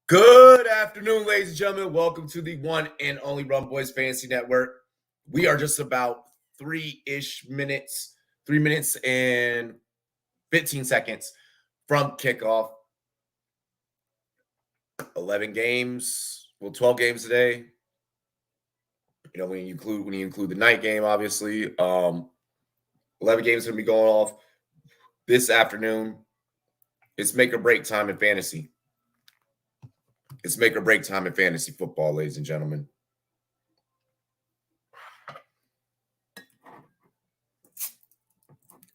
Good afternoon, ladies and gentlemen. Welcome to the one and only Rumboyz Fantasy Network. We are just about 3 minutes and 15 seconds from kickoff. 11 games, 12 games today. You know, when you include the night game, obviously, 11 games going to be going off this afternoon. It's make or break time in fantasy. It's make or break time in fantasy football, ladies and gentlemen.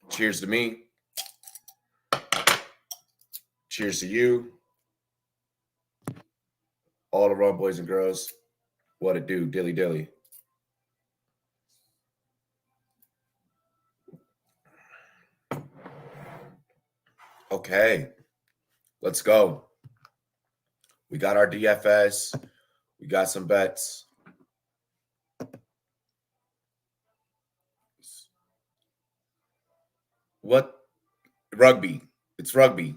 Cheers to me. Cheers to you. All the Run boys and girls. What it do, dilly dilly. Okay, let's go. We got our DFS. We got some bets. What? Rugby. It's rugby.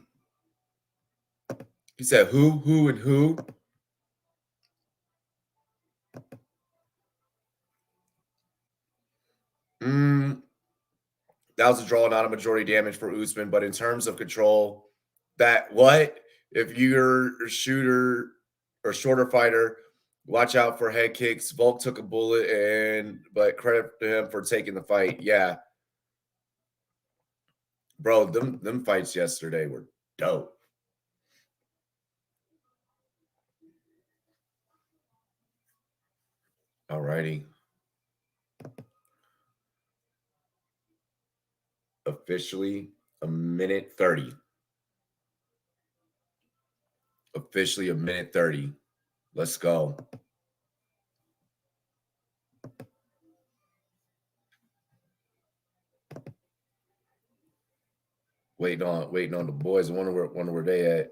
He said who, and who? That was a draw, not a majority damage for Usman. But in terms of control, if you're a shooter or shorter fighter, watch out for head kicks. Volk took a bullet, but credit to him for taking the fight. Yeah. Bro, them fights yesterday were dope. All righty. Officially a minute 30. Officially a minute 30. Let's go. Waiting on the boys. I wonder where they at.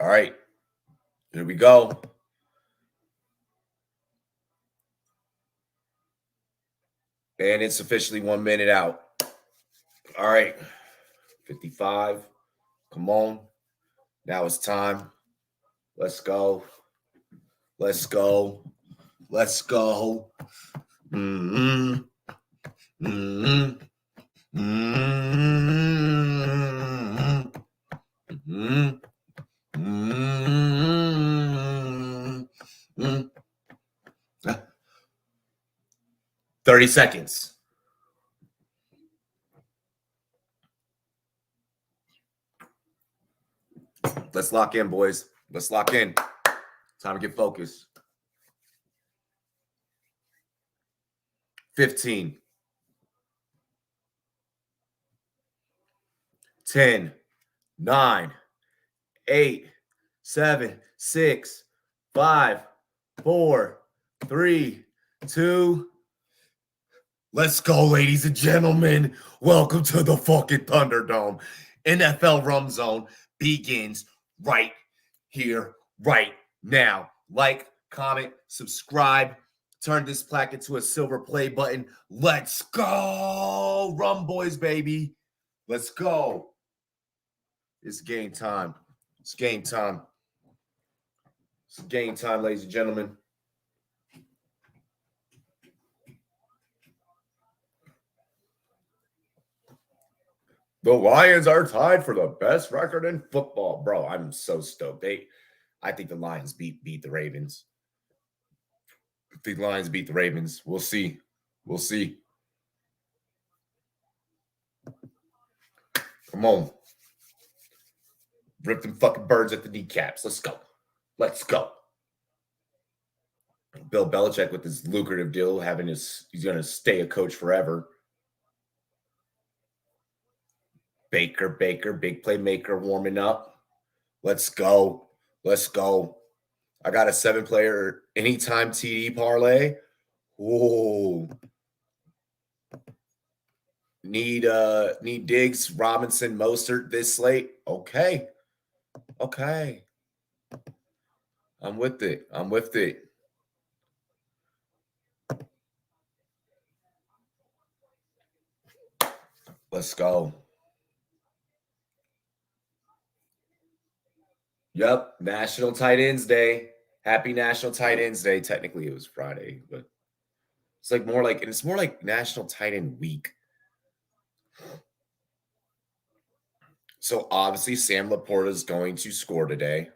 All right. Here we go. And it's officially 1 minute out. All right. 55. Come on. Now it's time. Let's go. Let's go. Let's go. Mm-hmm. Mm-hmm. Mm-hmm. Mm-hmm. Mm-hmm. 30 seconds. Let's lock in, boys. Let's lock in. Time to get focused. 15. 10. 9. 8. 7. 6. 5. 4. 3. 2. Let's go, ladies and gentlemen. Welcome to the fucking Thunderdome. NFL RumZone begins right here, right now. Like, comment, subscribe. Turn this plaque into a silver play button. Let's go, Rumboyz, baby. Let's go. It's game time. It's game time. It's game time, ladies and gentlemen. The Lions are tied for the best record in football. Bro, I'm so stoked. I think the Lions beat the Ravens. I think the Lions beat the Ravens. We'll see. We'll see. Come on. Rip them fucking birds at the kneecaps. Let's go. Let's go. Bill Belichick with his lucrative deal, he's going to stay a coach forever. Baker, big playmaker warming up. Let's go. Let's go. I got a 7-player anytime TD parlay. Whoa. Need Diggs, Robinson, Mostert this slate. Okay. Okay. I'm with it. I'm with it. Let's go. Yep, National Tight Ends Day. Happy National Tight Ends Day. Technically, it was Friday, but it's more like National Tight End Week. So obviously, Sam Laporta is going to score today.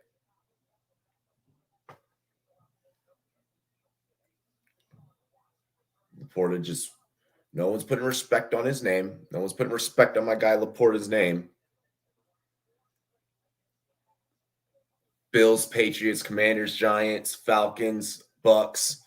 Laporta just, no one's putting respect on his name. No one's putting respect on my guy Laporta's name. Bills, Patriots, Commanders, Giants, Falcons, Bucks.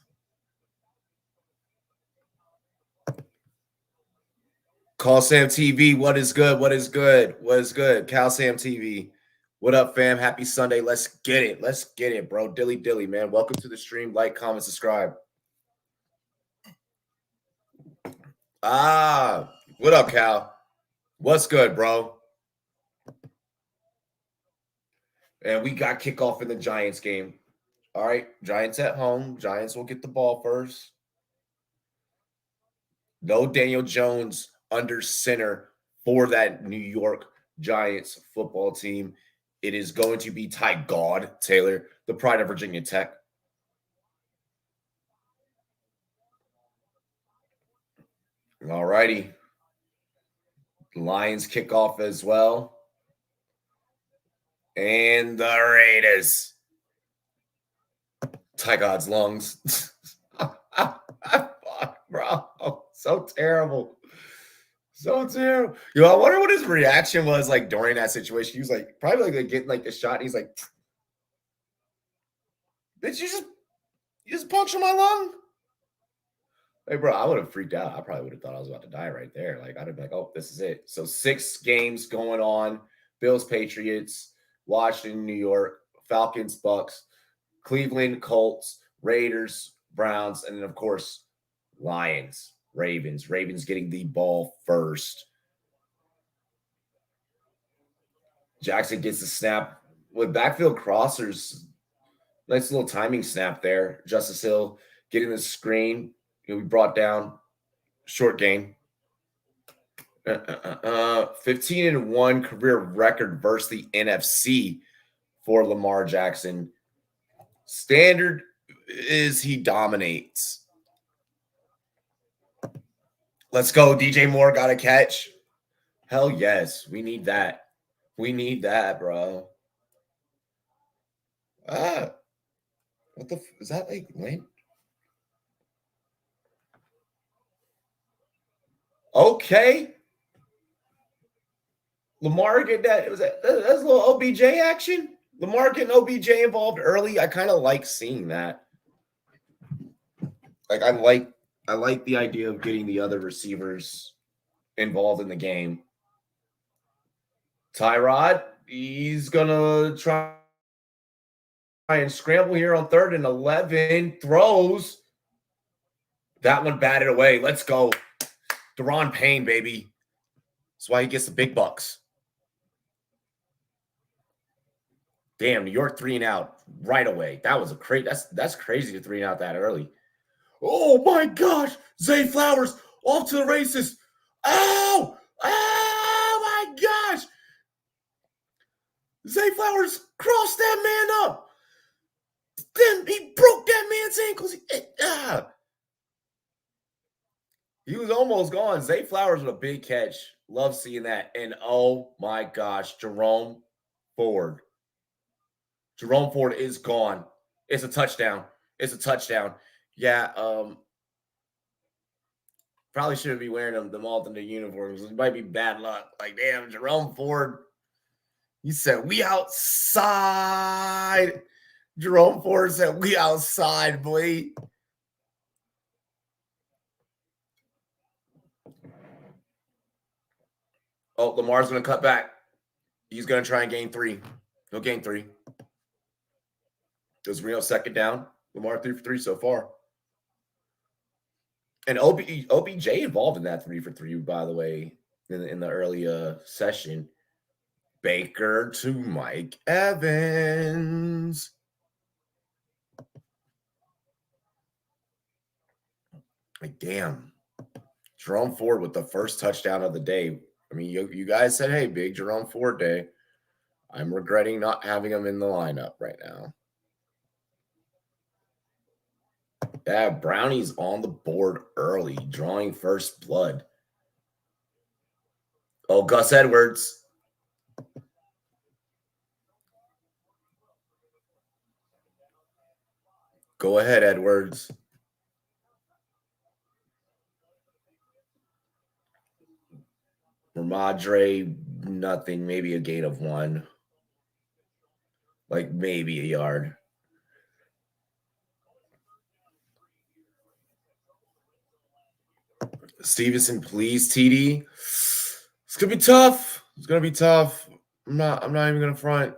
Call Sam TV. What is good? What is good? What is good? Cal Sam TV. What up, fam? Happy Sunday. Let's get it. Let's get it, bro. Dilly, man. Welcome to the stream. Like, comment, subscribe. What up, Cal? What's good, bro? And we got kickoff in the Giants game. All right, Giants at home. Giants will get the ball first. No Daniel Jones under center for that New York Giants football team. It is going to be Ty God Taylor, the pride of Virginia Tech. All righty. Lions kick off as well. And the Raiders. Ty God's lungs. Fuck, bro. So terrible. So terrible. I wonder what his reaction was like during that situation. He was like, probably like getting like the shot. He's like, did you just puncture my lung? Hey, bro, I would have freaked out. I probably would have thought I was about to die right there. Like, I'd have been like, oh, this is it. So 6 games going on. Bills, Patriots, Washington, New York, Falcons, Bucks, Cleveland, Colts, Raiders, Browns, and then, of course, Lions, Ravens. Ravens getting the ball first. Jackson gets the snap with backfield crossers. Nice little timing snap there. Justice Hill getting the screen. We brought down short gain. 15-1 career record versus the NFC for Lamar Jackson. Standard is he dominates. Let's go. DJ Moore got a catch. Hell yes. We need that. We need that, bro. What the is that like lame? Okay. Lamar get that. That's a little OBJ action. Lamar getting OBJ involved early. I kind of like seeing that. Like I like the idea of getting the other receivers involved in the game. Tyrod, he's gonna try and scramble here on 3rd and 11. Throws. That one batted away. Let's go. Deron Payne, baby. That's why he gets the big bucks. Damn, New York 3 and out right away. That was a crazy. That's crazy to 3 and out that early. Oh my gosh, Zay Flowers off to the races. Oh my gosh. Zay Flowers crossed that man up. Then he broke that man's ankles. He was almost gone. Zay Flowers with a big catch. Love seeing that. And oh my gosh, Jerome Ford. Jerome Ford is gone. It's a touchdown. It's a touchdown. Yeah, probably shouldn't be wearing them alternate uniforms. It might be bad luck. Like, damn, Jerome Ford. He said, we outside. Jerome Ford said, we outside, boy. Oh, Lamar's going to cut back. He's going to try and gain 3. He'll gain 3. Does Reno 2nd down? Lamar 3 for 3 so far. And OBJ involved in that 3 for 3, by the way, in the early session. Baker to Mike Evans. Like, damn. Jerome Ford with the first touchdown of the day. I mean, you guys said, hey, big Jerome Ford day. I'm regretting not having him in the lineup right now. Yeah, Brownie's on the board early, drawing first blood. Oh, Gus Edwards. Go ahead, Edwards. Ramadre, nothing. Maybe a gain of 1. Like maybe a yard. Stevenson, please, TD. It's gonna be tough. It's gonna be tough. I'm not even gonna front.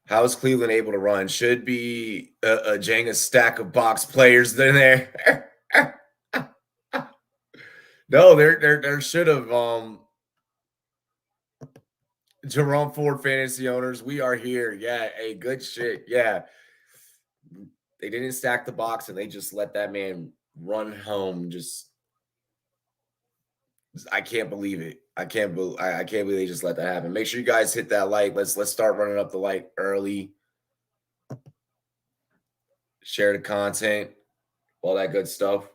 How is Cleveland able to run? Should be a Jenga stack of box players in there. No, there should have Jerome Ford fantasy owners. We are here. Yeah, hey, good shit. Yeah. They didn't stack the box and they just let that man run home. I can't believe it. I can't believe they just let that happen. Make sure you guys hit that like. Let's start running up the like early. Share the content, all that good stuff.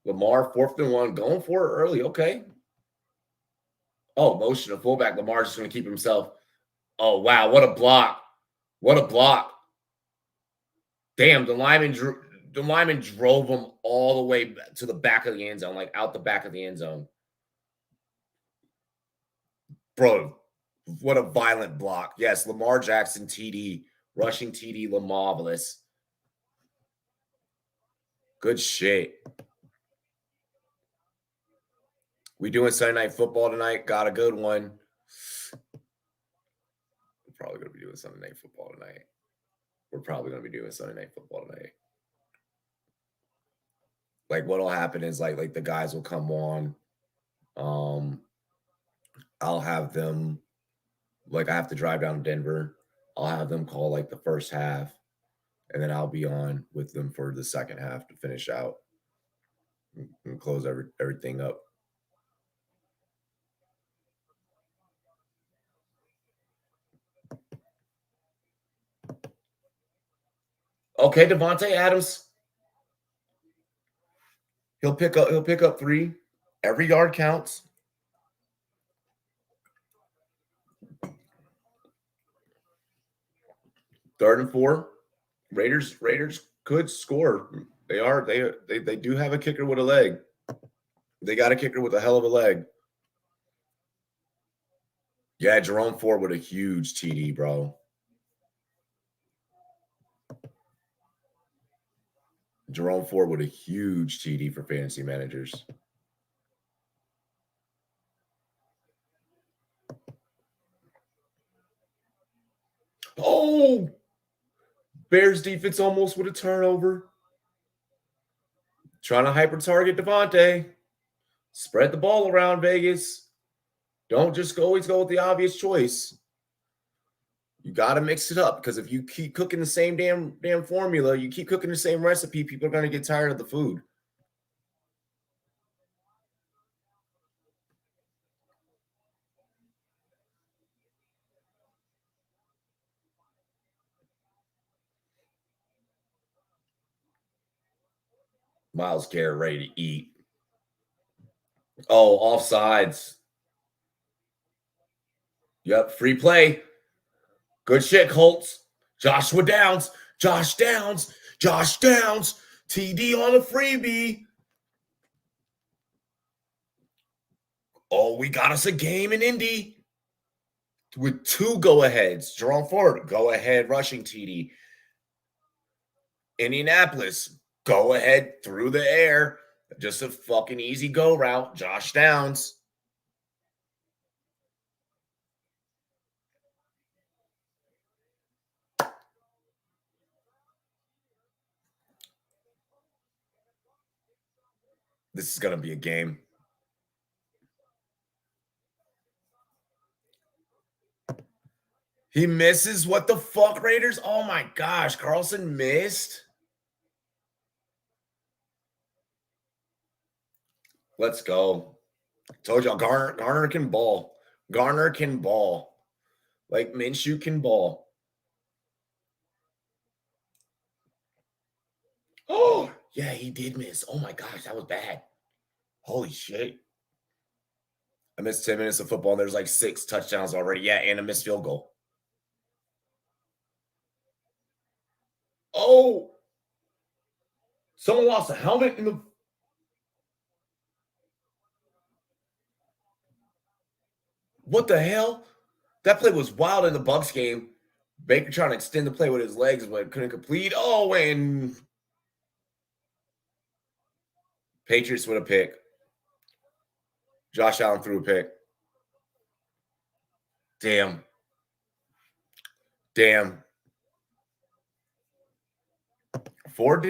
Lamar, 4th and 1, going for it early. Okay. Oh, motion to fullback. Lamar's just going to keep himself. Oh, wow. What a block. What a block. Damn, the lineman drove him all the way to the back of the end zone, like out the back of the end zone. Bro, what a violent block. Yes, Lamar Jackson, TD, rushing TD, Lamarvelous. Good shit. We doing Sunday Night Football tonight. Got a good one. We're probably going to be doing Sunday Night Football tonight. Like what'll happen is like the guys will come on. I'll have them, like I have to drive down to Denver. I'll have them call like the first half, and then I'll be on with them for the second half to finish out and close everything up. Okay, Devontae Adams. He'll pick up 3. Every yard counts. Third and 4. Raiders could score. They do have a kicker with a leg. They got a kicker with a hell of a leg. Yeah, Jerome Ford with a huge TD, bro. Jerome Ford with a huge TD for fantasy managers. Oh, Bears defense almost with a turnover. Trying to hyper target Devontae. Spread the ball around, Vegas. Don't just always go with the obvious choice. You got to mix it up, because if you keep cooking the same damn formula, you keep cooking the same recipe, people are going to get tired of the food. Myles Garrett ready to eat. Oh, offsides. Yep, free play. Good shit, Colts. Josh Downs. TD on a freebie. Oh, we got us a game in Indy with 2 go-aheads. Jerome Ford, go-ahead rushing TD. Indianapolis, go-ahead through the air. Just a fucking easy go route. Josh Downs. This is going to be a game. He misses. What the fuck, Raiders? Oh my gosh. Carlson missed. Let's go. Told y'all Garner can ball. Garner can ball. Like Minshew can ball. Oh, yeah, he did miss. Oh my gosh, that was bad. Holy shit. I missed 10 minutes of football, and there's like 6 touchdowns already. Yeah, and a missed field goal. Oh, someone lost a helmet in the. What the hell? That play was wild in the Bucks game. Baker trying to extend the play with his legs, but couldn't complete. Oh, and Patriots with a pick. Josh Allen threw a pick. Damn. Ford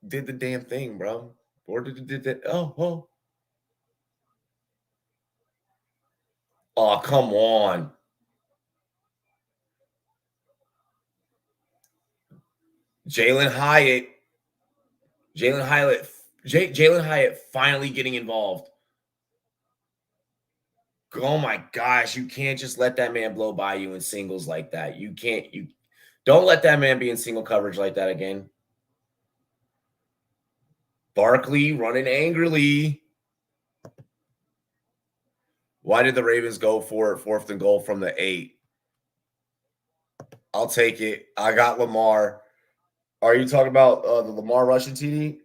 did the damn thing, bro. Ford did that. Oh, come on. Jalen Hyatt finally getting involved. Oh my gosh, you can't just let that man blow by you in singles like that. You don't let that man be in single coverage like that again. Barkley running angrily. Why did the Ravens go for it 4th and goal from the 8? I'll take it. I got Lamar. Are you talking about the Lamar rushing TD?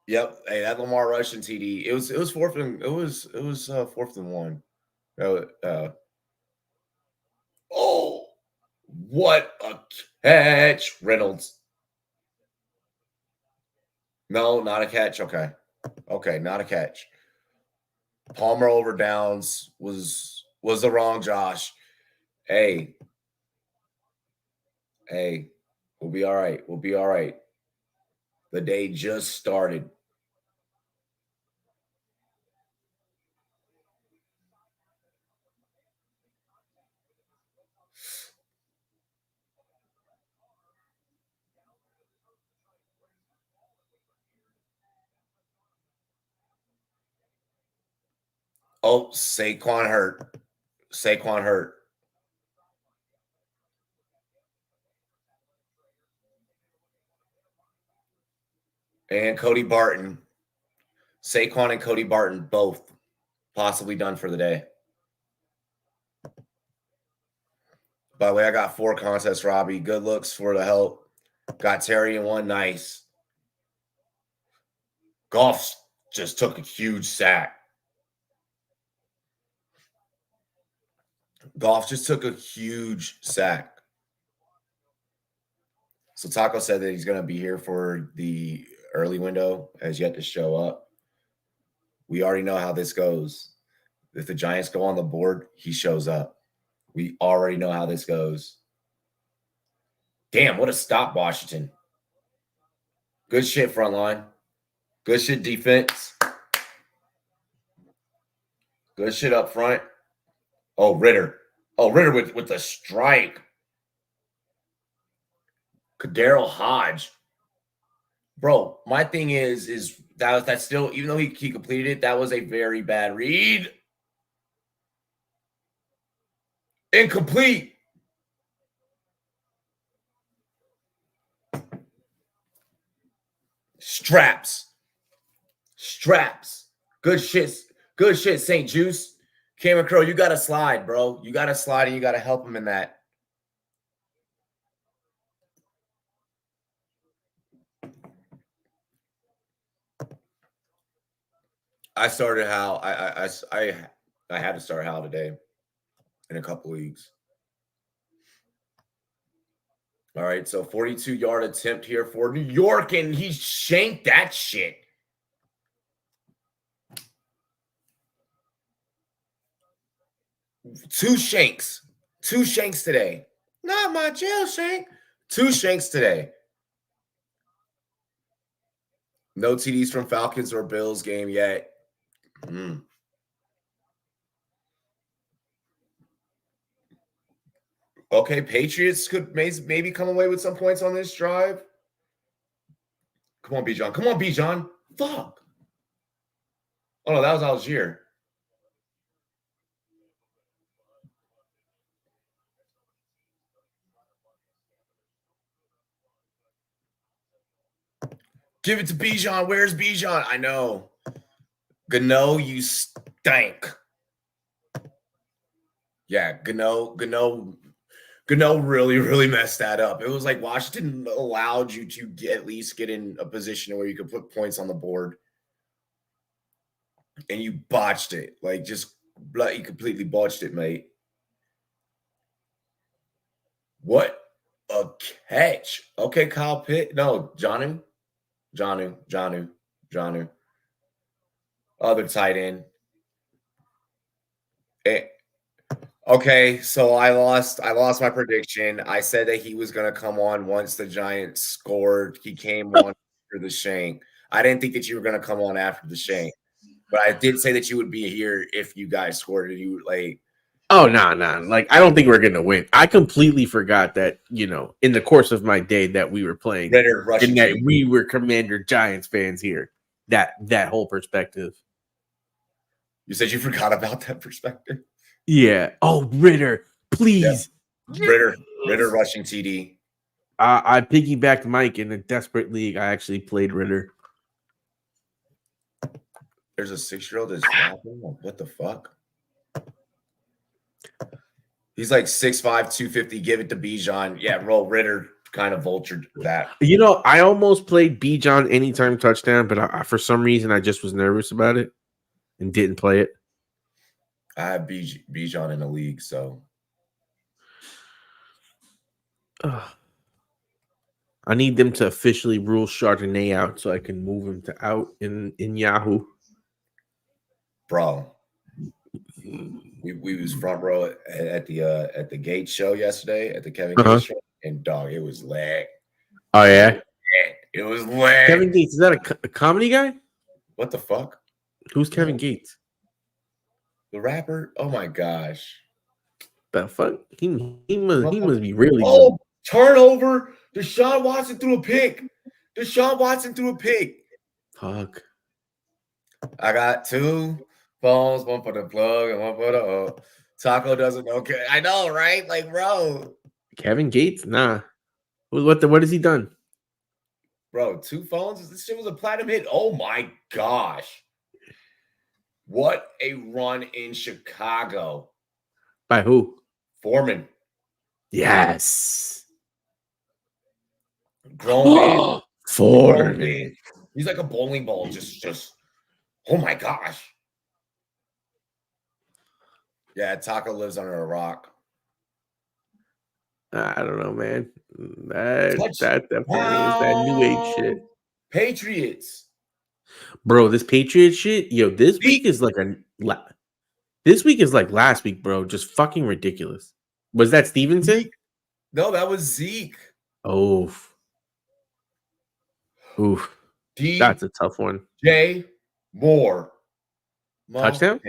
Yep. Hey, that Lamar rushing TD. It was 4th and 4th and 1. Oh, what a catch, Reynolds. No, not a catch. Okay, not a catch. Palmer over Downs was the wrong Josh. Hey, we'll be all right. We'll be all right. The day just started. Oh, Saquon hurt. And Cody Barton. Saquon and Cody Barton both possibly done for the day. By the way, I got 4 contests, Robbie. Good looks for the help. Got Terry in one. Nice. Goff just took a huge sack. Goff just took a huge sack. So Taco said that he's going to be here for the early window, has yet to show up. We already know how this goes. If the Giants go on the board, he shows up. We already know how this goes. Damn, what a stop, Washington. Good shit, front line. Good shit, defense. Good shit up front. Oh, Ritter. Oh, Ritter with the strike. Kadarrell Hodge. Bro, my thing is that's still, even though he completed it, that was a very bad read. Incomplete. Straps. Good shit, St. Juice. Cameron Crow, you got to slide, bro. You got to slide, and you got to help him in that. I started Hal. I had to start Hal today in a couple leagues. All right, so 42-yard attempt here for New York, and he shanked that shit. Two shanks today. Not my jail shank. 2 shanks today. No TDs from Falcons or Bills game yet. Okay, Patriots could maybe come away with some points on this drive. Come on, Bijan. Come on, Bijan. Fuck. Oh, no, that was Algier. Give it to Bijan. Where's Bijan? I know. Gano, you stank. Yeah, Gano really, really messed that up. It was like Washington allowed you to at least get in a position where you could put points on the board, and you botched it. Like, just you completely botched it, mate. What a catch. Okay, Kyle Pitt. No, Jonnu. Other tight end. Okay, so I lost my prediction. I said that he was going to come on once the Giants scored. He came on after the shank. I didn't think that you were going to come on after the shank, but I did say that you would be here if you guys scored and you would like. Oh, no. Like, I don't think we're going to win. I completely forgot that, in the course of my day that we were playing Ritter rushing and that we were Commander Giants fans here. That whole perspective. You said you forgot about that perspective? Yeah. Oh, Ritter, please. Yeah. Ritter rushing TD. I piggybacked Mike in a desperate league. I actually played Ritter. There's a 6-year-old that's snapping. What the fuck? He's like 6'5", 250. Give it to Bijan. Yeah, roll Ritter. Kind of vultured that. I almost played Bijan anytime touchdown, but for some reason I just was nervous about it and didn't play it. I have Bijan in the league, so I need them to officially rule Chardonnay out so I can move him to out in Yahoo. Bro, we was front row at the Gates show yesterday at the Kevin Gates show, and dog, it was lag. Oh yeah, it was lag. Kevin Gates, is that a comedy guy? What the fuck? Who's Kevin Gates? The rapper? Oh my gosh! The fuck? He must be really. Oh, good. Turnover! Deshaun Watson threw a pick. Fuck. I got 2 phones, one for the plug and one for the Taco doesn't know. Okay, I know, right? Like, bro. Kevin Gates? Nah. What has he done? Bro, 2 phones? This shit was a platinum hit. Oh my gosh. What a run in Chicago. By who? Foreman. Yes. Grown man. Foreman. He's like a bowling ball. Just oh my gosh. Yeah, Taco lives under a rock. I don't know, man. That definitely is that new age shit. Patriots. Bro, this Patriots shit, yo, this week is like last week, bro. Just fucking ridiculous. Was that Stevenson? No, that was Zeke. Oof. That's a tough one. J. Moore. Touchdown?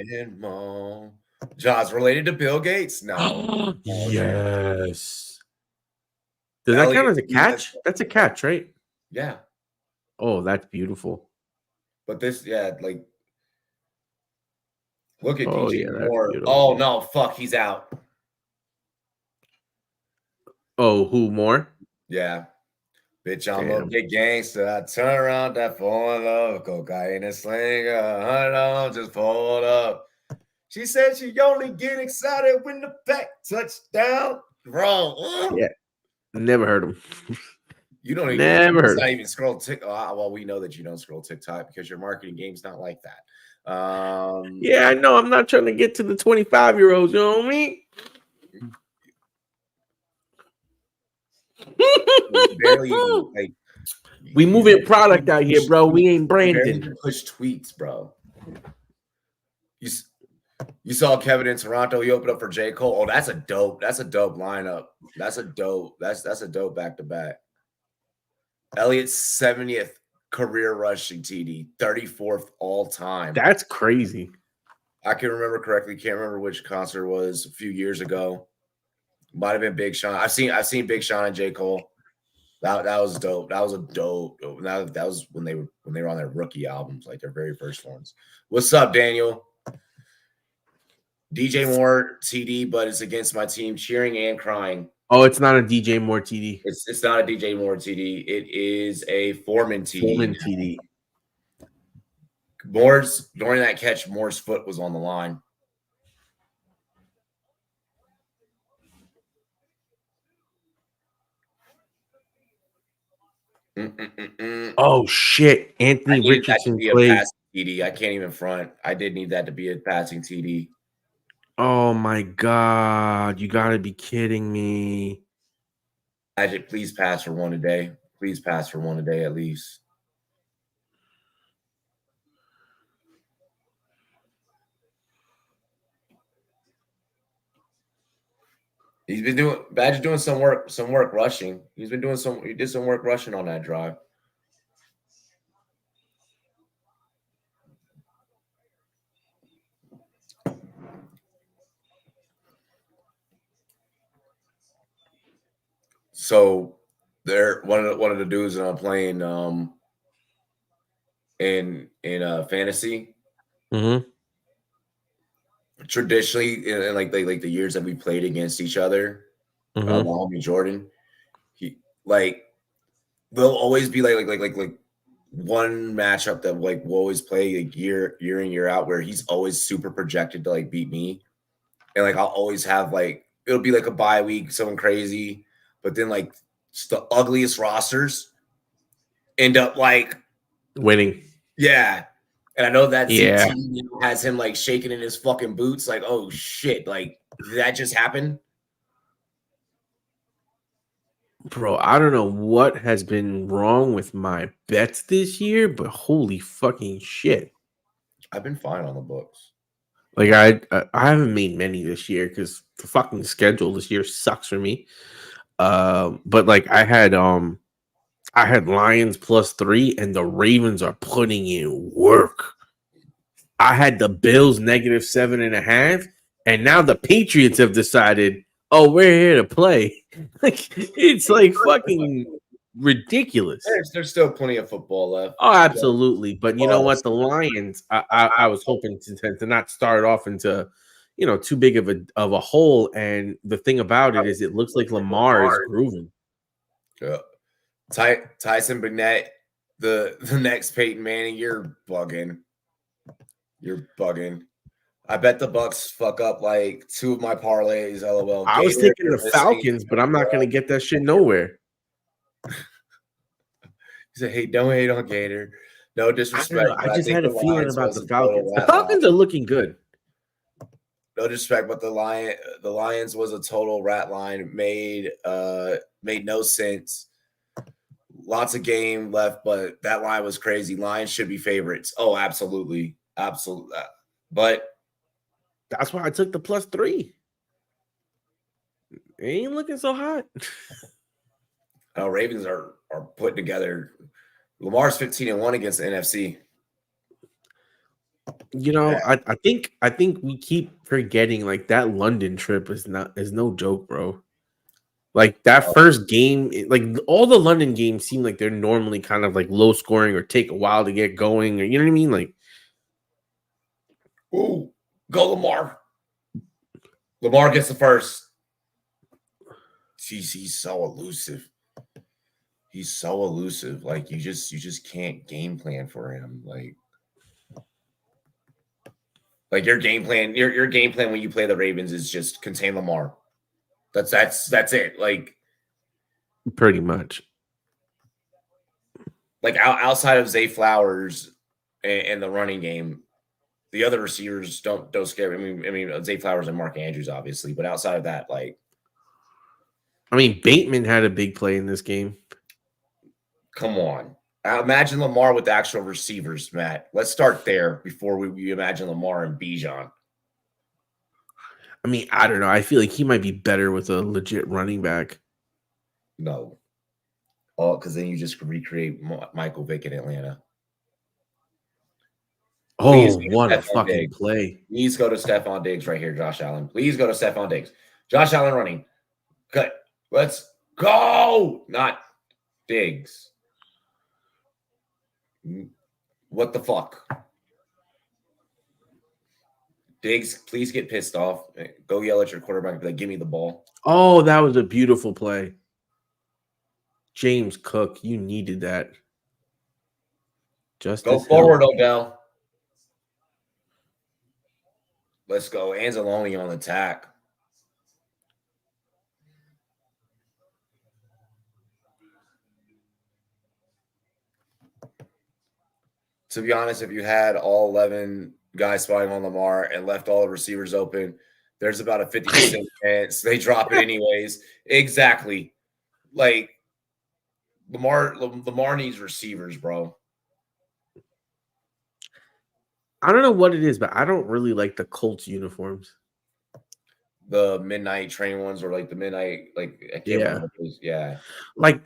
Jaws related to Bill Gates? No. Yes. Does that count as a catch? That's a catch, right? Yeah. Oh, that's beautiful. But this, like, look at DJ Moore. Oh, no, fuck, he's out. Oh, who, Moore? Yeah. Bitch, I'm a big gangster. I turn around that phone love. Cocaine and slinger. $100 just pulled up. She said she only get excited when the Fack touchdown. Bro. Yeah. Never heard him. You don't even never heard. Not even scroll TikTok. Well, we know that you don't scroll TikTok because your marketing game's not like that. Yeah, I know. I'm not trying to get to the 25-year-olds. You know what I mean? Like, we moving product out here, bro. We ain't branding. Push tweets, bro. You saw Kevin in Toronto. He opened up for J. Cole. Oh, that's a dope lineup. That's a dope back to back. Elliott's 70th career rushing TD, 34th all time. That's crazy. I can remember correctly. Can't remember which concert it was a few years ago. Might have been Big Sean. I've seen Big Sean and J. Cole. That was dope. That was a dope. That was when they were on their rookie albums, like their very first ones. What's up, Daniel? DJ Moore TD, but it's against my team, cheering and crying. Oh, it's not a DJ Moore TD. It's not a DJ Moore TD. It is a Foreman TD. Foreman TD. Moore's during that catch, Moore's foot was on the line. Oh shit! Anthony Richardson played. TD. I can't even front. I did need that to be a passing TD. Oh my god! You gotta be kidding me! Magic, please pass for one a day. Please pass for one a day at least. He's been doing Badger doing some work rushing. He did some work rushing on that drive. So they're one of the dudes that I'm playing in fantasy. Mm-hmm. Traditionally, in like the years that we played against each other, Mahomes and Jordan, there'll always be like one matchup that like we'll always play like year in year out where he's always super projected to like beat me, and like I'll always have like it'll be like a bye week, something crazy, but then like just the ugliest rosters end up like winning. Yeah. And I know that team has him like shaking in his fucking boots, like, oh shit, like did that just happen? Bro, I don't know what has been wrong with my bets this year, but holy fucking shit. I've been fine on the books. Like I haven't made many this year because the fucking schedule this year sucks for me. But like I had Lions +3 and the Ravens are putting in work. I had the Bills -7.5, and now the Patriots have decided, oh, we're here to play. Like it's like fucking ridiculous. There's still plenty of football left. Oh, absolutely. But you know what? The Lions, I was hoping to not start off into too big of a hole. And the thing about it is it looks like Lamar is grooving. Yeah. Tyson Burnett, the next Peyton Manning, you're bugging. You're bugging. I bet the Bucks fuck up like 2 of my parlays. LOL. I was thinking the Falcons, but I'm not gonna get that shit nowhere. He said, "Hey, don't hate on Gator. No disrespect." I just had a feeling about the Falcons. The Falcons are looking good. No disrespect, but the Lions was a total rat line. Made no sense. Lots of game left, but that line was crazy. Lions should be favorites. Oh, absolutely. Absolutely. But that's why I took the +3. It ain't looking so hot. Ravens are putting together. Lamar's 15-1 against the NFC. I think we keep forgetting like that London trip is no joke, bro. Like that first game, like all the London games seem like they're normally kind of like low scoring or take a while to get going, or you know what I mean? Like, ooh, go Lamar. Lamar gets the first. He's so elusive. He's so elusive. Like you just can't game plan for him. Like your game plan, your game plan when you play the Ravens is just contain Lamar. That's it. Like pretty much. Like outside of Zay Flowers and the running game, the other receivers don't scare me. I mean Zay Flowers and Mark Andrews, obviously, but outside of that, like, I mean, Bateman had a big play in this game. Come on. Imagine Lamar with the actual receivers, Matt. Let's start there before we imagine Lamar and Bijan. I mean, I don't know. I feel like he might be better with a legit running back. No. Oh, because then you just recreate Michael Vick in Atlanta. Oh, what a fucking play. Please go to Stephon Diggs right here, Josh Allen. Please go to Stephon Diggs. Josh Allen running. Cut. Let's go. Not Diggs. What the fuck? Diggs, please get pissed off. Go yell at your quarterback and be like, give me the ball. Oh, that was a beautiful play. James Cook, you needed that. Go forward, Odell. Let's go. Anzalone on attack. To be honest, if you had all 11 guys spotting on Lamar and left all the receivers open, there's about a 50% chance they drop it anyways. Exactly. Like Lamar needs receivers, bro. I don't know what it is, but I don't really like the Colts uniforms. The midnight train ones or like the midnight, like I can't remember what those, yeah. Like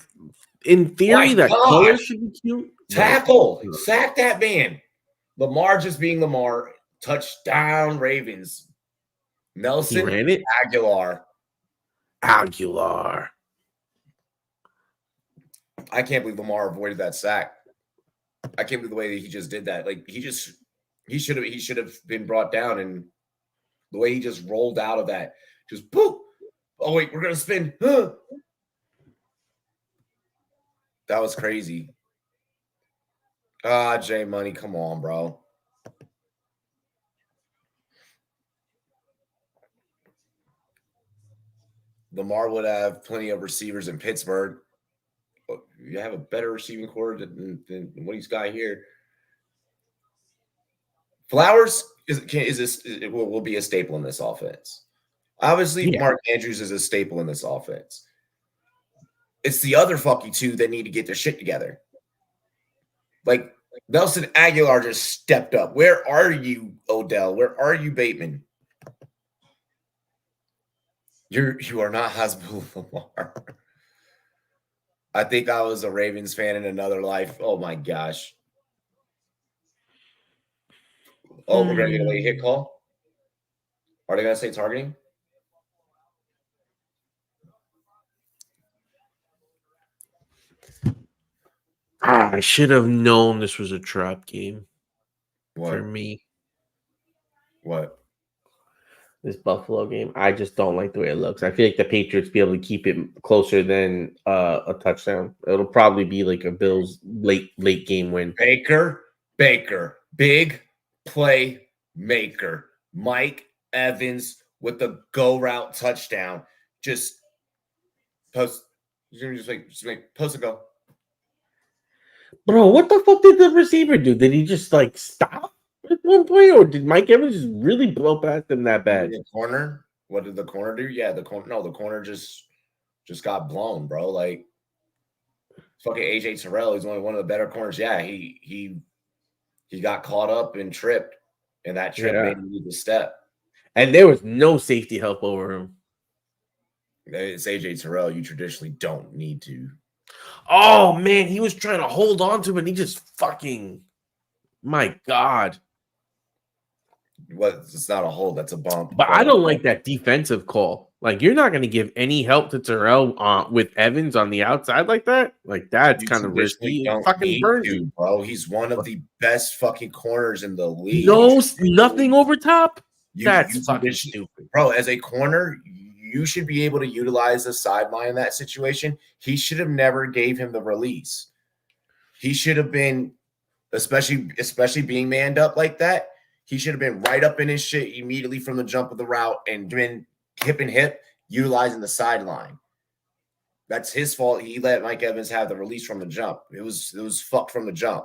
in theory, that color should be cute. Tackle, sack that man. Lamar just being Lamar. Touchdown, Ravens. Nelson ran it. Aguilar. I can't believe Lamar avoided that sack. I can't believe the way that he just did that. Like he should have been brought down, and the way he just rolled out of that, just boop. Oh wait, we're gonna spin. Huh. That was crazy. J Money, come on, bro. Lamar would have plenty of receivers in Pittsburgh. You have a better receiving core than what he's got here. Flowers will be a staple in this offense. Obviously, Mark Andrews is a staple in this offense. It's the other fucking two that need to get their shit together. Like Nelson Aguilar just stepped up. Where are you, Odell? Where are you, Bateman? You are not Hasbullah Lamar. I think I was a Ravens fan in another life. Oh my gosh. Oh, we're gonna get a late hit call. Are they gonna say targeting? I should have known this was a trap game for me. What? This Buffalo game. I just don't like the way it looks. I feel like the Patriots be able to keep it closer than a touchdown. It'll probably be like a Bills late game win. Baker, big play maker. Mike Evans with the go route touchdown. Just post. Just make post and go. Bro, what the fuck did the receiver do? Did he just like stop at one point, or did Mike Evans just really blow past him that bad? The corner. What did the corner do? Yeah, the corner. No, the corner just got blown, bro. Like fucking AJ Terrell. He's only one of the better corners. Yeah, he got caught up and tripped, and that trip made him need the step. And there was no safety help over him. It's AJ Terrell. You traditionally don't need to. Oh man, he was trying to hold on to it, and he just fucking. My God. What? It's not a hold. That's a bump. But I don't like that defensive call. Like you're not going to give any help to Terrell with Evans on the outside like that. Like that's kind of risky. Fucking burns you, bro. He's one of the best fucking corners in the league. No, nothing over top. That's fucking stupid, bro. As a corner, you should be able to utilize the sideline in that situation. He should have never gave him the release. He should have been, especially being manned up like that. He should have been right up in his shit immediately from the jump of the route and been hip and hip, utilizing the sideline. That's his fault. He let Mike Evans have the release from the jump. It was fucked from the jump.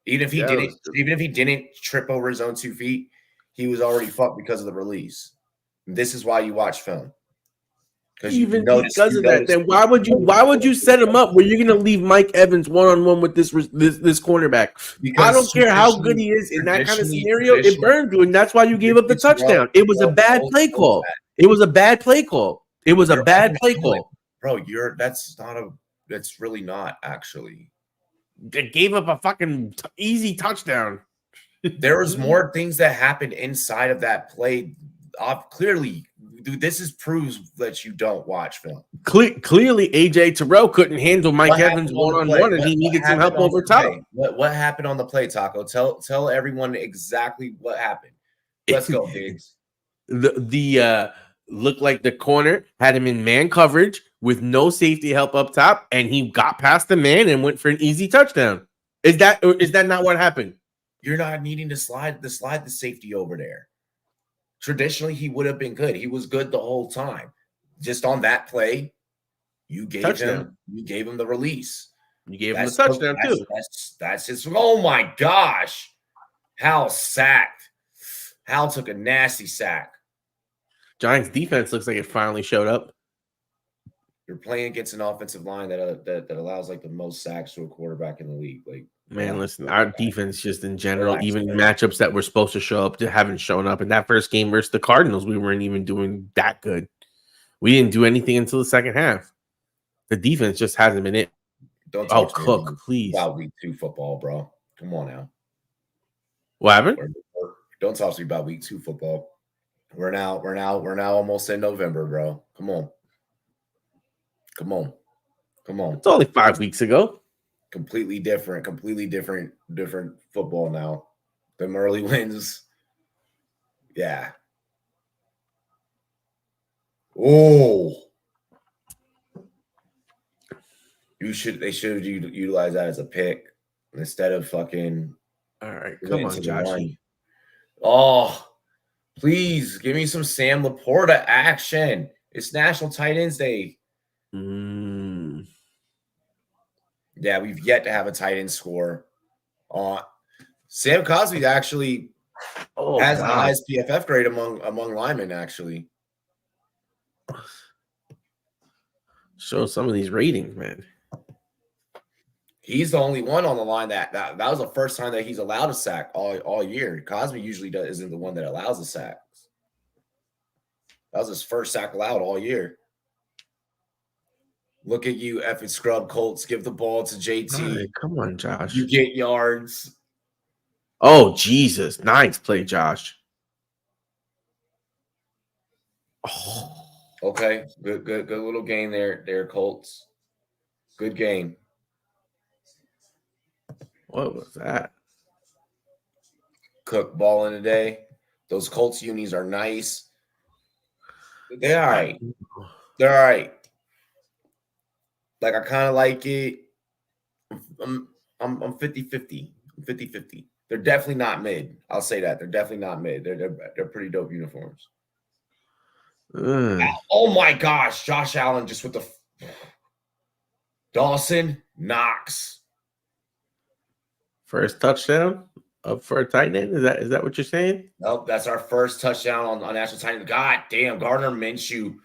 Even if he didn't trip over his own 2 feet, he was already fucked because of the release. This is why you watch film. Even because of that, then why would you set him up where you're gonna leave Mike Evans one-on-one with this cornerback? I don't care how good he is in that kind of scenario. It burned you, and that's why you gave up the touchdown. It was a bad play call. It was a bad play call. It was a bad play call. Bro, that's really not actually. It gave up a fucking easy touchdown. There was more things that happened inside of that play. clearly, dude, this proves that you don't watch film. Clearly, AJ Terrell couldn't handle Mike What Evans happened on the one-on-one, play? and he needed some happened help on over the top. play? What happened on the play, Taco? Tell everyone exactly what happened. Let's go, Diggs. The looked like the corner had him in man coverage with no safety help up top, and he got past the man and went for an easy touchdown. Is that not what happened? You're not needing to slide the safety over there. Traditionally, he would have been good. He was good the whole time. Just on that play, you gave him the release. You gave him the touchdown too. That's his. Oh my gosh, Hal sacked. Hal took a nasty sack. Giants defense looks like it finally showed up. You're playing against an offensive line that allows like the most sacks to a quarterback in the league. Like, man, listen, our defense just in general, even matchups that were supposed to show up, haven't shown up. In that first game versus the Cardinals, we weren't even doing that good. We didn't do anything until the second half. The defense just hasn't been it. Don't talk to Cook, me please. about week 2 football, bro. Come on now. What happened? Don't talk to me about week 2 football. We're now almost in November, bro. Come on. It's only 5 weeks ago. Completely different football now. Them early wins. Yeah. Oh. They should utilize that as a pick instead of fucking. All right, come on, Joshy. Oh, please give me some Sam Laporta action. It's National Tight Ends Day. Yeah, we've yet to have a tight end score. Sam Cosby actually has the highest PFF grade among linemen, actually. Show some of these ratings, man. He's the only one on the line that was the first time that he's allowed a sack all year. Cosby usually isn't the one that allows the sacks. That was his first sack allowed all year. Look at you, effing scrub Colts. Give the ball to JT. Right, come on, Josh. You get yards. Oh, Jesus. Nice play, Josh. Oh. Okay. Good little game there, Colts. Good game. What was that? Cook balling today. Those Colts unis are nice. They're all right. They're all right. Like, I kind of like it. I'm 50-50. I'm 50-50. They're definitely not mid. I'll say that. They're definitely not mid. They're pretty dope uniforms. Oh my gosh. Josh Allen just with the Dawson Knox. First touchdown up for a tight end? Is that what you're saying? Nope, that's our first touchdown on national tight end. God damn, Gardner Minshew,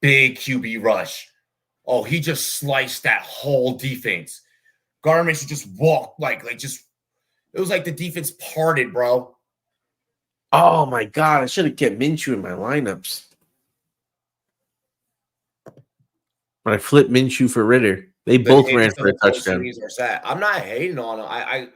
big QB rush. Oh, he just sliced that whole defense. Gardner Minshew just walked it was like the defense parted, bro. Oh my God, I should have kept Minshew in my lineups. When I flipped Minshew for Ritter, they both ran for a touchdown. I'm not hating on them.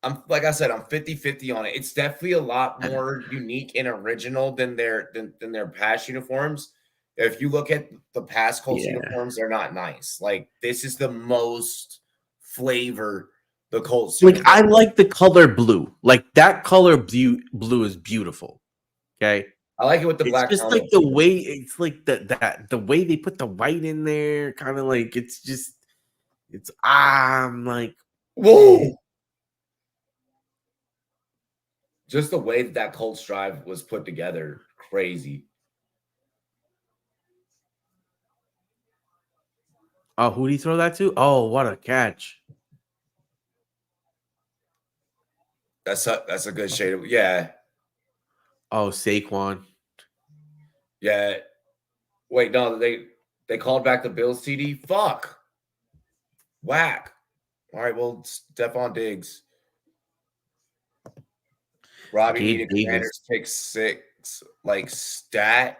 I'm like I said, I'm 50-50 on it. It's definitely a lot more unique and original than their past uniforms. If you look at the past Colts uniforms, they're not nice. Like, this is the most flavor the Colts. Like, I like the color blue. Like, that color blue is beautiful. Okay. I like it with the black. Just like the way it's like the way they put the white in there, kind of like I'm like, whoa. Just the way that Colts drive was put together, crazy. Oh, who did he throw that to? Oh, what a catch! That's a good shade of, yeah. Oh, Saquon. Yeah. Wait, no, they called back the Bills TD. Fuck. Whack. All right, well, Stephon Diggs. Robbie needed Commanders pick 6, like, stat.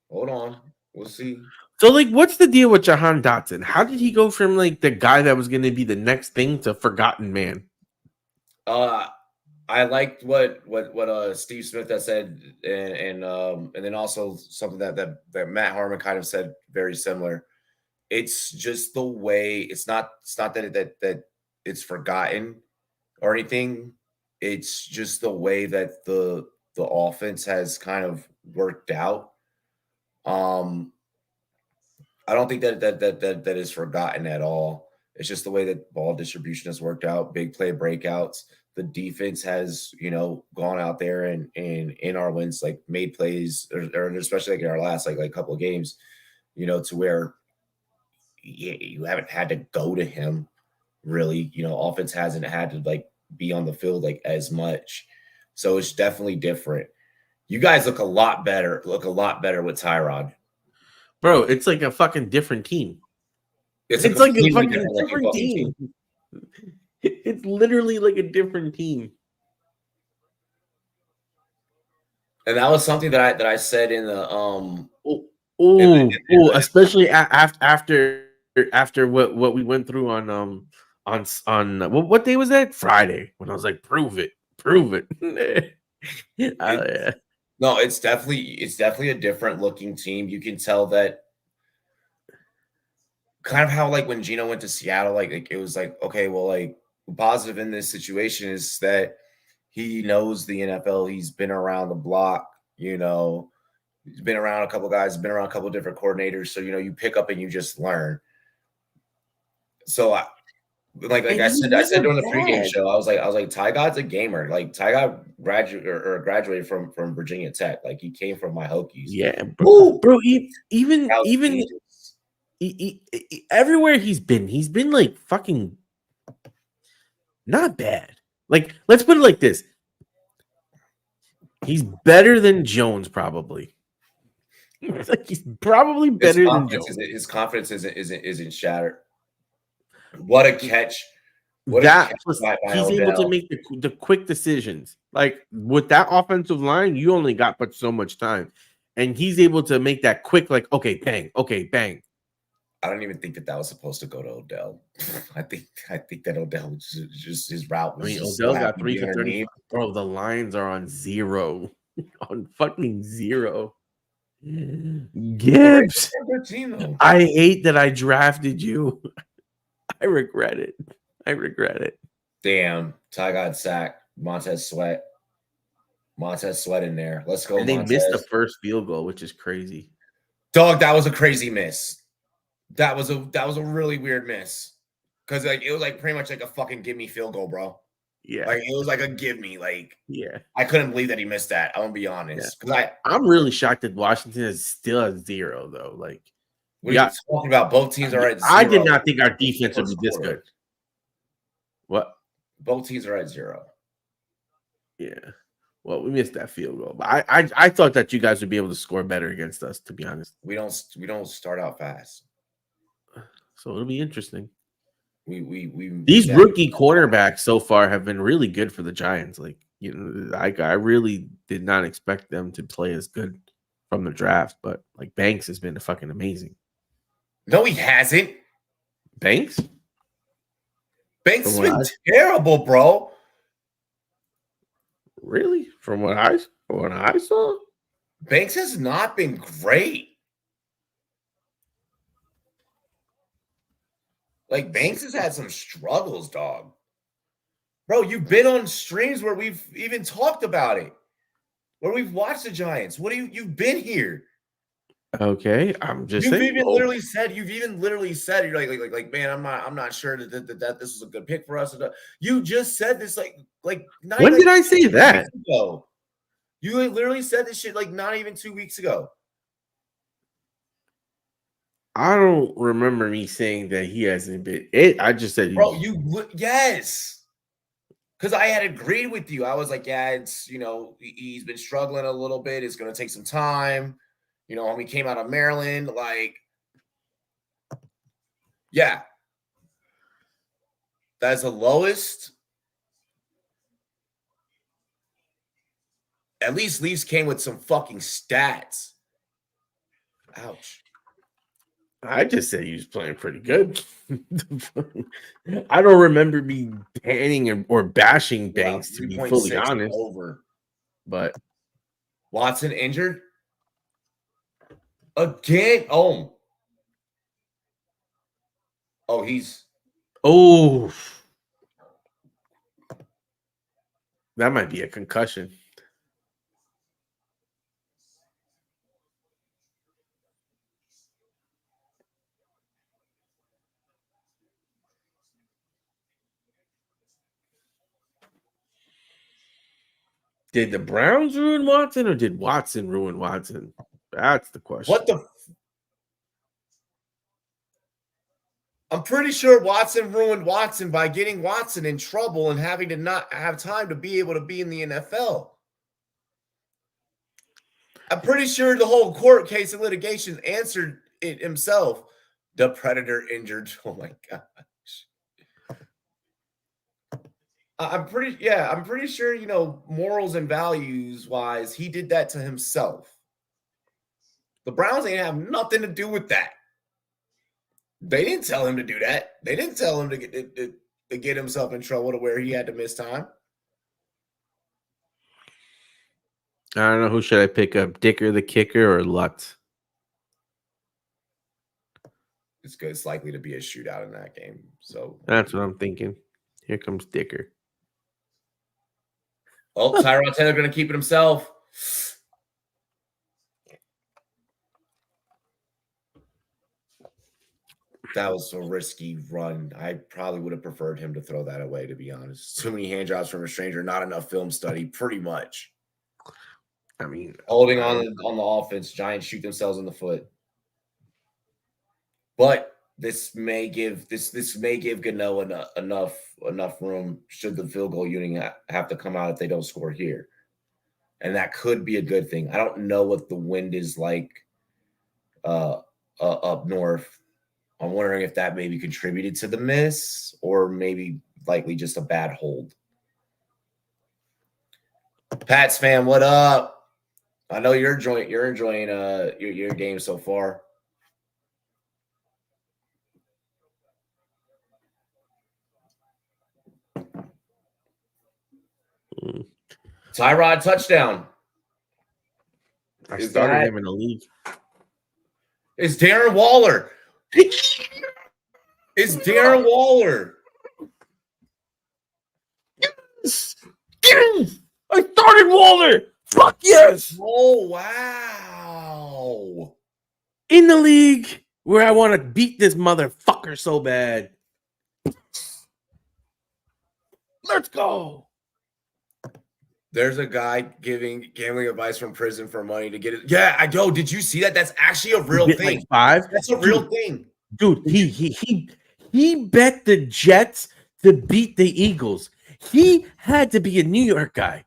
Hold on. We'll see. So, like, what's the deal with Jahan Dotson? How did he go from, like, the guy that was going to be the next thing to forgotten man? I liked what Steve Smith has said, and then also something that Matt Harmon kind of said very similar. It's just the way it's not that it's forgotten or anything. It's just the way that the offense has kind of worked out. Um, I don't think that is forgotten at all. It's just the way that ball distribution has worked out, big play breakouts. The defense has, gone out there and in our wins, like made plays, or especially like in our last like couple of games, to where you haven't had to go to him really. Offense hasn't had to like be on the field like as much. So it's definitely different. You guys look a lot better with Tyrod. Bro, it's like a fucking different team. It's a It's like a completely fucking different different team. It's literally like a different team. And that was something that I said in the Especially after what we went through on what day was that? Friday, when I was like, prove it. Yeah. No, it's definitely a different looking team. You can tell that kind of how like when Gino went to Seattle, like it was like, okay, well, like positive in this situation is that he knows the NFL. He's been around the block, he's been around a couple guys, been around a couple different coordinators. So, you pick up and you just learn. So I said during the pregame show, I was like, Ty God's a gamer. Like Ty God graduated from Virginia Tech. Like he came from my Hokies. Yeah, bro. Even Dangerous. everywhere he's been like fucking not bad. Like, let's put it like this: he's better than Jones, probably. It's like he's probably better than Jones. His confidence isn't shattered. What a catch! He's able to make the quick decisions. Like with that offensive line, you only got but so much time, and he's able to make that quick. Like, okay, bang, I don't even think that was supposed to go to Odell. I think that Odell was just his route was just Odell got 3 for 30. Bro, the lines are on 0. On fucking 0. Gibbs. I hate that I drafted you. I regret it. Damn. Ty got sacked. Montez Sweat in there. Let's go, and they Montez. missed the first field goal, which is crazy. Dog, that was a crazy miss. That was a really weird miss. Because like it was like pretty much like a fucking give me field goal, bro. Yeah. Like it was like a give me. Like, yeah. I couldn't believe that he missed that. I'm gonna be honest. Because I'm really shocked that Washington is still at 0, though. Like, what are you talking about? Both teams are at 0. I did not think our defense would be this good. What? Both teams are at 0. Yeah. Well, we missed that field goal. But I thought that you guys would be able to score better against us, to be honest. We don't start out fast. So it'll be interesting. We these rookie quarterbacks so far have been really good for the Giants. Like, I really did not expect them to play as good from the draft, but like Banks has been fucking amazing. No, he hasn't. Banks has been terrible, bro. Really? From what I saw, Banks has not been great. Like, Banks has had some struggles, dog. Bro, you've been on streams where we've even talked about it, where we've watched the Giants. You've been here. Okay, I'm just saying. You've even literally said, you're like, man, I'm not sure that this was a good pick for us. You just said this like when did I say that? Ago. You literally said this shit like not even 2 weeks ago. I don't remember me saying that he hasn't been it. I just said, bro, yes. Because I had agreed with you. I was like, yeah, it's, he's been struggling a little bit. It's going to take some time. When we came out of Maryland, like, yeah. That's the lowest. At least Leafs came with some fucking stats. Ouch. I just said he was playing pretty good. I don't remember me banning or bashing Wow, Banks, to be fully 3.6 honest. over. But Watson injured again. Oh, he's that might be a concussion. Did the Browns ruin Watson, or did Watson ruin Watson? That's the question. what the. I'm pretty sure Watson ruined Watson by getting Watson in trouble and having to not have time to be able to be in the NFL. I'm pretty sure the whole court case and litigation answered it himself. The Predator injured. Oh my gosh. I'm pretty sure, morals and values wise, he did that to himself. The Browns ain't have nothing to do with that. They didn't tell him to do that. They didn't tell him to get himself in trouble to where he had to miss time. I don't know, who should I pick up, Dicker the kicker or Lutz? It's likely to be a shootout in that game. So that's what I'm thinking. Here comes Dicker. Oh, Tyrod Taylor going to keep it himself. That was a risky run. I probably would have preferred him to throw that away, to be honest. Too many hand jobs from a stranger, not enough film study, pretty much. I mean, holding on the offense, Giants shoot themselves in the foot. But this may give Gano enough room should the field goal unit have to come out if they don't score here. And that could be a good thing. I don't know what the wind is like up north. I'm wondering if that maybe contributed to the miss or maybe likely just a bad hold. Pats fan, what up? I know you're enjoying your game so far. Tyrod touchdown. I started him in the league. It's Darren Waller. It's Darren Waller. Yes. I started Waller. Fuck yes. Oh, wow. In the league where I want to beat this motherfucker so bad. Let's go. There's a guy giving gambling advice from prison for money to get it. Yeah, I know. Did you see that? That's actually a real thing. Like 5? That's a real thing. Dude, he bet the Jets to beat the Eagles. He had to be a New York guy.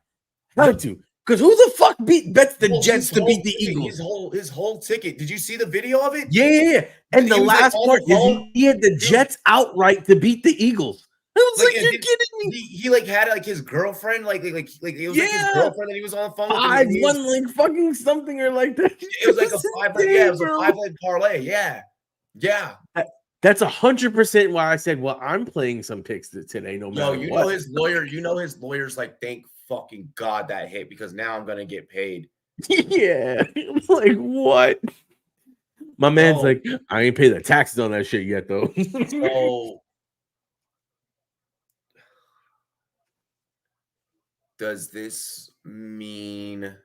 Had to. Because who the fuck bets the Jets to beat the Eagles? His whole ticket. Did you see the video of it? Yeah. And the last part is he had the Jets outright to beat the Eagles. I was like, you're kidding me. He had his girlfriend, it was his girlfriend that he was on the phone with. Fucking something or like that. It was like a 5-leg parlay. Yeah. That's 100% why I said, well, I'm playing some picks today, no matter what. Know his lawyer. His lawyer's like, thank fucking God that hit because now I'm gonna get paid. Yeah, it's like what? My man's like, I ain't paid the taxes on that shit yet, though. So, does this mean?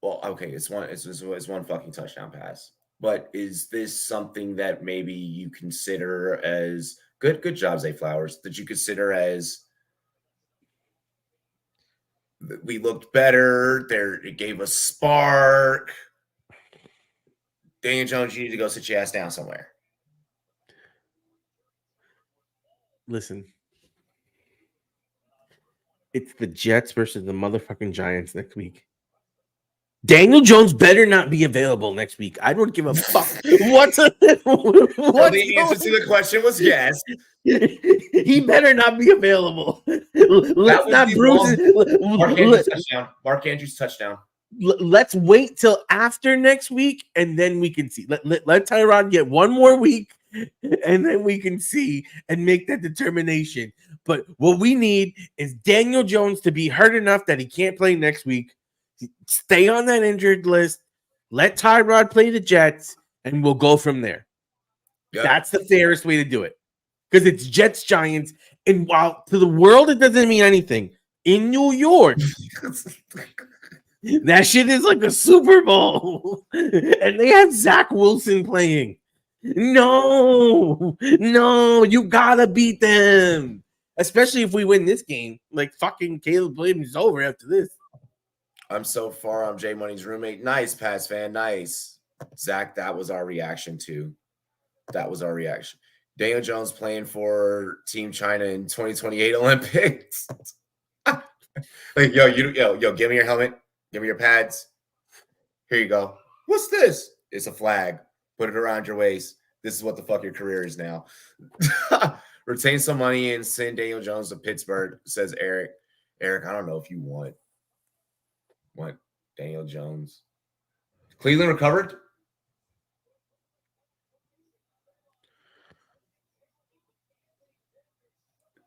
Well, okay, it's one fucking touchdown pass. But is this something that maybe you consider as good job, Zay Flowers? That you consider as we looked better? It gave us spark. Daniel Jones, you need to go sit your ass down somewhere. Listen, it's the Jets versus the motherfucking Giants next week. Daniel Jones better not be available next week. I don't give a fuck. The answer to the question was yes. He better not be available. Let's not bruise it. Mark Andrews touchdown. let's wait till after next week, and then we can see. Let Tyrod get one more week, and then we can see and make that determination. But what we need is Daniel Jones to be hurt enough that he can't play next week. Stay on that injured list. Let Tyrod play the Jets, and we'll go from there. Yep. That's the fairest way to do it. Because it's Jets Giants, and while to the world it doesn't mean anything, in New York, that shit is like a Super Bowl. And they have Zach Wilson playing. No, you gotta beat them. Especially if we win this game. Like fucking Caleb Williams is over after this. I'm so far. I'm J Money's roommate. Nice, Pats fan. Nice. Zach, that was our reaction too. That was our reaction. Daniel Jones playing for Team China in 2028 Olympics. Like, yo, give me your helmet. Give me your pads. Here you go. What's this? It's a flag. Put it around your waist. This is what the fuck your career is now. Retain some money and send Daniel Jones to Pittsburgh, says Eric. Eric, I don't know if you want Daniel Jones. Cleveland recovered?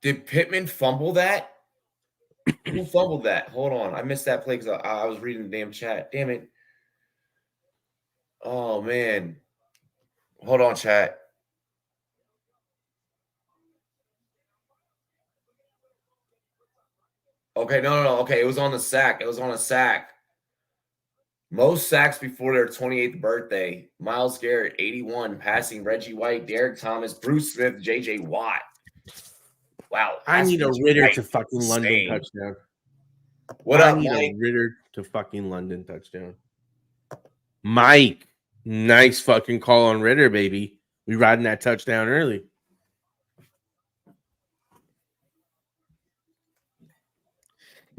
Did Pittman fumble that? Who fumbled that? Hold on. I missed that play because I was reading the damn chat. Damn it. Oh, man. Hold on, chat. Okay, no. Okay, it was on the sack. It was on a sack. Most sacks before their 28th birthday. Myles Garrett, 81. Passing Reggie White, Derek Thomas, Bruce Smith, J.J. Watt. Wow. I need a Ritter to fucking London touchdown. What up, Mike? Mike? A Ritter to fucking London touchdown. Mike, nice fucking call on Ritter, baby. We riding that touchdown early.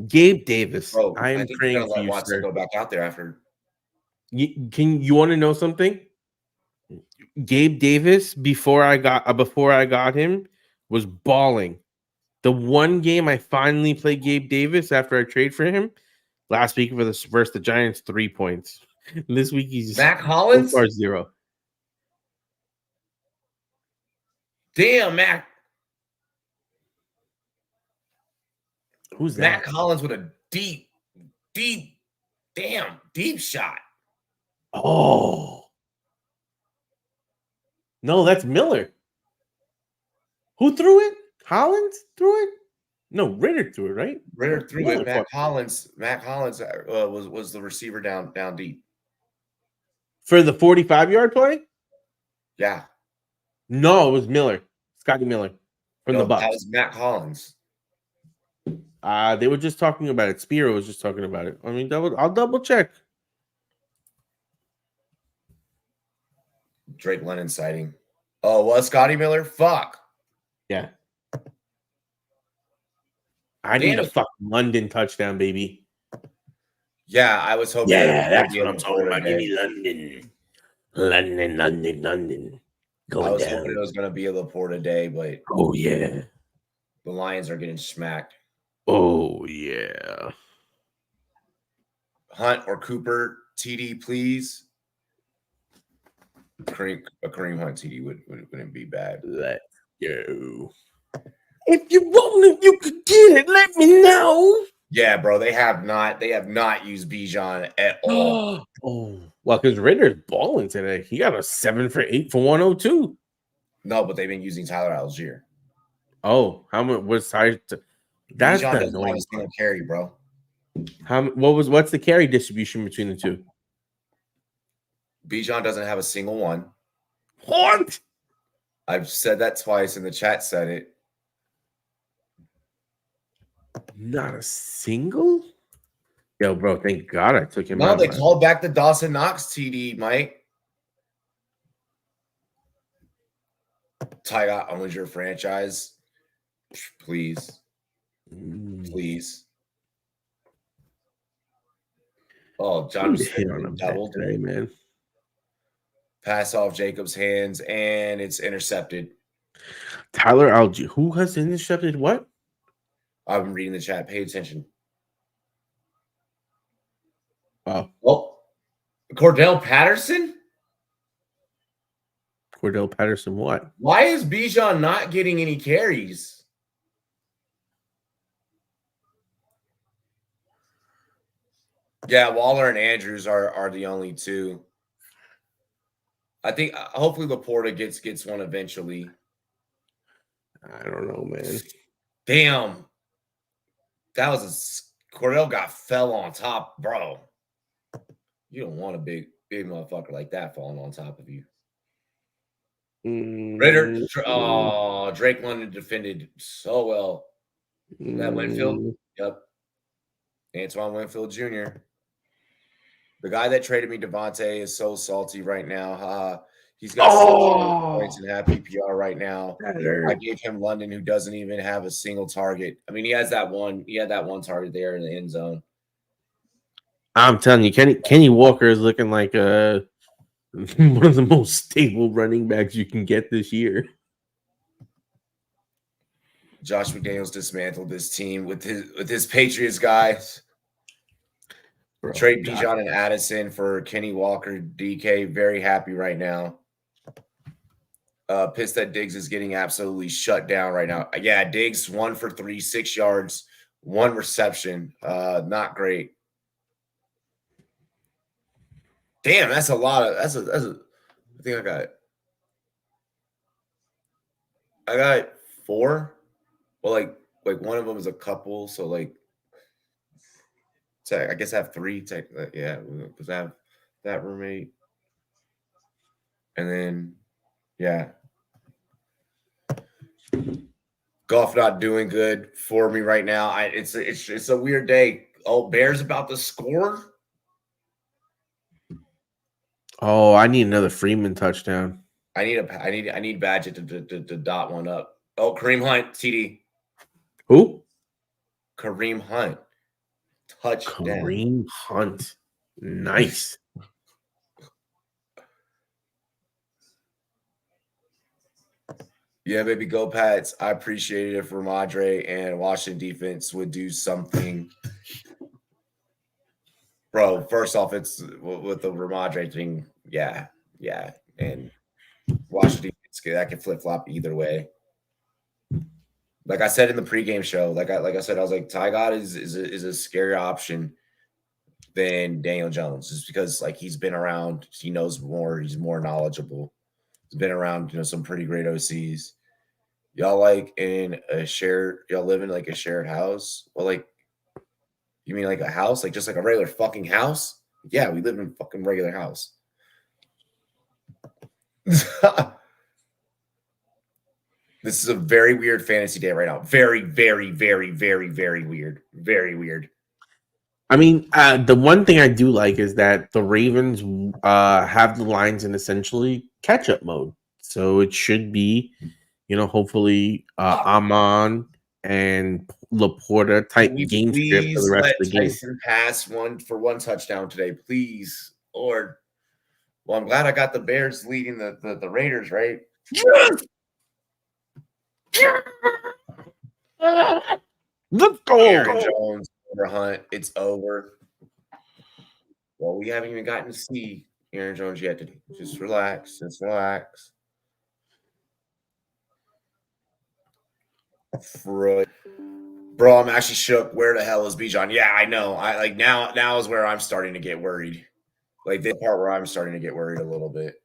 Gabe Davis. Bro, I am praying for you, Watson sir. Go back out there after. You want to know something? Gabe Davis before I got him was balling. The one game I finally played Gabe Davis after I trade for him last week versus the Giants, 3 points. This week he's Mac Hollins? So far 0. Damn, Mac. Who's that? Mac Hollins with a deep shot. Oh. No, that's Miller. Who threw it? Hollins threw it? No, Ritter threw it, right? Ritter threw it. Mac Hollins was the receiver down deep. For the 45-yard play? Yeah. No, it was Miller. Scotty Miller from the Bucs. That was Mac Hollins. They were just talking about it. Spiro was just talking about it. I mean, I'll double check. Drake London sighting. Oh, was Scotty Miller? Fuck. Yeah. I need a fucking London touchdown, baby. Yeah, I was hoping. Yeah, that's what I'm talking about. Give me London. I was hoping it was going to be a Laporta day, but oh yeah, the Lions are getting smacked. Oh yeah. Hunt or Cooper TD, please. A Kareem Hunt TD wouldn't be bad. Let's go. If you want it, you could get it. Let me know. Yeah, bro. They have not used Bijan at all. Oh, well, because Ritter's balling today. He got a 7 for 8 for 102. No, but they've been using Tyler Algier. Oh, how much was Tyler? That's Bijan doesn't have a single carry, bro. What's the carry distribution between the two? Bijan doesn't have a single one. What? I've said that twice, and the chat said it. Not a single? Yo, bro, thank God I took him out. No, they man. called back the Dawson Knox TD, Mike. Tyga owns your franchise. Please. Please. Oh, John just hit on him doubled today, man. Pass off Jacob's hands, and it's intercepted. Tyler Algier. Who has intercepted what? I'm reading the chat. Pay attention. Wow. Oh, Cordell Patterson? Cordell Patterson, what? Why is Bijan not getting any carries? Yeah, Waller and Andrews are the only two. I think hopefully Laporta gets one eventually. I don't know, man. Damn. That was Cordell fell on top, bro. You don't want a big motherfucker like that falling on top of you. Ritter, Drake London defended so well. That Winfield, yep. Antoine Winfield Jr. The guy that traded me, Devontae, is so salty right now. He's got 6 points in half PPR right now. I gave him London, who doesn't even have a single target. I mean, he has that one. He had that one target there in the end zone. I'm telling you, Kenny Walker is looking like one of the most stable running backs you can get this year. Josh McDaniels dismantled this team with his Patriots guys. Bro, trade Bijan and Addison for Kenny Walker, DK. Very happy right now. Pissed that Diggs is getting absolutely shut down right now. Yeah, Diggs 1 for 3, 6 yards, 1 reception. Not great. Damn, that's a lot of that's a I think I got 4. Well, like one of them is a couple, so like I guess I have 3. Yeah, because I have that roommate, and then yeah, golf not doing good for me right now. It's a weird day. Oh, Bears about to score. Oh, I need another Freeman touchdown. I need Badgett to dot one up. Oh, Kareem Hunt, TD. Who? Kareem Hunt. Touchdown. Kareem Hunt. Nice. Yeah, baby, go Pats. I appreciate it if Ramadre and Washington defense would do something. Bro, first off, it's with the Ramadre thing. Yeah. And Washington defense, that can flip-flop either way. Like I said in the pregame show, like I said, I was like, Ty God is a scarier option than Daniel Jones, just because like he's been around, he knows more, he's more knowledgeable. He's been around, some pretty great OCs. Y'all like y'all live in like a shared house? Well, like, you mean like a house? Like just like a regular fucking house? Yeah, we live in a fucking regular house. This is a very weird fantasy day right now. Very, very, very, very, very weird. Very weird. I mean, the one thing I do like is that the Ravens have the lines in essentially catch-up mode. So it should be, hopefully Amon and Laporta type game script for the rest of the game. Tyson pass one touchdown today, please, Lord. Well, I'm glad I got the Bears leading the Raiders, right? Let's go. Aaron Jones over Hunt. It's over. Well, we haven't even gotten to see Aaron Jones yet today. Just relax. Just relax. Bro, I'm actually shook. Where the hell is Bijan? Yeah, I know. I like now is where I'm starting to get worried. Like the part where I'm starting to get worried a little bit.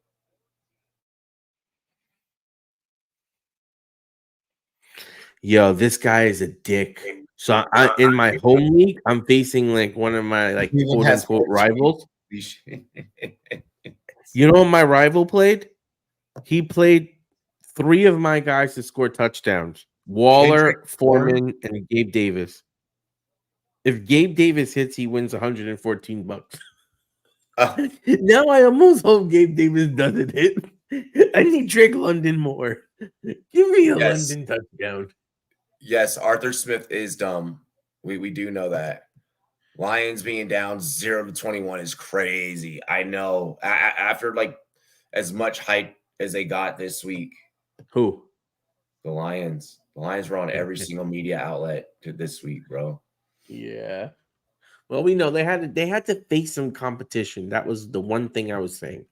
Yo, this guy is a dick. So in my home league, I'm facing like one of my like quote unquote rivals. You know what my rival played? He played 3 of my guys to score touchdowns. Waller, Foreman, and Gabe Davis. If Gabe Davis hits, he wins $114. Now I almost hope Gabe Davis doesn't hit. I need Drake London more. Give me a London touchdown. Yes, Arthur Smith is dumb. We do know that. Lions being down 0-21 is crazy. I know. After like as much hype as they got this week. Who? The Lions. The Lions were on every single media outlet this week, bro. Yeah. Well, we know they had to face some competition. That was the one thing I was saying.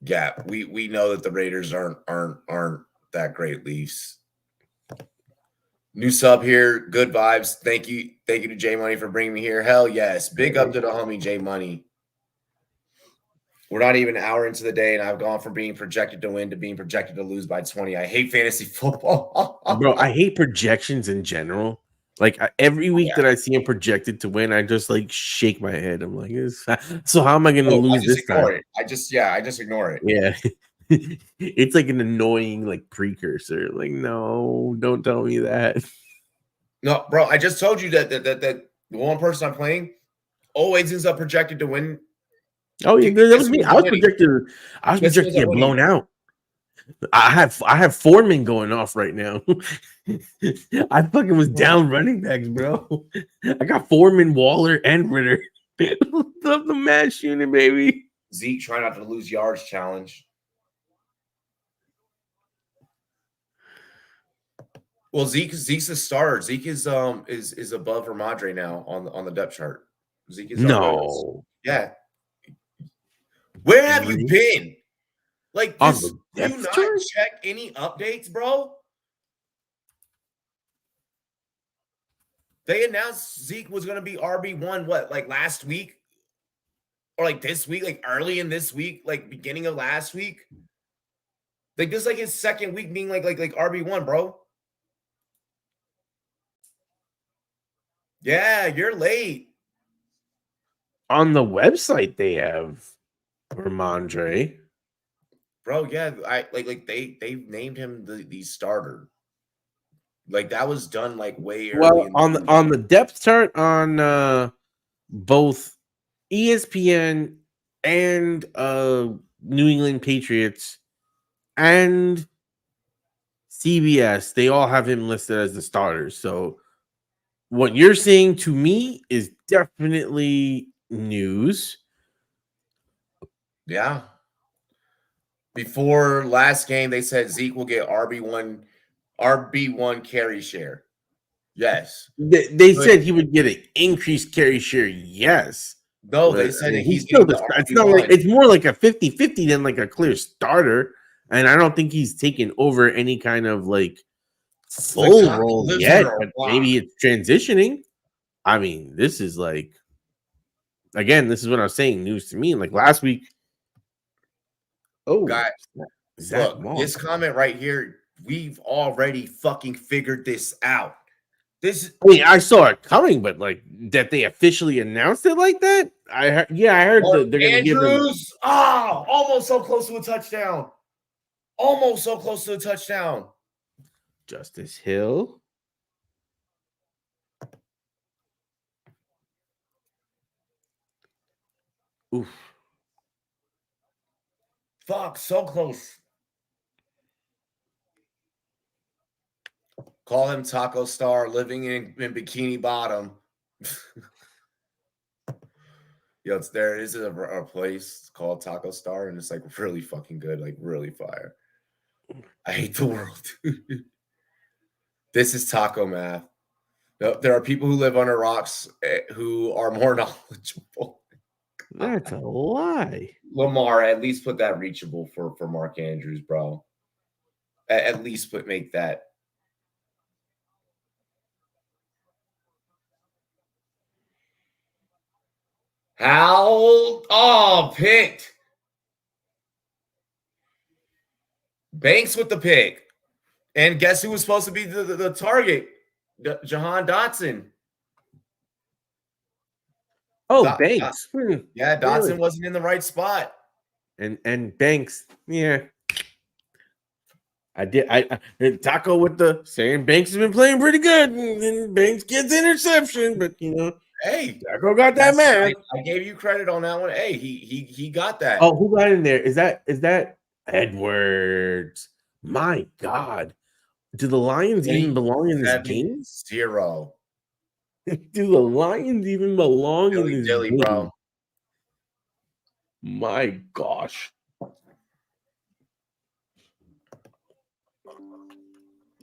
Yeah, we know that the Raiders aren't that great. Leafs. New sub here, good vibes. Thank you to J Money for bringing me here. Hell yes, big up to the homie J Money. We're not even an hour into the day, and I've gone from being projected to win to being projected to lose by 20. I hate fantasy football. Bro, I hate projections in general. Like every week that I see him projected to win, I just like shake my head. I'm like, so how am I going to lose I just this ignore time? it. I just ignore it. Yeah. It's like an annoying like precursor. Like, no, don't tell me that. No, bro, I just told you that the one person I'm playing always ends up projected to win. Oh yeah, that was me. I was projected to get blown out. I have Foreman going off right now. I fucking was down running backs, bro. I got Foreman, Waller, and Ritter. Love the mash unit, baby. Zeke trying not to lose yards challenge. Well, Zeke's a starter. Zeke is above Ramadre now on the depth chart. Zeke is no. Yeah. Where have you been? Like this, do you not check any updates, bro? They announced Zeke was going to be RB1, what, like last week? Or like this week, like early in this week, like beginning of last week? Like this is like his second week being like RB1, bro. Yeah, you're late. On the website they have Ramondre. Bro, yeah, they named him the starter. Like that was done like way early. Well, on the depth chart on both ESPN and New England Patriots and CBS, they all have him listed as the starter. So what you're saying to me is definitely news. Yeah. Before last game, they said Zeke will get RB1 carry share. Yes. They said he would get an increased carry share. Yes. No, they said that he's still it's not like it's more like a 50-50 than like a clear starter. And I don't think he's taken over any kind of like full role yet, but maybe it's transitioning. I mean, this is like, again, this is what I was saying, news to me. Like last week. Oh, guys, look, this comment right here, we've already fucking figured this out. I saw it coming, but like that they officially announced it like that. I heard that they're going to give him. Almost so close to a touchdown. Almost so close to a touchdown. Justice Hill. Oof. Fuck, so close. Call him Taco Star, living in Bikini Bottom. Yo, it's there. Is a place called Taco Star, and it's like really fucking good, like really fire. I hate the world. This is taco math. There are people who live under rocks who are more knowledgeable. That's a lie. Lamar, at least put that reachable for Mark Andrews, bro. At least make that. How picked. Banks with the pick. And guess who was supposed to be the target? Jahan Dotson. Oh, Banks. Yeah, Dotson wasn't in the right spot. And Banks, yeah. I Taco with the saying Banks has been playing pretty good, and Banks gets interception, but hey, Taco got that man. I gave you credit on that one. Hey, he got that. Oh, who got in there? Is that Edwards? My God, do the Lions even belong in this game? 0. Do the Lions even belong in this game, bro? My gosh.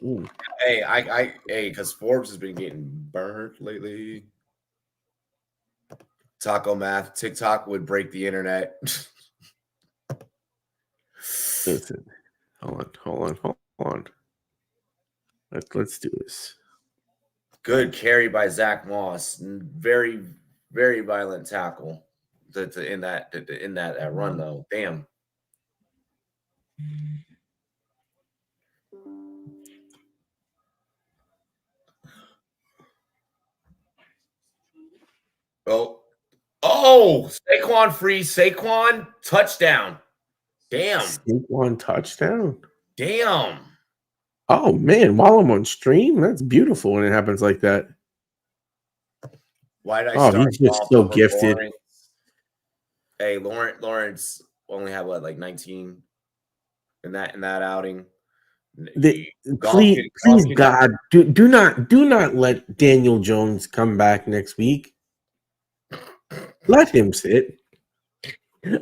Ooh. Hey, because Forbes has been getting burnt lately. Taco math. TikTok would break the internet. Listen, hold on. Let's do this. Good carry by Zach Moss. Very, very violent tackle in that run though. Damn. Oh, Saquon free. Saquon touchdown. Damn. Saquon touchdown. Damn. Oh man, while I'm on stream, that's beautiful when it happens like that. Why did I start he's just so gifted. Lawrence? Hey, Lawrence only had what, like 19 in that outing. Please, God, do not let Daniel Jones come back next week. Let him sit.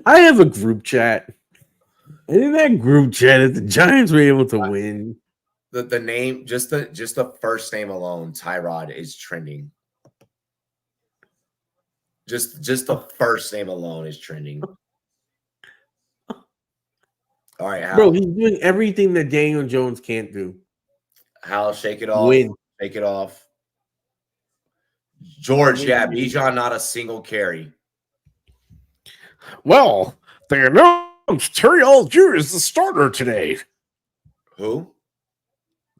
I have a group chat, and in that group chat, if the Giants were able to win, the name, just the first name alone, Tyrod, is trending. Just the first name alone is trending. All right, Hal. Bro, he's doing everything that Daniel Jones can't do. Hal, shake it off. Win. Shake it off. George, yeah, Bijan not a single carry. Well, they announced Terry Algier is the starter today. Who?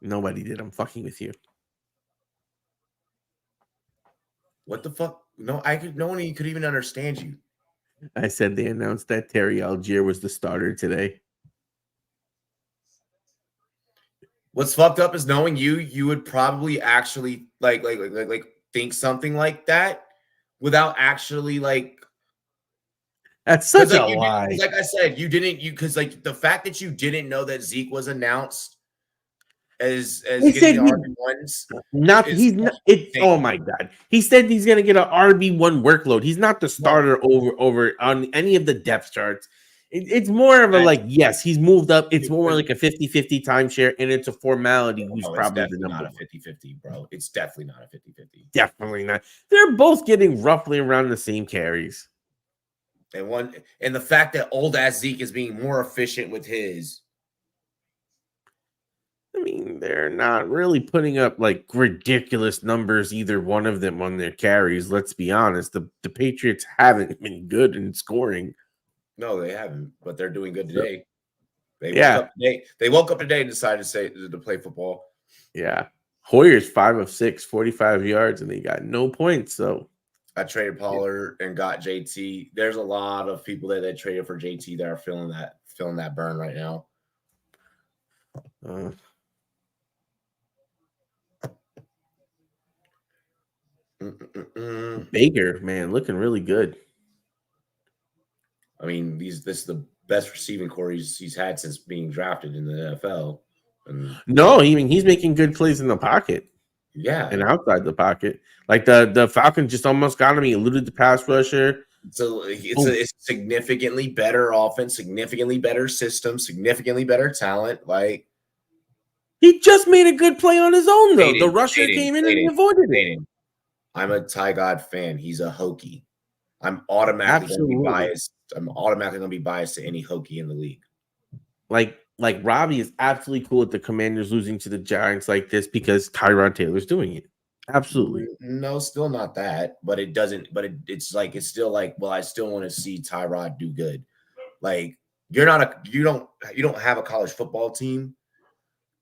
Nobody did. I'm fucking with you. What the fuck? No, no one could even understand you. I said they announced that Terry Algier was the starter today. What's fucked up is knowing you would probably actually like think something like that without actually that's such a lie. Like I said, because the fact that you didn't know that Zeke was announced as getting the RB1s. Oh my God. He said he's gonna get an RB1 workload. He's not the starter over on any of the depth charts. It's more of a yes, he's moved up. It's more like a 50-50 timeshare, and it's a formality who's probably the number. Not a 50-50, bro. It's definitely not a 50-50. Definitely not. They're both getting roughly around the same carries. And the fact that old ass Zeke is being more efficient with his. I mean, they're not really putting up ridiculous numbers, either one of them on their carries. Let's be honest. The Patriots haven't been good in scoring. No, they haven't, but they're doing good today. They woke up today and decided to play football. Yeah. Hoyer's 5 of 6, 45 yards, and they got no points. So I traded Pollard and got JT. There's a lot of people that traded for JT that are feeling that burn right now. Baker, man, looking really good. I mean, this is the best receiving core he's had since being drafted in the NFL. He's making good plays in the pocket. Yeah. And outside the pocket. Like the Falcons just almost got him. He eluded the pass rusher. So it's a significantly better offense, significantly better system, significantly better talent. He just made a good play on his own, though. The rusher came in and he avoided it. I'm a Ty God fan. He's a Hokie. I'm automatically going to be biased. I'm automatically going to be biased to any Hokie in the league. Like Robbie is absolutely cool with the Commanders losing to the Giants like this because Tyrod Taylor's doing it. Absolutely. No, still not that. But it doesn't. But it's still well, I still want to see Tyrod do good. You don't have a college football team,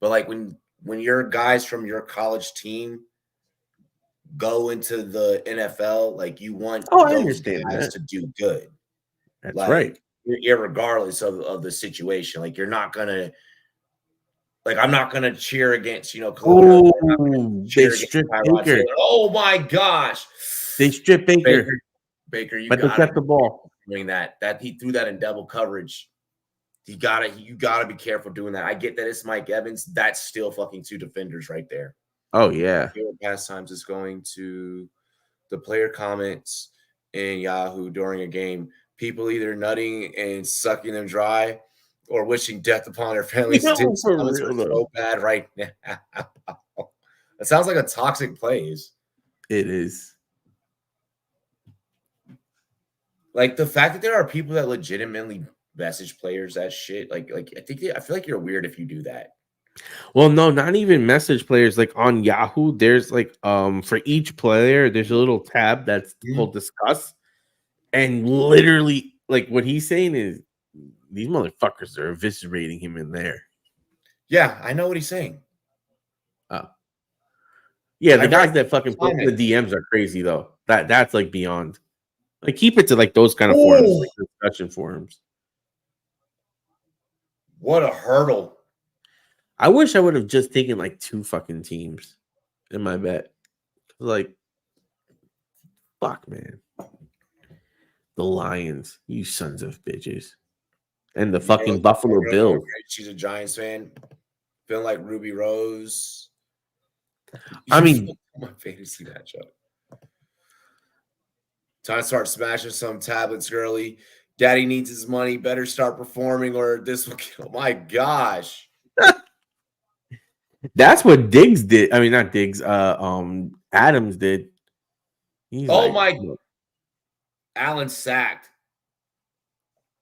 but when your guys from your college team go into the NFL, you want those guys to do good. That's right. Irregardless of the situation. You're not gonna I'm not gonna cheer against they stripped Baker. Oh my gosh. They stripped Baker. Baker, you gotta get the ball. Doing that he threw that in double coverage. You gotta be careful doing that. I get that it's Mike Evans. That's still fucking 2 defenders right there. Oh, yeah. Pastimes is going to the player comments in Yahoo during a game. People either nutting and sucking them dry or wishing death upon their families. It's so bad right now. It sounds like a toxic place. It is. Like the fact that there are people that legitimately message players that shit. Like I feel like you're weird if you do that. Well, no, not even message players. Like on Yahoo, there's like for each player, there's a little tab that's called discuss. And literally, like what he's saying is these motherfuckers are eviscerating him in there. Yeah, I know what he's saying. Oh. Yeah, the I read guys that fucking post in the comments. DMs are crazy though. That's like beyond. Like keep it to like those kind of forums, Oh, like discussion forums. what a hurdle. I wish I would have just taken like 2 fucking teams in my bet. Like, fuck, man. The Lions, you sons of bitches. And the fucking Buffalo Bills. She's a Giants fan. Feeling like Ruby Rose. I mean, My fantasy matchup. Time to start smashing some tablets, girly. Daddy needs his money. Better start performing, or this will kill. My gosh. that's what Diggs did. I mean, not Diggs, Adams did. He's Oh like, my. Allen sacked.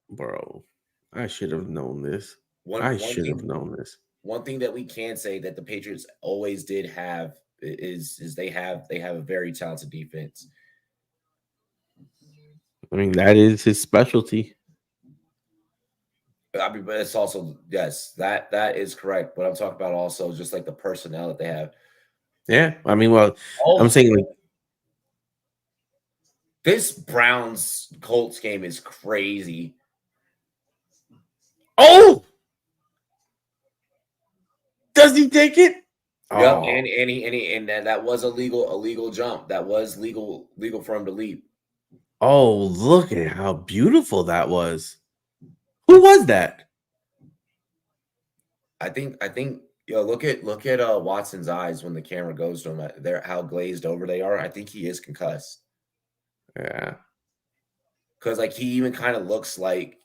bro, I should have known this. One I one should have thing known this. one thing that we can say that the Patriots always did have is they have a very talented defense. I mean, that is his specialty. I mean, but it's also yes, that is correct. But I'm talking about also just like the personnel that they have. Yeah. I mean, well, I'm Oh, saying like this Browns Colts game is crazy. oh, does he take it? Yep, Oh, and that was a legal jump. That was legal for him to leap. oh, look at how beautiful that was. Who was that? I think look at Watson's eyes when the camera goes to him. They're how glazed over they are. I think he is concussed Yeah. because like he even kind of looks like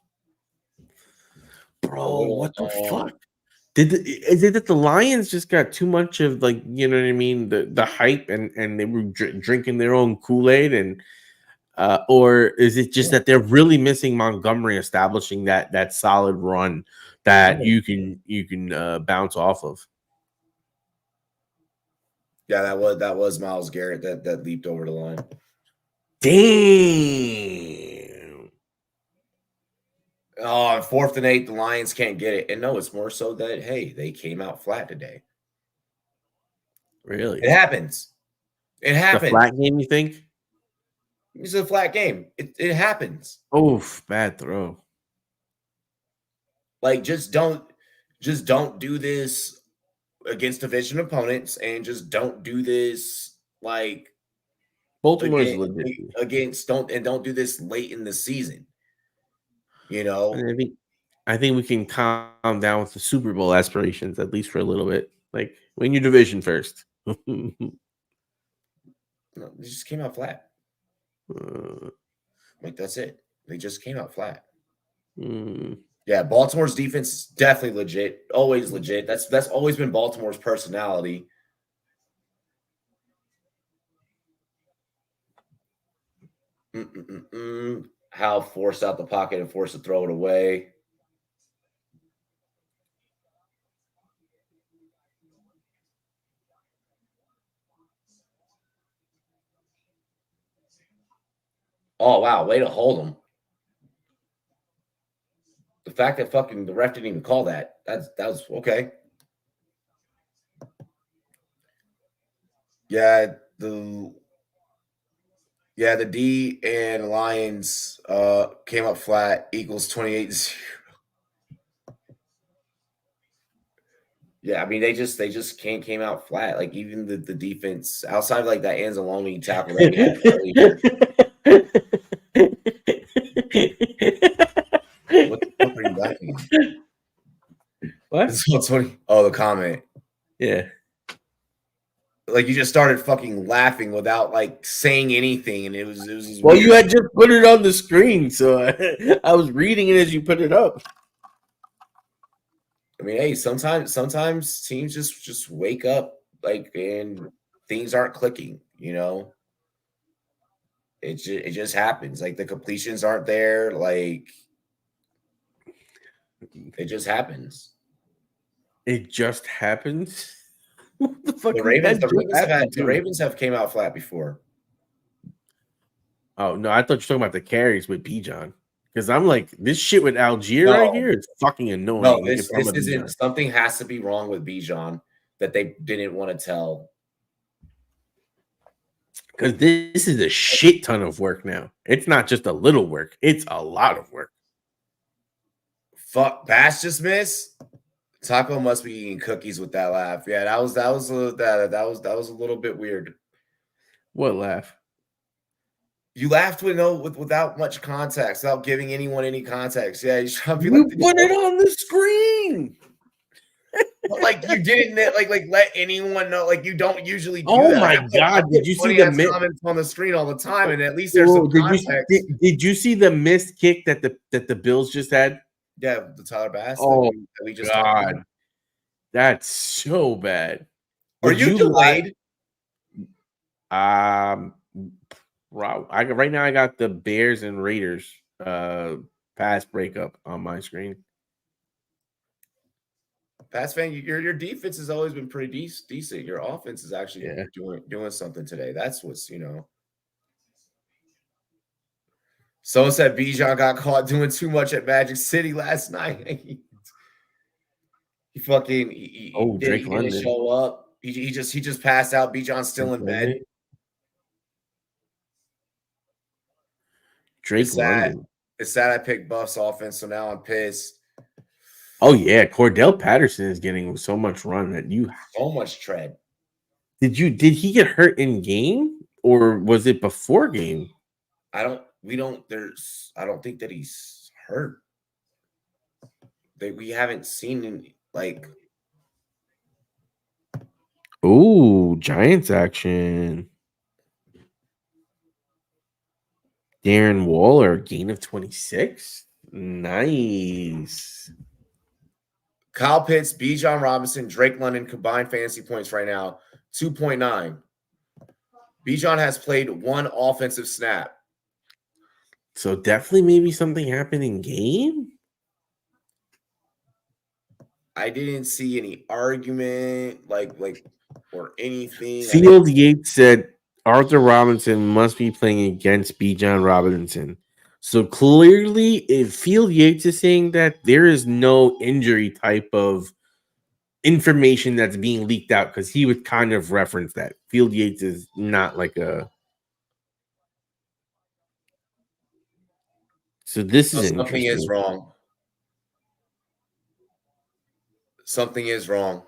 a Bro, little what the fuck? Is it that the Lions just got too much of like, you know what I mean, the hype and they were drinking their own Kool-Aid and or is it just that they're really missing Montgomery establishing that solid run that you can bounce off of? Yeah, that was Miles Garrett that leaped over the line. Damn. Oh, on 4th and 8, the Lions can't get it. And no, it's more so that hey, they came out flat today. Really? It happens. It The happens. flat game, you think? It's a flat game. It happens. Oof, bad throw. Like just don't do this against division opponents, and just don't do this like Baltimore is again legit. against don't do this late in the season. You know, And I think we can calm down with the Super Bowl aspirations at least for a little bit. Like win your division first. no, they just came out flat. Like that's it. They just came out flat. Mm. Yeah, Baltimore's defense is definitely legit. Always legit. That's always been Baltimore's personality. How forced out the pocket and forced to throw it away. Oh wow, way to hold him. The fact that fucking the ref didn't even call that was okay. Yeah, the D and Lions came up flat equals 28-0. Yeah, I mean they just came out flat. Like even the defense outside of like that Anzalone tackle that he had earlier. What the fuck are you laughing at? What? It's all 20. Oh, the comment. Yeah. Like you just started fucking laughing without like saying anything, and it was just Well, weird. you had just put it on the screen, so I was reading it as you put it up. I mean, hey, sometimes teams just wake up like and things aren't clicking, you know. it just happens. Like the completions aren't there. Like it just happens. It just happens. What the fuck The is Ravens, that the just Ravens have had happened the to? Ravens have came out flat before. Oh no, I thought you were talking about the carries with Bijan. Because I'm like, this shit with Algier right No, here is fucking no, annoying if I'm this a isn't. Bijan. Something has to be wrong with Bijan that they didn't want to tell. Because this is a shit ton of work now. It's not just a little work, it's a lot of work. Fuck, Bass just missed. Taco must be eating cookies with that laugh. Yeah, that was that was a little bit weird. What laugh? You laughed without much context, without giving anyone any context. Yeah, you trying to be You like the put it joke. on the screen. But like you didn't like let anyone know. Like you don't usually do Oh that. my I god! put Did you see funny the ass comments on the screen all the time, and at least there's some Oh, context. did you see the missed kick that the Bills just had? Yeah, the Tyler Bass Oh that we just talked god, about. that's so bad. Are Did you you like? delayed? Um, right now I got the Bears and Raiders pass breakup on my screen. Pass fan, your defense has always been pretty decent. Your offense is actually Yeah. doing something today. That's what's Someone said Bijan got caught doing too much at Magic City last night. Oh, Drake he didn't London. show up. He just passed out. Bijan's still in bed. Drake London. It's sad I picked Buff's offense, so now I'm pissed. Oh yeah, Cordell Patterson is getting so much run that you So much tread. did he get hurt in game or was it before game? I don't think that he's hurt. We haven't seen him like. Oh, Giants action. Darren Waller, gain of 26. Nice. Kyle Pitts, Bijan Robinson, Drake London combined fantasy points right now 2.9. Bijan has played one offensive snap. So definitely maybe something happened in game. I didn't see any argument or anything. Field Yates said Arthur Robinson must be playing against Bijan Robinson. So clearly, if Field Yates is saying that, there is no injury type of information that's being leaked out because he would kind of reference that. Field Yates is not like a. So this is Something is interesting. wrong. Something is wrong.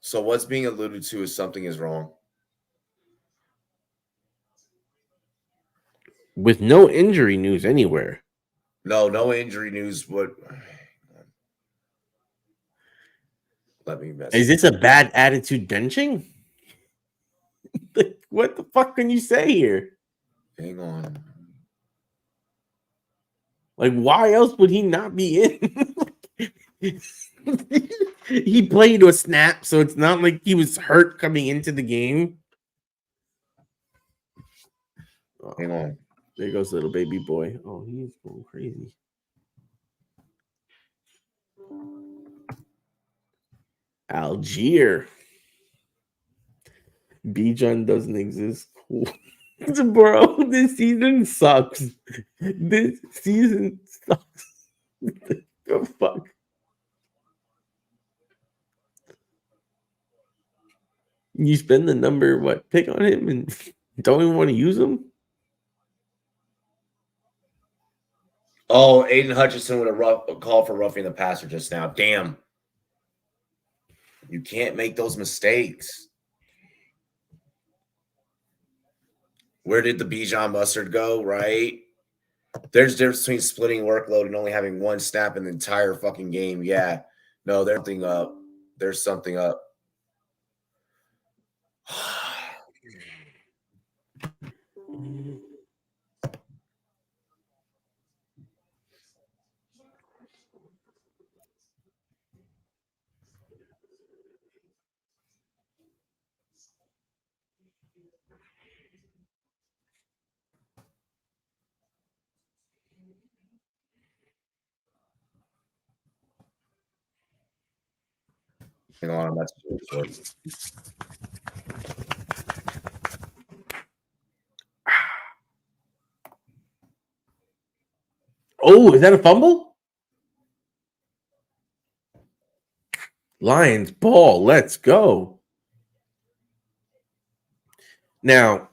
So what's being alluded to is something is wrong. With no injury news anywhere. No injury news. Let me mess. Is this a bad attitude benching? What the fuck can you say here? Hang on. Like, why else would he not be in? He played a snap, so it's not like he was hurt coming into the game. Hang on. There goes little baby boy. Oh, he's going crazy. Algier. Bijan doesn't exist. Cool. Bro, this season sucks. This season sucks. The fuck? You spend the number, pick on him and don't even want to use him? Oh, Aiden Hutchinson with a call for roughing the passer just now. Damn. You can't make those mistakes. Where did the Bijan mustard go, right? There's a difference between splitting workload and only having one snap in the entire fucking game. Yeah. No, there's something up. There's something up. Hang on, that's short. Oh, is that a fumble? Lions ball. Let's go. Now,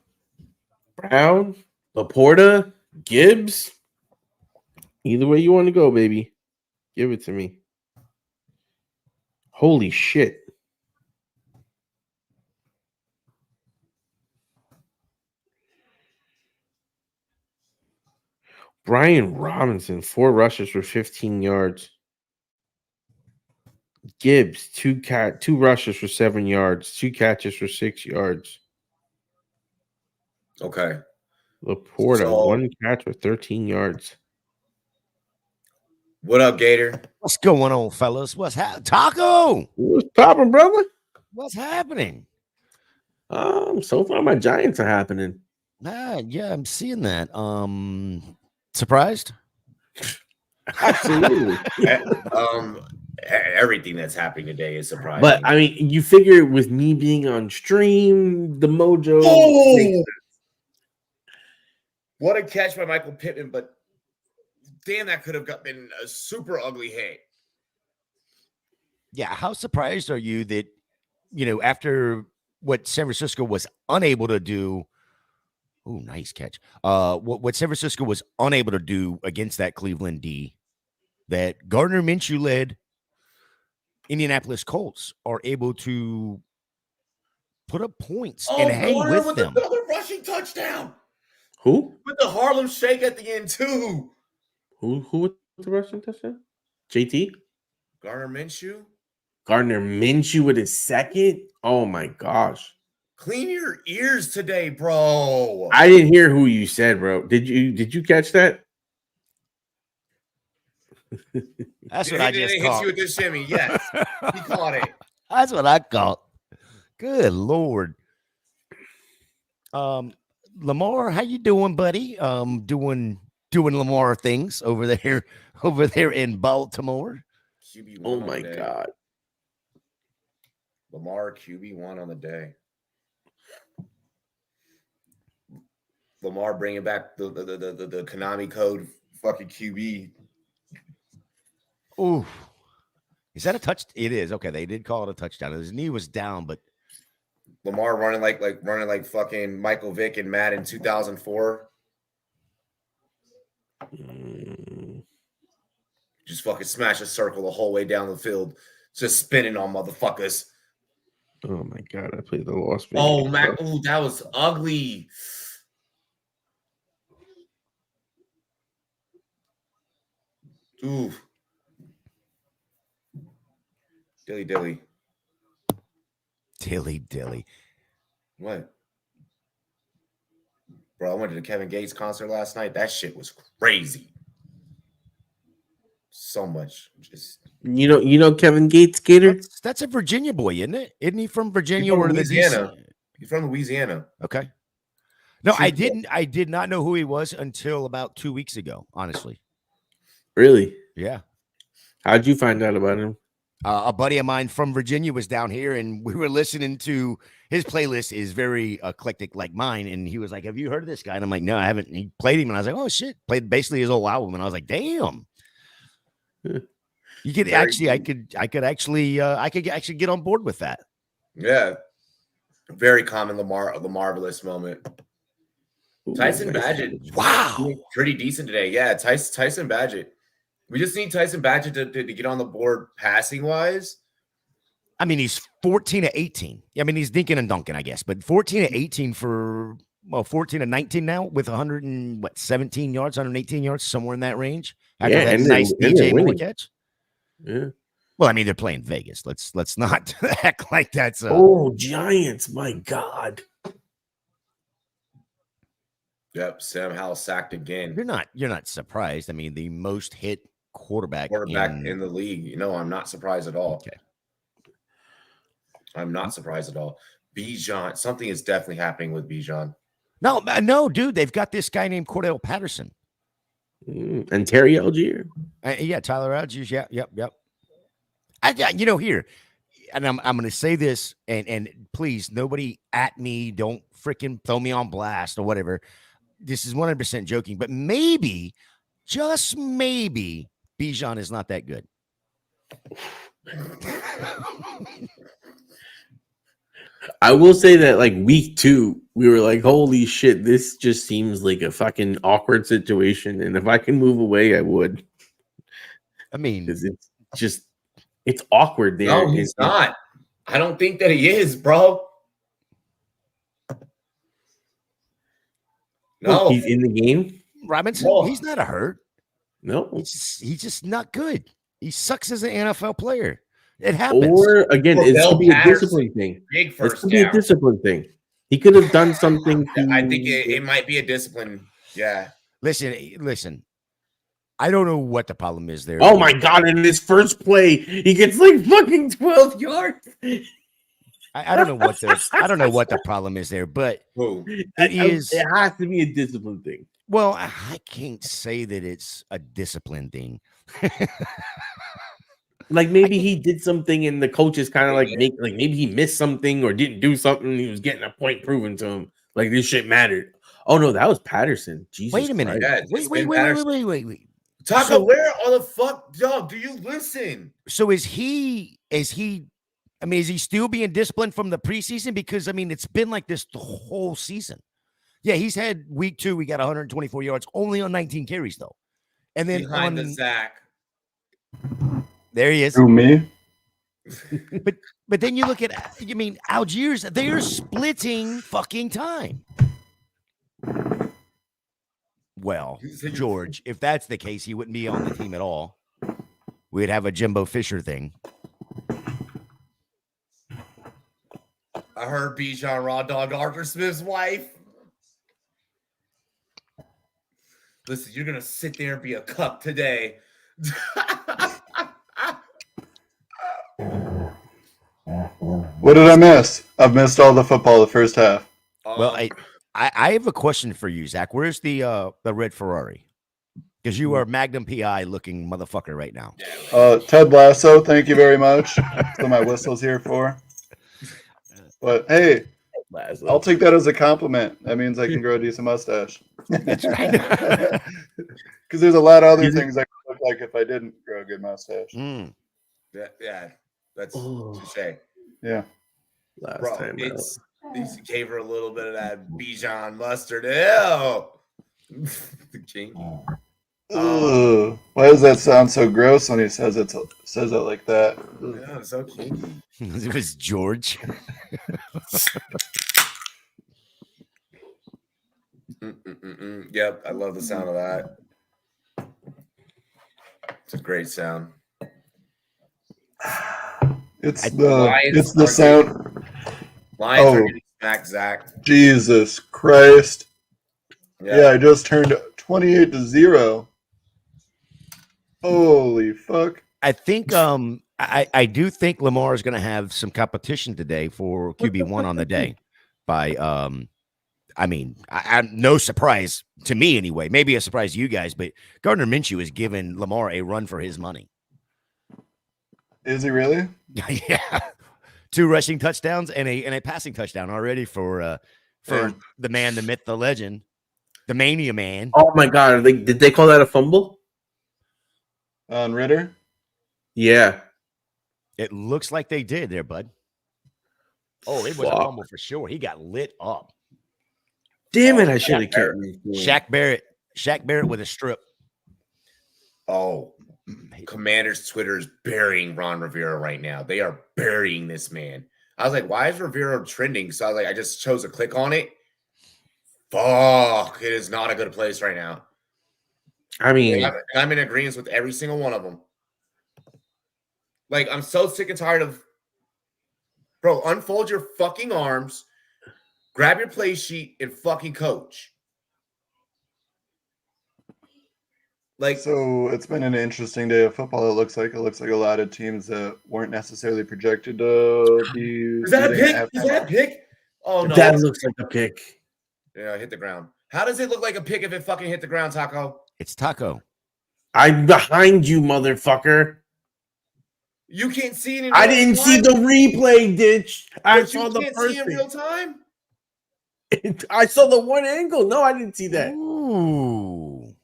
Brown, Laporta, Gibbs. Either way you want to go, baby. Give it to me. Holy shit. Brian Robinson, 4 rushes for 15 yards. Gibbs, 2 rushes for 7 yards, 2 catches for 6 yards. Okay. Laporta, 1 catch for 13 yards. What up, Gator? What's going on, fellas? What's happening? Taco! What's popping, brother? What's happening? So far my Giants are happening. Yeah, I'm seeing that. Surprised? Absolutely. Everything that's happening today is surprising. But I mean, you figure with me being on stream, the mojo. Oh! What a catch by Michael Pittman, but damn, that could have been a super ugly hit. Yeah, how surprised are you that, after what San Francisco was unable to do? Oh, nice catch. What San Francisco was unable to do against that Cleveland D, that Gardner Minshew led Indianapolis Colts are able to put up points and hang Garner with them. Another rushing touchdown. Who? With the Harlem Shake at the end, too. Who with the rushing touchdown? JT? Gardner Minshew? Gardner Minshew with his second? Oh my gosh. Clean your ears today, bro. I didn't hear who you said, bro. Did you catch that? That's what I just hit caught. you with this shimmy. Yes, he caught it. That's what I caught. Good Lord. Lamar, how you doing, buddy? Doing Lamar things over there in Baltimore. QB1 Oh my God. Lamar QB1 on the day. Lamar bringing back the Konami code fucking QB. Ooh. Is that a touch? It is. Okay, they did call it a touchdown. His knee was down, but Lamar running like fucking Michael Vick and Madden 2004. Just fucking smash a circle the whole way down the field, just spinning on motherfuckers. Oh my God, I played the Lost Vegas. Oh man, ooh, that was ugly. Ooh. Dilly. What? Bro, I went to the Kevin Gates concert last night. That shit was crazy. So much. Just you know Kevin Gates, Gator? that's a Virginia boy, isn't it? Isn't he from Virginia from or Louisiana? the DC? He's from Louisiana. Okay. No, I did not know who he was until about 2 weeks ago, honestly. Really? Yeah. How'd you find out about him? A buddy of mine from Virginia was down here, and we were listening to his playlist is very eclectic like mine. And he was like, "Have you heard of this guy?" And I'm like, "No, I haven't." And he played him, and I was like, "Oh shit!" Played basically his whole album, and I was like, "Damn." You could actually, I could actually get on board with that. Yeah, very common Marvelous moment. Ooh, Tyson nice. Badgett, Wow, pretty decent today. Yeah, Tyson Badgett. We just need Tyson Badgett to get on the board passing wise. I mean, he's 14 to 18. I mean, he's dinking and dunking, I guess, but 14 to 18 for 14 to 19 now with 117 yards, 118 yards, somewhere in that range. After that nice DJ Moore catch. Yeah. Well, I mean, they're playing Vegas. Let's not act like that's Giants, my God. Yep, Sam Howell sacked again. You're not surprised. I mean, the most hit quarterback in the league. No, I'm not surprised at all. Okay. I'm not surprised at all. Bijan, something is definitely happening with Bijan. No, dude, they've got this guy named Cordell Patterson. And Terry Algier. Yeah, Tyler Algier. Yep. Here, and I'm going to say this, and please, nobody at me, don't freaking throw me on blast or whatever. This is 100% joking, but maybe, just maybe, Bijan is not that good. I will say that like week 2, we were like, holy shit, this just seems like a fucking awkward situation. And if I can move away, I would. I mean, it's awkward there. No, he's not. I don't think that he is, bro. No, he's in the game. Robinson, No. he's not a hurt. No, he's just not good. He sucks as an NFL player. It happens. Or again, Well, it Bill could be a Patterson, discipline thing. big It first could be a down. discipline thing. He could have done something. I think it might be a discipline. Yeah. Listen. I don't know what the problem is there. Oh my god! In his first play, he gets like fucking 12 yards. I don't know what the problem is there, but it has to be a discipline thing. Well, I can't say that it's a discipline thing. Like maybe he did something and the coach is kind of like maybe he missed something or didn't do something. He was getting a point proven to him. Like this shit mattered. Oh no, that was Patterson. Jesus. Wait a minute. Yeah, Wait. Taco, So, where are the fuck, dog? Do you listen? So is he? I mean, is he still being disciplined from the preseason? Because I mean, it's been like this the whole season. Yeah, he's had week 2. We got 124 yards, only on 19 carries though. And then behind the Zach. There he is. Who, me? But then you look at, Algiers, they're splitting fucking time. Well, George, if that's the case, he wouldn't be on the team at all. We'd have a Jimbo Fisher thing. I heard Bijan Raw Dog Arthur Smith's wife. Listen, you're going to sit there and be a cuck today. What did I miss? I've missed all the football the first half. Well, I have a question for you, Zach. Where's the red Ferrari? Because you are Magnum PI looking motherfucker right now. Ted Lasso, thank you very much. That's what my whistle's here for. But hey, I'll take that as a compliment. That means I can grow a decent mustache. That's right. Because there's a lot of other things I could look like if I didn't grow a good mustache. Yeah, that's touche. Yeah. Bro, he gave her a little bit of that Bijan mustard. Ew. The king. Why does that sound so gross when he says it like that? Yeah, it's so kinky. It was George. Yep, I love the sound of that. It's a great sound. It's the sound. Lions are getting smacked, Zach. Jesus Christ. Yeah, I just turned 28-0. Holy fuck. I think I do think Lamar is going to have some competition today for QB1 on the day by I'm no surprise to me anyway. Maybe a surprise to you guys, but Gardner Minshew is giving Lamar a run for his money. Is he really? Yeah. 2 rushing touchdowns and a passing touchdown already for the man, the myth, the legend, the Mania Man. Oh my god, did they call that a fumble? On Ritter? Yeah. It looks like they did there, bud. Oh, it was a fumble for sure. He got lit up. Damn it, I should have kept me. Shaq Barrett with a strip. Oh, Commander's Twitter is burying Ron Rivera right now. They are burying this man. I was like, why is Rivera trending? So I was like, I just chose to click on it. Fuck, it is not a good place right now. I mean, I'm in agreement with every single one of them. Like, I'm so sick and tired of, bro, unfold your fucking arms, grab your play sheet, and fucking coach. Like, so it's been an interesting day of football. It looks like a lot of teams that weren't necessarily projected to be. Is that a pick? Is that a pick? Oh no, that looks like a pick. Yeah, hit the ground. How does it look like a pick if it fucking hit the ground, Taco? It's Taco. I'm behind you, motherfucker. You can't see it in I real didn't see time, the replay, Ditch. I but saw you the can't first see in thing. real time. I saw the one angle. No, I didn't see that. Ooh.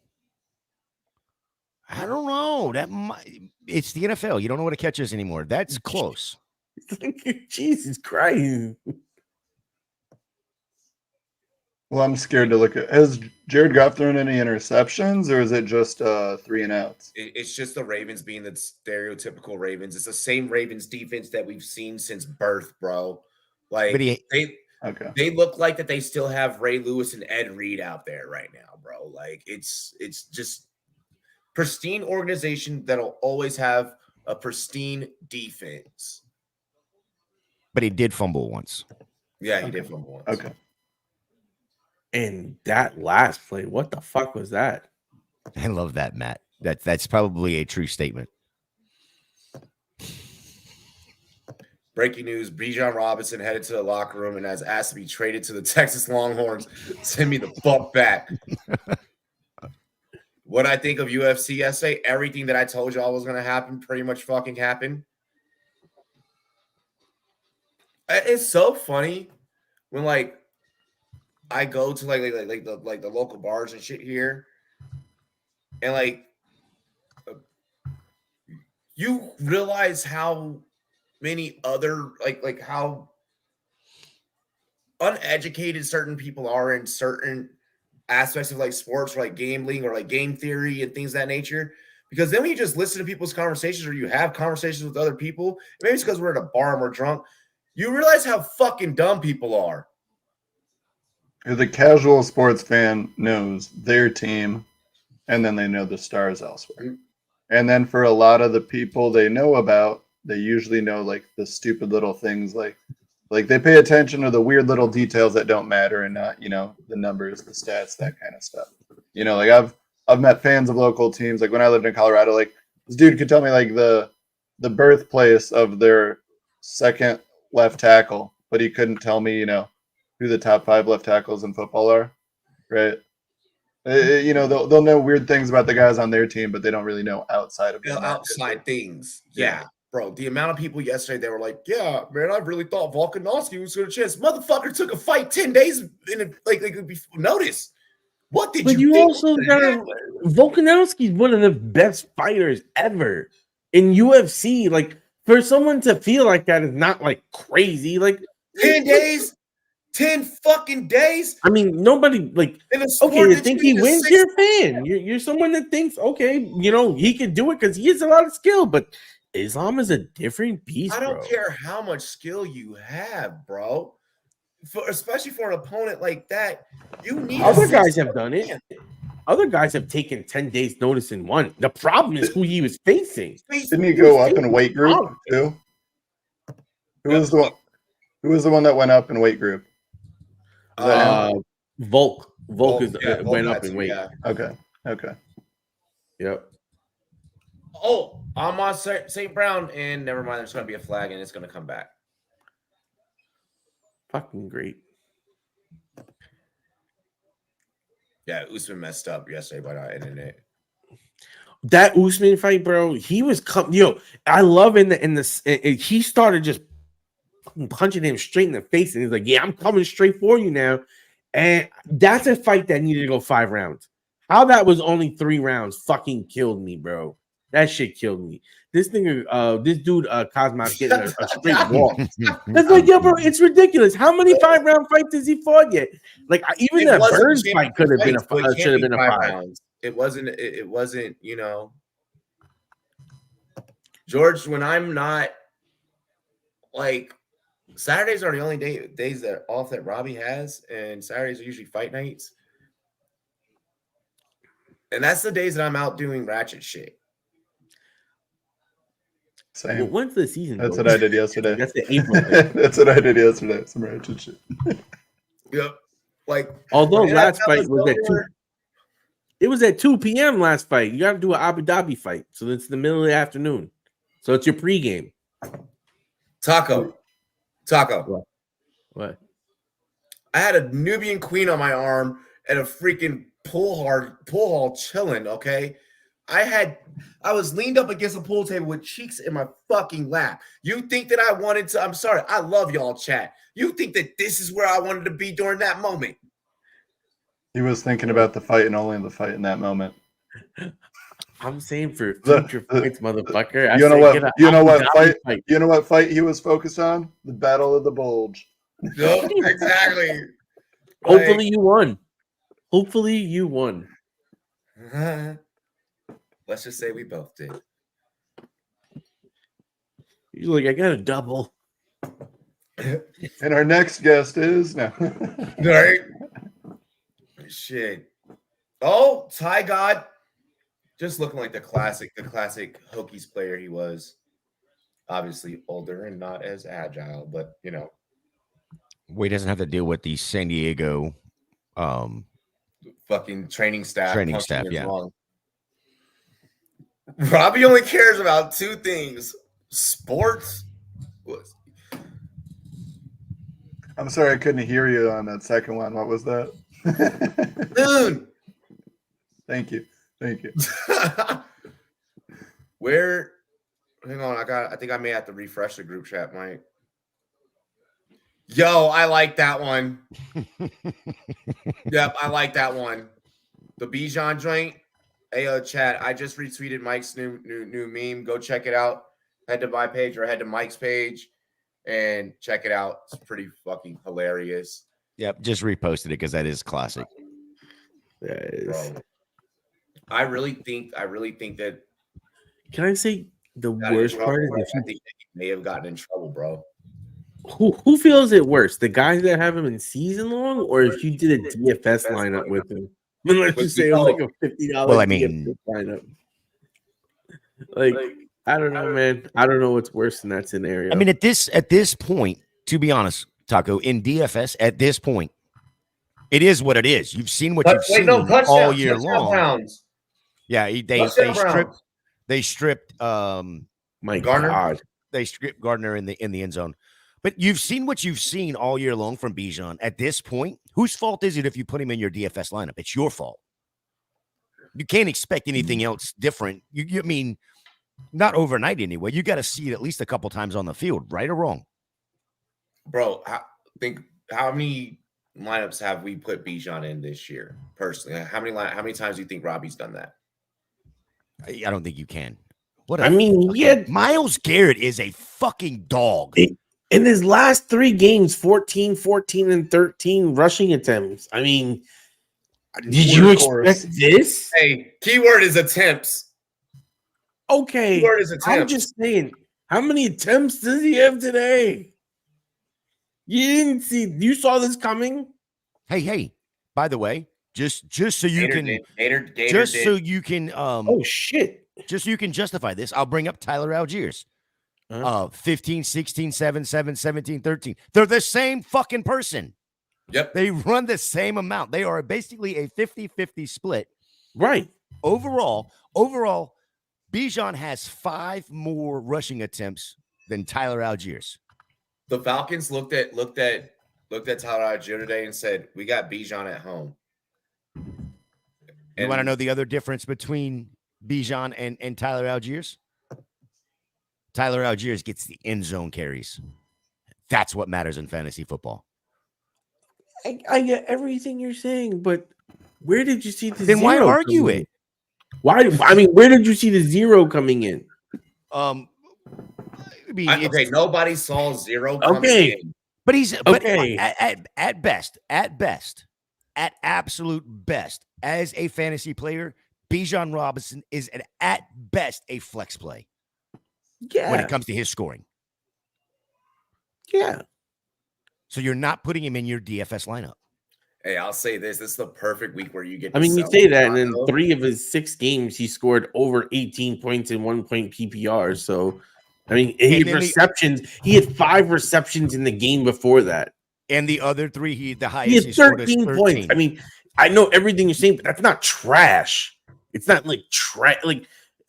I don't know. It's the NFL. You don't know what a catch is anymore. That's close. Jesus Christ. Well, I'm scared to look at. Has Jared Goff thrown any interceptions, or is it just 3 and outs? It's just the Ravens being the stereotypical Ravens. It's the same Ravens defense that we've seen since birth, bro. Like Okay. they look like that they still have Ray Lewis and Ed Reed out there right now, bro. Like it's just pristine organization that'll always have a pristine defense. But he did fumble once. Yeah, he did fumble once. Okay. And that last play, what the fuck was that? I love that, Matt. That's probably a true statement. Breaking news: Bijan Robinson headed to the locker room and has asked to be traded to the Texas Longhorns. Send me the fuck back. What I think of UFC yesterday, everything that I told y'all was going to happen pretty much fucking happened. It's so funny when like I go to like the local bars and shit here, and like you realize how many other like how uneducated certain people are in certain aspects of like sports or like gambling or like game theory and things of that nature. Because then when you just listen to people's conversations or you have conversations with other people, maybe it's because we're at a bar and we're drunk, you realize how fucking dumb people are. The casual sports fan knows their team, and then they know the stars elsewhere. And then for a lot of the people they know about, they usually know like the stupid little things like they pay attention to the weird little details that don't matter and not, the numbers, the stats, that kind of stuff. Like I've met fans of local teams. Like when I lived in Colorado, like this dude could tell me like the birthplace of their second left tackle, but he couldn't tell me, who the top 5 left tackles in football are, right? They'll know weird things about the guys on their team, but they don't really know outside of them. Outside things. Yeah. Bro, the amount of people yesterday, they were like, yeah, man, I really thought Volkanovski was going to chance. Motherfucker took a fight 10 days in notice. What did but you think? Also got Volkanovski's one of the best fighters ever in UFC. Like, for someone to feel like that is not like crazy. Like 10 days, 10 fucking days. I mean, nobody like okay. You think he wins? You're a fan. You're someone that thinks okay, he can do it because he has a lot of skill. But Islam is a different beast. I don't care how much skill you have, bro. Especially for an opponent like that, you need. Other guys have done it. Other guys have taken 10 days notice and won. The problem is who he was facing. Didn't he go up in weight group too? Who was the one that went up in weight group? Volk. Volk went up in weight. Yeah. Okay. Yep. Oh, I'm on St. Brown, and never mind. There's going to be a flag, and it's going to come back. Fucking great. Yeah, Usman messed up yesterday by not ending it. That Usman fight, bro, he was I love he started just punching him straight in the face, and he's like, "Yeah, I'm coming straight for you now." And that's a fight that needed to go 5 rounds. How that was only 3 rounds fucking killed me, bro. That shit killed me. This dude, Cosmo's getting a straight walk. That's like, yo, bro, it's ridiculous. How many 5-round fights has he fought yet? Like, even that Burns fight could have been a 5. Should have been a 5 rounds. It wasn't. It wasn't. George. When I'm not like Saturdays are the only days that off that Robbie has, and Saturdays are usually fight nights, and that's the days that I'm out doing ratchet shit. Same. Well, when's the season? That's what I did yesterday. That's the April thing. That's what I did yesterday. Some ratchet shit. Yep. Like, although last fight was at 2. It was at 2 p.m. last fight. You got to do an Abu Dhabi fight, so it's the middle of the afternoon. So it's your pregame. Taco. What? I had a Nubian queen on my arm at a freaking pool hall chilling. Okay, I was leaned up against a pool table with cheeks in my fucking lap. You think that I wanted to? I'm sorry. I love y'all, chat. You think that this is where I wanted to be during that moment? He was thinking about the fight and only the fight in that moment. I'm saying for future fights, motherfucker. You know what fight he was focused on? The Battle of the Bulge. Yep, exactly. Hopefully you won. Hopefully you won. Let's just say we both did. You're like, I got a double. And our next guest is no. Right? Shit. Oh, Ty God. Just looking like the classic Hokies player he was. Obviously older and not as agile, but you know. Well, he doesn't have to deal with the San Diego fucking training staff. Yeah. Wrong. Robbie only cares about two things: sports. I'm sorry I couldn't hear you on that second one. What was that? Moon. Thank you. Where? Hang on, I think I may have to refresh the group chat, Mike. Yo, I like that one. Yep, I like that one. The Bijan joint. Hey, chat, I just retweeted Mike's new meme. Go check it out. Head to my page or head to Mike's page and check it out. It's pretty fucking hilarious. Yep, just reposted it because that is classic. Bro, I really think that. Can I say the worst part is I think he may have gotten in trouble, bro. Who feels it worse? The guys that have him in season long, or if you did a DFS lineup with him? Let's just say it was like a $50 DFS lineup. Like, I don't know, man. I don't know what's worse in that scenario. I mean, at this point, to be honest, Taco, in DFS, at this point, it is what it is. You've seen what you've seen all year long. Browns. Yeah, they stripped my Garner. God. They stripped Gardner in the end zone. But you've seen what you've seen all year long from Bijan. At this point, whose fault is it if you put him in your DFS lineup? It's your fault. You can't expect anything else different. You mean, not overnight anyway. You got to see it at least a couple times on the field, right or wrong? Bro, think how many lineups have we put Bijan in this year? Personally, how many times do you think Robbie's done that? I don't think you can. Myles Garrett is a fucking dog. In his last 3 games, 14, 14, and 13 rushing attempts. I mean, did you expect this? Hey, keyword is attempts. Okay. Keyword is attempts. I'm just saying, how many attempts does he have today? You saw this coming? Hey, by the way, just so you can oh shit. Just so you can justify this, I'll bring up Tyler Algiers. 15, 16, 7, 7, 17, 13. They're the same fucking person. Yep. They run the same amount. They are basically a 50-50 split. Right. Overall, Bijan has 5 more rushing attempts than Tyler Algiers. The Falcons looked at Tyler Algier today and said, "We got Bijan at home." You want to know the other difference between Bijan and Tyler Algiers? Tyler Algiers gets the end zone carries. That's what matters in fantasy football. I get everything you're saying, but where did you see the then why argue it? Why? I mean, where did you see the 0 coming in? Nobody saw 0 coming in. But he's okay. At absolute best, as a fantasy player, Bijan Robinson is at best a flex play. Yeah. When it comes to his scoring. Yeah. So you're not putting him in your DFS lineup. Hey, I'll say this. This is the perfect week where you get you say that, and in 3 of his 6 games, he scored over 18 points in 1-point PPR. So, I mean, he had 5 receptions in the game before that. And the other 3, the highest he had 13 points. I mean, I know everything you're saying, but that's not trash. It's not like trash. Like,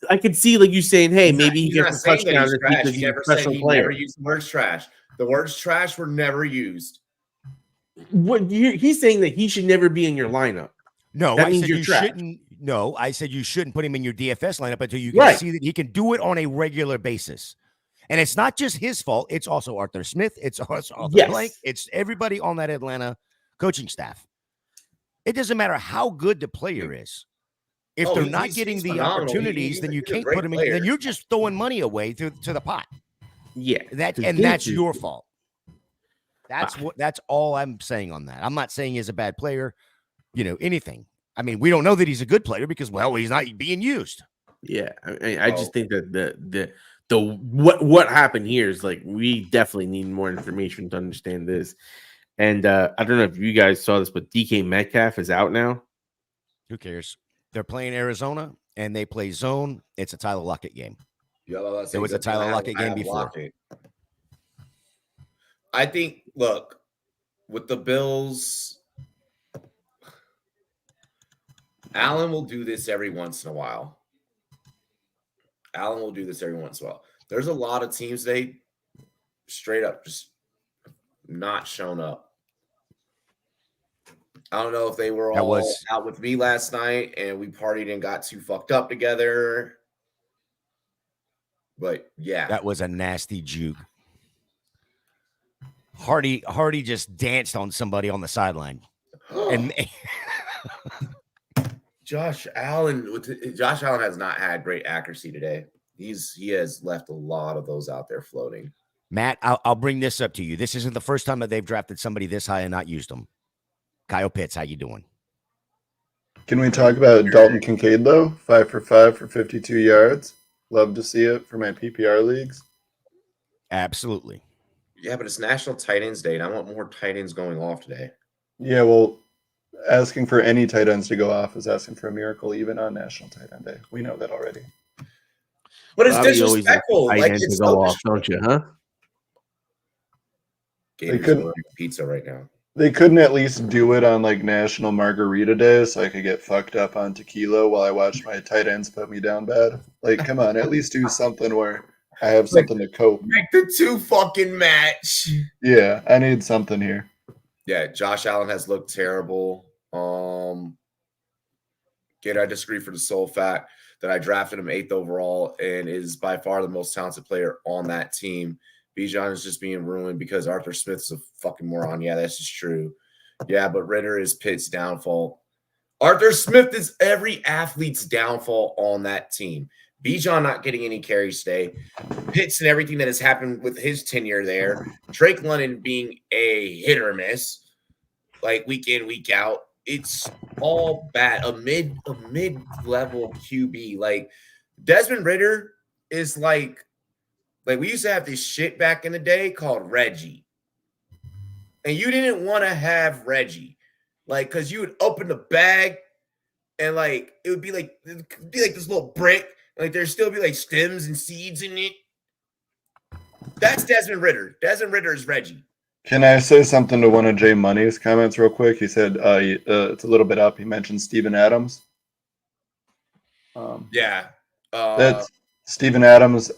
I could see like you saying, "Hey, maybe he gets a touchdown because he's a special player." Never used the words trash. The words trash were never used. He's saying that he should never be in your lineup. No, that I means said you're you trash. shouldn't. No, I said you shouldn't put him in your DFS lineup until you can see that he can do it on a regular basis. And it's not just his fault. It's also Arthur Smith. It's also Arthur Blank. It's everybody on that Atlanta coaching staff. It doesn't matter how good the player is. If they're not getting the opportunities, then you can't put them in. Then you're just throwing money away to the pot. Yeah. That's your fault. That's all I'm saying on that. I'm not saying he's a bad player, anything. I mean, we don't know that he's a good player because, well, he's not being used. Yeah. I just think that what happened here is like we definitely need more information to understand this. And I don't know if you guys saw this, but DK Metcalf is out now. Who cares? They're playing Arizona and they play zone. It's a Tyler Lockett game. There was a Tyler Lockett game before. I think, look, with the Bills, Allen will do this every once in a while. There's a lot of teams, they straight up just not shown up. I don't know if they were all out with me last night and we partied and got too fucked up together. But yeah. That was a nasty juke. Hardy just danced on somebody on the sideline. And Josh Allen has not had great accuracy today. He has left a lot of those out there floating. Matt, I'll bring this up to you. This isn't the first time that they've drafted somebody this high and not used them. Kyle Pitts, how you doing? Can we talk about Dalton Kincaid, though? 5 for 5 for 52 yards. Love to see it for my PPR leagues. Absolutely. Yeah, but it's National Tight Ends Day, and I want more tight ends going off today. Yeah, well, asking for any tight ends to go off is asking for a miracle, even on National Tight End Day. We know that already. But it's disrespectful. Like it's to go off, don't you, huh? They couldn't pizza right now. They couldn't at least do it on like National Margarita Day so I could get fucked up on tequila while I watched my tight ends put me down bad. Like, come on, at least do something where I have something to cope. Make the two fucking match. Yeah, I need something here. Yeah, Josh Allen has looked terrible. I disagree for the sole fact that I drafted him 8th overall and is by far the most talented player on that team. Bijan is just being ruined because Arthur Smith's a fucking moron. Yeah, that's just true. Yeah, but Ritter is Pitt's downfall. Arthur Smith is every athlete's downfall on that team. Bijan not getting any carries today. Pitts and everything that has happened with his tenure there. Drake London being a hit or miss, like week in, week out. It's all bad. A mid-level QB. Like Desmond Ritter is like we used to have this shit back in the day called Reggie. And you didn't want to have Reggie. Like, because you would open the bag and like it would be like this little brick. Like there'd still be like stems and seeds in it. That's Desmond Ritter. Desmond Ritter is Reggie. Can I say something to one of Jay Money's comments real quick? He said it's a little bit up. He mentioned Steven Adams. That's Steven Adams.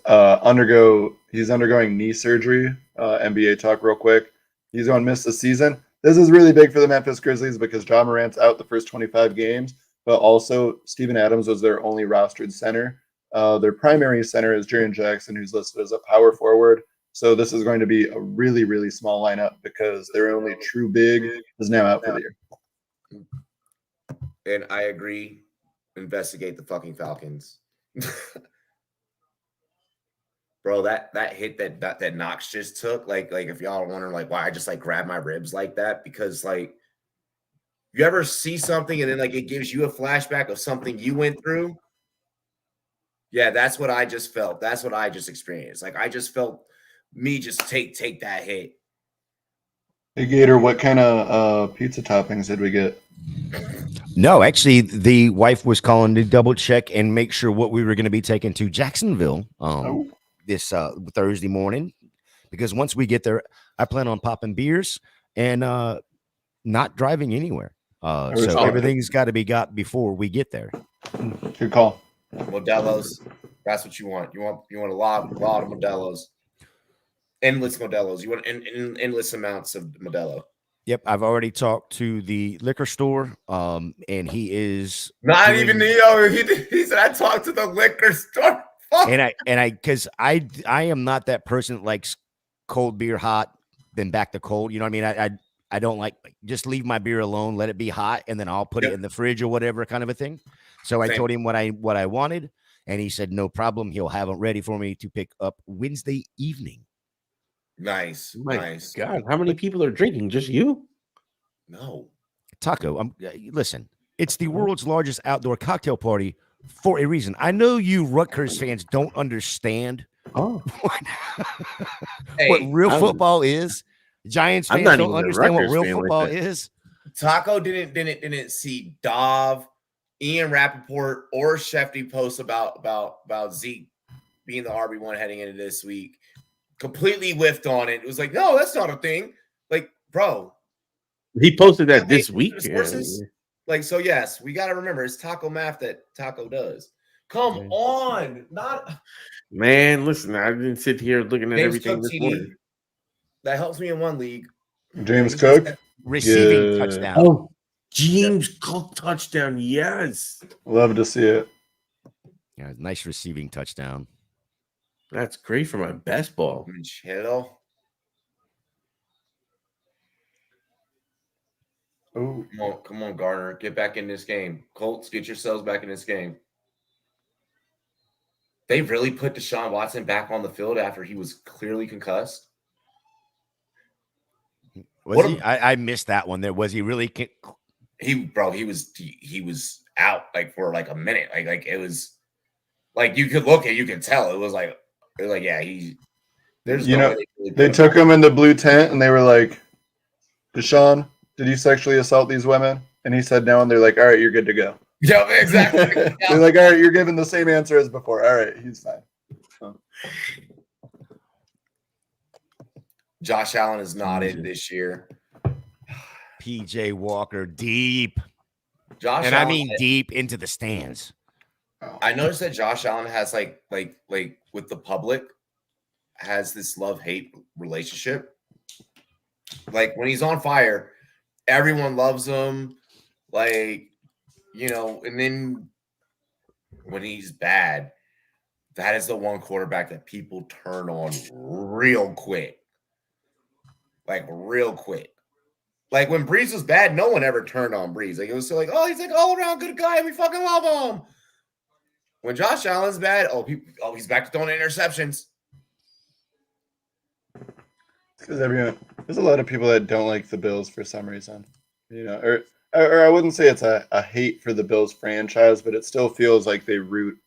He's undergoing knee surgery. NBA talk real quick. He's going to miss the season. This is really big for the Memphis Grizzlies because Ja Morant's out the first 25 games, but also Steven Adams was their only rostered center. Their primary center is Jaren Jackson, who's listed as a power forward. So this is going to be a really, really small lineup because their only true big is now out for the year. And I agree. Investigate the fucking Falcons. Bro, that hit that Knox just took, like if y'all are wondering like why I just like grab my ribs like that, because like you ever see something and then like it gives you a flashback of something you went through? Yeah, that's what I just felt. That's what I just experienced. Like I just felt me just take that hit. Hey Gator, what kind of pizza toppings did we get? No, actually, the wife was calling to double check and make sure what we were going to be taking to Jacksonville this Thursday morning, because once we get there, I plan on popping beers and not driving anywhere. So everything's got to be got before we get there. Good call. Modelo's, that's what you want. You want a lot of Modelo's. Endless Modelo's. You want endless amounts of Modelo. Yep, I've already talked to the liquor store, and he is Not doing- even he said I talked to the liquor store. Fuck. because I am not that person that likes cold beer hot, then back to cold. You know what I mean? I don't like just leave my beer alone, let it be hot, and then I'll put it in the fridge or whatever kind of a thing. So I told him what I wanted, and he said no problem. He'll have it ready for me to pick up Wednesday evening. Nice. My Nice. God, how many people are drinking? Just you? No. Taco, listen, it's the world's largest outdoor cocktail party for a reason. I know you Rutgers fans don't understand Oh, what real football is. Giants I'm fans not don't even a understand what Rutgers real fan like football that. is. Taco didn't see Dov, Ian Rappaport, or Shefty post about Zeke being the RB1 heading into this week. Completely whiffed on it. It was like, no, that's not a thing. Like, bro. He posted that this week. Like, so yes, we got to remember it's Taco math that Taco does. Come on. Man, listen, I didn't sit here looking at James everything Cook this TD. morning. That helps me in one league. James Cook. Receiving touchdown. Oh, James Cook touchdown. Yes. Love to see it. Yeah, nice receiving touchdown. That's great for my best ball. Hello. Oh, Come on, Garner. Get back in this game. Colts, get yourselves back in this game. They really put Deshaun Watson back on the field after he was clearly concussed. Was he? I missed that one. There was he really? He was out like for like a minute. Like it was like you could look at, you could tell it was like yeah, there's no way they took him in the blue tent and they were like, Deshaun, did you sexually assault these women? And he said no, and they're like, all right, you're good to go. Yeah, exactly. They're like, all right, you're giving the same answer as before. All right, he's fine. So. Josh Allen is not it this year. PJ Walker deep. Josh and Allen, I mean deep into the stands. I noticed that Josh Allen has like with the public has this love-hate relationship. Like when he's on fire, everyone loves him. Like, you know, and then when he's bad, that is the one quarterback that people turn on real quick. Like real quick. Like when Breeze was bad, no one ever turned on Breeze. Like it was still like, oh, he's like all around good guy. We fucking love him. When Josh Allen's bad, he's back to throwing interceptions. Because there's a lot of people that don't like the Bills for some reason, you know, or I wouldn't say it's a hate for the Bills franchise, but it still feels like they root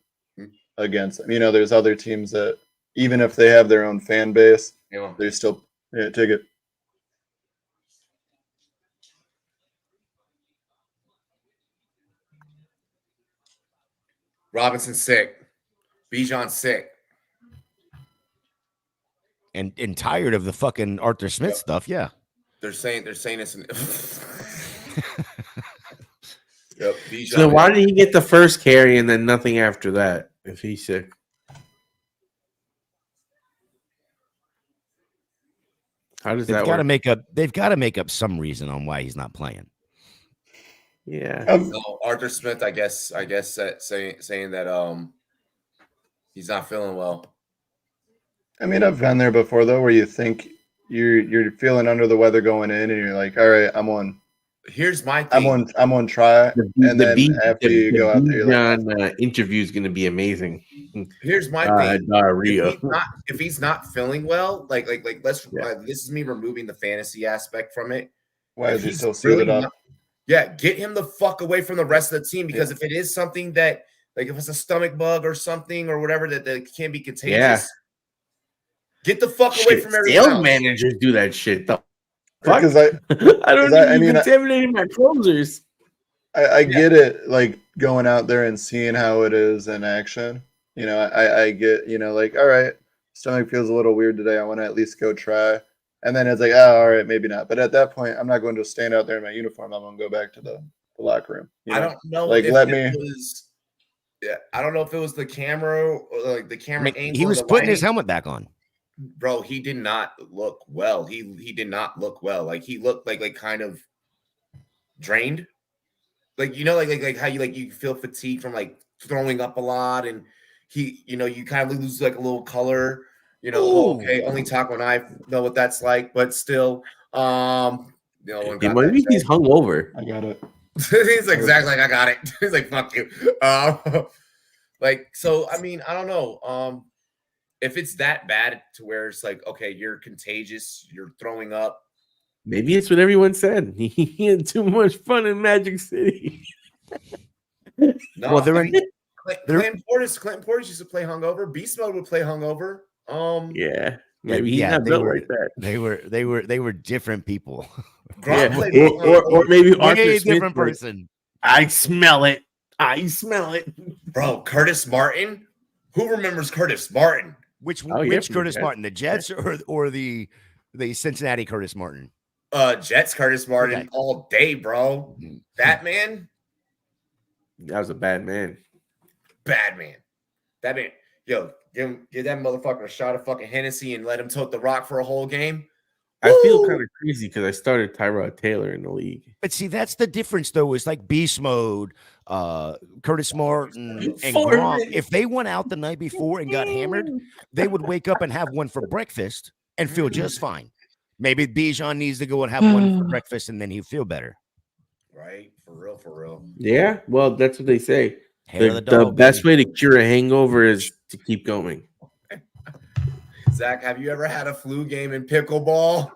against them. You know, there's other teams that even if they have their own fan base, they still take it. Robinson's sick. Bijan's sick. And tired of the fucking Arthur Smith stuff. Yeah. They're saying it's an Yep. So why did he get the first carry and then nothing after that if he's sick? How does that work? They've got to make up some reason on why he's not playing. Yeah. No, Arthur Smith, I guess saying that he's not feeling well. I mean, I've been there before though, where you think you're feeling under the weather going in, and you're like, all right, I'm on. Here's my thing. I'm on try, and then after you go out there, you're like, interview is going to be amazing. Here's my thing. Diarrhea. If he's not feeling well, like let's this is me removing the fantasy aspect from it. Why is he still suited up? Yeah, get him the fuck away from the rest of the team, because if it is something that, like, if it's a stomach bug or something or whatever that can be contagious, get the fuck away from everyone sales else. managers do that shit. The fuck? Because I don't need you contaminating my closers. I get it, like going out there and seeing how it is in action. You know, I get, you know, like, all right, stomach feels a little weird today. I want to at least go try. And then it's like, oh, all right, maybe not. But at that point, I'm not going to stand out there in my uniform. I'm going to go back to the locker room. I don't know. Like, I don't know if it was the camera or like the camera angle. He was putting his helmet back on. bro, he did not look well. He did not look well. Like he looked like kind of drained. Like like how you feel fatigue from like throwing up a lot, and you kind of lose like a little color. Okay, only Taco and I know what that's like, but still, one got that. Maybe he's hungover. I got it. He's exactly like I got it. He's like fuck you. Like so. I mean, I don't know. If it's that bad to where it's like, okay, you're contagious, you're throwing up. Maybe it's what everyone said. He had too much fun in Magic City. No, Well, Clinton Portis used to play hungover. Beast Mode would play hungover. Yeah, maybe he's Yeah, not they built were- like that. they were different people. Gronk Yeah. played Or maybe Way Arthur Smith different was, person. I smell it. I smell it. bro, Curtis Martin. Who remembers Curtis Martin? Which Oh, yeah, which from the Curtis Jets. Martin, the Jets or the Cincinnati Curtis Martin? Jets Curtis Martin Okay. all day, bro. That man, That was a bad man. bad man. That man, yo, give that motherfucker a shot of fucking Hennessy and let him tote the rock for a whole game. I feel Woo! kind of crazy because I started Tyrod Taylor in the league. But see, that's the difference, though. Is like Beast Mode, Curtis Martin, and Foreman. Gronk. If they went out the night before and got hammered, they would wake up and have one for breakfast and feel just fine. Maybe Bijan needs to go and have one for breakfast, and then he'll feel better. Right, for real. Yeah, well, that's what they say. Hair of The, the dog, best baby. way to cure a hangover is to keep going. Zach, have you ever had a flu game in pickleball?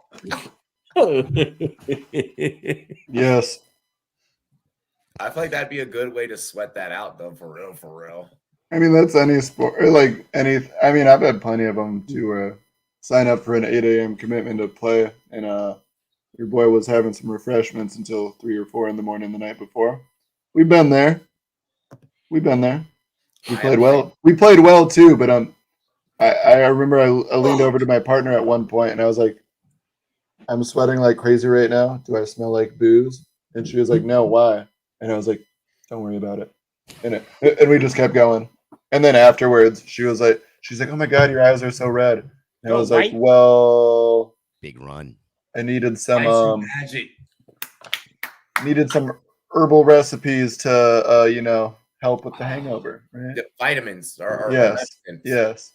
Yes. I feel like that'd be a good way to sweat that out, though. For real. I mean, that's any sport, or like any. I mean, I've had plenty of them to sign up for an 8 a.m. commitment to play, and your boy was having some refreshments until 3 or 4 in the morning the night before. We've been there. We played well. We played well too, but I remember I leaned over to my partner at one point and I was like, I'm sweating like crazy right now. Do I smell like booze? And she was like, no, why? And I was like, don't worry about it. And we just kept going. And then afterwards, she's like, oh my God, your eyes are so red. And I was like, well, Big run. I needed some magic. herbal recipes to help with the hangover, right? The vitamins are Yes. medicine. Yes.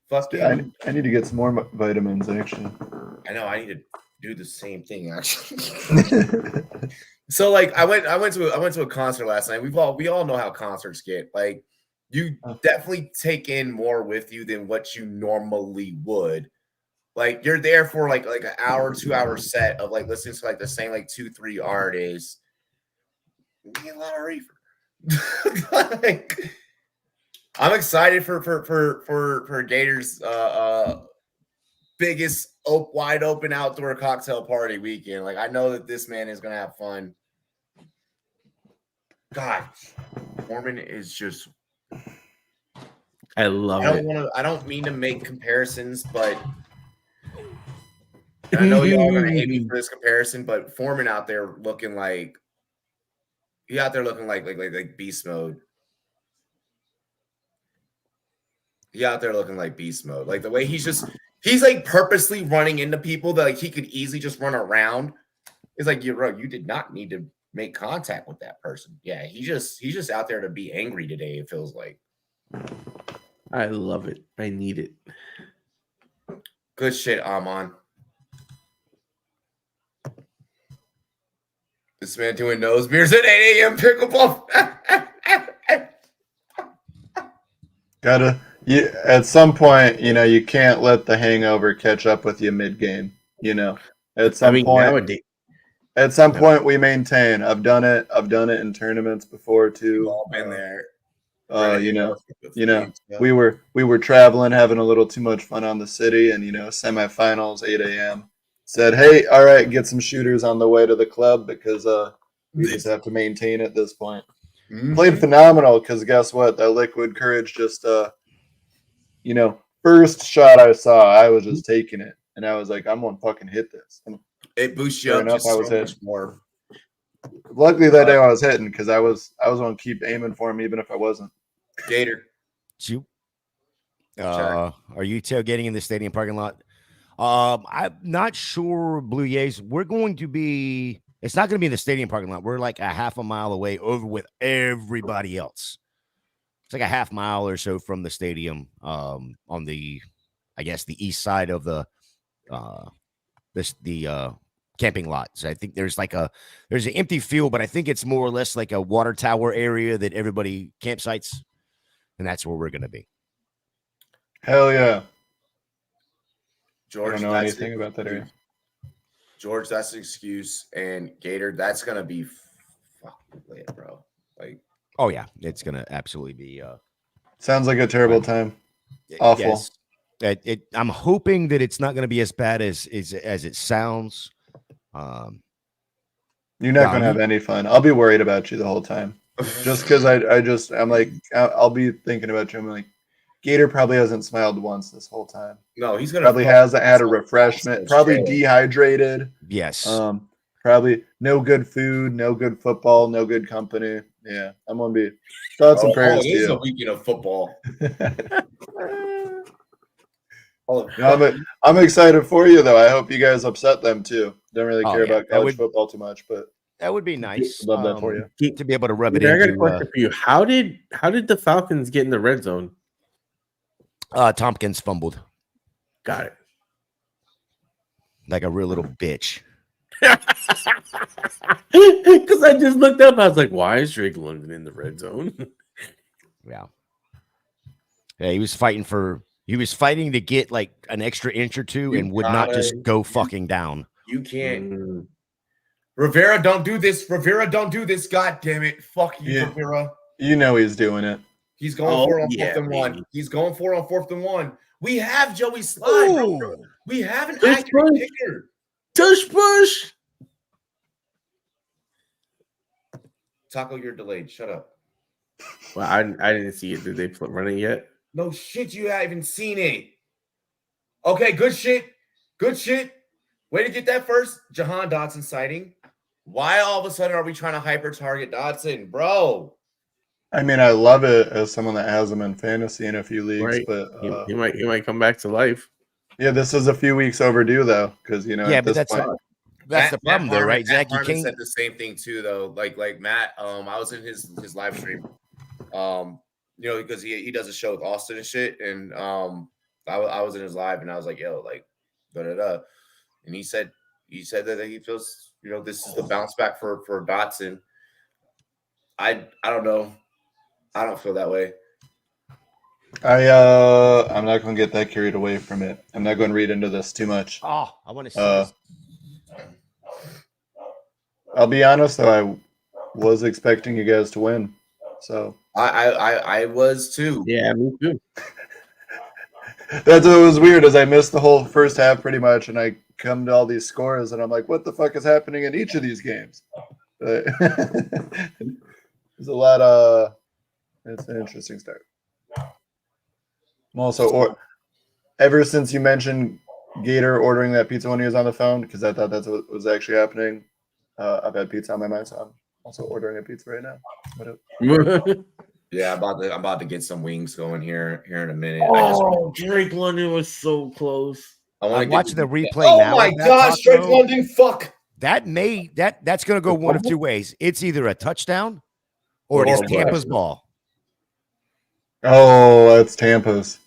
Fuck Yeah, yeah. I need to get some more vitamins actually. I know. I need to do the same thing actually. So like I went to a concert last night. We all know how concerts get. Like you definitely take in more with you than what you normally would. Like you're there for like an hour, 2 hour set of like listening to like the same like 2-3 artists. You get a lot of reefer. Like, I'm excited for Gators biggest wide open outdoor cocktail party weekend. Like I know that this man is gonna have fun. God, Foreman is just. I love it. I don't mean to make comparisons, but and I know y'all are gonna hate me for this comparison, but Foreman out there looking like like beast mode. He out there looking like beast mode. Like the way he's like purposely running into people that like he could easily just run around. It's like you did not need to make contact with that person. Yeah, he's just out there to be angry today, it feels like. I love it. I need it. Good shit, Amon. This man doing nose beers at 8 a.m. pickleball. At some point, you can't let the hangover catch up with you mid-game. At some point we maintain. I've done it in tournaments before too. We've all been there. We were traveling, having a little too much fun on the city, and semifinals 8 a.m. Said, hey, all right, get some shooters on the way to the club because we just have to maintain at this point. Mm-hmm. Played phenomenal because guess what? That liquid courage just first shot I saw, I was just taking it, and I was like, I'm gonna fucking hit this. And it boosts you up just so much more. Luckily that day I was hitting because I was gonna keep aiming for him even if I wasn't. Gator. Are you tailgating in the stadium parking lot? I'm not sure, Blue Jays. We're going to be. It's not going to be in the stadium parking lot. We're like a half a mile away over with everybody else. It's like a half mile or so from the stadium. On the, I guess the east side of the camping lot. So I think there's an empty field, but I think it's more or less like a water tower area that everybody campsites, and that's where we're going to be. Hell yeah. George, I don't know anything about that area. George, that's an excuse. And Gator, that's going to be fucking lit, bro. Like, oh, yeah. It's going to absolutely be. Sounds like a terrible time. Awful. Yes. I'm hoping that it's not going to be as bad as it sounds. You're not going to have any fun. I'll be worried about you the whole time. Just because I'm like, I'll be thinking about you. I'm like, Gator probably hasn't smiled once this whole time. No, he's gonna probably hasn't had a refreshment. Probably dehydrated. Yes. Probably no good food, no good football, no good company. Yeah, I'm gonna be thoughts and prayers to you. It is a weekend of football. I'm excited for you though. I hope you guys upset them too. Don't really care about college football too much, but that would be nice. Love that for you to be able to rub it in. I got a question for you. How did the Falcons get in the red zone? Tompkins fumbled. Got it. Like a real little bitch. Because I just looked up. I was like, why is Drake London in the red zone? Yeah. Yeah, he was fighting to get like an extra inch or two and would not just go fucking down. You can't. Rivera, don't do this. Rivera, don't do this. God damn it. Fuck you, Rivera. You know he's doing it. He's going for it on 4th and 1. He's going for it on 4th and 1. We have Joey Slide. Bro. We have an accurate kicker. Tush push. Taco, you're delayed. Shut up. Well, I didn't see it. Did they run it yet? No shit. You haven't seen it. Okay, good shit. Good shit. Way to get that first. Jahan Dotson sighting. Why all of a sudden are we trying to hyper target Dotson, bro? I mean, I love it as someone that has him in fantasy in a few leagues, right. But he might come back to life. Yeah, this is a few weeks overdue though, because yeah, but that's the problem though, right? Zach, you can't said the same thing too, though. Like Matt, I was in his live stream, because he does a show with Austin and shit, and I was in his live and I was like, yo, like, and he said that he feels, this is the bounce back for Dotson. I don't know. I don't feel that way. I'm not going to get that carried away from it. I'm not going to read into this too much. Oh, I want to see this. I'll be honest though, I was expecting you guys to win. So I was too. Yeah, me too. That's what was weird, is I missed the whole first half pretty much, and I come to all these scores and I'm like, what the fuck is happening in each of these games? There's a lot of it's an interesting start. I'm also ever since you mentioned Gator ordering that pizza when he was on the phone, because I thought that's what was actually happening. I've had pizza on my mind, so I'm also ordering a pizza right now. Yeah, I'm about to get some wings going here in a minute. Drake London was so close. I'm watching the replay now. Oh my gosh, Drake London, fuck. That's going to go one of two ways. It's either a touchdown or it is Tampa's ball. Oh, that's Tampa's.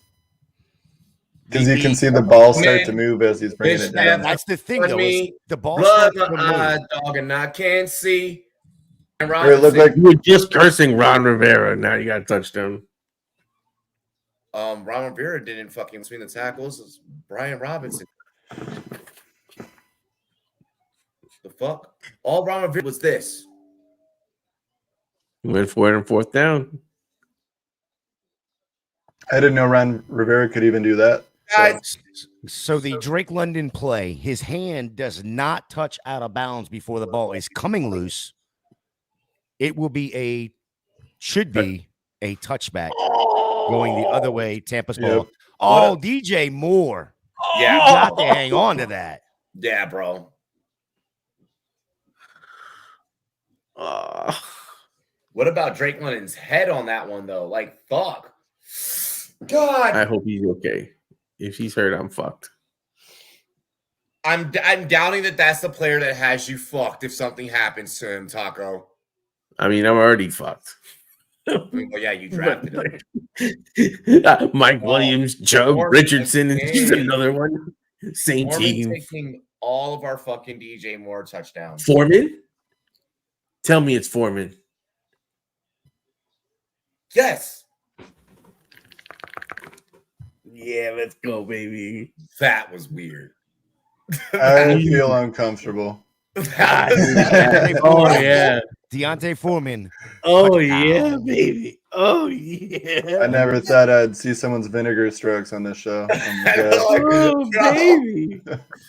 Because you can see the ball start to move as he's bringing it down. That's the thing, though. Is the ball blood my eye, dog, and I can't see. And it looked like you were just cursing Ron Rivera. Now you got a touchdown. Ron Rivera didn't fucking swing the tackles. It's Brian Robinson. The fuck? All Ron Rivera was this. Went for it on 4th down. I didn't know Ron Rivera could even do that. So the Drake London play, his hand does not touch out of bounds before the ball is coming loose. It will be should be a touchback going the other way. Tampa's ball. Yep. Oh, DJ Moore. Yeah, you got to hang on to that. Yeah, bro. What about Drake London's head on that one though? Like, fuck. God, I hope he's okay. If he's hurt, I'm fucked. I'm doubting that that's the player that has you fucked if something happens to him, Taco. I mean, I'm already fucked. Well, yeah, you drafted him. Mike Williams, Joe Foreman Richardson, and he's again. another one. Same Foreman team. taking all of our fucking DJ Moore touchdowns. Foreman? Tell me it's Foreman. Yes. Yeah, let's go, baby. That was weird. I feel uncomfortable. Oh, yeah. Deontay Foreman. Oh, Touchdown. yeah, baby. Oh, yeah. I never thought I'd see someone's vinegar strokes on this show. Oh my God. Oh, baby.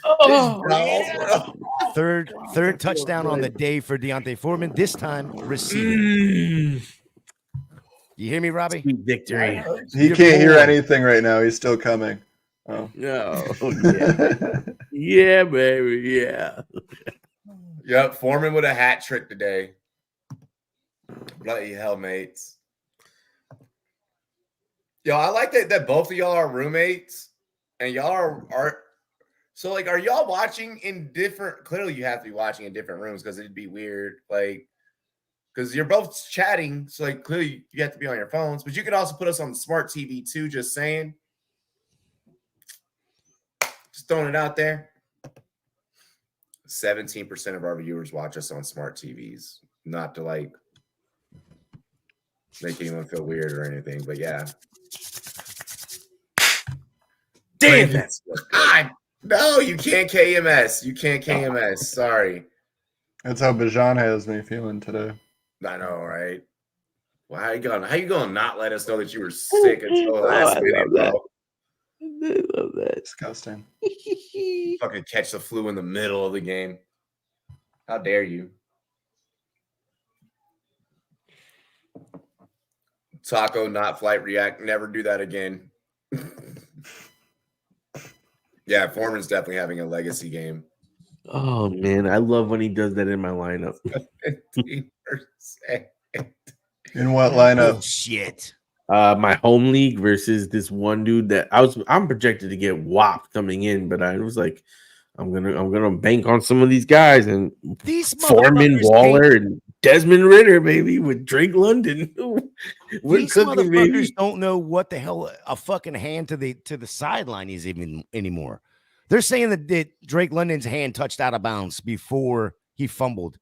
Oh, yeah. Third touchdown on the day for Deontay Foreman. This time receiving. You hear me, Robbie? Sweet victory. He Your can't hear boy. anything right now. He's still coming. Oh. No. Yeah. Yeah, baby. Yeah. Yep, Foreman with a hat trick today. Bloody hell, mates. Yo, I like that both of y'all are roommates and y'all are so like, are y'all watching in different? Clearly, you have to be watching in different rooms because it'd be weird, like because you're both chatting. So like, clearly, you have to be on your phones, but you could also put us on the smart TV too. Just saying, just throwing it out there. 17% of our viewers watch us on smart TVs. Not to like make anyone feel weird or anything, but yeah. Damn it. God, no, you can't KMS. You can't KMS. Sorry. That's how Bijan has me feeling today. I know, right? Well, how you gonna not let us know that you were sick until the last I minute, love bro? I love that. Disgusting. Fucking catch the flu in the middle of the game. How dare you? Taco, not flight react. Never do that again. Yeah, Foreman's definitely having a legacy game. Oh man, I love when he does that in my lineup. 15%. In what lineup? Bullshit. My home league versus this one dude that I'm projected to get whopped coming in, but I was like, I'm gonna bank on some of these guys and These Foreman, motherfuckers Waller, and Desmond Ritter, baby, with Drake London. We're These cooking, motherfuckers baby. don't know what the hell a fucking hand to the sideline is even anymore. They're saying that Drake London's hand touched out of bounds before he fumbled.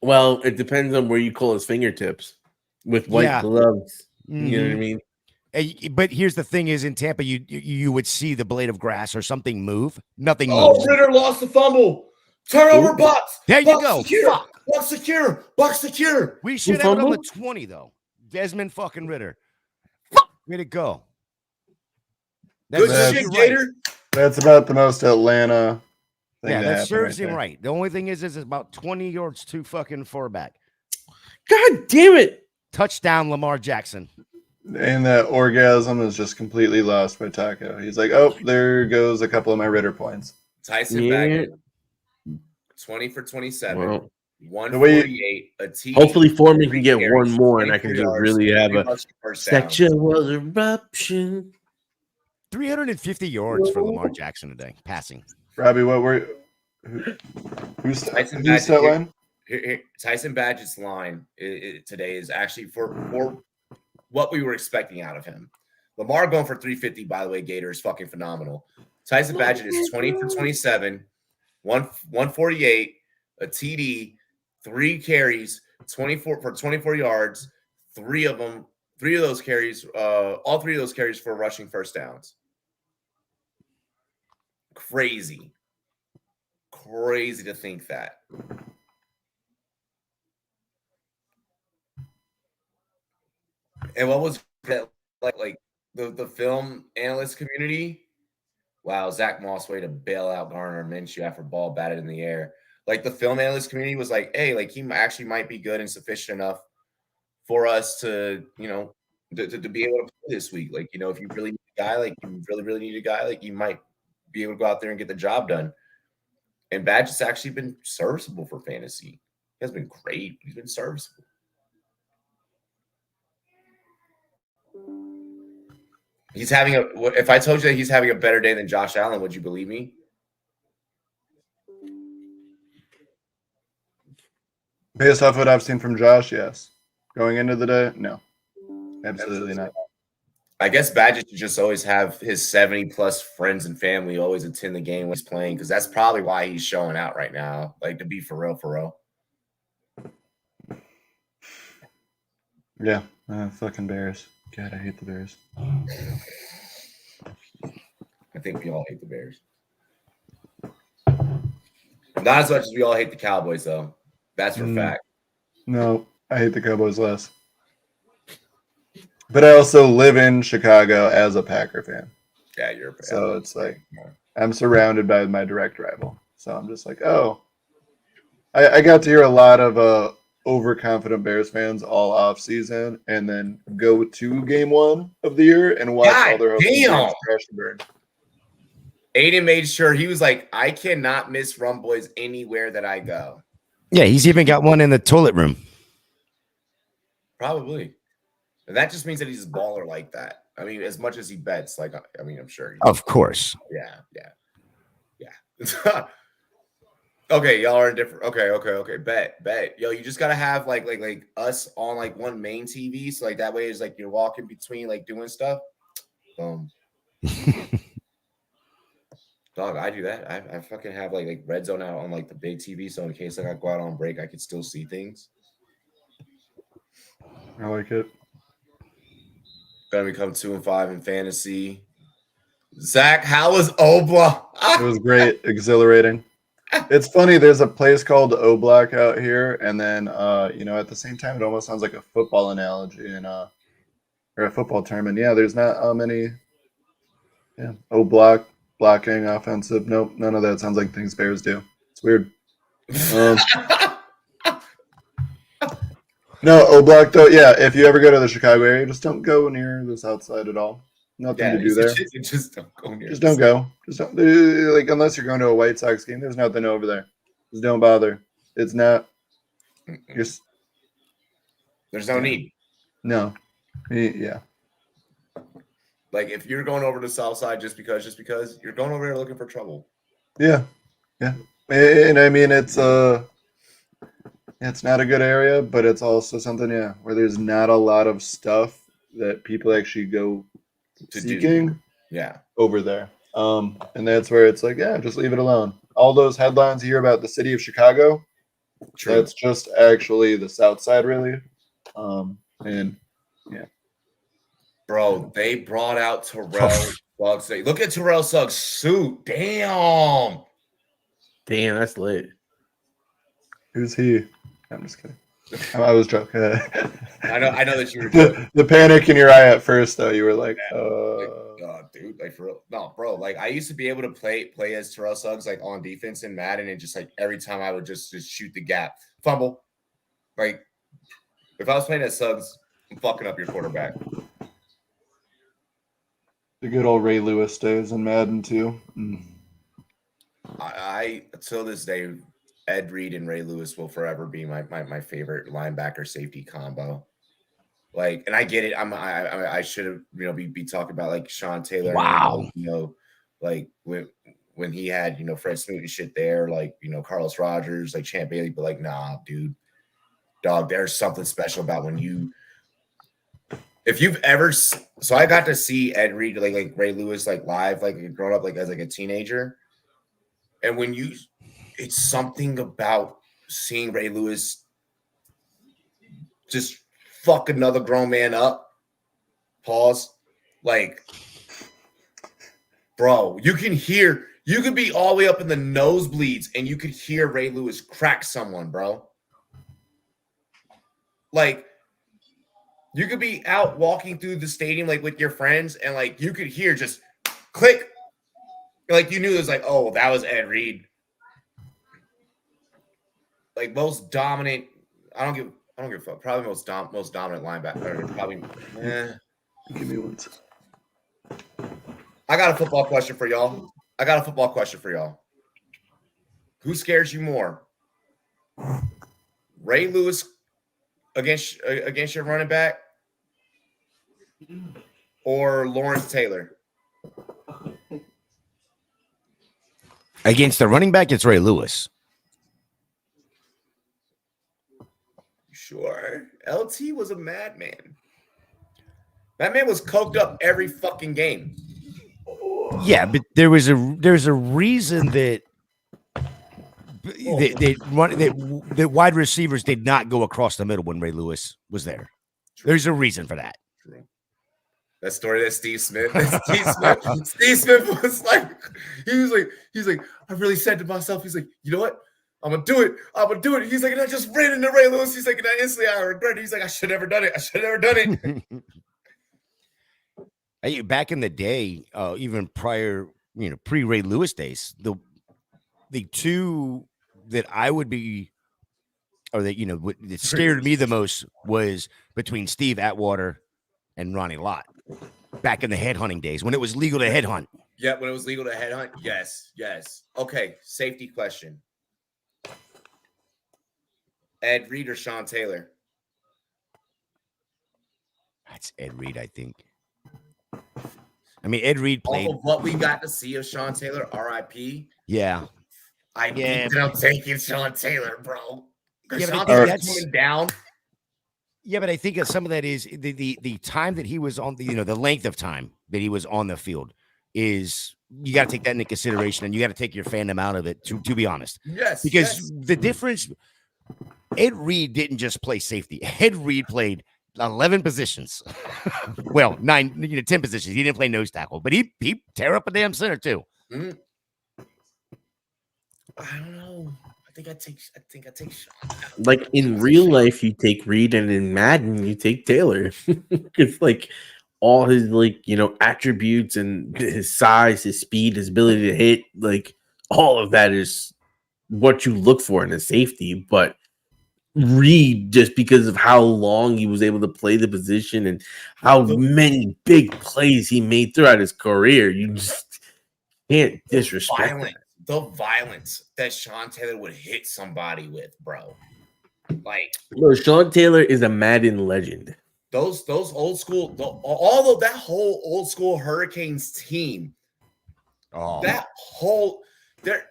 Well, it depends on where you call his fingertips with white Yeah. gloves. You know what I Mhm. mean? But here's the thing: is in Tampa, you would see the blade of grass or something move. Nothing Oh, moves. Ritter lost the fumble. Turnover, Ooh. Bucks. There you Bucks go. Secure. Fuck. Bucks secure. Bucks secure. We should have it on the fumbled? 20 though. Desmond fucking Ritter. Way to go. Good That's- shit, right. Gator. That's about the most Atlanta thing Yeah, to that happen serves right him there. right. The only thing is it's about 20 yards too fucking far back. God damn it. Touchdown, Lamar Jackson. And that orgasm is just completely lost by Taco. He's like, oh, there goes a couple of my Ritter points. Tyson Yeah. Bagger, 20 for 27, Well, 148, a TD. hopefully Foreman can 3 get carries, one more and I 23 can just yards, really have 3 a rushing first downs. sexual eruption. 350 yards for Lamar Jackson today, passing. Robbie, what were who's Tyson that Bagger, line? Tyson Badgett's line today is actually for what we were expecting out of him. Lamar going for 350, by the way, Gator, is fucking phenomenal. Tyson Badgett is 20 for 27, 148, a TD, 3 carries, 24 for 24 yards, all three of those carries for rushing first downs. Crazy to think that. And what was like the film analyst community? Wow, Zach Moss way to bail out Garner Minshew after ball batted in the air. Like the film analyst community was like, hey, like he actually might be good and sufficient enough for us to, to be able to play this week. Like, if you really need a guy, like you really, really need a guy, like you might be able to go out there and get the job done. And Badge has actually been serviceable for fantasy. He has been great. He's been serviceable. He's having a. If I told you that he's having a better day than Josh Allen, would you believe me? Based off what I've seen from Josh, yes. Going into the day, no. Absolutely not. I guess Badgett should just always have his 70+ friends and family always attend the game when he's playing, because that's probably why he's showing out right now. Like, to be for real, for real. Yeah. Fucking Bears. God, I hate the Bears. I think we all hate the Bears. Not as much as we all hate the Cowboys, though. That's for fact. No, I hate the Cowboys less. But I also live in Chicago as a Packer fan. Yeah, you're. So it's like I'm surrounded by my direct rival. So I'm just like, oh. I got to hear a lot of overconfident Bears fans all off season, and then go to game 1 of the year and watch all their hopes crash and burn. Aiden made sure he was like, I cannot miss Rumboyz anywhere that I go. Yeah, he's even got one in the toilet room. Probably. And that just means that he's a baller like that. I mean, as much as he bets, like, I mean, I'm sure. Of course. Yeah. Okay, y'all are different. Okay. Bet. Yo, you just gotta have like us on like one main TV, so like that way it's like you're walking between like doing stuff. Dog, I do that. I fucking have like Red Zone out on like the big TV, so in case like I go out on break, I could still see things. I like it. Gonna become 2-5 in fantasy. Zach, how was Obla? It was great, exhilarating. It's funny. There's a place called O Block out here, and then at the same time, it almost sounds like a football analogy and or a football term. And yeah, there's not many. Yeah, O Block, blocking, offensive. Nope, none of that sounds like things Bears do. It's weird. No, O Block though. Yeah, if you ever go to the Chicago area, just don't go near the South Side at all. Nothing to do there. Just don't go near. Just don't go. Just don't, like, unless you're going to a White Sox game. There's nothing over there. Just don't bother. It's not. Just. There's no need. No. Yeah. Like if you're going over to the South Side just because you're going over there looking for trouble. Yeah. And I mean it's not a good area, but it's also something where there's not a lot of stuff that people actually go seeking over there. And that's where it's like, just leave it alone. All those headlines you hear about the city of Chicago, that's just actually the South Side, really. And yeah. Bro, they brought out Terrell Suggs. Look at Terrell Suggs' suit. Damn, that's lit. Who's he? I'm just kidding. I was joking. I know that you were joking. The panic in your eye at first, though, you were like, dude, like for real. No, bro, like I used to be able to play as Terrell Suggs like on defense in Madden, and just like every time I would just shoot the gap, fumble. Like if I was playing as Suggs, I'm fucking up your quarterback. The good old Ray Lewis days in Madden too. I till this day, Ed Reed and Ray Lewis will forever be my favorite linebacker safety combo. Like, and I get it. I should have be talking about like Sean Taylor. Wow. Like when he had Fred Smoot and shit there, like Carlos Rogers, like Champ Bailey, but like nah, dude, dog. There's something special about when you. If you've ever, so I got to see Ed Reed like Ray Lewis like live, like growing up like as like a teenager, and when it's something about seeing Ray Lewis just fuck another grown man up. Pause. Like, bro, you could be all the way up in the nosebleeds and you could hear Ray Lewis crack someone, bro. Like, you could be out walking through the stadium like with your friends and like you could hear just click. Like you knew it was like, oh, that was Ed Reed. Like most dominant, I don't give a fuck. Probably most dominant linebacker. Probably. Give me one second. I got a football question for y'all. Who scares you more? Ray Lewis against your running back, or Lawrence Taylor? Against the running back, it's Ray Lewis. Sure. LT was a madman. That man was coked up every fucking game. Yeah, but there's a reason that that wide receivers did not go across the middle when Ray Lewis was there. There's a reason for that. True. That story that Steve Smith was like, he's like, I really said to myself, he's like, you know what? I'm gonna do it. He's like, and I just ran into Ray Lewis. He's like, and instantly I regret it. He's like, I should have never done it. Hey, back in the day, even prior, pre-Ray Lewis days, the two that I would be, or that scared me the most was between Steve Atwater and Ronnie Lott. Back in the headhunting days when it was legal to headhunt. Yeah, when it was legal to headhunt. Yes. Okay, safety question. Ed Reed or Sean Taylor? That's Ed Reed, I think. I mean, Ed Reed played. Off of what we got to see of Sean Taylor, RIP. Yeah. I'm taking Sean Taylor, bro. Yeah, Sean Taylor's coming down. Yeah, but I think some of that is the time that he was on the length of time that he was on the field is you got to take that into consideration, and you got to take your fandom out of it to be honest. Yes, because the difference. Ed Reed didn't just play safety. Ed Reed played 11 positions. Well, 10 positions. He didn't play nose tackle, but he tear up a damn center too. Mm. I don't know. I think I take Sean. Like in real life, you take Reed, and in Madden, you take Taylor. It's like all his attributes and his size, his speed, his ability to hit, like all of that is what you look for in a safety. But Reed, just because of how long he was able to play the position and how many big plays he made throughout his career, you just can't disrespect the violence that Sean Taylor would hit somebody with, bro. Like, Sean Taylor is a Madden legend. Those old school, although that whole old school Hurricanes team, that whole there.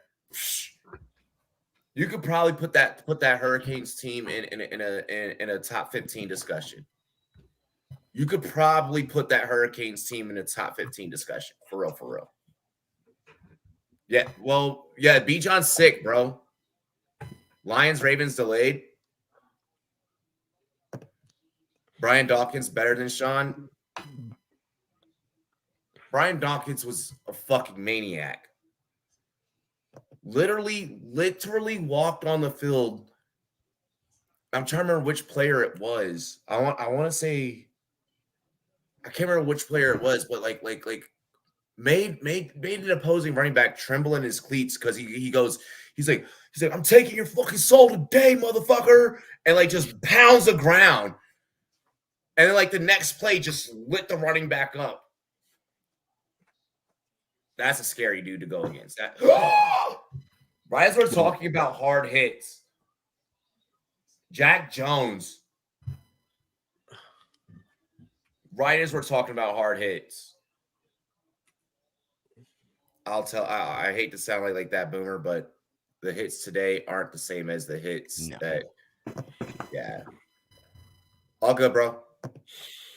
You could probably put that Hurricanes team in a top 15 discussion. You could probably put that Hurricanes team in a top 15 discussion. For real. Yeah, well, yeah, Bijan's sick, bro. Lions, Ravens delayed. Brian Dawkins better than Sean. Brian Dawkins was a fucking maniac. Literally walked on the field. I'm trying to remember which player it was. I want to say I can't remember which player it was, but like made an opposing running back tremble in his cleats because he's like I'm taking your fucking soul today, motherfucker, and like just pounds the ground. And then like the next play just lit the running back up. That's a scary dude to go against. That right as we're talking about hard hits, Jack Jones. Right as we're talking about hard hits, I hate to sound like that, Boomer, but the hits today aren't the same as the hits yeah. All good, bro.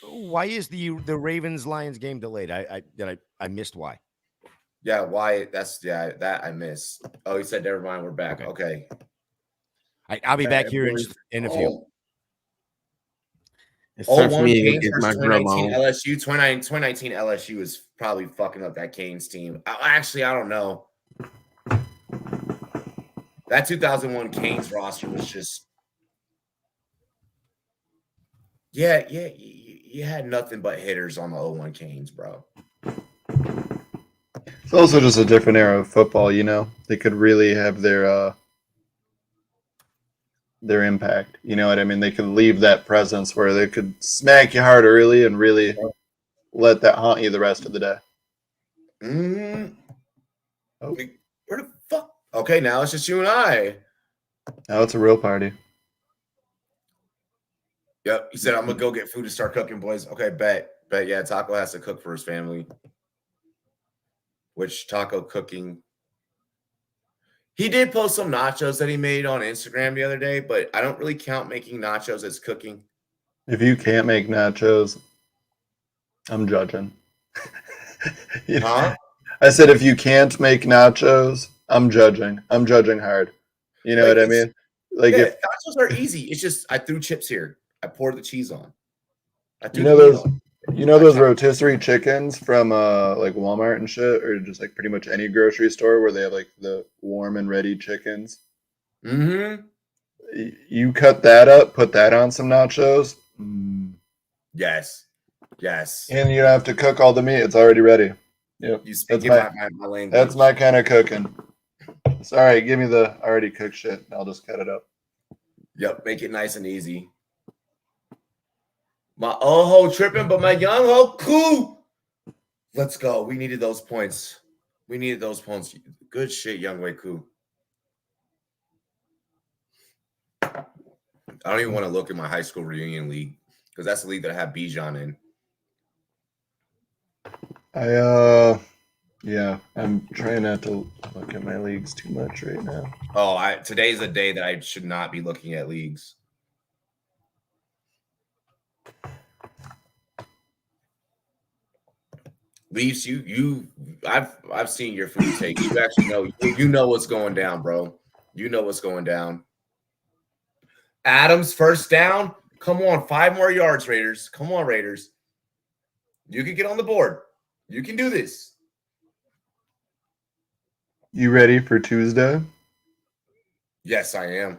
Why is the Ravens Lions game delayed? I missed why. Yeah, why? That I missed. Oh, he said, never mind, we're back. Okay. I'll be back here in a few. It's time for me to Canes get my versus grub 2019 on. LSU. 2019 LSU is probably fucking up that Canes team. Actually, I don't know. That 2001 Canes roster was just you had nothing but hitters on the 01 Canes, bro. It's also just a different era of football, They could really have their impact. You know what I mean? They could leave that presence where they could smack you hard early and really let that haunt you the rest of the day. Oh. Where the fuck? Okay, now it's just you and I. Now it's a real party. Yep. He said, I'm going to go get food to start cooking, boys. Okay, bet. But yeah, Taco has to cook for his family. Which taco cooking. He did post some nachos that he made on Instagram the other day, but I don't really count making nachos as cooking. If you can't make nachos, I'm judging. Huh? I said if you can't make nachos, I'm judging. I'm judging hard. You know Like, what I mean? Like Yeah, if nachos are easy. It's just I threw chips here. I poured the cheese on. I threw you know the meat those on. you know I those kept- rotisserie chickens from like Walmart and shit, or just like pretty much any grocery store where they have like the warm and ready chickens. Mm-hmm. You cut that up, put that on some nachos, Yes. Yes. and you don't have to cook all the meat. It's already ready. Yep, You that's speaking my my language. that's my kind of cooking. It's all right. Give me the already cooked shit. I'll just cut it up. Yep, make it nice and easy. My old ho tripping, but my young ho cool. Let's go. We needed those points. We needed those points. Good shit, Young Wei Koo. I don't even want to look at my high school reunion league because that's the league that I have Bijan in. Yeah, I'm trying not to look at my leagues too much right now. Oh, today's a day that I should not be looking at leagues. Leafs, I've seen your food take. You actually know you know what's going down, bro. You know what's going down. Adams first down. Come on, 5 more yards, Raiders. Come on, Raiders. You can get on the board. You can do this. You ready for Tuesday? Yes, I am.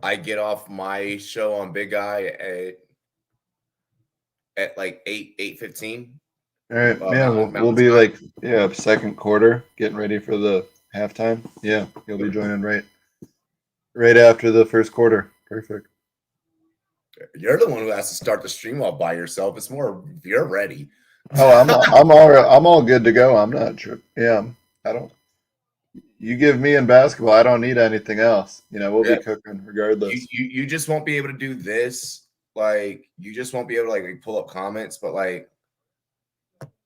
I get off my show on Big Guy at like 8:15. All right, yeah, we'll Mountain be Time. like second quarter, getting ready for the halftime. Yeah, you'll be joining right after the first quarter. Perfect. You're the one who has to start the stream all by yourself. It's more if you're ready. Oh, I'm all good to go. I'm not sure. Yeah, I don't. You give me in basketball, I don't need anything else. You know, we'll Yeah. be cooking regardless. You just won't be able to do this. Like you just won't be able to like pull up comments, but like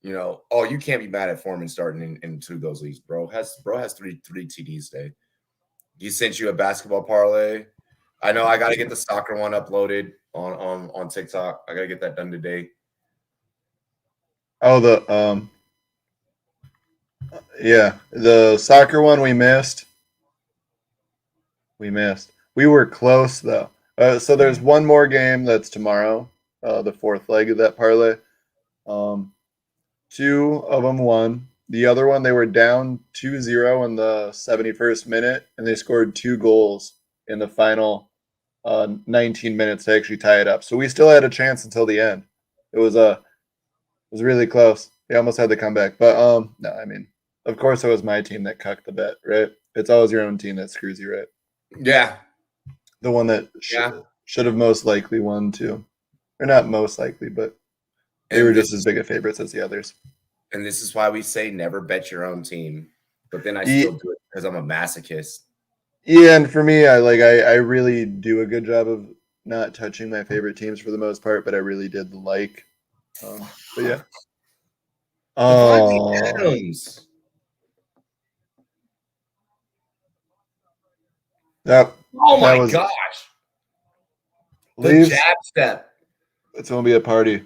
you can't be mad at Foreman starting in 2 of those leagues, bro. Bro has three TDs today. He sent you a basketball parlay. I know I got to get the soccer one uploaded on TikTok. I got to get that done today. Oh, the soccer one we missed. We were close though. So there's one more game that's tomorrow, the 4th leg of that parlay. 2 of them won. The other one, they were down 2-0 in the 71st minute, and they scored 2 goals in the final 19 minutes to actually tie it up. So we still had a chance until the end. It was really close. They almost had the comeback, but no, I mean, of course, it was my team that cucked the bet, right? It's always your own team that screws you, right? Yeah. The one that should have most likely won too, or not most likely, but they were just as big a favorites as the others. And this is why we say never bet your own team. But then I still do it because I'm a masochist. Yeah, and for me, I really do a good job of not touching my favorite teams for the most part, but I really did like. But yeah. Adams. Yep. Oh my gosh. The Leafs, jab step. It's gonna be a party.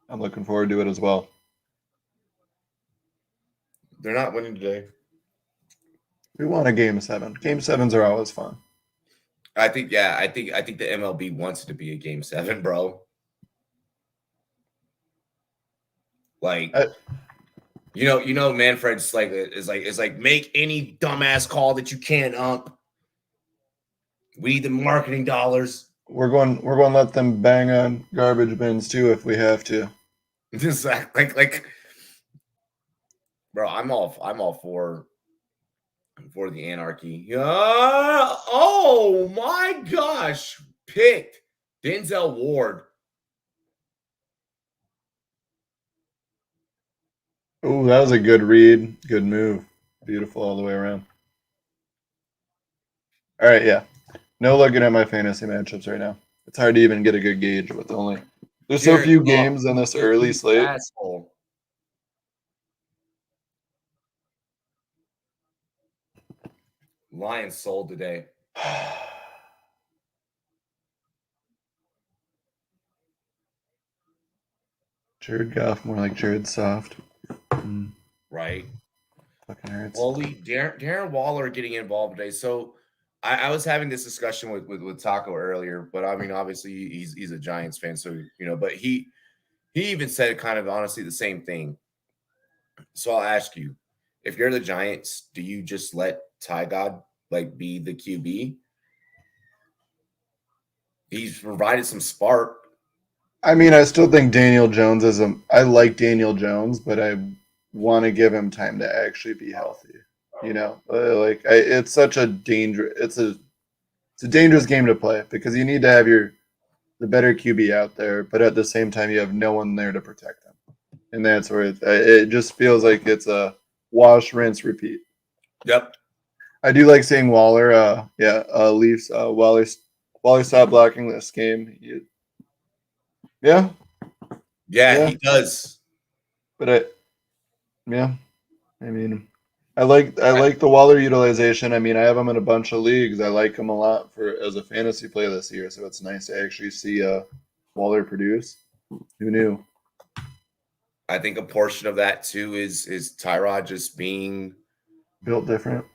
I'm looking forward to it as well. They're not winning today. We won a game 7. Game 7s are always fun. I think the MLB wants it to be a game 7, bro. Like, Manfred's like is like make any dumbass call that you can ump. We need the marketing dollars. We're going to let them bang on garbage bins too if we have to. Just like, bro, I'm all for the anarchy. Oh my gosh, picked Denzel Ward. Oh, that was a good read. Good move. Beautiful all the way around. All right, yeah. No looking at my fantasy matchups right now. It's hard to even get a good gauge with only There's so few Jared games in this early you slate. asshole. Lions sold today. Jared Goff, more like Jared Soft. Right. Fucking hurts. Wally, Darren Waller getting involved today. So I was having this discussion with Taco earlier, but I mean, obviously he's a Giants fan, so but he even said kind of honestly the same thing. So I'll ask you, if you're the Giants, do you just let Ty God be the QB? He's provided some spark. I mean, I still think Daniel Jones I like Daniel Jones, but I want to give him time to actually be healthy. It's such a it's a dangerous game to play because you need to have the better QB out there, but at the same time you have no one there to protect him, and that's where it just feels like it's a wash, rinse, repeat. Yep. I do like seeing Waller. Leafs. Waller stopped blocking this game. Yeah, he does. But I mean, I like the Waller utilization. I mean, I have him in a bunch of leagues. I like him a lot as a fantasy play this year. So it's nice to actually see Waller produce. Who knew? I think a portion of that too is Tyrod just being built different,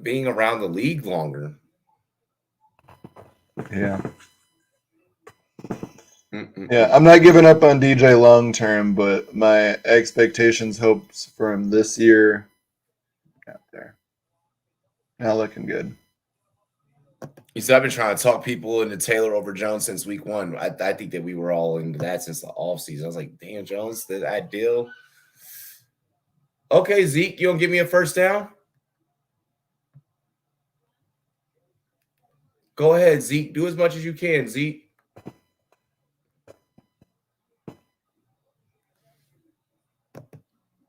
being around the league longer. Yeah. Yeah, I'm not giving up on DJ long term, but my hopes for him this year out there. Not looking good. You said I've been trying to talk people into Taylor over Jones since week 1. I think that we were all into that since the offseason. I was like, damn, Jones, that deal. Okay, Zeke, you don't give me a first down? Go ahead, Zeke. Do as much as you can, Zeke.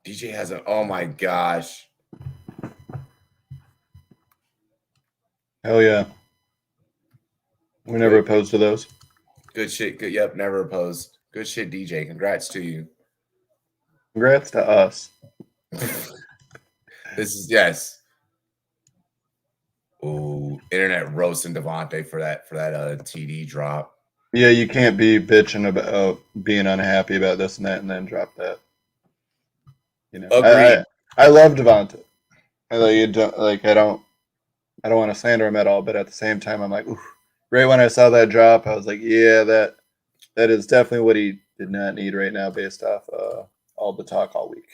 DJ has oh my gosh. Hell yeah. We're never opposed to those. Good shit. Good. Yep, never opposed. Good shit, DJ. Congrats to you. Congrats to us. This is yes. Oh, internet roasting Devontae for that TD drop. Yeah, you can't be bitching about being unhappy about this and that, and then drop that. Agreed. I love Devontae. I don't want to slander him at all, but at the same time, I'm like, oof. Right when I saw that drop, I was like, yeah, that is definitely what he did not need right now, based off all the talk all week.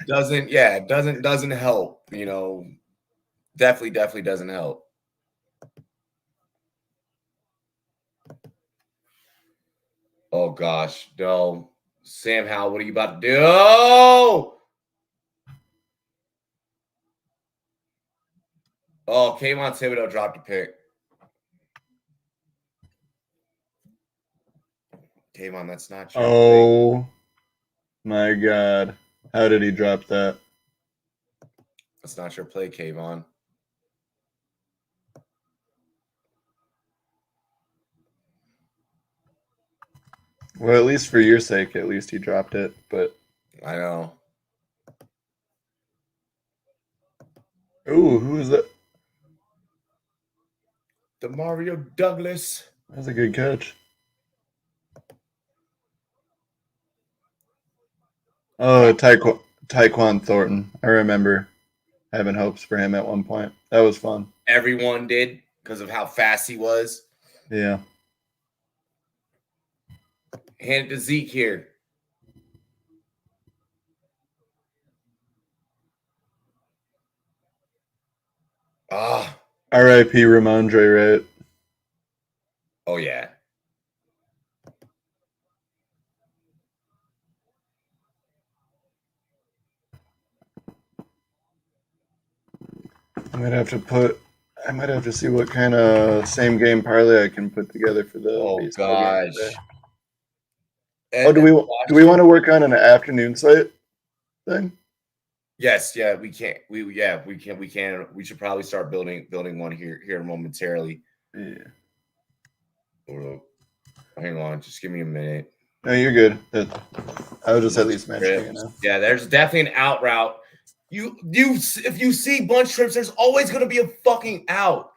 Doesn't help. Definitely doesn't help. Oh gosh, no, Sam Howell, what are you about to do? Oh, Kayvon Thibodeau dropped a pick. Kayvon, that's not your play. My God. How did he drop that? That's not your play, Kayvon. Well, at least for your sake, at least he dropped it, but I know. Ooh, who is that? Demario Douglas. That's a good catch. Oh, Tyquan Thornton. I remember having hopes for him at one point. That was fun. Everyone did because of how fast he was. Yeah. Hand it to Zeke here. R.I.P. Ramondre, right? Oh, yeah. I might have to see what kind of same game parlay I can put together for the baseball game today. Oh, do we want to work on an afternoon slate thing? Yes, yeah, we can. We can. We should probably start building one here momentarily. Yeah. Hang on, just give me a minute. No, you're good. I was just at least mentioning it now. Yeah, there's definitely an out route. If you see bunch trips, there's always going to be a fucking out.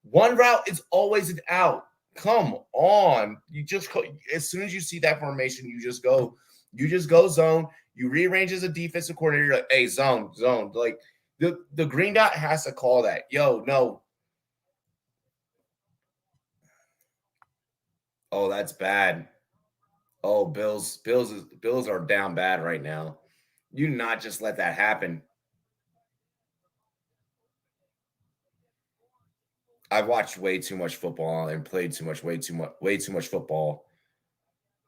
One route is always an out. Come on. You just as soon as you see that formation, you just go zone. You rearrange as a defensive coordinator. You're like, hey, zone. Like the green dot has to call that. Yo, no. Oh, that's bad. Oh, Bills are down bad right now. You not just let that happen. I've watched way too much football and played way too much football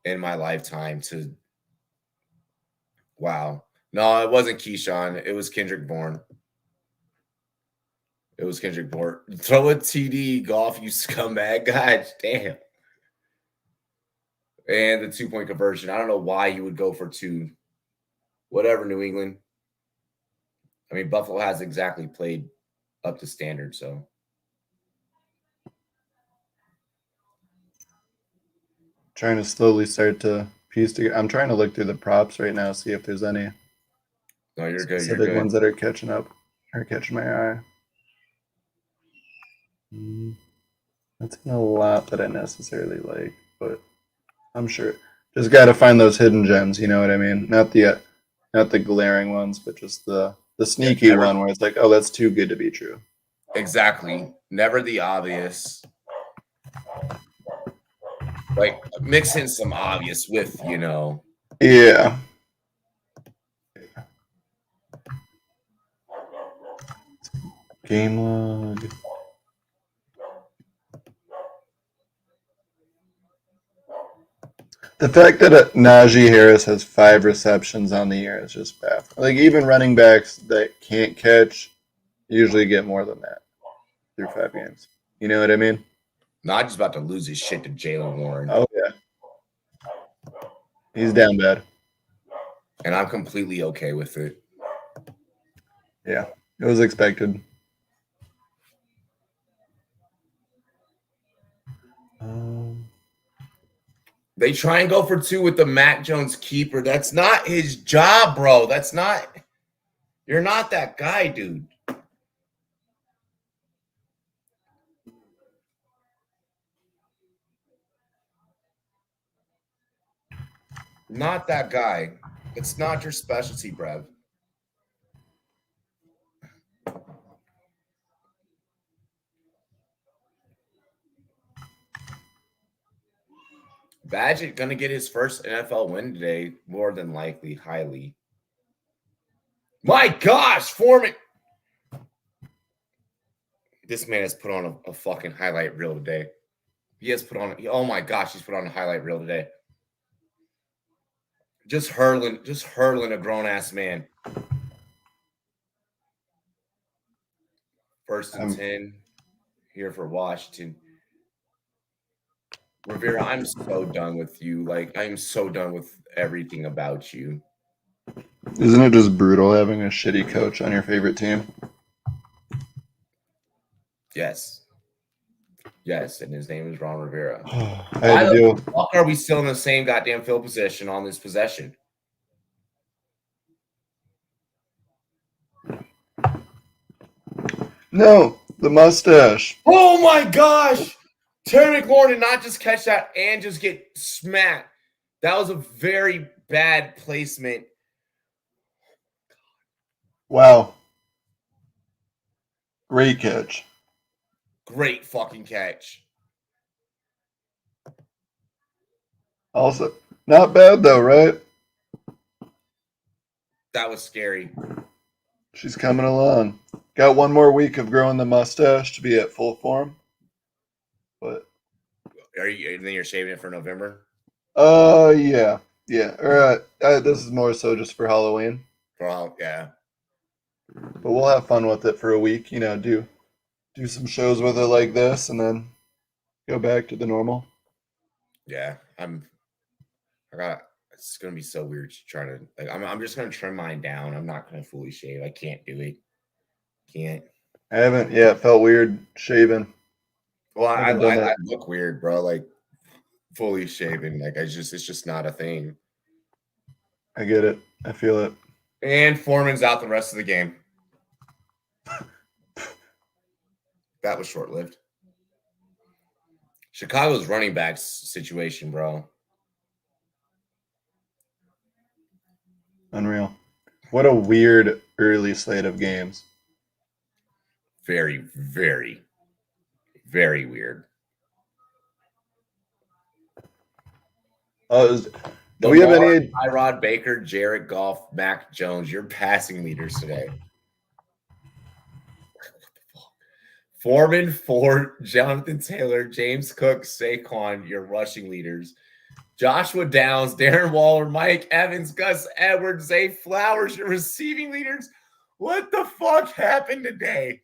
in my lifetime to. Wow. No, it wasn't Keyshawn. It was Kendrick Bourne. Throw a TD, golf, you scumbag. God damn. And the 2-point conversion. I don't know why you would go for 2. Whatever, New England. I mean, Buffalo has exactly played up to standard, so. Trying to slowly start to piece together. I'm trying to look through the props right now, see if there's any No, you're good. specific You're good. ones that are catching my eye. That's a lot that I necessarily like, but I'm sure. Just got to find those hidden gems. You know what I mean? Not the glaring ones, but just the sneaky one where it's like, oh, that's too good to be true. Exactly. Never the obvious. Like mixing some obvious with, Yeah. Game log. The fact that Najee Harris has 5 receptions on the year is just baffling. Like even running backs that can't catch usually get more than that through 5 games. You know what I mean? Najee's about to lose his shit to Jalen Warren. Oh yeah. He's down bad. And I'm completely okay with it. Yeah. It was expected. They try and go for 2 with the Mac Jones keeper. That's not his job, bro. You're not that guy, dude. Not that guy. It's not your specialty, Brev. Badgett gonna get his first NFL win today, more than likely, highly. My gosh, Foreman! This man has put on a fucking highlight reel today. He has put on. Oh my gosh, he's put on a highlight reel today. Just hurling a grown ass man. 1st and 10 here for Washington. Rivera, I'm so done with you. Like, I'm so done with everything about you. Isn't it just brutal having a shitty coach on your favorite team? Yes. Yes, and his name is Ron Rivera. Why the fuck are we still in the same goddamn field position on this possession? No, the mustache. Oh my gosh! Terry McLaurin did not just catch that and just get smacked. That was a very bad placement. Wow. Great catch. Great fucking catch. Also, not bad though, right? That was scary. She's coming along. Got 1 more week of growing the mustache to be at full form. But then you're shaving it for November? Yeah. Yeah. Or this is more so just for Halloween. Yeah. But we'll have fun with it for a week, do some shows with it like this and then go back to the normal. Yeah. It's gonna be so weird to try to I'm just gonna trim mine down. I'm not gonna fully shave. I can't do it. Can't. I haven't yet. Felt weird shaving. Well, I look weird, bro. Like fully shaven. Like it's just not a thing. I get it. I feel it. And Foreman's out the rest of the game. That was short-lived. Chicago's running backs situation, bro. Unreal. What a weird early slate of games. Very, very, very weird. Do we have any? Tyrod Baker, Jared Goff, Mac Jones, your passing leaders today. Foreman, Ford, Jonathan Taylor, James Cook, Saquon, your rushing leaders. Joshua Downs, Darren Waller, Mike Evans, Gus Edwards, Zay Flowers, your receiving leaders. What the fuck happened today?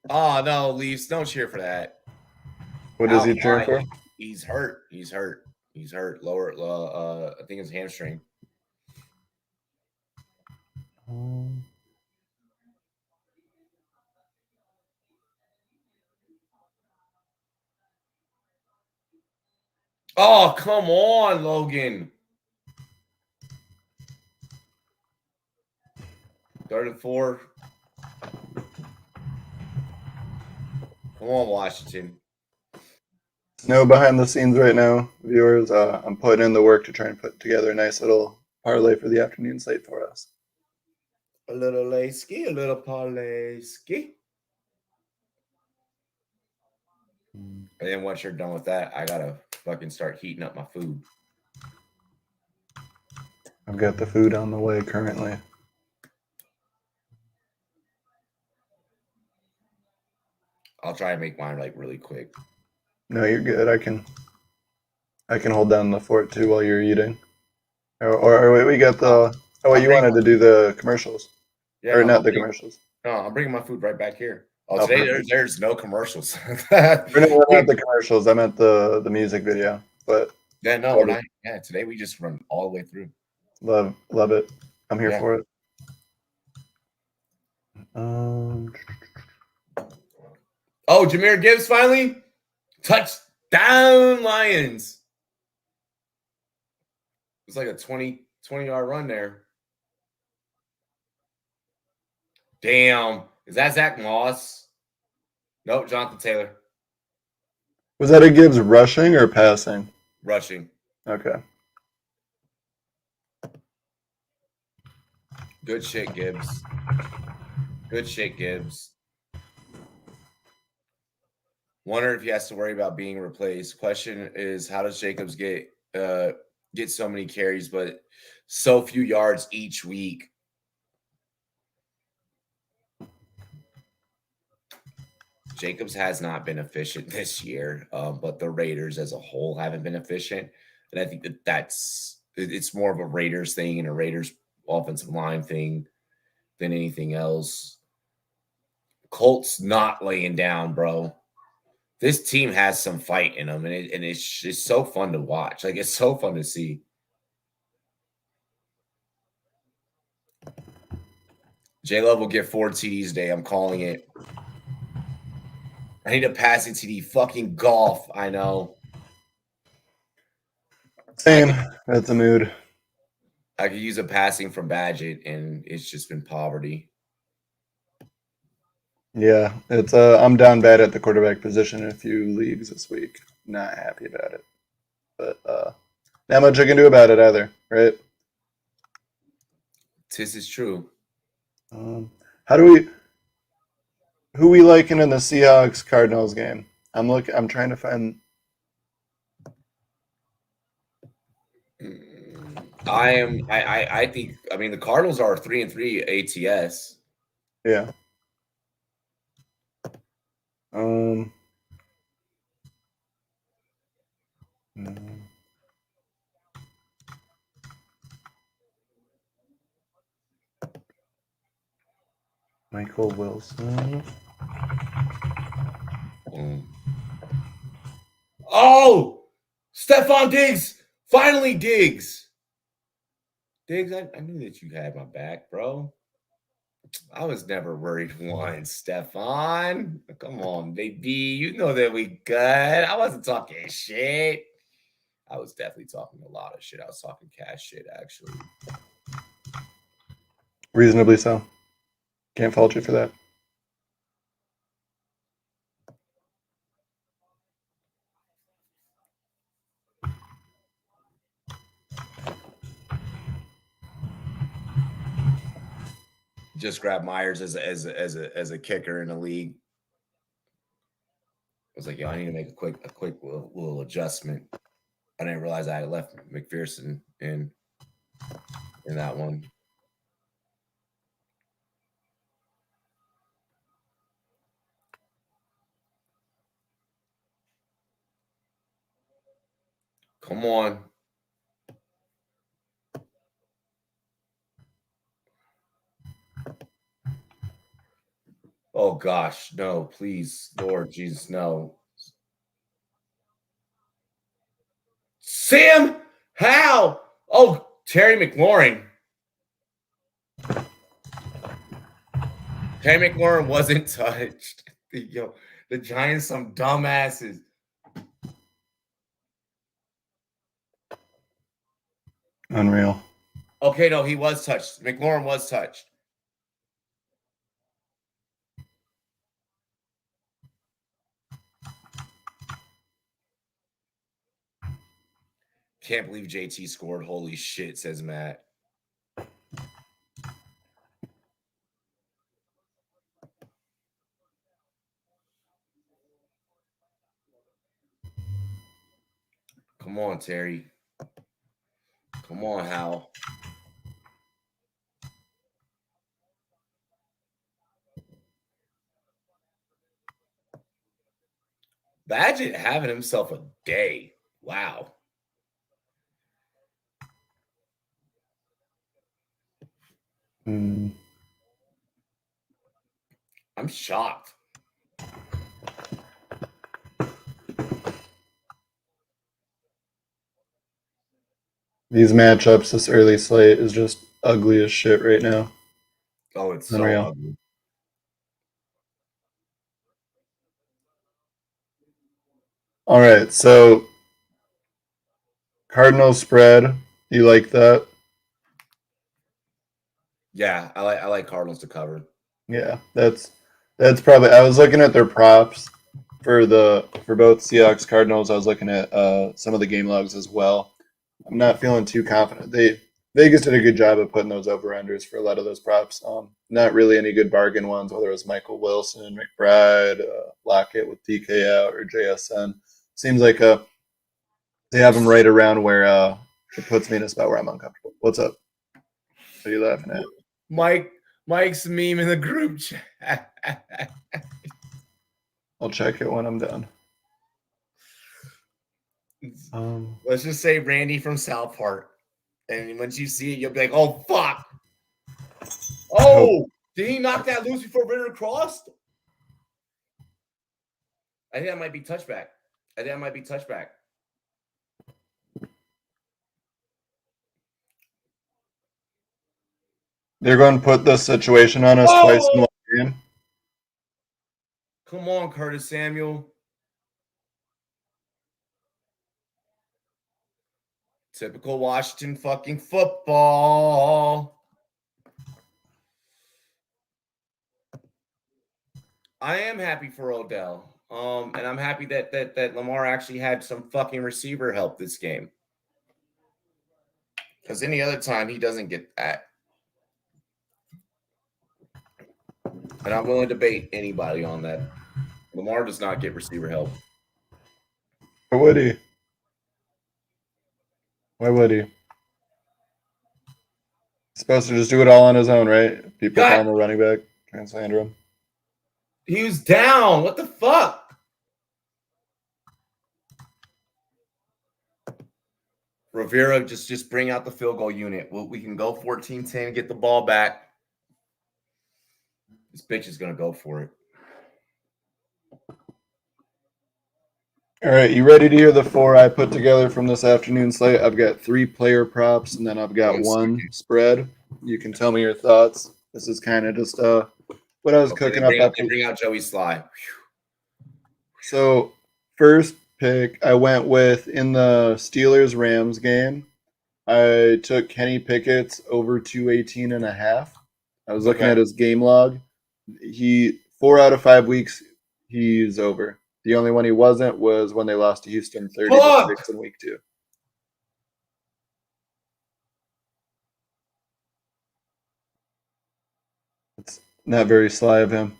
Oh, no, Leafs, don't cheer for that. What is he cheering for? He's hurt. He's hurt. Lower, I think it's hamstring. Oh, come on, Logan. 3rd and 4. Come on, Washington. No behind the scenes right now, viewers. I'm putting in the work to try and put together a nice little parlay for the afternoon slate for us. A little lay-ski, a little parlay-ski. And then once you're done with that, I gotta fucking start heating up my food. I've got the food on the way currently. I'll try and make mine like really quick. No, you're good. I can hold down the fort too while you're eating. Or wait, we got the. Oh, wait, you wanted to do the commercials? Yeah, or not the commercials? No, I'm bringing my food right back here. Oh, Oh, today there's no commercials. We're not the commercials. I meant the music video. But yeah, no, we're not. Yeah, today we just run all the way through. Love it. I'm here for it. Oh, Jahmyr Gibbs finally touchdown Lions. It's like a 20-yard run there. Damn. Is that Zach Moss? Nope, Jonathan Taylor. Was that a Gibbs rushing or passing? Rushing. Okay. Good shit, Gibbs. Good shit, Gibbs. Wonder if he has to worry about being replaced. Question is, how does Jacobs get so many carries but so few yards each week? Jacobs has not been efficient this year, but the Raiders as a whole haven't been efficient. And I think it's more of a Raiders thing and a Raiders offensive line thing than anything else. Colts not laying down, bro. This team has some fight in them, and it's just so fun to watch. Like, it's so fun to see. J-Love will get 4 TDs today. I'm calling it. I need a passing TD. Fucking golf. I know. Same. That's a mood. I could use a passing from Badgett, and it's just been poverty. Yeah, it's I'm down bad at the quarterback position in a few leagues this week. Not happy about it, but not much I can do about it either, right? This is true. Who we liking in the Seahawks Cardinals game? I'm trying to find. I think the Cardinals are 3-3 ATS. Yeah. Michael Wilson. Oh, Stephon Diggs. Finally, Diggs. Diggs, I knew that you had my back, bro. I was never worried once, Stefan. Come on, baby. You know that we good. I wasn't talking shit. I was definitely talking a lot of shit. I was talking cash shit, actually. Reasonably so. Can't fault you for that. Just grab Myers as a kicker in the league. I was like, yo, I need to make a quick little adjustment. I didn't realize I had left McPherson in that one. Come on. Oh gosh, no, please, Lord Jesus, no. Sam, how? Oh, Terry McLaurin. Terry McLaurin wasn't touched. Yo, the Giants, some dumbasses. Unreal. Okay, no, he was touched. McLaurin was touched. Can't believe JT scored. Holy shit, says Matt. Come on, Terry. Come on, Hal. Badgett having himself a day. Wow. I'm shocked. These matchups, this early slate is just ugly as shit right now. Oh, it's Unreal. so ugly. All right, so Cardinals spread. You like that? Yeah, I like Cardinals to cover. Yeah, that's probably. I was looking at their props for both Seahawks Cardinals. I was looking at some of the game logs as well. I'm not feeling too confident. Vegas did a good job of putting those over-unders for a lot of those props. Not really any good bargain ones, whether it was Michael Wilson, McBride, Lockett with DK out, or JSN. Seems like they have them right around where it puts me in a spot where I'm uncomfortable. What's up? What are you laughing at? Mike's meme in the group chat. I'll check it when I'm done. Let's just say Randy from South Park. And once you see it, you'll be like, oh, fuck. Oh, did he knock that loose before Ritter crossed? I think that might be touchback. They're going to put this situation on us twice in one game. Come on, Curtis Samuel. Typical Washington fucking football. I am happy for Odell. And I'm happy that Lamar actually had some fucking receiver help this game. Because any other time he doesn't get that. And I'm willing to debate anybody on that. Lamar does not get receiver help. Why would he? Why would he? He's supposed to just do it all on his own, right? People call him a running back, trying to slander him. He was down. What the fuck? Rivera, just bring out the field goal unit. We can go 14-10 and get the ball back. This bitch is going to go for it. All right, you ready to hear the 4 I put together from this afternoon slate? I've got 3 player props, and then I've got 1 spread. You can tell me your thoughts. This is kind of just what I was Okay, cooking they up. bring out Joey Sly. So first pick, I went with in the Steelers-Rams game. I took Kenny Pickett's over 218.5. I was looking Okay. at his game log. He 4 out of 5 weeks he's over. The only one he wasn't was when they lost to Houston 30-6 in week 2. It's not very sly of him.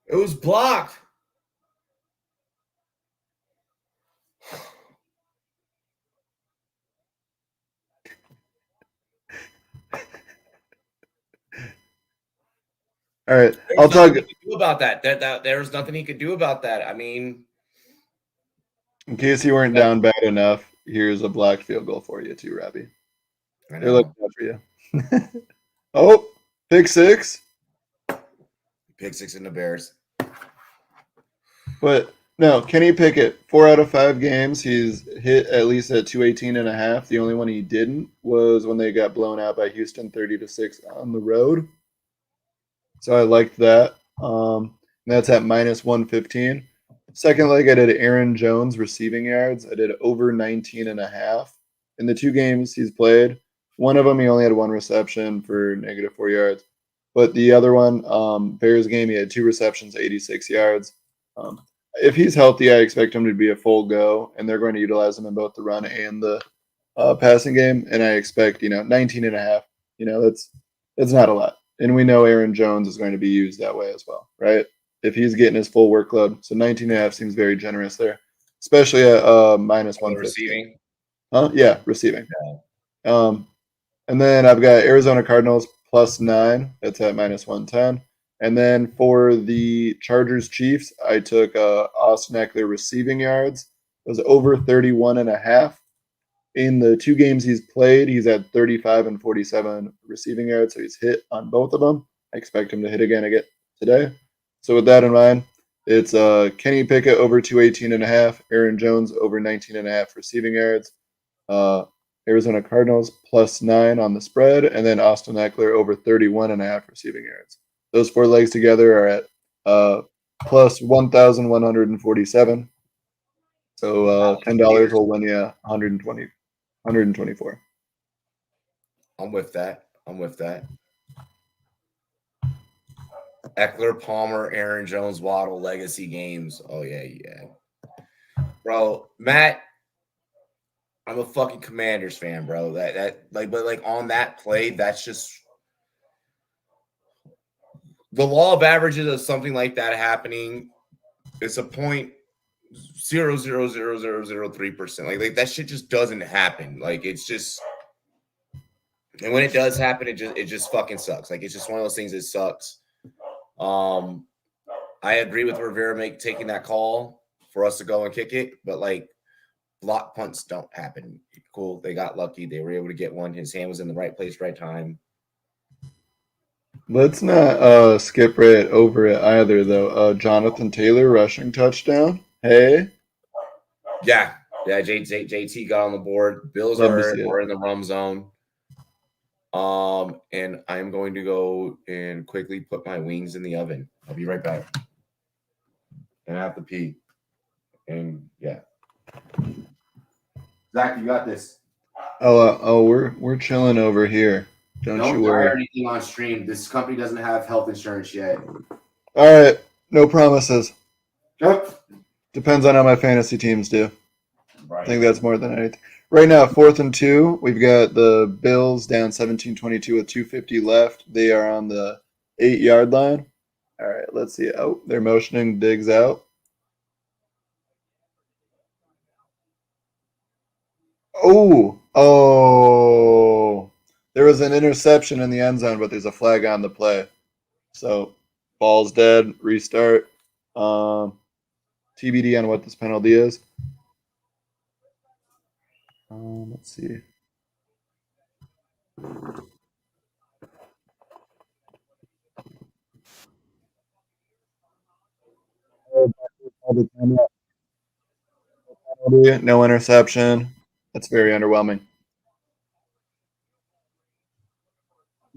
It was blocked. All right, There's I'll talk. nothing he could do about that. There's nothing he could do about that. I mean, In case you weren't down bad enough, here's a blocked field goal for you too, Robbie. I They're know. looking out for you. Oh, pick 6. Pick 6 in the Bears. But no, Kenny Pickett, 4 out of 5 games, he's hit at least at 218.5. The only one he didn't was when they got blown out by Houston 30-6 on the road. So I liked that. That's at minus 115. Second leg, I did Aaron Jones receiving yards. I did over 19.5. In the 2 games he's played, one of them he only had 1 reception for -4 yards. But the other one, Bears game, he had 2 receptions, 86 yards. If he's healthy, I expect him to be a full go, and they're going to utilize him in both the run and the passing game. And I expect, 19.5. That's not a lot. And we know Aaron Jones is going to be used that way as well, right? If he's getting his full workload. So 19.5 seems very generous there, especially at minus 115. Receiving. Huh? Yeah, receiving. Yeah. And then I've got Arizona Cardinals +9. That's at minus 110. And then for the Chargers Chiefs, I took Austin Eckler receiving yards. It was over 31.5. In the 2 games he's played, he's had 35 and 47 receiving yards, so he's hit on both of them. I expect him to hit again today. So with that in mind, it's Kenny Pickett over 218.5, Aaron Jones over 19.5 receiving yards, Arizona Cardinals +9 on the spread, and then Austin Eckler over 31.5 receiving yards. Those 4 legs together are at plus 1,147. So $10 will win you 124. I'm with that. Eckler, Palmer, Aaron Jones, Waddle, legacy games. Oh yeah. Bro, Matt, I'm a fucking Commanders fan, bro. But on that play, that's just the law of averages of something like that happening. It's a 0.00003%. Like that shit just doesn't happen. Like it's just, and when it does happen, it just fucking sucks. Like it's just one of those things that sucks. I agree with Rivera taking that call for us to go and kick it, but like block punts don't happen. Cool, they got lucky. They were able to get one. His hand was in the right place, right time. Let's not skip right over it either, though. Jonathan Taylor rushing touchdown. Hey. Yeah. JT got on the board. Bills are in the RumZone. And I'm going to go and quickly put my wings in the oven. I'll be right back. And I have to pee. And yeah. Zach, you got this. We're chilling over here. Don't you worry. Don't anything on stream. This company doesn't have health insurance yet. All right. No promises. Yep. Depends on how my fantasy teams do. Right. I think that's more than anything. Right now, 4th and 2. We've got the Bills down 17-22 with 2:50 left. They are on the 8-yard line. All right, let's see. Oh, they're motioning Diggs out. Oh. There was an interception in the end zone, but there's a flag on the play. So, ball's dead. Restart. TBD on what this penalty is. Let's see. No interception. That's very underwhelming.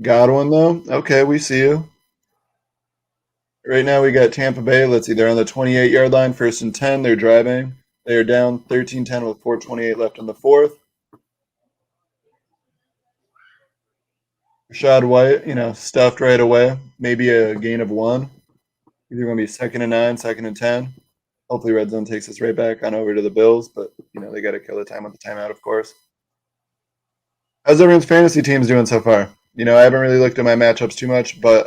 Got one though. Okay, we see you. Right now we got Tampa Bay. Let's see. They're on the 28-yard line, 1st and 10. They're driving. They are down 13-10 with 4:28 left in the fourth. Rashad White, stuffed right away. Maybe a gain of 1. Either going to be 2nd and 9, 2nd and 10. Hopefully Red Zone takes us right back on over to the Bills, but they got to kill the time with the timeout, of course. How's everyone's fantasy teams doing so far? I haven't really looked at my matchups too much, but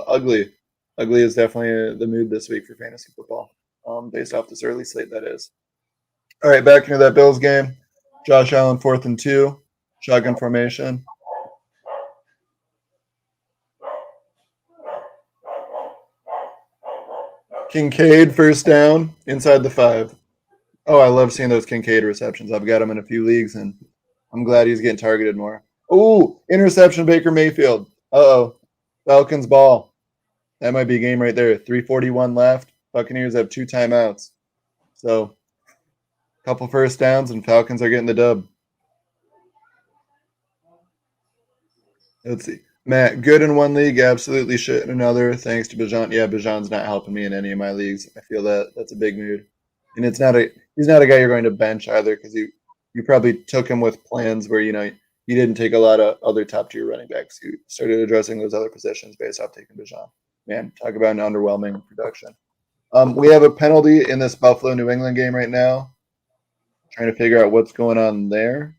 ugly is definitely the mood this week for fantasy football, based off this early slate, that is. All right, back into that Bills game. Josh Allen, 4th and 2, shotgun formation. Kincaid, 1st down, inside the 5. Oh, I love seeing those Kincaid receptions. I've got him in a few leagues, and I'm glad he's getting targeted more. Oh, interception, Baker Mayfield. Uh-oh. Falcons ball. That might be a game right there. 3:41 left. Buccaneers have 2 timeouts. So, a couple 1st downs, and Falcons are getting the dub. Let's see. Matt, good in one league, absolutely shit in another. Thanks to Bijan. Yeah, Bijan's not helping me in any of my leagues. I feel that's a big mood. And he's not a guy you're going to bench either, because you probably took him with plans where you didn't take a lot of other top tier running backs. You started addressing those other positions based off taking Bijan. Man, talk about an underwhelming production. We have a penalty in this Buffalo New England game right now. Trying to figure out what's going on there.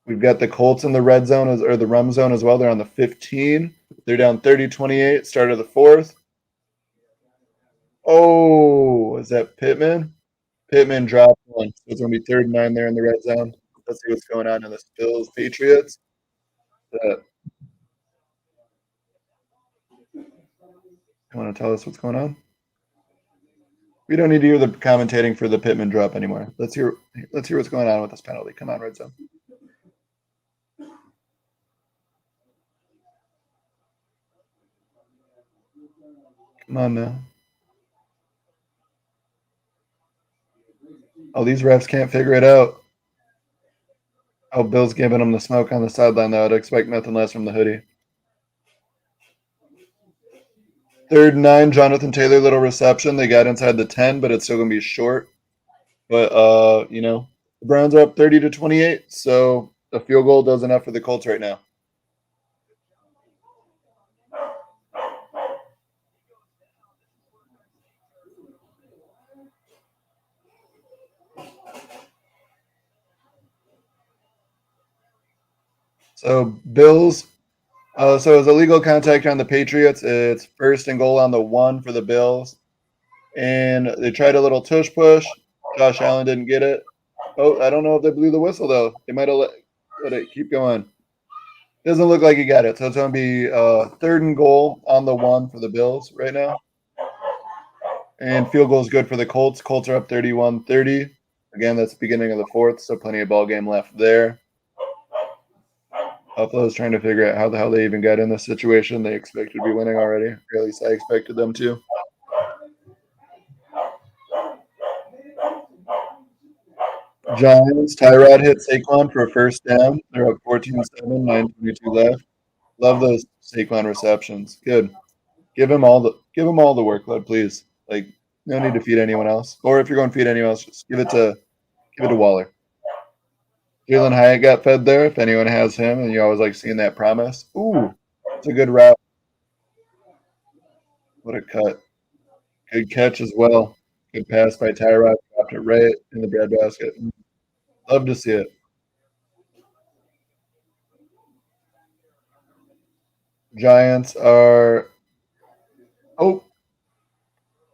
We've got the Colts in the red zone or the rum zone as well. They're on the 15. They're down 30-28, start of the 4th. Oh, is that Pittman? Pittman dropped one. So it's going to be 3rd and 9 there in the red zone. Let's see what's going on in the Bills Patriots. You want to tell us what's going on? We don't need to hear the commentating for the Pittman drop anymore. Let's hear what's going on with this penalty. Come on, red zone. Come on now. Oh, these refs can't figure it out. Oh, Bill's giving them the smoke on the sideline, though. I'd expect nothing less from the hoodie. 3rd and 9, Jonathan Taylor, little reception. They got inside the 10, but it's still going to be short. But, the Browns are up 30-28, so a field goal does enough for the Colts right now. So Bills. So it was illegal contact on the Patriots. It's 1st and goal on the 1 for the Bills. And they tried a little tush push. Josh Allen didn't get it. Oh, I don't know if they blew the whistle, though. They might have let it keep going. Doesn't look like he got it. So it's going to be 3rd and goal on the 1 for the Bills right now. And field goal is good for the Colts. Colts are up 31-30. Again, that's the beginning of the 4th, so plenty of ball game left there. Buffalo's trying to figure out how the hell they even got in this situation. They expected to be winning already. Or at least I expected them to. Giants, Tyrod hit Saquon for a 1st down. They're up 14-7, 9:22 left. Love those Saquon receptions. Good. Give him all the workload, please. Like, no need to feed anyone else. Or if you're going to feed anyone else, just give it to Waller. Jalen Hyatt got fed there, if anyone has him, and you always like seeing that promise. Ooh, it's a good route. What a cut. Good catch as well. Good pass by Tyrod. Dropped it right in the breadbasket. Love to see it. Giants are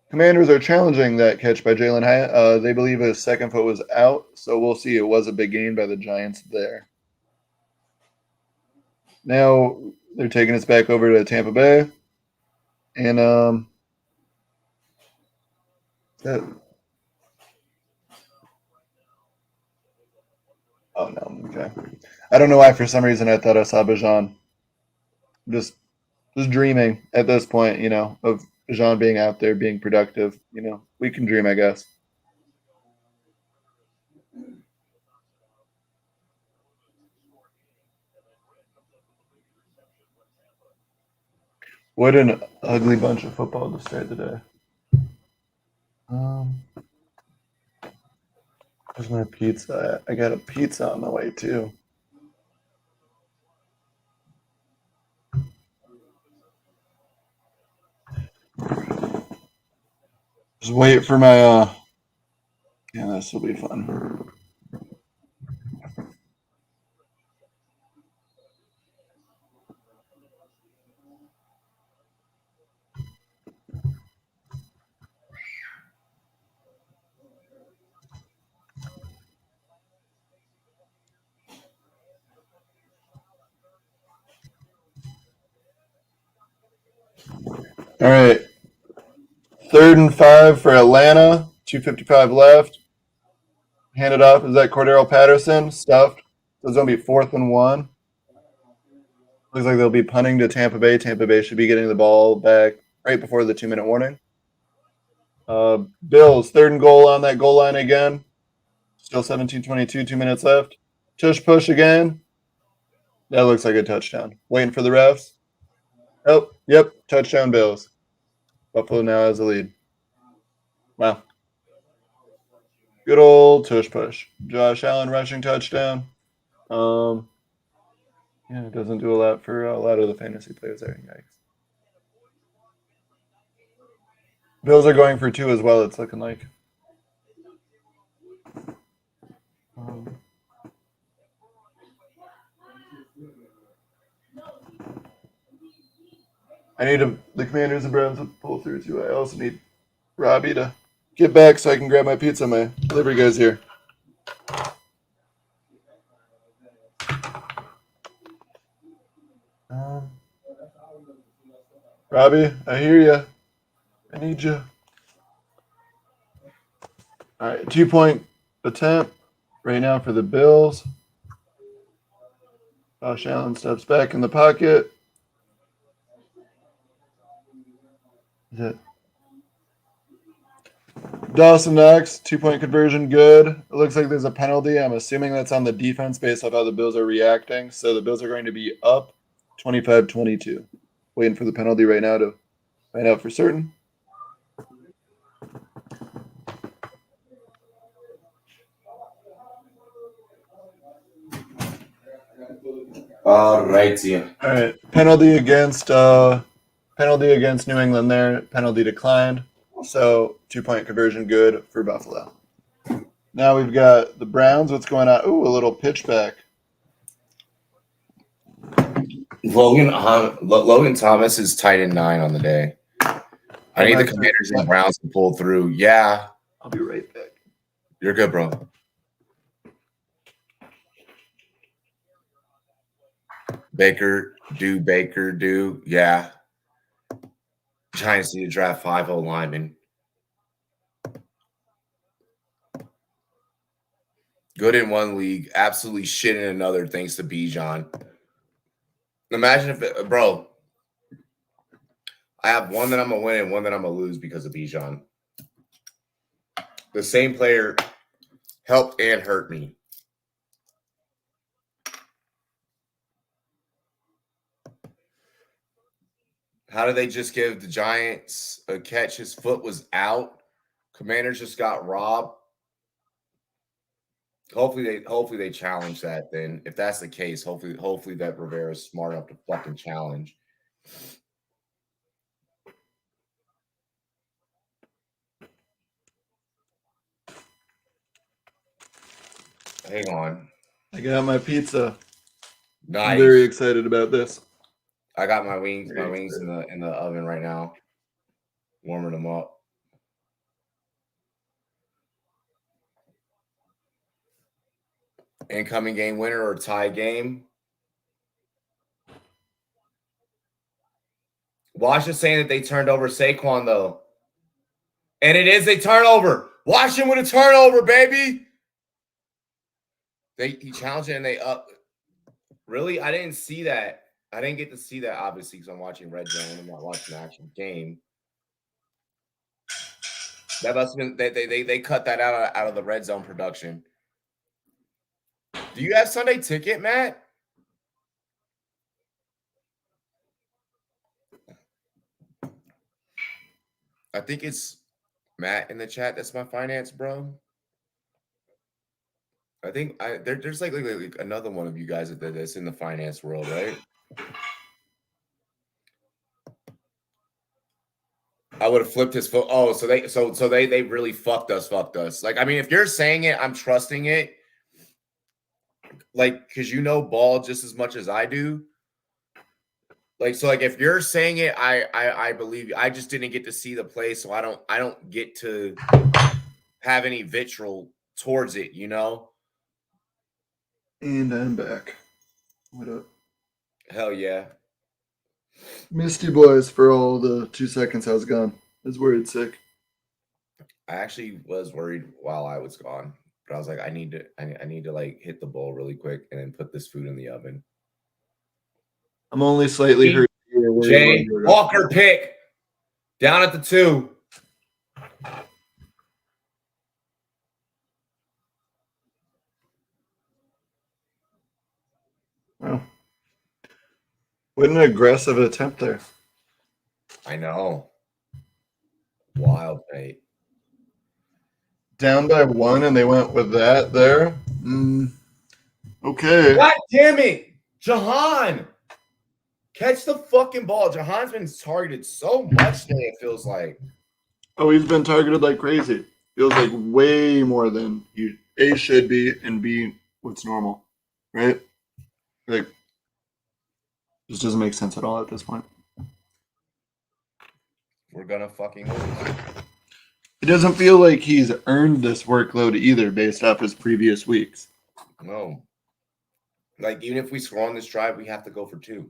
Commanders are challenging that catch by Jalen Hyatt. They believe his 2nd foot was out, so we'll see. It was a big gain by the Giants there. Now they're taking us back over to Tampa Bay. And oh no, okay. I don't know why for some reason I thought I saw Bijan. Just dreaming at this point, of Bijan being out there, being productive. We can dream, I guess. What an ugly bunch of football to start the day. Where's my pizza at? I got a pizza on the way too. Just wait for my yeah, this will be fun. All right. 3rd and 5 for Atlanta. 2:55 left. Hand it off. Is that Cordero Patterson? Stuffed. So it's going to be 4th and 1. Looks like they'll be punting to Tampa Bay. Tampa Bay should be getting the ball back right before the 2-minute warning. Bills, 3rd and goal on that goal line again. Still 17-22, 2 minutes left. Tush push again. That looks like a touchdown. Waiting for the refs. Oh, yep. Touchdown Bills. Buffalo now has the lead. Wow. Good old tush push. Josh Allen rushing touchdown. Yeah, it doesn't do a lot for a lot of the fantasy players there. Yikes. Bills are going for 2 as well, it's looking like. I need the Commanders and Browns to pull through too. I also need Robbie to get back so I can grab my pizza. My delivery guy's here. Robbie, I hear you. I need you. All right, 2-point attempt right now for the Bills. Josh Allen steps back in the pocket. Is it Dawson Knox, 2-point conversion, good. It looks like there's a penalty. I'm assuming that's on the defense based off how the Bills are reacting. So the Bills are going to be up 25-22. Waiting for the penalty right now to find out for certain. All right. Penalty against New England there. Penalty declined. So 2-point conversion good for Buffalo. Now we've got the Browns. What's going on? Ooh, a little pitch back. Logan Thomas is tight end 9 on the day. I need the Commanders and Browns to pull through. Yeah. I'll be right back. You're good, bro. Baker, do. Yeah. Giants need to draft 5 linemen. Good in one league, absolutely shit in another, thanks to Bijan. Imagine if, bro, I have one that I'm going to win and one that I'm going to lose because of Bijan. The same player helped and hurt me. How did they just give the Giants a catch? His foot was out. Commanders just got robbed. Hopefully they challenge that then. If that's the case, hopefully that Rivera's smart enough to fucking challenge. Hang on. I got my pizza. Nice. I'm very excited about this. I got my wings in the oven right now. Warming them up. Incoming game winner or tie game. Washington saying that they turned over Saquon, though. And it is a turnover. Washington with a turnover, baby. He challenged it and they up. Really? I didn't see that. I didn't get to see that, obviously, because I'm watching Red Zone. I'm not watching the actual game. That must have been they cut that out of the Red Zone production. Do you have Sunday Ticket, Matt? I think it's Matt in the chat. That's my finance bro. I think there's like another one of you guys that's in the finance world, right? I would have flipped his foot. Oh, so they really fucked us. Like, I mean, if you're saying it, I'm trusting it. Like, because you know ball just as much as I do. Like, so like if you're saying it, I believe you. I just didn't get to see the play, so I don't get to have any vitriol towards it, you know? And I'm back. What up? Hell yeah. Misty boys for all the 2 seconds I was gone. I was worried sick. I actually was worried while I was gone, but I was like, I need to like hit the bowl really quick and then put this food in the oven. I'm only slightly hurt. Jay Walker pick down at the 2. Wow. What an aggressive attempt there. I know. Wild, mate. Down by 1 and they went with that there. Okay. God damn it. Jahan. Catch the fucking ball. Jahan's been targeted so much today, it feels like. Oh, he's been targeted like crazy. Feels like way more than you A should be and B what's normal. Right? Like, this doesn't make sense at all at this point. We're gonna fucking lose. It doesn't feel like he's earned this workload either based off his previous weeks. No. Like, even if we score on this drive, we have to go for 2.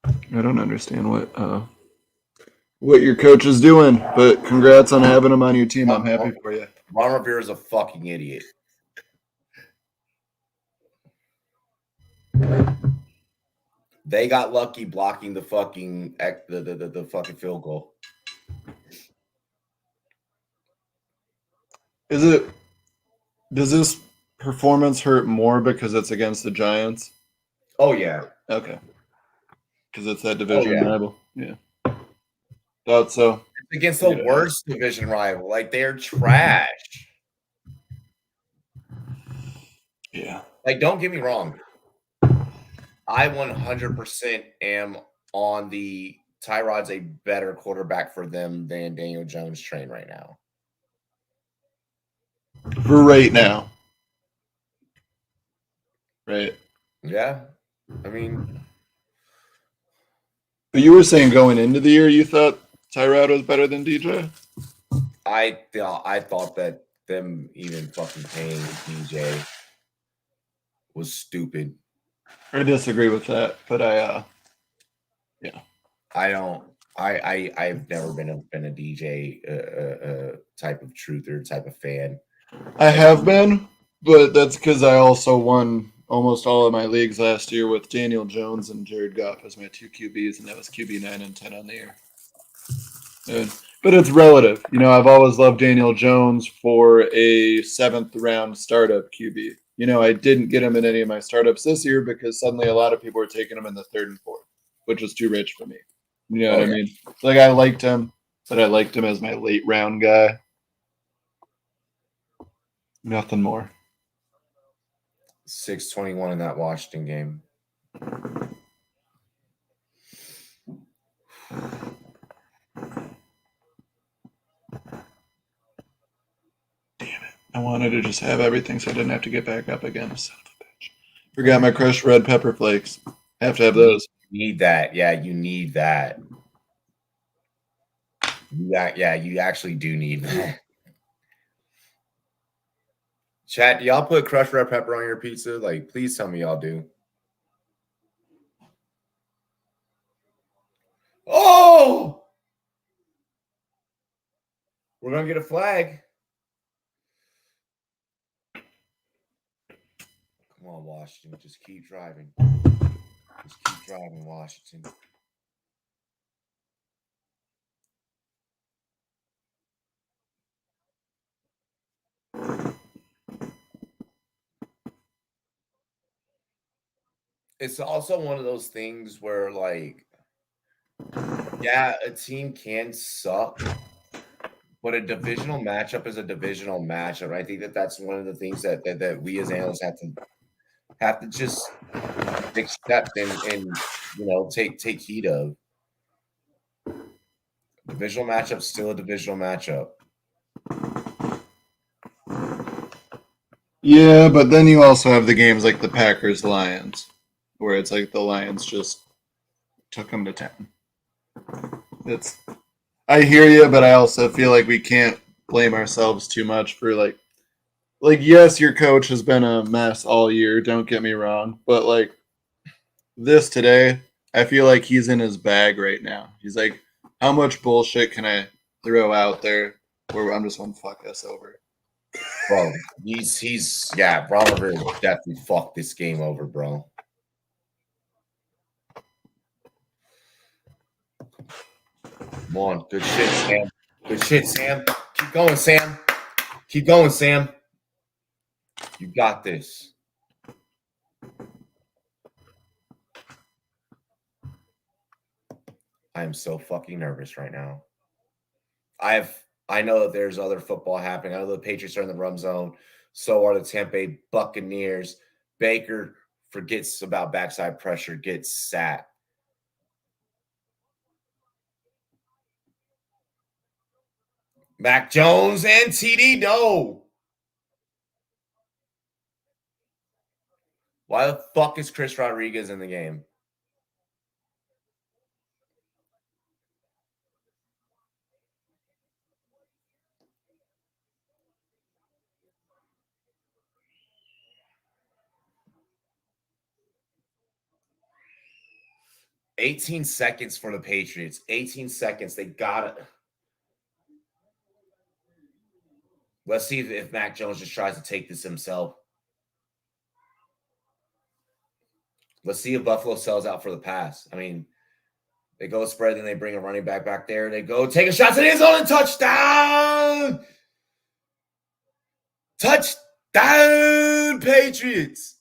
I don't understand what your coach is doing, but congrats on having him on your team. I'm happy for you. Ron Rivera is a fucking idiot. They got lucky blocking the fucking the fucking field goal. Does this performance hurt more because it's against the Giants? Oh yeah. Okay. Because it's that division rival. Yeah. Thought so. It's against the worst division rival. Like, they're trash. Yeah. Like, don't get me wrong. I 100% am on the Tyrod's a better quarterback for them than Daniel Jones train right now. For right now. Right. Yeah. I mean, but you were saying going into the year you thought Tyrod was better than DJ? I thought that them even fucking paying DJ was stupid. I disagree with that, but yeah. I've never been a DJ type of truther type of fan. I have been, but that's because I also won almost all of my leagues last year with Daniel Jones and Jared Goff as my 2 QBs, and that was QB 9 and 10 on the year. But it's relative. You know, I've always loved Daniel Jones for a 7th round startup QB. You know, I didn't get him in any of my startups this year because suddenly a lot of people were taking him in the 3rd and 4th, which was too rich for me. You know what I mean? Like, I liked him, but I liked him as my late round guy. Nothing more. 6-21 in that Washington game. Damn it. I wanted to just have everything so I didn't have to get back up again. Son of a bitch. Forgot my crushed red pepper flakes. Have to have those. You need that. Yeah, you need that. Yeah, you actually do need that. Chat, do y'all put crushed red pepper on your pizza? Like, please tell me y'all do. Oh! We're going to get a flag. Come on, Washington. Just keep driving. Just keep driving, Washington. It's also one of those things where, like, Yeah, a team can suck, but a divisional matchup is a divisional matchup. I think that's one of the things that we as analysts have to just accept and take heed of. Divisional matchup still a divisional matchup. Yeah, but then you also have the games like the Packers Lions, where it's like the Lions just took them to town. I hear you, but I also feel like we can't blame ourselves too much for like yes, your coach has been a mess all year, don't get me wrong, but like this today, I feel like he's in his bag right now. He's like, how much bullshit can I throw out there where I'm just gonna fuck us over? Bro, Ron Rivera definitely fucked this game over, bro. Come on, good shit, Sam. Good shit, Sam. Keep going, Sam. Keep going, Sam. You got this. I am so fucking nervous right now. I know that there's other football happening. I know the Patriots are in the RumZone. So are the Tampa Bay Buccaneers. Baker forgets about backside pressure, gets sacked. Mac Jones and TD, no. Why the fuck is Chris Rodriguez in the game? $18 seconds for the Patriots. 18 seconds. They got it. Let's see if Mac Jones just tries to take this himself. Let's see if Buffalo sells out for the pass. I mean, they go spread, then they bring a running back there. They go take a shot to the end zone and touchdown! Touchdown, Patriots!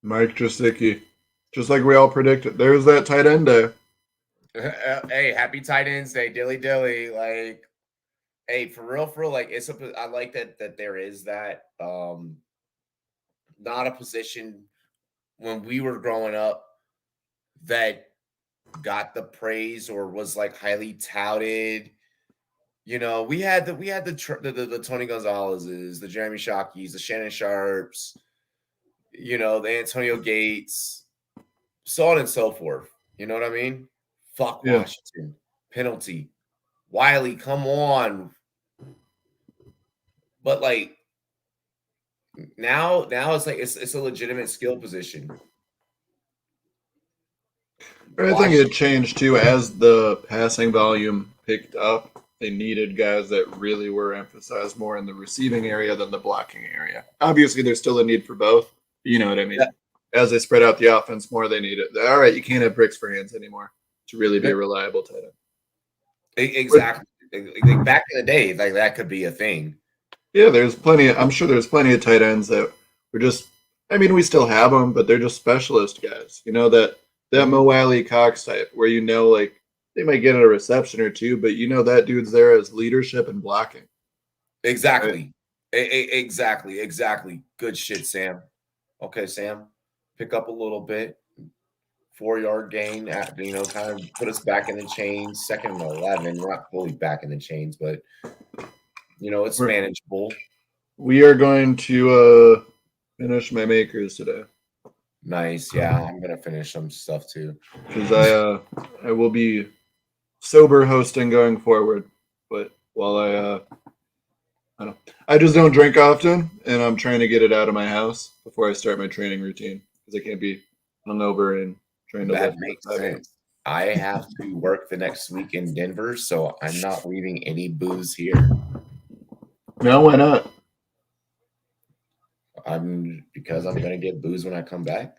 Mike Gesicki, just like we all predicted. There's that tight end day. Hey, happy tight ends day, dilly. Like, hey, for real, like I like that there is that. Not a position when we were growing up that got the praise or was like highly touted. You know, we had the Tony Gonzalez's, the Jeremy Shockeys, the Shannon Sharps, the Antonio Gates, so on and so forth. You know what I mean? Fuck Yeah. Washington. Penalty. Wiley, come on. But like now it's like it's a legitimate skill position. I think it changed too as the passing volume picked up. They needed guys that really were emphasized more in the receiving area than the blocking area. Obviously, there's still a need for both. You know what I mean? Yeah. As they spread out the offense more, they need it. All right, you can't have bricks for hands anymore to really be a reliable tight end. Exactly. Like back in the day, like that could be a thing. Yeah, I'm sure there's plenty of tight ends that were just. I mean, we still have them, but they're just specialist guys. You know that Mo Wiley Cox type, where like they might get a reception or two, but that dude's there as leadership and blocking. Exactly. Right? Exactly. Good shit, Sam. Okay, Sam, pick up a little bit. 4-yard gain, kind of put us back in the chains. 2nd and 11. We're not fully back in the chains, but it's manageable. We are going to finish my makers today. Nice. Yeah, I'm gonna finish some stuff too. Because I will be sober hosting going forward, but while I just don't drink often, and I'm trying to get it out of my house before I start my training routine because I can't be hungover and trying to. That makes sense. I have to work the next week in Denver, so I'm not leaving any booze here. No, why not? Because I'm gonna get booze when I come back.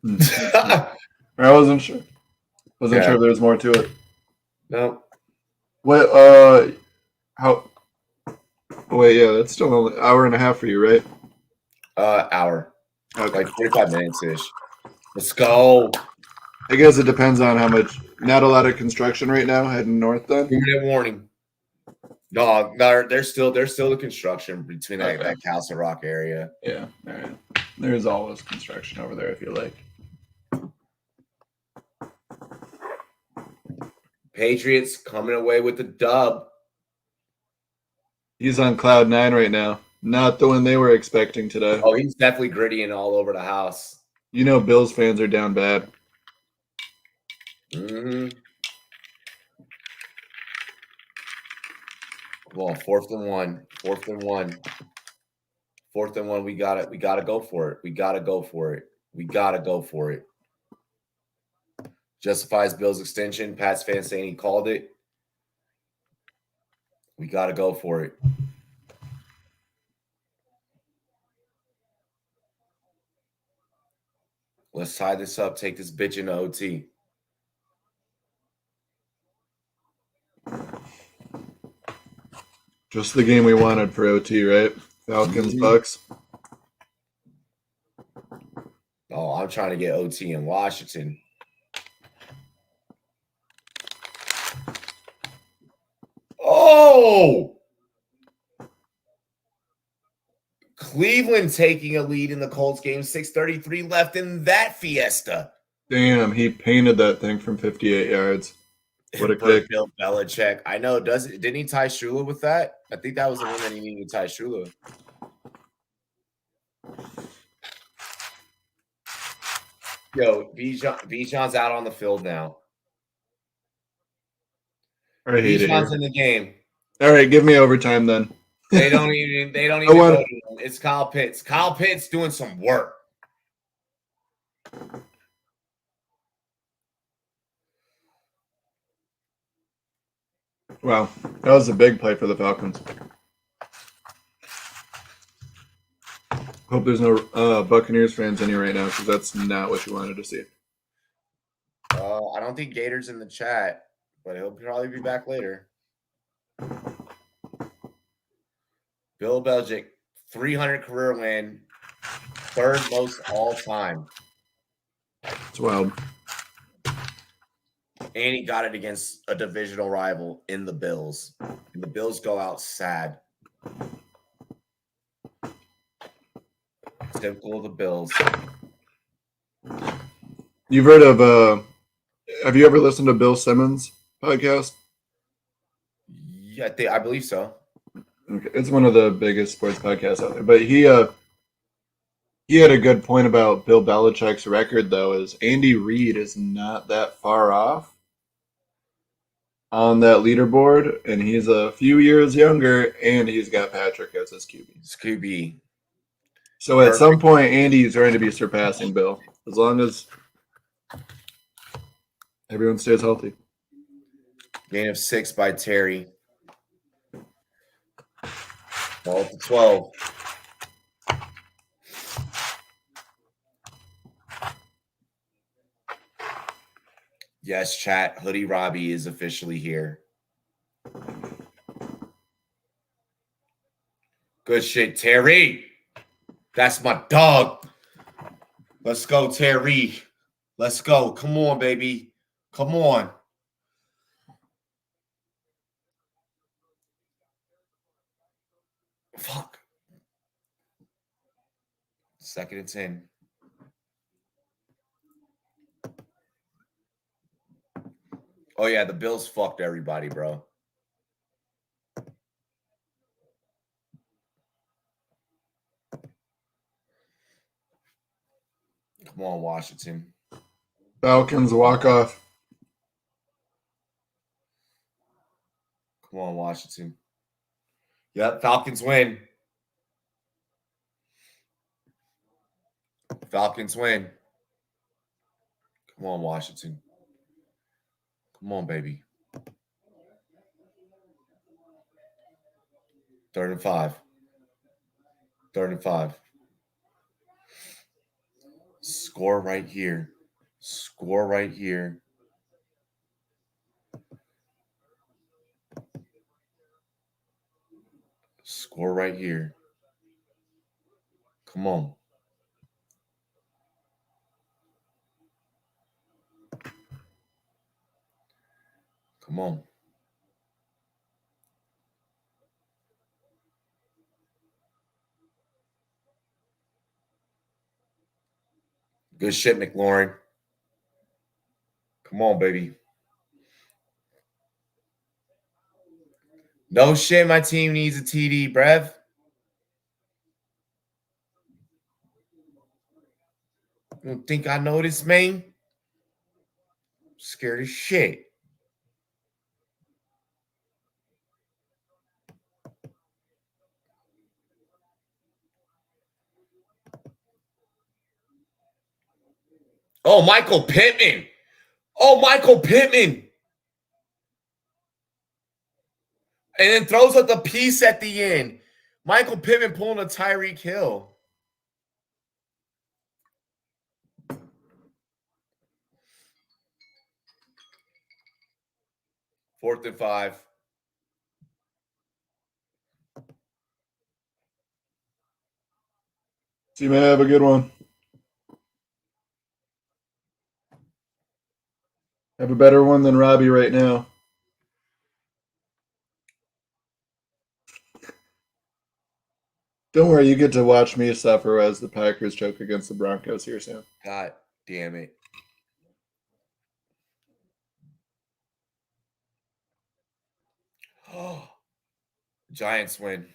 I wasn't sure. Wasn't sure if there was more to it. No. What? How? Wait, yeah, that's still only an hour and a half for you, right? Hour. Okay. Like 45 minutes ish. Let's go. I guess it depends on how much. Not a lot of construction right now heading north. Then 2-minute warning. No, there's still the construction between that, Okay. that Castle Rock area. yeah, all right. There's always construction over there. I feel like Patriots coming away with the dub. he's on cloud 9 right now. Not the one they were expecting today. Oh, he's definitely grittying all over the house. You know, Bills fans are down bad. Mm-hmm. Come on, 4th and 1. 4th and 1. 4th and 1. We got it. We got to go for it. We got to go for it. We got to go for it. Justifies Bills extension. Pat's fan saying he called it. We got to go for it. Let's tie this up. Take this bitch into OT. Just the game we wanted for OT, right? Falcons, Bucks. Oh, I'm trying to get OT in Washington. Oh! Cleveland taking a lead in the Colts game. 6:33 left in that fiesta. Damn, he painted that thing from 58 yards. What a For kick. Bill Belichick. I know. Didn't he tie Shula with that? I think that was the one that he needed to tie Shula. Yo, Bijan's out on the field now. I hate it Bijan's here. in the game. All right, give me overtime then. They don't even want- go to him. It's Kyle Pitts. Kyle Pitts doing some work. Wow, that was a big play for the Falcons. Hope there's no Buccaneers fans in here right now because that's not what you wanted to see. I don't think Gator's in the chat, but he'll probably be back later. Bill Belichick, 300 career win, 3rd most all time. It's wild. And he got it against a divisional rival in the Bills. And the Bills go out sad. Typical of the Bills. You've heard of have you ever listened to Bill Simmons' podcast? Yeah, I believe so. Okay. It's one of the biggest sports podcasts out there. But he had a good point about Bill Belichick's record, though, is Andy Reid is not that far off on that leaderboard, and he's a few years younger, and he's got Patrick as his QB. Scooby. So at some point, Andy's going to be surpassing Bill, as long as everyone stays healthy. Gain of 6 by Terry. Ball to 12. Yes, chat. Hoodie Robbie is officially here. Good shit, Terry. That's my dog. Let's go, Terry. Let's go. Come on, baby. Come on. Fuck. 2nd and 10. Oh, yeah, the Bills fucked everybody, bro. Come on, Washington. Falcons walk off. Come on, Washington. Yep, Falcons win. Falcons win. Come on, Washington. Come on, baby. 3rd and 5. 3rd and 5. Score right here. Score right here. Score right here. Come on. Come on. Good shit, McLaurin. Come on, baby. No shit, my team needs a TD, Brev. You don't think I know this, man? Scared as shit. Oh, Michael Pittman. Oh, Michael Pittman. And then throws up the piece at the end. Michael Pittman pulling a Tyreek Hill. Fourth and 5. See, man, have a good one. Have a better one than Robbie right now. Don't worry, you get to watch me suffer as the Packers choke against the Broncos here soon. God damn it. Oh, Giants win.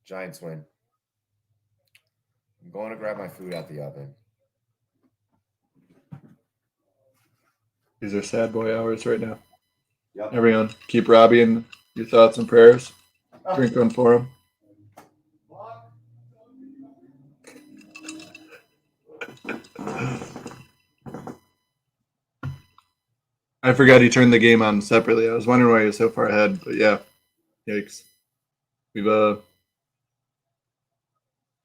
Giants win. I'm going to grab my food out the oven. These are sad boy hours right now. Yep. Everyone, keep Robbie in your thoughts and prayers. Drink one for him. I forgot he turned the game on separately. I was wondering why he was so far ahead, but yeah. Yikes.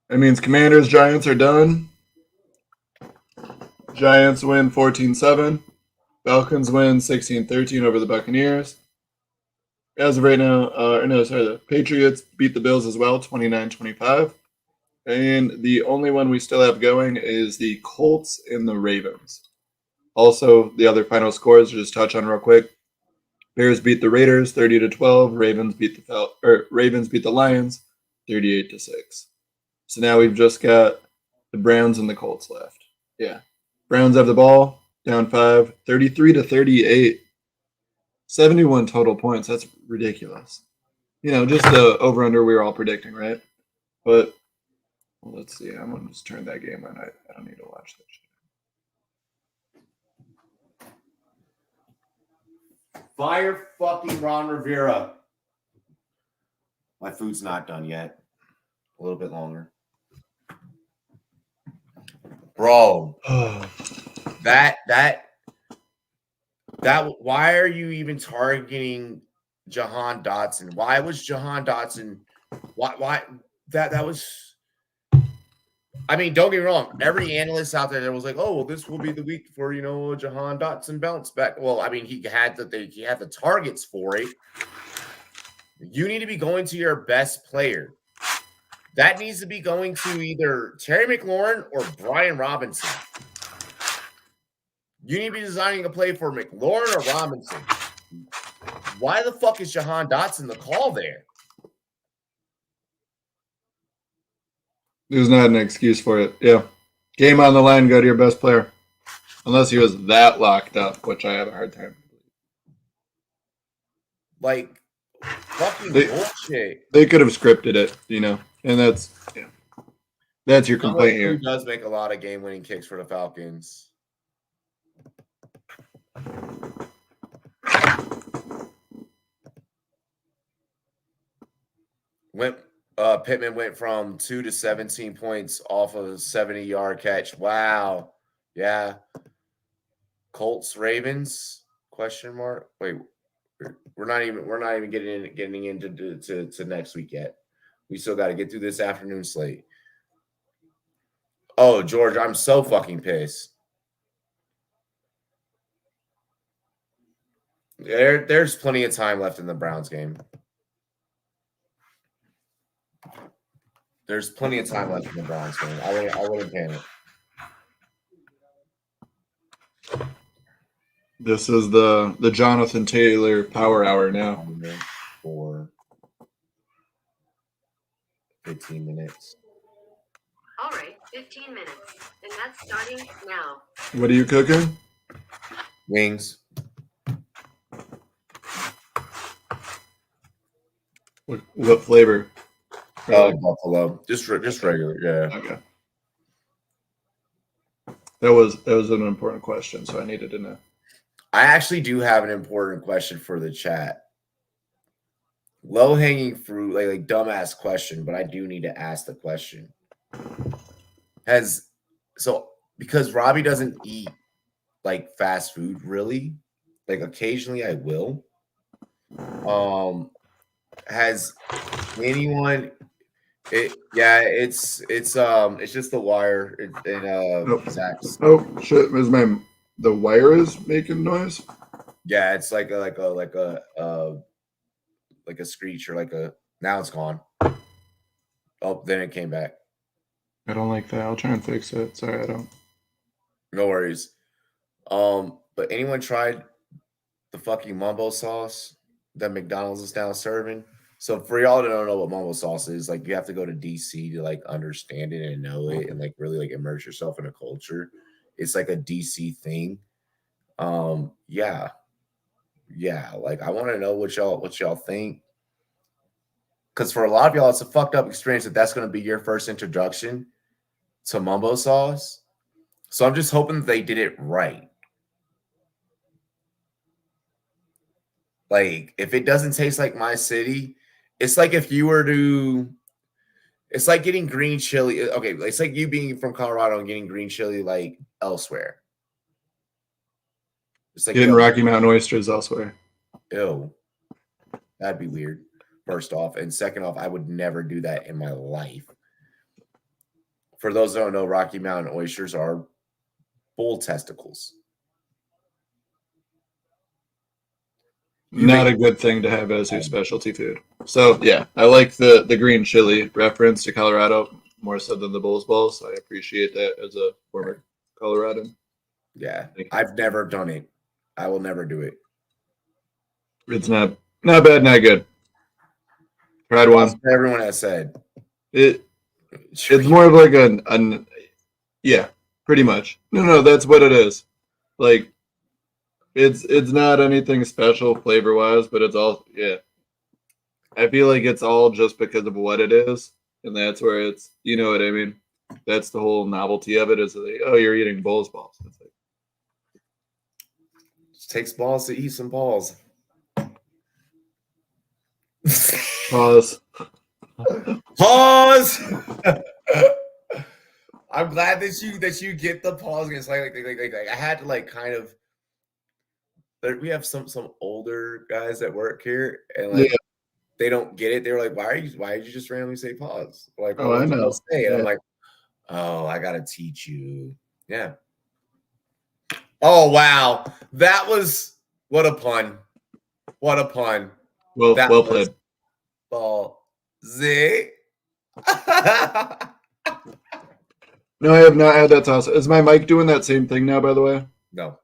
That means Commanders, Giants are done. Giants win 14-7. Falcons win 16-13 over the Buccaneers. As of right now, the Patriots beat the Bills as well, 29-25. And the only one we still have going is the Colts and the Ravens. Also, the other final scores, just touch on real quick. Bears beat the Raiders 30-12. Ravens beat the Lions 38-6. So now we've just got the Browns and the Colts left. Yeah. Browns have the ball, down 5, 33-38. 71 total points. That's ridiculous. Just the over-under we were all predicting, right? But let's see. I'm going to just turn that game on. I don't need to watch that shit. Fire fucking Ron Rivera. My food's not done yet. A little bit longer. Bro. Why are you even targeting Jahan Dotson? Why was Jahan Dotson? Why that was? I mean, don't get me wrong. Every analyst out there was like, "Oh, well, this will be the week for Jahan Dotson bounce back." Well, I mean, he had the targets for it. You need to be going to your best player. That needs to be going to either Terry McLaurin or Brian Robinson. You need to be designing a play for McLaurin or Robinson. Why the fuck is Jahan Dotson the call there? There's not an excuse for it. Yeah. Game on the line, go to your best player. Unless he was that locked up, which I have a hard time. Like, fucking bullshit. They could have scripted it, and that's your complaint here. He does make a lot of game-winning kicks for the Falcons. Pittman went from 2 to 17 points off of a 70-yard catch. Wow. Yeah. Colts, Ravens? Question mark. Wait, we're not even getting into next week yet. We still got to get through this afternoon slate. Oh, George, I'm so fucking pissed. There's plenty of time left in the Browns game. There's plenty of time left in the Browns game. I wouldn't panic. This is the Jonathan Taylor Power Hour now. For 15 minutes. All right, 15 minutes. And that's starting now. What are you cooking? Wings. What flavor? Oh, buffalo. Just regular. Yeah. Okay. That was an important question, so I needed to know. I actually do have an important question for the chat. Low hanging fruit, like dumbass question, but I do need to ask the question. Because Robbie doesn't eat like fast food really, like occasionally I will. Has anyone? It's just the wire in Zach's. Oh shit! The wire is making noise? Yeah, it's like a screech or now it's gone. Oh, then it came back. I don't like that. I'll try and fix it. Sorry, I don't. No worries. But anyone tried the fucking mumbo sauce that McDonald's is now serving? So for y'all that don't know what mumbo sauce is, like you have to go to DC to like understand it and know it and like really like immerse yourself in a culture. It's like a DC thing. Yeah. Like I want to know what y'all think. Because for a lot of y'all, it's a fucked up experience that's going to be your first introduction to mumbo sauce. So I'm just hoping that they did it right. Like, if it doesn't taste like my city, it's like if you were to, it's like getting green chili. Okay, it's like you being from Colorado and getting green chili like elsewhere. It's like getting Rocky Mountain oysters elsewhere. Ew. That'd be weird, first off. And second off, I would never do that in my life. For those that don't know, Rocky Mountain oysters are bull testicles. Not a good thing to have as your specialty food. So yeah, I like the green chili reference to Colorado more so than the Bulls balls. I appreciate that as a former Coloradan. Yeah, I've never done it. I will never do it. It's not bad, not good. Tried one. Everyone has said it's more of like an yeah, pretty much. No, that's what it is. Like it's not anything special flavor wise, but it's all I feel like it's all just because of what it is, and that's where it's, you know what I mean. That's the whole novelty of it. Is like, oh, you're eating Bulls balls. It's like, it takes balls to eat some balls. Pause. Pause. I'm glad that you get the pause. It's like I had to like kind of. We have some older guys that work here, and like they don't get it. They're like, why did you just randomly say pause? Like, oh, I know. Say? And I'm like, oh, I gotta teach you. Yeah. Oh wow, that was what a pun. What a pun. Well played. Z. No, I have not had that toss. Is my mic doing that same thing now, by the way? No.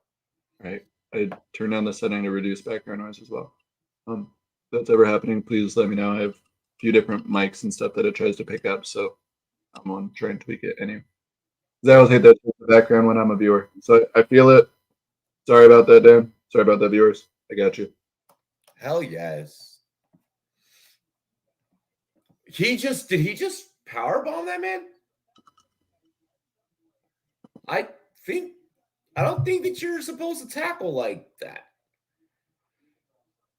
Right. I turned on the setting to reduce background noise as well. If that's ever happening, please let me know. I have a few different mics and stuff that it tries to pick up, so I'm on trying to tweak it anyway. I always hate that background when I'm a viewer. So I feel it. Sorry about that, Dan. Sorry about that, viewers. I got you. Hell yes. Did he just powerbomb that man? I don't think that you're supposed to tackle like that.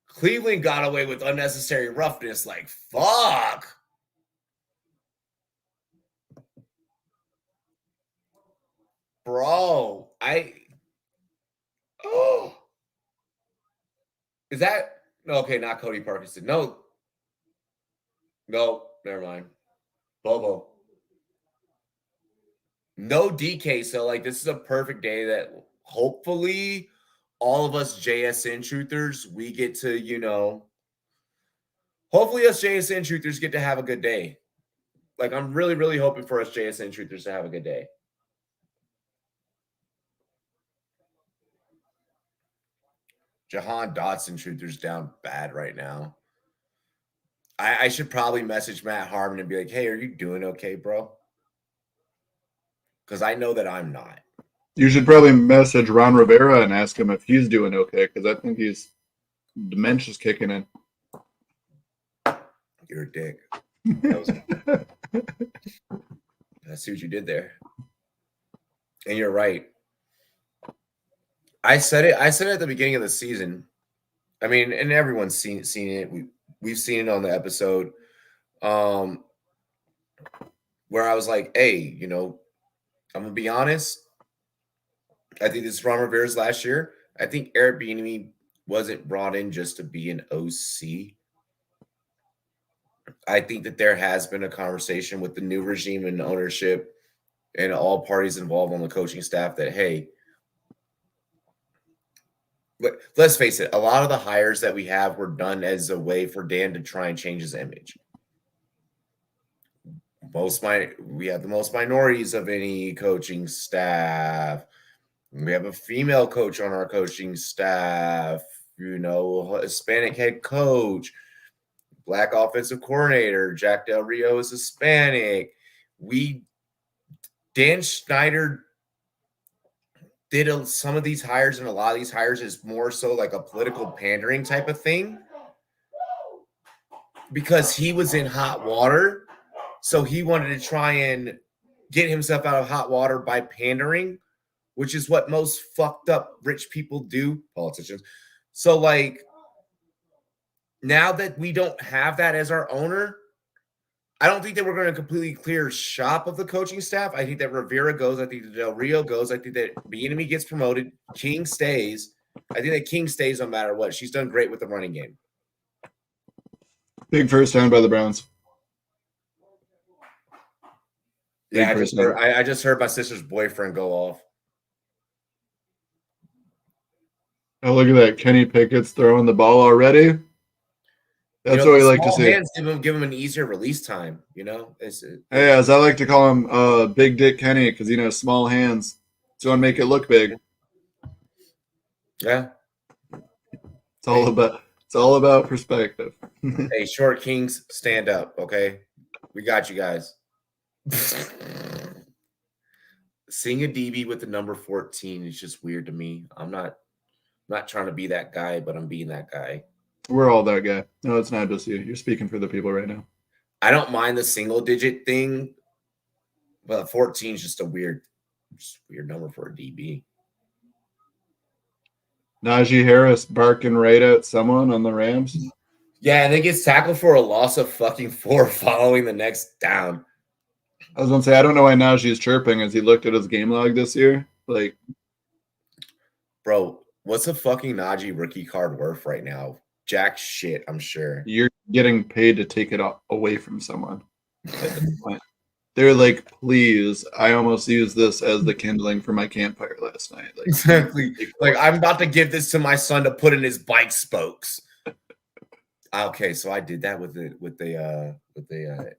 Cleveland got away with unnecessary roughness. Like, fuck. Bro, is that okay? Not Cody Parkinson. No, never mind. Bobo. No DK. So like, this is a perfect day that hopefully all of us JSN truthers, we get to, you know, hopefully us JSN truthers get to have a good day. Like, I'm really, really hoping for us JSN truthers to have a good day. Jahan Dotson truthers down bad right now. I should probably message Matt Harmon and be like, hey, are you doing okay, bro? Because I know that I'm not. You should probably message Ron Rivera and ask him if he's doing okay, because I think he's dementia's kicking in. You're a dick. I see what you did there. And you're right. I said it at the beginning of the season. I mean, and everyone's seen it. We've seen it on the episode. Where I was like, hey, you know, I'm gonna be honest. I think this is Ron Rivera's last year. I think Eric Bieniemy wasn't brought in just to be an OC. I think that there has been a conversation with the new regime and ownership and all parties involved on the coaching staff that, hey, let's face it, a lot of the hires that we have were done as a way for Dan to try and change his image. We have the most minorities of any coaching staff. We have a female coach on our coaching staff, you know, Hispanic head coach, Black offensive coordinator, Jack Del Rio is Hispanic. Dan Snyder did some of these hires, and a lot of these hires is more so like a political pandering type of thing because he was in hot water. So he wanted to try and get himself out of hot water by pandering, which is what most fucked up rich people do, politicians. So, like, now that we don't have that as our owner, I don't think that we're going to completely clear shop of the coaching staff. I think that Rivera goes. I think that Del Rio goes. I think that Bieniemy gets promoted. King stays. I think that King stays no matter what. She's done great with the running game. Big first down by the Browns. Yeah, I just heard my sister's boyfriend go off. Oh, look at that. Kenny Pickett's throwing the ball already. That's what we like to see. Hands give him an easier release time, you know? Hey, as I like to call him, Big Dick Kenny, because, you know, small hands. So I make it look big. Yeah. It's all about perspective. Hey, short kings, stand up, okay? We got you guys. Seeing a DB with the number 14 is just weird to me. I'm not trying to be that guy, but I'm being that guy. We're all that guy. No, it's not just you. You're speaking for the people right now. I don't mind the single digit thing, but 14 is just a weird number for a DB. Najee Harris barking right at someone on the Rams. Yeah, and then gets tackled for a loss of fucking 4 following the next down. I was going to say, I don't know why Najee's chirping as he looked at his game log this year. Like, bro, what's a fucking Najee rookie card worth right now? Jack shit, I'm sure. You're getting paid to take it away from someone at this point. They're like, please, I almost used this as the kindling for my campfire last night. Like, exactly. Like, I'm about to give this to my son to put in his bike spokes. Okay, so I did that with the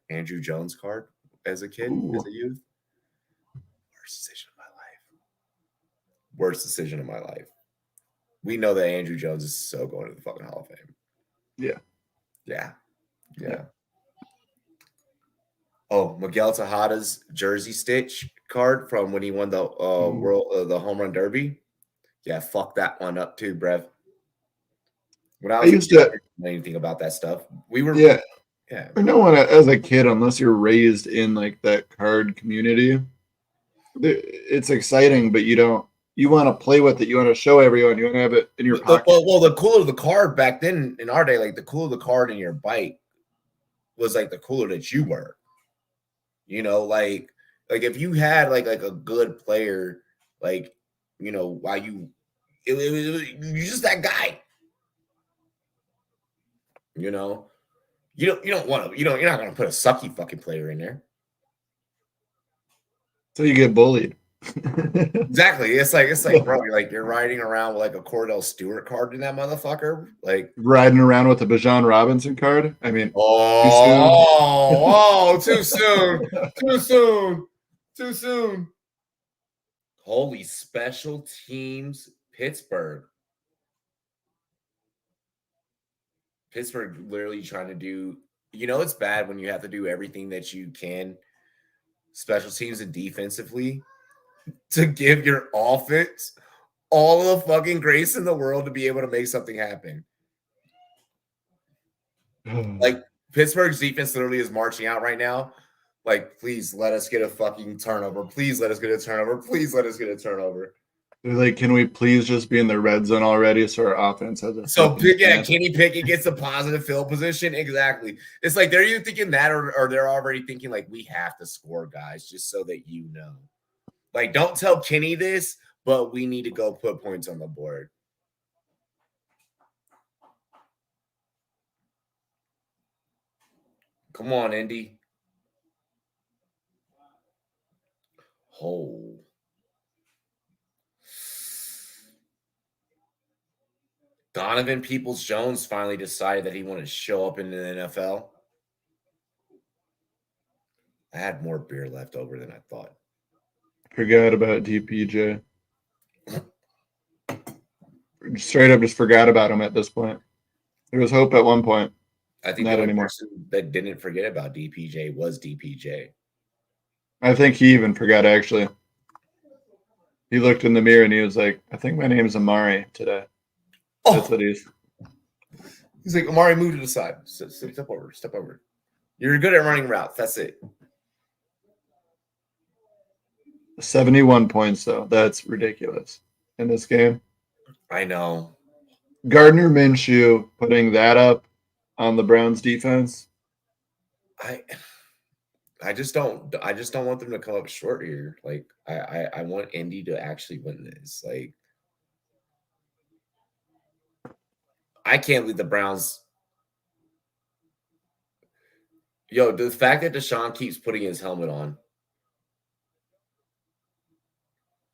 Andrew Jones card as a kid, as a youth. Worst decision of my life. Worst decision of my life. We know that Andrew Jones is so going to the fucking Hall of Fame. Yeah. Oh, Miguel Tejada's jersey stitch card from when he won the the home run derby. Yeah, fuck that one up too, Brev. When I used to know anything about that stuff, we were Or no one as a kid, unless you're raised in like that card community, it's exciting, but you want to play with it. You want to show everyone. You want to have it in your pocket. Well, the cooler the card back then in our day, like the cooler the card in your bike was like the cooler that you were. You know, like if you had like a good player, like, you know, why you're just that guy. You know, you're not gonna put a sucky fucking player in there. So you get bullied. Exactly. It's like, bro, you're riding around with like a Cordell Stewart card in that motherfucker. Like, Riding around with a Bijan Robinson card. I mean, too soon. Too soon. Too soon. Holy special teams, Pittsburgh. Pittsburgh literally trying to do, it's bad when you have to do everything that you can, special teams and defensively, to give your offense all the fucking grace in the world to be able to make something happen. Like, Pittsburgh's defense literally is marching out right now. Like, please let us get a fucking turnover. Please let us get a turnover. Please let us get a turnover. They're like, can we please just be in the red zone already so our offense has a So, fucking yeah, chance? Kenny Pickett gets a positive field position. Exactly. It's like they're either thinking that or they're already thinking, like, we have to score, guys, just so that you know. Like, don't tell Kenny this, but we need to go put points on the board. Come on, Indy. Oh. Donovan Peoples-Jones finally decided that he wanted to show up in the NFL. I had more beer left over than I thought. Forgot about DPJ. Straight up just forgot about him at this point. There was hope at one point. I think Not the only anymore. person that didn't forget about DPJ was DPJ. I think he even forgot, actually. He looked in the mirror and he was like, I think my name is Amari today. That's what he's like, Amari, move to the side. Step over. Step over. You're good at running routes. That's it. 71 points, though. That's ridiculous in this game. I know. Gardner Minshew putting that up on the Browns defense. I just don't want them to come up short here. Like, I want Indy to actually win this. Like, I can't believe the Browns. Yo, the fact that Deshaun keeps putting his helmet on.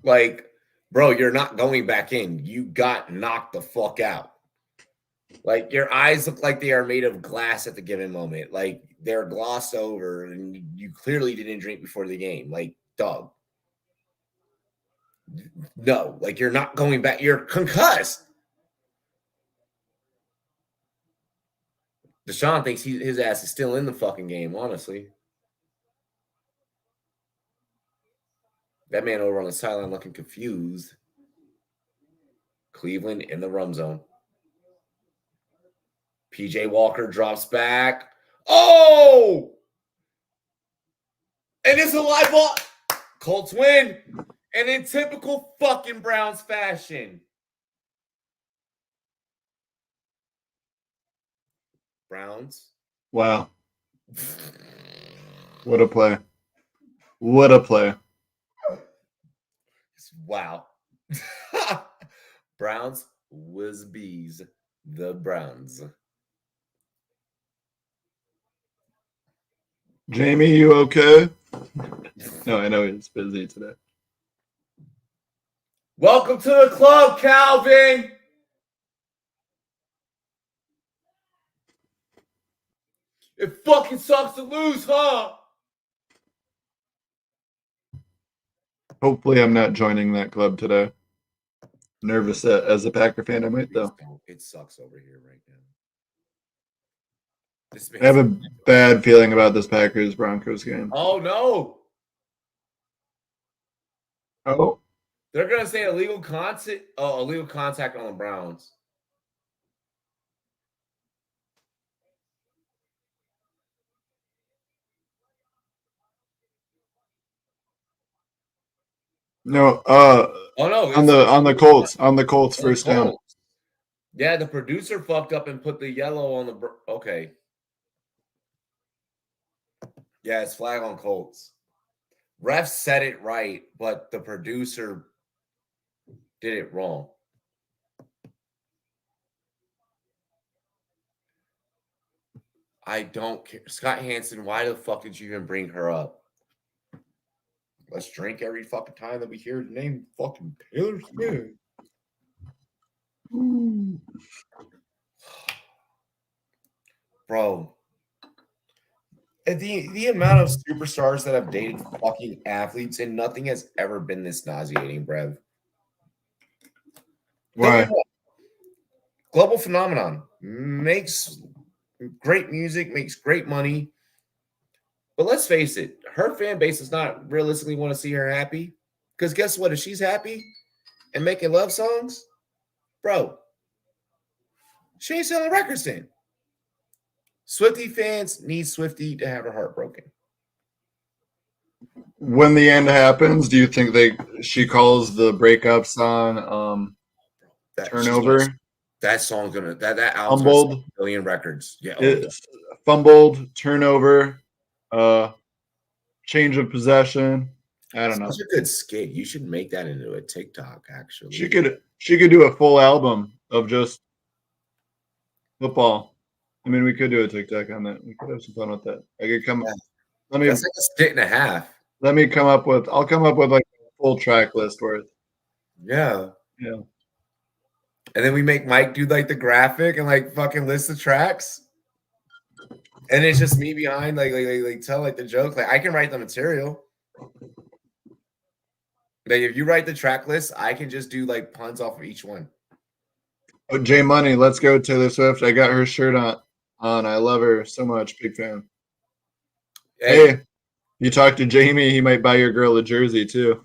Like, bro, you're not going back in. You got knocked the fuck out. Like, your eyes look like they are made of glass at the given moment. Like, they're glossed over, and you clearly didn't drink before the game. Like, dog. No, like, you're not going back. You're concussed. Deshaun thinks his ass is still in the fucking game, honestly. That man over on the sideline looking confused. Cleveland in the rum zone. PJ Walker drops back. Oh! And it's a live ball. Colts win. And in typical fucking Browns fashion. Browns. Wow. What a play. What a play. Wow. Browns was bees. The Browns. Jamie, you okay? No, I know he's busy today. Welcome to the club, Calvin. It fucking sucks to lose, huh? Hopefully, I'm not joining that club today. Nervous as a Packer fan, I might, though. It sucks over here right now. I have a bad feeling about this Packers-Broncos game. Oh, no. Oh. They're going to say illegal contact on the Browns. No, no, on the Colts first down. Yeah, the producer fucked up and put the yellow on the okay. Yeah, it's flag on Colts. Ref said it right, but the producer did it wrong. I don't care. Scott Hansen, why the fuck did you even bring her up? Let's drink every fucking time that we hear the name fucking Taylor Swift. Bro. And the amount of superstars that have dated fucking athletes and nothing has ever been this nauseating, Brev. Why? Global phenomenon makes great music, makes great money. But let's face it, her fan base does not realistically want to see her happy. Because guess what? If she's happy and making love songs, bro, she ain't selling records then. Swiftie fans need Swiftie to have her heart broken. When the end happens, do you think she calls the breakup song Turnover? That song's gonna that album's Fumbled. gonna sell a billion records. Yeah, It's Fumbled, Turnover, Change of Possession. I don't know. Such a good skit. You should make that into a TikTok. Actually, She could do a full album of just football. I mean, we could do a TikTok on that. We could have some fun with that. I could come. Yeah. That's like a skit and a half. Let me come up with. I'll come up with like a full track list worth. Yeah. Yeah. And then we make Mike do like the graphic and like fucking list the tracks. And it's just me behind, like tell like the joke. Like I can write the material. Like if you write the track list, I can just do like puns off of each one. Oh, J Money, let's go Taylor Swift. I got her shirt on. I love her so much. Big fan. Hey, you talk to Jamie, he might buy your girl a jersey too.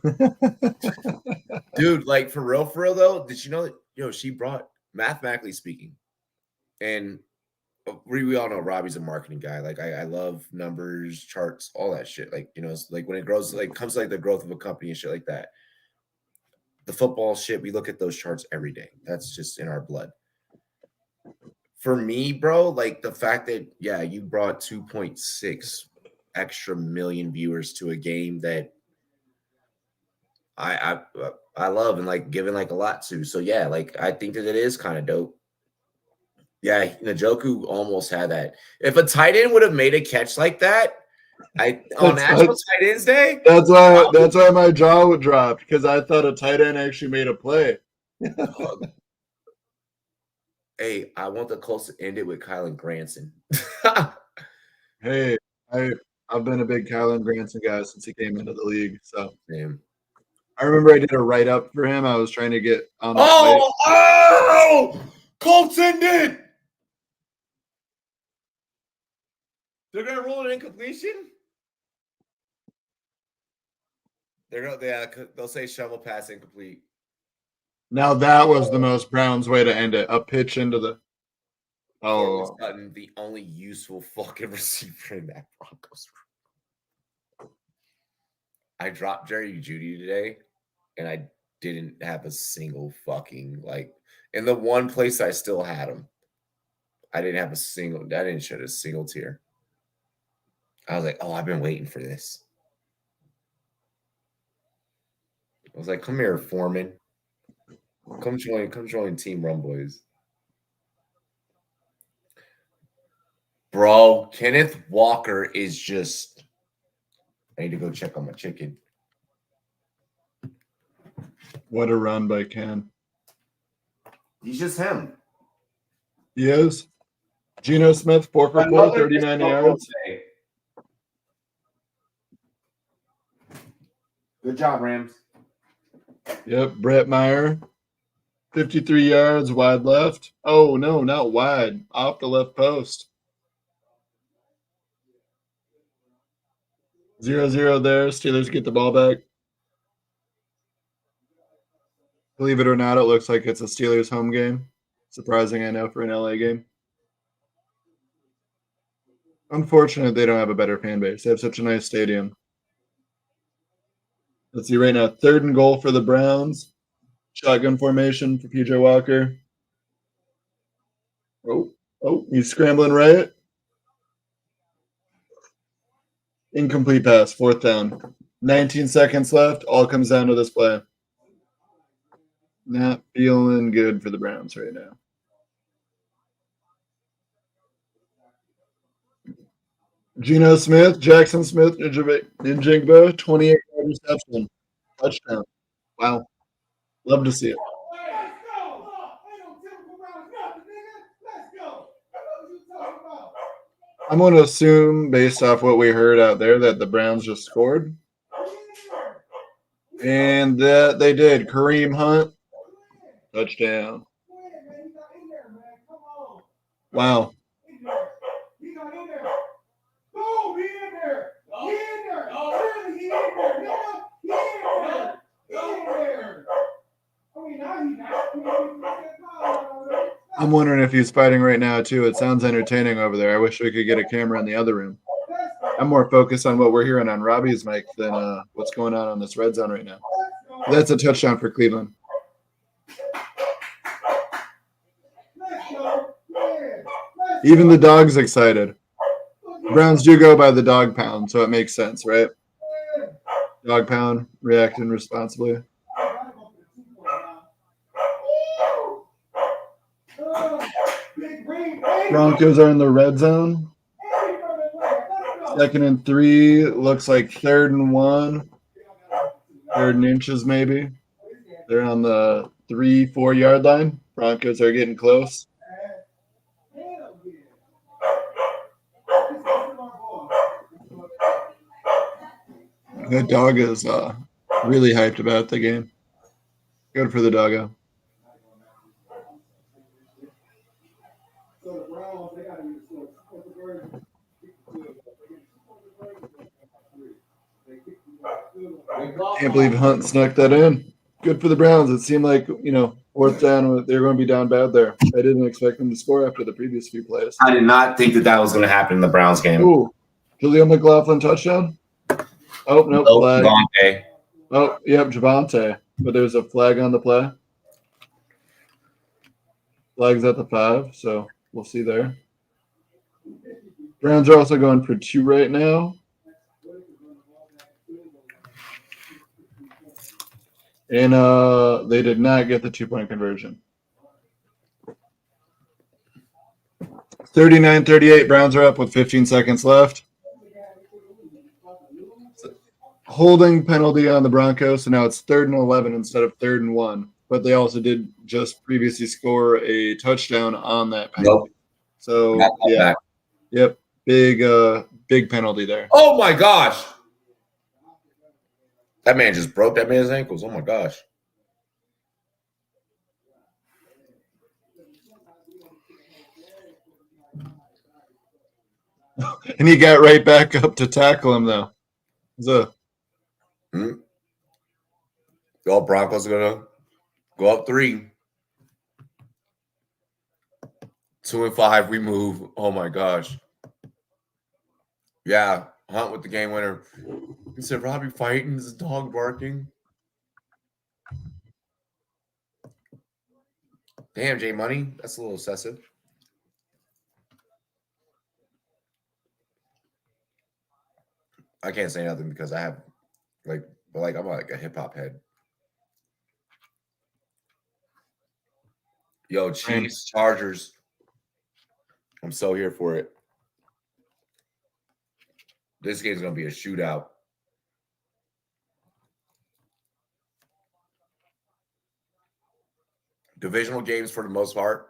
Dude, like for real though, did you know that she brought, mathematically speaking, and we all know Robbie's a marketing guy. Like I love numbers, charts, all that shit. Like, it's like when it grows, like comes to like the growth of a company and shit like that. The football shit, we look at those charts every day. That's just in our blood. For me, bro, like the fact that, you brought 2.6 extra million viewers to a game that I love and like giving like a lot to. So like I think that it is kind of dope. Yeah, Njoku almost had that. If a tight end would have made a catch like that, on National Tight Ends Day, that's why my jaw would drop, because I thought a tight end actually made a play. Hey, I want the Colts to end it with Kylan Granson. Hey, I've been a big Kylan Granson guy since he came into the league. So Damn. I remember I did a write up for him. I was trying to get on the Oh, Colts end it. They're gonna roll an incompletion. They'll say shovel pass incomplete. Now that was the most Browns way to end it. A pitch into the. Oh, Sutton, the only useful fucking receiver in that Broncos room. I dropped Jerry Jeudy today, and I didn't have a single fucking in the one place I still had him. I didn't shed a single tear. I was like, oh, I've been waiting for this. I was like, come here, Foreman. Come join Team Rumboyz. Bro, Kenneth Walker is just. I need to go check on my chicken. what a run by Ken. He's just him. He is. Geno Smith, 4 for 4, 39 yards. Good job, Rams. Yep, Brett Meyer, 53 yards, wide left. Oh, no, not wide. Off the left post. 0-0 there. Steelers get the ball back. Believe it or not, it looks like it's a Steelers home game. Surprising, I know, for an LA game. Unfortunate they don't have a better fan base. They have such a nice stadium. Let's see right now. 3rd and goal for the Browns. Shotgun formation for PJ Walker. Oh, he's scrambling right. Incomplete pass, 4th down. 19 seconds left. All comes down to this play. Not feeling good for the Browns right now. Geno Smith, Jackson Smith, Njigba, 28-yard reception. Touchdown. Wow. Love to see it. I'm going to assume, based off what we heard out there, that the Browns just scored. And that they did. Kareem Hunt, touchdown. Wow. I'm wondering if he's fighting right now, too. It sounds entertaining over there. I wish we could get a camera in the other room. I'm more focused on what we're hearing on Robbie's mic than what's going on this red zone right now. That's a touchdown for Cleveland. Even the dog's excited. Browns do go by the dog pound, so it makes sense, right? Dog pound, reacting responsibly. Broncos are in the red zone. 2nd and 3. Looks like 3rd and 1. 3rd and inches, maybe. They're on the 3-4 yard line. Broncos are getting close. That dog is really hyped about the game. Good for the doggo. Can't believe Hunt snuck that in. Good for the Browns. It seemed like, 4th down, they were going to be down bad there. I didn't expect them to score after the previous few plays. I did not think that was going to happen in the Browns game. Ooh, Jaleel McLaughlin touchdown? Oh, no, flag. Javonte. Oh, yep, Javonte. But there's a flag on the play. Flag's at the 5, so we'll see there. Browns are also going for 2 right now. And they did not get the 2-point conversion. 39-38, Browns are up with 15 seconds left. Holding penalty on the Broncos, so now it's 3rd and 11 instead of 3rd and 1. But they also did just previously score a touchdown on that penalty. Nope. So, yeah. Yep, big penalty there. Oh, my gosh. That man just broke that man's ankles. Oh, my gosh. And he got right back up to tackle him, though. All Broncos are going to go up 3. 2-5, we move. Oh, my gosh. Yeah, Hunt with the game winner. He said, Robbie fighting, is his dog barking? Damn, J Money. That's a little excessive. I can't say nothing because I have, I'm like a hip-hop head. Yo, Chiefs, Chargers. I'm so here for it. This game's going to be a shootout. Divisional games, for the most part,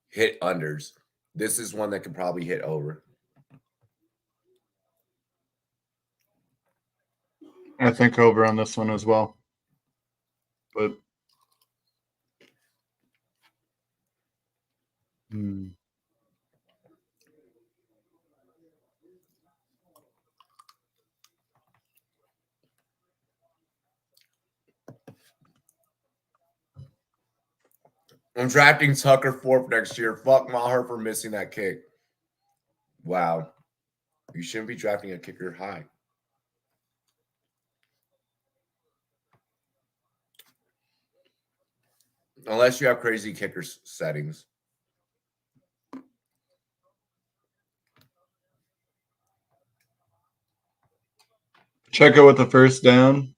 hit unders. This is one that could probably hit over. I think over on this one as well. But I'm drafting Tucker 4th next year. Fuck Maher for missing that kick. Wow. You shouldn't be drafting a kicker high. Unless you have crazy kicker settings. Checo with the first down.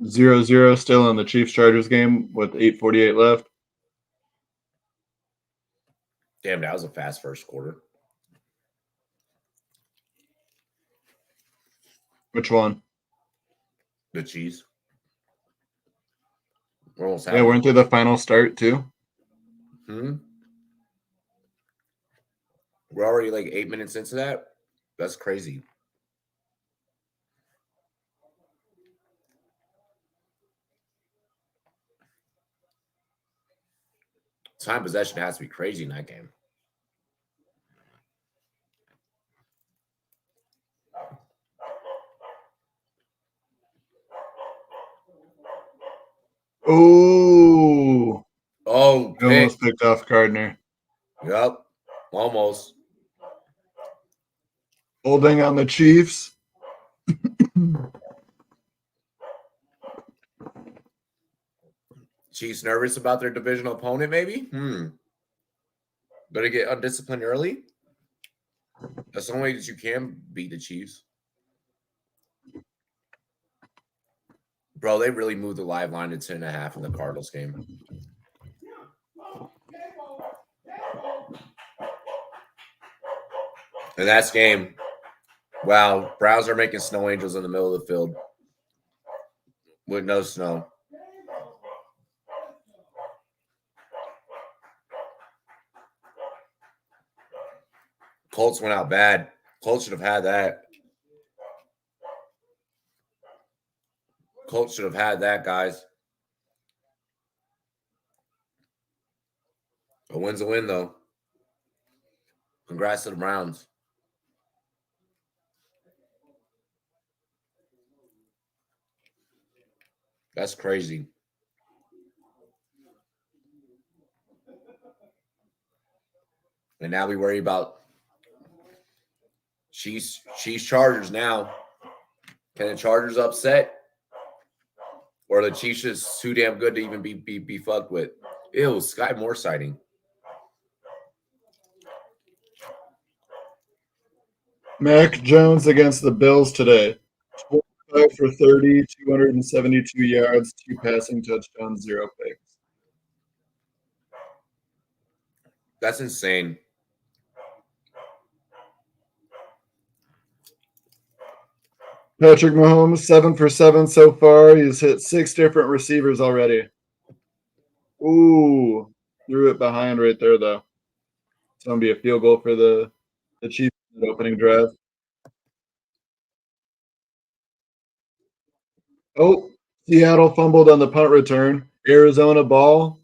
0-0 still in the Chiefs-Chargers game with 8:48 left. Damn, that was a fast first quarter. Which one? The Chiefs. We're almost Yeah, halfway. weren't they the final start too? We're already like 8 minutes into that. That's crazy. Time possession has to be crazy in that game. Oh, Oh, he almost picked off Gardner. Yep. Almost. Holding on the Chiefs. Chiefs nervous about their divisional opponent, maybe? Better get undisciplined early. That's the only way that you can beat the Chiefs. Bro, they really moved the live line to 10.5 in the Cardinals game. And that's game. Wow, Browns are making snow angels in the middle of the field with no snow. Colts went out bad. Colts should have had that. Colts should have had that, guys. A win's a win, though. Congrats to the Browns. That's crazy. And now we worry about Chiefs Chargers now. Can the Chargers upset? Or are the Chiefs just too damn good to even be fucked with? Ew, Sky Moore sighting. Mac Jones against the Bills today. 25 for 30, 272 yards, 2 passing touchdowns, 0 picks. That's insane. Patrick Mahomes, 7 for 7 so far. He's hit 6 different receivers already. Ooh, threw it behind right there, though. It's going to be a field goal for the Chiefs in the opening drive. Oh, Seattle fumbled on the punt return. Arizona ball.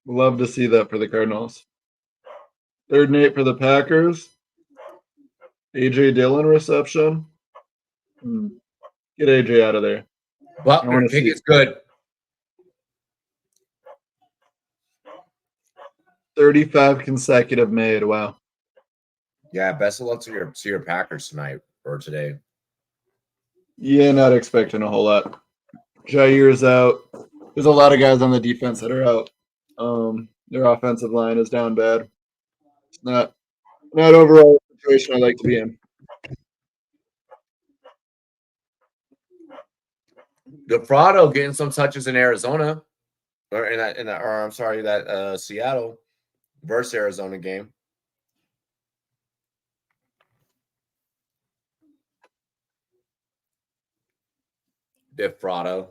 Love to see that for the Cardinals. 3rd and 8 for the Packers. A.J. Dillon reception. Get A.J. out of there. Butler, pick is good. 35 consecutive made. Wow. Yeah, best of luck to your Packers tonight or today. Yeah, not expecting a whole lot. Jair's out. There's a lot of guys on the defense that are out. Their offensive line is down bad. It's not overall a situation I like to be in. DeFrado getting some touches in Arizona, or that Seattle versus Arizona game. DeFrado.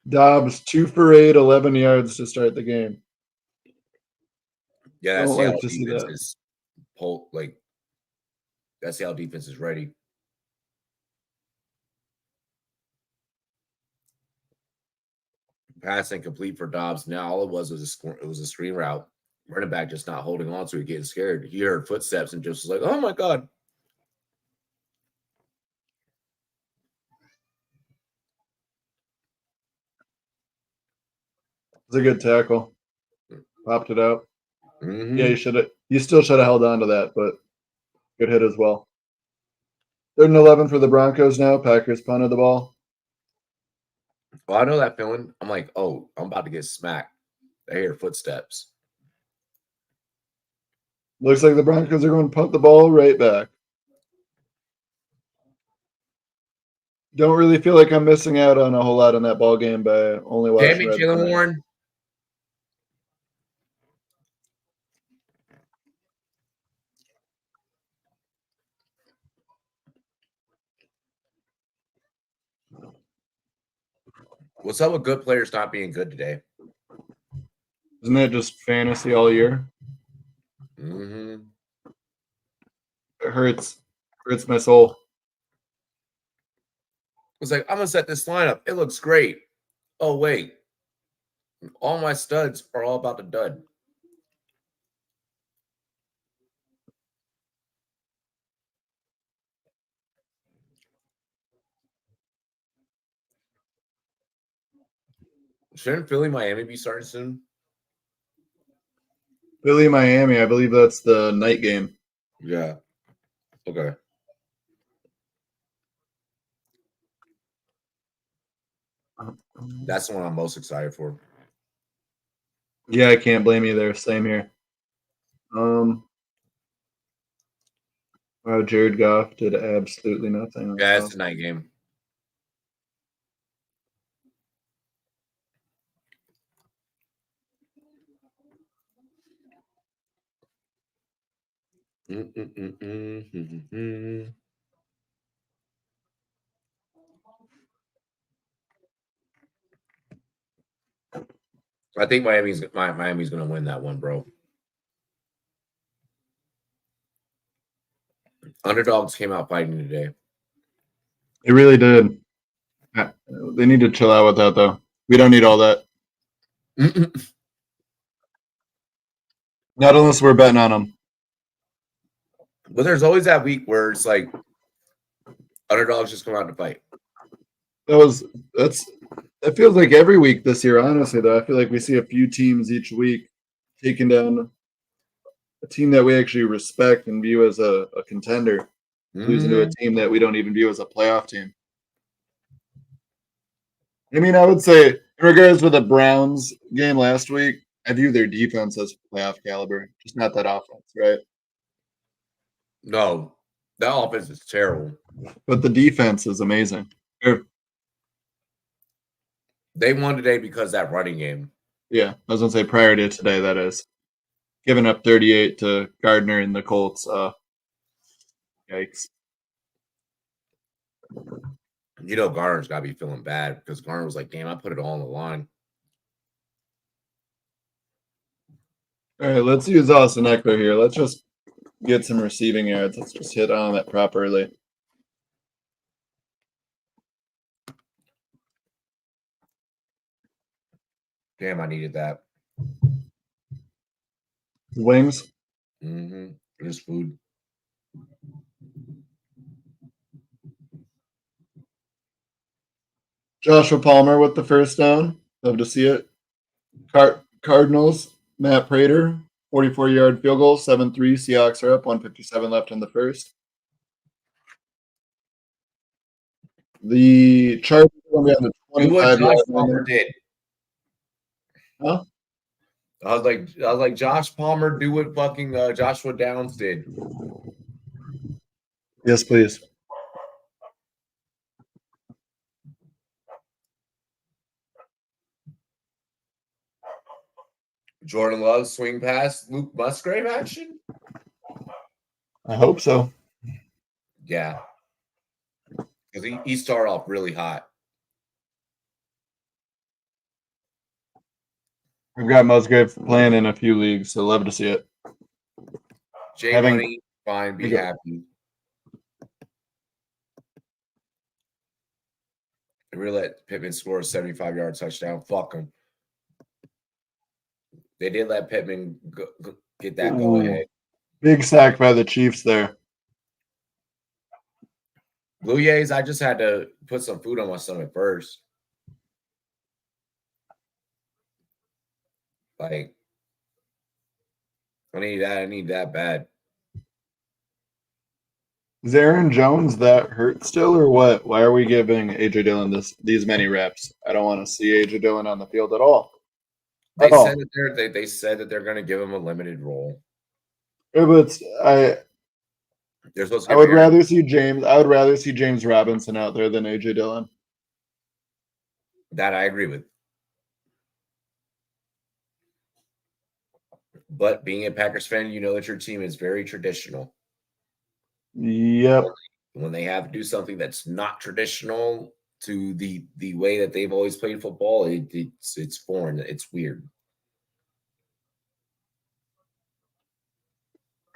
Dobbs 2 for 8, 11 yards to start the game. Yeah, I that's don't Seattle like to see defense that. is that Seattle defense is ready. Pass incomplete for Dobbs. Now all it was a screen route. Running back just not holding on to it, getting scared. He heard footsteps and just was like, "Oh my god!" It's a good tackle. Popped it out. Mm-hmm. Yeah, you still should have held on to that, but good hit as well. 3rd and 11 for the Broncos now. Packers punted the ball. Well, I know that feeling. I'm like, oh, I'm about to get smacked. I hear footsteps. Looks like the Broncos are going to punt the ball right back. Don't really feel like I'm missing out on a whole lot in that ball game by only watching Damn it, Red Jalen tonight. Warren. What's up with good players not being good today? Isn't that just fantasy all year? Mm-hmm. It hurts my soul. It's like, I'm gonna set this lineup. It looks great. Oh wait, all my studs are all about to dud. Shouldn't Philly Miami be starting soon? Philly, Miami. I believe that's the night game. Yeah. Okay. That's the one I'm most excited for. Yeah, I can't blame you there. Same here. Wow, Jared Goff did absolutely nothing. Yeah, it's a night game. I think Miami's going to win that one, bro. Underdogs came out fighting today. It really did. They need to chill out with that, though. We don't need all that. Not unless we're betting on them. But there's always that week where it's like underdogs just come out to fight. That feels like every week this year, honestly, though. I feel like we see a few teams each week taking down a team that we actually respect and view as a contender, losing to a team that we don't even view as a playoff team. I mean, I would say, in regards to the Browns game last week, I view their defense as playoff caliber, just not that offense, right? No, that offense is terrible. But the defense is amazing. They won today because that running game. Yeah, I was going to say prior to today, that is. Giving up 38 to Gardner and the Colts. Yikes. You know, Garner's got to be feeling bad because Garner was like, damn, I put it all on the line. All right, let's use Austin Eckler here. Let's just get some receiving yards. Let's just hit on it properly. Damn, I needed that. Wings. Mm-hmm. Just food. Joshua Palmer with the first down. Love to see it. Cardinals, Matt Prater, 44-yard field goal, 7-3. Seahawks are up, 1:57 left in the first. The Chargers are going to be on the 25 Josh yard Palmer line. did. Huh? I was like, Josh Palmer, do what fucking Joshua Downs did. Yes, please. Jordan Love swing pass, Luke Musgrave action. I hope so. Yeah, because he started off really hot. We've got Musgrave playing in a few leagues, so love to see it. Jay Money, fine, be happy. They really let Pittman score a 75-yard touchdown. Fuck him. They did let Pittman get that go ahead. Big sack by the Chiefs there. Blue Jays, I just had to put some food on my stomach first. Like, I need that bad. Is Aaron Jones that hurt still, or what? Why are we giving AJ Dillon these many reps? I don't want to see AJ Dillon on the field at all. They said that they're going to give him a limited role. Yeah, but I would rather see James Robinson out there than AJ Dillon. That I agree with. But being a Packers fan, you know that your team is very traditional. Yep. When they have to do something that's not traditional, to the way that they've always played football, it's foreign. It's weird.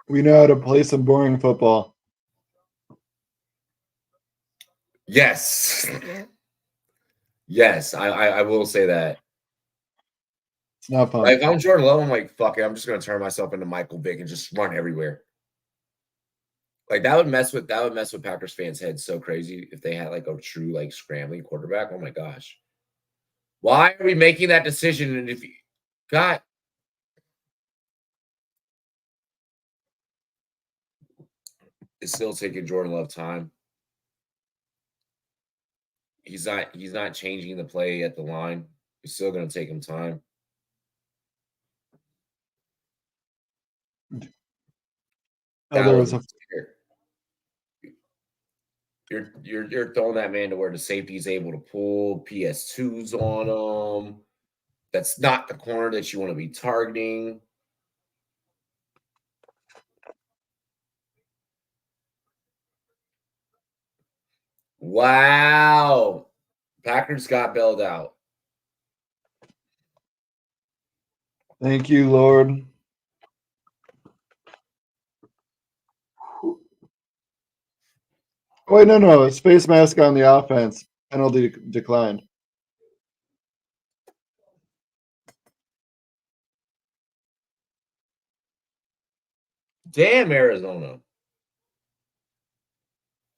We know how to play some boring football. Yes. Yes, I will say that. It's not fun. Like, if I'm Jordan Love, I'm like, fuck it, I'm just gonna turn myself into Michael Vick and just run everywhere. Like that would mess with Packers fans' heads so crazy if they had like a true like scrambling quarterback. Oh my gosh. Why are we making that decision? And if you got it's still taking Jordan Love time. He's not changing the play at the line. It's still gonna take him time. Oh, there was a You're throwing that man to where the safety's able to pull PS2s on him. That's not the corner that you want to be targeting. Wow. Packers got bailed out. Thank you, Lord. Oh, wait, no. Space mask on the offense. Penalty declined. Damn, Arizona.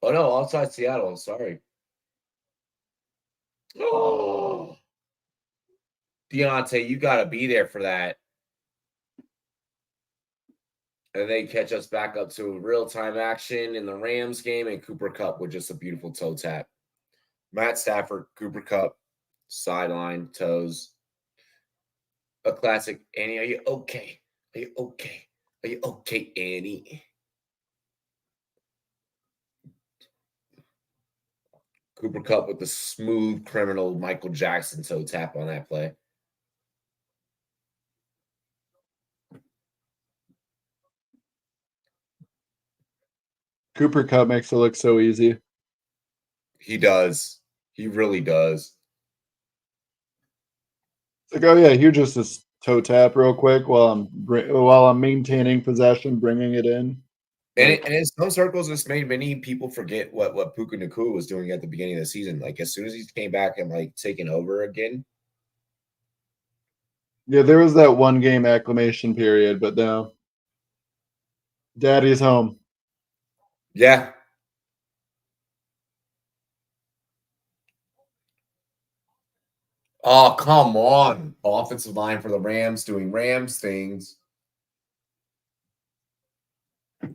Oh, no, outside Seattle. Sorry. Oh. Deontay, you got to be there for that. And they catch us back up to real-time action in the Rams game, and Cooper Kupp with just a beautiful toe tap. Matt Stafford, Cooper Kupp, sideline, toes. A classic. Annie, are you okay? Are you okay? Are you okay, Annie? Cooper Kupp with the smooth criminal Michael Jackson toe tap on that play. Cooper Kupp makes it look so easy. He does. He really does. It's like, oh yeah, you just a toe tap real quick while I'm maintaining possession, bringing it in. And in some circles, this made many people forget what Puka Nacua was doing at the beginning of the season. Like as soon as he came back and like taking over again. Yeah, there was that one game acclimation period, but now Daddy's home. Yeah. Oh, come on. Offensive line for the Rams doing Rams things. I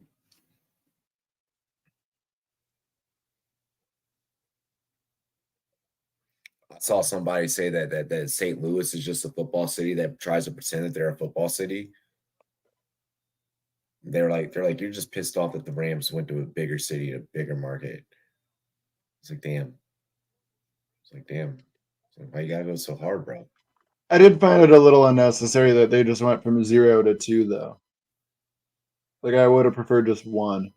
saw somebody say that St. Louis is just a football city that tries to pretend that they're a football city. They're like, you're just pissed off that the Rams went to a bigger city, a bigger market. It's like, damn. It's like, why you gotta go so hard, bro? I did find it a little unnecessary that they just went from 0 to 2, though. Like I would have preferred just 1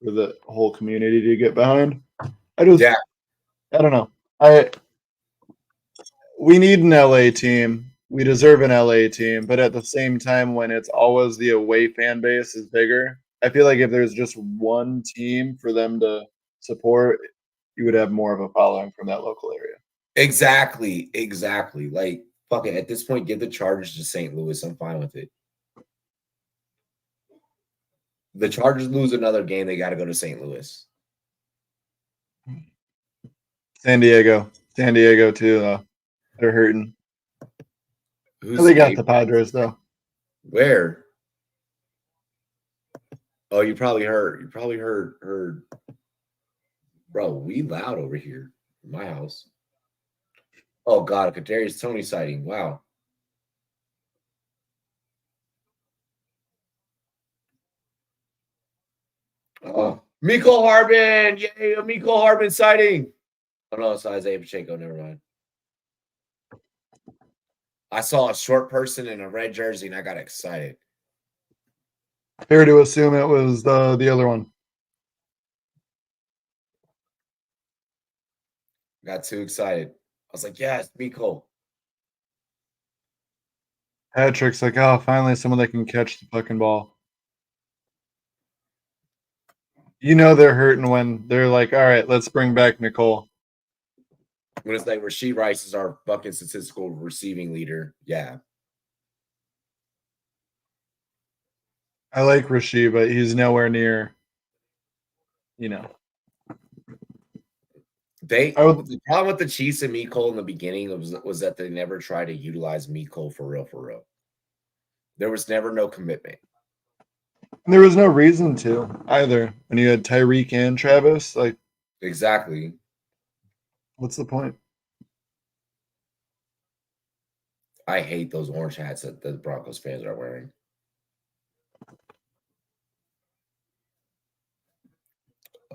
for the whole community to get behind. I don't know. We need an LA team. We deserve an LA team, but at the same time, when it's always the away fan base is bigger, I feel like if there's just one team for them to support, you would have more of a following from that local area. Exactly. Like, fuck it. At this point, give the Chargers to St. Louis. I'm fine with it. The Chargers lose another game, they got to go to St. Louis. San Diego too, though. They're hurting. They got the Padres, though. Where? Oh, you probably heard. Bro, we loud over here in my house. Oh, God, a Kadarius Toney sighting. Wow. Oh, Miko Harbin. Yay, a Miko Harbin sighting. Oh, no, it's Isaiah Pacheco. Never mind. I saw a short person in a red jersey, and I got excited. Fair to assume it was the other one. Got too excited. I was like, yes, Miko. Patrick's like, oh, finally someone that can catch the fucking ball. You know they're hurting when they're like, all right, let's bring back Nicole. When it's like Rasheed Rice is our fucking statistical receiving leader. Yeah. I like Rasheed, but he's nowhere near, you know. The problem with the Chiefs and Miko in the beginning was that they never tried to utilize Miko for real. There was never no commitment. And there was no reason to either. When you had Tyreek and Travis, like, exactly. What's the point? I hate those orange hats that the Broncos fans are wearing.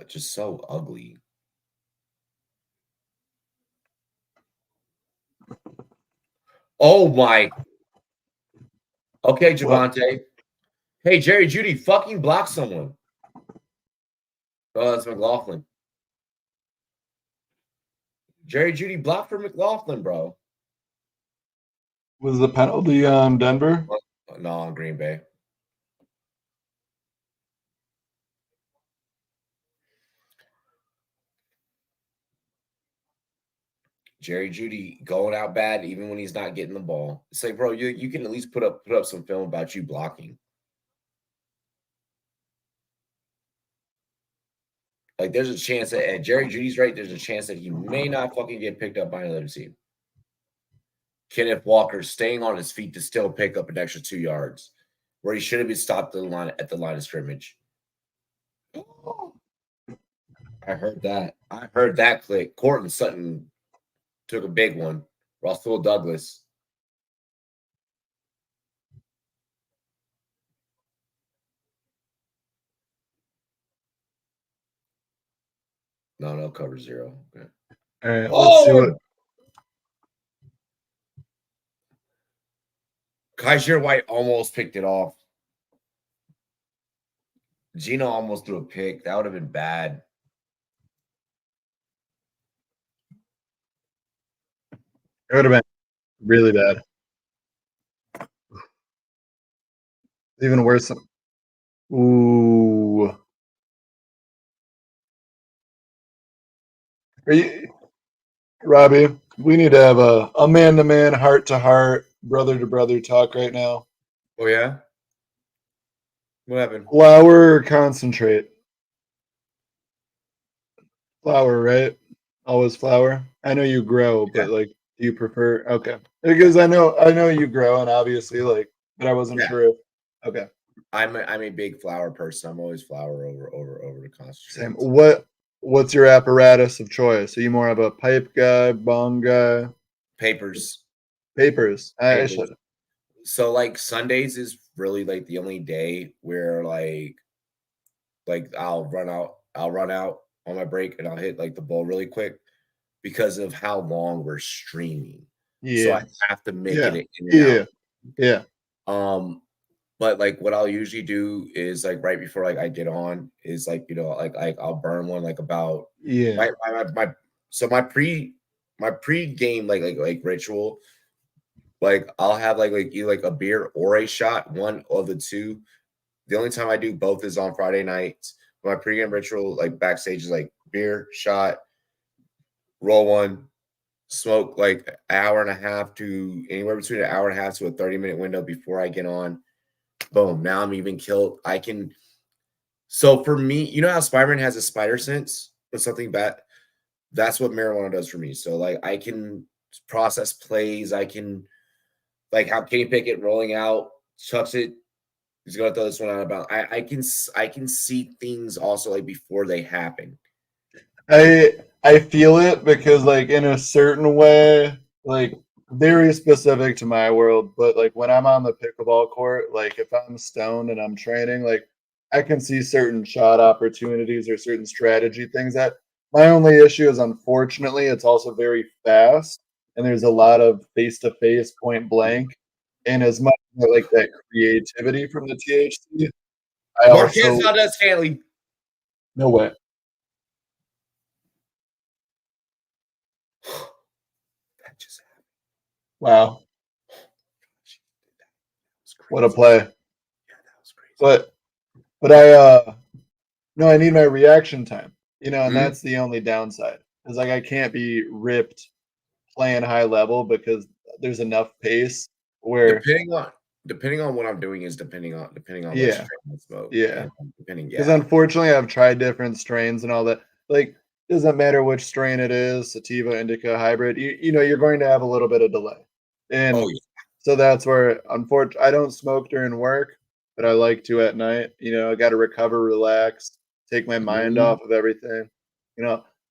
Just so ugly. Oh my. Okay, Javante. Hey, Jerry Judy, fucking block someone. Oh, that's McLaughlin. Jerry Judy blocked for McLaughlin, bro. Was the penalty on Denver? No, on Green Bay. Jerry Judy going out bad even when he's not getting the ball. It's like, bro, you can at least put up some film about you blocking. Like, there's a chance that, and Jerry Judy's right, there's a chance that he may not fucking get picked up by another team. Kenneth Walker staying on his feet to still pick up an extra 2 yards, where he should have been stopped at the line of scrimmage. I heard that. I heard that click. Cortland Sutton took a big one. Russell Douglas. No, cover 0. Okay. All right, let's see what. Kaiser White almost picked it off. Gino almost threw a pick. That would have been bad. It would have been really bad. Even worse. Ooh. Are you, Robbie? We need to have a man-to-man, heart-to-heart, brother-to-brother talk right now. Oh, yeah? What happened? Flour or concentrate? Flour, right? Always flour. I know you grow, but like, do you prefer? Okay, because I know you grow, and obviously, like, but I wasn't sure if. Okay, I'm a big flour person. I'm always flour over the concentrate. Same. What's your apparatus of choice? Are you more of a pipe guy, bong guy? Papers. Papers. I should. So like Sundays is really like the only day where like I'll run out on my break and I'll hit like the bowl really quick because of how long we're streaming. Yeah. So I have to make it in and out. Yeah. But like what I'll usually do is like right before like I get on is like, you know, like I'll burn one like about my pre-game like ritual. Like I'll have like either like a beer or a shot, one of the two. The only time I do both is on Friday nights. My pregame ritual, like backstage, is like beer, shot, roll one, smoke like an hour and a half to anywhere between an hour and a half to a 30-minute window before I get on. Boom. Now I'm even killed. I can. So for me, you know how Spider-Man has a spider sense or something bad? That's what marijuana does for me. So like I can process plays. I can like how Kenny Pickett rolling out, chucks it. He's gonna throw this one out of bounds. I can see things also like before they happen. I feel it because like in a certain way, like very specific to my world, but like when I'm on the pickleball court, like if I'm stoned and I'm training, like I can see certain shot opportunities or certain strategy things. That my only issue is unfortunately it's also very fast and there's a lot of face-to-face point blank. And as much as I like that creativity from the THC, Marquez Valdez-Scantling. No way. Wow. That was What a crazy. play. Yeah, that was What a crazy. play. Yeah, that was crazy. But I no, I need my reaction time. And Mhm. that's the only downside. Because like I can't be ripped playing high level because there's enough pace where Depending on what I'm doing is depending on what yeah, strain I smoke. yeah. Depending, Because yeah. unfortunately I've tried different strains and all that. Like doesn't matter which strain it is, sativa, indica, hybrid, you're going to have a little bit of delay. And Oh yeah. so that's where unfortunately I don't smoke during work, but I like to at night. I got to recover, relax, take my mind Mhm. off of everything.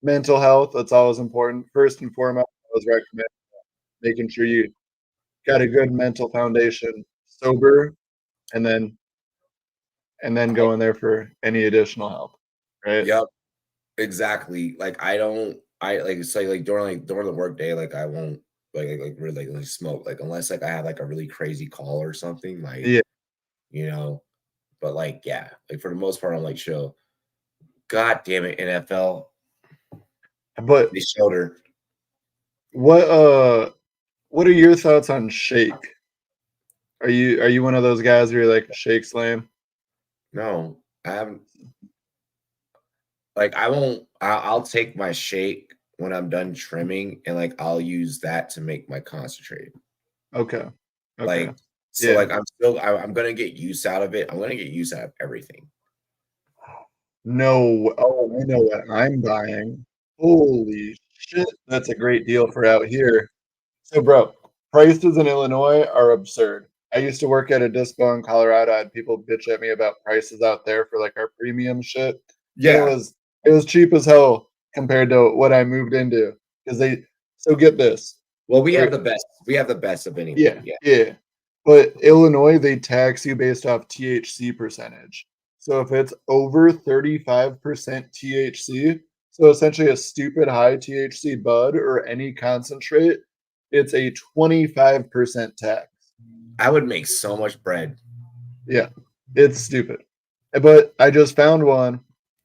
Mental health, that's always important. First and foremost, I always recommend making sure you got a good mental foundation, sober, and then go in there for any additional help. Right? Yep. Exactly. Like I don't. I like it's like during the work day, like I won't really smoke like unless like I have like a really crazy call or something like Yeah. you know. But like yeah, like for the most part, I'm like chill. God damn it, NFL, But they shoulder. what are your thoughts on shake? Are you one of those guys where you're like shake slam? No, I haven't. Like I won't. I'll take my shake when I'm done trimming, and like I'll use that to make my concentrate. Okay. Okay. Like so, Yeah. like I'm gonna get use out of it. I'm gonna get use out of everything. No. Oh, I know what I'm buying. Holy shit, that's a great deal for out here. So, bro, prices in Illinois are absurd. I used to work at a dispo in Colorado. I had people bitch at me about prices out there for like our premium shit. And it Yeah. was it was cheap as hell compared to what I moved into. Because so get this. Well, we have There- the best. We have the best of anyone. Yeah, Yeah. yeah. But Illinois, they tax you based off THC percentage. So if it's over 35% THC, so essentially a stupid high THC bud or any concentrate, it's a 25% tax. I would make so much bread. Yeah, it's stupid. But I just found one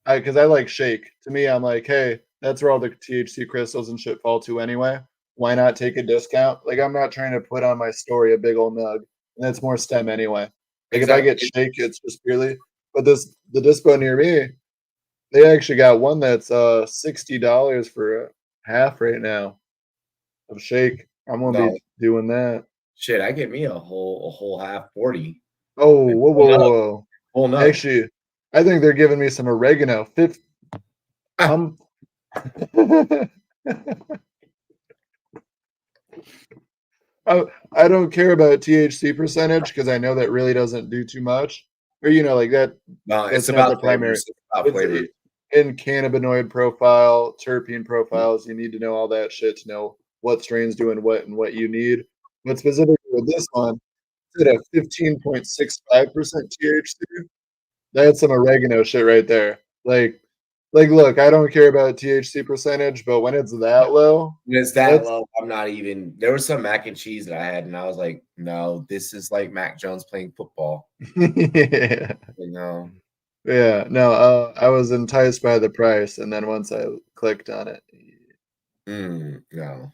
because I like shake. To me, I'm like, hey, that's where all the THC crystals and shit fall to anyway. Why not take a discount? Like, I'm not trying to put on my story a big old nug, and that's more stem anyway. Like, if I get Exactly. shake, it's just purely. But the dispo near me, they actually got one that's $60 for a half right now of shake. I'm gonna No be doing that. shit. I get me a whole half 40. Oh, Like, whoa, full whoa, nug. whoa! Full nug. Actually, I think they're giving me some oregano. Ah, Um, I don't care about THC percentage because I know that really doesn't do too much. Or like that. no, it's That's not the about primary. flavors. It's about It's flavors. in cannabinoid profile, terpene profiles. You need to know all that shit to know what strains doing what and what you need. But specifically with this one, it's at a 15.65% THC. That's some oregano shit right there. Look, I don't care about THC percentage, but when it's that low, When it's that that's low, I'm not even. There was some mac and cheese that I had, and I was like, no, this is like Mac Jones playing football. yeah, Like, no. yeah. No, I was enticed by the price, and then once I clicked on it, No.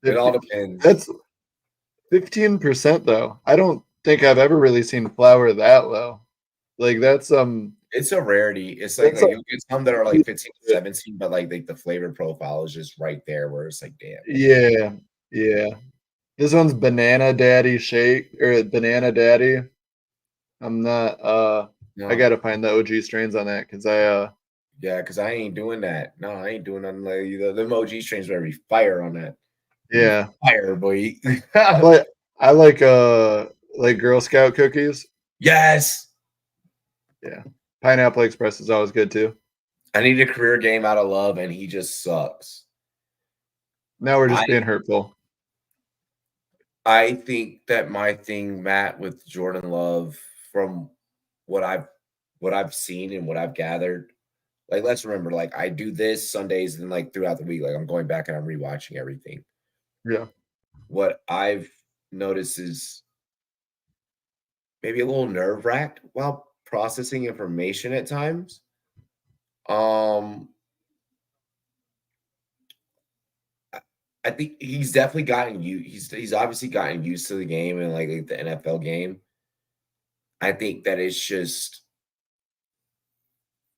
It all 50, depends. that's 15% though. I don't think I've ever really seen flour that low. Like It's a rarity. It's that's like a you'll get some that are like 15, 17, but like the flavor profile is just right there where it's like, damn. yeah, yeah. This one's Banana Daddy Shake or Banana Daddy. I'm not I No. gotta find the OG strains on that because Yeah, because I ain't doing that. No, I ain't doing nothing like either. The OG strains better be fire on that. Be yeah. fire, boy. But I like Girl Scout cookies. Yes. Yeah. Pineapple Express is always good too. I need a career game out of love, and he just sucks. Now we're I just being hurtful. I think that my thing, Matt, with Jordan Love, from what I've seen and what I've gathered, like let's remember, like I do this Sundays and like throughout the week, like I'm going back and I'm rewatching everything. Yeah. What I've noticed is maybe a little nerve wracked while processing information at times. Um, I think he's definitely gotten you. He's obviously gotten used to the game and like the NFL game. I think that it's just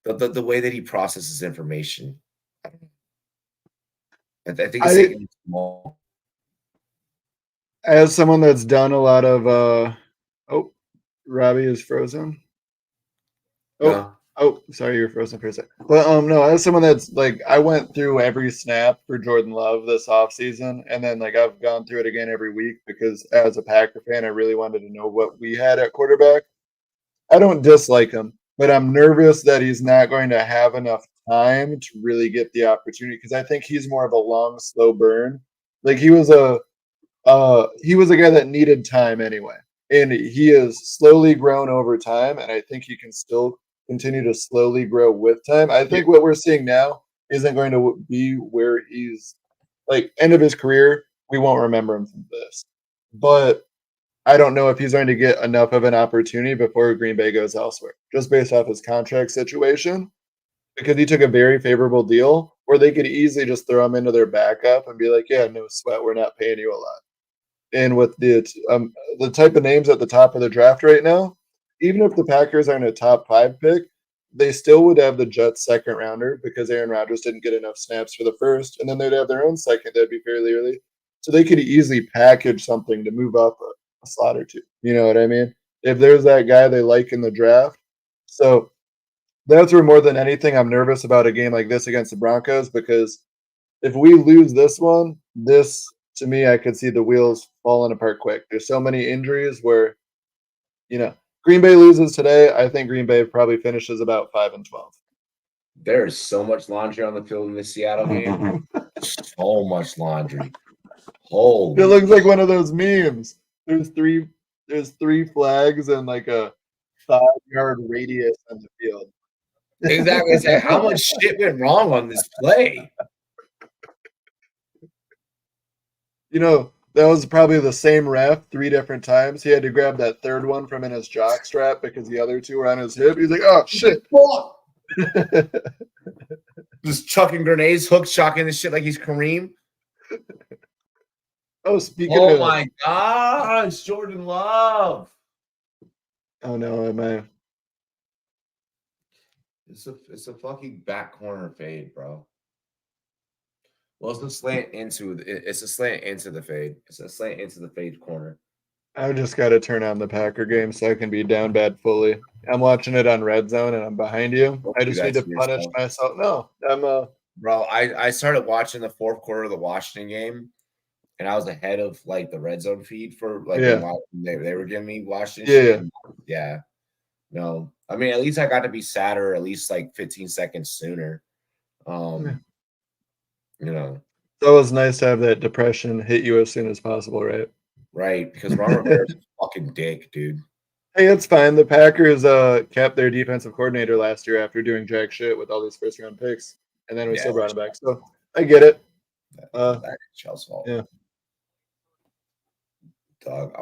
the way that he processes information. I think it's taking him small. As someone that's done a lot of oh, Robbie is frozen. No. Sorry, you're frozen for a second. But no, as someone that's like, I went through every snap for Jordan Love this offseason, and then like I've gone through it again every week because as a Packer fan, I really wanted to know what we had at quarterback. I don't dislike him, but I'm nervous that he's not going to have enough time to really get the opportunity because I think he's more of a long, slow burn. Like he was a guy that needed time anyway, and he has slowly grown over time, and I think he can still continue to slowly grow with time. I think what we're seeing now isn't going to be where he's like end of his career. We won't remember him from this, but I don't know if he's going to get enough of an opportunity before Green Bay goes elsewhere, just based off his contract situation, because he took a very favorable deal where they could easily just throw him into their backup and be like, yeah, no sweat, we're not paying you a lot. And with the type of names at the top of the draft right now, even if the Packers aren't a top 5 pick, they still would have the Jets' second rounder because Aaron Rodgers didn't get enough snaps for the first, and then they'd have their own second. That'd be fairly early, so they could easily package something to move up a slot or two. You know what I mean? If there's that guy they like in the draft, so that's where more than anything I'm nervous about a game like this against the Broncos because if we lose this one, this to me, I could see the wheels falling apart quick. There's so many injuries where, Green Bay loses today. I think Green Bay probably finishes about 5-12. There's so much laundry on the field in the Seattle game. So much laundry. Holy! It looks like one of those memes. There's three flags and like a 5-yard radius on the field. Exactly. It's like, how much shit went wrong on this play? That was probably the same ref 3 different times. He had to grab that third one from in his jock strap because the other 2 were on his hip. He's like, oh, shit. Just chucking grenades, hook shocking this shit like he's Kareem. Oh, speaking Oh of. my gosh, Jordan Love. Oh, no, am I? It's a fucking back corner fade, bro. Well, it's a slant into the fade. It's a slant into the fade corner. I just got to turn on the Packer game so I can be down bad fully. I'm watching it on RumZone and I'm behind you. I just need to punish myself. No, I'm bro. I started watching the 4th quarter of the Washington game, and I was ahead of like the Red Zone feed for like they were giving me Washington. Yeah. No, I mean at least I got to be sadder at least like 15 seconds sooner. It's always nice to have that depression hit you as soon as possible, right? Right, because Ron Rivera's a fucking dick, dude. Hey, it's fine. The Packers kept their defensive coordinator last year after doing jack shit with all these first-round picks, and then we still brought him back. So I get it. That's Chelsea's fault. Yeah. Dog,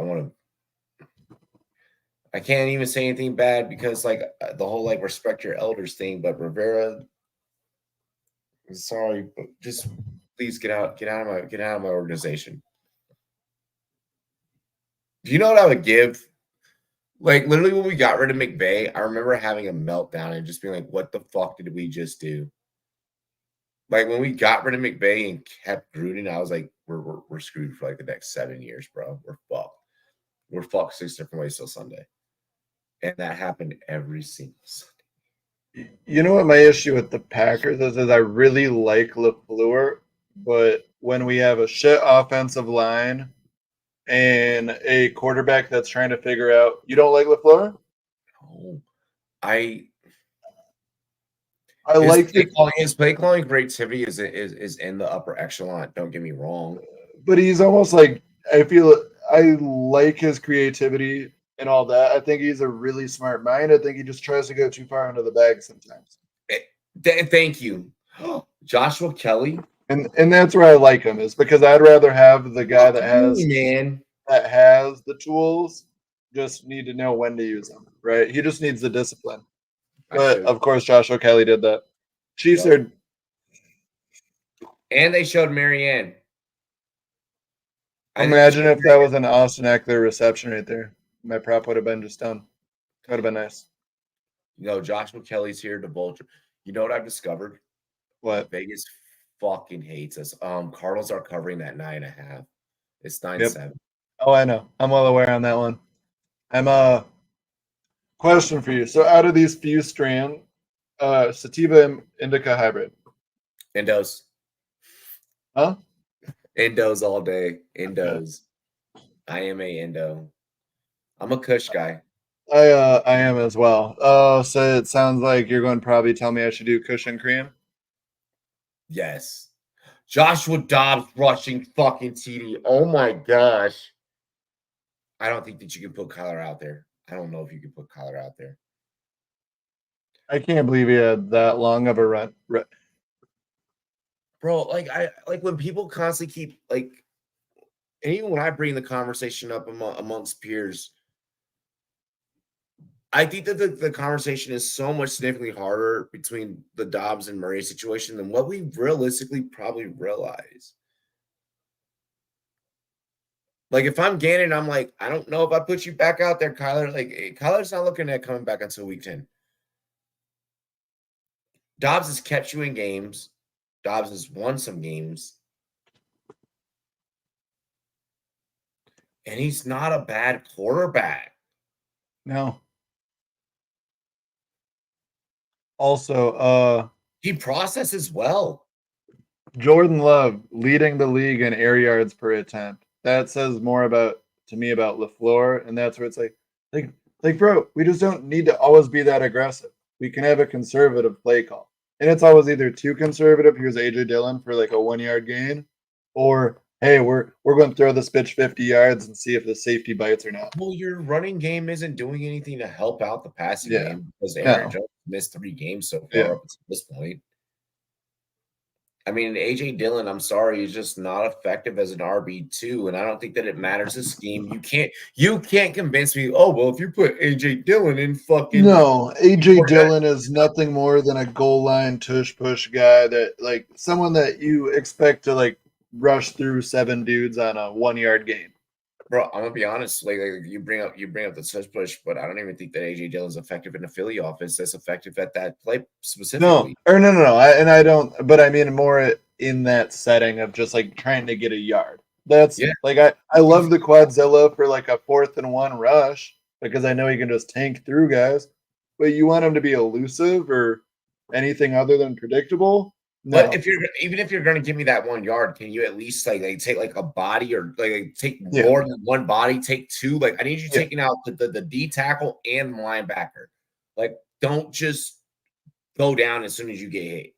I can't even say anything bad because like the whole like respect your elders thing, but Rivera, sorry, but just please get out of my organization. Do you know what I would give? Like literally when we got rid of McVay, I remember having a meltdown and just being like, what the fuck did we just do? Like when we got rid of McVay and kept Gruden, I was like, we're screwed for like the next 7 years, bro. We're fucked. We're fucked 6 different ways till Sunday. And that happened every single Sunday. You know what my issue with the Packers is I really like LaFleur, but when we have a shit offensive line and a quarterback that's trying to figure out, you don't like LaFleur? No. I like his play calling creativity is in the upper echelon. Don't get me wrong, but he's almost like I like his creativity and all that. I think he's a really smart mind. I think he just tries to go too far into the bag sometimes. Thank you, Joshua Kelly, and that's where I like him is because I'd rather have the guy that has the tools. Just need to know when to use them, right? He just needs the discipline. But of course, Joshua Kelly did that. Chiefs are, and they showed Marianne. I think Imagine if that was an Austin Eckler reception right there. My prop would have been just done. That would have been nice. Joshua Kelly's here to vulture. You know what I've discovered? What? Vegas fucking hates us. Cardinals are covering that 9.5. It's 9-7. Oh, I know. I'm well aware on that one. I'm question for you. So out of these few strand, sativa indica hybrid. Endos. Huh? Endos all day. Endos. I am a endo. I'm a Kush guy. I am as well. So it sounds like you're going to probably tell me I should do cushion cream. Yes. Joshua Dobbs rushing fucking TD. Oh my gosh. I don't think that you can put Kyler out there. I don't know if you can put Kyler out there. I can't believe he had that long of a run. Bro, I when people constantly keep and even when I bring the conversation up amongst peers, I think that the conversation is so much significantly harder between the Dobbs and Murray situation than what we realistically probably realize. Like, if I'm Gannon, I'm like, I don't know if I put you back out there, Kyler. Kyler's not looking at coming back until week 10. Dobbs has kept you in games. Dobbs has won some games. And he's not a bad quarterback. No. Also, he processes well. Jordan Love leading the league in air yards per attempt. That says more to me about LaFleur, and that's where it's like, bro, we just don't need to always be that aggressive. We can have a conservative play call, and it's always either too conservative. Here's AJ Dillon for like a 1 yard gain, or hey, we're going to throw this bitch 50 yards and see if the safety bites or not. Well, your running game isn't doing anything to help out the passing game because Aaron Jones missed 3 games so far up to this point. I mean, AJ Dillon, I'm sorry, he's just not effective as an RB2, and I don't think that it matters the scheme. You can't convince me, oh, well, if you put AJ Dillon in fucking... No, AJ Dillon is nothing more than a goal line tush-push guy that, someone that you expect to, rush through 7 dudes on a 1 yard game. Bro, I'm gonna be honest. You bring up the tush push, but I don't even think that AJ Dillon's effective in the Philly offense. That's effective at that play specifically. No. I don't. But I mean more in that setting of just trying to get a yard. That's I love the Quadzilla for a 4th and 1 rush because I know he can just tank through guys. But you want him to be elusive or anything other than predictable. No. But even if you're going to give me that 1 yard, can you at least take a body or take more than one body? Take 2. I need you taking out the D tackle and linebacker. Don't just go down as soon as you get hit.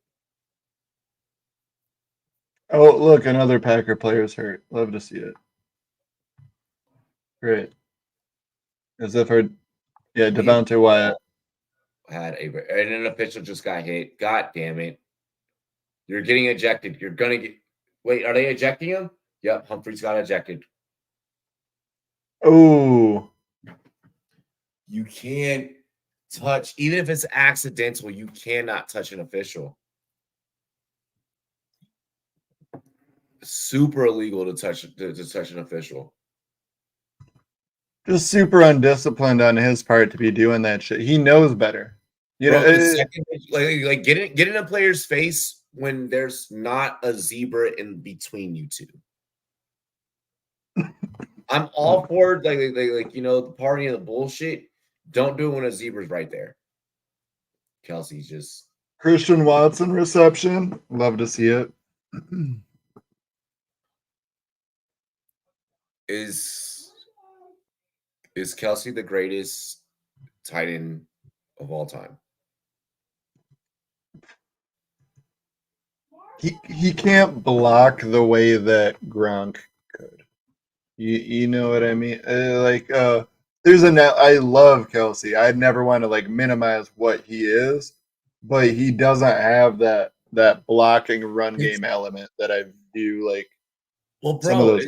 Oh, look, another Packer player's hurt. Love to see it. Great. As if Devontae Wyatt and an official just got hit. God damn it. You're getting ejected. You're going to get... Wait, are they ejecting him? Yep, Humphreys got ejected. Oh. You can't touch... Even if it's accidental, you cannot touch an official. Super illegal to touch an official. Just super undisciplined on his part to be doing that shit. He knows better. Get in a player's face when there's not a zebra in between you two. I'm all for the party and the bullshit. Don't do it when a zebra's right there. Kelsey's just Christian Watson reception. Love to see it. Is Kelsey the greatest tight end of all time? He can't block the way that Gronk could. You know what I mean? I love Kelsey. I'd never want to minimize what he is, but he doesn't have that blocking run game element that I view Well, bro,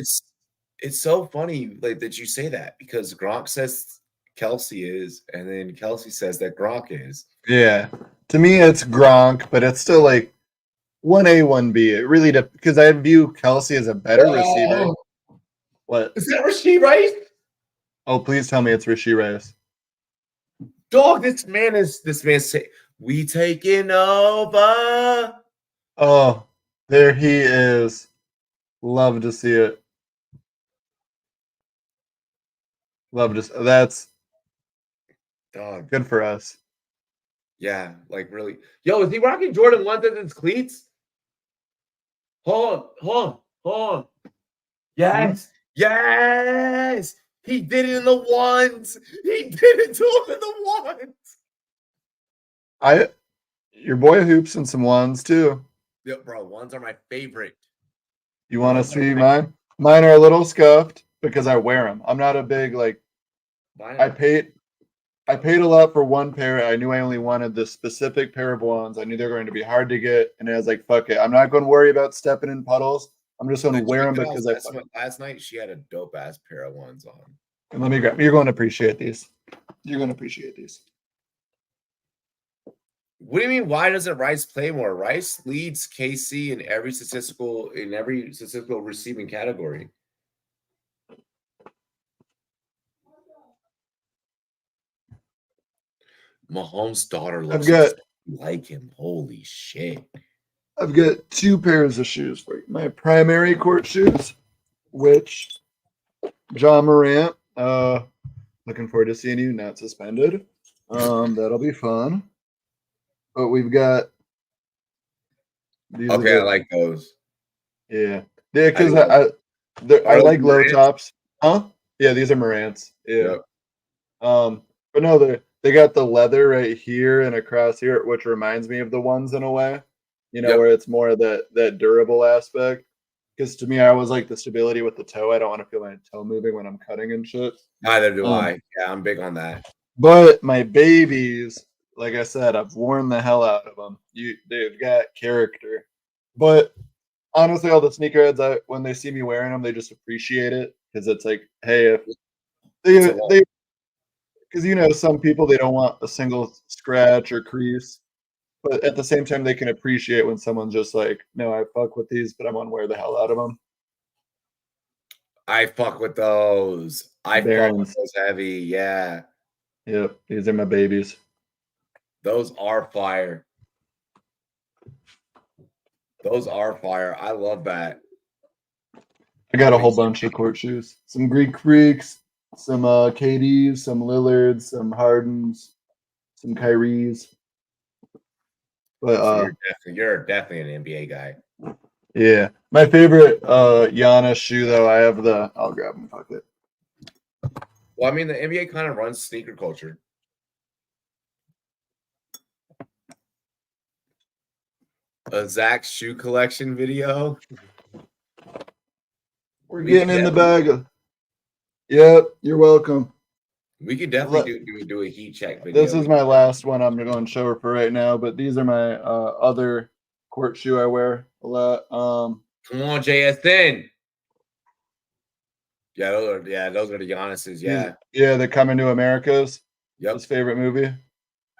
it's so funny that you say that because Gronk says Kelsey is, and then Kelsey says that Gronk is. Yeah, to me it's Gronk, but it's still 1A, 1B. It really because I view Kelsey as a better receiver. What? Is that Rasheed Rice? Oh, please tell me it's Rishi Rice. Dog, this man's say, we taking over. Oh, there he is. Love to see it. Love to. That's Dog. good for us. Yeah, like really. Yo, is he rocking Jordan 1s in his cleats? Hold on. Yes. Yes. He did it in the ones. He did it to him in the ones. Your boy hoops in some ones too. Yeah, bro, ones are my favorite. You want to see mine? Mine are a little scuffed because I wear them. I'm not a big like. I paid a lot for one pair. I knew I only wanted this specific pair of ones. I knew they're going to be hard to get, and I was like, "Fuck it, I'm not going to worry about stepping in puddles. I'm just going to wear them because last night she had a dope ass pair of ones on. And let me grab. You're going to appreciate these. You're going to appreciate these. What do you mean? Why doesn't Rice play more? Rice leads KC in every statistical receiving category. Mahomes' daughter looks like him. Holy shit. I've got two pairs of shoes for you. My primary court shoes, which John Morant, looking forward to seeing you not suspended. That'll be fun. But we've got these. Okay, I like those. Yeah, because I like low tops. Huh? Yeah, these are Morants. Yeah. Yep. But no, they got the leather right here and across here, which reminds me of the ones in a way. You know, where it's more of that durable aspect. Because to me, I always like the stability with the toe. I don't want to feel my toe moving when I'm cutting and shit. Neither do I. Yeah, I'm big on that. But my babies, like I said, I've worn the hell out of them. They've got character. But honestly, all the sneakerheads, when they see me wearing them, they just appreciate it because it's like, hey, if they, because you know, some people they don't want a single scratch or crease, but at the same time, they can appreciate when someone's just like, no, I fuck with these, but I'm gonna wear the hell out of them. I fuck with those. I fuck with those heavy. Yeah. Yep, these are my babies. Those are fire. Those are fire. I love that. I got a whole bunch of court shoes. Some Greek Freaks, some KDs, some Lillards, some Hardens, some Kyries. But so you're definitely an NBA guy. Yeah. My favorite Giannis shoe though, I'll grab them, fuck it. Well, I mean the NBA kind of runs sneaker culture. A Zach's shoe collection video. We're getting in the bag. Yep, you're welcome. We could definitely do a heat check video. This is my last one I'm going to show her for right now, but these are my other court shoe I wear a lot. Come on, JSN. Yeah, those are the Giannis's. Yeah. They're Coming to America's. Yep. His favorite movie.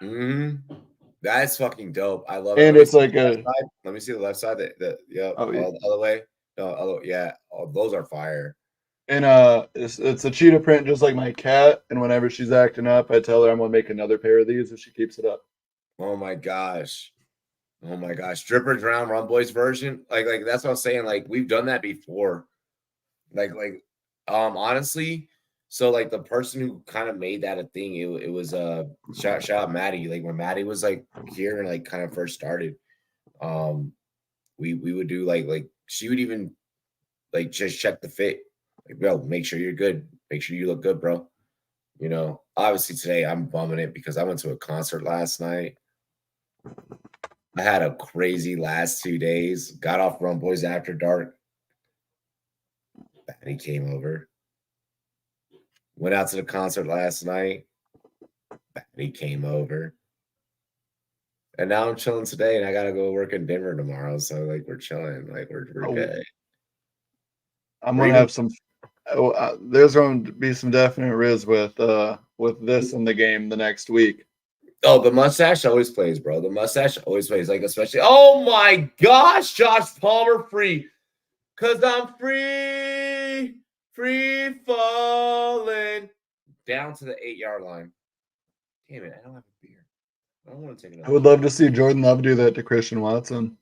Mm-hmm. That's fucking dope. I love it. And it's like let me see the left side. All the other way. No, those are fire. And it's a cheetah print, just like my cat. And whenever she's acting up, I tell her I'm gonna make another pair of these if she keeps it up. Oh my gosh, Dripper Drown Rumboyz version. Like that's what I'm saying. Like we've done that before. Honestly. So like the person who kind of made that a thing, it was shout out Maddie. Like when Maddie was like here and like kind of first started, we would do like she would even like just check the fit. Like, bro, make sure you're good. Make sure you look good, bro. You know, obviously today I'm bumming it because I went to a concert last night. I had a crazy last 2 days. Got off Rumboyz after dark. Batty came over. Went out to the concert last night. Batty came over. And now I'm chilling today, and I gotta go work in Denver tomorrow. So like we're chilling. Like we're good. I'm gonna have some. There's going to be some definite riz with this in the game the next week. Oh, the mustache always plays, bro. The mustache always plays. Like especially. Oh my gosh, Josh Palmer free, cause I'm free. Free falling down to the 8-yard line. Damn it, I don't have a beer. I don't want to take I another. would love to see Jordan Love do that to Christian Watson.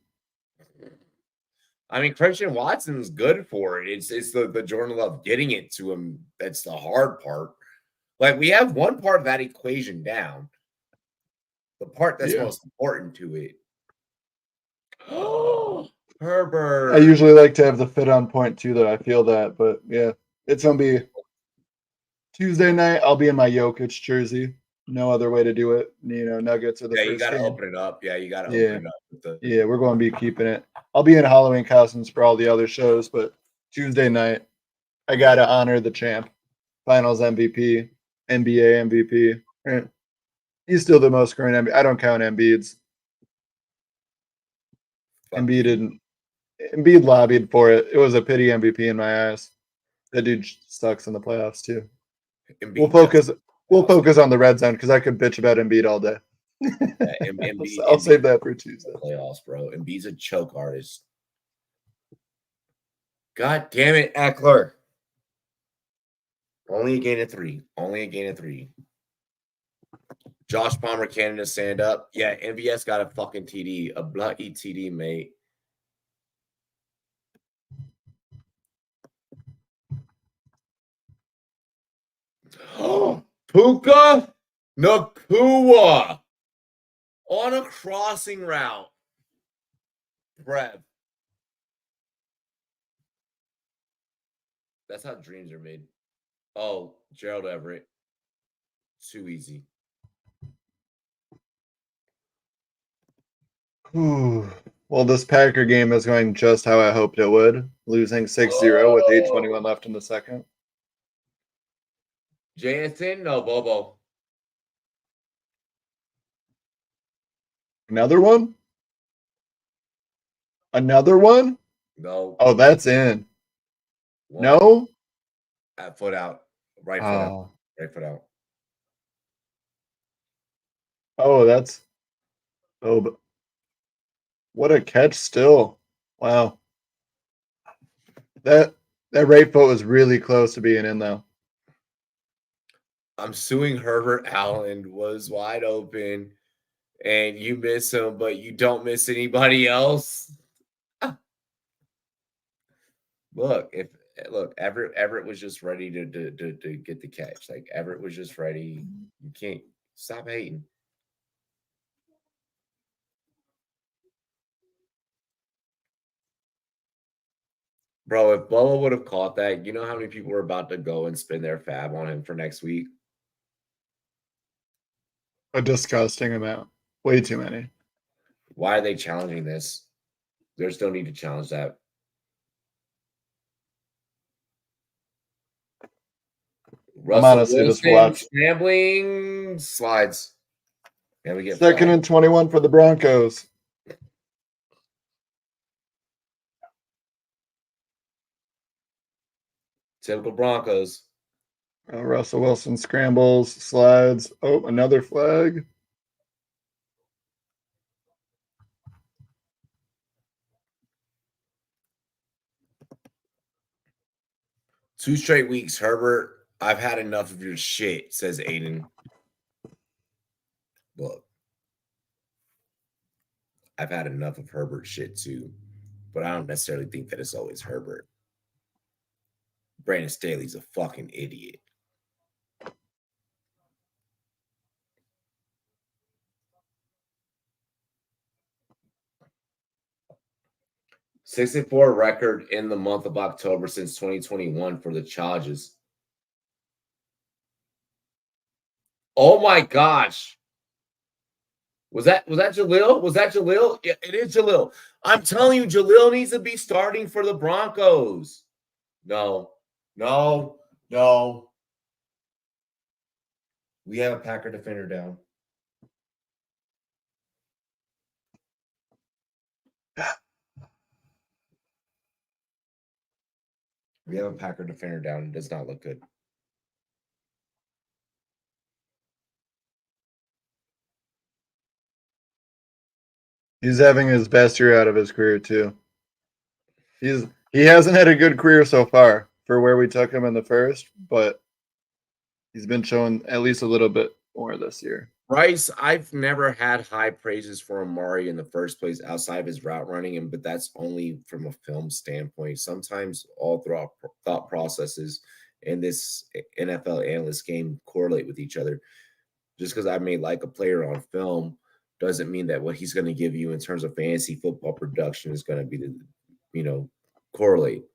I mean, Christian Watson's good for it. It's the Jordan Love getting it to him that's the hard part. Like, we have one part of that equation down. The part that's most important to it. Oh, Herbert. I usually like to have the fit on point too, though. I feel that, but yeah, it's gonna be Tuesday night. I'll be in my Jokic jersey. No other way to do it. You know, Nuggets are the you first got to game. open it up. Yeah, you got to open it up. With Yeah, we're going to be keeping it. I'll be in Halloween costumes for all the other shows, but Tuesday night, I got to honor the champ. Finals MVP, NBA MVP. He's still the most current MVP. I don't count Embiid's. Embiid lobbied for it. It was a pity MVP in my eyes. That dude sucks in the playoffs too. We'll focus on the red zone because I could bitch about Embiid all day. I'll save that for Tuesday. Playoffs, bro. Embiid's a choke artist. God damn it, Eckler. Only a gain of 3. Only a gain of 3. Josh Palmer, Canada, stand up. Yeah, MVS got a fucking TD. A bloody TD, mate. Puka Nakua on a crossing route. Brev. That's how dreams are made. Oh, Gerald Everett. Too easy. Well, this Packer game is going just how I hoped it would. Losing 6-0 with 8:21 left in the second. JSN? No, Bobo. Another one? Another one? No. Oh, that's in. One. No? Foot out. Right foot out. Right foot out. Oh, that's. Oh, but what a catch still. Wow. That right foot was really close to being in, though. I'm suing Herbert Allen was wide open, and you miss him, but you don't miss anybody else. Look, Everett was just ready to get the catch. Like, Everett was just ready. You can't stop hating. Bro, if Bubba would have caught that, you know how many people were about to go and spend their fab on him for next week? A disgusting amount. Way too many. Why are they challenging this? There's no need to challenge that. I'm honestly just watching. Scrambling slides. And we get 2nd and 21 for the Broncos. Typical Broncos. Russell Wilson scrambles, slides. Oh, another flag. Two straight weeks, Herbert. I've had enough of your shit, says Aiden. Look, I've had enough of Herbert shit too, but I don't necessarily think that it's always Herbert. Brandon Staley's a fucking idiot. $64 record in the month of October since 2021 for the Chargers. Oh my gosh. Was that Jalil? Was that Jalil? Yeah, it is Jalil. I'm telling you, Jalil needs to be starting for the Broncos. No. We have a Packer defender down. We have a Packer defender down. It does not look good. He's having his best year out of his career too. He hasn't had a good career so far. for where we took him in the first, but he's been showing at least a little bit more this year. Bryce, I've never had high praises for Amari in the first place outside of his route running, but that's only from a film standpoint. Sometimes all thought processes in this NFL analyst game correlate with each other. Just because I may like a player on film doesn't mean that what he's going to give you in terms of fantasy football production is going to be correlate.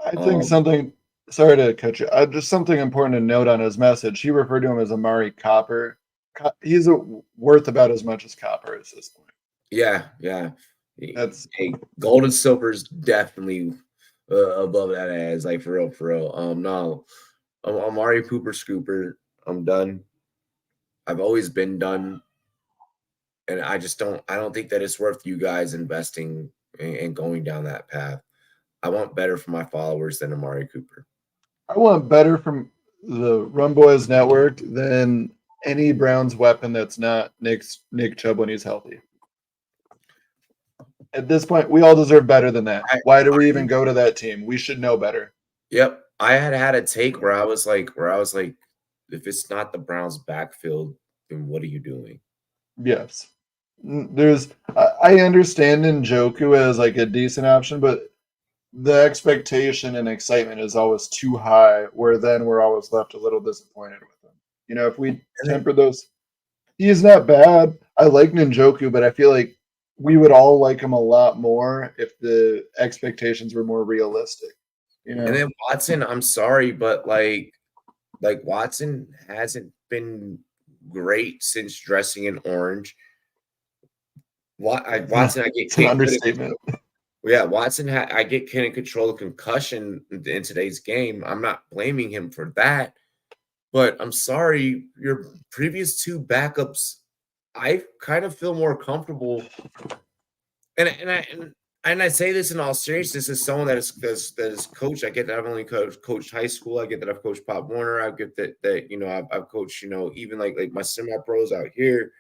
I think something. Sorry to cut you. Just something important to note on his message. He referred to him as Amari Copper. He's worth about as much as Copper at this point. Yeah. That's gold and silver is definitely above that as like for real. No, Amari Pooper Scooper. I'm done. I've always been done, and I don't think that it's worth you guys investing and going down that path. I want better for my followers than Amari Cooper. I want better from the Rumboyz network than any Browns weapon that's not Nick Chubb when he's healthy. At this point, we all deserve better than that. Why do we even go to that team? We should know better. Yep. I had a take where I was like, if it's not the Browns backfield, then what are you doing? Yes. I understand Njoku as like a decent option, but the expectation and excitement is always too high, where then we're always left a little disappointed with him. If we temper those, he is not bad. I like Njoku, but I feel like we would all like him a lot more if the expectations were more realistic. And then Watson, I'm sorry, but like Watson hasn't been great since dressing in orange. Watson, I get an understatement. Yeah, Watson, I get can't control the concussion in today's game. I'm not blaming him for that, but I'm sorry, your previous two backups, I kind of feel more comfortable. And I say this in all seriousness as someone that is coached. I get that I've only coached high school. I get that I've coached Pop Warner. I get that I've coached even like my semi pros out here.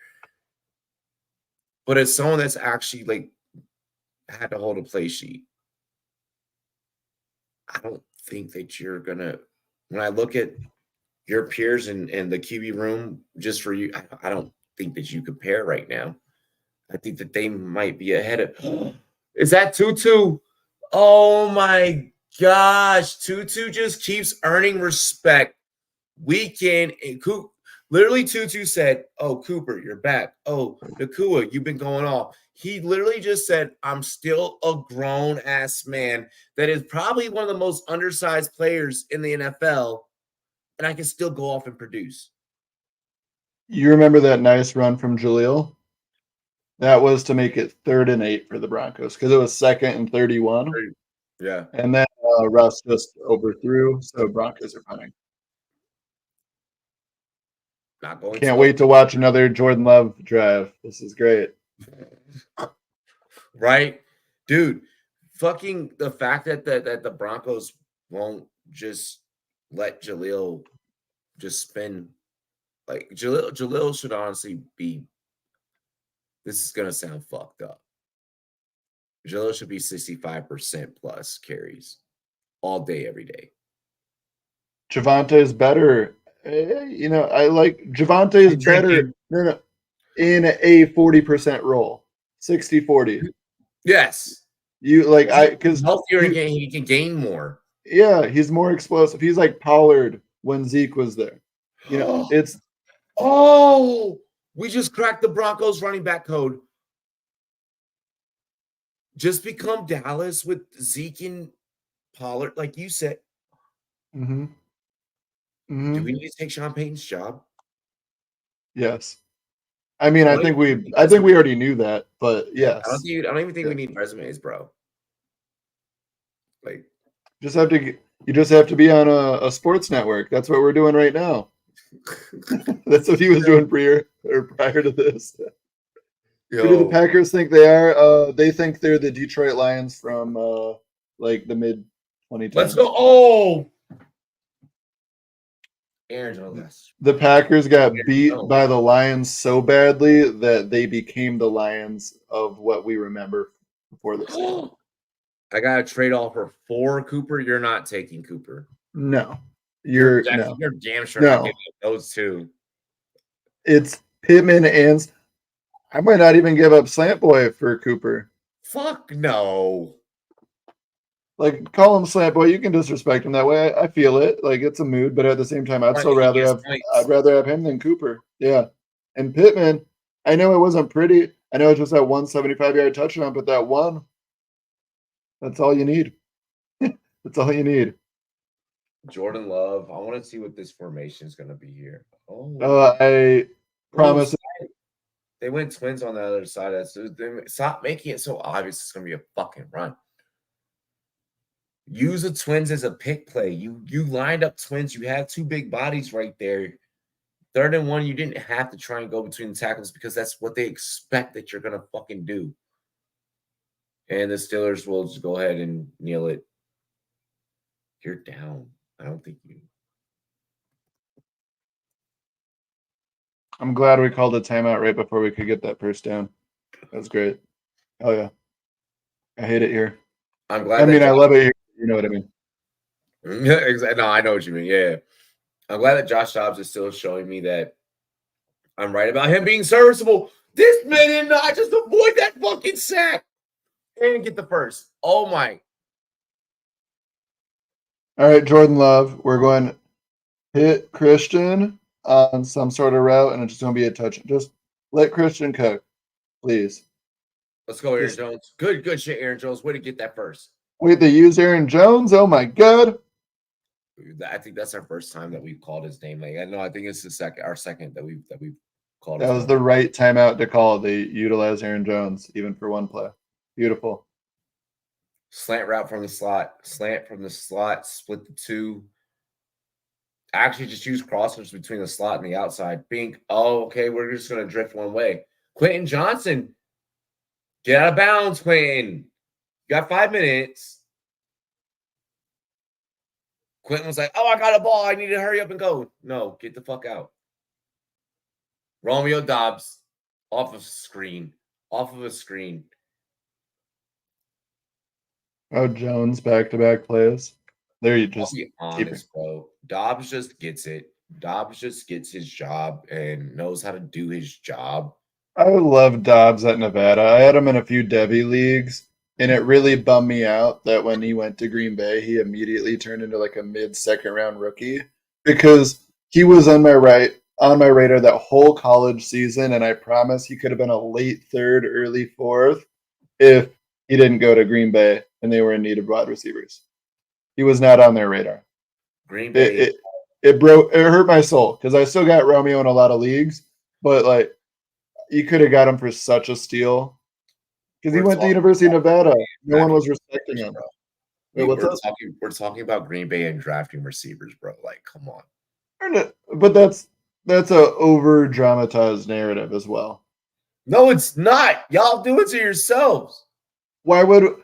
But as someone that's actually like had to hold a play sheet, I don't think that you're gonna. When I look at your peers in the QB room, just for you, I don't think that you compare right now. I think that they might be ahead of. Is that Tutu? Oh my gosh, Tutu just keeps earning respect week in and literally, Tutu said, "Oh, Cooper, you're back. Oh, Nakua, you've been going off." He literally just said, "I'm still a grown-ass man that is probably one of the most undersized players in the NFL, and I can still go off and produce." You remember that nice run from Jaleel? That was to make it 3rd and 8 for the Broncos because it was 2nd and 31. Yeah. And then Russ just overthrew, so Broncos are punting. Not going. Can't wait to watch another Jordan Love drive. This is great. Right? Dude, fucking the fact that the Broncos won't just let Jaleel just spin. Like Jaleel should honestly be, this is going to sound fucked up. Jaleel should be 65% plus carries all day, every day. Javante's better. I like Javante's better in a 40% role, 60-40. Yes. Because healthier he can gain more. Yeah, he's more explosive. He's like Pollard when Zeke was there. It's we just cracked the Broncos running back code. Just become Dallas with Zeke and Pollard, like you said. Mm-hmm. Mm-hmm. Do we need to take Sean Payton's job? Yes. I mean, I think we already knew that, but yes. I don't even think we need resumes, bro. Like, you just have to be on a sports network. That's what we're doing right now. That's what he was doing prior to this. Who do the Packers think they are? They think they're the Detroit Lions from like the mid 2010s. Let's go. Oh, Aaron's the Packers got beat by the Lions so badly that they became the Lions of what we remember before this. I got a trade offer for Cooper. You're not taking Cooper. No. You're No. damn sure No. not giving up those two. It's Pittman and I might not even give up Slant Boy for Cooper. Fuck no. Like, call him Slant Boy. You can disrespect him that way. I feel it. Like, it's a mood, but at the same time, I'd still rather have him than Cooper. Yeah. And Pittman, I know it wasn't pretty. I know it's just that 175-yard touchdown, but that one, that's all you need. That's all you need. Jordan Love. I want to see what this formation is going to be here. Oh, I promise. They went twins on the other side. Stop making it so obvious it's going to be a fucking run. Use the twins as a pick play. You lined up twins. You have two big bodies right there. 3rd and 1, you didn't have to try and go between the tackles because that's what they expect that you're going to fucking do. And the Steelers will just go ahead and kneel it. You're down. I don't think you. I'm glad we called a timeout right before we could get that first down. That was great. Oh, yeah. I hate it here. I'm glad. I love it here. You know what I mean? Exactly. No, I know what you mean. Yeah. I'm glad that Josh Dobbs is still showing me that I'm right about him being serviceable. This man did not just avoid that fucking sack and get the first. Oh, my. All right, Jordan Love. We're going to hit Christian on some sort of route, and it's just going to be a touch. Just let Christian cook, please. Let's go, Aaron Jones. Good shit, Aaron Jones. Way to get that first. Wait, they use Aaron Jones? Oh, my God. I think that's our first time that we've called his name. Like, I think it's our second that we've called. That was the right timeout to call. They utilize Aaron Jones even for one play. Beautiful. Slant route from the slot. Slant from the slot. Split the two. Actually, just use crossers between the slot and the outside. Bink. Oh, okay. We're just going to drift one way. Quentin Johnson. Get out of bounds, Quentin. You got 5 minutes. Quentin was like, oh, I got a ball. I need to hurry up and go. No, get the fuck out. Romeo Dobbs. Off of screen. Off of a screen. Oh, Jones back-to-back plays. There you just I'll be honest, bro. Dobbs just gets it. Dobbs just gets his job and knows how to do his job. I love Dobbs at Nevada. I had him in a few Devy leagues, and it really bummed me out that when he went to Green Bay, he immediately turned into like a mid-second round rookie because he was on my radar that whole college season, and I promise he could have been a late 3rd, early 4th if he didn't go to Green Bay and they were in need of wide receivers. He was not on their radar. Green Bay. It hurt my soul because I still got Romeo in a lot of leagues, but like you could have got him for such a steal because he went to the University of Nevada. No one was respecting him. Wait, we're talking about Green Bay and drafting receivers, bro. Like, come on. But that's a over dramatized narrative as well. No, it's not. Y'all do it to yourselves. Why would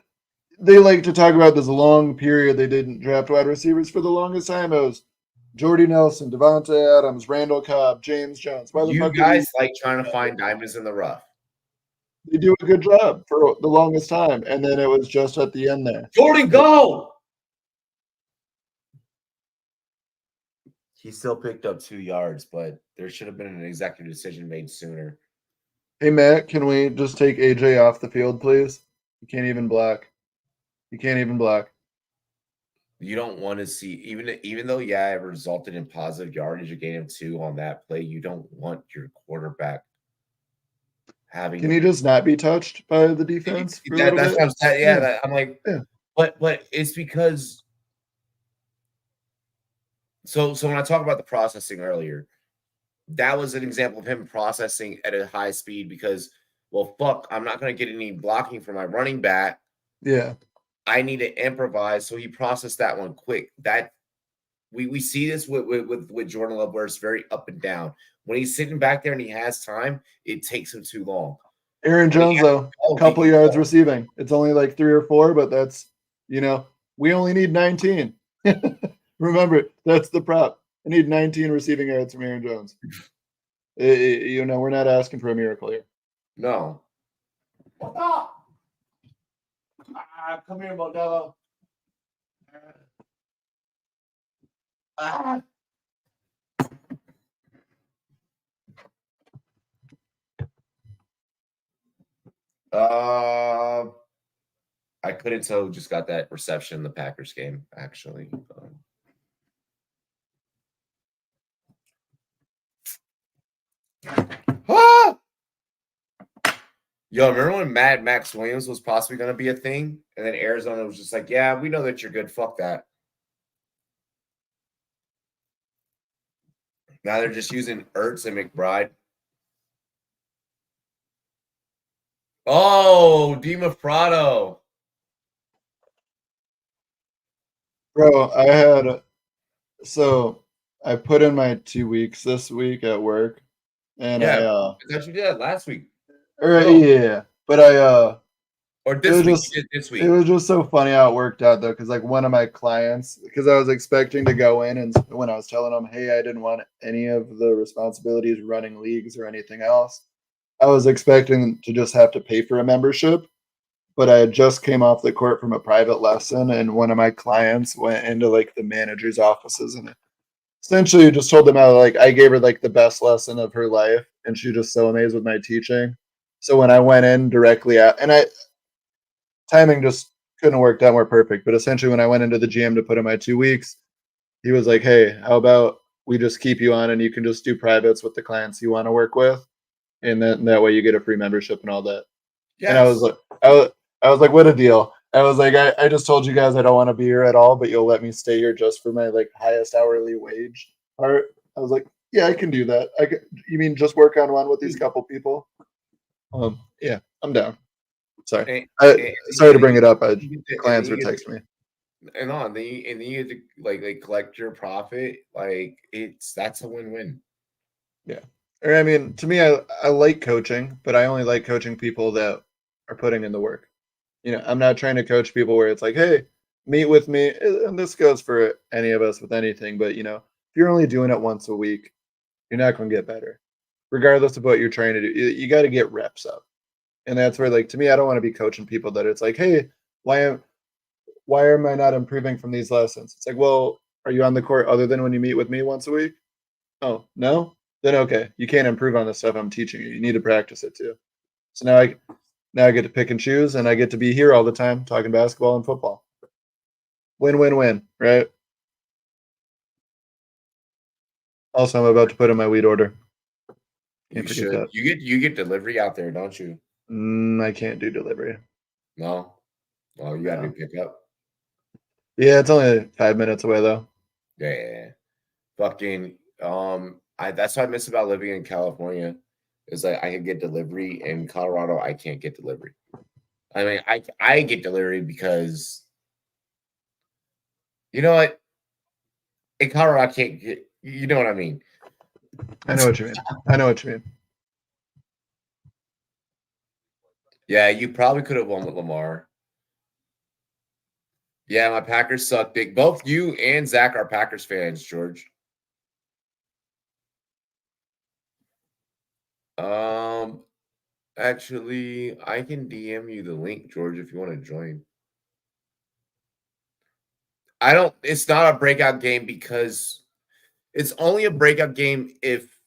they like to talk about this long period they didn't draft wide receivers for the longest time? It was Jordy Nelson, Devontae Adams, Randall Cobb, James Jones. Why the fuck guys like trying to find diamonds in the rough? They do a good job for the longest time, and then it was just at the end there. Jordy, go! He still picked up 2 yards, but there should have been an executive decision made sooner. Hey, Matt, can we just take AJ off the field, please? You can't even block. You can't even block. You don't want to see, even though, yeah, it resulted in positive yardage, a gain of 2 on that play, you don't want your quarterback having. Can he just not be touched by the defense? That's what I'm saying. Yeah, I'm like, yeah. But it's because. So when I talk about the processing earlier, that was an example of him processing at a high speed because, well, fuck, I'm not going to get any blocking from my running back. Yeah. I need to improvise. So he processed that one quick. That we see this with Jordan Love where it's very up and down. When he's sitting back there and he has time, it takes him too long. Aaron Jones, though, a couple yards receiving. It's only like 3 or 4, but that's, we only need 19. Remember, that's the prop. I need 19 receiving yards from Aaron Jones. We're not asking for a miracle here. No. Come here, Modelo. Ah. I couldn't tell who just got that reception in the Packers game, actually. Ah! Yo, remember when Mad Max Williams was possibly going to be a thing? And then Arizona was just like, yeah, we know that you're good. Fuck that. Now they're just using Ertz and McBride. Oh, Dima Prado. Bro, I put in my 2 weeks this week at work, and Yeah, I thought you did that last week. No. yeah, but Or it this was week. just You did this it week. was just so funny how it worked out though, because like one of my clients, because I was expecting to go in, and when I was telling them, hey, I didn't want any of the responsibilities running leagues or anything else, I was expecting to just have to pay for a membership. But I had just came off the court from a private lesson, and one of my clients went into like the manager's offices and essentially just told them how like I gave her like the best lesson of her life, and she was just so amazed with my teaching. So when I went in directly at, and I timing just couldn't have worked out more perfect. But essentially, when I went into the GM to put in my 2 weeks, he was like, "Hey, how about we just keep you on, and you can just do privates with the clients you want to work with, and then that way you get a free membership and all that." And I was Yes. like, I was like, what a deal. I was like, I just told you guys I don't want to be here at all, but you'll let me stay here just for my like highest hourly wage part. I was like, yeah, I can do that. You mean just work on one with these couple people? Yeah, I'm down. Sorry. Sorry to bring it up. Clients were texting me. And then you get to like collect your profit. Like that's a win-win. Yeah. Or I mean, to me, I like coaching, but I only like coaching people that are putting in the work. I'm not trying to coach people where it's like, hey, meet with me. And this goes for any of us with anything, but if you're only doing it once a week, you're not going to get better. Regardless of what you're trying to do, you got to get reps up. And that's where, like, to me, I don't want to be coaching people that it's like, hey, why am I not improving from these lessons? It's like, well, are you on the court other than when you meet with me once a week? Oh, no? Then okay, you can't improve on the stuff I'm teaching you. You need to practice it too. So now I get to pick and choose, and I get to be here all the time talking basketball and football. Win, win, win, right? Also, I'm about to put in my weed order. You Can't forget should. that. You get delivery out there, don't you? I can't do delivery. No. Well, you got to do pickup. Yeah, it's only 5 minutes away though. Yeah. Fucking. That's what I miss about living in California. Is like I can get delivery in Colorado. I can't get delivery. I mean, I get delivery because you know what? In Colorado, I can't get. You know what I mean? I know what you mean. Yeah, you probably could have won with Lamar. Yeah, my Packers suck big. Both you and Zach are Packers fans, George. Actually, I can DM you the link, George, if you want to join. It's not a breakout game because it's only a breakout game if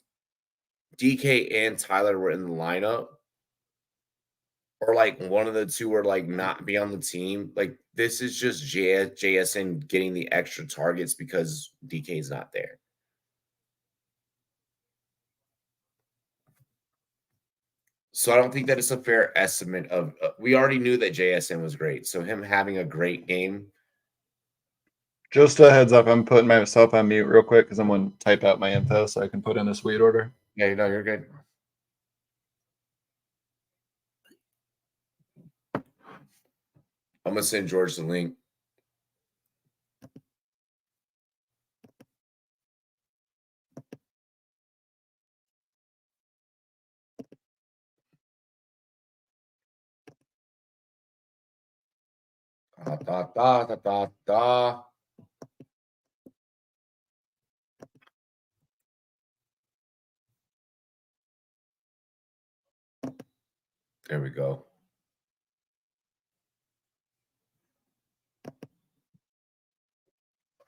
DK and Tyler were in the lineup. Or like one of the two were like not be on the team. Like this is just JSN getting the extra targets because DK's not there. So I don't think that it's a fair estimate of. We already knew that JSN was great, so him having a great game. Just a heads up, I'm putting myself on mute real quick because I'm going to type out my info so I can put in this weed order. Yeah, you're good. I'm gonna send George the link. Da, da, da, da, da, da. There we go.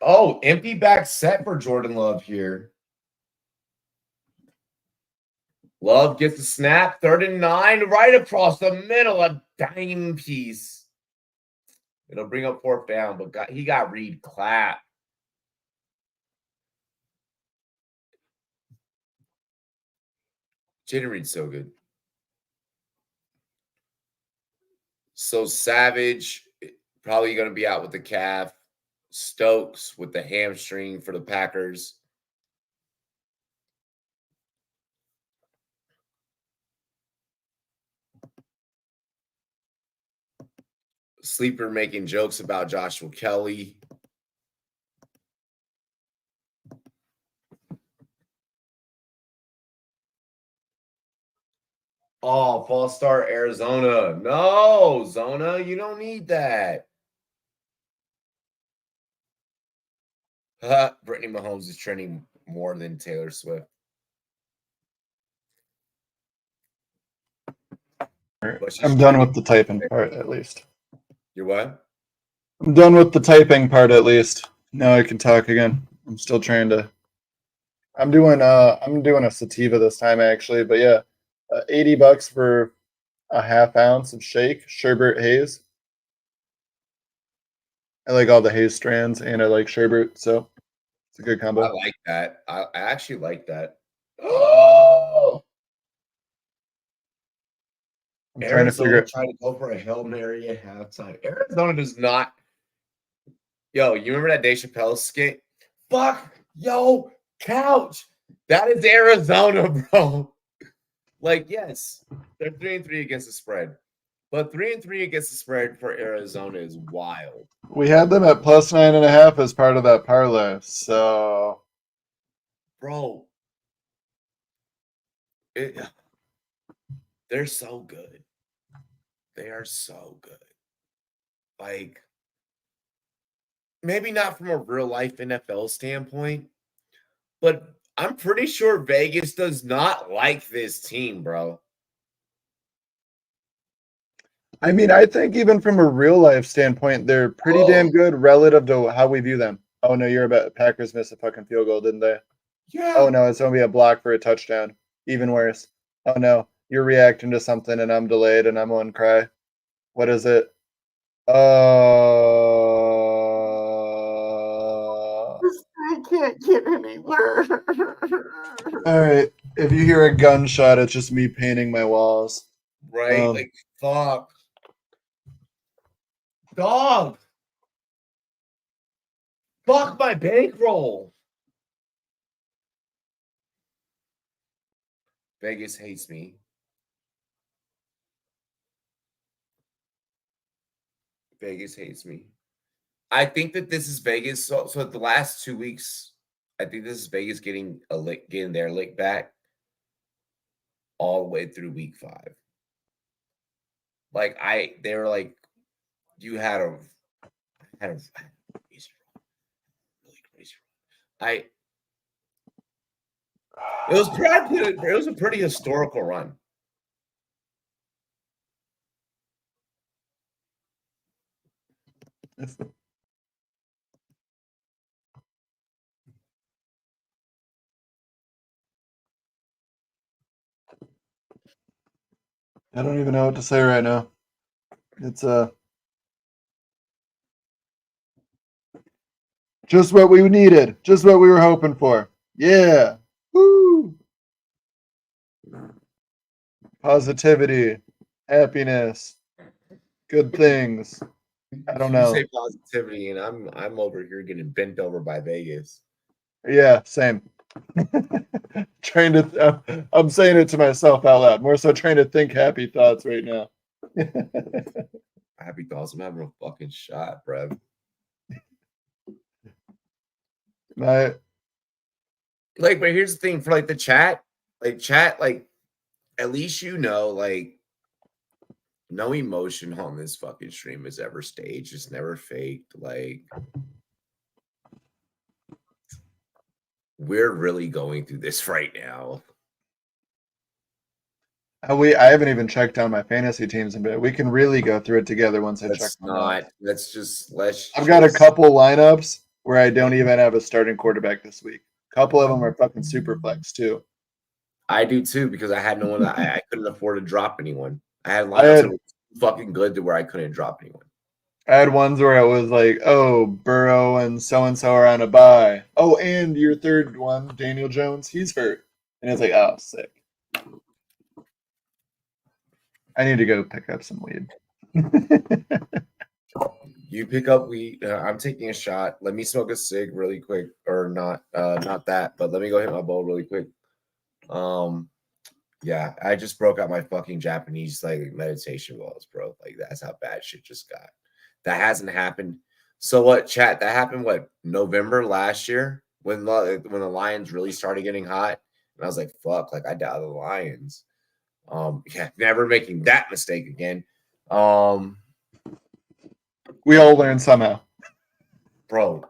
Oh, empty back set for Jordan Love here. Love gets the snap. 3rd and 9, right across the middle. A dime piece. It'll bring up 4th down, but he got Reed clap. Jaden Reed's so good. So Savage probably going to be out with the calf. Stokes with the hamstring for the Packers. Sleeper making jokes about Joshua Kelly. Oh, false start Arizona. No, Zona, you don't need that. Brittany Mahomes is trending more than Taylor Swift. I'm done with the typing part, at least. You're what? I'm done with the typing part, at least. Now I can talk again. I'm still trying to. I'm doing a sativa this time, actually, but yeah, $80 for a half ounce of shake, sherbet haze. I like all the haze strands, and I like sherbet, so it's a good combo. I like that. I actually like that. Oh! I'm trying to figure it. Trying to go for a Hail Mary at halftime. Arizona does not. Yo, you remember that Dave Chappelle skit? Fuck, yo, couch. That is Arizona, bro. Like, yes, they're 3-3 against the spread. But 3-3 against the spread for Arizona is wild. We had them at plus 9.5 as part of that parlay. So, bro, they're so good. They are so good. Like, maybe not from a real life NFL standpoint, but I'm pretty sure Vegas does not like this team, bro. I mean, I think even from a real life standpoint, they're pretty damn good relative to how we view them. Oh no, you're about Packers missed a fucking field goal, didn't they? Yeah. Oh no, it's gonna be a block for a touchdown. Even worse. Oh no, you're reacting to something and I'm delayed and I'm on cry. What is it? I can't get any worse. All right. If you hear a gunshot, it's just me painting my walls. Right? Like, fuck. Dog. Fuck my bankroll. Vegas hates me. Vegas hates me. I think that this is Vegas. So the last 2 weeks, I think this is Vegas getting their lick back all the way through week 5. Like they were like, you had a crazy run. Really crazy run. It was a pretty historical run. I don't even know what to say right now. It's just what we needed, just what we were hoping for. Yeah. Woo. Positivity, happiness, good things. I don't know. You say positivity, and I'm over here getting bent over by Vegas. Yeah, same. Trying to, I'm saying it to myself out loud. More so, trying to think happy thoughts right now. Happy thoughts. I'm having a fucking shot, bro. But here's the thing for like the chat, at least like no emotion on this fucking stream is ever staged. It's never faked. Like, we're really going through this right now. I haven't even checked on my fantasy teams in a bit. We can really go through it together once I check. Let's. I've got a couple lineups where I don't even have a starting quarterback this week. A couple of them are fucking super flex too. I do too because I had no one that I couldn't afford to drop anyone. I had I lineups had- that were fucking good to where I couldn't drop anyone. I had ones where it was like, oh, Burrow and so are on a bye. Oh, and your third one, Daniel Jones, he's hurt. And it's like, oh, sick. I need to go pick up some weed. You pick up weed. I'm taking a shot. Let me smoke a cig really quick, or not that, but let me go hit my bowl really quick. Yeah, I just broke out my fucking Japanese like meditation balls, bro. Like that's how bad shit just got. That hasn't happened. So what, chat? That happened what, November last year when the Lions really started getting hot, and I was like, fuck, like I doubt the Lions. Yeah, never making that mistake again. We all learn somehow. Bro,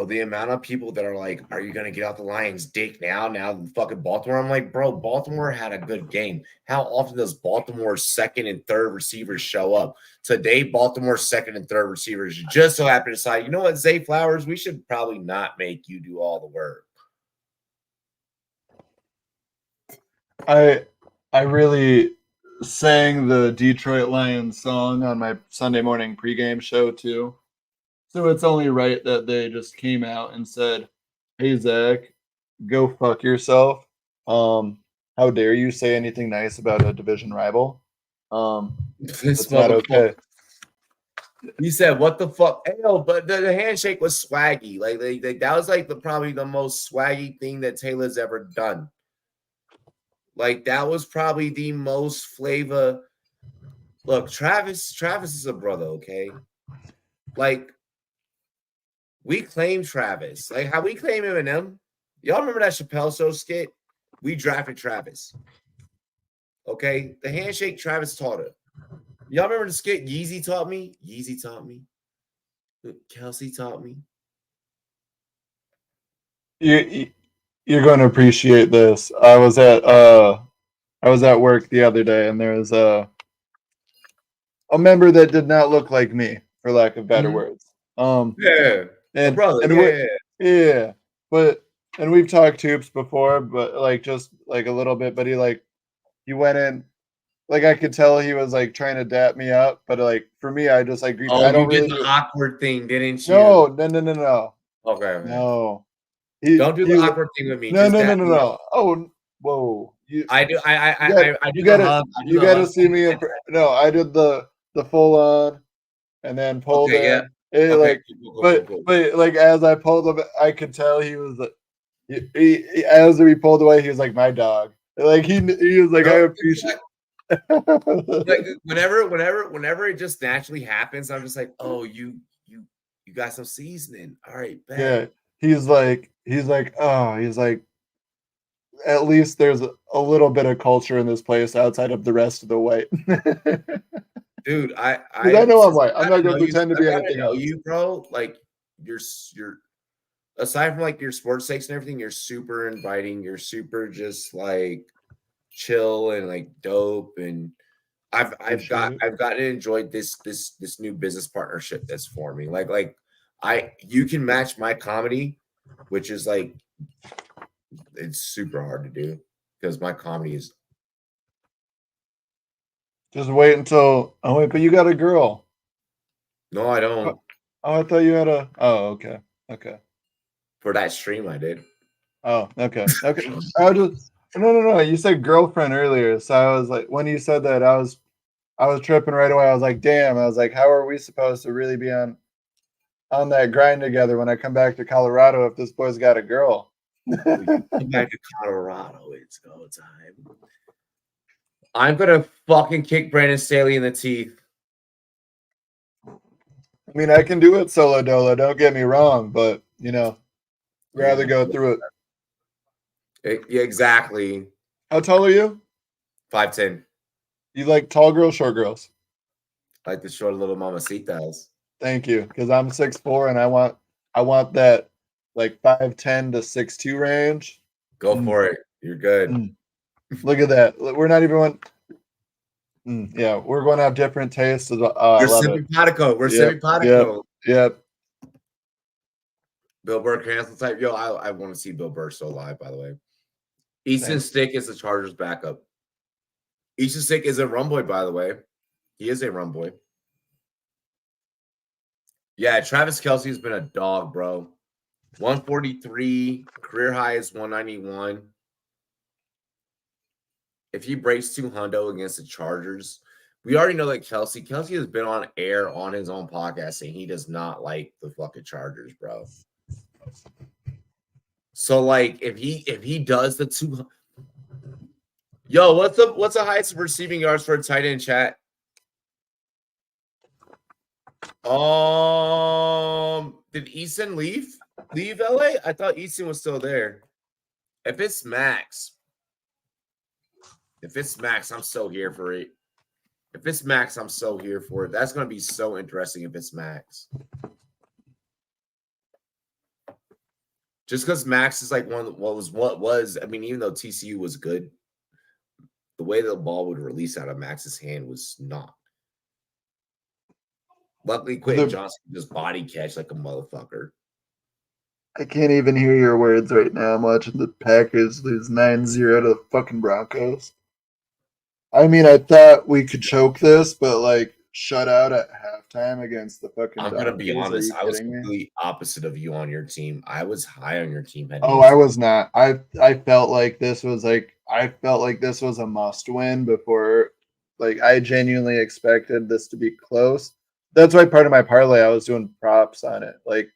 the amount of people that are like, are you gonna get out the Lions dick now? Now fucking Baltimore. I'm like, bro, Baltimore had a good game. How often does Baltimore's second and third receivers show up? Today, Baltimore's second and third receivers just so happen to decide, you know what, Zay Flowers, we should probably not make you do all the work. I really sang the Detroit Lions song on my Sunday morning pregame show too. So it's only right that they just came out and said, "Hey Zach, go fuck yourself. How dare you say anything nice about a division rival? This It's not okay." He said, "What the fuck?" Hell, but the handshake was swaggy. Like that was like probably the most swaggy thing that Taylor's ever done. Like that was probably the most flavor. Look, Travis is a brother, okay? Like we claim Travis, like how we claim Eminem. Y'all remember that Chappelle Show skit? We drafted Travis. Okay, the handshake Travis taught her. Y'all remember the skit Yeezy taught me? Yeezy taught me. Kelsey taught me. You're going to appreciate this. I was at work the other day, and there was a member that did not look like me, for lack of better words. Yeah, and brother, and yeah, but and we've talked hoops before, but like just like a little bit. But he went in, like I could tell he was like trying to dap me up, but like for me, I just like oh, I don't you really did the awkward thing, didn't you? No. Okay. No. Don't do the awkward thing with me. No. Just dap me up. Oh, whoa. I do. I do You the hug. You got to see me. No, I did the full on, and then pulled Okay, in. yeah. It, Okay, like, cool. but like as I pulled him, I could tell he was like, as we pulled away, he was like my dog. Like he was like, I appreciate. Like whenever it just naturally happens, I'm just like, oh, you got some seasoning. All right, bet. Yeah, he's like, at least there's a little bit of culture in this place outside of the rest of the white. Dude, I know I'm white. I'm not going to pretend to be anything else. You, bro, like you're aside from like your sports takes and everything, you're super inviting. You're super just like chill and like dope. And I've gotten to enjoy this new business partnership that's forming. Like you can match my comedy, which is like it's super hard to do because my comedy is. Just wait until. Oh wait, but you got a girl. No, I don't. Oh, I thought you had a. Oh, okay. For that stream, I did. Oh, okay. I just no. You said girlfriend earlier, so I was like, when you said that, I was tripping right away. I was like, damn. I was like, how are we supposed to really be on that grind together when I come back to Colorado if this boy's got a girl? Come back to Colorado, it's go time. I'm gonna fucking kick Brandon Staley in the teeth. I mean, I can do it solo dolo. Don't get me wrong, but rather go through it. Yeah, exactly. How tall are you? 5'10". You like tall girls, short girls? I like the short little mamacitas. Thank you, because I'm 6'4" and I want that like 5'10" to 6'2" range. Go for it. You're good. Look at that. We're not even one. Yeah, we're going to have different tastes. We're simpatico. We're simpatico. Yep. Bill Burr cancel type. Yo, I want to see Bill Burr still alive, by the way. Easton Stick is the Chargers backup. Easton Stick is a Rumboy, by the way. He is a Rumboy. Yeah, Travis Kelce's been a dog, bro. 143, career high is 191. If he breaks 200 against the Chargers, we already know that Kelsey has been on air on his own podcast saying he does not like the fucking Chargers, bro. So like if he does the 200, yo, what's the highest receiving yards for a tight end, chat? Did Easton leave LA? I thought Easton was still there. If it's Max, I'm so here for it. If it's Max, I'm so here for it. That's gonna be so interesting if it's Max. Just because Max is like what was. I mean, even though TCU was good, the way the ball would release out of Max's hand was not. Luckily, Quentin Johnson just body catch like a motherfucker. I can't even hear your words right now. I'm watching the Packers lose 9-0 to the fucking Broncos. I mean, I thought we could choke this, but like shut out at halftime against the fucking I'm gonna be Broncos. honest. I was Me? completely opposite of you on your team. I was high on your team. Oh, I was not. I felt like this was a must win before. Like I genuinely expected this to be close. That's why part of my parlay I was doing props on it, like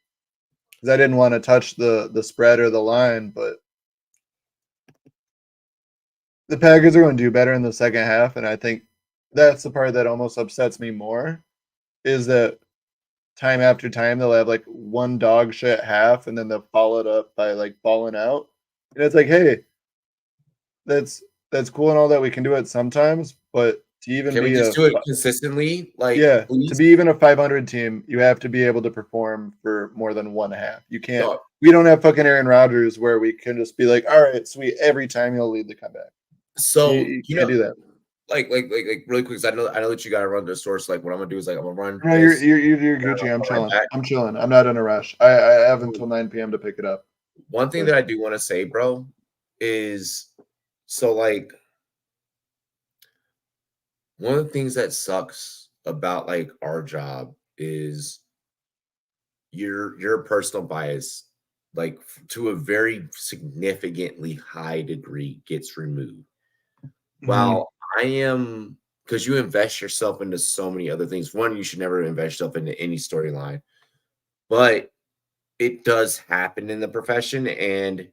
because I didn't want to touch the spread or the line, but the Packers are going to do better in the second half, and I think that's the part that almost upsets me more, is that time after time they'll have like one dog shit half, and then they'll follow it up by like balling out, and it's like, hey, that's cool and all that we can do it sometimes, but to even can we be just do it consistently? Like, yeah, please? To be even a 500 team, you have to be able to perform for more than one half. You can't. No. We don't have fucking Aaron Rodgers where we can just be like, all right, sweet, every time you'll lead the comeback. So you can't do that. Like really quick, because I know that you gotta run the source. Like what I'm gonna do is like I'm gonna run. No, you're Gucci. I'm chilling. I'm chilling. I'm not in a rush. I have until 9 p.m. to pick it up. One thing that I do want to say, bro, is so like one of the things that sucks about like our job is your personal bias, like to a very significantly high degree, gets removed. While I am, because you invest yourself into so many other things. One, you should never invest yourself into any storyline, but it does happen in the profession. And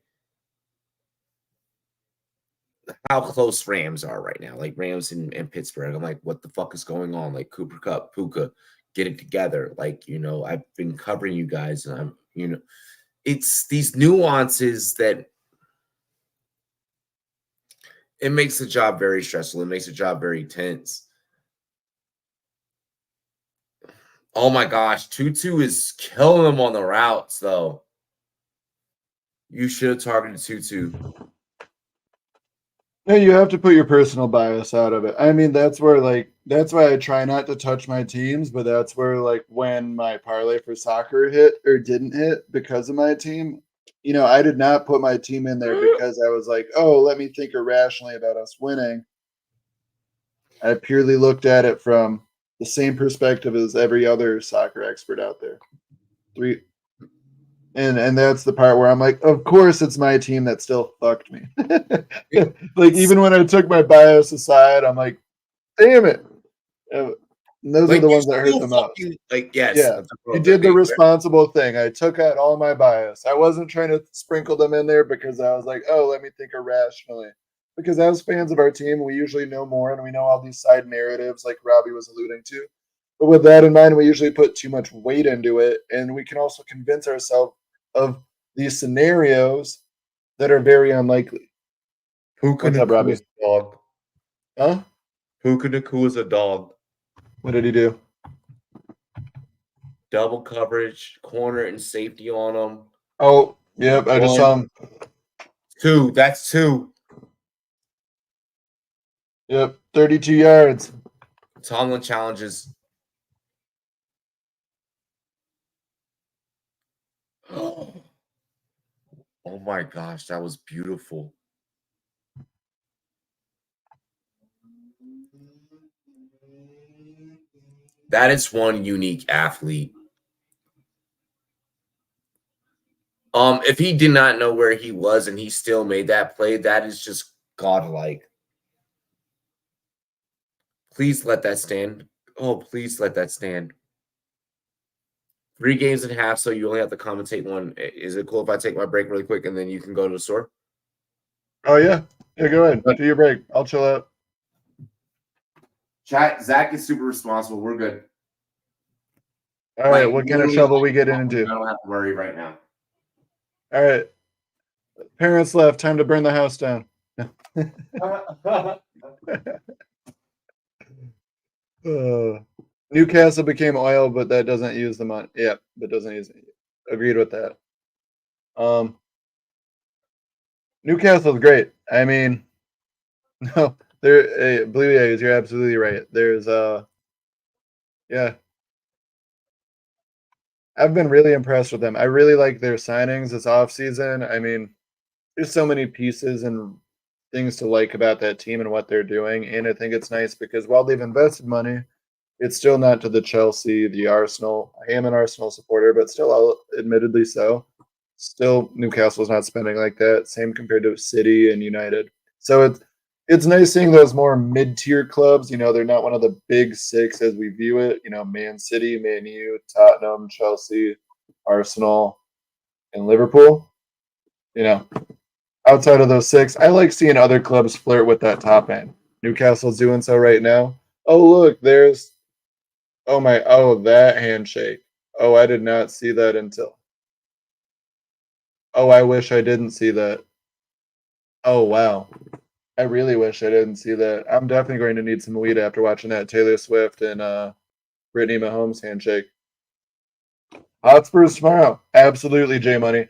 how close Rams are right now, like Rams and Pittsburgh. I'm like, what the fuck is going on? Like Cooper Kupp, Puka, get it together. Like, I've been covering you guys, and I'm, it's these nuances that it makes the job very stressful. It makes the job very tense. Oh my gosh, Tutu is killing them on the routes, though. You should have targeted Tutu. No, you have to put your personal bias out of it. I mean, that's why I try not to touch my teams, but that's where like when my parlay for soccer hit or didn't hit because of my team, I did not put my team in there because I was like, oh, let me think irrationally about us winning. I purely looked at it from the same perspective as every other soccer expert out there. And that's the part where I'm like, of course it's my team that still fucked me. Like even when I took my bias aside, I'm like, damn it. And those are the ones that hurt the most. Like, yes. Yeah, you did the responsible thing. I took out all my bias. I wasn't trying to sprinkle them in there because I was like, oh, let me think irrationally. Because as fans of our team, we usually know more and we know all these side narratives like Robbie was alluding to. But with that in mind, we usually put too much weight into it. And we can also convince ourselves of these scenarios that are very unlikely. What's up, Robbie? Dog. Huh? Puka Nacua is a dog. What did he do? Double coverage, corner and safety on him. Oh, yep. I just saw him. 2. That's 2. Yep. 32 yards. Tomlin challenges. Oh my gosh, that was beautiful. That is one unique athlete. If he did not know where he was and he still made that play, that is just godlike. Please let that stand. Oh, please let that stand. 3 games and a half, so you only have to commentate one. Is it cool if I take my break really quick and then you can go to the store? Oh yeah, go ahead. Do your break. I'll chill out. Chat, Zach is super responsible. We're good. All right, what kind of trouble we getting I into? don't have to worry right now. All right, parents left. Time to burn the house down. Newcastle became oil, but that doesn't use the money. Yeah, that doesn't use it. Agreed with that. Newcastle's great. I mean, no, there. Blue Jays, you're absolutely right. There's yeah. I've been really impressed with them. I really like their signings this offseason. I mean, there's so many pieces and things to like about that team and what they're doing. And I think it's nice because while they've invested money, it's still not to the Chelsea, the Arsenal. I am an Arsenal supporter, but still, admittedly so. Still, Newcastle's not spending like that. Same compared to City and United. So it's nice seeing those more mid-tier clubs. You know, they're not one of the big six as we view it. You know, Man City, Man U, Tottenham, Chelsea, Arsenal, and Liverpool. You know, outside of those six, I like seeing other clubs flirt with that top end. Newcastle's doing so right now. Oh, look, there's that handshake. Oh, I did not see that until. Oh, I wish I didn't see that. Oh, wow. I really wish I didn't see that. I'm definitely going to need some weed after watching that Taylor Swift and Brittany Mahomes handshake. Hotspurs tomorrow. Absolutely, J Money.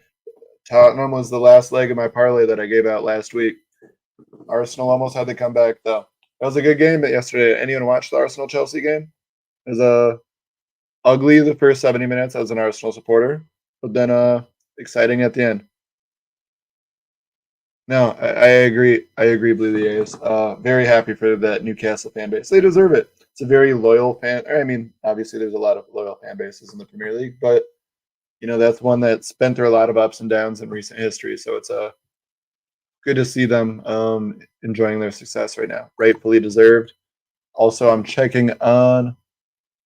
Tottenham was the last leg of my parlay that I gave out last week. Arsenal almost had to come back, though. That was a good game yesterday. Anyone watch the Arsenal Chelsea game? It was ugly the first 70 minutes as an Arsenal supporter, but then exciting at the end. No, I agree. I agree, Blue Jays. Very happy for that Newcastle fan base. They deserve it. It's a very loyal fan. I mean, obviously, there's a lot of loyal fan bases in the Premier League, but you know that's one that's been through a lot of ups and downs in recent history. So it's good to see them enjoying their success right now. Rightfully deserved. Also, I'm checking on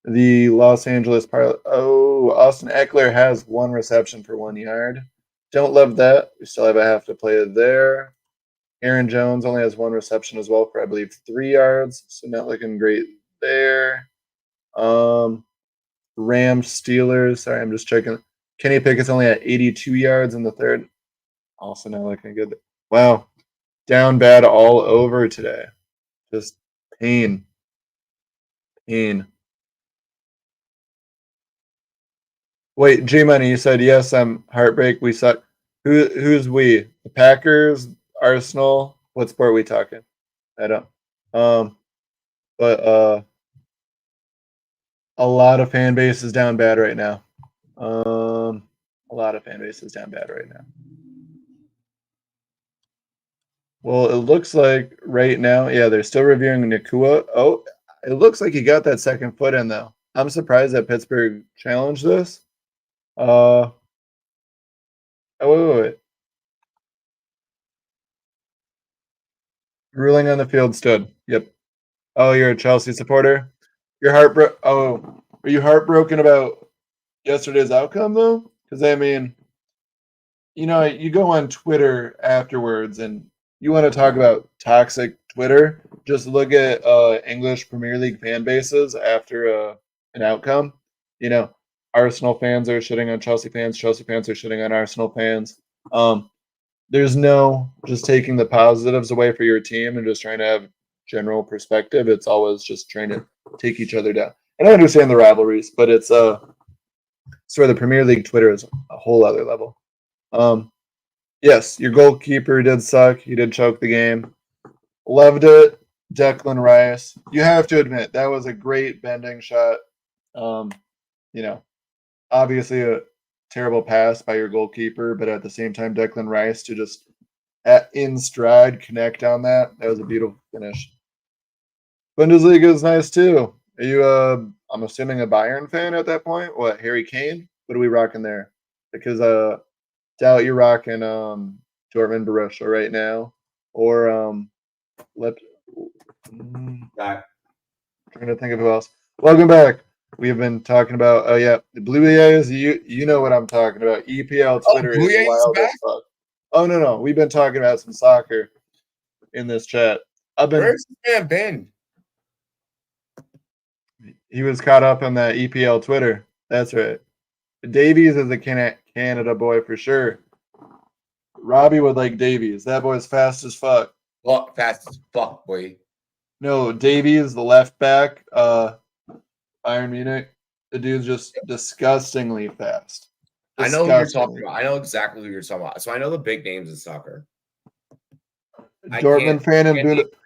the Los Angeles Pilot. Oh, Austin Eckler has 1 reception for 1 yard. Don't love that. We still have a half to play there. Aaron Jones only has 1 reception as well for, I believe, 3 yards. So not looking great there. Rams, Steelers. Sorry, I'm just checking. Kenny Pickett's only at 82 yards in the third. Also not looking good. Wow. Down bad all over today. Just pain. Pain. Wait, G Money, you said yes, I'm heartbreak, we suck. Who's we? The Packers, Arsenal, what sport are we talking? I don't but a lot of fan base is down bad right now. A lot of fan base is down bad right now. Well, it looks like right now, yeah, they're still reviewing Nakua. Oh, it looks like he got that second foot in though. I'm surprised that Pittsburgh challenged this. Oh, wait. Ruling on the field stood. Yep. Oh, you're a Chelsea supporter? You're heartbroken. Oh, are you heartbroken about yesterday's outcome though? Because I mean, you know, you go on Twitter afterwards and you want to talk about toxic Twitter. Just look at English Premier League fan bases after an outcome. You know, Arsenal fans are shitting on Chelsea fans. Chelsea fans are shitting on Arsenal fans. There's no just taking the positives away for your team and just trying to have general perspective. It's always just trying to take each other down. And I understand the rivalries, but it's sort of the Premier League Twitter is a whole other level. Yes, your goalkeeper did suck. He did choke the game. Loved it. Declan Rice. You have to admit that was a great bending shot. You know, obviously a terrible pass by your goalkeeper, but at the same time, Declan Rice to just in stride connect on that. That was a beautiful finish. Bundesliga is nice too. Are you I'm assuming a Bayern fan at that point? What, Harry Kane? What are we rocking there? Because doubt you're rocking Dortmund Borussia right now. Or Back. trying to think of who else. Welcome back. We have been talking about the Blue Jays. You know what I'm talking about. EPL Twitter Blue is Jays wild as back? fuck. Oh no. We've been talking about some soccer in this chat. Where's this man been? He was caught up on that EPL Twitter. That's right. Davies is a Canada boy for sure. Robbie would like Davies. That boy's fast as fuck. Well, fast as fuck, boy. No, Davies, the left back, Bayern Munich. The dude's just disgustingly fast. I know who you're talking about. I know exactly who you're talking about. So I know the big names in soccer. Dortmund fan and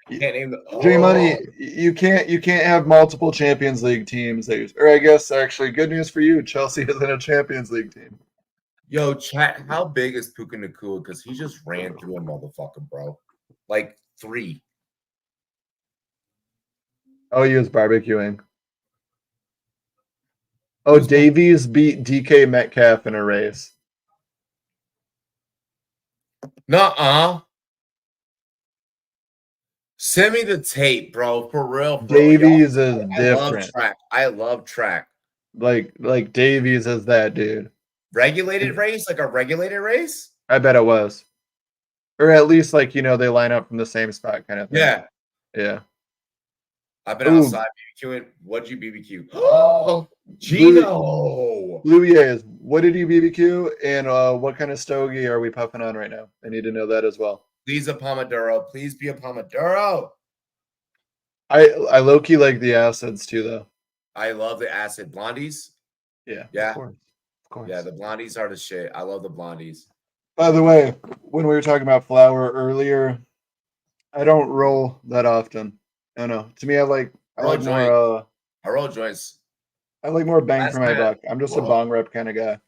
can't name the J Money. You can't have multiple Champions League teams. Or I guess actually, good news for you, Chelsea isn't a Champions League team. Yo, chat, how big is Puka Nacua? Because he just ran through a motherfucker, bro. Like 3. Oh, he was barbecuing. Oh, Davies beat DK Metcalf in a race. Nuh-uh. Send me the tape, bro. For real. Davies is different. I love track. Like Davies is that dude. Regulated race? Like a regulated race? I bet it was. Or at least like, they line up from the same spot kind of thing. Yeah. Yeah. I've been outside BBQing. What'd you BBQ? Oh, Gino. Blue Jays. What did you BBQ? And what kind of stogie are we puffing on right now? I need to know that as well. Please a Pomodoro. Please be a Pomodoro. I low-key like the acids too, though. I love the acid blondies. Yeah. Yeah. Of course. Yeah, the blondies are the shit. I love the blondies. By the way, when we were talking about flour earlier, I don't roll that often. No. To me, I like more I roll joints. I like more bang for my buck. I'm just a bong rep kind of guy.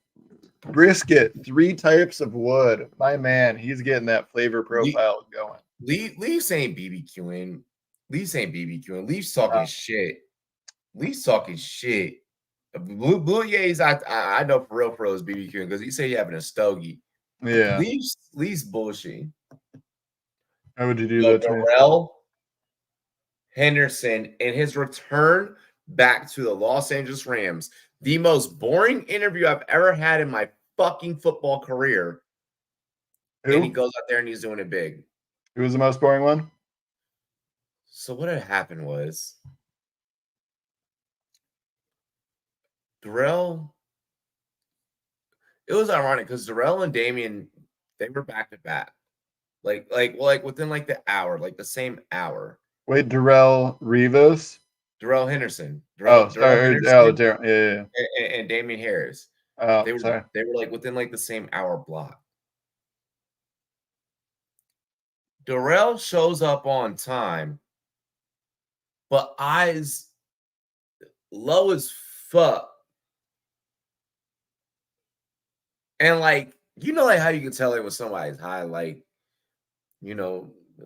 Brisket, 3 types of wood. My man, he's getting that flavor profile going. Leafs ain't BBQing. Leafs talking shit. Leafs talking shit. Blue Jays, I know for real is BBQing because he said he having a stogie. Yeah. Leafs bullshit. How would you do that? Darrell Henderson in his return back to the Los Angeles Rams. The most boring interview I've ever had in my fucking football career. Who? And he goes out there and he's doing it big. Who was the most boring one? So what had happened was Darrell. It was ironic because Darrell and Damian, they were back to back. Like within like the hour, like the same hour. Wait, Darrell Rivas? Darrell Henderson. Henderson. Yeah. And Damian Harris. Oh, they were sorry. They were like within like the same hour block. Darrell shows up on time, but eyes low as fuck. And like, like how you can tell it when somebody's high, like,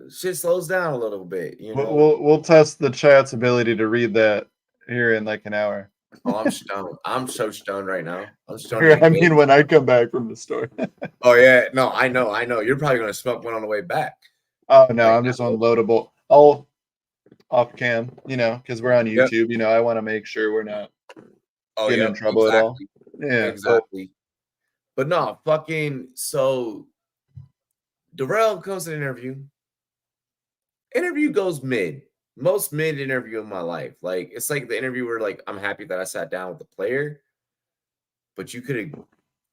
shit slows down a little bit. We'll test the chat's ability to read that here in like an hour. Oh, I'm stoned. I'm so stoned right now. I'm stoned. I mean, when I come back from the store. Oh yeah, no, I know. You're probably gonna smoke one on the way back. Oh no, I'm just unloadable. I'll off cam, because we're on YouTube. Yep. I want to make sure we're not getting in trouble at all. Yeah, exactly. But no, fucking. So Darrell comes to the interview. Interview goes mid. Most mid interview of my life. Like, it's like the interview where, like, I'm happy that I sat down with the player, but you could have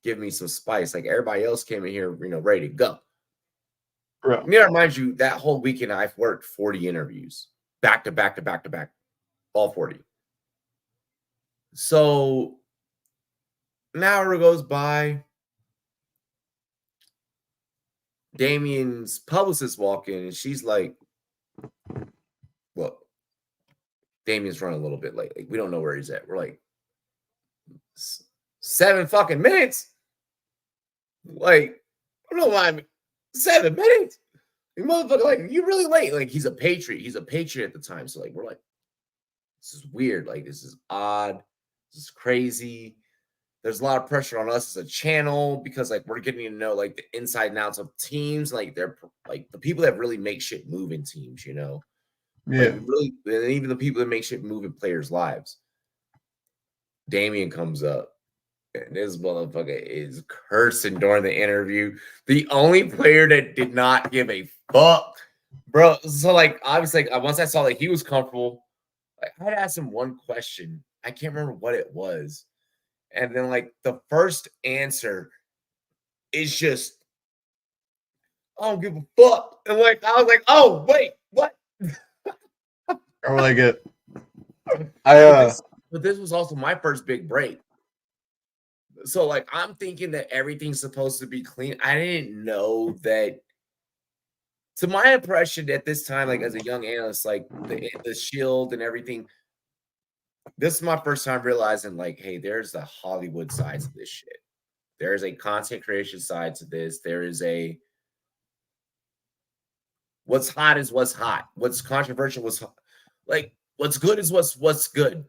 given me some spice. Like, everybody else came in here, ready to go. Bro. Remind you, that whole weekend I've worked 40 interviews. Back to back. All 40. So, an hour goes by. Damian's publicist walk in, and she's like, well, Damian's running a little bit late. Like, we don't know where he's at. We're like, 7 fucking minutes. Like, I don't know why 7 minutes. You motherfucker, like, you really late. Like, he's a patriot. He's a patriot at the time. So, like, we're like, this is weird. Like, this is odd. This is crazy. There's a lot of pressure on us as a channel because, like, we're getting to know, like, the inside and outs of teams. Like, they're, like, the people that really make shit move in teams, you know? Yeah. Like, really, and even the people that make shit move in players' lives. Damien comes up. And this motherfucker is cursing during the interview. The only player that did not give a fuck, bro. So, like, obviously, like, once I saw that he was comfortable, like, I had asked him one question. I can't remember what it was. And then, like, the first answer is just, I don't give a fuck. And, like, I was like, oh, wait, what? Or like it. But this was also my first big break. So, like, I'm thinking that everything's supposed to be clean. I didn't know that. To my impression at this time, like, as a young analyst, like, the shield and everything, this is my first time realizing, like, hey, there's the Hollywood sides of this shit. There's a content creation side to this. There is a what's hot is what's hot. What's controversial was like what's good is what's good.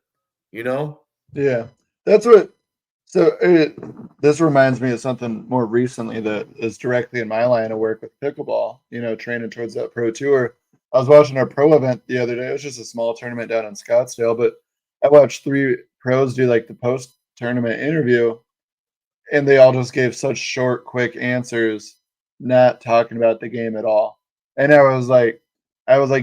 You know? Yeah, that's what. So this reminds me of something more recently that is directly in my line of work with pickleball. You know, training towards that pro tour. I was watching our pro event the other day. It was just a small tournament down in Scottsdale, but I watched 3 pros do like the post tournament interview, and they all just gave such short, quick answers, not talking about the game at all. And I was like,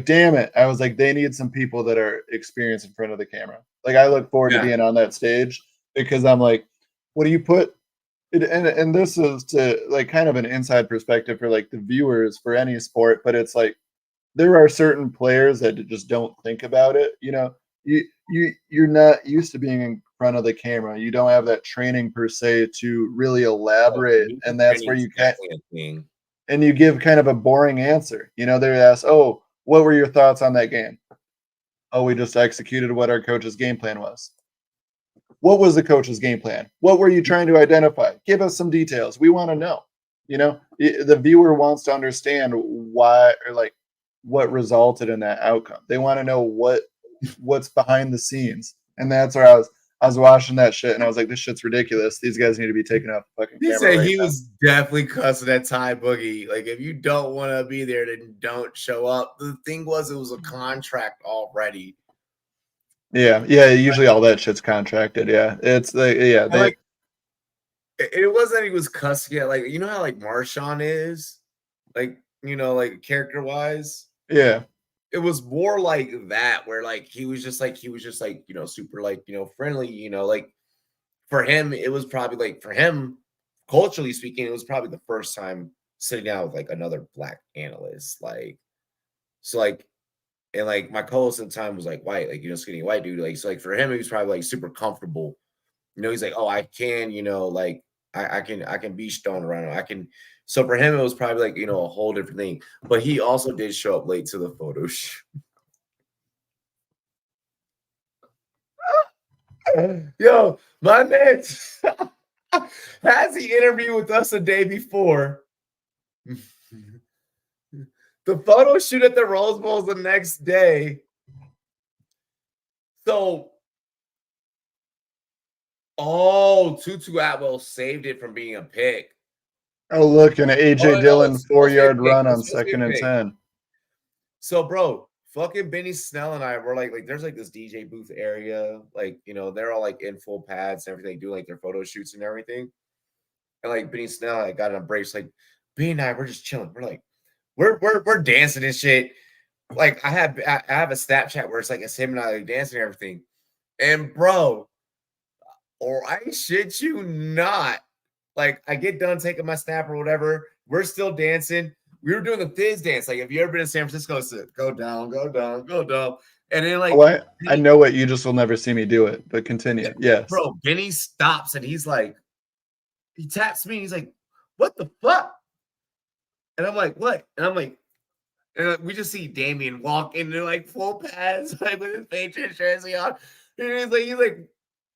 damn it. I was like, they need some people that are experienced in front of the camera. Like, I look forward to being on that stage because I'm like, what do you put? And this is to like kind of an inside perspective for like the viewers for any sport, but it's like there are certain players that just don't think about it. You know, you're not used to being in front of the camera. You don't have that training per se to really elaborate, and that's where you can't. And you give kind of a boring answer. You know, they ask, "Oh, what were your thoughts on that game?" "Oh, we just executed what our coach's game plan was." What was the coach's game plan? What were you trying to identify? Give us some details. We want to know. You know, the viewer wants to understand why or like what resulted in that outcome. They want to know what's behind the scenes. And that's where I was watching that shit and I was like, this shit's ridiculous. These guys need to be taken off the fucking He camera. said right he now. was definitely cussing at Ty Boogie. Like, if you don't want to be there, then don't show up. The thing was, it was a contract already. Yeah. Usually all that shit's contracted. Yeah. It's Like, it wasn't he was cussing at, like, you know how like Marshawn is, like, you know, like character wise. Yeah. It was more like that, where like he was just like you know, super like, you know, friendly, you know, like for him it was probably like, for him culturally speaking, it was probably the first time sitting down with like another black analyst, like, so like, and like my co-host at the time was like white, like, you know, skinny white dude, like, so like for him he was probably like super comfortable, you know. He's like, oh, I can, you know, like I can be stoned around him. I can. So for him, it was probably like, you know, a whole different thing. But he also did show up late to the photo shoot. Yo, my man has the interview with us the day before. The photo shoot at the Rose Bowl the next day. So, Tutu Atwell saved it from being a pick. Oh, look, and an AJ Dillon 4-yard run on 2nd and 10. So, bro, fucking Benny Snell and I were like there's like this DJ booth area, like, you know, they're all like in full pads and everything, doing like their photo shoots and everything. And like Benny Snell, I got an embrace, like Benny and I, we're just chilling. We're like, we're dancing and shit. Like I have a Snapchat where it's like it's him and I like dancing and everything. And bro, or I shit you not. Like, I get done taking my snap or whatever. We're still dancing. We were doing the Fizz dance. Like, if you ever been in San Francisco, it's go down, go down, go down. And then, like, I know it. You just will never see me do it, but continue. Yes. Bro, Benny stops and he's like, he taps me and he's like, what the fuck? And I'm like, what? And I'm like, and we just see Damien walk into like full pads, like with his Patriots jersey on. And he's like,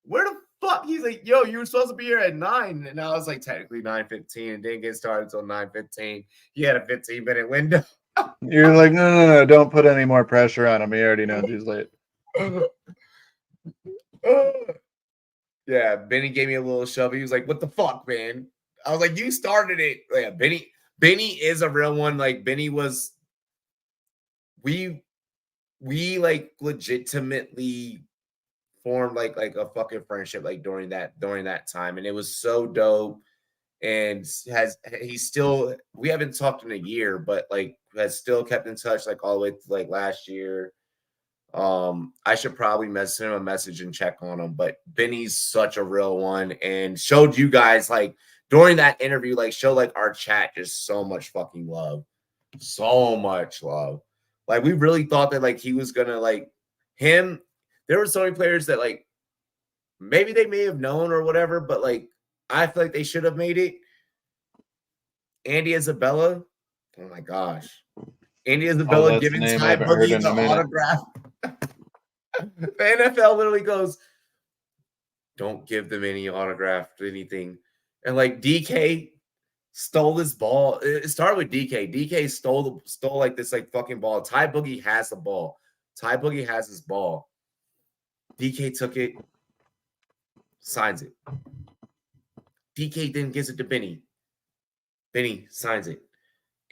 where the fuck? He's like, yo, you were supposed to be here at 9. And I was like, technically 9:15 and didn't get started until 9:15. He had a 15-minute window. You're like, no, don't put any more pressure on him. He already knows he's late. Yeah, Benny gave me a little shove. He was like, what the fuck, man? I was like, you started it. Yeah, Benny is a real one. Like, Benny was, we like legitimately formed like a fucking friendship like during that time, and it was so dope. And he's still, we haven't talked in a year, but like has still kept in touch like all the way to like last year. I should probably send him a message and check on him, but Benny's such a real one and showed you guys like during that interview, like show like our chat just so much fucking love. So much love. Like we really thought that like he was gonna like him. There were so many players that like maybe they may have known or whatever, but like I feel like they should have made it. Andy Isabella. Oh my gosh. Andy Isabella that's a giving name I Ty haven't heard Boogie in the a minute. autograph. The NFL literally goes, don't give them any autograph or anything. And like DK stole this ball. It started with DK. DK stole like this like fucking ball. Ty Boogie has the ball. Ty Boogie has his ball. DK took it, signs it. DK then gives it to Benny. Benny signs it.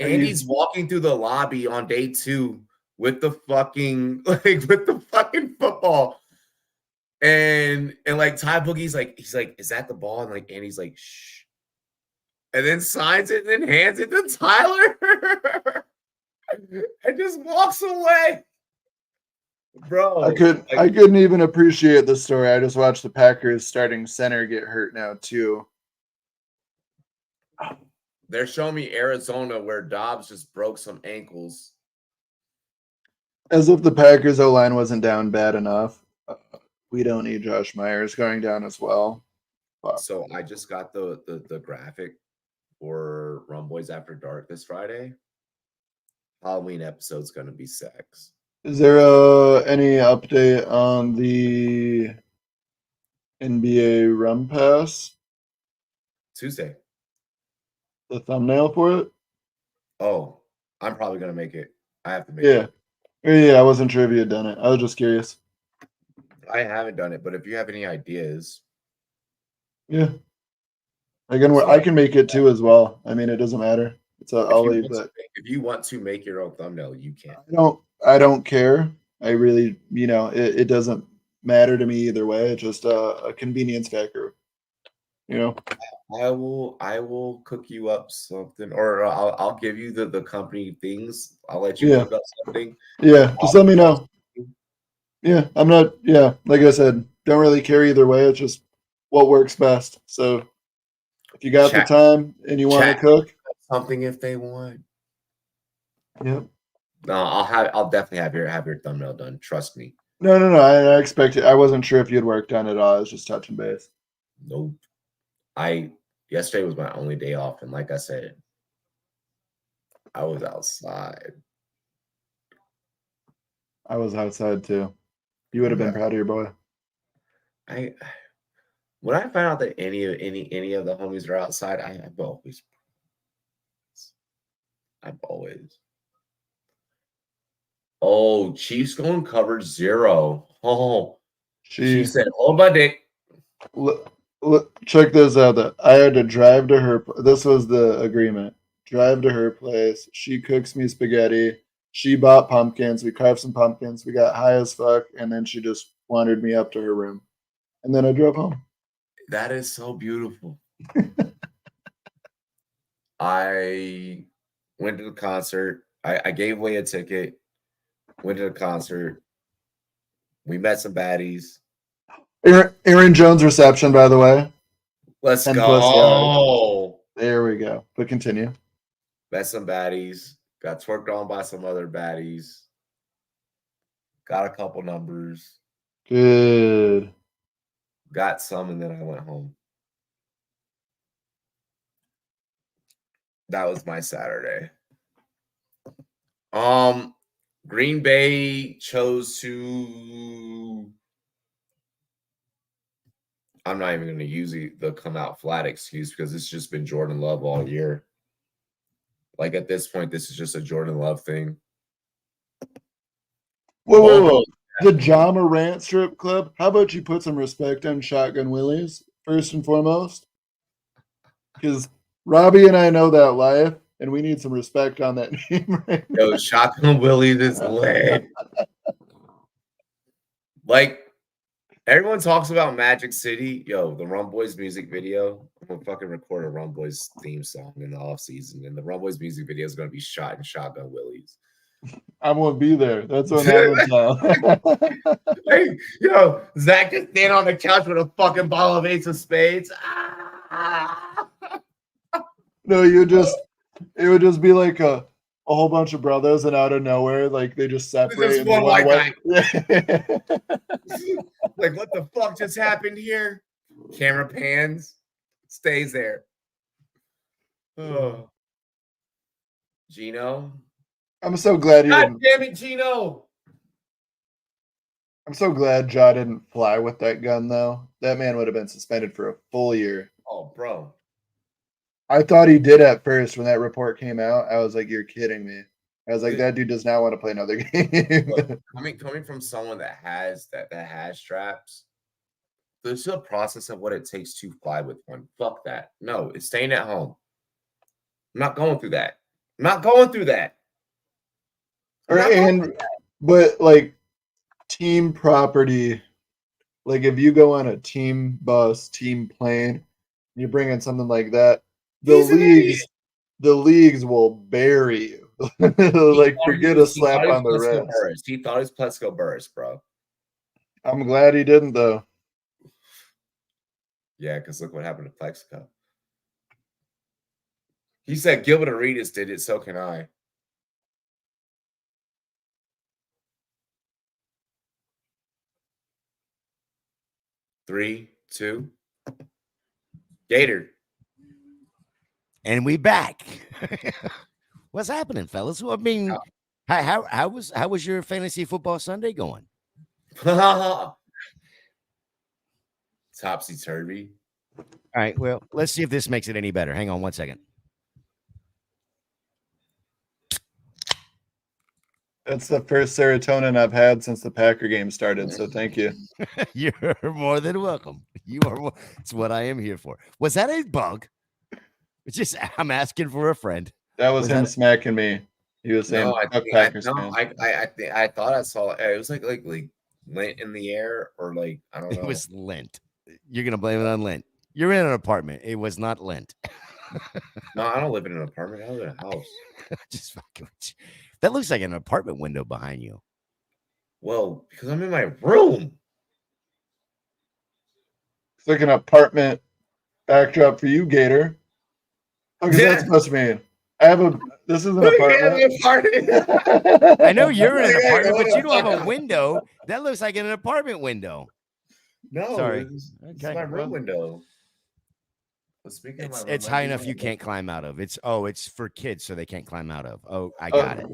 Andy's walking through the lobby on day 2 with the fucking football. And like Ty Boogie's like, he's like, is that the ball? And like Andy's like, shh. And then signs it and then hands it to Tyler. And just walks away. Bro. I couldn't even appreciate the story. I just watched the Packers starting center get hurt now too. They're showing me Arizona where Dobbs just broke some ankles. As if the Packers O-line wasn't down bad enough. We don't need Josh Myers going down as well. Fuck. So I just got the graphic for Rumboyz After Dark this Friday. Halloween episode's going to be sex. Is there any update on the NBA Rum Pass? Tuesday. The thumbnail for it? Oh, I'm probably going to make it. I have to make Yeah. it. Yeah, I wasn't sure if you had done it. I was just curious. I haven't done it, but if you have any ideas. Yeah. I can make it too as well. I mean, it doesn't matter. If you want to make your own thumbnail, you can. I don't care. I really, it doesn't matter to me either way. It's just a convenience factor. I will cook you up something, or I'll give you the company things. I'll let you cook up something. Yeah, just let me know. Yeah, I'm not. Yeah, like I said, don't really care either way. It's just what works best. So if you got the time and you want to cook something, if they want. Yep. No, I'll definitely have your thumbnail done. Trust me. No. I expected. I wasn't sure if you had worked on it at all. I was just touching base. Nope. Yesterday was my only day off, and like I said, I was outside. I was outside too. You would have been proud of your boy. When I find out that any of the homies are outside, I've always. Oh, Chiefs going cover 0. Oh, she said, "Hold my dick." Look, check this out. I had to drive to her. This was the agreement. Drive to her place. She cooks me spaghetti. She bought pumpkins. We carved some pumpkins. We got high as fuck, and then she just wandered me up to her room, and then I drove home. That is so beautiful. I went to the concert. I gave away a ticket. Went to the concert. We met some baddies. Aaron Jones reception, by the way. Let's go. There we go. But continue. Met some baddies. Got twerked on by some other baddies. Got a couple numbers. Good. Got some, and then I went home. That was my Saturday. Green Bay chose to I'm not even going to use the come out flat excuse because it's just been Jordan Love all year. Like at this point, this is just a Jordan Love thing. Whoa. The Ja Morant strip club. How about you put some respect on Shotgun Willies first and foremost? Because Robbie and I know that life, and we need some respect on that name right now. Yo, Shotgun Willie is lit. Like, everyone talks about Magic City. Yo, the Rumboyz music video. I'm going to fucking record a Rumboyz theme song in the offseason, and the Rumboyz music video is going to be shot in Shotgun Willies. I won't be there. That's what happens now. Hey, yo, Zach just stand on the couch with a fucking bottle of Ace of Spades. No, it would just be like a whole bunch of brothers, and out of nowhere, like they just separate. Just one white guy. Yeah. Like, what the fuck just happened here? Camera pans, stays there. Oh. Gino. I'm so glad you God didn't. damn it, Gino. I'm so glad Ja didn't fly with that gun, though. That man would have been suspended for a full year. Oh, bro. I thought he did at first when that report came out. I was like, "You're kidding me." I was like, "That dude does not want to play another game." Look, coming from someone that has straps, there's a process of what it takes to fly with one. Fuck that. No, it's staying at home. I'm not going through that. I'm not going through that. But like team property, like if you go on a team bus, team plane, you bring in something like that, the leagues will bury you. Like forget a slap on the wrist. He thought it was Plesko Burris, bro. I'm glad he didn't though. Yeah, because look what happened to Plexico. He said Gilbert Arenas did it, so can I. Three, two. Gator. And we back. What's happening, fellas? Well, I mean, how was your fantasy football Sunday going? Topsy turvy. All right. Well, let's see if this makes it any better. Hang on one second. That's the first serotonin I've had since the Packer game started. So thank you. You're more than welcome. It's what I am here for. Was that a bug? It's just I'm asking for a friend. That was him smacking me. He was saying, no, I thought I saw it was like lint in the air or like I don't know. It was lint. You're gonna blame it on lint. You're in an apartment. It was not lint. No, I don't live in an apartment. I live in a house. Just fucking. That looks like an apartment window behind you. Well, because I'm in my room. It's like an apartment backdrop for you, Gator. What is that supposed to mean? This is an apartment. I know you're in an apartment, but you don't have a window. That looks like an apartment window. No, sorry. It's my room window. Speaking of it's high enough you can't climb out of. It's for kids, so they can't climb out of. Oh, I got it.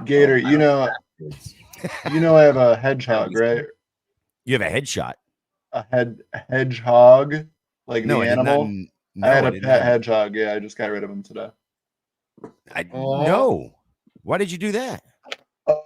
Gator, you know I have a hedgehog, right? You have a headshot. A hedgehog, like the animal. I had a pet hedgehog. Yeah, I just got rid of him today. No. Why did you do that?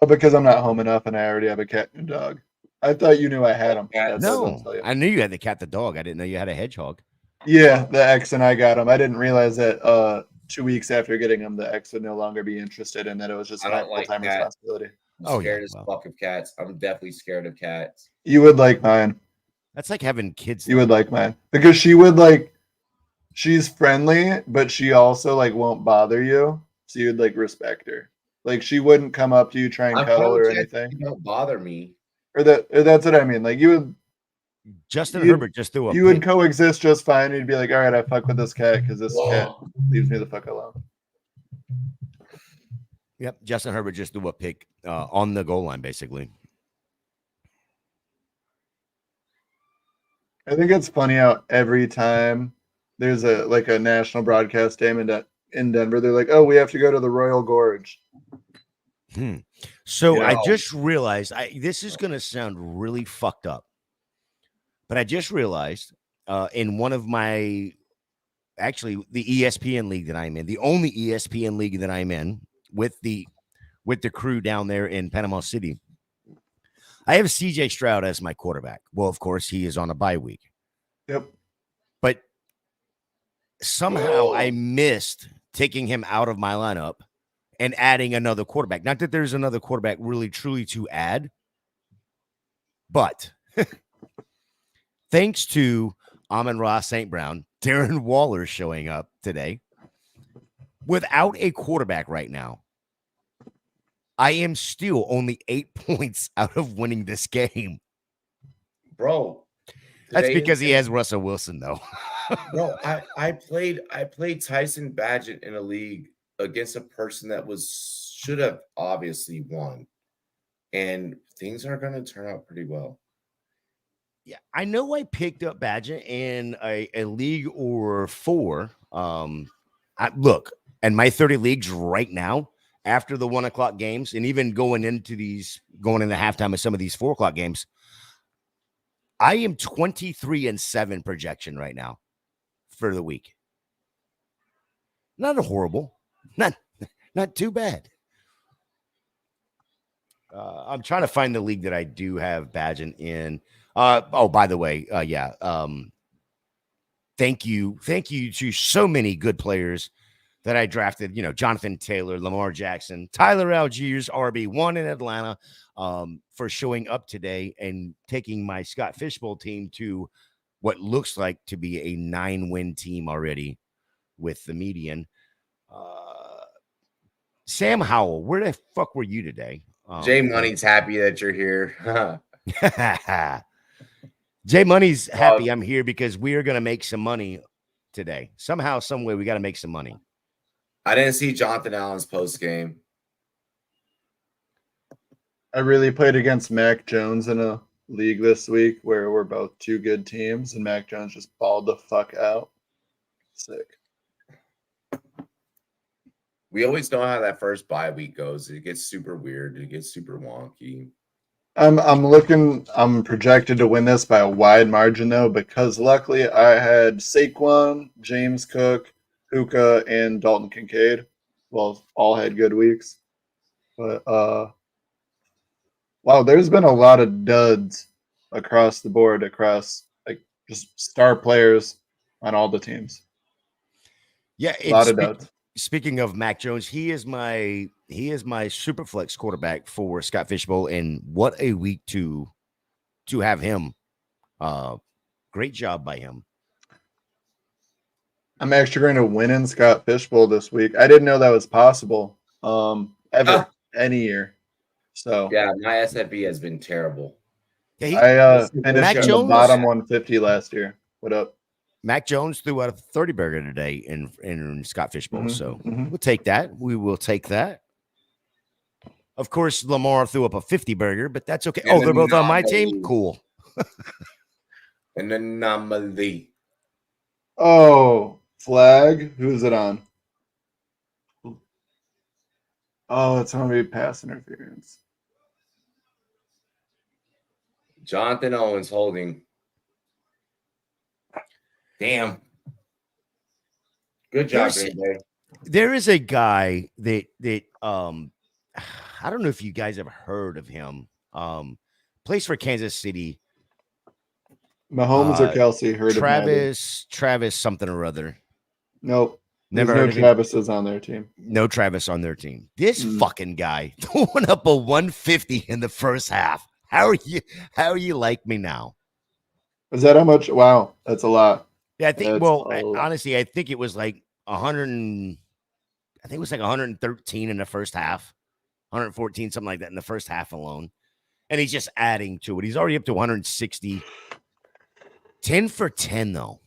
Because I'm not home enough, and I already have a cat and a dog. I thought you knew I had them. No, I knew you had the cat, the dog. I didn't know you had a hedgehog. Yeah, the ex and I got him. I didn't realize that 2 weeks after getting him, the ex would no longer be interested, and that it was just my full-time responsibility. I'm scared as fuck of cats. I'm definitely scared of cats. You would like mine. That's like having kids. You would like mine because she's friendly, but she also won't bother you. So you'd respect her. Like she wouldn't come up to you, try and cuddle or anything. Don't bother me. Or that's what I mean. Like you would. Justin Herbert just threw up. You would coexist just fine. You'd be like, all right, I fuck with this cat because this cat leaves me the fuck alone. Yep, Justin Herbert just threw a pick on the goal line, basically. I think it's funny how every time there's a national broadcast game in Denver, they're like, oh, we have to go to the Royal Gorge. So I just realized this is going to sound really fucked up. But I just realized in one of my, actually the ESPN league that I'm in, the only ESPN league that I'm in with the crew down there in Panama City. I have CJ Stroud as my quarterback. Well, of course, he is on a bye week. Yep. But somehow I missed taking him out of my lineup and adding another quarterback. Not that there's another quarterback really truly to add, but thanks to Amon-Ra St. Brown, Darren Waller showing up today, without a quarterback right now, I am still only 8 points out of winning this game. Bro. That's because he has Russell Wilson, though. Bro, I played Tyson Badgett in a league against a person that should have obviously won. And things are going to turn out pretty well. Yeah, I know I picked up Badgett in a league or four. Look, and my 30 leagues right now, after the 1 o'clock games, and even going into halftime of some of these 4 o'clock games, I am 23-7 projection right now for the week. Not horrible, not too bad. I'm trying to find the league that I do have Badgett in. By the way, thank you to so many good players that I drafted. Jonathan Taylor, Lamar Jackson, Tyler Algiers, RB1 in Atlanta, for showing up today and taking my Scott Fishbowl team to what looks like to be a 9-win team already with the median. Sam Howell, where the fuck were you today? Jay Money's happy that you're here. Jay Money's happy I'm here because we are going to make some money today. Somehow, some way, we got to make some money. I didn't see Jonathan Allen's post game. I really played against Mac Jones in a league this week where we're both two good teams, and Mac Jones just balled the fuck out. Sick. We always know how that first bye week goes. It gets super weird. It gets super wonky. I'm projected to win this by a wide margin though, because luckily I had Saquon, James Cook, Puka, and Dalton Kincaid. Well, all had good weeks. But wow, there's been a lot of duds across the board, across like just star players on all the teams. Yeah, a lot of duds. Speaking of Mac Jones, he is my super flex quarterback for Scott Fishbowl, and what a week to have him. Great job by him. I'm actually going to win in Scott Fishbowl this week. I didn't know that was possible any year. So yeah, my SFB has been terrible. Yeah, I finished in the bottom 150 last year. What up? Mac Jones threw out a 30 burger today in Scott Fishbowl. So we'll take that. We will take that. Of course, Lamar threw up a 50 burger, but that's okay. Oh, they're both on my team? Cool. An anomaly. Oh, flag. Who's it on? Oh, it's going to be pass interference. Jonathan Owens holding. Damn. Good job, Green Bay. There is a guy that I don't know if you guys have heard of him. Plays for Kansas City. Mahomes or Kelsey? Heard Travis something or other. Nope. Never heard no Travises on their team. No Travis on their team. This fucking guy throwing up a 150 in the first half. How are you like me now? Is that how much? Wow, that's a lot. Yeah, I think. Honestly, I think it was like 100. I think it was like 113 in the first half, 114, something like that in the first half alone. And he's just adding to it. He's already up to 160. 10 for 10 though.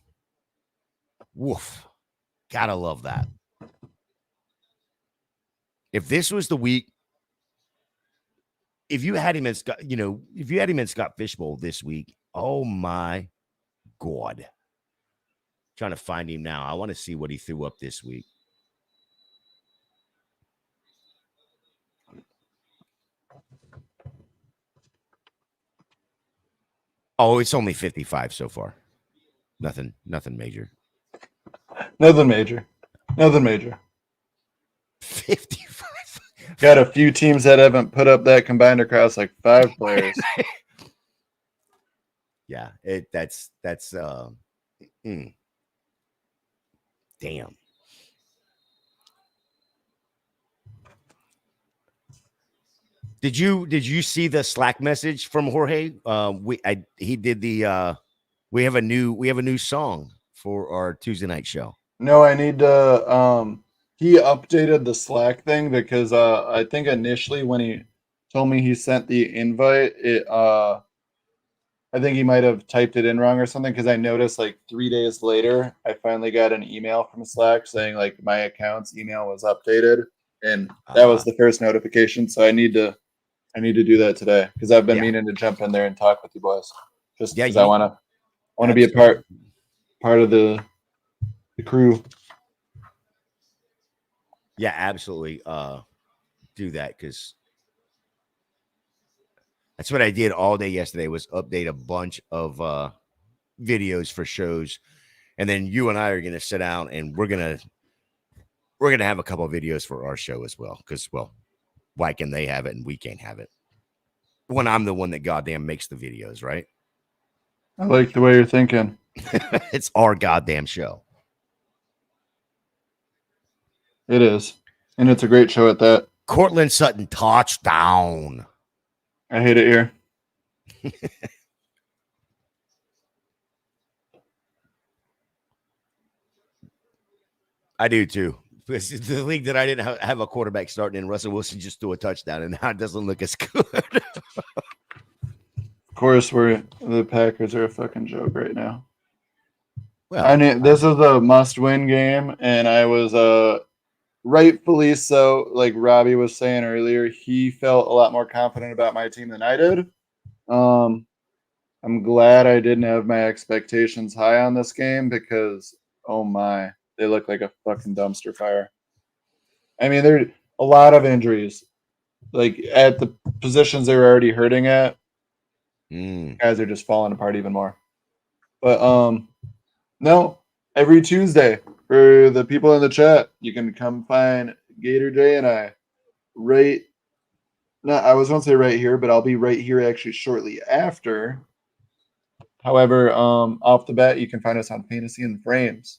Woof. Gotta love that. If this was the week, if you had him in Scott Fishbowl this week, oh my God. Trying to find him now. I want to see what he threw up this week. Oh, it's only 55 so far. Nothing major. Nothing major. Nothing major. 55. Got a few teams that haven't put up that combined across like 5 players. Yeah, that's damn. Did you see the Slack message from Jorge? He did the we have a new song for our Tuesday night show. No, I need to he updated the Slack thing because I think initially when he told me he sent the invite, I think he might have typed it in wrong or something because I noticed like 3 days later, I finally got an email from Slack saying like my account's email was updated, and that was the first notification. So I need to do that today because I've been meaning to jump in there and talk with you boys just because I want to be a part of the crew. Yeah, absolutely. Do that because that's what I did all day yesterday was update a bunch of videos for shows. And then you and I are going to sit down and we're going to have a couple of videos for our show as well. Because, well, why can they have it and we can't have it? When I'm the one that goddamn makes the videos, right? I like the way you're thinking. It's our goddamn show. It is. And it's a great show at that. Cortland Sutton touchdown. I hate it here. I do too. Because the league that I didn't have a quarterback starting in, Russell Wilson just threw a touchdown, and now it doesn't look as good. Of course, the Packers are a fucking joke right now. Well, I knew this was a must-win game, and I was rightfully so. Like Robbie was saying earlier, he felt a lot more confident about my team than I did. I'm glad I didn't have my expectations high on this game because, oh my, they look like a fucking dumpster fire. I mean, there are a lot of injuries. Like at the positions they were already hurting at, guys are just falling apart even more. But no, every Tuesday for the people in the chat, you can come find Gator J and I I was going to say right here, but I'll be right here actually shortly after. However, off the bat, you can find us on Fantasy and Frames,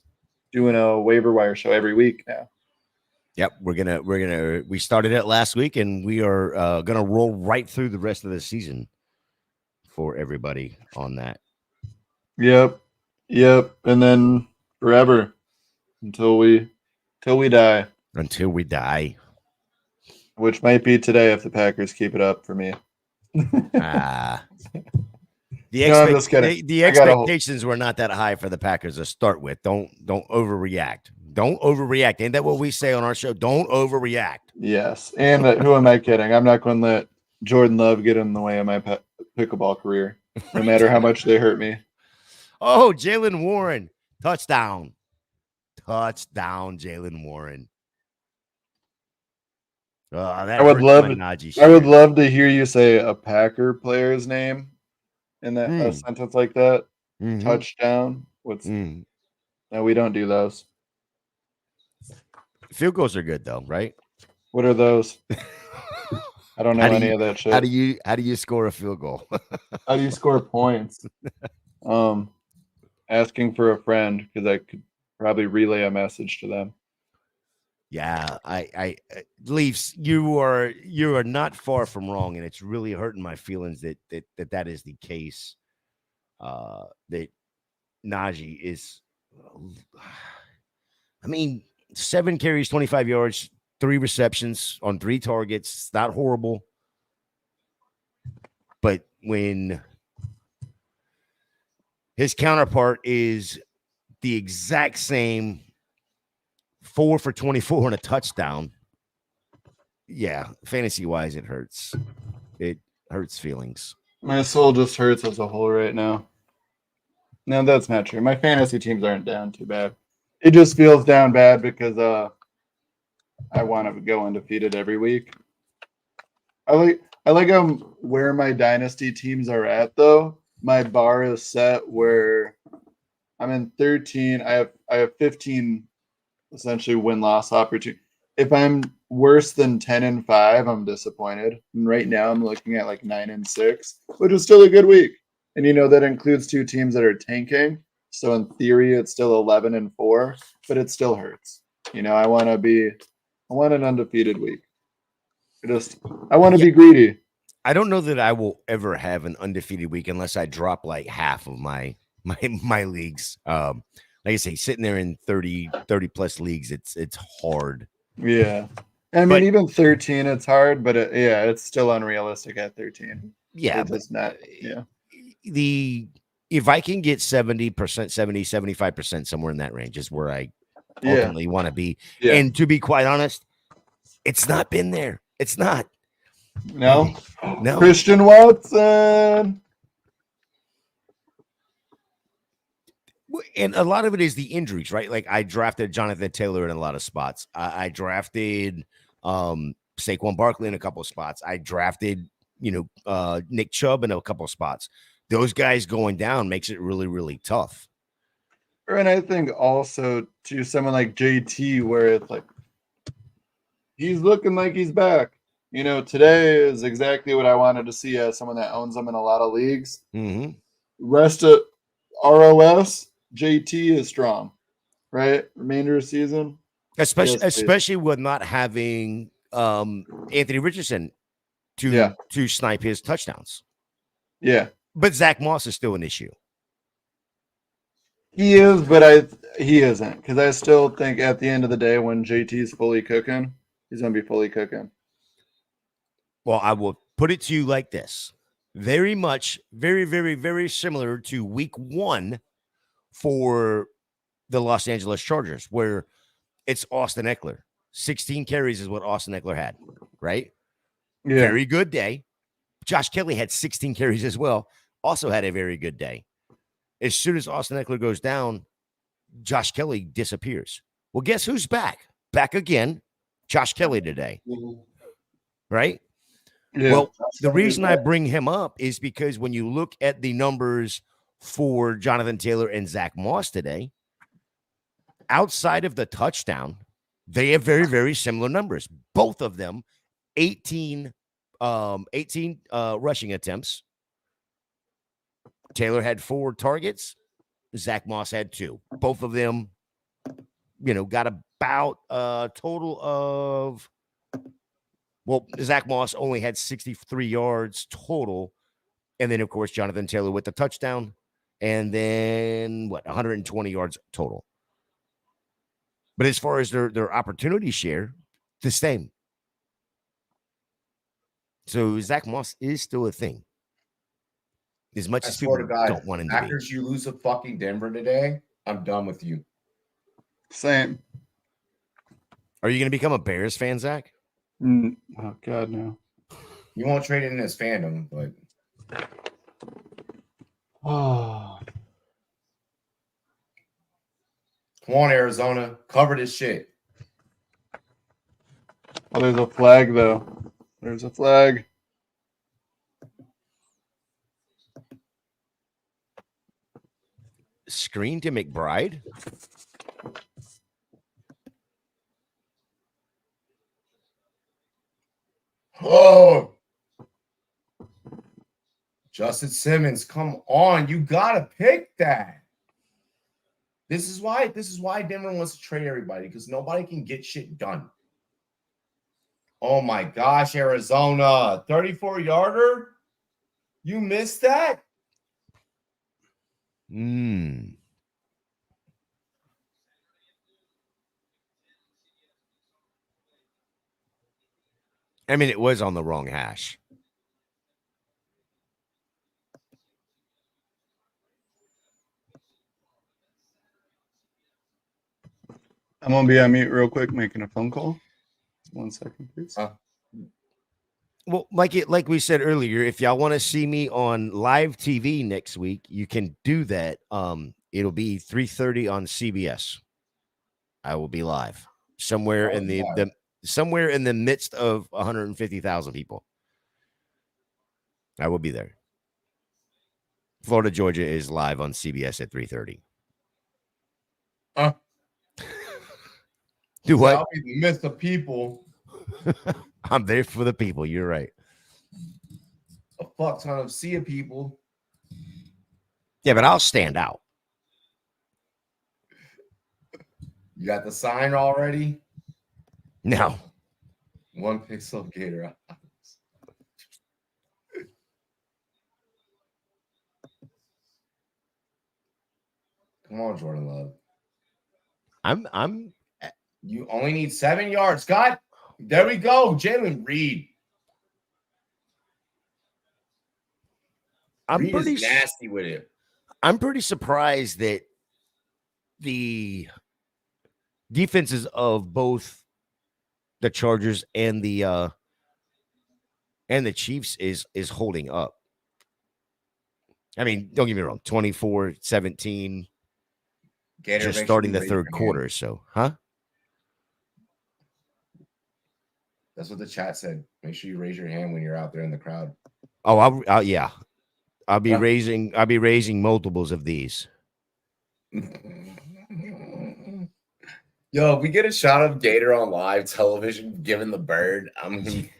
doing a waiver wire show every week now. Yep, we started it last week, and we are gonna roll right through the rest of the season for everybody on that. Yep, and then forever until we die. Until we die, which might be today if the Packers keep it up for me. I'm just kidding. The expectations were not that high for the Packers to start with. Don't overreact. Don't overreact. Ain't that what we say on our show? Don't overreact. Yes. And who am I kidding? I'm not going to let Jordan Love get in the way of my pickleball career, no matter how much they hurt me. Oh, Jalen Warren. Touchdown, Jalen Warren. I would love to hear you say a Packer player's name in that a sentence like that. Touchdown. No, we don't do those. Field goals are good though, right? What are those? I don't know any of that shit. How do you score a field goal? How do you score points? Asking for a friend because I could probably relay a message to them. Yeah, I Leafs, you are not far from wrong, and it's really hurting my feelings that is the case. That Najee is, I mean, 7 carries, 25 yards, 3 receptions on 3 targets. It's not horrible, but when his counterpart is the exact same 4 for 24 and a touchdown. Yeah, fantasy-wise, it hurts. It hurts feelings. My soul just hurts as a whole right now. No, that's not true. My fantasy teams aren't down too bad. It just feels down bad because I want to go undefeated every week. I like where my dynasty teams are at though. My bar is set where I'm in 13. I have 15 essentially win-loss opportunity. If I'm worse than 10-5, I'm disappointed. And right now I'm looking at like 9-6, which is still a good week. And that includes 2 teams that are tanking. So in theory, it's still 11-4, but it still hurts. I want an undefeated week. I want to be greedy. I don't know that I will ever have an undefeated week unless I drop like half of my leagues. Like I say, sitting there in 30 plus leagues, it's hard. Yeah. I mean, even 13, it's hard, but it's still unrealistic at 13. Yeah, it's just not. Yeah. If I can get 70%, 75% somewhere in that range is where I ultimately want to be. Yeah. And to be quite honest, it's not been there. It's not. No. No. Christian Watson. And a lot of it is the injuries, right? Like I drafted Jonathan Taylor in a lot of spots. I drafted Saquon Barkley in a couple of spots. I drafted, Nick Chubb in a couple of spots. Those guys going down makes it really, really tough. And I think also to someone like JT, where it's like he's looking like he's back. Today is exactly what I wanted to see as someone that owns them in a lot of leagues. Mm-hmm. Rest of ROS, JT is strong, right? Remainder of season. Especially with not having Anthony Richardson to snipe his touchdowns. Yeah. But Zach Moss is still an issue. He is, but he isn't. Because I still think at the end of the day, when JT's fully cooking, he's going to be fully cooking. Well, I will put it to you like this. Very much, very, very, very similar to week 1 for the Los Angeles Chargers, where it's Austin Eckler. 16 carries is what Austin Eckler had, right? Yeah. Very good day. Josh Kelly had 16 carries as well. Also had a very good day. As soon as Austin Eckler goes down, Josh Kelly disappears. Well, guess who's back? Back again. Josh Kelly today. Right? Yeah. Well, the reason I bring him up is because when you look at the numbers for Jonathan Taylor and Zach Moss today, outside of the touchdown, they have very, very similar numbers. Both of them, 18 rushing attempts. Taylor had 4 targets. Zach Moss had 2. Both of them, got about a total of, Zach Moss only had 63 yards total. And then, of course, Jonathan Taylor with the touchdown. And then, 120 yards total. But as far as their opportunity share, the same. So Zach Moss is still a thing. As much as people don't want him to be. After you lose to fucking Denver today, I'm done with you. Same. Are you going to become a Bears fan, Zach? Oh, God, no. You won't trade in his fandom, but. Oh. Come on, Arizona. Cover this shit. Oh, there's a flag, though. There's a flag. Screen to McBride? Oh, Justin Simmons, come on. You got to pick that. This is why Denver wants to trade everybody, because nobody can get shit done. Oh, my gosh, Arizona. 34-yarder? You missed that? I mean, it was on the wrong hash. I'm going to be on mute real quick, making a phone call. 1 second, please. Well, like we said earlier, if y'all want to see me on live TV next week, you can do that. It'll be 3:30 on CBS. I will be live somewhere in the midst of 150,000 people. I will be there. Florida, Georgia is live on CBS at 3:30. Do what? I'll be the midst of people. I'm there for the people. You're right. A fuck ton of sea of people. Yeah, but I'll stand out. You got the sign already? No. 1 pixel gator. Come on, Jordan Love. I'm You only need 7 yards, Scott. There we go. Jalen Reed. I'm Reed pretty is nasty with it. I'm pretty surprised that the defenses of both the Chargers and the Chiefs is holding up. I mean, don't get me wrong, 24-17 Gator, just make starting sure the you raise third your quarter. hand. So, huh? That's what the chat said. Make sure you raise your hand when you're out there in the crowd. Oh, yeah. I'll be Yeah. raising multiples of these. Yo, if we get a shot of Gator on live television giving the bird, I'm gonna be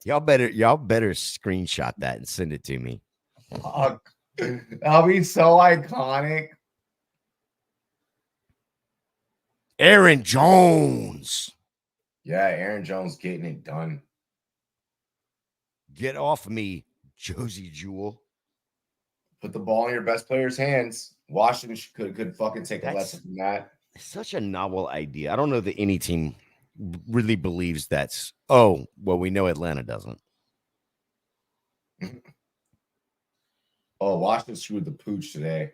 Y'all better screenshot that and send it to me. fuck. That'll be so iconic. Aaron Jones. Yeah, Aaron Jones getting it done. Get off me, Josie Jewell. Put the ball in your best player's hands. Washington could fucking take a lesson from that. Such a novel idea. I don't know that any team really believes that's. Oh, well, we know Atlanta doesn't. Oh, Washington screwed the pooch today.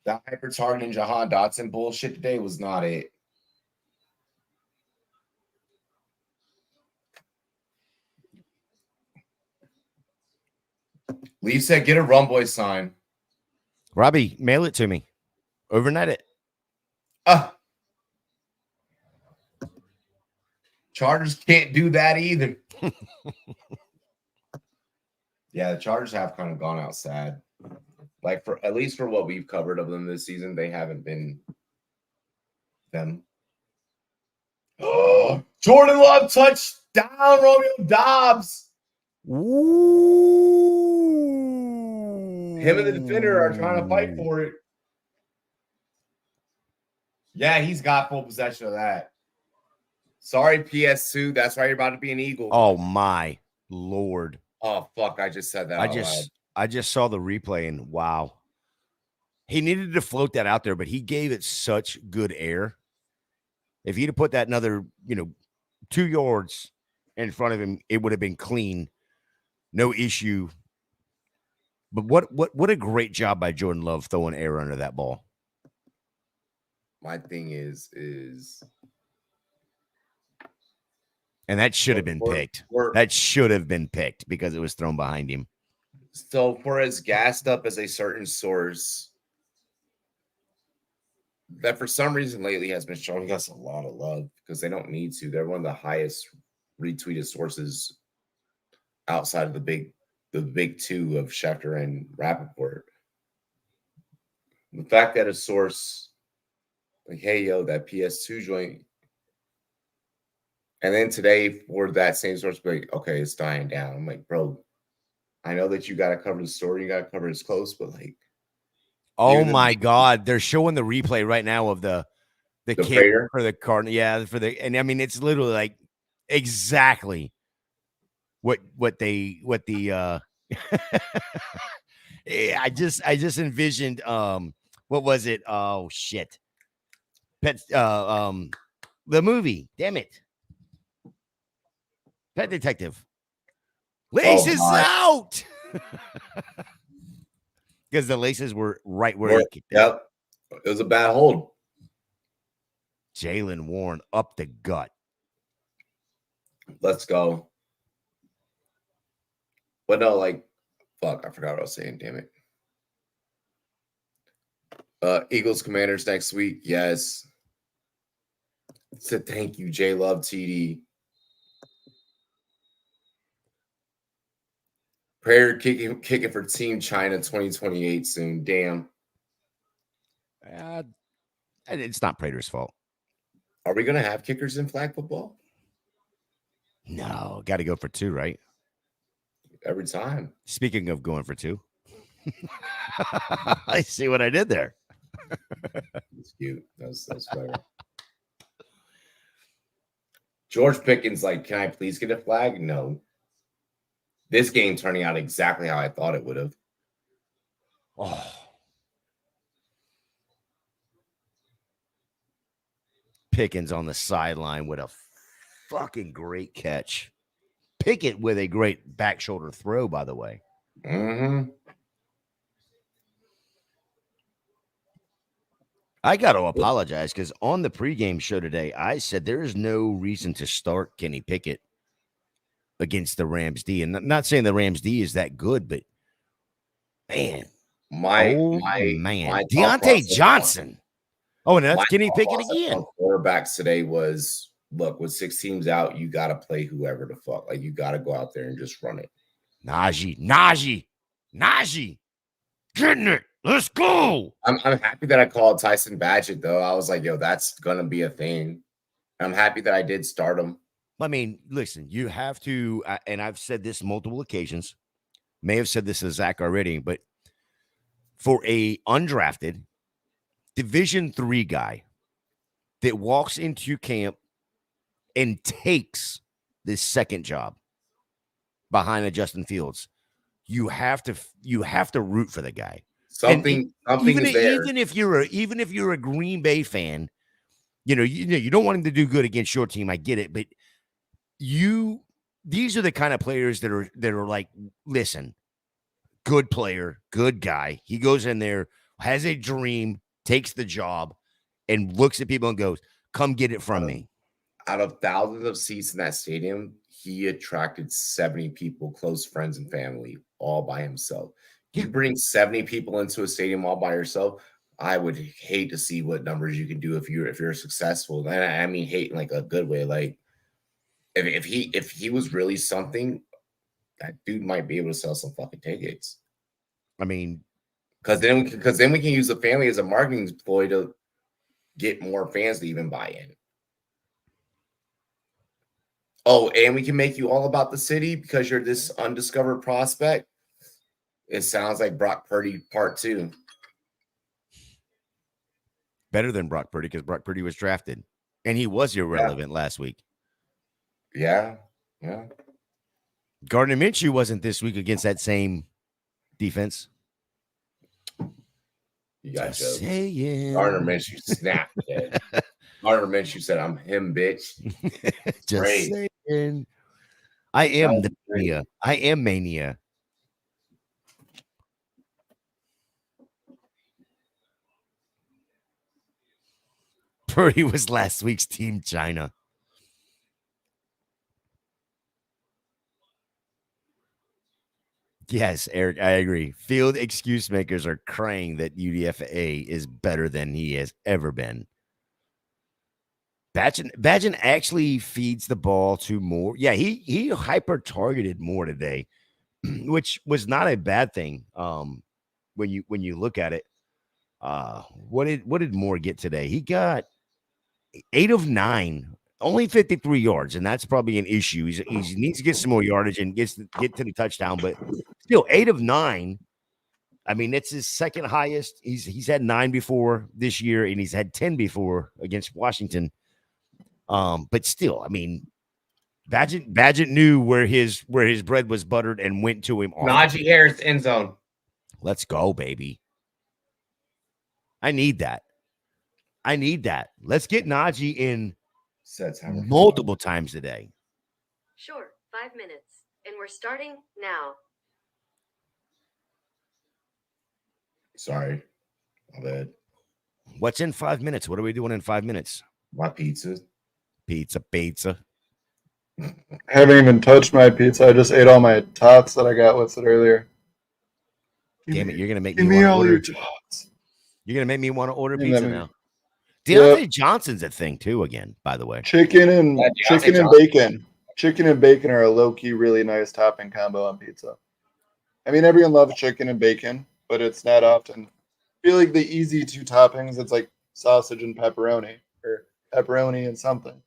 That hyper targeting Jahan Dotson bullshit today was not it. Lee said, get a Rumboyz sign. Robbie, mail it to me. Overnight it. Chargers can't do that either. Yeah, the Chargers have kind of gone out sad. Like, for at least for what we've covered of them this season, they haven't been them. Oh, Jordan Love touchdown, Romeo Dobbs. Ooh. Him and the defender are trying to fight for it. Yeah, he's got full possession of that. Sorry, PS2. That's why you're about to be an Eagle. Oh my Lord. Oh, fuck. I just said that out loud. I just saw the replay and wow. He needed to float that out there, but he gave it such good air. If he'd have put that another, 2 yards in front of him, it would have been clean. No issue. But what a great job by Jordan Love throwing air under that ball. My thing is and that should have been picked. That should have been picked because it was thrown behind him. So for as gassed up as a certain source that for some reason lately has been showing us a lot of love because they don't need to. They're one of the highest retweeted sources outside of the big two of Schefter and Rappaport. The fact that a source like, hey, yo, that PS2 joint. And then today for that same source, like, okay, it's dying down. I'm like, bro, I know that you got to cover the story. You got to cover it close, but like. Oh my God. They're showing the replay right now of the kick prayer? for the Cardinal. Yeah. And I mean, it's literally like exactly what the I just envisioned what was it? Oh shit. The movie. Damn it. Pet Detective. Laces out. Because the laces were right where he kicked it. Yep. It was a bad hold. Jalen Warren up the gut. Let's go. But no, like, fuck, I forgot what I was saying. Damn it. Eagles Commanders next week. Yes. So thank you, J Love TD. Prayer kicking for Team China 2028 soon. Damn. And it's not Prater's fault. Are we going to have kickers in flag football? No, got to go for 2, right? Every time. Speaking of going for 2, I see what I did there. It's cute. That's better. George Pickens, like, can I please get a flag? No. This game turning out exactly how I thought it would have. Oh. Pickens on the sideline with a fucking great catch. Pickett with a great back shoulder throw, by the way. Mm-hmm. I got to apologize because on the pregame show today, I said there is no reason to start Kenny Pickett against the Rams D. And not saying the Rams D is that good, but man, My Deontay Johnson. Oh, and that's Kenny Pickett again. Quarterbacks today was, look, with 6 teams out, you got to play whoever the fuck. Like, you got to go out there and just run it. Najee, getting it. Let's go. I'm happy that I called Tyson Badgett, though. I was like, yo, that's going to be a thing. I'm happy that I did start him. I mean, listen, you have to, and I've said this multiple occasions, may have said this to Zach already, but for a undrafted Division III guy that walks into camp and takes this second job behind a Justin Fields, you have to root for the guy. Something is there. Even if you're a Green Bay fan, you don't want him to do good against your team. I get it, but these are the kind of players that are like, listen, good player, good guy. He goes in there, has a dream, takes the job, and looks at people and goes, "Come get it from me." Out of thousands of seats in that stadium, he attracted 70 people, close friends and family, all by himself. You bring 70 people into a stadium all by yourself. I would hate to see what numbers you can do if you're successful. And I mean hate in like a good way. Like if he was really something, that dude might be able to sell some fucking tickets. I mean, because then we can use the family as a marketing ploy to get more fans to even buy in. Oh, and we can make you all about the city because you're this undiscovered prospect. It sounds like Brock Purdy Part 2. Better than Brock Purdy because Brock Purdy was drafted. And he was irrelevant last week. Yeah. Gardner Minshew wasn't this week against that same defense. You got Just jokes. saying. Gardner Minshew snapped it. Gardner Minshew said, "I'm him, bitch." Just Great. saying. I am the mania. I am mania. Purdy was last week's Team China. Yes, Eric, I agree. Field excuse makers are crying that UDFA is better than he has ever been. Badgen actually feeds the ball to more. Yeah, he hyper targeted more today, which was not a bad thing. When you look at it, what did Moore get today? He got 8 of 9, only 53 yards, and that's probably an issue. He needs to get some more yardage and get to the touchdown, but still 8 of 9. I mean, it's his second highest. He's had 9 before this year, and he's had 10 before against Washington. But still, I mean, Badgett knew where his bread was buttered and went to him. Najee Harris end zone. Let's go, baby. I need that. Let's get Najee in multiple times a day. Sure, 5 minutes. And we're starting now. Sorry. My bad. What's in 5 minutes? What are we doing in 5 minutes? My pizza. Pizza. Haven't even touched my pizza. I just ate all my tots that I got with it earlier. Damn it, you're gonna make Give me me want all to your order. tots. You're gonna make me want to order Yeah, pizza let me- now. Deontay Johnson's a thing too. Again, by the way, Chicken and Johnson. bacon. Chicken and bacon are a low-key really nice topping combo on pizza. I mean, everyone loves chicken and bacon, but it's not often. I feel like the easy 2 toppings, it's like sausage and pepperoni, or pepperoni and something.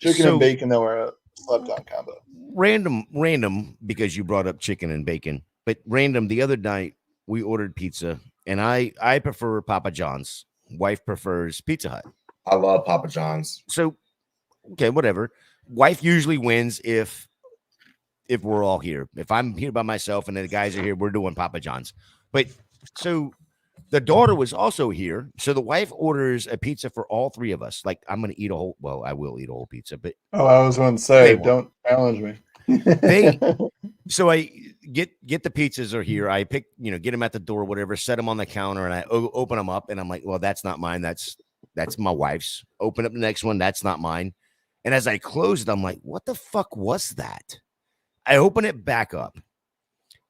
Chicken So- and bacon, though, are a slept-on combo. Random, because you brought up chicken and bacon, but random. The other night we ordered pizza, and I prefer Papa John's. Wife prefers Pizza Hut. I love Papa John's. So, okay, whatever. Wife usually wins if we're all here. If I'm here by myself and the guys are here, we're doing Papa John's. But so the daughter was also here. So the wife orders a pizza for all three of us. Like, I'm going to eat a whole, well, I will eat a whole pizza, but Oh, I was going to say, They won't. don't challenge me. They- so I get the pizzas are here. I pick, get them at the door, whatever, set them on the counter, and I open them up, and I'm like, well, that's not mine. That's my wife's. Open up the next one. That's not mine. And as I closed, I'm like, what the fuck was that? I open it back up,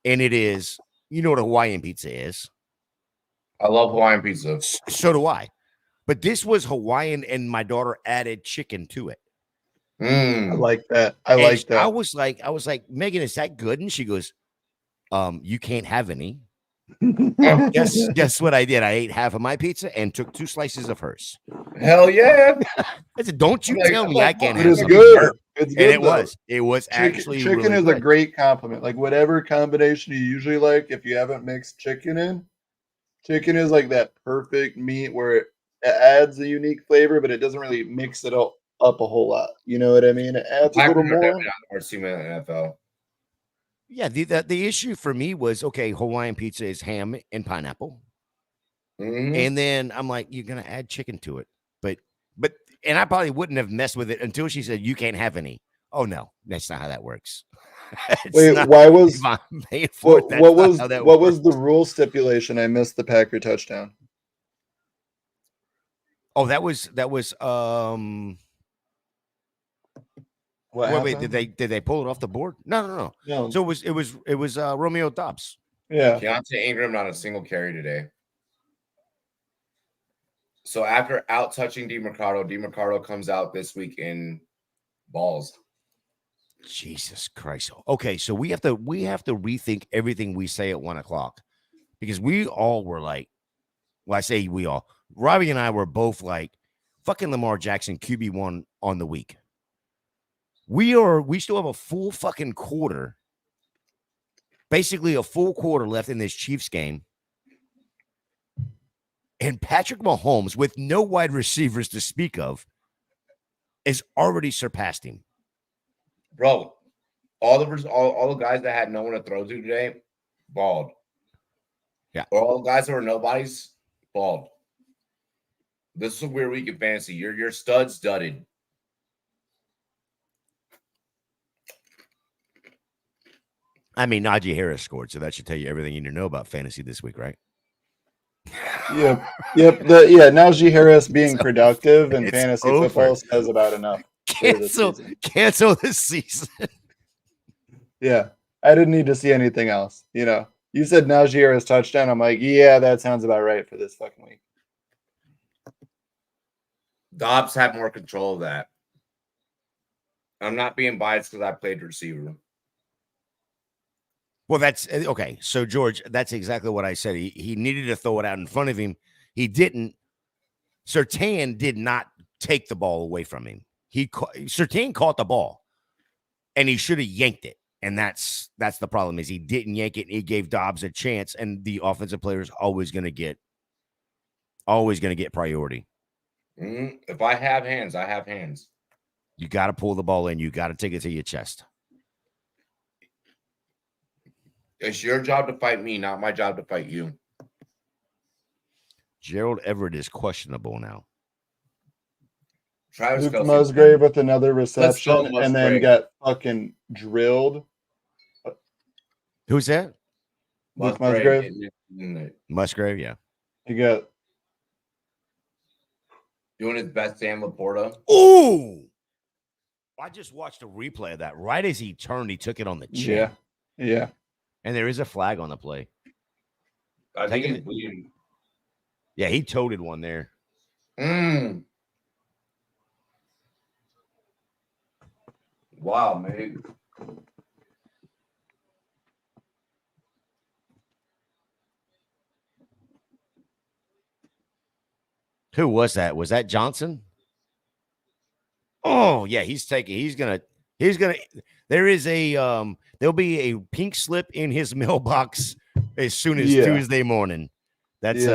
and it is, you know what a Hawaiian pizza is. I love Hawaiian pizza. So do I. But this was Hawaiian, and my daughter added chicken to it. I like that. I And like that. I was like, Megan, is that good? And she goes, you can't have any. Guess what I did? I ate half of my pizza and took 2 slices of hers. Hell yeah. I said, don't you I'm like, tell I'm me like, I can't It have is something. good. It's good. And it though. was actually chicken really is good. a great compliment. Like whatever combination you usually like, if you haven't mixed chicken in, chicken is like that perfect meat where it adds a unique flavor, but it doesn't really mix it up a whole lot. You know what I mean? It adds a little Packers are more. definitely not the worst team in the NFL. Yeah, the issue for me was, okay, Hawaiian pizza is ham and pineapple. Mhm. And then I'm like, you're gonna add chicken to it. But and I probably wouldn't have messed with it until she said you can't have any. Oh no, that's not how that works. It's Wait, not- why was if I'm paying for it, what, that's what not was how that what works. was the rule stipulation? I missed the Packer touchdown. Oh, that was What wait, happened? did they pull it off the board? No. No. So it was Romeo Dobbs. Yeah. Keontae Ingram not a single carry today. So after out touching DeMarcado comes out this week in balls. Jesus Christ. Okay, so we have to rethink everything we say at 1:00 because we all were like, well, I say we all, Robbie and I were both like, fucking Lamar Jackson QB1 on the week. We still have a full fucking quarter, basically a full quarter left in this Chiefs game. And Patrick Mahomes, with no wide receivers to speak of, is already surpassed him. Bro, all the guys that had no one to throw to today, balled. Yeah. Or all the guys that were nobodies, balled. This is a weird week in fantasy. Your stud studded. I mean, Najee Harris scored, so that should tell you everything you need to know about fantasy this week, right? Yep. Najee Harris being productive in it's fantasy over. football says about enough. for this season. Cancel this season. Yeah. I didn't need to see anything else. You said Najee Harris touchdown. I'm like, yeah, that sounds about right for this fucking week. Dobbs had more control of that. I'm not being biased because I played receiver. Well, that's okay. So, George, that's exactly what I said. He needed to throw it out in front of him. He didn't. Surtain did not take the ball away from him. Surtain caught the ball, and he should have yanked it. And that's the problem is he didn't yank it. And he gave Dobbs a chance, and the offensive player is always going to get priority. If I have hands, I have hands. You got to pull the ball in. You got to take it to your chest. It's your job to fight me, not my job to fight you. Gerald Everett is questionable now. Travis Luke Kelce, Musgrave with another reception Musgrave. and then got fucking drilled. Who's that? Luke Musgrave. Musgrave, yeah. He got Doing his best Sam Laporta. Ooh! I just watched a replay of that. Right as he turned, he took it on the chin. Yeah. And there is a flag on the play. I think it's bleeding. Yeah, he toted one there. Wow, man. Who was that? Was that Johnson? Oh yeah, he's gonna there is a there'll be a pink slip in his mailbox as soon as Tuesday morning. That's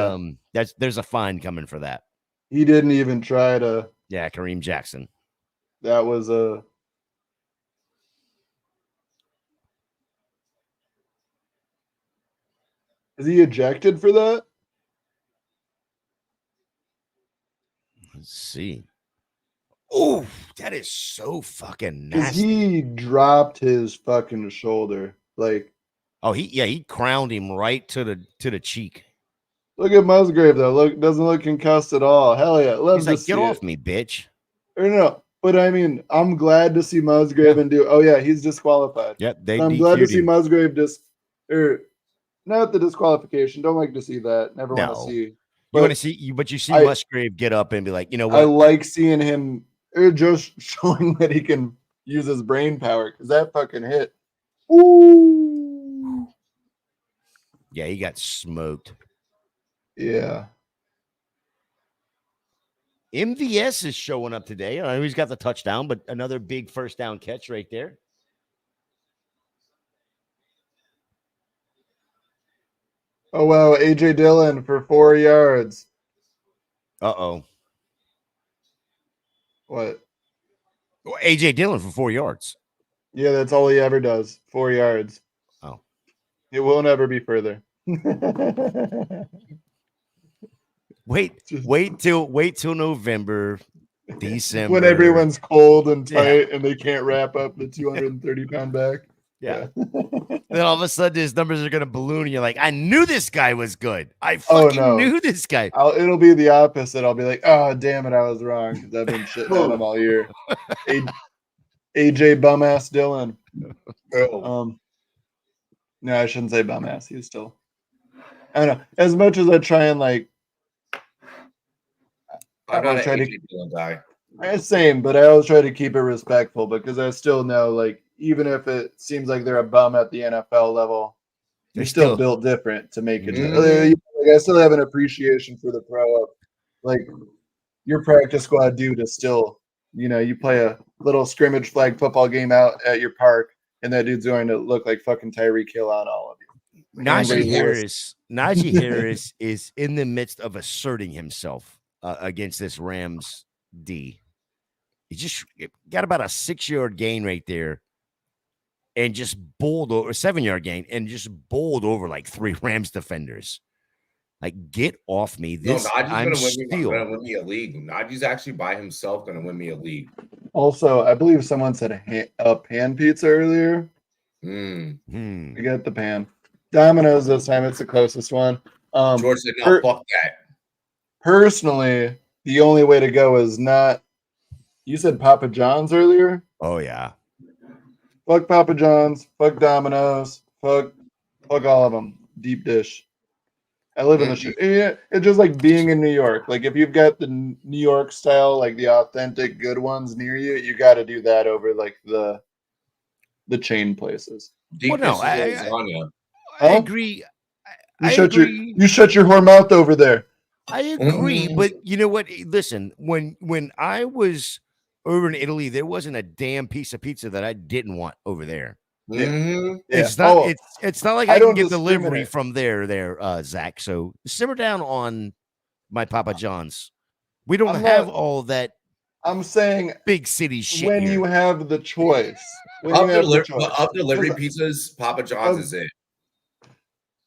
there's a fine coming for that. He didn't even try to. Yeah, Kareem Jackson. That was a. Is he ejected for that? Let's see. Oh, that is so fucking Because nasty. he dropped his fucking shoulder. Like, oh, he crowned him right to the cheek. look at Musgrave though. Doesn't look concussed at all. Hell yeah, love He's to like, see get off it. me, bitch. Or no, but I mean, I'm glad to see Musgrave and do. Oh yeah, he's disqualified. Yep, they But I'm glad to DQ'd see him. Musgrave or not the disqualification. Don't like to see that. Never want No. to see. You But want to see, but you see I- Musgrave get up and be like, you know I what? like seeing him or just showing that he can use his brain power because that fucking hit. Ooh. Yeah, he got smoked. Yeah. MVS is showing up today. I know he's got the touchdown, but another big first down catch right there. Oh wow, AJ Dillon for 4 yards. Uh-oh. What? AJ Dillon for 4 yards. Yeah, that's all he ever does. 4 yards. Oh. It won't ever be further. Wait till November, December. When everyone's cold and Yeah. tight and they can't wrap up the 230-pound back. Yeah. Then all of a sudden his numbers are going to balloon and you're like, I knew this guy was good. I Oh, fucking no. knew this guy. It'll be the opposite. I'll be like, oh, damn it, I was wrong because I've been shitting on him all year. AJ bum-ass Dillon. Oh. No, I shouldn't say bum-ass. He's still... I don't know. As much as I try and, like... I'm not an try to- AJ Dillon guy. Same, but I always try to keep it respectful because I still know, like, even if it seems like they're a bum at the NFL level, They're you're still still- built different to make it. Mhm. Like, I still have an appreciation for the pro. Like, your practice squad dude is still, you play a little scrimmage flag football game out at your park, and that dude's going to look like fucking Tyreek Hill on all of you. Najee Harris is in the midst of asserting himself against this Rams D. He just got about a 6-yard gain right there and just bowled over a 7-yard gain and just bowled over like 3 Rams defenders. Like, get off me. This I'm gonna win me a league. Najee's actually by himself gonna win me a league. Also, I believe someone said a pan pizza earlier. Mm. We got the pan. Domino's this time. It's the closest one. George said, "No, fuck that." Personally, the only way to go is not. You said Papa John's earlier. Oh yeah. Fuck Papa John's. Fuck Domino's. Fuck all of them. Deep dish. I live in the shit. It's just like being in New York. Like if you've got the New York style, like the authentic good ones near you, you got to do that over like the chain places. Deep Well, no, dish is lasagna. I Huh? agree. You shut your whore mouth over there. I agree, but you know what? Listen, when I was over in Italy, there wasn't a damn piece of pizza that I didn't want over there. Mhm. Yeah. It's not. Oh, It's not like I I can don't get delivery discriminate. from there, Zach. So simmer down on my Papa John's. We don't I'm have not- all that I'm saying big city shit when here. you have the choice. When Up you have the delivery, choice. up delivery Because- pizzas, Papa John's is it.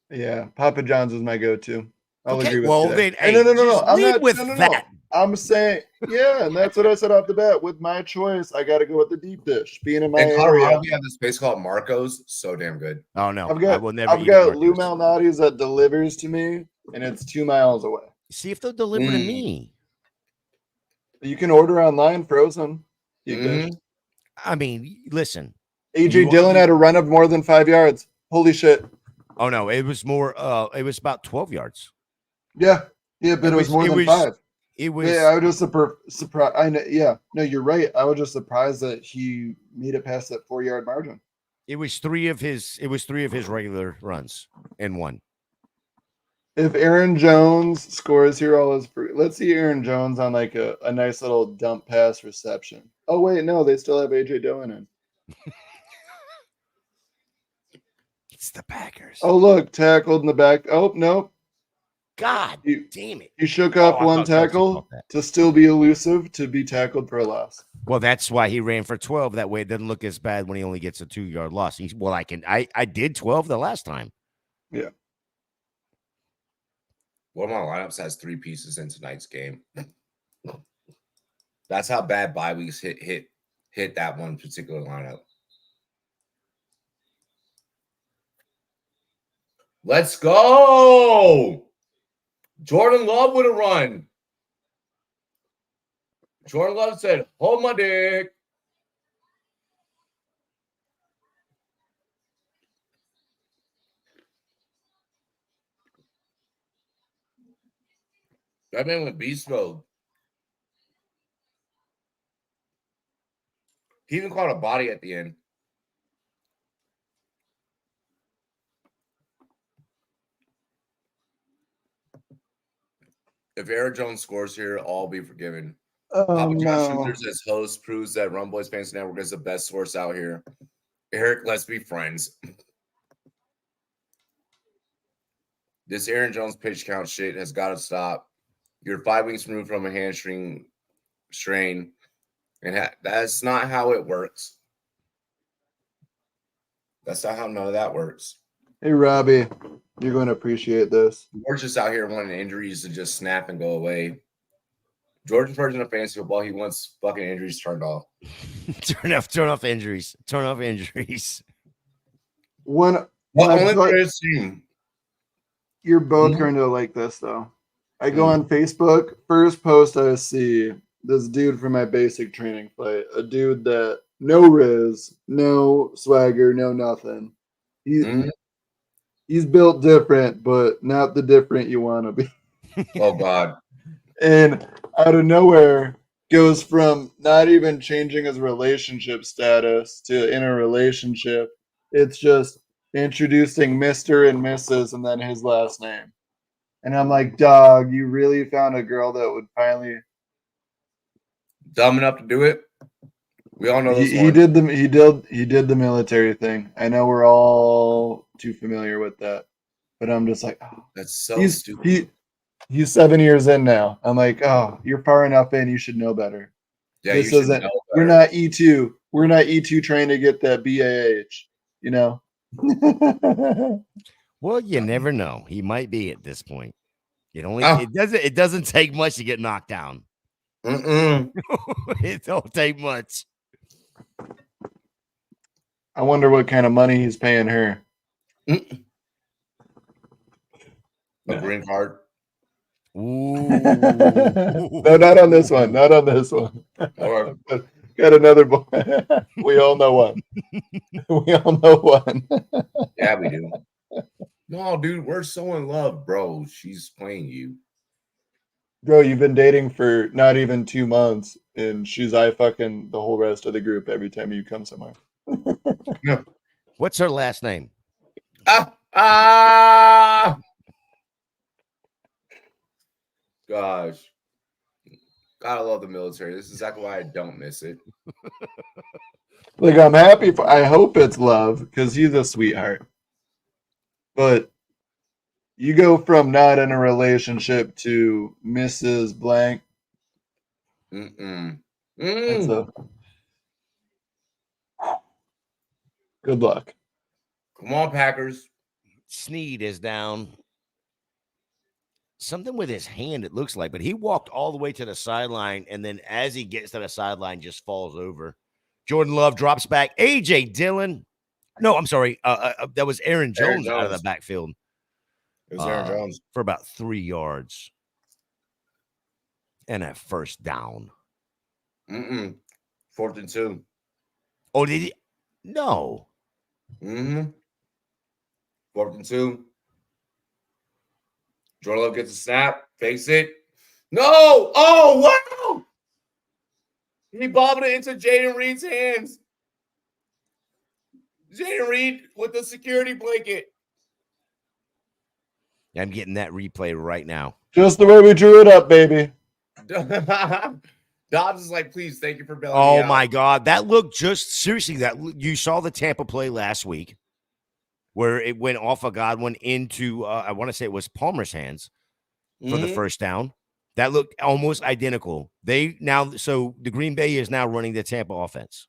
Yeah, Papa John's is my go-to. I'll Okay, agree with well you. then, Hey, hey, no. just I'm lead not with no. that. I'm saying, yeah, and that's what I said off the bat. With my choice, I got to go with the deep dish. Being in my In Colorado, area, we have this place called Marco's. So damn good. Oh no, I've I will never. got eat at Lou Marco's. Malnati's that delivers to me, and it's 2 miles away. See if they'll deliver to me. You can order online, frozen. Deep dish. Mhm. I mean, listen. AJ You- Dillon had a run of more than 5 yards. Holy shit! Oh no, it was more. It was about 12 yards. Yeah, but it was more than 5. It was. Yeah, I was just surprised. I know. Yeah, no, you're right. I was just surprised that he made it past that 4-yard margin. It was 3 of his. It was 3 of his regular runs in one. If Aaron Jones scores here, all is free. Let's see Aaron Jones on like a nice little dump pass reception. Oh wait, no, they still have AJ Dillon in. It's the Packers. Oh look, tackled in the back. Oh nope, God he, damn it. he shook up I one thought Kelsey tackle caught that. to still be elusive to be tackled for a loss. Well, that's why he ran for 12. That way it doesn't look as bad when he only gets a 2-yard loss. I did 12 the last time. Yeah. One of my lineups has 3 pieces in tonight's game. That's how bad bye weeks hit that one particular lineup. Let's go. Jordan Love with a run. Jordan Love said, hold my dick. That man went beast mode. He even caught a body at the end. If Aaron Jones scores here, all be forgiven. Papa Josh Shooters as host proves that Rumboyz Fantasy Network is the best source out here. Eric, let's be friends. This Aaron Jones pitch count shit has got to stop. You're 5 weeks removed from a hamstring strain, and that's not how it works. That's not how none of that works. Hey Robbie, you're going to appreciate this. We're just out here wanting injuries to just snap and go away. Georgia's version of fantasy football, he wants fucking injuries turned off. Turn off injuries. Turn off injuries. One, Only for his team. you're both going to like this though. I go on Facebook, first post I see this dude from my basic training fight, a dude that no riz, no swagger, no nothing. He's built different, but not the different you want to be. Oh God. And out of nowhere goes from not even changing his relationship status to in a relationship. It's just introducing Mr. and Mrs. and then his last name. And I'm like, dog, you really found a girl that would finally Dumb enough to do it. We all know he did the military thing. I know we're all too familiar with that. But I'm just like, oh, that's so stupid. He's 7 years in now. I'm like, oh, you're far enough in. You should know better. Yeah, this you should isn't. know We're better. not E2. We're not E2 trying to get that BAH. You know. Well, you never know. He might be at this point. Oh. It doesn't take much to get knocked down. It don't take much. I wonder what kind of money he's paying her. A green card. Ooh. No, not on this one. Not on this one. Or Got another boy. We all know one. We all know one. yeah, we do. No, dude, we're so in love, bro. She's playing you. Bro, you've been dating for not even 2 months, and she's fucking the whole rest of the group every time you come somewhere. What's her last name? Gosh. Gotta love the military. This is exactly why I don't miss it. Like, I'm happy for, I hope it's love, because he's a sweetheart. But you go from not in a relationship to Mrs. Blank. That's good luck. Come on, Packers. Snead is down. Something with his hand, it looks like, but he walked all the way to the sideline, and then as he gets to the sideline, just falls over. Jordan Love drops back. AJ Dillon. No, I'm sorry. That was Aaron Jones out of the backfield. It was Aaron Jones. For about 3 yards. And a first down. 4th and 2. Oh, did he? No. 4th and 2. Jordan Love gets a snap, fakes it. No! Oh, wow! He bobbled it into Jaden Reed's hands. Jaden Reed with the security blanket. I'm getting that replay right now. Just the way we drew it up, baby. Dobbs is like, please, thank you for bailing me Oh out. my God, that looked just seriously. That you saw the Tampa play last week, where it went off of Godwin into I want to say it was Palmer's hands for the first down. That looked almost identical. So the Green Bay is now running the Tampa offense.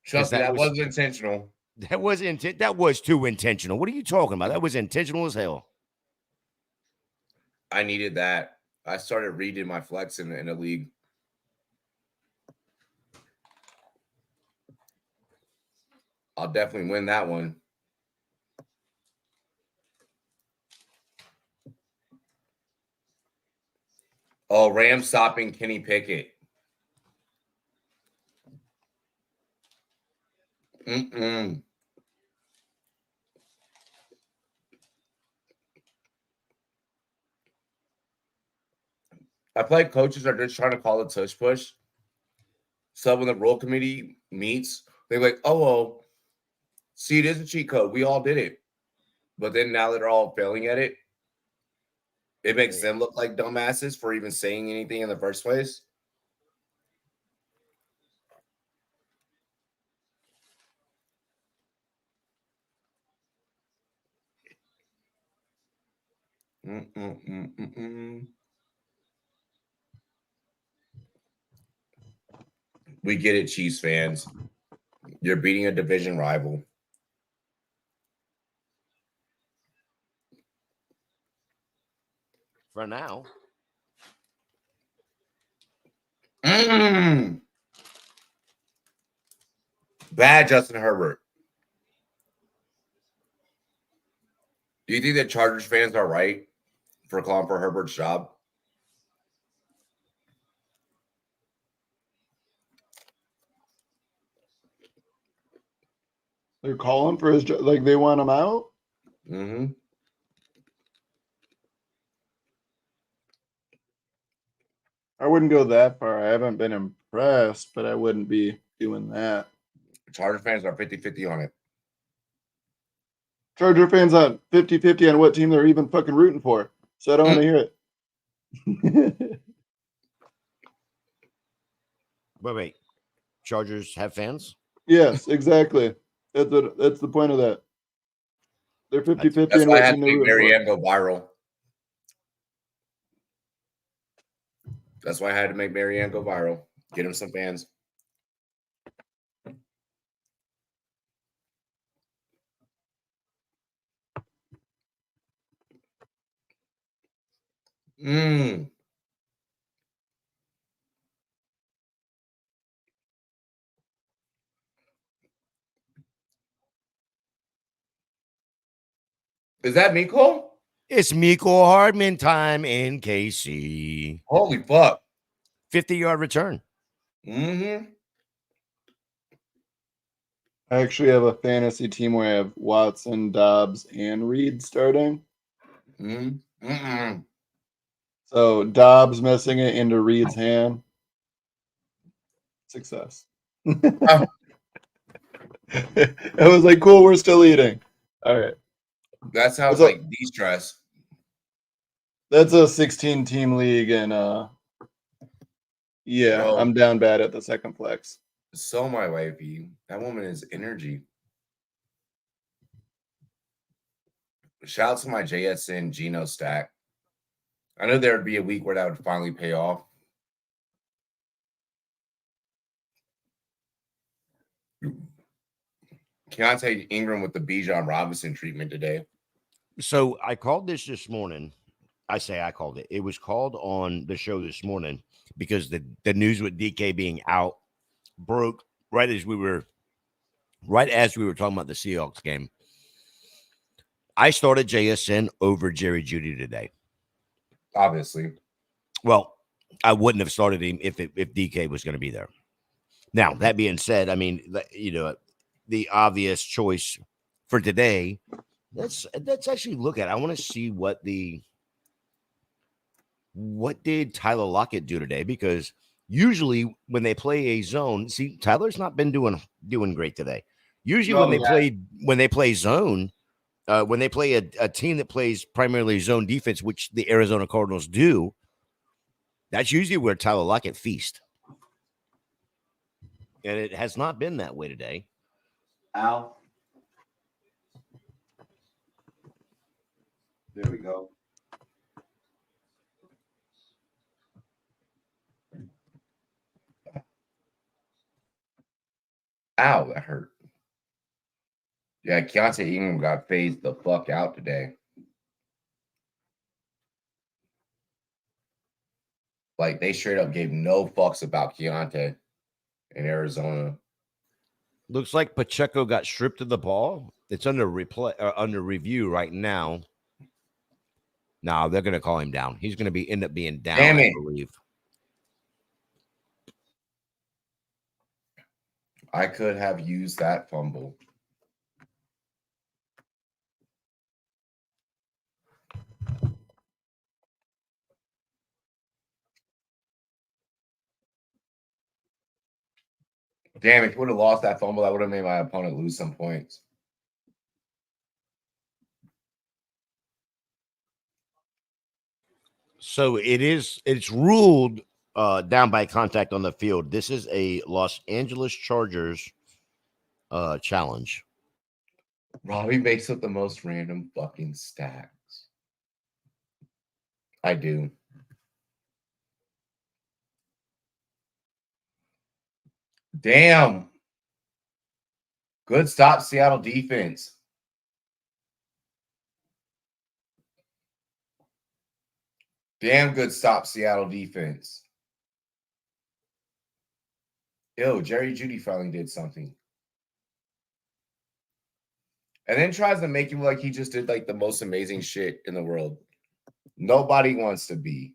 Trust me, that was intentional. That was too intentional. What are you talking about? That was intentional as hell. I needed that. I started reading my flex in a league. I'll definitely win that one. Oh, Rams stopping Kenny Pickett. I feel like coaches are just trying to call a tush push. So when the rule committee meets, they're like, oh, well, see, it is a cheat code. We all did it. But then now that they're all failing at it, it makes them look like dumbasses for even saying anything in the first place. We get it, Chiefs fans. You're beating a division rival. For now. Bad Justin Herbert. Do you think that Chargers fans are right for calling for Herbert's job? They're calling for his job. Like, they want him out? Mm-hmm. I wouldn't go that far. I haven't been impressed, but I wouldn't be doing that. Charger fans are 50-50 on it. Charger fans on 50-50 on what team they're even fucking rooting for. So I don't want to hear it. Wait. Chargers have fans? Yes, exactly. That's the point of that. They're 50-50 That's on why I what had team to they're make rooting for. Marianne go viral. That's why I had to make Marianne go viral. Get him some fans. Is that me, Cole? It's Mecole Hardman time in KC. Holy fuck. 50-yard return. Mm-hmm. I actually have a fantasy team where I have Watson, Dobbs, and Reed starting. So Dobbs missing it into Reed's hand. Success. I was like, cool, we're still eating. All right. That sounds like de-stress. That's a 16-team league, and yeah, Bro. I'm down bad at the second flex. So my wifey. That woman is energy. Shout out to my JSN Geno stack. I know there would be a week where that would finally pay off. Keontae Ingram with the Bijan Robinson treatment today. So I called this morning. I called it. It was called on the show this morning because the news with DK being out broke right as we were talking about the Seahawks game. I started JSN over Jerry Jeudy today. Obviously. Well, I wouldn't have started him if DK was going to be there. Now, that being said, I mean, the obvious choice for today, let's actually look at it. I want to see what did Tyler Lockett do today, because usually when they play a zone, see, Tyler's not been doing great today. Usually No, when they play zone, when they play a team that plays primarily zone defense, which the Arizona Cardinals do, that's usually where Tyler Lockett feast. And it has not been that way today. Al. There we go. Ow, that hurt. Yeah, Keontae Ingram got phased the fuck out today. Like, they straight up gave no fucks about Keontae in Arizona. Looks like Pacheco got stripped of the ball. It's under review right now. No, they're going to call him down. He's going to end up being down, Damn I it. believe. I could have used that fumble. Damn, if you would have lost that fumble, that would have made my opponent lose some points. So it's ruled down by contact on the field. This is a Los Angeles Chargers challenge. Robbie makes up the most random fucking stacks. I do. Damn. Good stop, Seattle defense. Damn good stop, Seattle defense. Ew, Jerry Jeudy finally did something. And then tries to make him like he just did like the most amazing shit in the world. Nobody wants to be.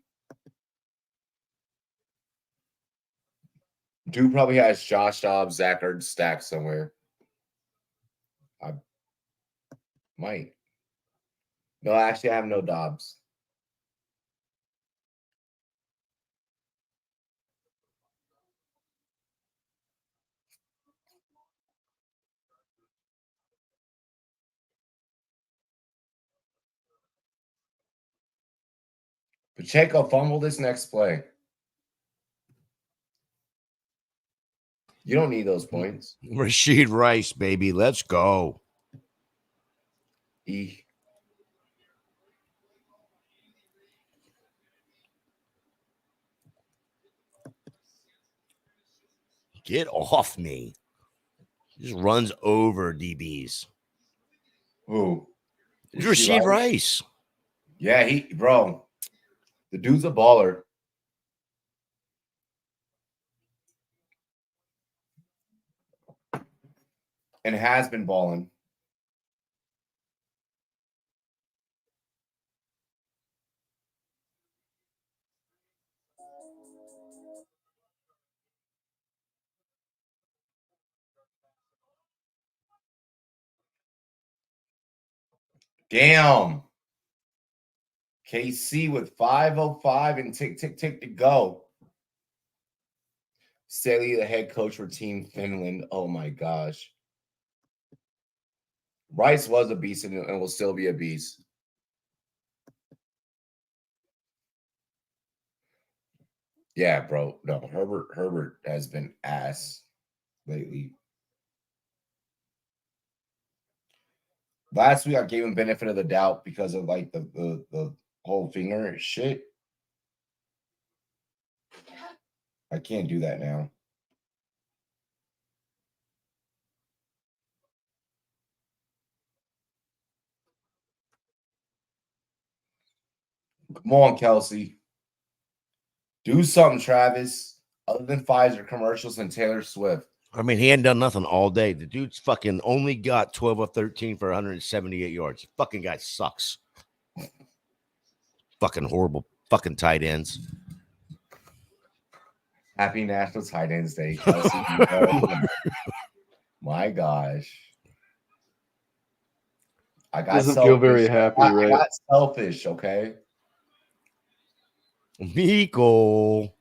Dude probably has Josh Dobbs, Zach Ertz stacked somewhere. I might. No, actually, I have no Dobbs. Pacheco fumble this next play. You don't need those points. Rashid Rice, baby. Let's go. Get off me. He just runs over DBs. Who? It's Rashid Rice. Yeah, bro. The dude's a baller. And has been balling. Damn. KC with 5:05 and tick, tick, tick to go. Staley, the head coach for Team Finland. Oh, my gosh. Rice was a beast and will still be a beast. Yeah, bro. No, Herbert has been ass lately. Last week, I gave him benefit of the doubt because of like the whole finger shit. I can't do that now. Come on, Kelsey. Do something, Travis, other than Pfizer commercials and Taylor Swift. I mean, he hadn't done nothing all day. The dude's fucking only got 12 of 13 for 178 yards. Fucking guy sucks. Fucking horrible. Fucking tight ends. Happy National Tight Ends Day, Kelsey. My gosh. I got Doesn't selfish. feel very happy, right? I got selfish, okay? Miko.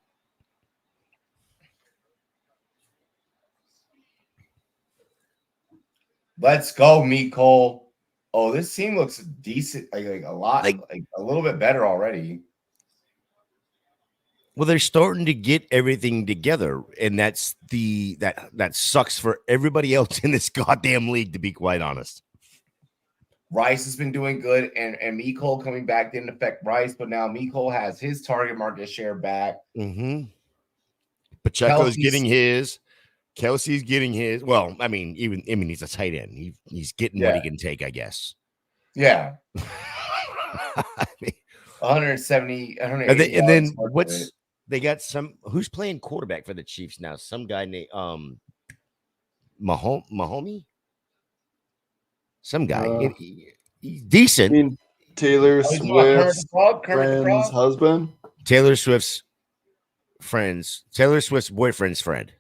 Let's go, Meat Cole. Oh, this team looks decent, like a lot, Like- like a little bit better already. Well, they're starting to get everything together, and that's that sucks for everybody else in this goddamn league, to be quite honest. Rice has been doing good, and Meat Cole coming back didn't affect Rice, but now Meat Cole has his target market share back. Mm-hmm. Pacheco's Kelsey's- getting his. Kelsey's getting his. Well, I mean, he's a tight end. He's getting what he can take, I guess. Yeah, I mean, 170, 180 and then yards, what's they got some who's playing quarterback for the Chiefs now? Some guy named Mahomey. Some guy. He's decent. I mean, Taylor Oh, he's not Swift's Kermit the friend's Frog? husband. Taylor Swift's boyfriend's friend.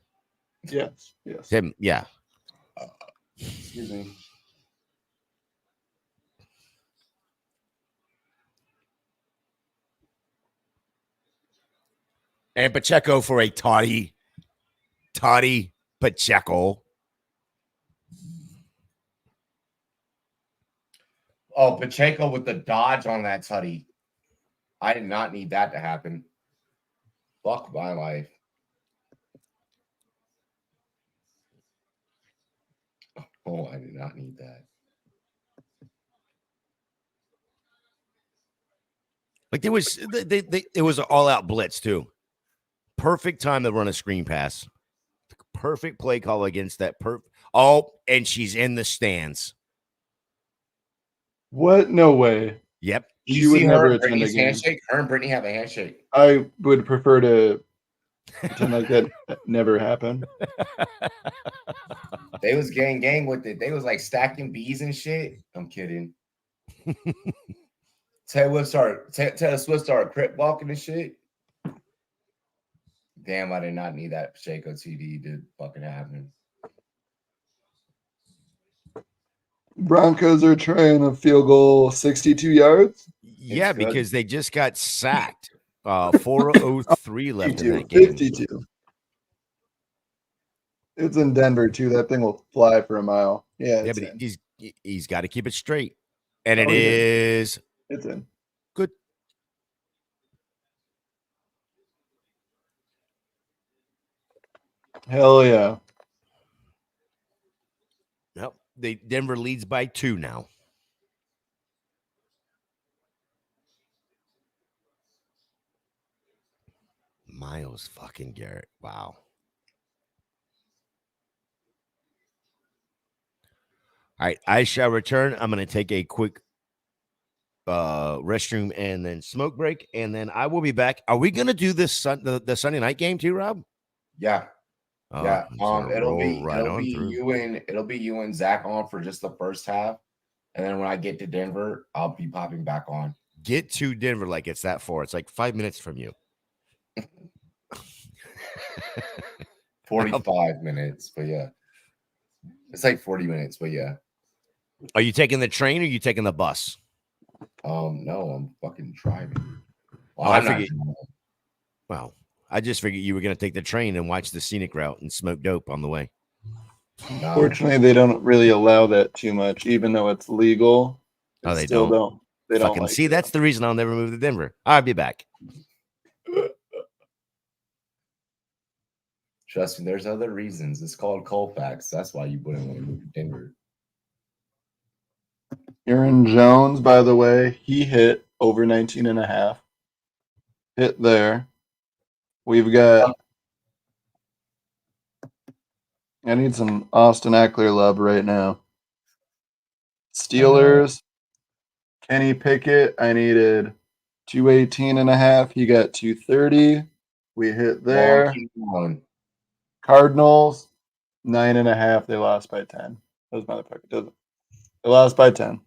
Yes. Him, yeah. Excuse me. And Pacheco for a toddy Pacheco. Oh, Pacheco with the dodge on that tutty. I did not need that to happen. Fuck my life. Oh, I did not need that. Like there was it was an all-out blitz too. Perfect time to run a screen pass. Perfect play call against that and she's in the stands. What? No way. Yep. She would never attend a Brittany's game. handshake? Her and Brittany have a handshake. I would prefer to pretend like that never happened. They was gang with it. They was like stacking bees and shit. I'm kidding. Taylor Swift started crip walking and shit. Damn, I did not need that Pacheco TD to fucking happen. Broncos are trying a field goal 62 yards. Yeah, good. because they just got sacked. 4:03 left in 52, that game. 52. It's in Denver too. That thing will fly for a mile. Yeah, Yeah, it's but in. he's got to keep it straight. And Oh, it he did. is It's in. good. Hell yeah. Nope. Denver leads by 2 now. Miles fucking Garrett. Wow. All right, I shall return. I'm going to take a quick restroom and then smoke break, and then I will be back. Are we going to do this the Sunday night game too, Rob? Yeah. Yeah. I'm just gonna It'll roll be through. it'll be you and Zach on for just the first half. And then when I get to Denver, I'll be popping back on. Get to Denver like it's that far. It's like 5 minutes from you. 45 minutes, but yeah. It's like 40 minutes, but yeah. Are you taking the train or are you taking the bus? No, I'm fucking driving. Well, Oh, I I'm not figured- driving. Well, I just figured you were going to take the train and watch the scenic route and smoke dope on the way. No. Fortunately, they don't really allow that too much, even though it's legal. Oh, they still don't? They don't Fucking like see, it. that's the reason I'll never move to Denver. I'll be back. Trust me, there's other reasons. It's called Colfax. That's why you wouldn't want to move to Denver. Aaron Jones, by the way, he hit over 19.5. Hit there. We've got. I need some Austin Eckler love right now. Steelers, Kenny Pickett, I needed 218.5. He got 230. We hit there. Long, keep going. Cardinals, 9.5. They lost by 10. Those motherfuckers doesn't. They lost by 10.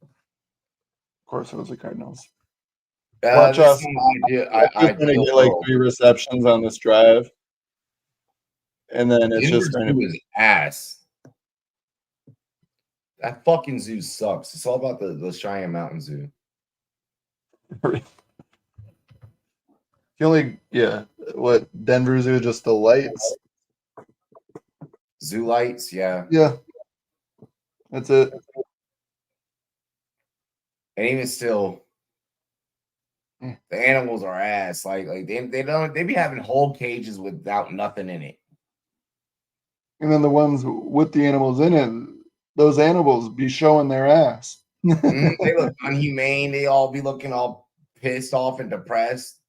Of course, it was the Cardinals. Watch this us. is I'm going to get like 3 receptions on this drive. And then it's Denver just going Zoo to is ass. That fucking zoo sucks. It's all about the Cheyenne Mountain Zoo. what Denver Zoo, just the lights. Zoo lights, yeah. Yeah. That's it. And even still, Yeah. the animals are ass. Like they be having whole cages without nothing in it. And then the ones with the animals in it, those animals be showing their ass. They look unhumane. They all be looking all pissed off and depressed.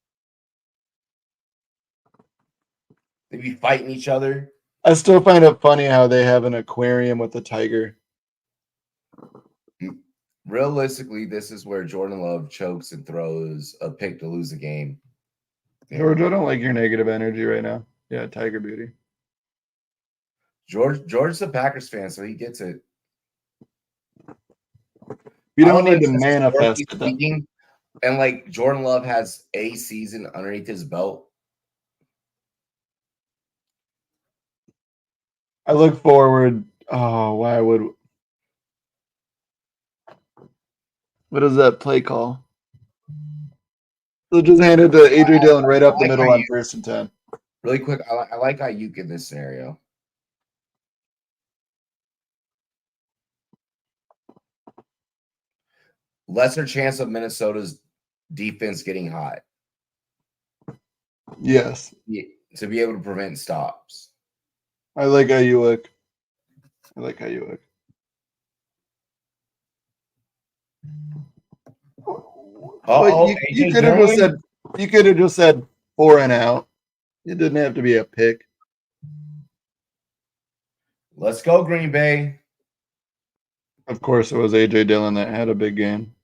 They be fighting each other. I still find it funny how they have an aquarium with a tiger. Realistically, this is where Jordan Love chokes and throws a pick to lose the game. George, I don't like your negative energy right now. Yeah, Tiger Beauty. George's a Packers fan, so he gets it. You don't need to manifest it. Speaking, and like Jordan Love has a season underneath his belt. I look forward. Oh, why would? What is that play call? They'll just hand it to Adrian Dillon right up the middle on 1st and 10. Really quick, I like Ayuk in this scenario. Lesser chance of Minnesota's defense getting hot. Yes. To be able to prevent stops. I like how you look. I like how you look. You could have just said. You could have just said 4 and out. It didn't have to be a pick. Let's go, Green Bay. Of course, it was AJ Dillon that had a big game.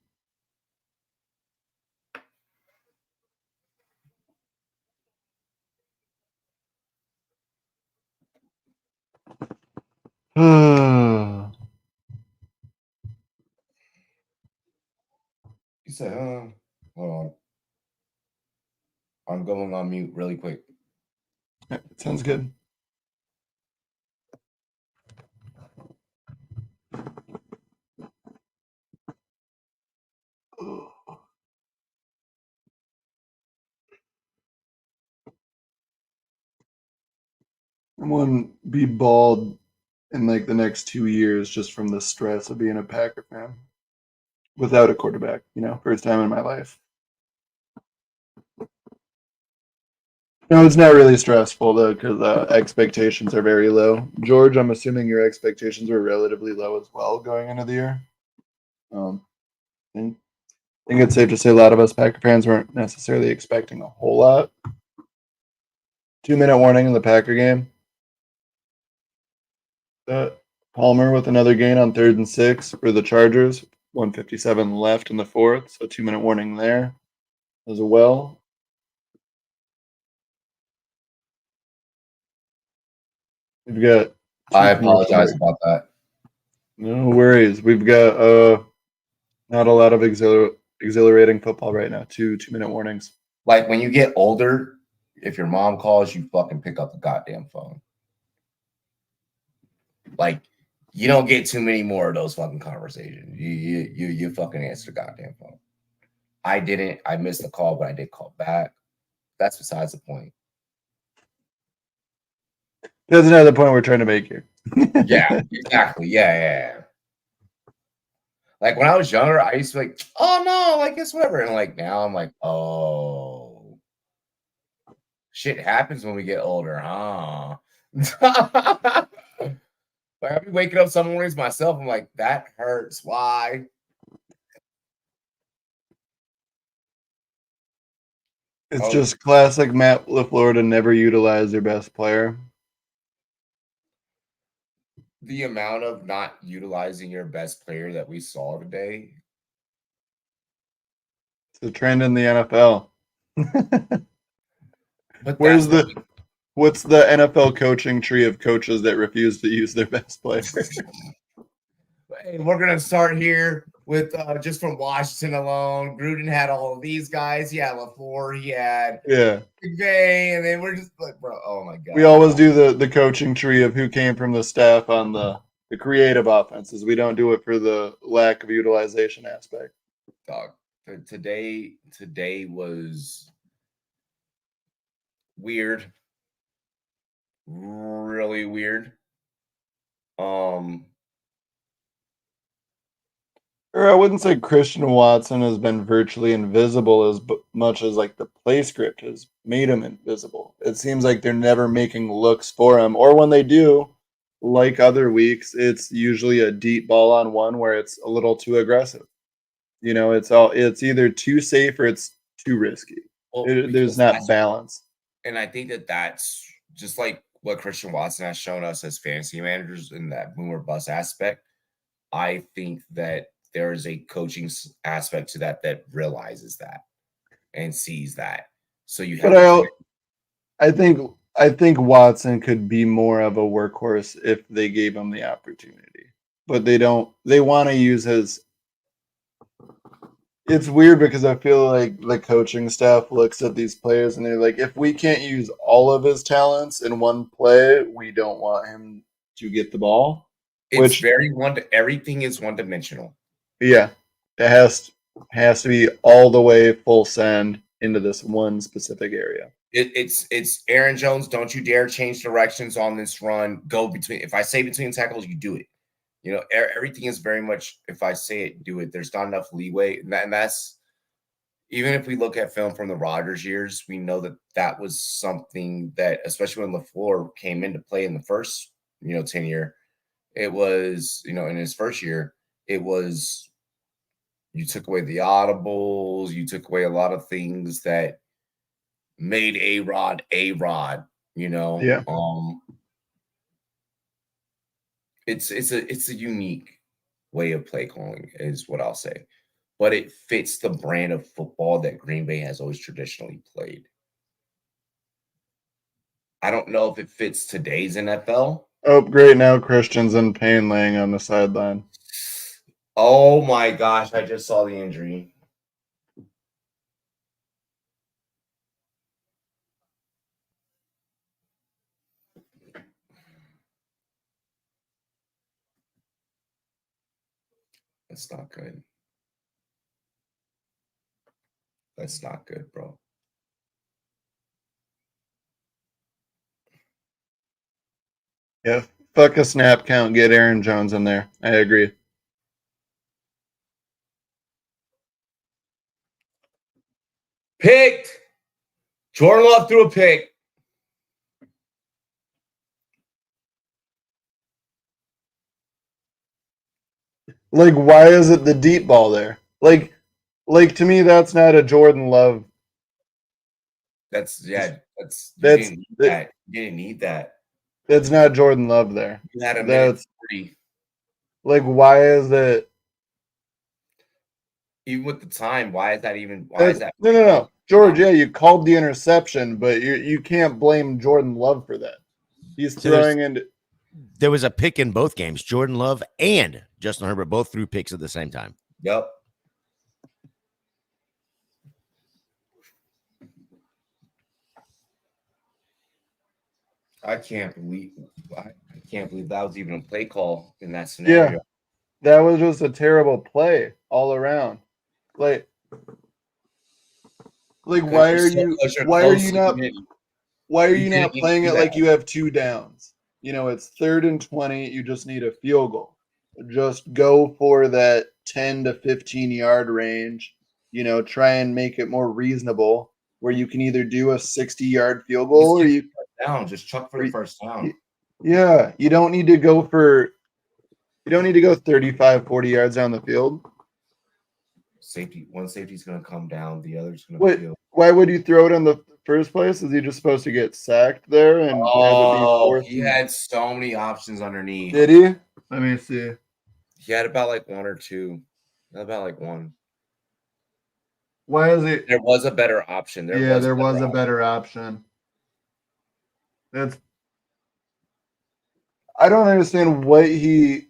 You said, hold on. I'm going on mute really quick. Sounds good. I wouldn't be bald in like the next 2 years just from the stress of being a Packer fan without a quarterback. First time in my life. No, it's not really stressful though because expectations are very low. George, I'm assuming your expectations were relatively low as well going into the year. I think it's safe to say a lot of us Packer fans weren't necessarily expecting a whole lot. 2-minute warning in the Packer game. Palmer with another gain on 3rd and 6 for the Chargers. 1:57 left in the 4th, so 2-minute warning there as well. We've got. I apologize about that. No worries. We've got not a lot of exhilarating football right now. 2-minute warnings. Like when you get older, if your mom calls, you fucking pick up the goddamn phone. Like you don't get too many more of those fucking conversations. You fucking answer the goddamn phone. I didn't. I missed the call, but I did call back. That's besides the point. That's another point we're trying to make here. Yeah, exactly. Yeah. Like when I was younger, I used to be like, oh no, like it's whatever. And like now I'm like, oh, shit happens when we get older, huh? Like I'll be waking up some mornings myself. I'm like, that hurts. Why? It's just classic Matt LaFleur to never utilize their best player. The amount of not utilizing your best player that we saw today. It's a trend in the NFL. But what's the NFL coaching tree of coaches that refuse to use their best player? Hey, we're gonna start here with just from Washington alone. Gruden had all of these guys. He had LaFleur. He had McVay, and then we're just like, bro, oh my god. We always do the coaching tree of who came from the staff on the creative offenses. We don't do it for the lack of utilization aspect. Dog, today was weird, really weird. Or I wouldn't say Christian Watson has been virtually invisible as much as like the play script has made him invisible. It seems like they're never making looks for him, or when they do, like other weeks, it's usually a deep ball on one where it's a little too aggressive. It's either too safe or it's too risky. There's because not balance. And I think that's just like what Christian Watson has shown us as fantasy managers in that boom or bust aspect. I think that there is a coaching aspect to that realizes that and sees that. So you have. But I think Watson could be more of a workhorse if they gave him the opportunity. But they don't. They want to use his. It's weird because I feel like the coaching staff looks at these players and they're like, if we can't use all of his talents in one play, we don't want him to get the ball. It's very everything is one dimensional. Yeah, it has to be all the way full send into this one specific area. It's Aaron Jones. Don't you dare change directions on this run. Go between. If I say between tackles, you do it. Everything is very much. If I say it, do it. There's not enough leeway, and that's even if we look at film from the Rodgers years, we know that was something that, especially when LaFleur came into play in the first 10-year, it was in his first year, it was you took away the audibles, you took away a lot of things that made A-Rod. Yeah. It's a unique way of play calling is what I'll say. But it fits the brand of football that Green Bay has always traditionally played. I don't know if it fits today's NFL. Oh, great. Now Christian's in pain laying on the sideline. Oh my gosh, I just saw the injury. That's not good. That's not good, bro. Yeah, fuck a snap count. Get Aaron Jones in there. I agree. Picked. Jordan Love threw a pick. Like, why is it the deep ball there? Like to me, that's not a Jordan Love. You didn't need that. That's not Jordan Love there. You had a minute 40. Like, why is it? Even with the time, why is that? No. George, yeah, you called the interception, but you can't blame Jordan Love for that. He's throwing into. There was a pick in both games. Jordan Love and Justin Herbert both threw picks at the same time. Yep. I can't believe that was even a play call in that scenario. Yeah, that was just a terrible play all around. Like why are you not playing it like you have two downs? It's 3rd and 20. You just need a field goal. Just go for that 10 to 15 yard range. Try and make it more reasonable where you can either do a 60-yard field goal or you down. Just chuck for the first down. Yeah, you don't need to go 35, 40 yards down the field. One safety's going to come down, the other's going to field. Why would you throw it in the first place? Is he just supposed to get sacked there and have it be forced? He had so many options underneath. Did he? Let me see. He had about like one or two. About like one. Why is it? There was a better option. There was a better option. I don't understand what he.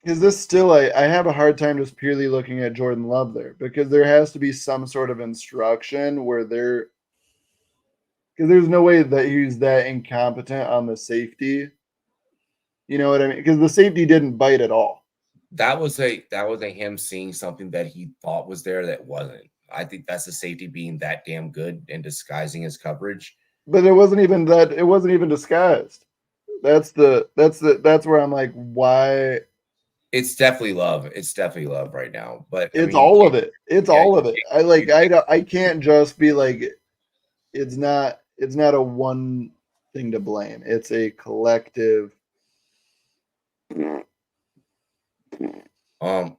Is this still I have a hard time just purely looking at Jordan Love there because there has to be some sort of instruction where because there's no way that he's that incompetent on the safety. You know what I mean? Because the safety didn't bite at all. That was a him seeing something that he thought was there that wasn't. I think that's the safety being that damn good and disguising his coverage. But it wasn't even that. It wasn't even disguised. That's where I'm like, why? It's definitely love. It's definitely love right now. But I It's mean, all of it. It's yeah, all of it. I can't just be like, it's not a one thing to blame. It's a collective.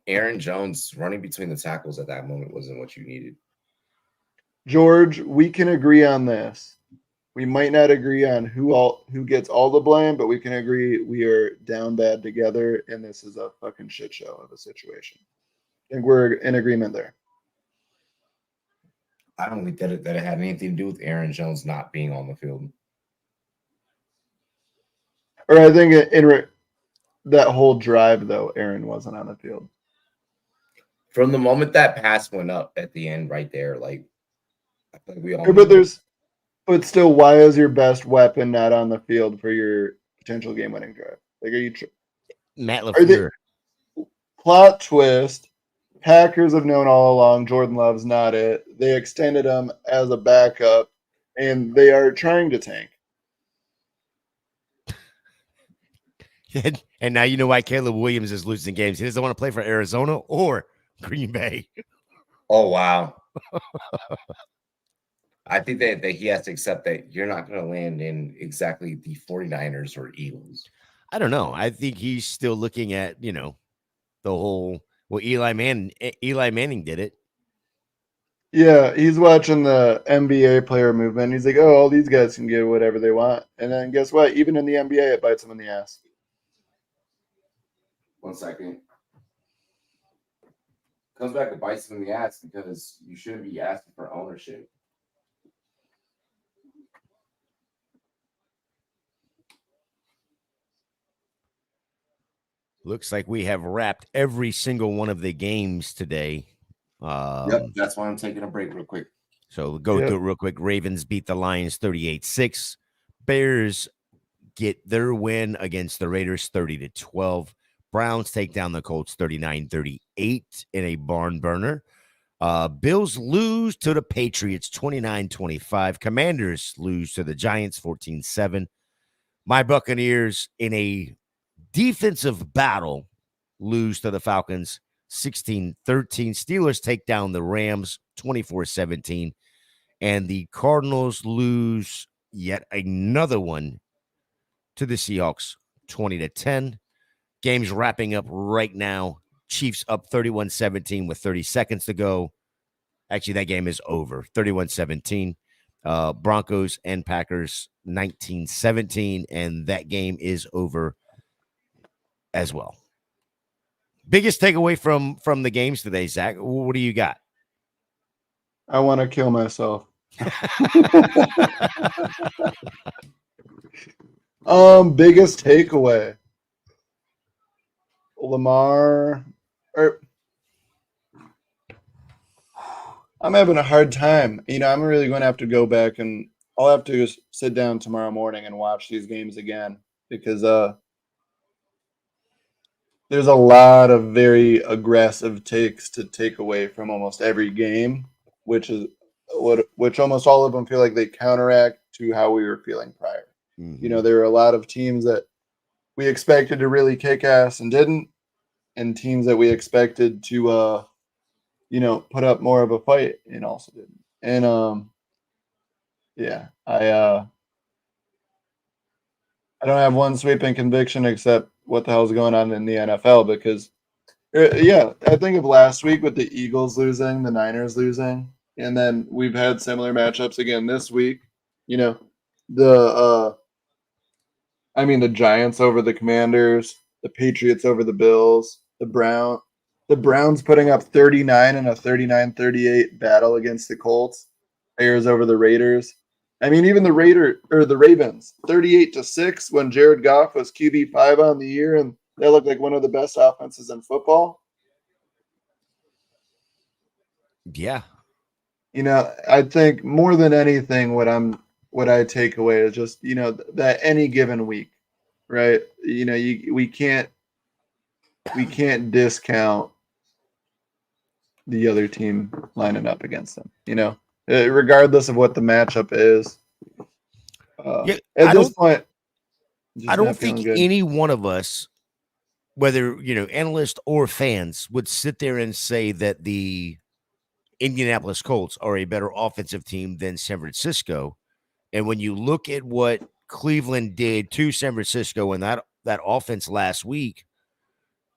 Aaron Jones running between the tackles at that moment wasn't what you needed. George, we can agree on this. We might not agree on who gets all the blame, but we can agree we are down bad together, and this is a fucking shit show of a situation. I think we're in agreement there. I don't think that it had anything to do with Aaron Jones not being on the field. Or I think that whole drive, though, Aaron wasn't on the field. From the moment that pass went up at the end, right there, like I think we all. But still, why is your best weapon not on the field for your potential game-winning drive? Like, are you Matt LaFleur? Plot twist? Packers have known all along Jordan Love's not it. They extended him as a backup, and they are trying to tank. And now you know why Caleb Williams is losing games. He doesn't want to play for Arizona or Green Bay. Oh, wow. I think that he has to accept that you're not going to land in exactly the 49ers or Eagles. I don't know. I think he's still looking at, the whole, Eli Manning did it. Yeah, he's watching the NBA player movement. He's like, oh, all these guys can get whatever they want. And then guess what? Even in the NBA, it bites them in the ass. 1 second. Comes back to bites him in the ass because you shouldn't be asking for ownership. Looks like we have wrapped every single one of the games today. Yep, that's why I'm taking a break real quick. So we'll go through it real quick. Ravens beat the Lions 38-6. Bears get their win against the Raiders 30-12. Browns take down the Colts 39-38 in a barn burner. Bills lose to the Patriots 29-25. Commanders lose to the Giants 14-7. My Buccaneers in a defensive battle lose to the Falcons 16-13. Steelers take down the Rams 24-17. And the Cardinals lose yet another one to the Seahawks 20-10. Game's wrapping up right now. Chiefs up 31-17 with 30 seconds to go. Actually, that game is over. 31-17. Broncos and Packers 19-17. And that game is over as well. Biggest takeaway from the games today, Zach. What do you got? I want to kill myself. Biggest takeaway. Lamar. I'm having a hard time. I'm really going to have to go back and I'll have to sit down tomorrow morning and watch these games again because there's a lot of very aggressive takes to take away from almost every game, which almost all of them feel like they counteract to how we were feeling prior. Mm-hmm. There were a lot of teams that we expected to really kick ass and didn't, and teams that we expected to put up more of a fight and also didn't. And I don't have one sweeping conviction except what the hell's going on in the NFL because I think of last week with the Eagles losing, the Niners losing, and then we've had similar matchups again this week. The Giants over the Commanders, the Patriots over the Bills, the Browns putting up 39 in a 39-38 battle against the Colts, Bears over the Raiders. Even the Ravens, 38-6 when Jared Goff was QB5 on the year, and they looked like one of the best offenses in football. Yeah. I think more than anything, what I take away is just, that any given week, right? We can't discount the other team lining up against them, regardless of what the matchup is. At this point, I not don't feeling think good. any one of us, whether analysts or fans, would sit there and say that the Indianapolis Colts are a better offensive team than San Francisco. And when you look at what Cleveland did to San Francisco and that offense last week,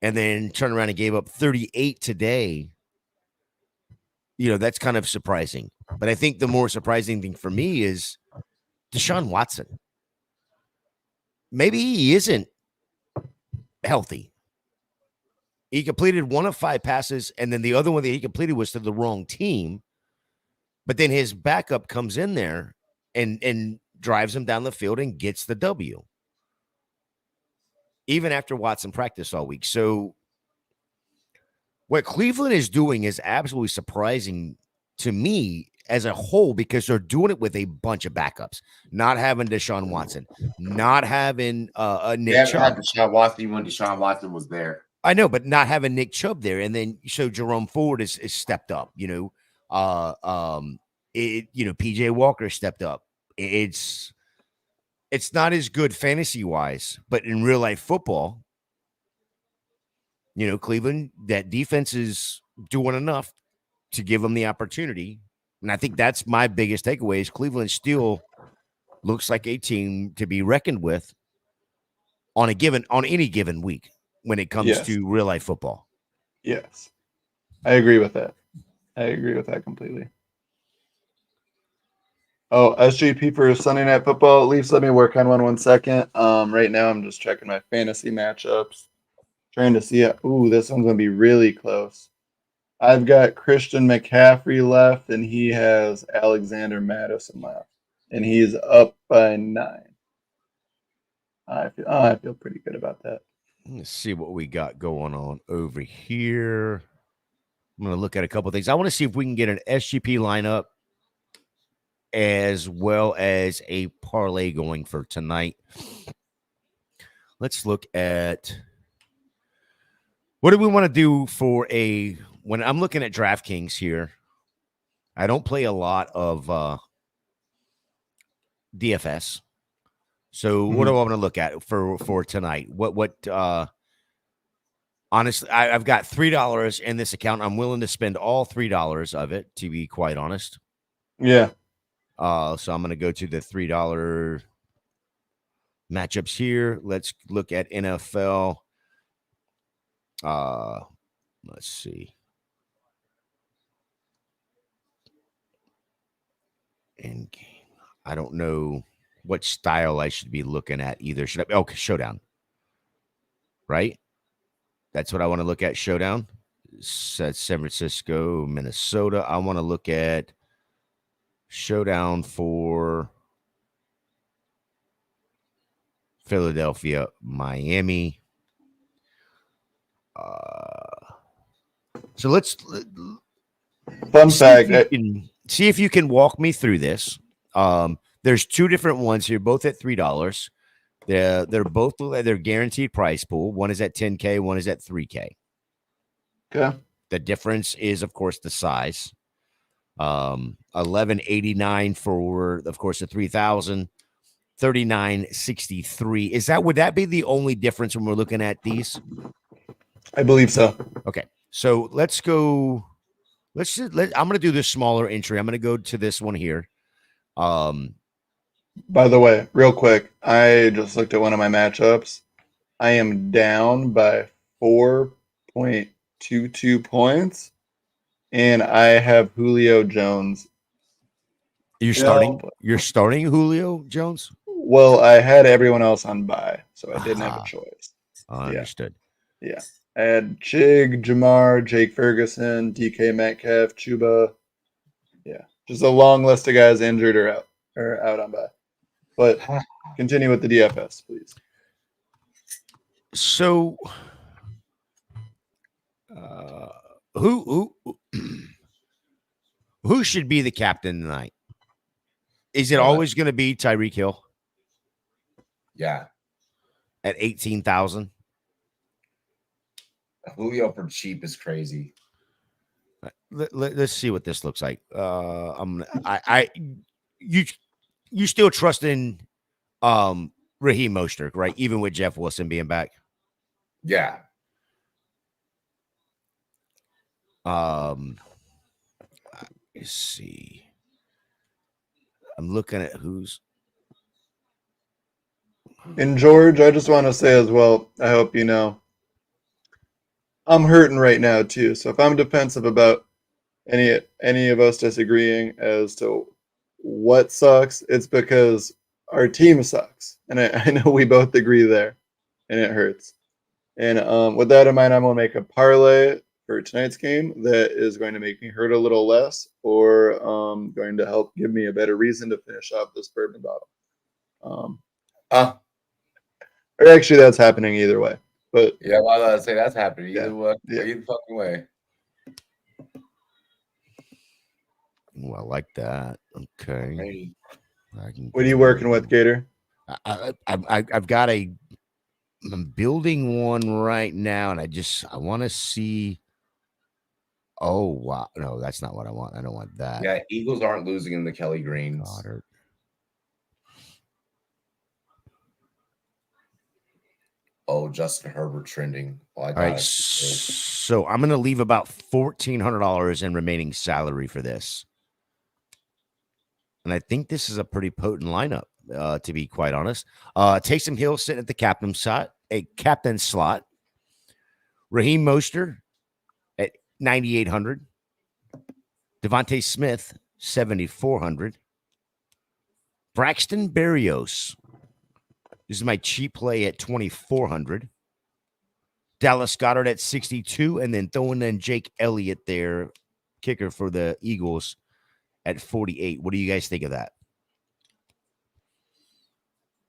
and then turned around and gave up 38 today, that's kind of surprising. But I think the more surprising thing for me is Deshaun Watson. Maybe he isn't healthy. He completed 1 of 5 passes, and then the other one that he completed was to the wrong team. But then his backup comes in there and drives him down the field and gets the W, even after Watson practiced all week. So what Cleveland is doing is absolutely surprising to me as a whole, because they're doing it with a bunch of backups, not having Deshaun Watson, not having Nick Chubb. Deshaun Watson when Deshaun Watson was there. I know, but not having Nick Chubb there. And then so Jerome Ford is stepped up, PJ Walker stepped up. It's not as good fantasy wise, but in real life football, Cleveland, that defense is doing enough to give them the opportunity. And I think that's my biggest takeaway is Cleveland still looks like a team to be reckoned with on any given week when it comes to real life football. Yes. I agree with that. I agree with that completely. Oh, SGP for Sunday Night Football. Leafs, let me work on 1 second. Right now I'm just checking my fantasy matchups. Trying to see it. Ooh, this one's going to be really close. I've got Christian McCaffrey left, and he has Alexander Madison left. And he's up by 9. I feel pretty good about that. Let's see what we got going on over here. I'm going to look at a couple of things. I want to see if we can get an SGP lineup as well as a parlay going for tonight. Let's look at what do we want to do for when I'm looking at DraftKings here. I don't play a lot of DFS. So what do I want to look at for tonight? Honestly, I've got $3 in this account. I'm willing to spend all $3 of it, to be quite honest. Yeah. So I'm going to go to the $3 matchups here. Let's look at NFL. Let's see. In game. I don't know what style I should be looking at either. Should I? Okay, Showdown. Right? That's what I want to look at. Showdown. That's San Francisco, Minnesota. I want to look at Showdown for Philadelphia, Miami. So let's fun fact. See if you can walk me through this. There's 2 different ones here, both at $3. They're both their guaranteed price pool. One is at 10K, one is at 3K. Okay. The difference is, of course, the size. 1189 for, of course, the 3000. 3963. Would that be the only difference when we're looking at these? I believe so. Okay. So let's go. I'm going to do this smaller entry. I'm going to go to this one here. By the way, real quick, I just looked at one of my matchups. I am down by 4.22 points, and I have Julio Jones. You're starting Julio Jones? Well, I had everyone else on bye, so I didn't have a choice. Understood. Yeah. I had Chig, Jamar, Jake Ferguson, DK Metcalf, Chuba. Yeah. Just a long list of guys injured or out on bye. But continue with the DFS, please. So who should be the captain tonight? Is it always going to be Tyreek Hill? Yeah. At 18,000? Julio for cheap is crazy. Let's see what this looks like. You still trust in Raheem Mostert, right? Even with Jeff Wilson being back. Yeah. Let's see. I'm looking at who's. And George, I just want to say as well, I hope you know, I'm hurting right now too. So if I'm defensive about any of us disagreeing as to what sucks, it's because our team sucks. And I know we both agree there, and it hurts. And with that in mind, I'm going to make a parlay for tonight's game that is going to make me hurt a little less, or going to help give me a better reason to finish off this bourbon bottle. Or actually, that's happening either way. But yeah, well, I was say that's happening either way, yeah. either fucking way. Oh, I like that. Okay. Hey. What are you working with, Gator? I've got I'm building one right now, and I want to see. Oh wow, no, that's not what I want. I don't want that. Yeah, Eagles aren't losing in the Kelly Greens. Goddard. Oh, Justin Herbert trending. Well, All right, so I'm gonna leave about $1,400 in remaining salary for this, and I think this is a pretty potent lineup. To be quite honest, Taysom Hill sitting at the captain slot. Raheem Mostert at 9,800. Devontae Smith 7,400. Braxton Berrios. This is my cheap play at 2,400. Dallas Goedert at 62, and then throwing in Jake Elliott there, kicker for the Eagles at 48. What do you guys think of that?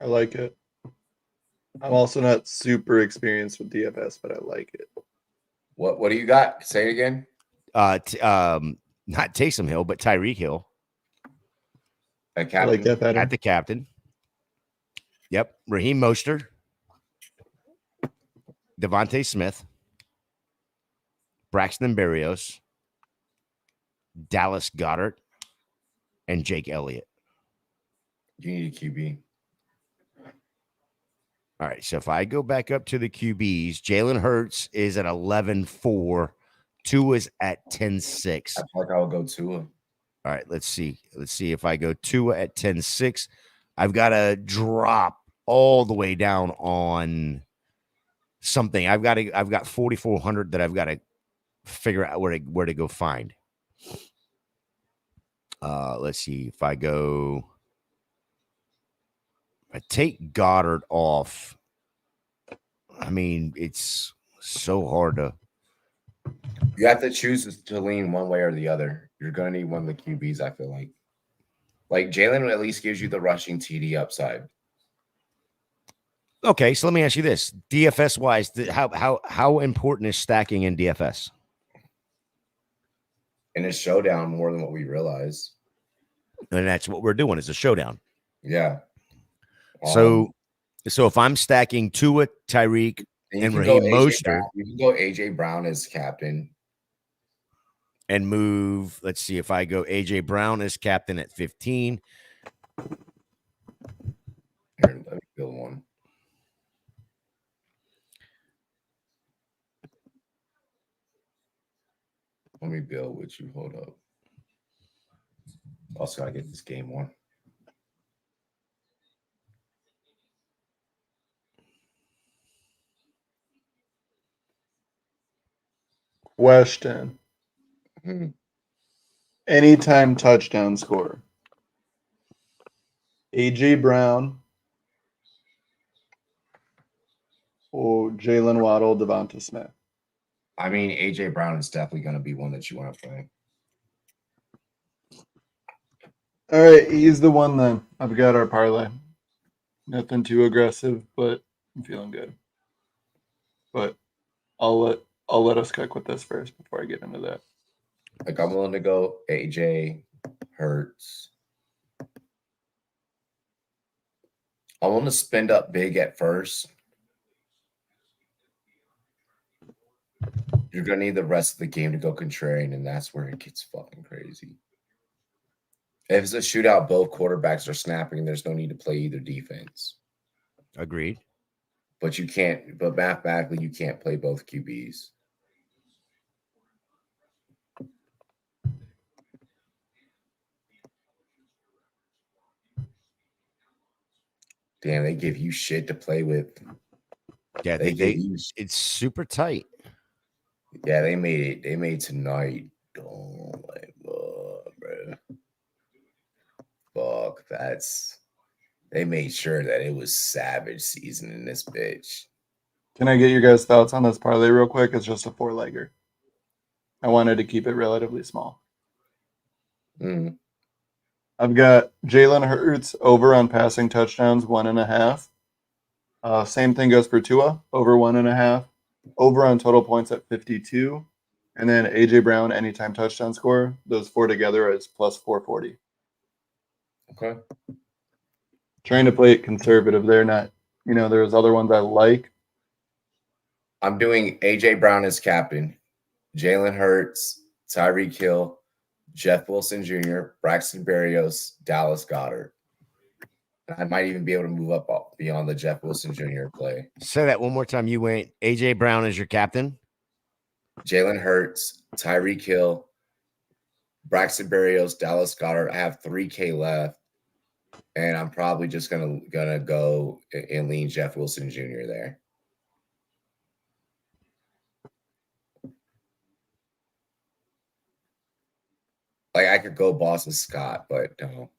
I like it. I'm also not super experienced with DFS, but I like it. What do you got? Say it again. Not Taysom Hill, but Tyreek Hill. At I like that better. At the captain. Yep. Raheem Mostert. Devontae Smith. Braxton Berrios. Dallas Goedert. And Jake Elliott. You need a QB. All right. So if I go back up to the QBs, Jalen Hurts is at 11-4. Tua is at 10-6. I feel like I would go Tua. All right, let's see. Let's see if I go Tua at 10-6. I've got to drop all the way down on something. I've got 4,400 that I've got to figure out where to go find. Let's see if I take Goddard off. I mean, it's so hard to. You have to choose to lean one way or the other. You're going to need one of the QBs, I feel like. Like, Jalen at least gives you the rushing TD upside. Okay, so let me ask you this. DFS-wise, how important is stacking in DFS? In a showdown more than what we realize. And that's what we're doing is a showdown. Yeah. So if I'm stacking Tua, Tyreek, and Raheem Mostert. You can go A.J. Brown as captain. And move, let's see if I go A.J. Brown as captain at 15. Here, let me build one. Let me build with you. Hold up. Also, gotta get this game one. Question. Anytime touchdown score. A.J. Brown or Jalen Waddle, Devonta Smith? I mean, A.J. Brown is definitely going to be one that you want to play. All right, he's the one then. I've got our parlay. Nothing too aggressive, but I'm feeling good. But I'll let us cook with this first before I get into that. Like, I'm willing to go AJ, Hurts. I want to spend up big at first. You're going to need the rest of the game to go contrarian, and that's where it gets fucking crazy. If it's a shootout, both quarterbacks are snapping, there's no need to play either defense. Agreed. But you can't. But mathematically, you can't play both QBs. Damn, they give you shit to play with. Yeah, They give you. it's super tight. Yeah, they made it. They made tonight. Oh my god, bro. Fuck, that's. They made sure that it was savage season in this bitch. Can I get your guys' thoughts on this parlay real quick? It's just a 4-legger. I wanted to keep it relatively small. Mm. I've got Jalen Hurts over on passing touchdowns, 1.5. Same thing goes for Tua, over 1.5. Over on total points at 52. And then AJ Brown, anytime touchdown score. Those four together is plus 440. Okay. Trying to play it conservative. They're not, there's other ones I like. I'm doing AJ Brown as captain, Jalen Hurts, Tyreek Hill, Jeff Wilson Jr., Braxton Berrios, Dallas Goedert. I might even be able to move up beyond the Jeff Wilson Jr. play. Say that one more time. You went AJ Brown as your captain. Jalen Hurts, Tyreek Hill, Braxton Berrios, Dallas Goedert. I have 3K left, and I'm probably just gonna go and lean Jeff Wilson Jr. there. Like I could go Boston Scott, but no.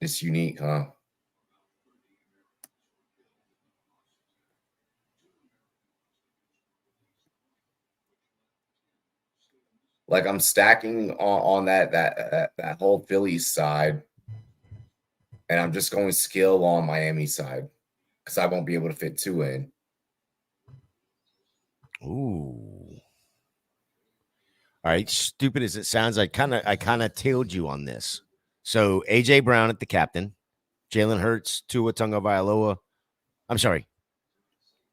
It's unique, huh? Like I'm stacking on that whole Phillies side, and I'm just going skill on Miami side because I won't be able to fit two in. Ooh. All right, stupid as it sounds, I kind of tailed you on this. So AJ Brown at the captain, Jalen Hurts, Tua Tagovailoa. I'm sorry,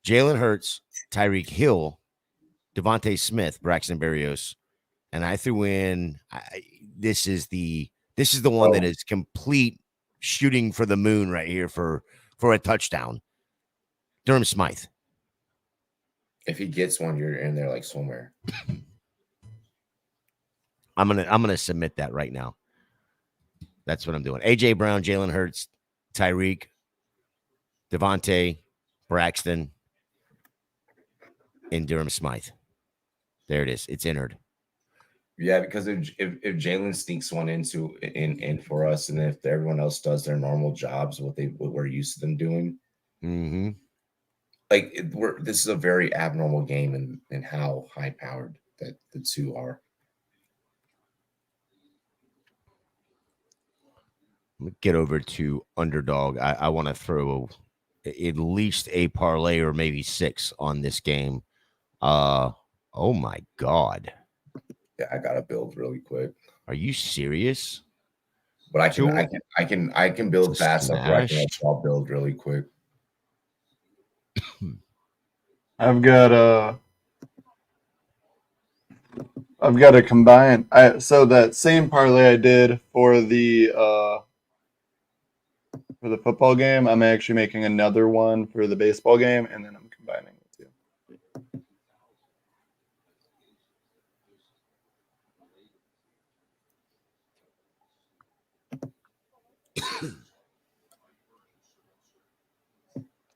Jalen Hurts, Tyreek Hill, Devontae Smith, Braxton Berrios, and I threw in. This is the one that is complete shooting for the moon right here for a touchdown. Durham Smythe. If he gets one, you're in there like somewhere. I'm gonna submit that right now. That's what I'm doing. AJ Brown, Jalen Hurts, Tyreek, Devontae, Braxton, and Durham Smythe. There it is. It's entered. Yeah, because if Jalen sneaks one in for us, and if everyone else does their normal jobs, what we're used to them doing, like this is a very abnormal game in how high powered that the two are. Get over to Underdog. I want to throw at least a parlay or maybe 6 on this game. Oh my God. Yeah, I gotta build really quick. Are you serious? But I can build fast enough where I can all build really quick. I've got a combine. So that same parlay I did for the football game, I'm actually making another one for the baseball game, and then I'm combining the two.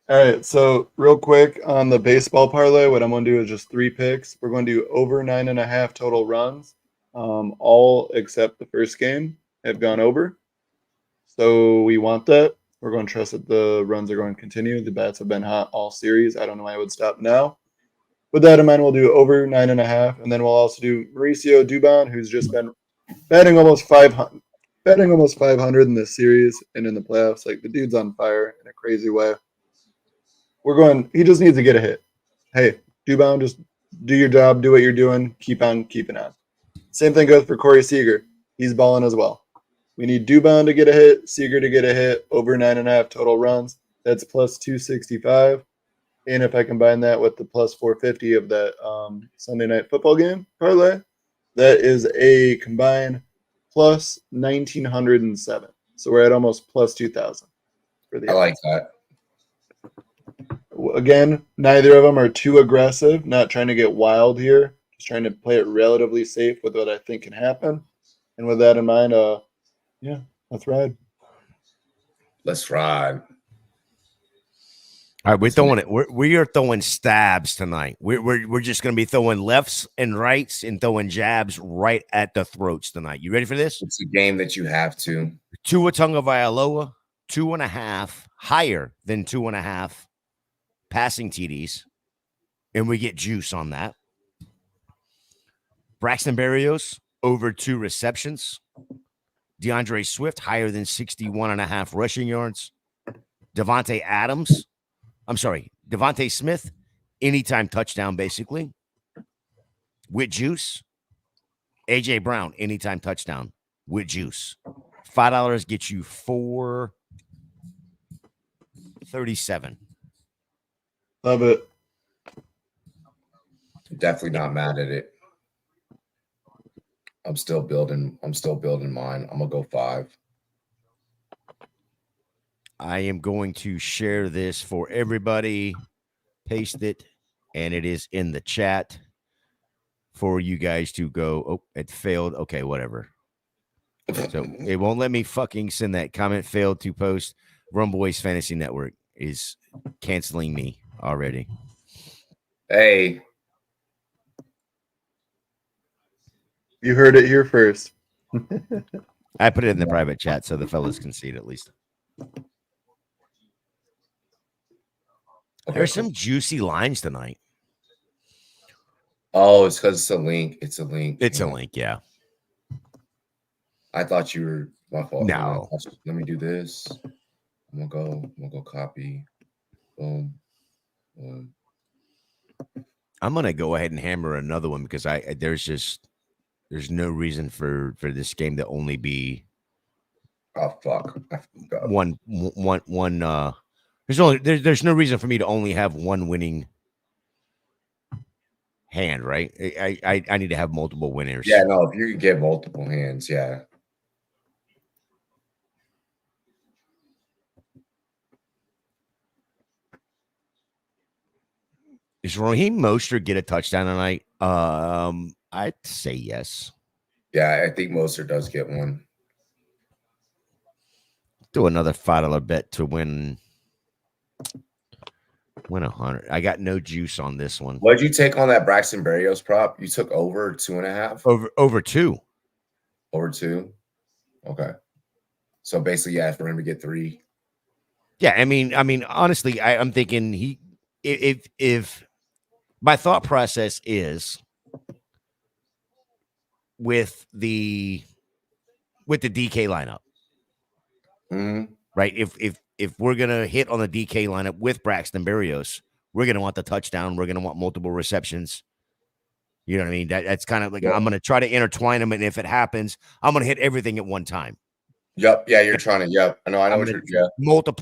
All right, so real quick on the baseball parlay, what I'm going to do is just 3 picks. We're going to do over 9.5 total runs. All except the first game have gone over. So we want that. We're going to trust that the runs are going to continue. The bats have been hot all series. I don't know why I would stop now. With that in mind, we'll do over 9.5, and then we'll also do Mauricio Dubon, who's just been batting almost 500 in this series and in the playoffs. Like the dude's on fire in a crazy way. He just needs to get a hit. Hey, Dubon, just do your job, do what you're doing, keep on keeping on. Same thing goes for Corey Seager. He's balling as well. We need Dubon to get a hit, Seager to get a hit, over 9.5 total runs. That's plus 265. And if I combine that with the plus 450 of that Sunday night football game parlay, that is a combined plus 1,907. So we're at almost plus 2,000 for the I like odds. that. Again, neither of them are too aggressive. Not trying to get wild here. Just trying to play it relatively safe with what I think can happen. And with that in mind, yeah, let's ride. Let's ride. All right, we're throwing it. We are throwing stabs tonight. We're just going to be throwing lefts and rights and throwing jabs right at the throats tonight. You ready for this? It's a game that you have to. Tua Tagovailoa, 2.5, higher than 2.5 passing TDs, and we get juice on that. Braxton Berrios, over 2 receptions. DeAndre Swift, higher than 61.5 rushing yards. Devontae Smith, anytime touchdown, basically. With juice. AJ Brown, anytime touchdown with juice. $5 gets you $4.37. Love it. Definitely not mad at it. I'm still building mine. I'm gonna go 5. I am going to share this for everybody. Paste it, and it is in the chat for you guys to go. Oh, it failed. Okay, whatever. So it won't let me fucking send that. Comment failed to post. Rumboyz Fantasy Network is canceling me already. Hey, You heard it here first. I put it in the private chat so the fellas can see it at least. okay, There's cool. some juicy lines tonight. Oh, it's because it's a link. It's a link. It's a link, yeah. I thought you were my fault. No. Let me do this. I'm gonna go copy. Boom. Boom. I'm gonna go ahead and hammer another one because there's no reason for this game to only be Oh fuck. I forgot. one. There's no reason for me to only have one winning hand, right? I need to have multiple winners. Yeah, no, if you could get multiple hands, yeah. Does Raheem Mostert get a touchdown tonight? I'd say yes. Yeah, I think Mostert does get one. Do another $5 bet to win 100. I got no juice on this one. What did you take on that Braxton Berrios prop? You took over 2.5? Over 2. Over 2? Okay. So basically, yeah, for him to get 3. Yeah, I mean, honestly, I'm thinking if my thought process is with the DK lineup, right? If we're gonna hit on the DK lineup with Braxton Berrios, we're gonna want the touchdown. We're gonna want multiple receptions. You know what I mean? That's kind of like I'm gonna try to intertwine them, and if it happens, I'm gonna hit everything at one time. Yep. Yeah, you're trying to. Yep. I know what you're. Yeah.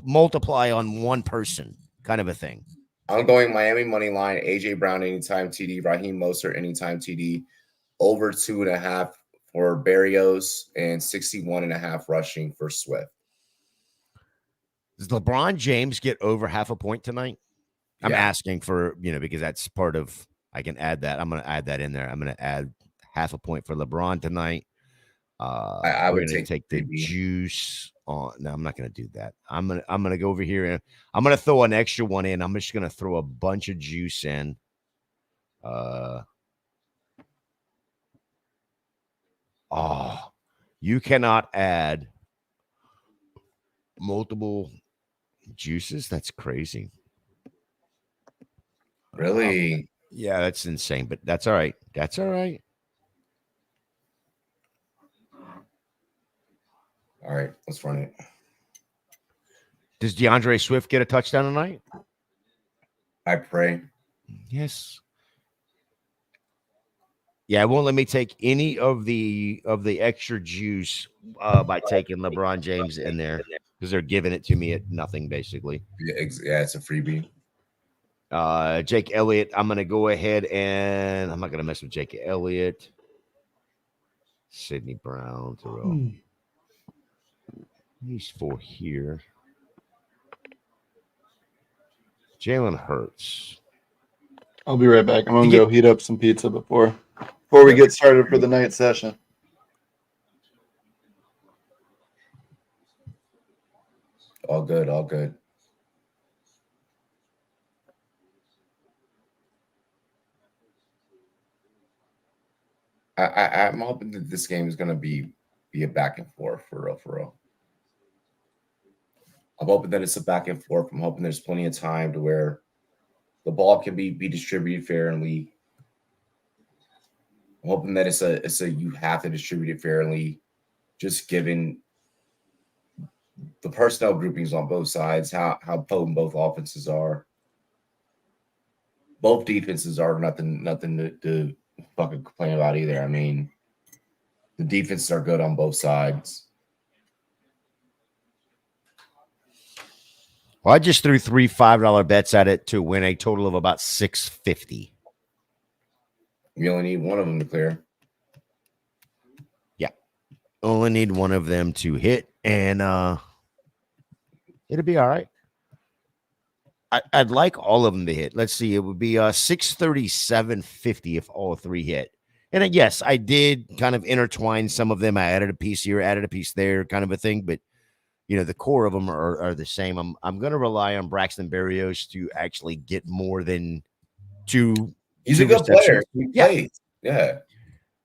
Multiply on one person, kind of a thing. I'm going Miami money line. AJ Brown anytime TD. Raheem Mostert anytime TD. Over 2.5 for Berrios and 61.5 rushing for Swift. Does LeBron James get over half a point tonight? I'm Yeah. asking for, because that's part of, I can add that. I'm going to add that in there. I'm going to add half a point for LeBron tonight. I would take the juice on. No, I'm not going to do that. I'm going to go over here and I'm going to throw an extra one in. I'm just going to throw a bunch of juice in. You cannot add multiple juices. That's crazy. Really? Yeah, that's insane, but that's all right. That's all right. All right, let's run it. Does DeAndre Swift get a touchdown tonight? I pray. Yes. Yeah, it won't let me take any of the extra juice by taking LeBron James in there because they're giving it to me at nothing, basically. Yeah, it's a freebie. Jake Elliott, I'm going to go ahead and I'm not going to mess with Jake Elliott. Sidney Brown, Terrell. He's 4 here. Jalen Hurts. I'll be right back. I'm gonna go heat up some pizza before we get started for the night session. All good, all good. I'm hoping that this game is gonna be a back and forth for real, for real. I'm hoping that it's a back and forth. I'm hoping there's plenty of time to where the ball can be distributed fairly. I'm hoping that it's a you have to distribute it fairly, just given the personnel groupings on both sides, how potent both offenses are. Both defenses are nothing to fucking complain about either. I mean, the defenses are good on both sides. Well, I just threw 3 $5 bets at it to win a total of about $650. You only need one of them to clear. Yeah. Only need one of them to hit, and it'll be all right. I'd like all of them to hit. Let's see. It would be 637.50 if all 3 hit. And yes, I did kind of intertwine some of them. I added a piece here, added a piece there, kind of a thing. But you know, the core of them are the same. I'm going to rely on Braxton Berrios to actually get more than 2. He's two a good player. receptions. He plays. Yeah.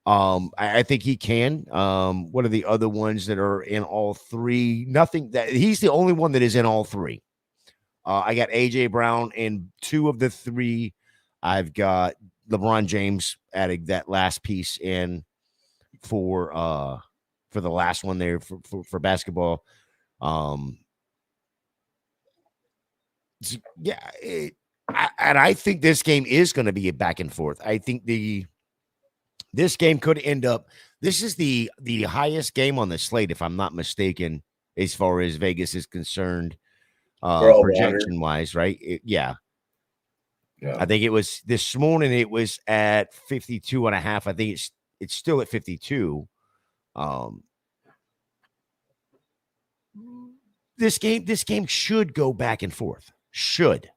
I think he can. What are the other ones that are in all 3? Nothing. That he's the only one that is in all 3. I got AJ Brown in 2 of the 3. I've got LeBron James adding that last piece in for the last one there for basketball. Yeah, and I think this game is going to be a back and forth. I think this game could end up. This is the highest game on the slate, if I'm not mistaken, as far as Vegas is concerned. Projection wise, right? Yeah. I think it was this morning. It was at 52.5. I think it's still at 52. This game should go back and forth. Should.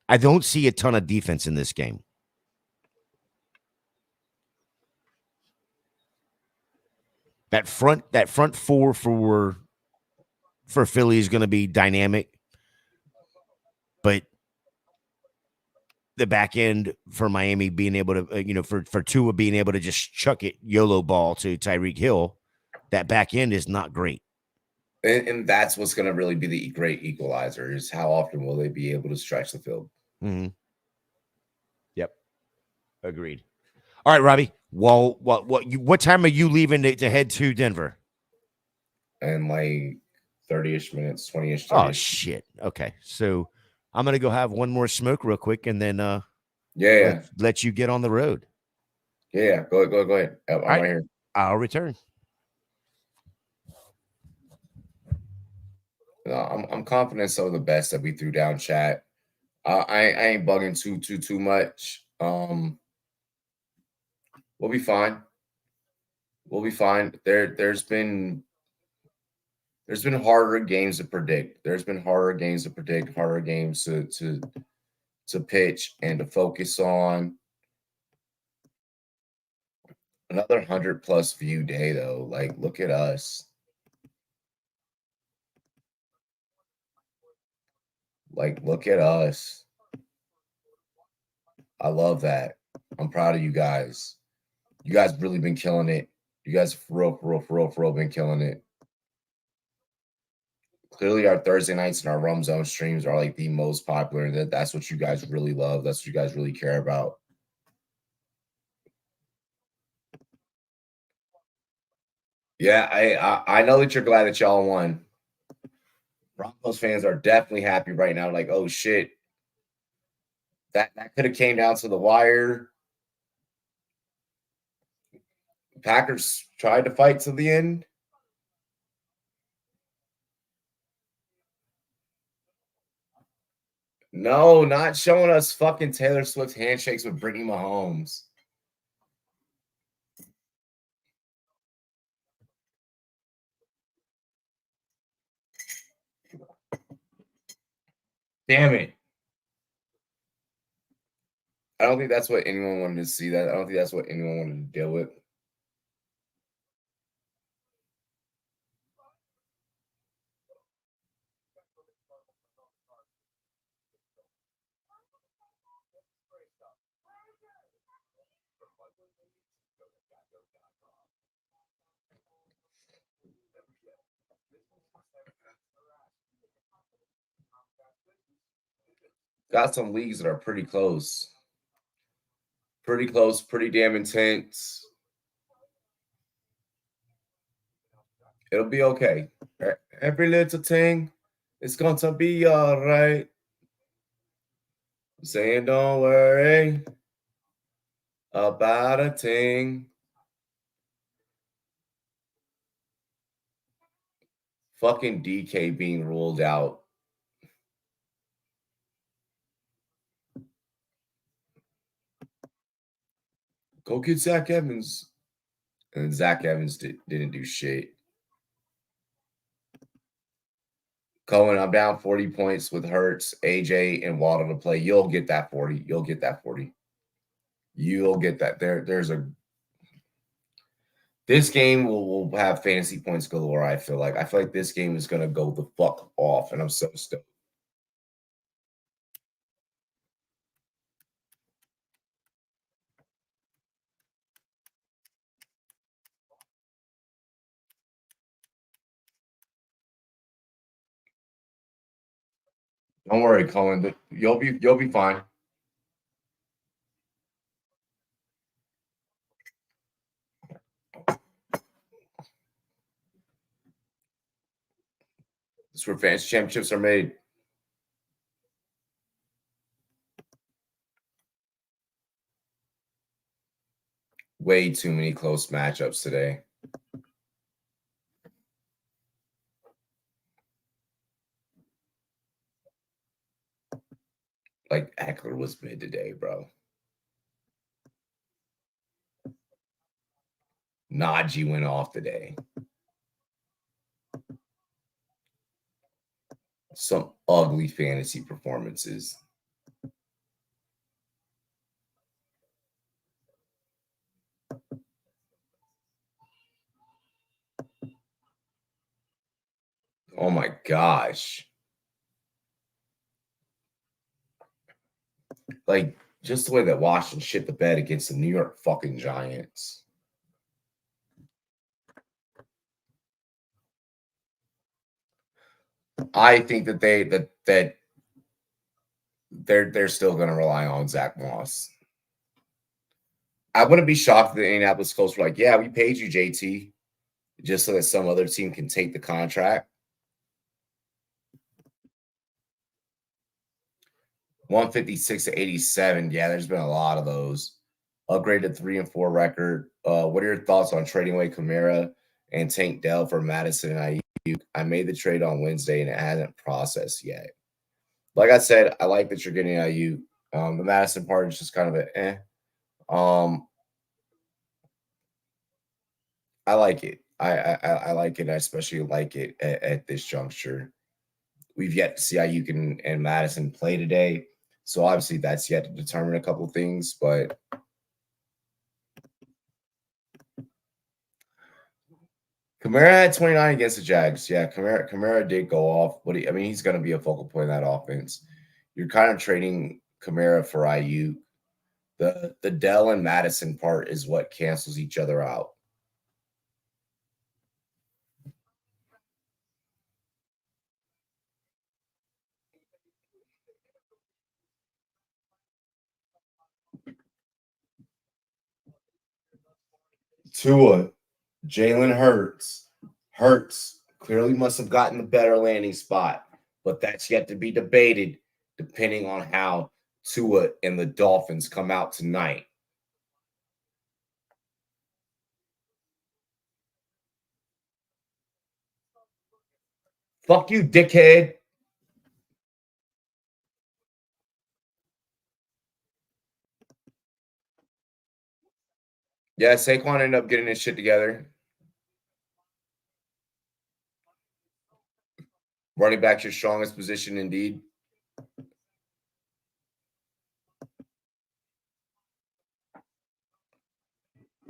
I don't see a ton of defense in this game. That front 4 for Philly is going to be dynamic, but the back end for Miami being able to, for Tua being able to just chuck it YOLO ball to Tyreek Hill, that back end is not great. And that's what's going to really be the great equalizer is how often will they be able to stretch the field? Mm-hmm. Yep. Agreed. All right, Robbie. Well, what time are you leaving to head to Denver? And like 30-ish minutes, 20-ish. Oh, shit. Okay. So I'm going to go have one more smoke real quick and then let you get on the road. Yeah. Go ahead. I'm right here. I'll return. No, I'm confident some of the best that we threw down, chat. I ain't bugging too much. We'll be fine. We'll be fine. There's been harder games to predict. There's been harder games to predict, harder games to pitch and to focus on. Another 100+ view day though. Like, look at us. Like, look at us. I love that. I'm proud of you guys. You guys really been killing it. You guys for real been killing it. Clearly, our Thursday nights and our RumZone streams are like the most popular. That's what you guys really love. That's what you guys really care about. Yeah, I know that you're glad that y'all won. Broncos fans are definitely happy right now. Like, oh shit, that could have came down to the wire. Packers tried to fight to the end. No, not showing us fucking Taylor Swift handshakes with Brittany Mahomes. Damn it. I don't think that's what anyone wanted to see. That I don't think that's what anyone wanted to deal with. Got some leagues that are pretty close. Pretty close, pretty damn intense. It'll be okay. Every little thing is going to be all right. I'm saying don't worry about a thing. Fucking DK being ruled out. Go get Zach Evans. And Zach Evans didn't do shit. Cohen, I'm down 40 points with Hurts, AJ, and Waddle to play. You'll get that 40. You'll get that 40. You'll get that. This game will have fantasy points galore, I feel like. I feel like this game is going to go the fuck off, and I'm so stoked. Don't worry, Cohen. You'll be fine. This is where fantasy championships are made. Way too many close matchups today. Like Eckler was mid today, bro. Najee went off today. Some ugly fantasy performances. Oh my gosh. Like, just the way that Washington shit the bed against the New York fucking Giants. I think that they're still going to rely on Zach Moss. I wouldn't be shocked if the Indianapolis Colts were like, yeah, we paid you, JT, just so that some other team can take the contract. 156 to 87. Yeah, there's been a lot of those. Upgraded 3-4 record. What are your thoughts on trading away Kamara and Tank Dell for Madison and Ayuk? I made the trade on Wednesday and it hasn't processed yet. Like I said, I like that you're getting Ayuk. The Madison part is just kind of a eh. I like it. I like it. I especially like it at this juncture. We've yet to see Ayuk and Madison play today. So obviously that's yet to determine a couple things, but Kamara had 29 against the Jags. Yeah, Kamara did go off. But he's going to be a focal point in that offense. You're kind of trading Kamara for Ayuk. The Dell and Madison part is what cancels each other out. Tua, Jalen Hurts. Hurts clearly must have gotten the better landing spot, but that's yet to be debated depending on how Tua and the Dolphins come out tonight. Fuck you, dickhead. Yeah, Saquon ended up getting his shit together. Running back's your strongest position indeed.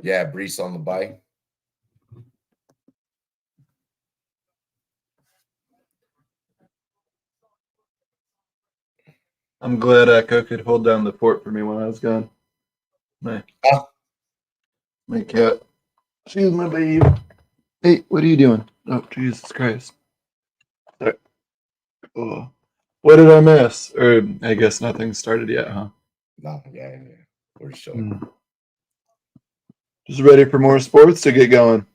Yeah, Brees on the bye. I'm glad Echo could hold down the fort for me when I was gone. My cat. She's my babe. Hey, what are you doing? Oh, Jesus Christ. Sorry. Oh. What did I miss? Or I guess nothing started yet, huh? No, yeah. We're just chilling. Just ready for more sports to get going.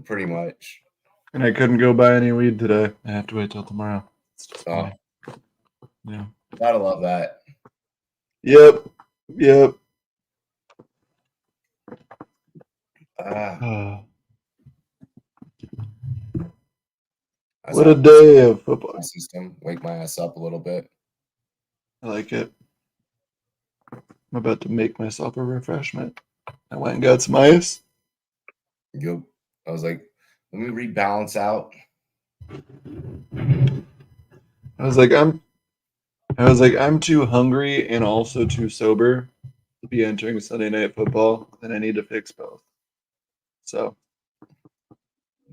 Pretty much. And I couldn't go buy any weed today. I have to wait till tomorrow. It's just Oh, yeah. gotta love that. Yep. What a day of football. System. Wake my ass up a little bit. I like it. I'm about to make myself a refreshment. I went and got some ice. Yep. I was like, let me rebalance out. I was like, I'm too hungry and also too sober to be entering Sunday Night Football, and I need to fix both. So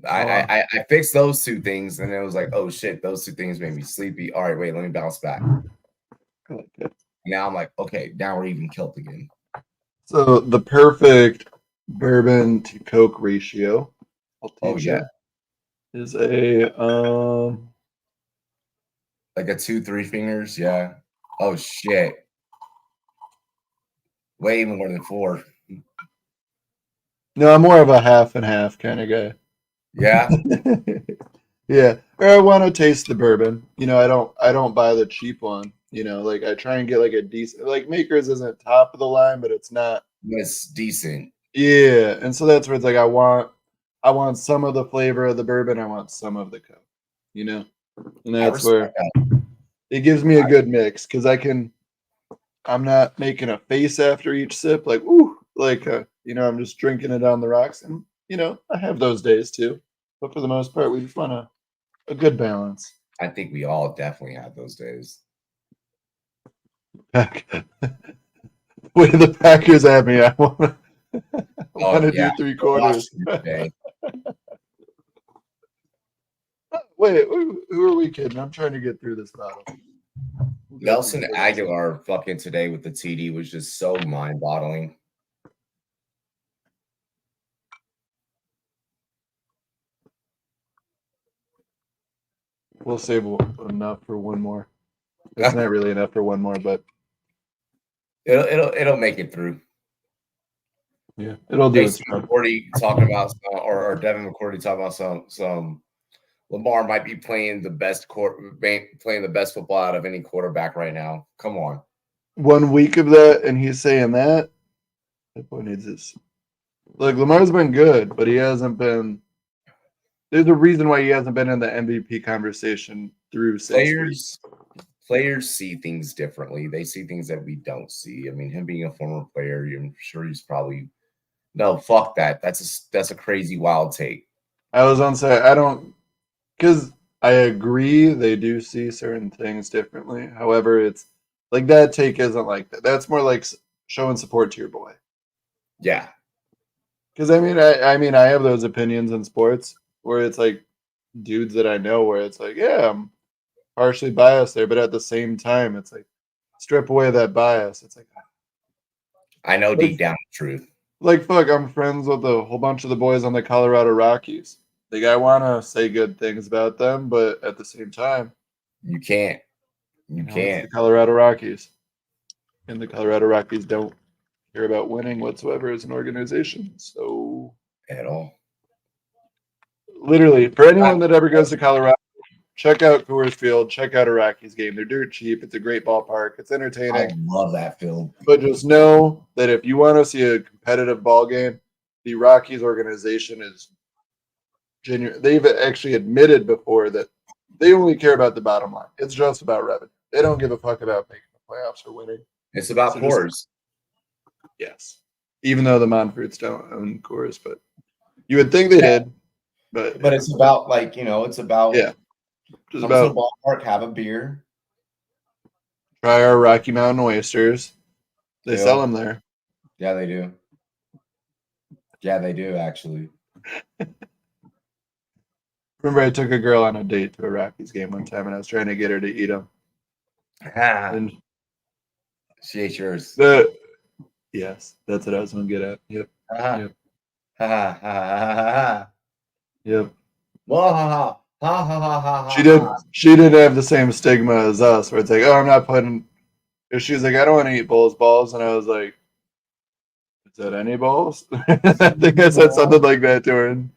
I fixed those two things, and it was like, oh shit, those two things made me sleepy. All right, wait, let me bounce back. I like it. Now I'm like, okay, now we're even killed again. So the perfect bourbon to Coke ratio, I'll teach you, is a like a 2-3 fingers, yeah. Oh shit. Way more than 4. No, I'm more of a half and half kind of guy. Yeah. Yeah. Or I want to taste the bourbon. You know, I don't buy the cheap one. You know, like I try and get like a decent, like Maker's isn't top of the line, but it's not. It's decent. Yeah. And so that's where it's like I want some of the flavor of the bourbon, I want some of the Coke. You know? And that's where it gives me a good mix because I'm not making a face after each sip, like, ooh, like, you know, I'm just drinking it on the rocks. And, you know, I have those days too. But for the most part, we just want a good balance. I think we all definitely have those days. Pack. Way the Packers at me. I want to do 3 quarters. Wait, who are we kidding? I'm trying to get through this battle. Nelson Aguilar fucking today with the TD was just so mind-boggling. We'll save enough for one more. It's not really enough for one more, but it'll make it through. Yeah, it'll do. Jason McCourty talking about or Devin McCourty talking about some Lamar might be playing the best football out of any quarterback right now. Come on. 1 week of that, and he's saying that boy needs this. Look, Lamar's been good, but he hasn't been. There's a reason why he hasn't been in the MVP conversation through 6 weeks. Players see things differently. They see things that we don't see. I mean, him being a former player, I'm sure he's probably no, fuck that. That's a crazy wild take. I was on say I don't, because I agree they do see certain things differently. However, it's like that take isn't like that. That's more like showing support to your boy. Yeah. Because I mean I have those opinions in sports where it's like dudes that I know where it's like, yeah, I'm partially biased there, but at the same time, it's like strip away that bias. It's like I know deep down the truth. Like, fuck, I'm friends with a whole bunch of the boys on the Colorado Rockies. Like, I want to say good things about them, but at the same time, you can't. You can't. It's the Colorado Rockies, and the Colorado Rockies don't care about winning whatsoever as an organization. So, at all. Literally, for anyone that ever goes to Colorado, check out Coors Field. Check out a Rockies game. They're dirt cheap. It's a great ballpark. It's entertaining. I love that field. But just know that if you want to see a competitive ball game, the Rockies organization is genuine. They've actually admitted before that they only care about the bottom line. It's just about revenue. They don't give a fuck about making the playoffs or winning. It's about Coors. Yes. Even though the Monforts don't own Coors, but you would think they did. But it's about it's about just about to the ballpark, have a beer, Try our Rocky Mountain oysters. They Yeah. sell them there. Yeah, they do. Yeah, they do actually. Remember, I took a girl on a date to a Rockies game one time, and I was trying to get her to eat them. And She ate yours. yes, that's what I was going to get at. Yep. Ha Yep. ha ha ha ha. Yep. Whoa, ha ha ha ha ha. She did have the same stigma as us, where it's like, oh, I'm not putting. She was like, I don't want to eat balls, and I was like, is that any balls? I think I said something like that to her, and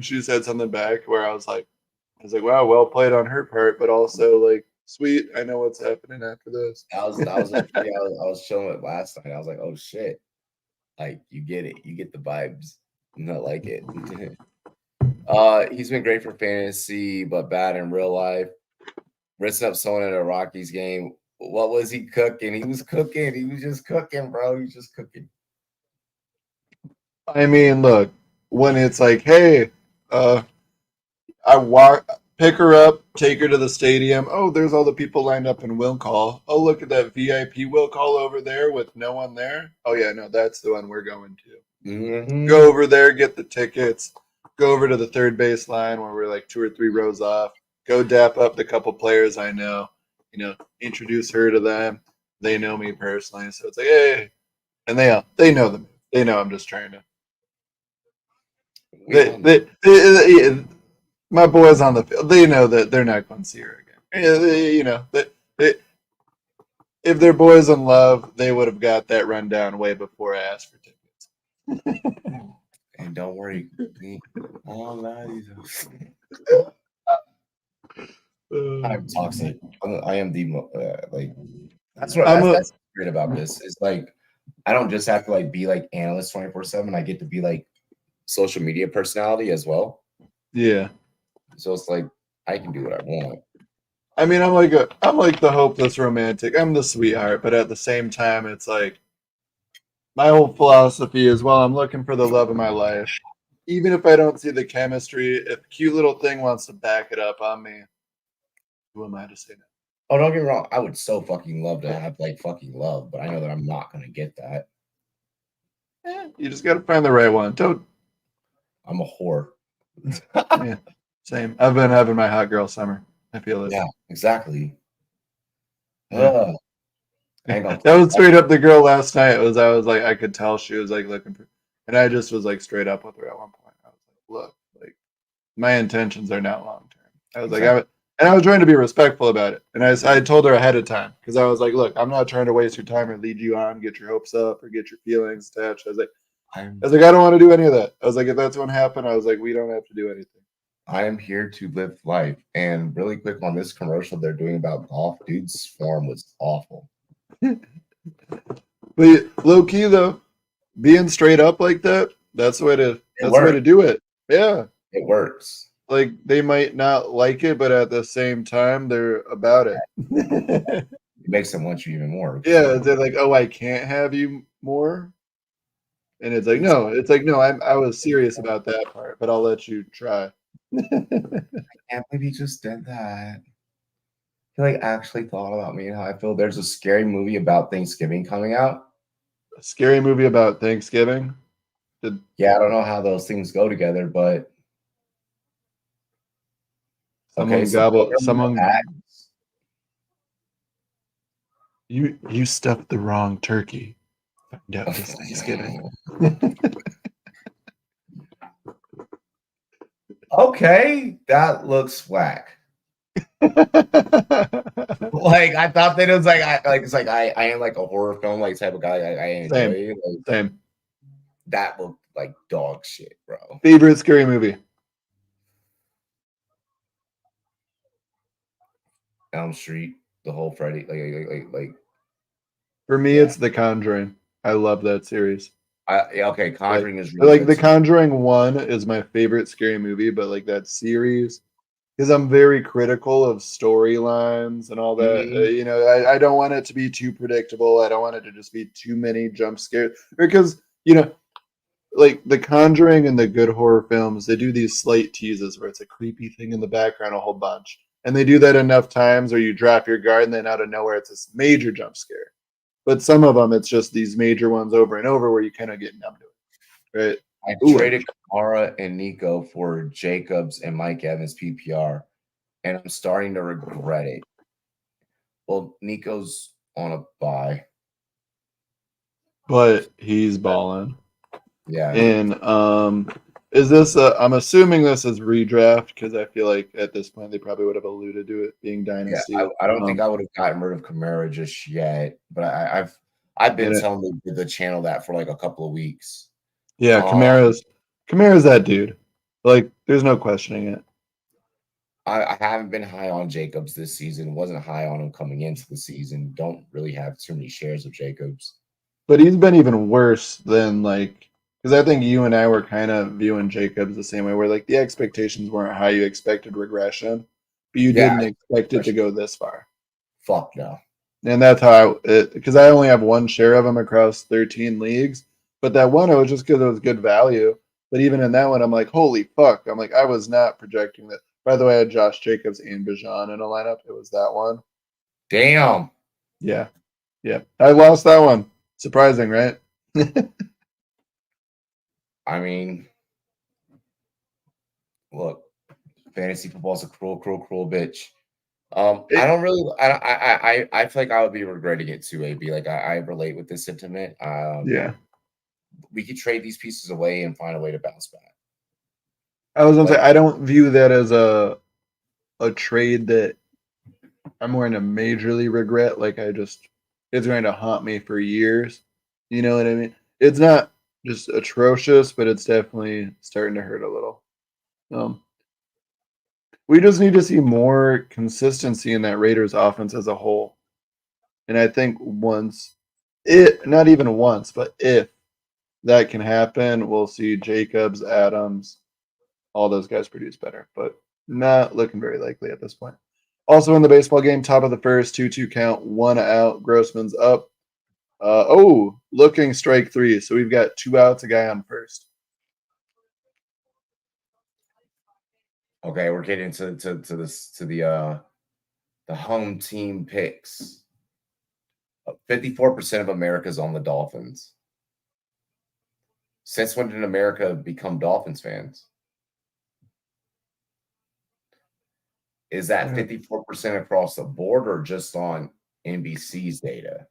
she said something back where I was like, wow, well played on her part, but also like, sweet, I know what's happening after this. I was showing it last night. I was like, oh shit. Like you get it. You get the vibes. Not like it. He's been great for fantasy, but bad in real life. Rinsing up someone at a Rockies game. What was he cooking? He was cooking. He was just cooking, bro. He was just cooking. I mean, look, when it's like, hey, pick her up, take her to the stadium. Oh, there's all the people lined up in will call. Oh, look at that VIP will call over there with no one there. Oh yeah, no, that's the one we're going to. Mm-hmm. Go over there, get the tickets. Go over to the third base line where we're like 2 or 3 rows off. Go dap up the couple players I know. Introduce her to them. They know me personally, so it's like, hey, and they know them. They know I'm just trying to. My boys on the field, they know that they're not going to see her again. If they're boys in love, they would have got that rundown way before I asked for tickets. And don't worry. I'm toxic. I am the like. That's great about this. It's like I don't just have to like be like analyst 24/7. I get to be like social media personality as well. Yeah. So it's like I can do what I want. I mean, I'm like the hopeless romantic. I'm the sweetheart, but at the same time, it's like my whole philosophy is, well, I'm looking for the love of my life. Even if I don't see the chemistry, if a cute little thing wants to back it up on me, who am I to say no? Oh, don't get me wrong. I would so fucking love to have like fucking love, but I know that I'm not gonna get that. You just got to find the right one. Don't. I'm a whore. Yeah, same. I've been having my hot girl summer. I feel it. Yeah, exactly. Yeah. That was straight up the girl last night. I was like, I could tell she was like looking for, and I just was like straight up with her at one point. I was like, look, like my intentions are not long term. I was like, I was trying to be respectful about it, and I told her ahead of time because I was like, look, I'm not trying to waste your time or lead you on, get your hopes up or get your feelings attached. I was like, I don't want to do any of that. I was like, if that's what happened, I was like, we don't have to do anything. I am here to live life. And really quick on this commercial they're doing about golf, dude's form was awful. But low key though, being straight up like that's the way to do it. Yeah. It works. Like they might not like it, but at the same time they're about it. It makes them want you even more. Yeah, they're like, oh, I can't have you more. And it's like, no, I was serious about that part, but I'll let you try. I can't believe he just did that. He like actually thought about me and how I feel. There's a scary movie about Thanksgiving coming out. A scary movie about Thanksgiving? Yeah, I don't know how those things go together, but someone you stuffed the wrong turkey. Find out this Thanksgiving. Okay, that looks whack. Like I thought that it was like I am like a horror film like type of guy. I enjoy. Same. That looked like dog shit, bro. Favorite scary movie? Elm Street, the whole Freddy, like. For me, it's The Conjuring. I love that series. Okay, Conjuring is really like The Conjuring 1 is my favorite scary movie, but like that series, because I'm very critical of storylines and all that. Mm-hmm. I don't want it to be too predictable. I don't want it to just be too many jump scares, because like The Conjuring and the good horror films, they do these slight teases where it's a creepy thing in the background a whole bunch. And they do that enough times where you drop your guard and then out of nowhere it's this major jump scare. But some of them, it's just these major ones over and over where you kind of get numb to it, right? I Ooh, traded Kamara and Nico for Jacobs and Mike Evans PPR, and I'm starting to regret it. Well, Nico's on a bye. But he's balling. Yeah. And is this I'm assuming this is redraft because I feel like at this point they probably would have alluded to it being dynasty. Yeah, I don't think I would have gotten rid of Kamara just yet, but I've been telling the channel that for like a couple of weeks. Yeah, Kamara's that dude. Like, there's no questioning it. I haven't been high on Jacobs this season. Wasn't high on him coming into the season. Don't really have too many shares of Jacobs. But he's been even worse than like, because I think you and I were kind of viewing Jacobs the same way, where like the expectations weren't how you expected regression, but you didn't expect it to go this far. Fuck no. And that's how because I only have one share of him across 13 leagues, but that one it was just because it was good value. But even in that one, I'm like, holy fuck! I'm like, I was not projecting that. By the way, I had Josh Jacobs and Bijan in a lineup. It was that one. Damn. Yeah. I lost that one. Surprising, right? I mean, look, fantasy football's a cruel bitch. I don't really. I feel like I would be regretting it too. AB, like I relate with this sentiment. Yeah. We could trade these pieces away and find a way to bounce back. I was gonna say I don't view that as a trade that I'm going to majorly regret. Like it's going to haunt me for years. You know what I mean? It's not just atrocious, but it's definitely starting to hurt a little. We just need to see more consistency in that Raiders offense as a whole. And I think not even once, but if that can happen, we'll see Jacobs, Adams, all those guys produce better, but not looking very likely at this point. Also in the baseball game, top of the first, 2-2 count, 1 out, Grossman's up. Looking strike 3. So we've got 2 outs, a guy on first. Okay, we're getting to the home team picks. 54% of America's on the Dolphins. Since when did America become Dolphins fans? Is that 54% across the board or just on NBC's data?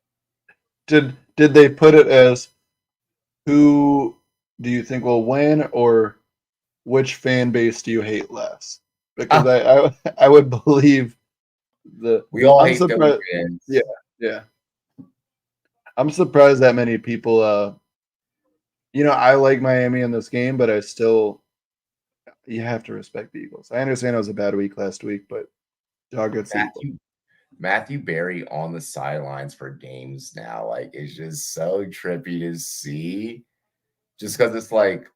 Did they put it as who do you think will win or which fan base do you hate less? Because I would believe we all hate Philly fans. Yeah. I'm surprised that many people I like Miami in this game, but you have to respect the Eagles. I understand it was a bad week last week, but dog it's Matthew Berry on the sidelines for games now, like, it's just so trippy to see. Just because it's like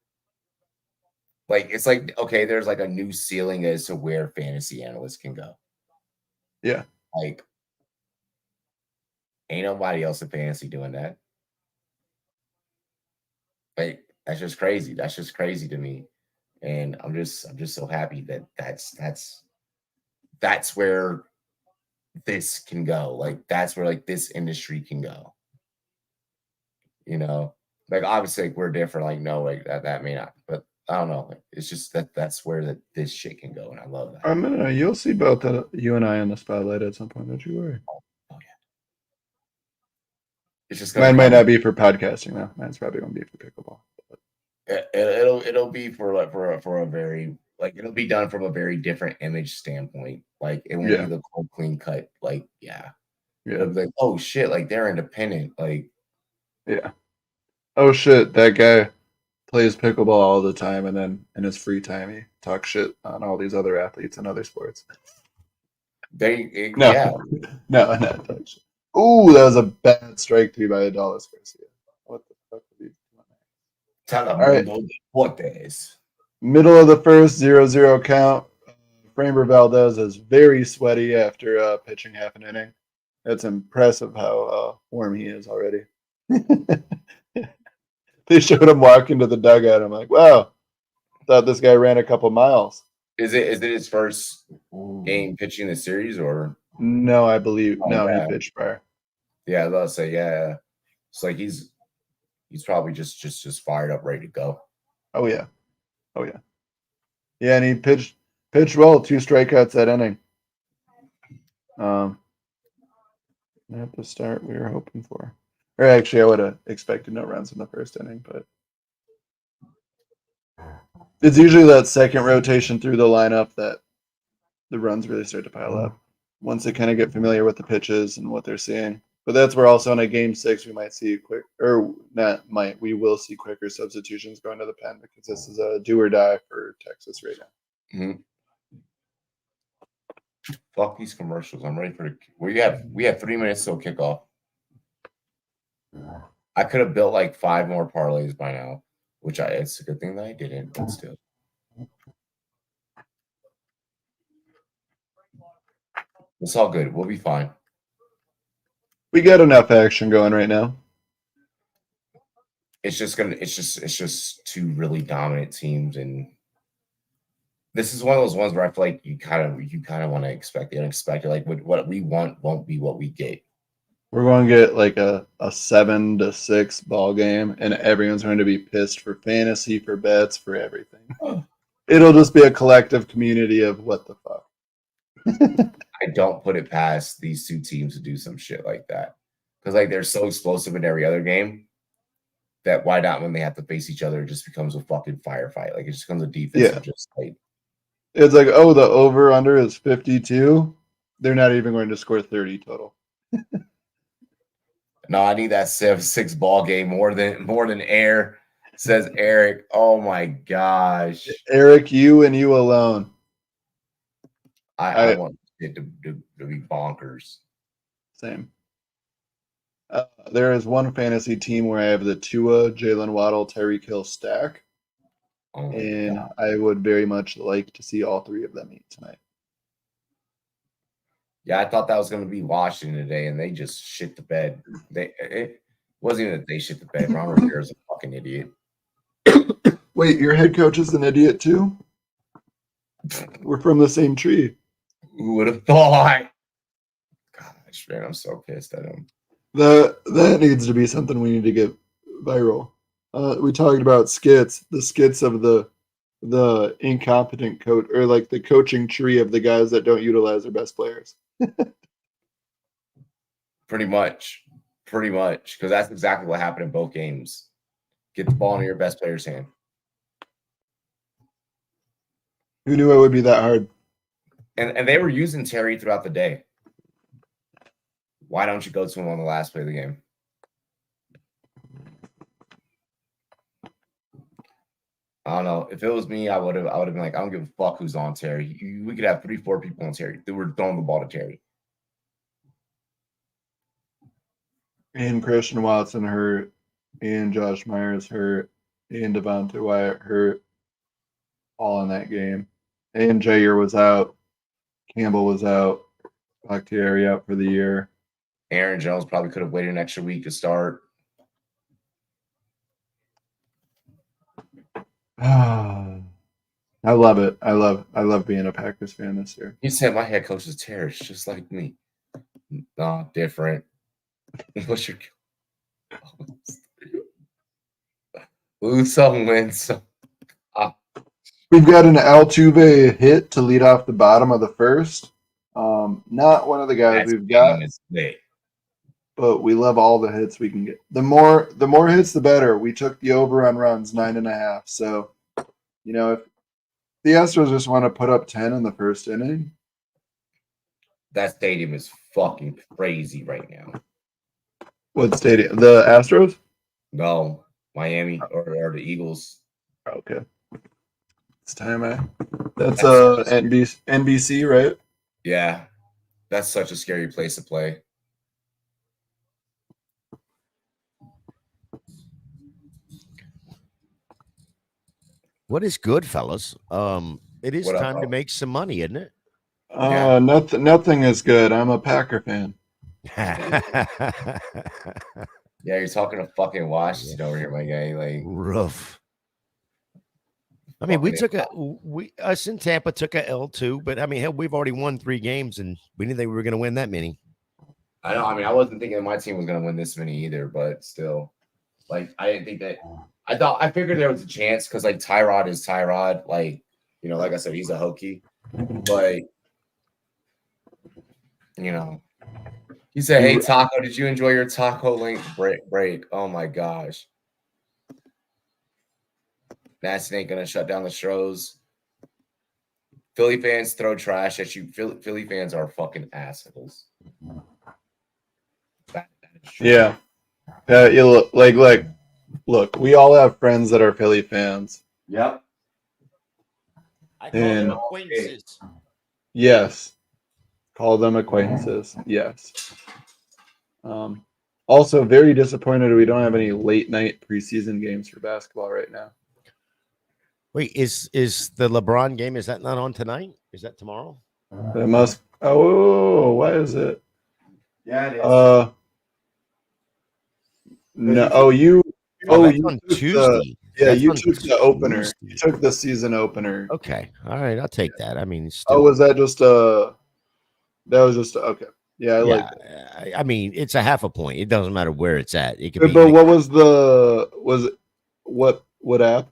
it's like, okay, there's like a new ceiling as to where fantasy analysts can go. Yeah. Like, ain't nobody else in fantasy doing that. Like, that's just crazy. That's just crazy to me. And I'm just so happy that that's where this can go. Like, that's where like this industry can go. You know, like obviously like, we're different. Like, no, like that may not, but I don't know. Like, it's just that's where this shit can go, and I love that. You'll see both you and I in the spotlight at some point. Don't you worry. Oh yeah. It's just mine might not be for podcasting though. Mine's probably gonna be for pickleball. It'll be for a very like it'll be done from a very different image standpoint. Like it won't be the cold clean cut. Like it'll be like, oh shit, like they're independent. Like oh shit, that guy plays pickleball all the time, and then in his free time he talks shit on all these other athletes and other sports. No, not talk shit. Ooh, that was a bad strike 3 by Adolis Garcia. What the fuck are you doing? All right. What is middle of the first 0-0 count. Framber Valdez is very sweaty after pitching half an inning. That's impressive how warm he is already. They showed him walking to the dugout. I'm like, wow, thought this guy ran a couple miles. Is it his first game pitching the series or? No, I believe no. yeah. He pitched prior. Yeah, I'll say yeah. It's like he's probably just fired up, ready to go. Oh yeah. Yeah, and he pitched well. 2 strikeouts that inning. Not the start we were hoping for. Or actually, I would have expected no runs in the first inning, but it's usually that second rotation through the lineup that the runs really start to pile up once they kind of get familiar with the pitches and what they're seeing. But that's where also in a game 6 we might see we will see quicker substitutions going to the pen because this is a do or die for Texas right now. Mm-hmm. Fuck these commercials. I'm ready for we have 3 minutes till kickoff. I could have built like 5 more parlays by now, which it's a good thing that I didn't, but still. It's all good. We'll be fine. We got enough action going right now. It's just 2 really dominant teams, and this is one of those ones where I feel like you kind of want to expect the unexpected. Like what we want won't be what we get. We're going to get like a 7-6 ball game, and everyone's going to be pissed for fantasy, for bets, for everything. It'll just be a collective community of what the fuck. I don't put it past these 2 teams to do some shit like that because like they're so explosive in every other game that why not when they have to face each other? It just becomes a fucking firefight. Like it just becomes a defensive just like. It's like, oh, the over under is 52. They're not even going to score 30 total. No, I need that 7-6 ball game more than air, says Eric. Oh my gosh. Eric, you and you alone. I want it to be bonkers. Same. There is one fantasy team where I have the Tua, Jalen Waddle, Tyreek Hill stack. Oh and God. I would very much like to see all 3 of them meet tonight. Yeah, I thought that was going to be Washington today, and they just shit the bed. It wasn't even that they shit the bed. Ron Rivera's a fucking idiot. Wait, your head coach is an idiot too? We're from the same tree. Who would have thought? Gosh, man, I'm so pissed at him. That needs to be something we need to get viral. We talked about skits, the skits of the incompetent coach, or like the coaching tree of the guys that don't utilize their best players. Pretty much, because that's exactly what happened in both games. Get the ball in your best player's hand. Who knew it would be that hard? And they were using Terry throughout the day. Why don't you go to him on the last play of the game? I don't know. If it was me, I would have been like, I don't give a fuck who's on Terry. We could have 3-4 people on Terry. They were throwing the ball to Terry. And Christian Watson hurt, and Josh Myers hurt, and Devontae Wyatt hurt, all in that game. And Jair was out. Campbell was out. Bakhtiari out for the year. Aaron Jones probably could have waited an extra week to start. I love it. I love being a Packers fan this year. You said my head coach is terrorist, just like me. No, different. What's your lose some, win some? We've got an Altuve hit to lead off the bottom of the first. Not one of the guys we've got, but we love all the hits we can get. The more hits, the better. We took the over on runs, 9.5. So, if the Astros just want to put up 10 in the first inning, that stadium is fucking crazy right now. What stadium? The Astros? No, Miami or the Eagles. Okay. It's time, That's NBC, right? Yeah. That's such a scary place to play. What is good, fellas? It is What up, time to bro? make some money, isn't it? Yeah. Nothing is good. I'm a Packer fan. Yeah, you're talking to fucking Washington over here, my guy. Like, Rough. I mean, Fucking us in Tampa took a L too, but I mean, hell, we've already won 3 games, and we didn't think we were going to win that many. I know. I mean, I wasn't thinking my team was going to win this many either, but still, like, I didn't think that. I figured there was a chance because like Tyrod is Tyrod, like like I said, he's a hokey, but he said, "Hey Taco, did you enjoy your taco link break? Oh my gosh, Nasty ain't gonna shut down the shows. Philly fans throw trash at you. Philly fans are fucking assholes. That is true. Yeah. Look, we all have friends that are Philly fans. Yep. I call them acquaintances. Yes. Call them acquaintances. Yes. Also, very disappointed we don't have any late night preseason games for basketball right now. Wait, is the LeBron game, is that not on tonight? Is that tomorrow? It must. Oh, why is it? Yeah, it is. No. Oh, you. Oh, that's you on took Tuesday. you took the opener. You took the season opener. Okay. All right. I'll take that. I mean, Was that just that was just okay. Yeah, like that. I mean, it's a half a point. It doesn't matter where it's at. It could but be. But what was it what app?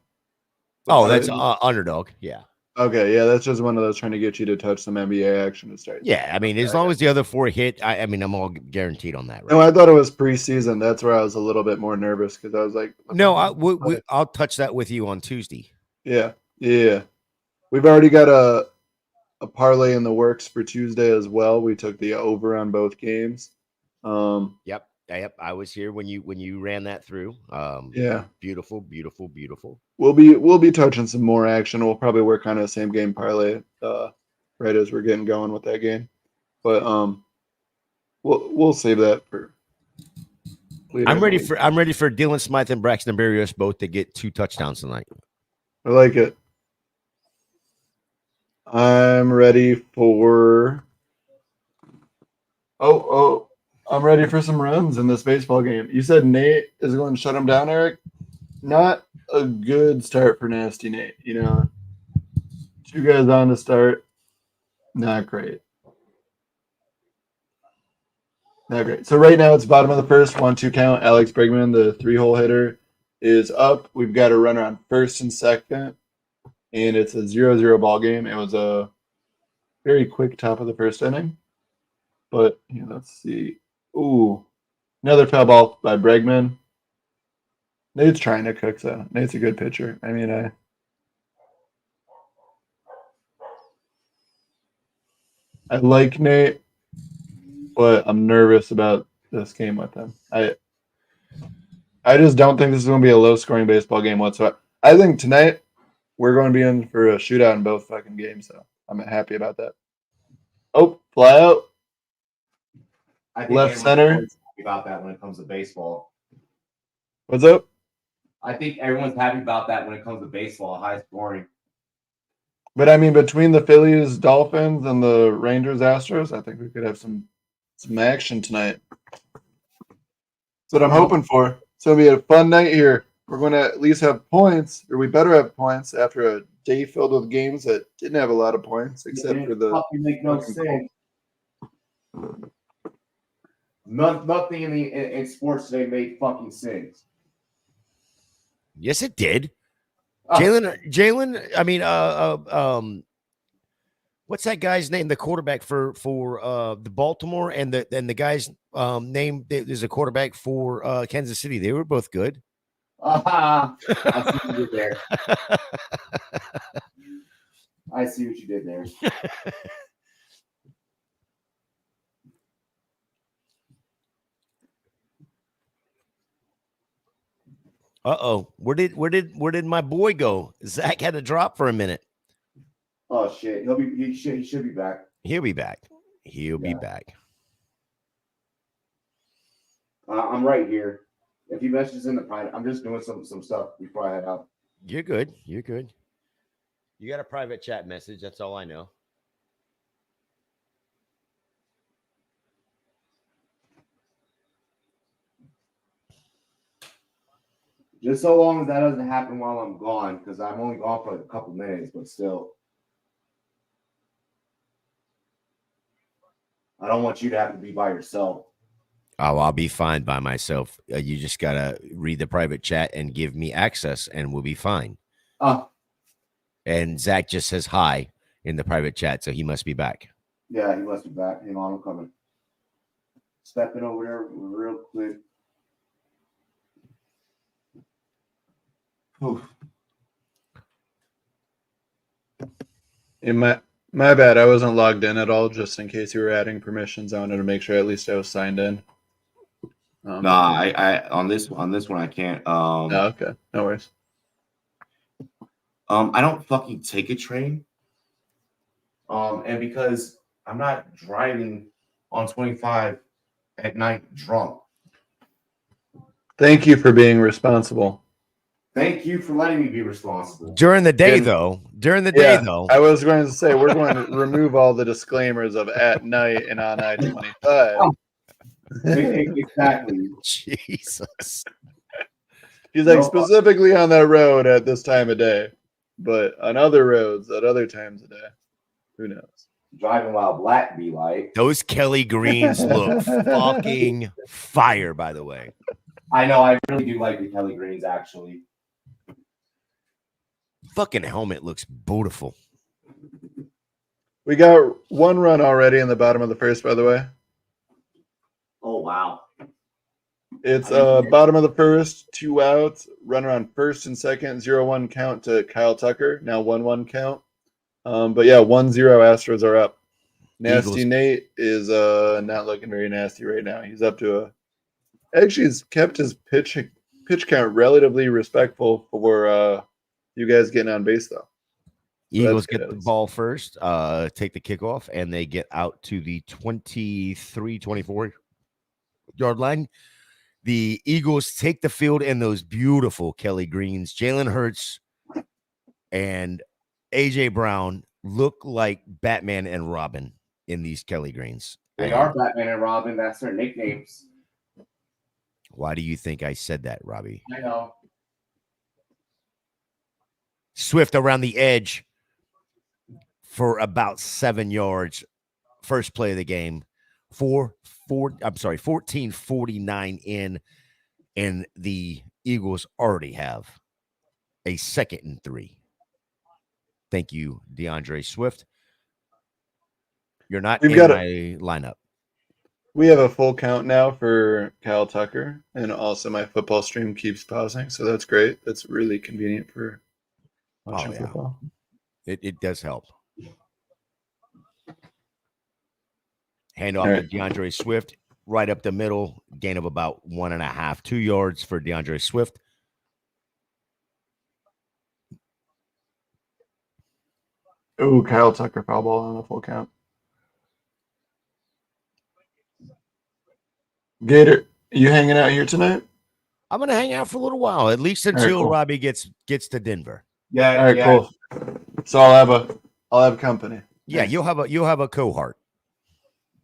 Oh, that's Underdog. Yeah. Okay, yeah, that's just one of those trying to get you to touch some NBA action to start. Yeah, I mean, as long as the other 4 hit, I mean, I'm all guaranteed on that. Right? No, I thought it was preseason. That's where I was a little bit more nervous because I was like, no, I'll touch that with you on Tuesday. Yeah. We've already got a parlay in the works for Tuesday as well. We took the over on both games. Yep. I was here when you ran that through. Yeah. Beautiful. We'll be touching some more action. We'll probably work on a same game parlay right as we're getting going with that game. But we'll save that for later. I'm ready for Dylan Smythe and Braxton Berrios both to get 2 touchdowns tonight. I like it. I'm ready for I'm ready for some runs in this baseball game. You said Nate is going to shut him down, Eric. Not a good start for Nasty Nate. 2 guys on to start. Not great. So right now it's bottom of the first, 1-2 count. Alex Bregman, the 3-hole hitter, is up. We've got a runner on first and second, and it's a 0-0 ball game. It was a very quick top of the first inning. But let's see. Ooh, another foul ball by Bregman. Nate's trying to cook, though. Nate's a good pitcher. I mean, I like Nate, but I'm nervous about this game with him. I just don't think this is going to be a low-scoring baseball game whatsoever. I think tonight we're going to be in for a shootout in both fucking games, so I'm happy about that. Oh, fly out. I think Left center. About that when it comes to baseball. What's up? I think everyone's happy about that when it comes to baseball, high scoring. But I mean, between the Phillies, Dolphins, and the Rangers, Astros, I think we could have some action tonight. That's what I'm hoping for. It's going to be a fun night here. We're going to at least have points, or we better have points after a day filled with games that didn't have a lot of points, except for the. Make no sense. Nothing in sports today made fucking sense. Yes, it did. Jalen. I mean, what's that guy's name? The quarterback for the Baltimore and the guy's name is a quarterback for Kansas City. They were both good. I see what you did there. I see what you did there. Where did my boy go? Zach had to drop for a minute. Oh shit! He should be back. He'll be back. Be back. I'm right here. If he messages in the private, I'm just doing some stuff before I head out. You're good. You got a private chat message. That's all I know. Just so long as that doesn't happen while I'm gone, because I'm only gone for like a couple minutes, but still. I don't want you to have to be by yourself. Oh, I'll be fine by myself. You just gotta read the private chat and give me access, and we'll be fine. And Zach just says hi in the private chat, so he must be back. Yeah, he must be back. Hang on, I'm coming. Stepping over there real quick. Oof. My bad. I wasn't logged in at all. Just in case you were adding permissions, I wanted to make sure at least I was signed in. Nah, I on this one I can't. Oh, okay, no worries. I don't fucking take a train. And because I'm not driving on 25 at night drunk. Thank you for being responsible. Thank you for letting me be responsible. During the day, And- though. I was going to say we're going to remove all the disclaimers of at night and on I-25. Exactly. Jesus. He's like No, specifically on that road at this time of day, but on other roads at other times of day, who knows? Driving while black be like. Those Kelly Greens look fucking fire, by the way. I know, I really do like the Kelly Greens, actually. Fucking helmet looks beautiful. We got one run already in the bottom of the first, by the way. Oh, wow. It's bottom of the first, 2 outs, runner on first and second, 0-1 count to Kyle Tucker. Now 1-1 count. But yeah, 1-0 Astros are up. Nasty Eagles. Nate is not looking very nasty right now. He's up to actually he's kept his pitch count relatively respectful for you guys getting on base though. Eagles that's get good. the ball first, take the kickoff, and they get out to the 23-24 yard line. The Eagles take the field in those beautiful Kelly Greens. Jalen Hurts and A.J. Brown look like Batman and Robin in these Kelly Greens. They are Batman and Robin. That's their nicknames. Why do you think I said that, Robbie? I know. Swift around the edge for about 7 yards. First play of the game. 14:49 in, and the Eagles already have a 2nd and 3. Thank you, DeAndre Swift. You're not We've in got my lineup. We have a full count now for Kyle Tucker, and also my football stream keeps pausing, so that's great. That's really convenient for watching football. It does help. Hand off to DeAndre Swift, right up the middle, gain of about 1.5, 2 yards for DeAndre Swift. Ooh, Kyle Tucker foul ball on the full count. Gator, you hanging out here tonight? I'm gonna hang out for a little while, at least until cool. Robbie gets to Denver. Yeah. All right, yeah. cool. So I'll have company. Yeah, you'll have a cohort.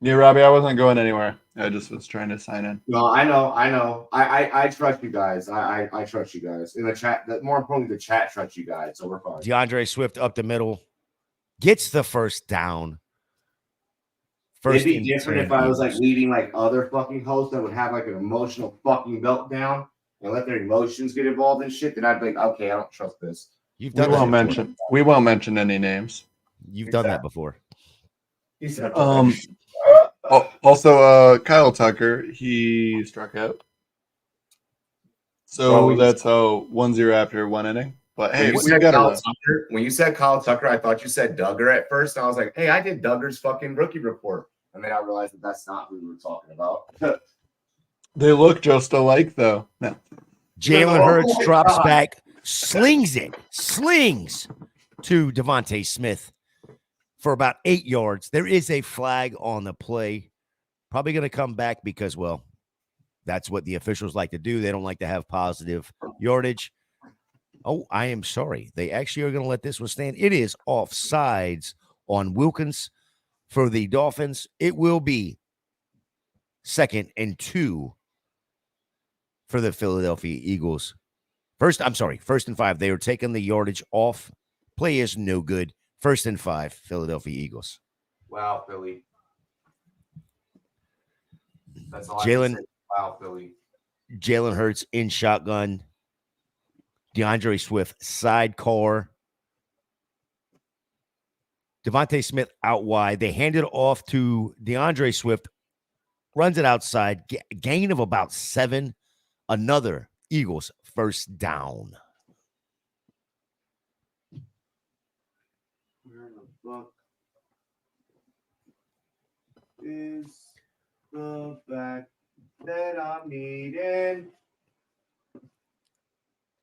Yeah, Robbie, I wasn't going anywhere. I just was trying to sign in. No, I know. I trust you guys. I trust you guys. In the chat, more importantly, the chat trusts you guys, so we're fine. DeAndre Swift up the middle, gets the first down. It'd be different if I was like leading like other fucking hosts that would have like an emotional fucking meltdown and let their emotions get involved in shit. Then I'd be like, okay, I don't trust this. You've We done that won't before. mention. We won't mention any names. You've done that before. He said, Also, Kyle Tucker, he struck out. So that's how 1-0 after 1 inning. But hey, when you said Kyle Tucker, I thought you said Duggar at first. And I was like, hey, I did Duggar's fucking rookie report. And then I realized that that's not who we were talking about. They look just alike, though. No. Jalen Hurts drops back, slings to Devontae Smith for about 8 yards. There is a flag on the play. Probably going to come back because, well, that's what the officials like to do. They don't like to have positive yardage. Oh, I am sorry. They actually are going to let this one stand. It is offsides on Wilkins for the Dolphins. It will be 2nd and 2 for the Philadelphia Eagles. First and 5. They are taking the yardage off. Play is no good. 1st and 5, Philadelphia Eagles. Wow, Philly. That's all I can say. Wow, Philly. Jalen Hurts in shotgun. DeAndre Swift sidecar. Devontae Smith out wide. They hand it off to DeAndre Swift. Runs it outside. Gain of about 7. Another Eagles first down. Where in the fuck is the back that I'm needing?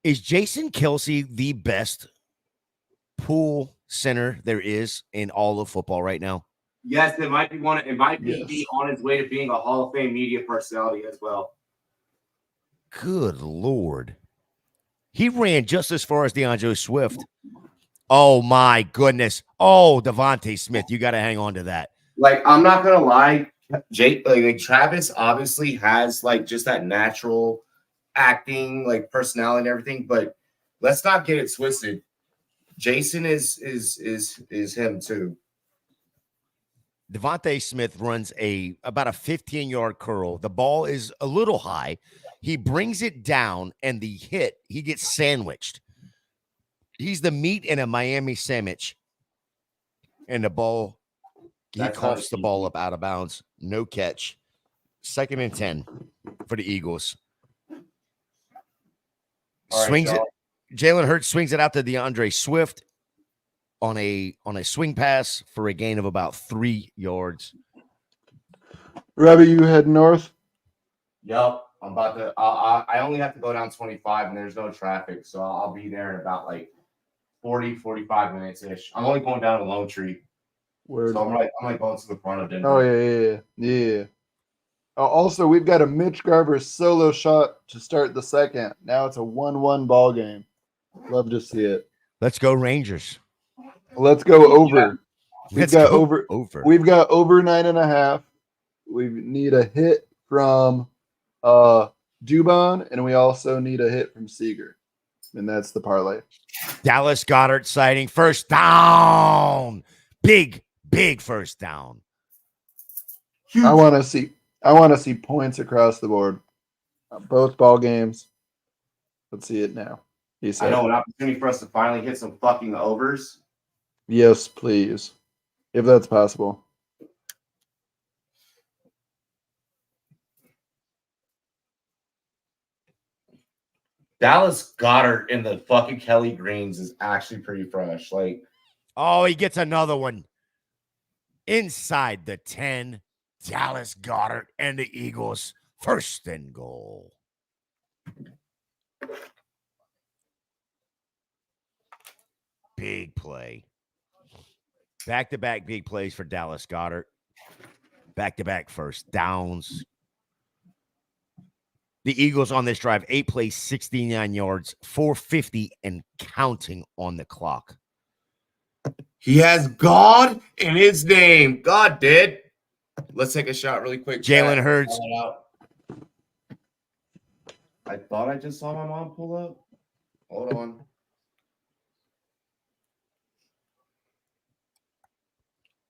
Is Jason Kelsey the best pool center there is in all of football right now? Yes, it might be one. It might be Yes. on its way to being a Hall of Fame media personality as well. Good Lord. He ran just as far as DeAndre Swift. Oh, my goodness. Oh, Devontae Smith. You got to hang on to that. Like, I'm not gonna lie, Jake. Like Travis obviously has like just that natural acting, like personality and everything. But let's not get it twisted. Jason is him too. Devontae Smith runs about a 15-yard curl. The ball is a little high. He brings it down, and the hit, he gets sandwiched. He's the meat in a Miami sandwich. And the ball, That's coughs the not ball easy. up out of bounds. No catch. 2nd and 10 for the Eagles. All right, Swings it. y'all. Jalen Hurts swings it out to DeAndre Swift on a swing pass for a gain of about 3 yards. Robbie, you head north? Yep, I'm about to. I only have to go down 25, and there's no traffic, so I'll be there in about like 40, 45 minutes ish. I'm only going down to Lone Tree, Word. so I'm like going to the front of Denver. Oh, yeah. Also, we've got a Mitch Garver solo shot to start the second. Now it's a 1-1 ball game. Love to see it. Let's go Rangers. Let's go over. Let's We've got go over. over. We've got over 9.5. We need a hit from Dubon, and we also need a hit from Seager. And that's the parlay. Dallas Goddard sighting. First down. Big first down. Huge. I want to see points across the board. Both ball games. Let's see it now. He I said, know an opportunity for us to finally hit some fucking overs. yes, please. If that's possible. Dallas Goddard in the fucking Kelly Greens is actually pretty fresh. Like, Oh, he gets another one. Inside the 10. Dallas Goddard and the Eagles. 1st and goal. Big play. Back-to-back big plays for Dallas Goddard. Back-to-back first downs. The Eagles on this drive, 8 plays, 69 yards, 450 and counting on the clock. he has God in his name. God did. Let's take a shot really quick. Jalen chat. Hurts. I thought I just saw my mom pull up. Hold on.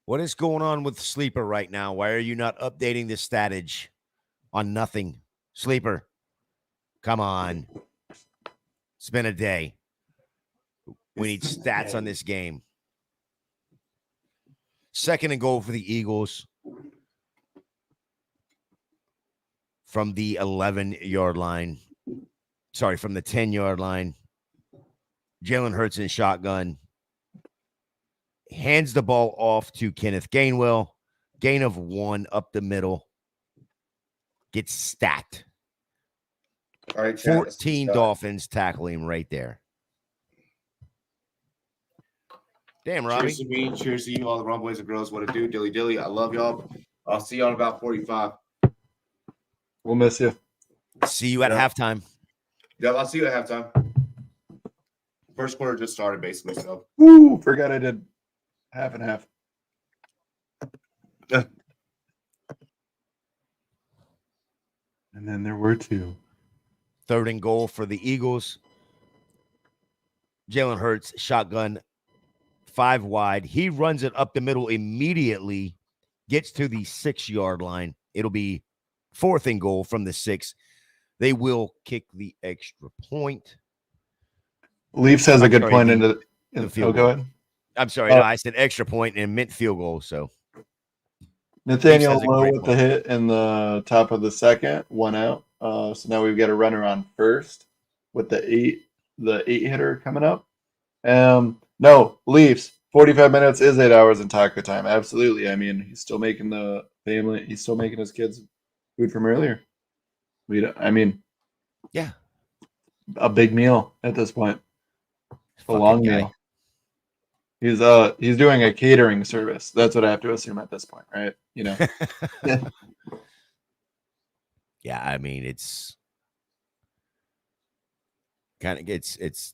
What is going on with Sleeper right now? Why are you not updating the statage on nothing? Sleeper, come on. It's been a day. We need stats on this game. 2nd and goal for the Eagles from the 11-yard line. Sorry, from the 10-yard line. Jalen Hurts in shotgun. Hands the ball off to Kenneth Gainwell. Gain of 1 up the middle. Gets stacked. All right, chat, 14 Dolphins tackle him right there. Damn, Robbie. Cheers to me. Cheers to you, all the Rumboyz and girls. What it do? Dilly dilly. I love y'all. I'll see y'all in about 45. We'll miss you. See you at halftime. Yeah, I'll see you at halftime. First quarter just started, basically. So, Woo! Forgot I did half and half. And then there were 2. 3rd and goal for the Eagles Jalen Hurts, shotgun, 5 wide. He runs it up the middle immediately, gets to the 6-yard line. It'll be 4th and goal from the 6. They will kick the extra point. Leafs has a good sorry, point the- into the oh, field go goal. ahead. I'm sorry. No, I said extra point and meant field goal. So Nathaniel has a Lowe great with the point. hit in the top of the second, 1 out. So now we've got a runner on first with the 8 hitter coming up. No, Leafs, 45 minutes is 8 hours in taco time. Absolutely. I mean, he's still making the family, he's still making his kids food from earlier. I mean, Yeah. a big meal at this point. A Fucking long guy. meal. He's doing a catering service. That's what I have to assume at this point, right? You know. Yeah, I mean, it's kind of it's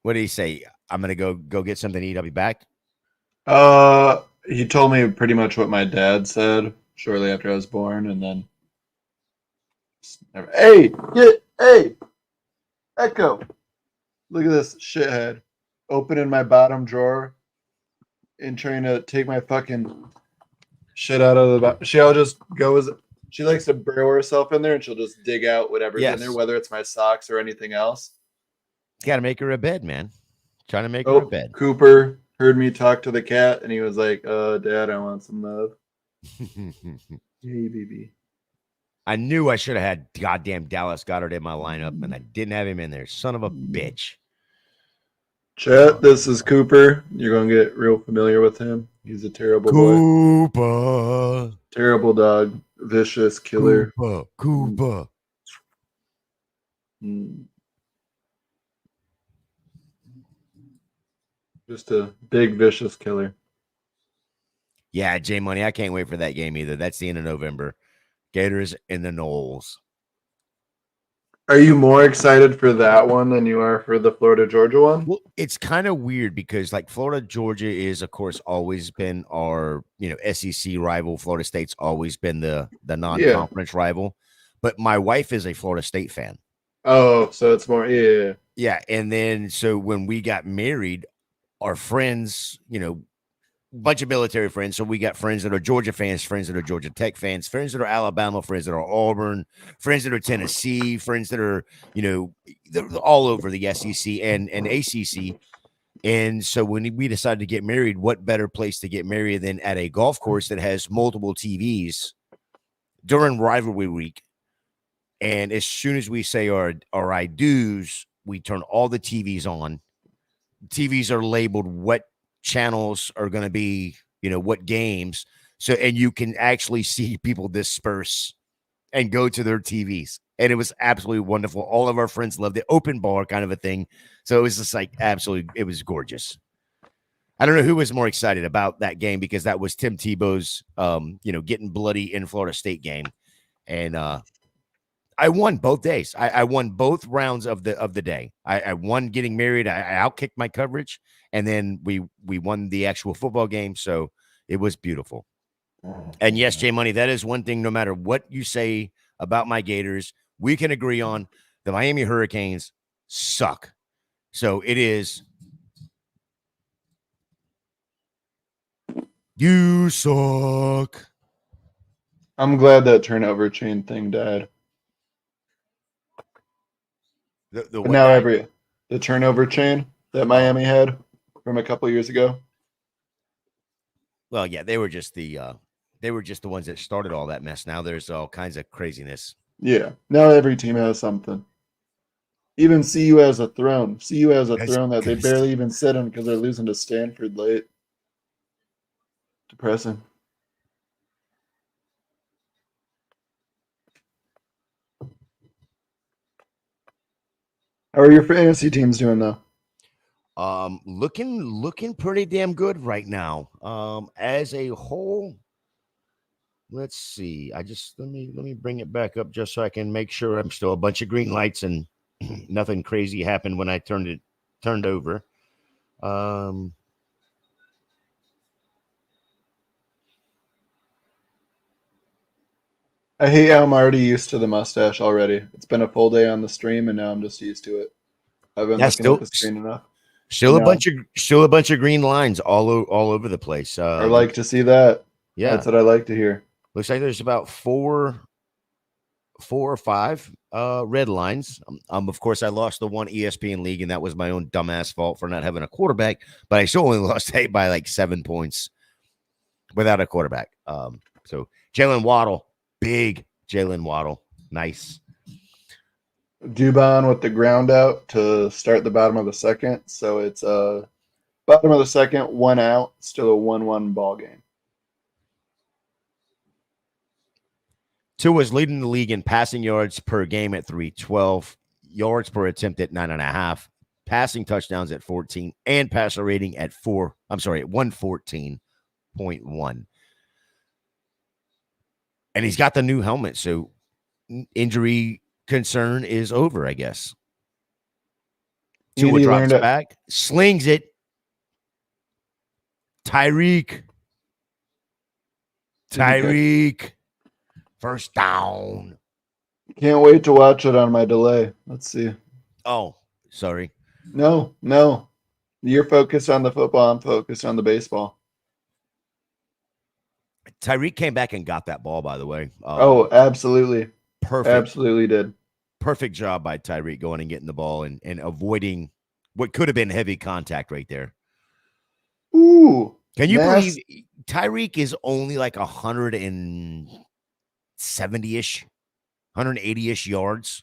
what did he say? I'm gonna go get something to eat. I'll be back. He told me pretty much what my dad said shortly after I was born, and then hey, Echo, look at this shithead opening my bottom drawer and trying to take my fucking shit out of the bottom. She'll just goes. She likes to burrow herself in there, and she'll just dig out whatever's in there, Yes. whether it's my socks or anything else. Got to make her a bed, man. Trying to make her a Oh, bed. Cooper heard me talk to the cat, and he was like, Dad, I want some love. Hey, baby. I knew I should have had goddamn Dallas Goddard in my lineup, and I didn't have him in there. Son of a bitch. Chet, this is Cooper. You're going to get real familiar with him. He's a terrible boy. Cooper. Terrible dog. Vicious killer. Cooper. Mm. Just a big, vicious killer. Yeah, J Money. I can't wait for that game either. That's the end of November. Gators and the Knowles. Are you more excited for that one than you are for the Florida Georgia one? Well, it's kind of weird because like Florida Georgia is, of course, always been our SEC rival. Florida State's always been the non-conference rival. But my wife is a Florida State fan. Oh, so it's more Yeah, and then so when we got married, our friends, bunch of military friends. So we got friends that are Georgia fans, friends that are Georgia Tech fans, friends that are Alabama, friends that are Auburn, friends that are Tennessee, friends that are, they're all over the SEC and ACC. And so when we decided to get married, what better place to get married than at a golf course that has multiple TVs during rivalry week? And as soon as we say our I do's, we turn all the TVs on. TVs are labeled what channels are going to be, what games. So, and you can actually see people disperse and go to their TVs. And it was absolutely wonderful. All of our friends loved it. Open bar kind of a thing. So it was just like absolutely, it was gorgeous. I don't know who was more excited about that game because that was Tim Tebow's, getting bloody in Florida State game. And, I won both days. I won both rounds of the day. I won getting married. I outkicked my coverage, and then we won the actual football game. So it was beautiful. And yes, Jay Money, that is one thing. No matter what you say about my Gators, we can agree on the Miami Hurricanes suck. So it is. You suck. I'm glad that turnover chain thing died. The But now the turnover chain that Miami had from a couple years ago. Well, yeah, they were just the ones that started all that mess. Now there's all kinds of craziness. Yeah. Now every team has something. Even CU has a throne. CU has a throne that they barely even sit on because they're losing to Stanford late. Depressing. How are your fantasy teams doing though? Looking pretty damn good right now. As a whole, let's see. Let me bring it back up just so I can make sure I'm still a bunch of green lights and nothing crazy happened when I turned over. I hate how I'm already used to the mustache already. It's been a full day on the stream and now I'm just used to it. I've been looking at the screen enough. Still a bunch of green lines all over the place. I like to see that. Yeah, that's what I like to hear. Looks like there's about four or five red lines. Of course, I lost the one ESPN league, and that was my own dumbass fault for not having a quarterback. But I still only lost by like 7 points without a quarterback. So Jalen Waddle, big Jalen Waddle, nice. Dubon with the ground out to start the bottom of the second. So it's bottom of the second, 1 out, still a 1-1 ball game. Tua's leading the league in passing yards per game at 312, yards per attempt at 9.5, passing touchdowns at 14, and passer rating at 114.1. And he's got the new helmet, so injury concern is over, I guess. Tua drops back, slings it. Tyreek. First down. Can't wait to watch it on my delay. Let's see. Oh, sorry. No. You're focused on the football. I'm focused on the baseball. Tyreek came back and got that ball, by the way. Oh, absolutely. Perfect. Absolutely did. Perfect job by Tyreek going and getting the ball and avoiding what could have been heavy contact right there. Ooh. Can you believe Tyreek is only like 170-ish, 180-ish yards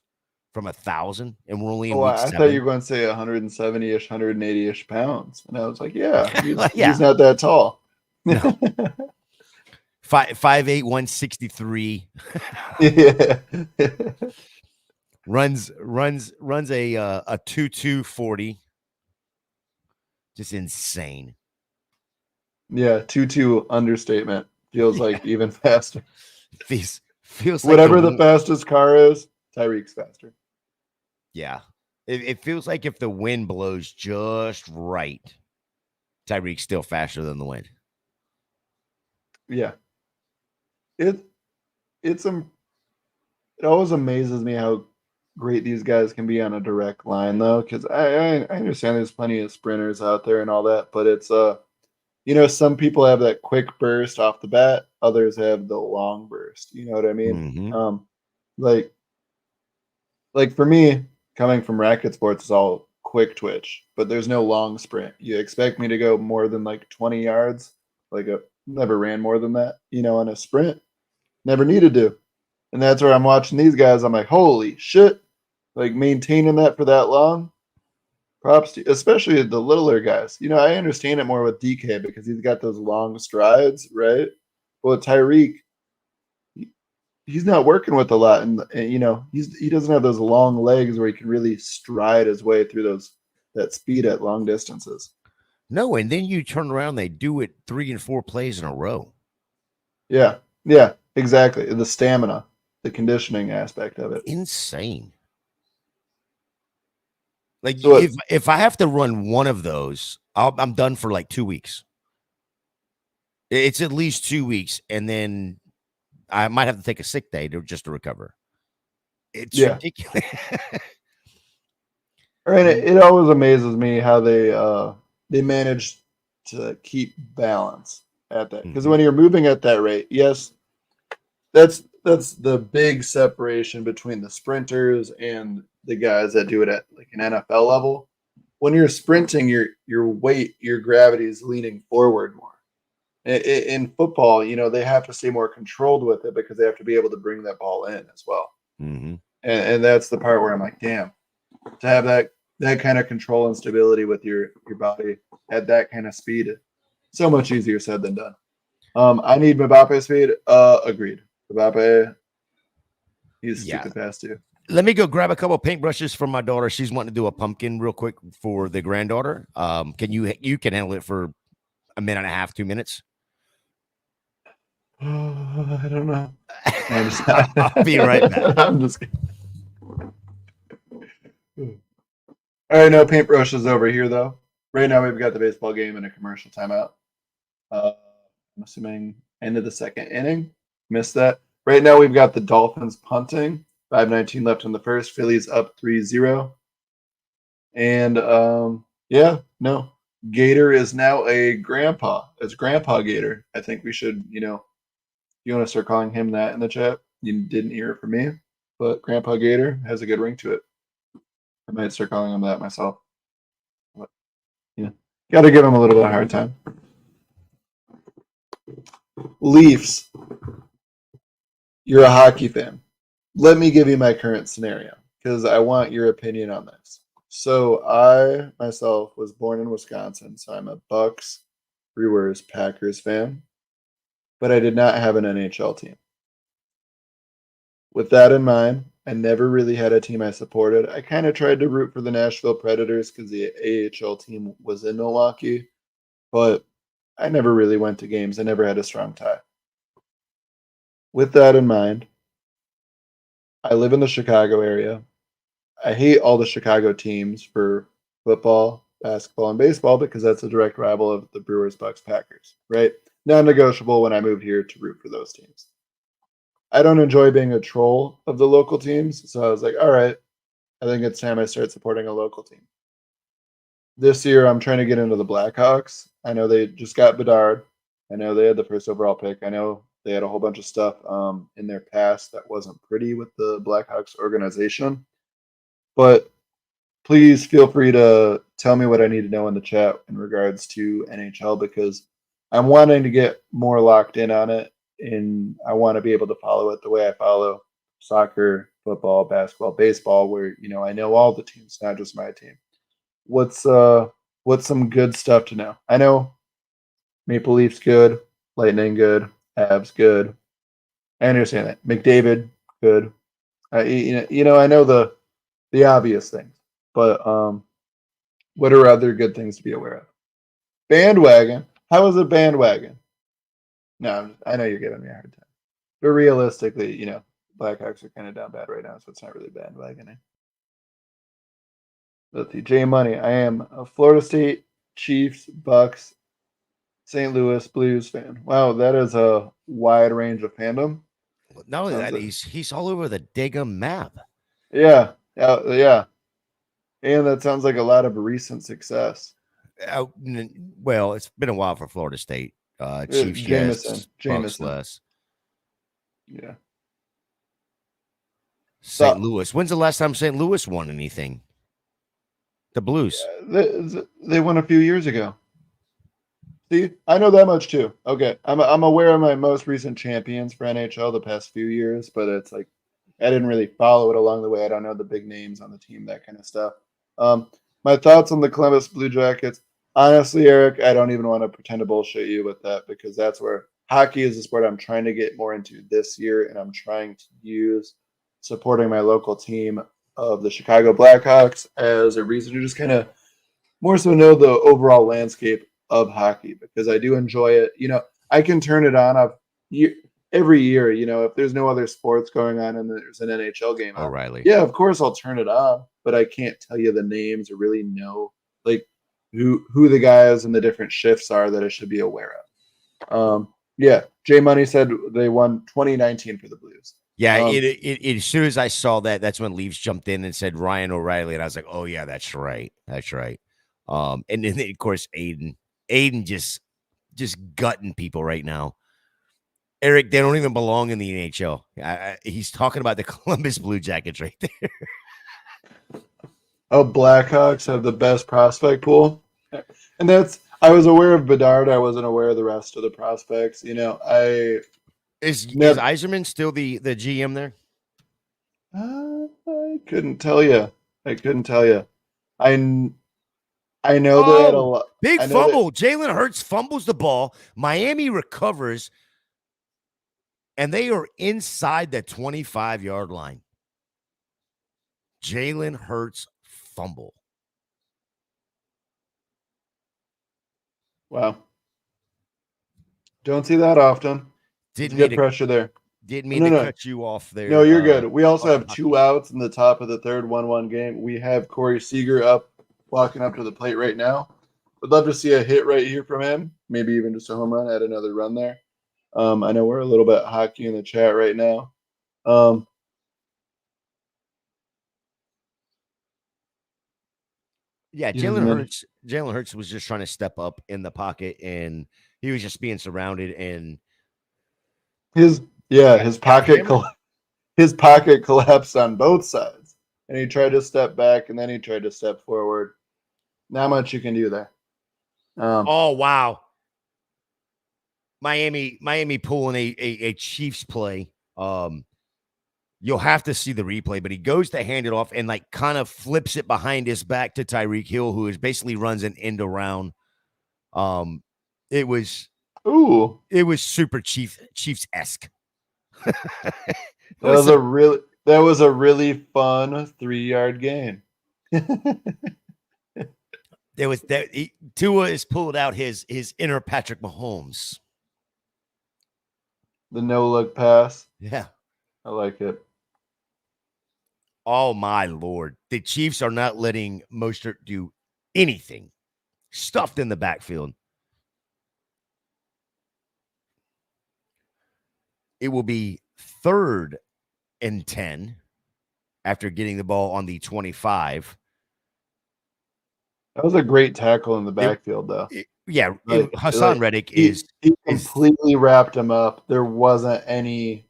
from 1,000, and we're only in week 7. I thought you were going to say 170-ish, 180-ish pounds. And I was like, yeah, yeah. He's not that tall. No. 5'8", 163. Yeah. runs a 2.240. Just insane. Yeah, 2.2 understatement. Feels like even faster. Feels like whatever the fastest car is, Tyreek's faster. Yeah. It feels like if the wind blows just right, Tyreek's still faster than the wind. Yeah. It always amazes me how great these guys can be on a direct line, though, because I understand there's plenty of sprinters out there and all that, but it's some people have that quick burst off the bat, others have the long burst. You know what I mean? Mm-hmm. Like for me, coming from racket sports, is all quick twitch, but there's no long sprint. You expect me to go more than like 20 yards? Never ran more than that, on a sprint. Never needed to. And that's where I'm watching these guys. I'm like, holy shit. Like maintaining that for that long. Props to, especially the littler guys. I understand it more with DK because he's got those long strides, right? But with Tyreek, he's not working with a lot, and he doesn't have those long legs where he can really stride his way through that speed at long distances. No, and then you turn around, they do it 3 and 4 plays in a row. Yeah, exactly. The stamina, the conditioning aspect of it. Insane. Like so if I have to run one of those, I'm done for like 2 weeks. It's at least 2 weeks, and then I might have to take a sick day just to recover. It's ridiculous. Right. It always amazes me how they manage to keep balance at that. Because when you're moving at that rate, yes, that's the big separation between the sprinters and the guys that do it at like an NFL level. When you're sprinting, your weight, your gravity is leaning forward more. In football, they have to stay more controlled with it because they have to be able to bring that ball in as well. Mm-hmm. And that's the part where I'm like, damn, to have that kind of control and stability with your body at that kind of speed, so much easier said than done. I need Mbappe speed. Agreed. Mbappe, he's stupid fast too. Let me go grab a couple of paintbrushes from my daughter. She's wanting to do a pumpkin real quick for the granddaughter. Can you can handle it for a minute and a half, 2 minutes? I don't know. I'll be right back. I'm just kidding. All right, no paintbrushes over here though. Right now we've got the baseball game and a commercial timeout. I'm assuming end of the second inning. Missed that. Right now we've got the Dolphins punting. 5:19 left in the first. Phillies up 3-0. And No. Gator is now a grandpa. It's Grandpa Gator. I think we should, you want to start calling him that in the chat. You didn't hear it from me, but Grandpa Gator has a good ring to it. I might start calling him that myself. But, got to give him a little bit of a hard time. Leafs. You're a hockey fan. Let me give you my current scenario because I want your opinion on this. So I myself was born in Wisconsin, so I'm a Bucks, Brewers, Packers fan, but I did not have an NHL team. With that in mind, I never really had a team I supported. I kind of tried to root for the Nashville Predators because the AHL team was in Milwaukee, but I never really went to games. I never had a strong tie. With that in mind, I live in the Chicago area. I hate all the Chicago teams for football, basketball, and baseball because that's a direct rival of the Brewers, Bucks, Packers, right? Non-negotiable when I moved here to root for those teams. I don't enjoy being a troll of the local teams, so I was like, all right, I think it's time I start supporting a local team. This year, I'm trying to get into the Blackhawks. I know they just got Bedard. I know they had the first overall pick. I know they had a whole bunch of stuff in their past that wasn't pretty with the Blackhawks organization. But please feel free to tell me what I need to know in the chat in regards to NHL because I'm wanting to get more locked in on it, and I want to be able to follow it the way I follow soccer, football, basketball, baseball, where I know all the teams, not just my team. What's some good stuff to know? I know Maple Leafs good, Lightning good, Avs good. I understand that. McDavid good. I know the obvious things, but what are other good things to be aware of? Bandwagon. How is it bandwagon? No, I know you're giving me a hard time, but realistically, Blackhawks are kind of down bad right now, so it's not really bandwagoning. Let's see, J Money. I am a Florida State, Chiefs, Bucks, St. Louis Blues fan. Wow, that is a wide range of fandom. Not only that, he's all over the Daggum map. Yeah. And that sounds like a lot of recent success. Well, it's been a while for Florida State. Chiefs, yes. Bucks, less. Yeah. St. Louis. When's the last time St. Louis won anything? The Blues. They won a few years ago. See, I know that much too. Okay, I'm aware of my most recent champions for NHL the past few years, but it's like I didn't really follow it along the way. I don't know the big names on the team, that kind of stuff. My thoughts on the Columbus Blue Jackets. Honestly, Eric, I don't even want to pretend to bullshit you with that because that's where hockey is a sport I'm trying to get more into this year, and I'm trying to use supporting my local team of the Chicago Blackhawks as a reason to just kind of more so know the overall landscape of hockey because I do enjoy it. I can turn it on every year. If there's no other sports going on and there's an NHL game, O'Reilly. Yeah, of course I'll turn it on, but I can't tell you the names or really know like who the guys and the different shifts are that I should be aware of. Yeah, Jay Money said they won 2019 for the Blues. Yeah, as soon as I saw that, that's when Leafs jumped in and said Ryan O'Reilly, and I was like, oh yeah, that's right. And then of course Aiden just gutting people right now. Eric, they don't even belong in the NHL. He's talking about the Columbus Blue Jackets right there. Oh, Blackhawks have the best prospect pool, and I was aware of Bedard. I wasn't aware of the rest of the prospects. Is Yzerman still the GM there? I couldn't tell you. I know they had a lot. Big fumble. Jalen Hurts fumbles the ball. Miami recovers, and they are inside the 25-yard line. Jalen Hurts fumble. Wow. Don't see that often. Didn't get pressure there. Didn't mean to cut you off there. No, you're good. We also have 2 outs in the top of the third 1-1 game. We have Corey Seager walking up to the plate right now. Would love to see a hit right here from him. Maybe even just a home run, add another run there. I know we're a little bit hockey in the chat right now. Yeah, Jalen Hurts was just trying to step up in the pocket, and he was just being surrounded. And his pocket his pocket collapsed on both sides, and he tried to step back, and then he tried to step forward. Not much you can do there. Oh wow, Miami pulling a Chiefs play. You'll have to see the replay, but he goes to hand it off and like kind of flips it behind his back to Tyreek Hill, who is basically runs an end around. It was super Chiefs-esque. That was a really fun 3-yard gain. Tua has pulled out his inner Patrick Mahomes. The no-look pass. Yeah. I like it. Oh, my Lord. The Chiefs are not letting Mostert do anything. Stuffed in the backfield. It will be 3rd and 10 after getting the ball on the 25. That was a great tackle in the backfield, though. Hassan Reddick he completely wrapped him up. There wasn't any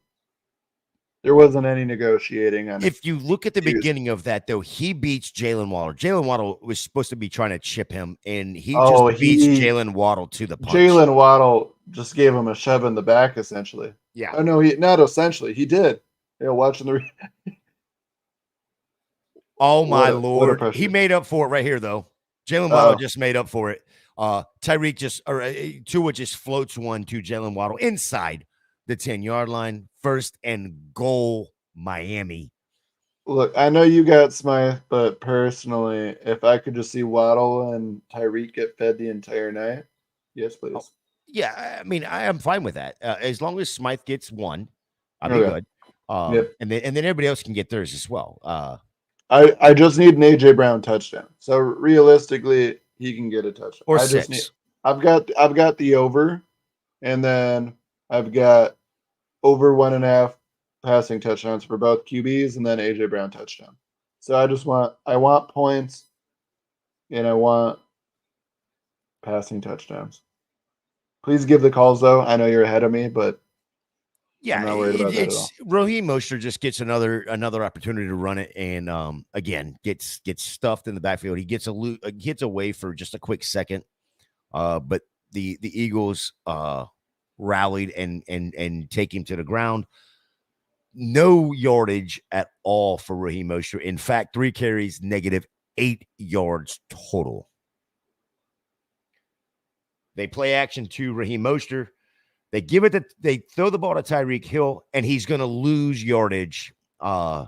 negotiating on it. If you look at the beginning of that, though, he beats Jalen Waddle. Jalen Waddle was supposed to be trying to chip him, and he beats Jalen Waddle to the punch. Jalen Waddle just gave him a shove in the back, essentially. Yeah. Oh, no, not essentially. He did. Watching the Oh, my Lord. He made up for it right here, though. Jalen Waddle just made up for it. Tua just floats one to Jalen Waddle inside the 10-yard line. 1st and goal, Miami. Look, I know you got Smythe, but personally, if I could just see Waddle and Tyreek get fed the entire night, yes, please. Oh, yeah, I mean, I am fine with that. As long as Smythe gets one, I'll be good. And then everybody else can get theirs as well. I just need an AJ Brown touchdown. So realistically, he can get a touchdown. Or 6. I've got the over, and then I've got over 1.5 passing touchdowns for both QBs, and then AJ Brown touchdown. So I want points, and I want passing touchdowns. Please give the calls, though. I know you're ahead of me, but I'm not worried about that at all. Raheem Mostert just gets another opportunity to run it, and again gets stuffed in the backfield. He gets away for just a quick second, but the Eagles rallied and take him to the ground. No yardage at all for Raheem Mostert. In fact, 3 carries, -8 yards total. They play action to Raheem Mostert. They throw the ball to Tyreek Hill, and he's going to lose yardage. Tua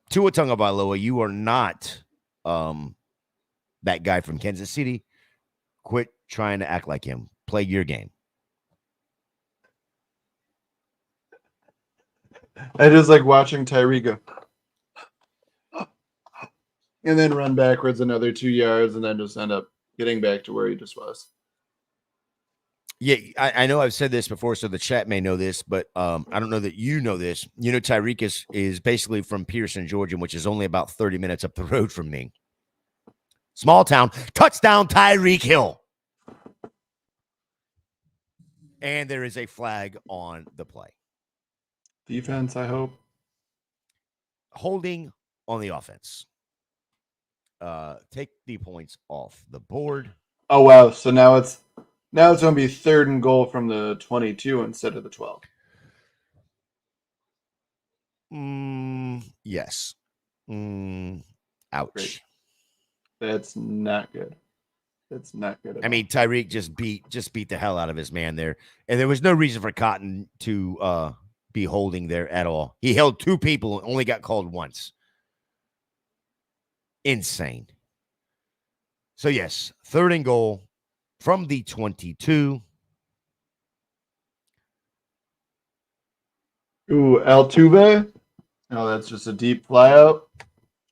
Tagovailoa, you are not that guy from Kansas City. Quit trying to act like him. Play your game. I just like watching Tyreek go and then run backwards another 2 yards and then just end up getting back to where he just was. Yeah, I know I've said this before, so the chat may know this, but I don't know that you know this. You know, Tyreek is basically from Pearson, Georgia, which is only about 30 minutes up the road from me. Small town. Touchdown, Tyreek Hill. And there is a flag on the play. Defense, I hope. Holding on the offense. Take the points off the board. Oh, wow. So now it's going to be 3rd and goal from the 22 instead of the 12. Yes. Ouch. Great. That's not good. That's not good. I mean, Tyreek just beat the hell out of his man there. And there was no reason for Cotton to be holding there at all. He held 2 people and only got called once. Insane. So, yes, 3rd and goal from the 22. Ooh, Altuve. Oh, that's just a deep fly out.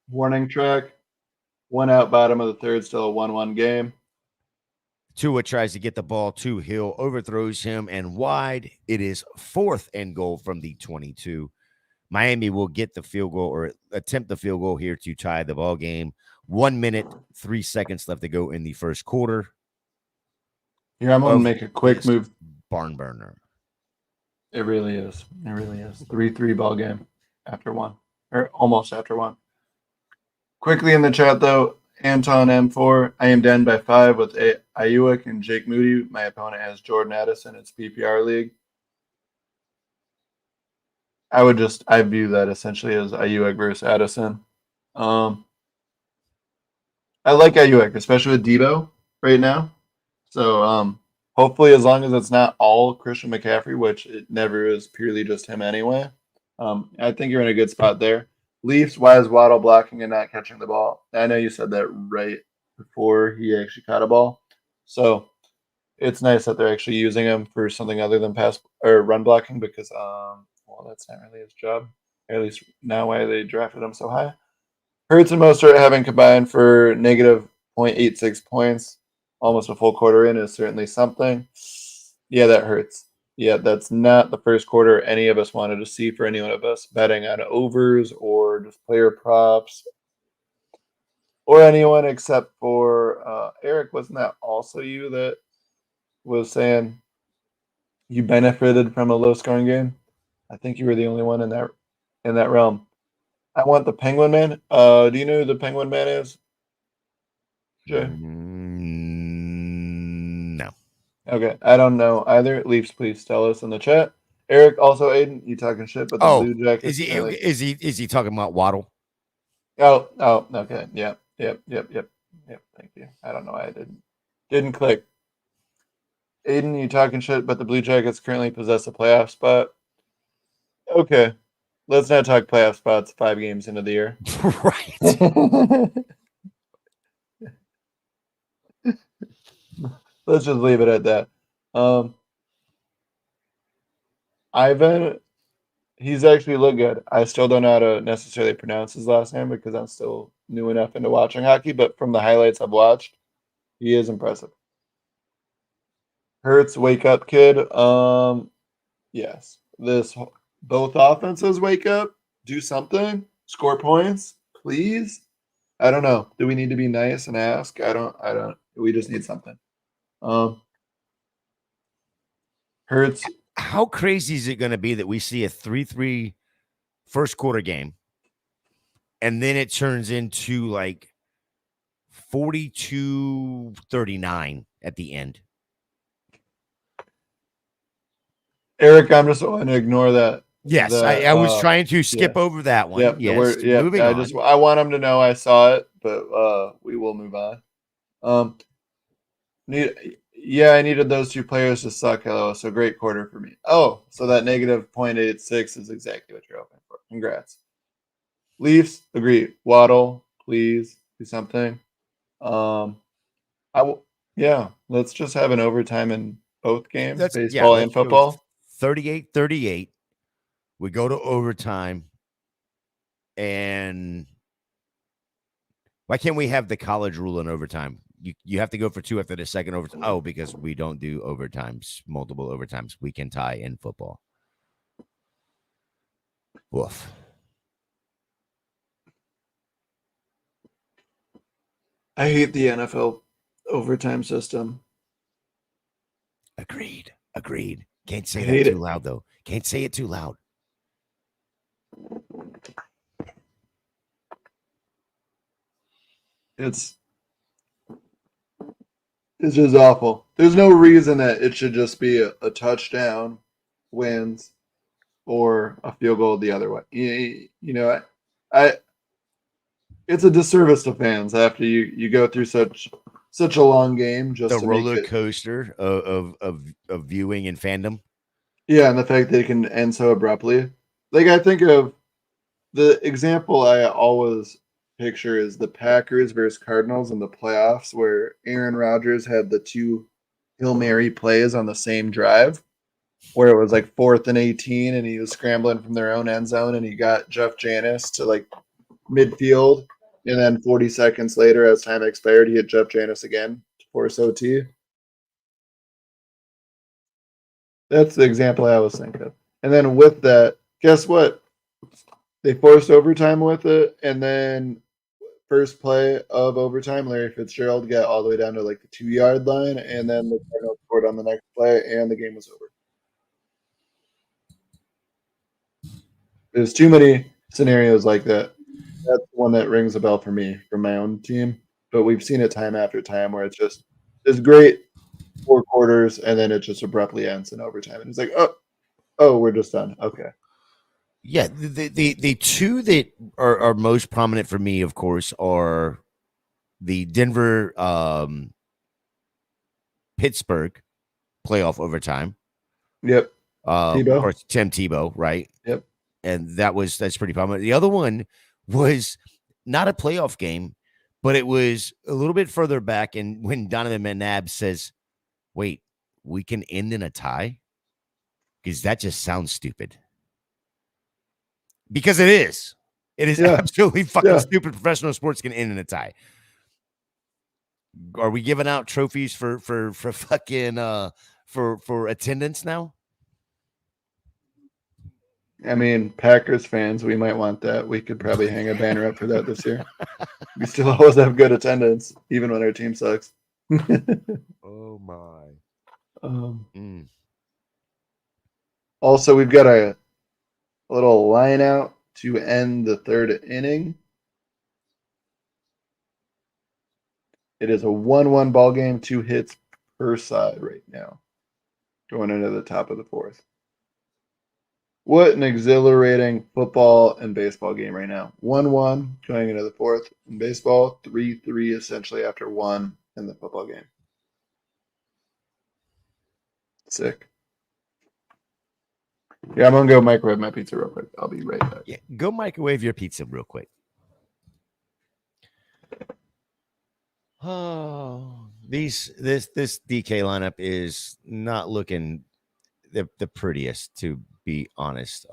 Warning track. 1 out, bottom of the 3rd, still a 1-1 game. Tua tries to get the ball to Hill, overthrows him, and wide. It is 4th and goal from the 22. Miami will get the field goal or attempt the field goal here to tie the ball game. 1 minute, 3 seconds left to go in the first quarter. Here, I'm going to Of make a quick this move. barn burner. It really is. It really is. 3-3 ball game after one, or almost after one. Quickly in the chat, though, Anton M4. I am down by 5 with Ayuk and Jake Moody. My opponent has Jordan Addison. It's PPR league. I view that essentially as Ayuk versus Addison. I like Ayuk, especially with Debo right now. So hopefully, as long as it's not all Christian McCaffrey, which it never is purely just him anyway, I think you're in a good spot there. Leafs, why is Waddle blocking and not catching the ball? I know you said that right before he actually caught a ball. So it's nice that they're actually using him for something other than pass or run blocking because, well, that's not really his job. At least now why they drafted him so high. Hurts and Mostert having combined for negative 0.86 points, almost a full quarter in, is certainly something. Yeah, that hurts. Yeah, that's not the first quarter any of us wanted to see for any one of us betting on overs or just player props or anyone except for Eric. Wasn't that also you that was saying you benefited from a low scoring game? I think you were the only one in that realm. I want the Penguin Man. Do you know who the Penguin Man is? Jay? No. Okay, I don't know either. Leafs, please tell us in the chat. Eric, also Aiden, you talking shit, but the Blue Jackets. Is he talking about Waddle? Oh, okay, yep. Thank you. I don't know why I didn't click. Aiden, you talking shit, but the Blue Jackets currently possess a playoff spot. Okay, let's not talk playoff spots 5 games into the year. Right. Let's just leave it at that. Ivan, he's actually looked good. I still don't know how to necessarily pronounce his last name because I'm still new enough into watching hockey, but from the highlights I've watched, he is impressive. Hurts, wake up, kid. Yes. Both offenses wake up, do something, score points, please. I don't know. Do we need to be nice and ask? I don't. We just need something. Hurts. How crazy is it going to be that we see a 3-3 first quarter game and then it turns into like 42-39 at the end? Eric, I'm just going to ignore that. Yes, I was trying to skip over that one. Yep, yes, moving on. I want him to know I saw it, but we will move on. I needed those 2 players to suck. Hello, so great quarter for me. Oh, so that negative 0.86 is exactly what you're hoping for. Congrats. Leafs, agree. Waddle, please do something. Let's just have an overtime in both games, baseball and football. 38-38. We go to overtime. And why can't we have the college rule in overtime? You have to go for 2 after the second overtime. Oh, because we don't do overtimes, multiple overtimes. We can tie in football. Woof. I hate the NFL overtime system. Agreed. Can't say that too loud, though. Can't say it too loud. It's just awful. There's no reason that it should just be a touchdown wins or a field goal the other way. It's a disservice to fans after you go through such a long game. Just the roller coaster of viewing and fandom. Yeah, and the fact that it can end so abruptly. Like, I think of the example I always picture is the Packers versus Cardinals in the playoffs, where Aaron Rodgers had the 2 Hail Mary plays on the same drive, where it was like 4th and 18, and he was scrambling from their own end zone, and he got Jeff Janis to like midfield, and then 40 seconds later, as time expired, he hit Jeff Janis again to force OT. That's the example I always think of. And then with that, guess what? They forced overtime with it, and then first play of overtime, Larry Fitzgerald got all the way down to like the 2-yard line, and then the Cardinals scored on the next play, and the game was over. There's too many scenarios like that. That's the one that rings a bell for me from my own team. But we've seen it time after time where it's great 4 quarters, and then it just abruptly ends in overtime. And it's like, oh, we're just done. Okay. Yeah, the two that are most prominent for me, of course, are the Denver Pittsburgh playoff overtime. Yep. Of Tebow. course, Tim Tebow, right? Yep. And that's pretty prominent. The other one was not a playoff game, but it was a little bit further back. And when Donovan McNabb says, "Wait, we can end in a tie," because that just sounds stupid. Because it is. It is absolutely fucking stupid. Professional sports can end in a tie. Are we giving out trophies for fucking for attendance now? I mean, Packers fans, we might want that. We could probably hang a banner up for that this year. We still always have good attendance, even when our team sucks. Oh my. Also, we've got a little line out to end the third inning. It is a 1-1 ball game, 2 hits per side right now, going into the top of the fourth. What an exhilarating football and baseball game right now. 1-1 going into the fourth in baseball, 3-3 essentially after 1 in the football game. Sick. Yeah, I'm going to go microwave my pizza real quick. I'll be right back. Yeah, go microwave your pizza real quick. Oh, this DK lineup is not looking the prettiest, to be honest.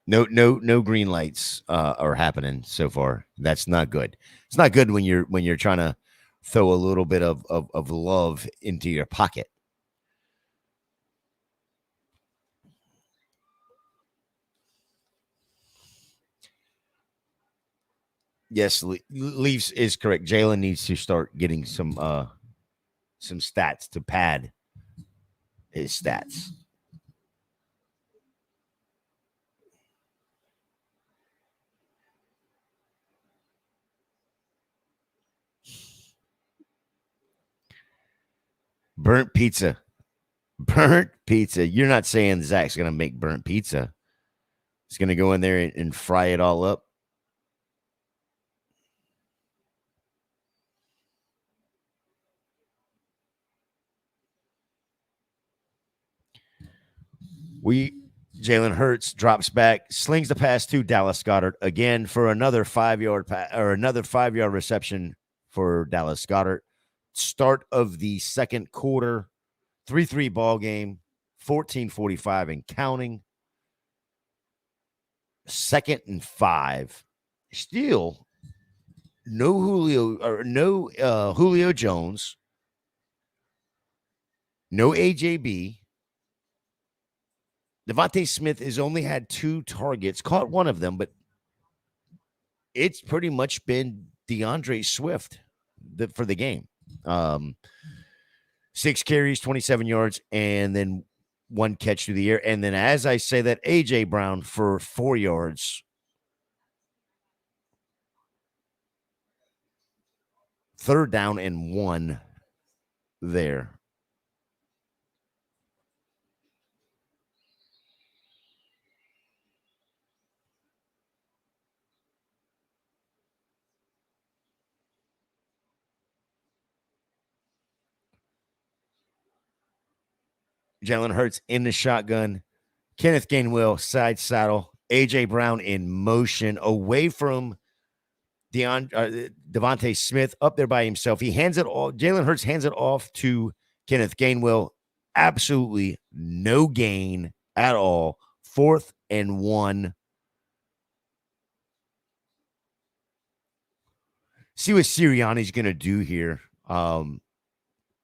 No green lights are happening so far. That's not good. It's not good when you're trying to throw a little bit of love into your pocket. Yes, Leafs is correct. Jalen needs to start getting some stats to pad his stats. Burnt pizza. You're not saying Zach's going to make burnt pizza. He's going to go in there and fry it all up. Jalen Hurts drops back, slings the pass to Dallas Goedert again for another 5-yard another 5-yard reception for Dallas Goedert. Start of the second quarter, 3-3 ball game, 14:45 and counting. 2nd and 5. Still no Julio Jones, no AJB. Devontae Smith has only had 2 targets, caught one of them, but it's pretty much been DeAndre Swift for the game. 6 carries, 27 yards, and then 1 catch through the air. And then as I say that, A.J. Brown for 4 yards. 3rd down and 1 there. Jalen Hurts in the shotgun. Kenneth Gainwell side saddle. A.J. Brown in motion away from Devontae Smith up there by himself. He hands it all. Jalen Hurts hands it off to Kenneth Gainwell. Absolutely no gain at all. 4th and 1. See what Sirianni's going to do here.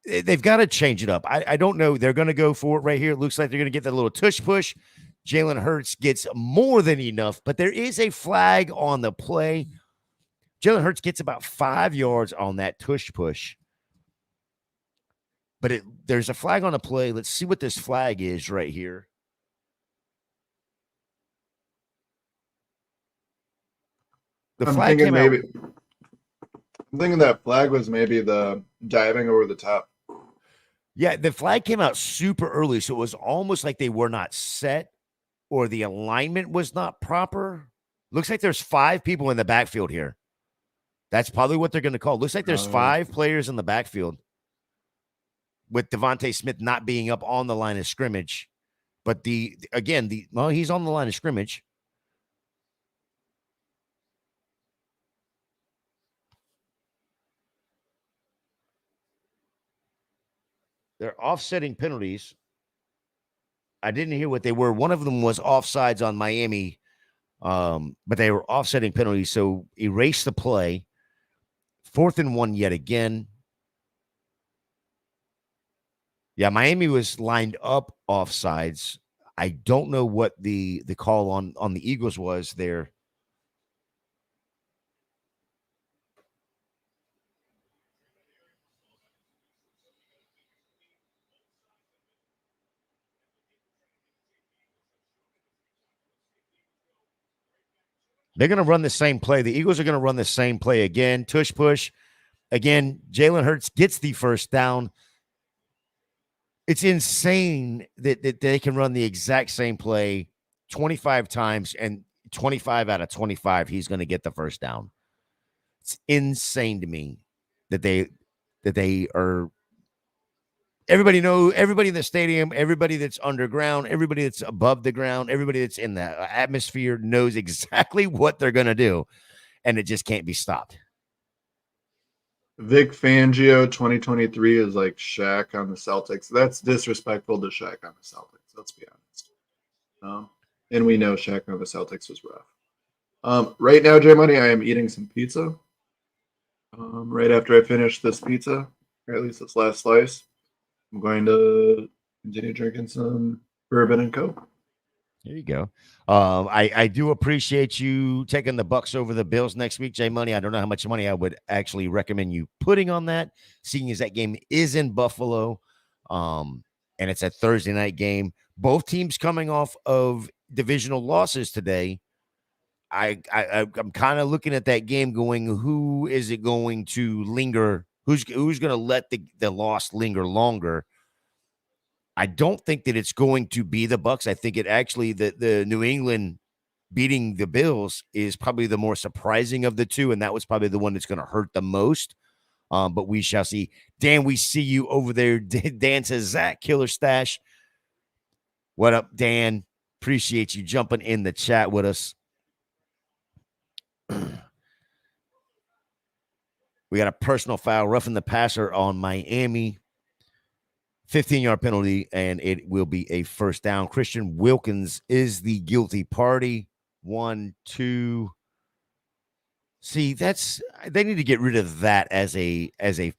they've got to change it up. I don't know. They're going to go for it right here. It looks like they're going to get that little tush push. Jalen Hurts gets more than enough, but there is a flag on the play. Jalen Hurts gets about 5 yards on that tush push. But there's a flag on the play. Let's see what this flag is right here. I'm thinking that flag was maybe the diving over the top. Yeah, the flag came out super early, so it was almost like they were not set or the alignment was not proper. Looks like there's 5 people in the backfield here. That's probably what they're going to call. Looks like there's 5 players in the backfield with Devontae Smith not being up on the line of scrimmage. But he's on the line of scrimmage. They're offsetting penalties. I didn't hear what they were. One of them was offsides on Miami, but they were offsetting penalties. So erase the play. 4th and 1 yet again. Yeah, Miami was lined up offsides. I don't know what the call on the Eagles was there. They're going to run the same play. The Eagles are going to run the same play again. Tush push. Again, Jalen Hurts gets the first down. It's insane that they can run the exact same play 25 times, and 25 out of 25, he's going to get the first down. It's insane to me that they are. Everybody in the stadium, everybody that's underground, everybody that's above the ground, everybody that's in the atmosphere knows exactly what they're going to do, and it just can't be stopped. Vic Fangio 2023 is like Shaq on the Celtics. That's disrespectful to Shaq on the Celtics. Let's be honest. And we know Shaq on the Celtics was rough. Right now, J Money, I am eating some pizza. Right after I finish this pizza, or at least this last slice, I'm going to continue drinking some bourbon and Coke. There you go. I do appreciate you taking the Bucks over the Bills next week, J Money. I don't know how much money I would actually recommend you putting on that, seeing as that game is in Buffalo, and it's a Thursday night game. Both teams coming off of divisional losses today. I'm kind of looking at that game going, who is it going to linger? Who's going to let the loss linger longer? I don't think that it's going to be the Bucks. I think it actually the New England beating the Bills is probably the more surprising of the two, and that was probably the one that's going to hurt the most. But we shall see. Dan, we see you over there. Dan says, Zach, Killer Stash. What up, Dan? Appreciate you jumping in the chat with us. We got a personal foul, roughing the passer on Miami. 15-yard penalty, and it will be a first down. Christian Wilkins is the guilty party. 1, 2. See, they need to get rid of that as a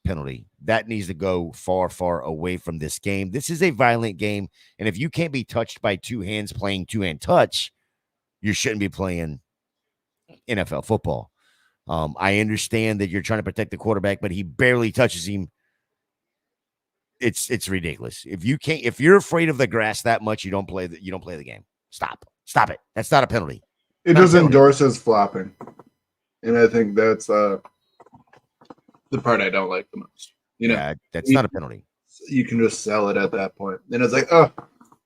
penalty. That needs to go far, far away from this game. This is a violent game, and if you can't be touched by 2 hands playing 2-hand touch, you shouldn't be playing NFL football. I understand that you're trying to protect the quarterback, but he barely touches him. It's ridiculous. If you're afraid of the grass that much, you don't play the game. Stop it. That's not a penalty. It just endorses flopping, and I think that's the part I don't like the most. Yeah, that's not a penalty. You can just sell it at that point. Then it's like, oh,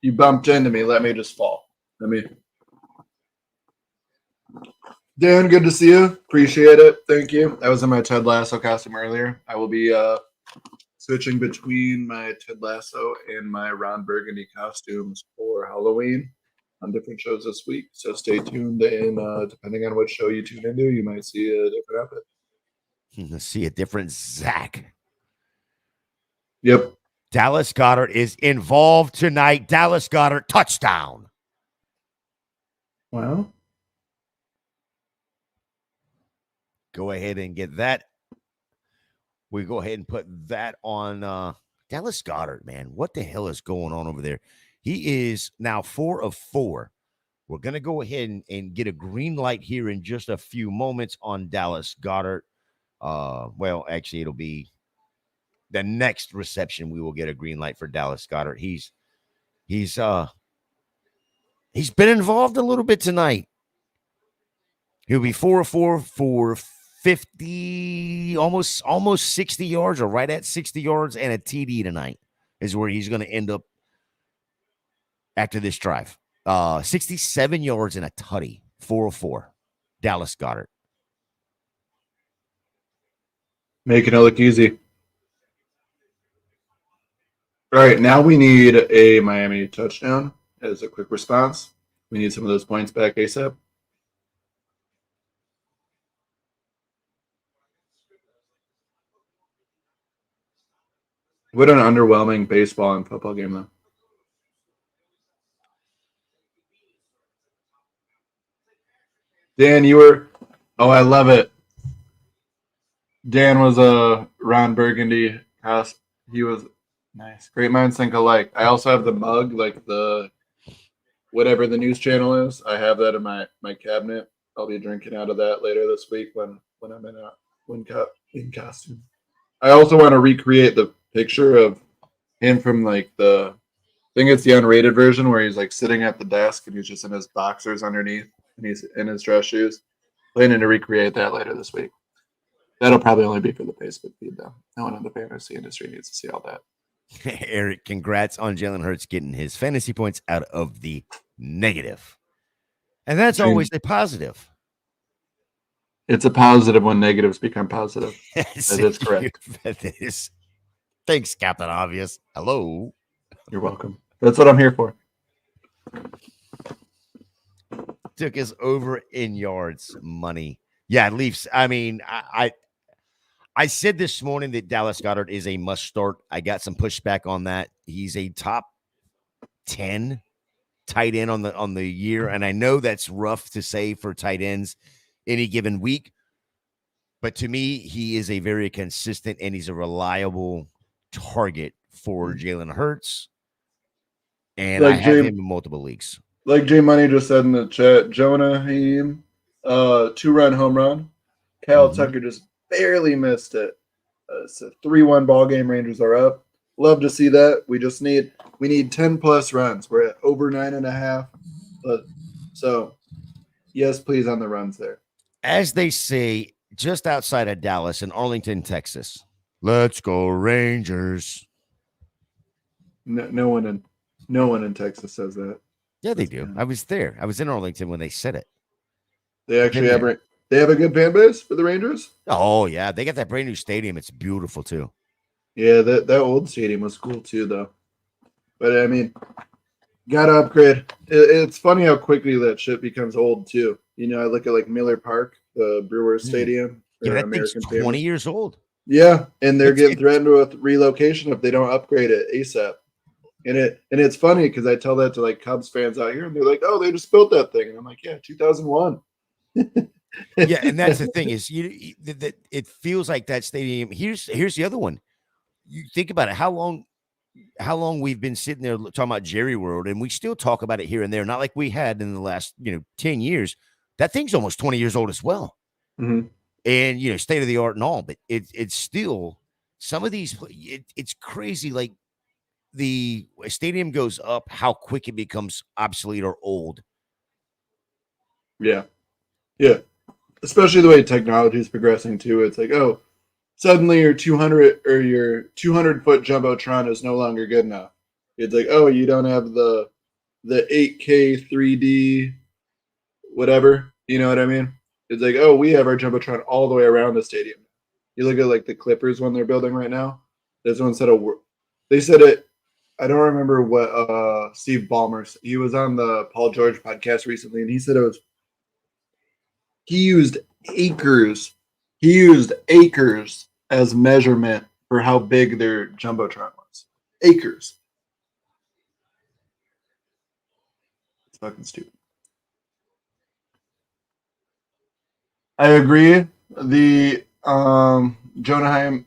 you bumped into me. Let me just fall. Dan, good to see you. Appreciate it. Thank you. I was in my Ted Lasso costume earlier. I will be switching between my Ted Lasso and my Ron Burgundy costumes for Halloween on different shows this week. So stay tuned, and depending on what show you tune into, you might see a different outfit. Let's see a different Zach. Yep. Dallas Goedert is involved tonight. Dallas Goedert, touchdown. Wow. Go ahead and get that. We go ahead and put that on Dallas Goedert, man, what the hell is going on over there? He is now 4 of 4. We're going to go ahead and get a green light here in just a few moments on Dallas Goedert. Well, actually, it'll be the next reception. We will get a green light for Dallas Goedert. He's been involved a little bit tonight. He'll be 4 of 4 for 50, almost 60 yards, or right at 60 yards, and a TD tonight is where he's going to end up after this drive. 67 yards and a tutty, 4 of 4. Dallas Goedert. Making it look easy. All right, now we need a Miami touchdown as a quick response. We need some of those points back ASAP. What an underwhelming baseball and football game, though. Dan, you were... Oh, I love it. Dan was a Ron Burgundy cast. He was nice. Great minds think alike. I also have the mug, like the whatever the news channel is. I have that in my cabinet. I'll be drinking out of that later this week when I'm in costume. I also want to recreate the picture of him from like I think it's the unrated version where he's like sitting at the desk and he's just in his boxers underneath and he's in his dress shoes. Planning to recreate that later this week. That'll probably only be for the Facebook feed, though. No one in the fantasy industry needs to see all that. Eric, congrats on Jalen Hurts getting his fantasy points out of the negative. And that's always a positive. It's a positive when negatives become positive. That is correct. That is. Thanks, Captain Obvious. Hello. You're welcome. That's what I'm here for. Took us over in yards money. Yeah, Leafs. I mean, I said this morning that Dallas Goedert is a must start. I got some pushback on that. He's a top 10 tight end on the year, and I know that's rough to say for tight ends any given week. But to me, he is a very consistent and he's a reliable target for Jalen Hurts. And like I have him in multiple leagues. Like J Money just said in the chat, Jonah Haim, 2-run home run. Cal Tucker just barely missed it. It's a 3-1 ball game. Rangers are up. Love to see that. We need 10 plus runs. We're at over 9.5. So yes, please on the runs there. As they say, just outside of Dallas in Arlington, Texas. Let's go Rangers. No one in Texas says that. Yeah, they do. I was there. I was in Arlington when they said it. They actually have a good fan base for the Rangers? Oh, yeah. They got that brand new stadium. It's beautiful, too. Yeah, that old stadium was cool, too, though. But, I mean, got to upgrade. It's funny how quickly that shit becomes old, too. You know, I look at, like, Miller Park, the Brewers Stadium. Yeah, that thing's 20 years old. Yeah, and they're getting threatened with relocation if they don't upgrade it ASAP. And it's funny because I tell that to like Cubs fans out here, and they're like, "Oh, they just built that thing." And I'm like, "Yeah, 2001." Yeah, and that's the thing is, that it feels like that stadium. Here's the other one. You think about it. How long we've been sitting there talking about Jerry World, and we still talk about it here and there. Not like we had in the last 10 years. That thing's almost 20 years old as well. Mm-hmm. And state of the art and all, but it's still some of these. It's crazy. Like the stadium goes up, how quick it becomes obsolete or old. Yeah. Especially the way technology is progressing too. It's like, oh, suddenly your 200 or your 200-foot jumbotron is no longer good enough. It's like, oh, you don't have the 8K 3D, whatever. You know what I mean? It's like, oh, we have our jumbotron all the way around the stadium. You look at like the Clippers one they're building right now. This one said they said it. I don't remember what Steve Ballmer. He was on the Paul George podcast recently, and he said he used acres. He used acres as measurement for how big their jumbotron was. Acres. It's fucking stupid. I agree. The Jonah Haim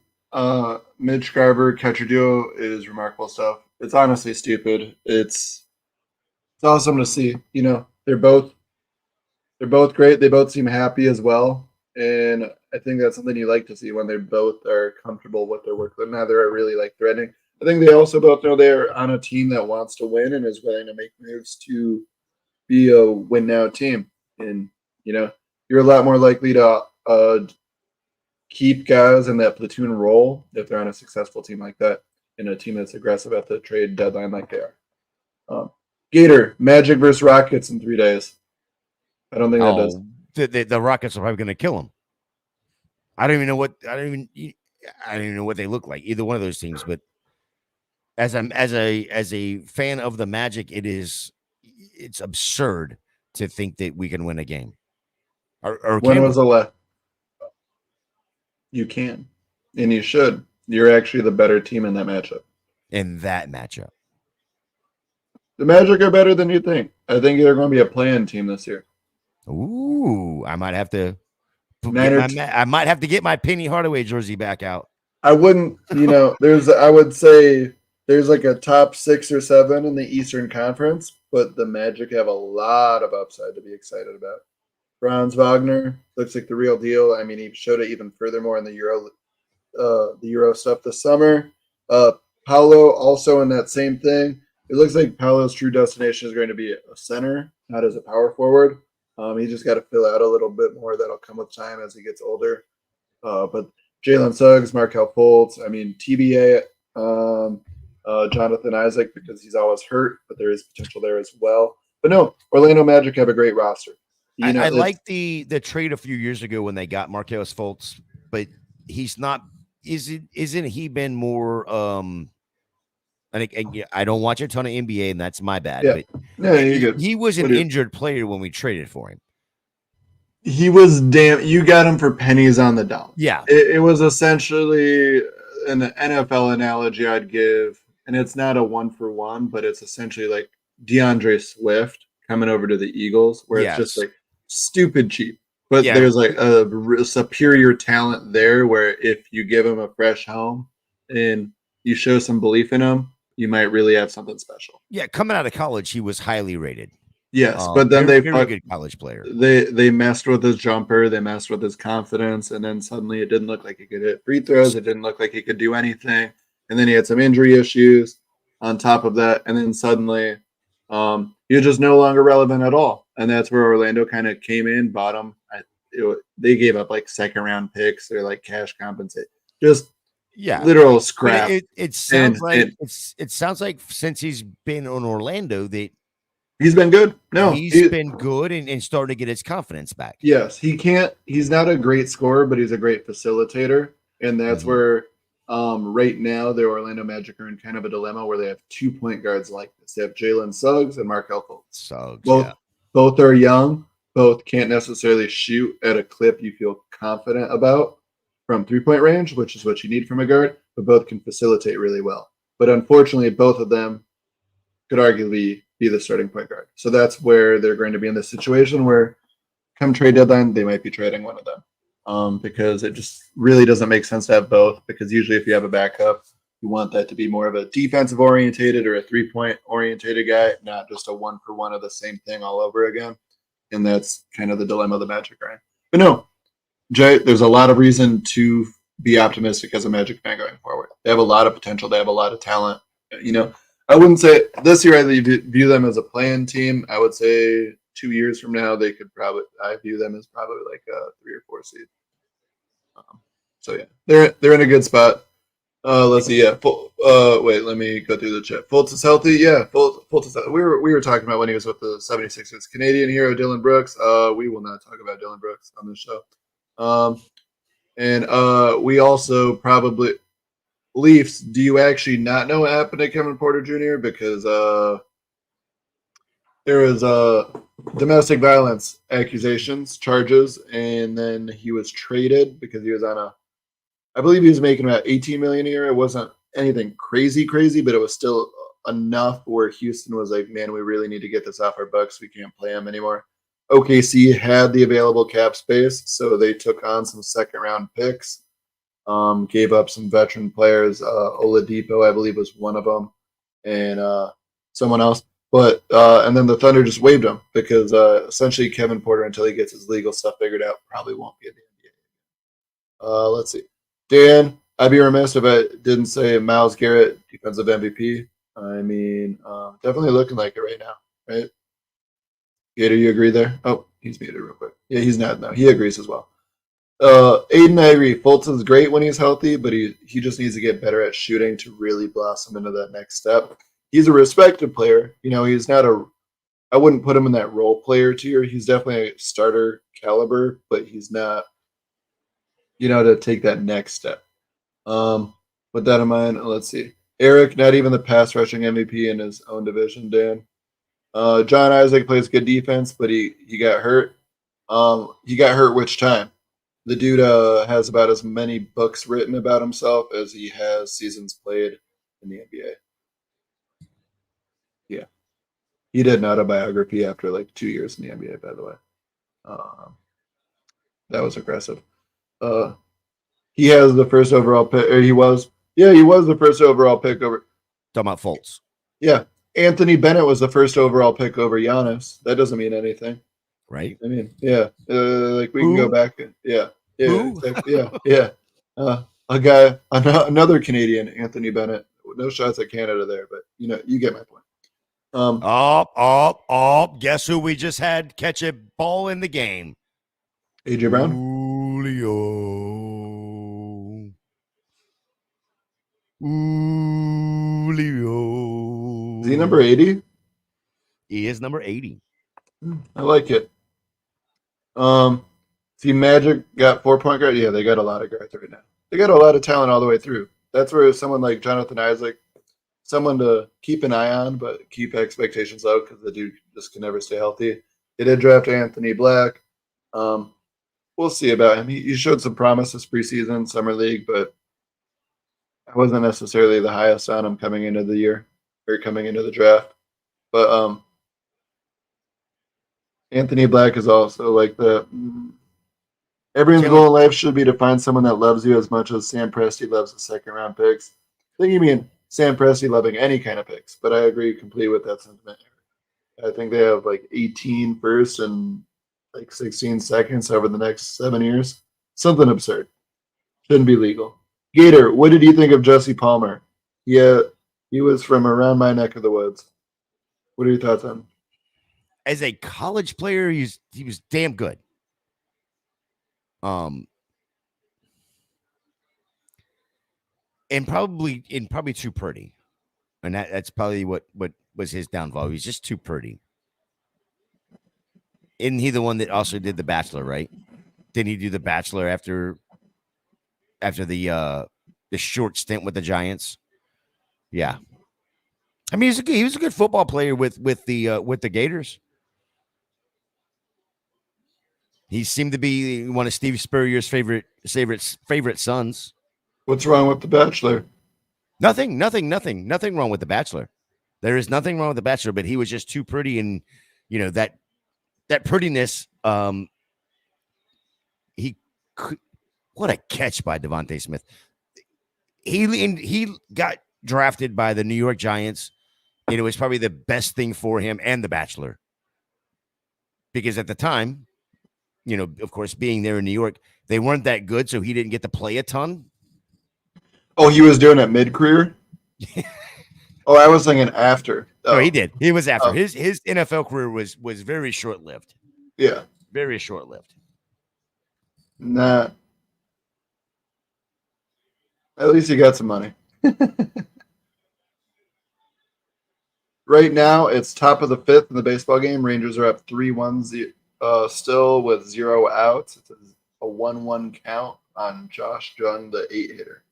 Mitch Garver catcher duo is remarkable stuff. It's honestly stupid. It's awesome to see. You know, they're both great. They both seem happy as well, and I think that's something you like to see when they both are comfortable with their work. But neither are really like threatening. I think they also both know they're on a team that wants to win and is willing to make moves to be a win now team. And you know, you're a lot more likely to keep guys in that platoon role if they're on a successful team like that, in a team that's aggressive at the trade deadline like they are. Gator, Magic versus Rockets in 3 days. I don't think that does. The Rockets are probably going to kill him. I don't even know what they look like, either one of those teams. But as a fan of the Magic, it's absurd to think that we can win a game. Or when was the last? You can, and you should. You're actually the better team in that matchup. The Magic are better than you think. I think they're going to be a play-in team this year. Ooh, I might have to get my Penny Hardaway jersey back out. I wouldn't, I would say there's like a top 6 or 7 in the Eastern Conference, but the Magic have a lot of upside to be excited about. Franz Wagner looks like the real deal. I mean, he showed it even furthermore in the Euro stuff this summer. Paolo also in that same thing. It looks like Paolo's true destination is going to be a center, not as a power forward. He just got to fill out a little bit more. That'll come with time as he gets older. But Jalen Suggs, Markelle Fultz, I mean, TBA, Jonathan Isaac, because he's always hurt, but there is potential there as well. But no, Orlando Magic have a great roster. I like the trade a few years ago when they got Markelle Fultz, but he's not. Isn't he been more? I don't watch a ton of NBA, and that's my bad. Yeah. But he was an injured player when we traded for him. He was you got him for pennies on the dollar. Yeah. It was essentially an NFL analogy I'd give, and it's not a 1-for-1, but it's essentially like DeAndre Swift coming over to the Eagles, where it's just like stupid cheap. But there's like a superior talent there where if you give him a fresh home and you show some belief in him, you might really have something special. Yeah, coming out of college, he was highly rated. Yes, but then very good college player. They messed with his jumper, they messed with his confidence, and then suddenly it didn't look like he could hit free throws. It didn't look like he could do anything, and then he had some injury issues on top of that, and then suddenly he was just no longer relevant at all. And that's where Orlando kind of came in, bought him. They gave up like 2nd-round picks or like cash compensate, just literal scrap. It sounds like since he's been on Orlando that he's been good. No, he's been good and starting to get his confidence back. Yes, he's not a great scorer, but he's a great facilitator. And that's where right now the Orlando Magic are in kind of a dilemma where they have 2 point guards like this. They have Jalen Suggs and Markelle Fultz. Both are young. Both can't necessarily shoot at a clip you feel confident about from 3-point range, which is what you need from a guard, but both can facilitate really well. But unfortunately, both of them could arguably be the starting point guard. So that's where they're going to be in this situation where come trade deadline, they might be trading one of them because it just really doesn't make sense to have both, because usually if you have a backup, you want that to be more of a defensive orientated or a 3-point orientated guy, not just a 1-for-1 of the same thing all over again. And that's kind of the dilemma of the Magic, right? But no, Jay, there's a lot of reason to be optimistic as a Magic fan going forward. They have a lot of potential. They have a lot of talent. I wouldn't say this year I view them as a play-in team. I would say 2 years from now I view them as probably like a 3 or 4 seed. So yeah, they're in a good spot. Let's see. Yeah. Wait, let me go through the chat. Fultz is healthy. Yeah, Fultz is healthy. We were talking about when he was with the 76ers. Canadian hero Dylan Brooks. We will not talk about Dylan Brooks on this show. And we also probably Leafs. Do you actually not know what happened to Kevin Porter Jr.? Because there was domestic violence charges, and then he was traded because he was on I believe he was making about $18 million a year. It wasn't anything crazy, but it was still enough where Houston was like, man, we really need to get this off our books. We can't play him anymore. OKC had the available cap space, so they took on some 2nd-round picks Gave up some veteran players. Oladipo, I believe, was one of them, and someone else. But and then the Thunder just waived him because essentially Kevin Porter, until he gets his legal stuff figured out, probably won't be in the NBA. Let's see. Dan, I'd be remiss if I didn't say Myles Garrett, defensive MVP. I mean, definitely looking like it right now, right? Gator, you agree there? Oh, he's muted real quick. Yeah, he's not. No, he agrees as well. Aiden, I agree. Fulton's great when he's healthy, but he just needs to get better at shooting to really blossom into that next step. He's a respected player. You know, he's not I wouldn't put him in that role player tier. He's definitely a starter caliber, but he's not, to take that next step. With that in mind, let's see. Eric, not even the pass rushing MVP in his own division, Dan. John Isaac plays good defense, but he got hurt. He got hurt which time? The dude has about as many books written about himself as he has seasons played in the NBA. Yeah. He did an autobiography after like 2 years in the NBA, by the way. That was aggressive. He has the first overall pick, or he was the first overall pick over. Talking about Fultz. Yeah. Anthony Bennett was the first overall pick over Giannis. That doesn't mean anything. Right. I mean, yeah. Like we can go back. Yeah. Exactly. Yeah. Another Canadian, Anthony Bennett. No shots at Canada there, but you get my point. Guess who we just had catch a ball in the game? AJ Brown. Julio. Is he number 80? He is number 80. I like it. See, Magic got 4-point guard. Yeah, they got a lot of guards right now. They got a lot of talent all the way through. That's where someone like Jonathan Isaac, someone to keep an eye on, but keep expectations low because the dude just can never stay healthy. They did draft Anthony Black. We'll see about him. He showed some promise this preseason, summer league, but I wasn't necessarily the highest on him coming into the year or coming into the draft. But Anthony Black is also like everyone's goal in life should be to find someone that loves you as much as Sam Presti loves the second-round picks. I think you mean Sam Presti loving any kind of picks, but I agree completely with that sentiment. I think they have like 18 first and like 16 seconds over the next 7 years. Something absurd. Shouldn't be legal. Gator, what did you think of Jesse Palmer? Yeah, he was from around my neck of the woods. What are your thoughts on him? As a college player, he was damn good. And probably too pretty. And that's probably what was his downfall. He was just too pretty. Isn't he the one that also did The Bachelor, right? Didn't he do The Bachelor after the short stint with the Giants? Yeah. I mean, he was a good football player with the Gators. He seemed to be one of Steve Spurrier's favorite sons. What's wrong with The Bachelor? Nothing wrong with The Bachelor. There is nothing wrong with The Bachelor, but he was just too pretty, and that prettiness. What a catch by Devontae Smith. He got drafted by the New York Giants, and it was probably the best thing for him and The Bachelor, because at the time, of course, being there in New York, they weren't that good, so he didn't get to play a ton. Oh, he was doing it mid-career? Oh, I was thinking after. Oh, he did. He was after. His NFL career was very short-lived. Yeah. Very short-lived. Nah. At least he got some money. Right now, it's top of the fifth in the baseball game. Rangers are up 3-1 still with 0 outs. It's a 1-1 count on Josh Jung, the 8-hitter.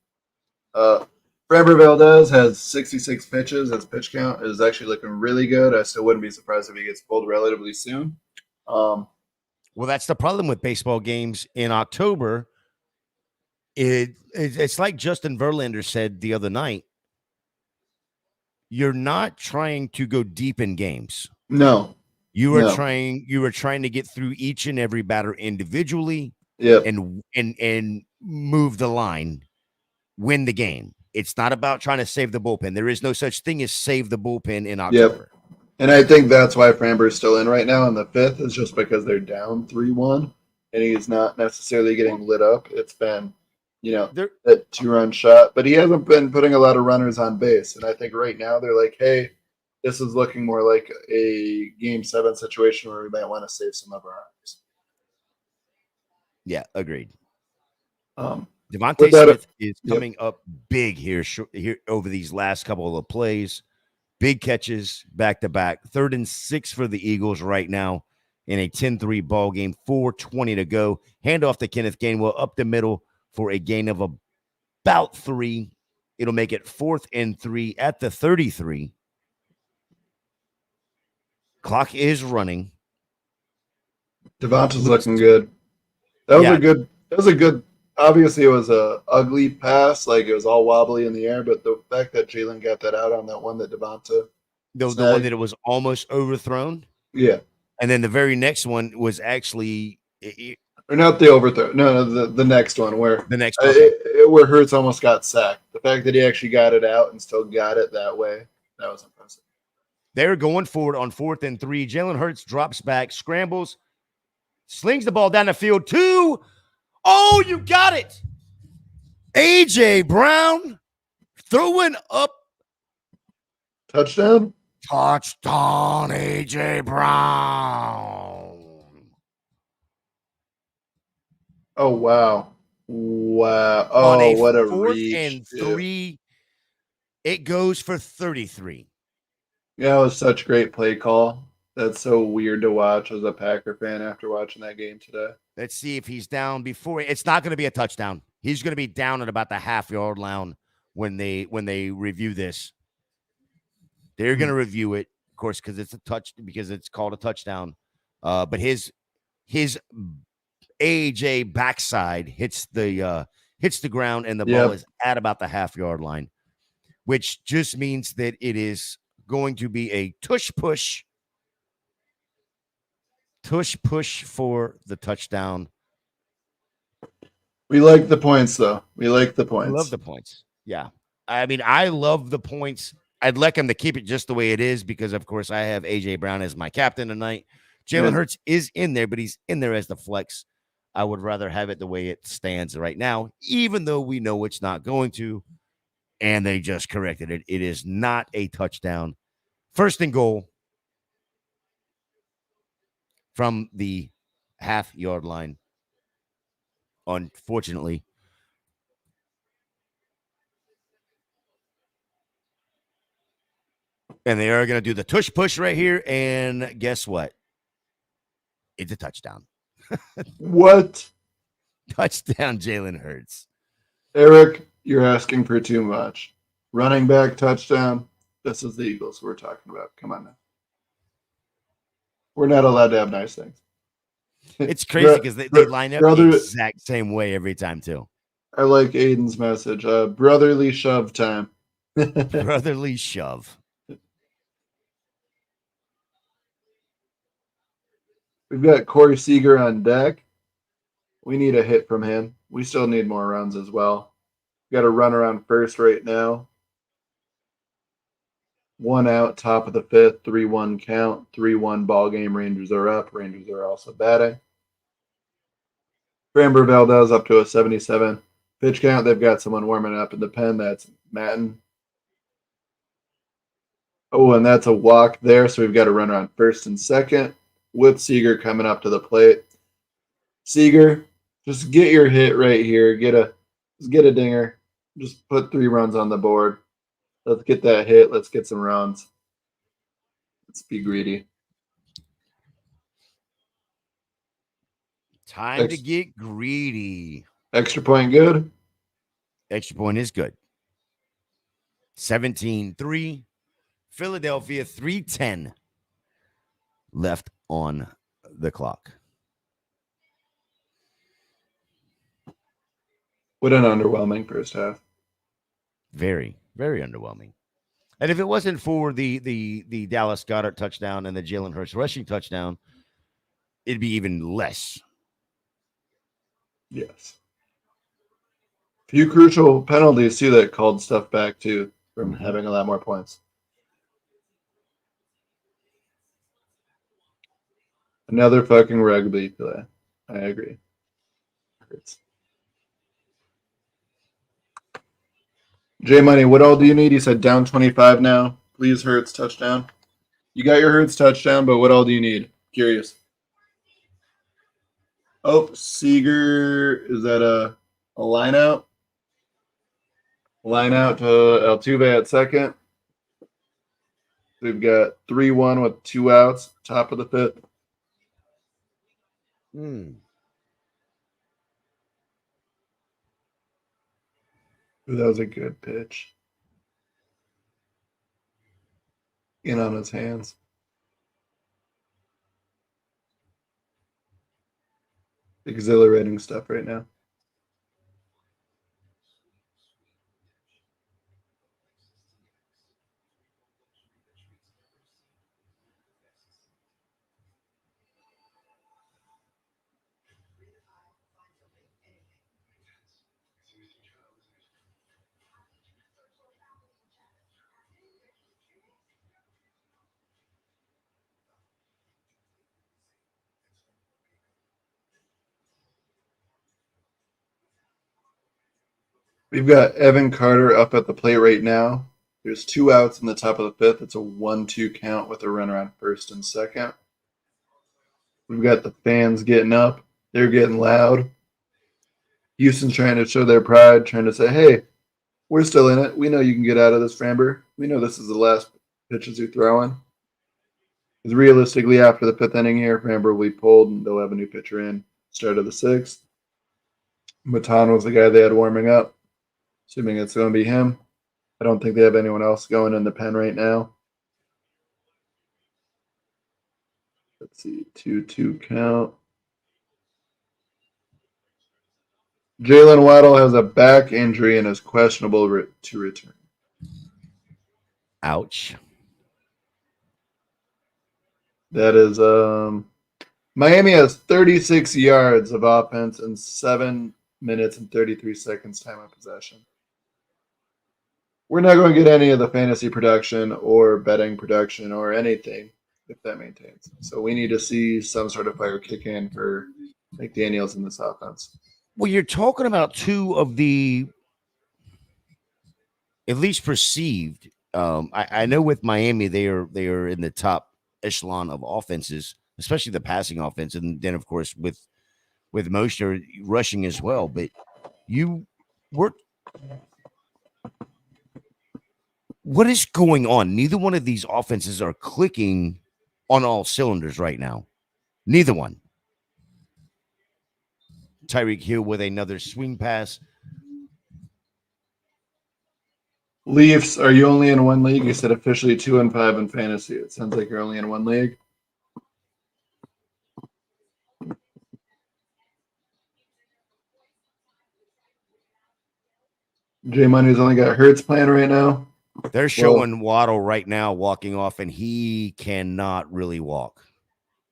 Framber Valdez has 66 pitches. His pitch count is actually looking really good. I still wouldn't be surprised if he gets pulled relatively soon. Well, that's the problem with baseball games in October. It's like Justin Verlander said the other night. You're not trying to go deep in games. No. You were trying to get through each and every batter individually, yep, and move the line. win the game. It's not about trying to save the bullpen. There is no such thing as save the bullpen in October. And I think that's why Framber's still in right now in the 5th is just because they're down 3-1 and he's not necessarily getting lit up. It's been, that 2-run shot, but he hasn't been putting a lot of runners on base. And I think right now they're like, hey, this is looking more like a Game 7 situation where we might want to save some of our arms. Yeah, agreed. With Devontae that, Smith is coming up big here over these last couple of plays. Big catches back to back. 3rd and 6 for the Eagles right now in a 10-3 ball game. 4:20 to go. Handoff to Kenneth Gainwell up the middle for a gain of about 3. It'll make it 4th and 3 at the 33. Clock is running. Devonta's looking good. That was a good. Obviously, it was a ugly pass, like it was all wobbly in the air. But the fact that Jalen got that out on that one that Devonta, The one that it was almost overthrown. Yeah, and then the very next one was actually, or not the overthrow. No, the next one where the next one where Hurts almost got sacked. The fact that he actually got it out and still got it that way, that was impressive. They're going forward on 4th and 3. Jalen Hurts drops back, scrambles, slings the ball down the field. 2. Oh, you got it. A.J. Brown throwing up. Touchdown, A.J. Brown. Oh, wow. Oh, what a 4th reach. and 3. It goes for 33. Yeah, it was such great play call. That's so weird to watch as a Packer fan after watching that game today. Let's see if he's down before. It's not going to be a touchdown. He's going to be down at about the half-yard line when they review this. They're going to review it, of course, because it's called a touchdown. But his AJ backside hits the ground, and the ball is at about the half-yard line, which just means that it is going to be a tush push for the touchdown. We like the points, though. We like the points. I love the points. Yeah. I mean, I love the points. I'd like him to keep it just the way it is because, of course, I have A.J. Brown as my captain tonight. Jalen Hurts is in there, but he's in there as the flex. I would rather have it the way it stands right now, even though we know it's not going to, and they just corrected it. It is not a touchdown. 1st and goal from the half-yard line, unfortunately. And they are going to do the tush push right here. And guess what? It's a touchdown. What? Touchdown, Jalen Hurts. Eric, you're asking for too much. Running back touchdown. This is the Eagles we're talking about. Come on now. We're not allowed to have nice things. It's crazy because they line up the exact same way every time, too. I like Aiden's message. Brotherly shove time. Brotherly shove. We've got Corey Seager on deck. We need a hit from him. We still need more runs as well. We got a runner on first right now. 1 out, top of the 5th, 3-1 count, 3-1 ball game. Rangers are up. Rangers are also batting. Framber Valdez up to a 77 pitch count. They've got someone warming up in the pen. That's Matten. Oh, and that's a walk there. So we've got a runner on 1st and 2nd with Seager coming up to the plate. Seager, just get your hit right here. Get a dinger. Just put 3 runs on the board. Let's get that hit. Let's get some runs. Let's be greedy. Time to get greedy. Extra point good? Extra point is good. 17-3. Philadelphia, 3:10 left on the clock. What an underwhelming first half. Very, very underwhelming. And if it wasn't for the Dallas Goedert touchdown and the Jalen Hurts rushing touchdown, it'd be even less. Yes. Few crucial penalties too that called stuff back too from having a lot more points. Another fucking rugby play. I agree. J Money, what all do you need? He said down 25 now. Please, Hurts touchdown. You got your Hurts touchdown, but what all do you need? Curious. Oh, Seager, is that a line out? Line out to Altuve at second. We've got 3-1 with 2 outs, top of the fifth. Hmm. Ooh, that was a good pitch. In on his hands. Exhilarating stuff right now. We've got Evan Carter up at the plate right now. There's 2 outs in the top of the fifth. It's a 1-2 count with a runner on first and second. We've got the fans getting up. They're getting loud. Houston's trying to show their pride, trying to say, hey, we're still in it. We know you can get out of this, Framber. We know this is the last pitches you're throwing. Because realistically, after the 5th inning here, Framber will be pulled and they'll have a new pitcher in. Start of the 6th. Matan was the guy they had warming up. Assuming it's going to be him. I don't think they have anyone else going in the pen right now. Let's see, 2-2 count. Jalen Waddle has a back injury and is questionable to return. Ouch. That is Miami has 36 yards of offense and 7 minutes and 33 seconds time of possession. We're not going to get any of the fantasy production or betting production or anything if that maintains. So we need to see some sort of fire kick in for McDaniels in this offense. Well, you're talking about 2 of the at least perceived. I know with Miami, they are in the top echelon of offenses, especially the passing offense, and then of course with Mostert rushing as well. But what is going on? Neither one of these offenses are clicking on all cylinders right now. Neither one. Tyreek Hill with another swing pass. Leafs, are you only in one league? You said officially 2-5 in fantasy. It sounds like you're only in one league. J Money's only got Hurts playing right now. They're showing Waddle right now walking off, and he cannot really walk.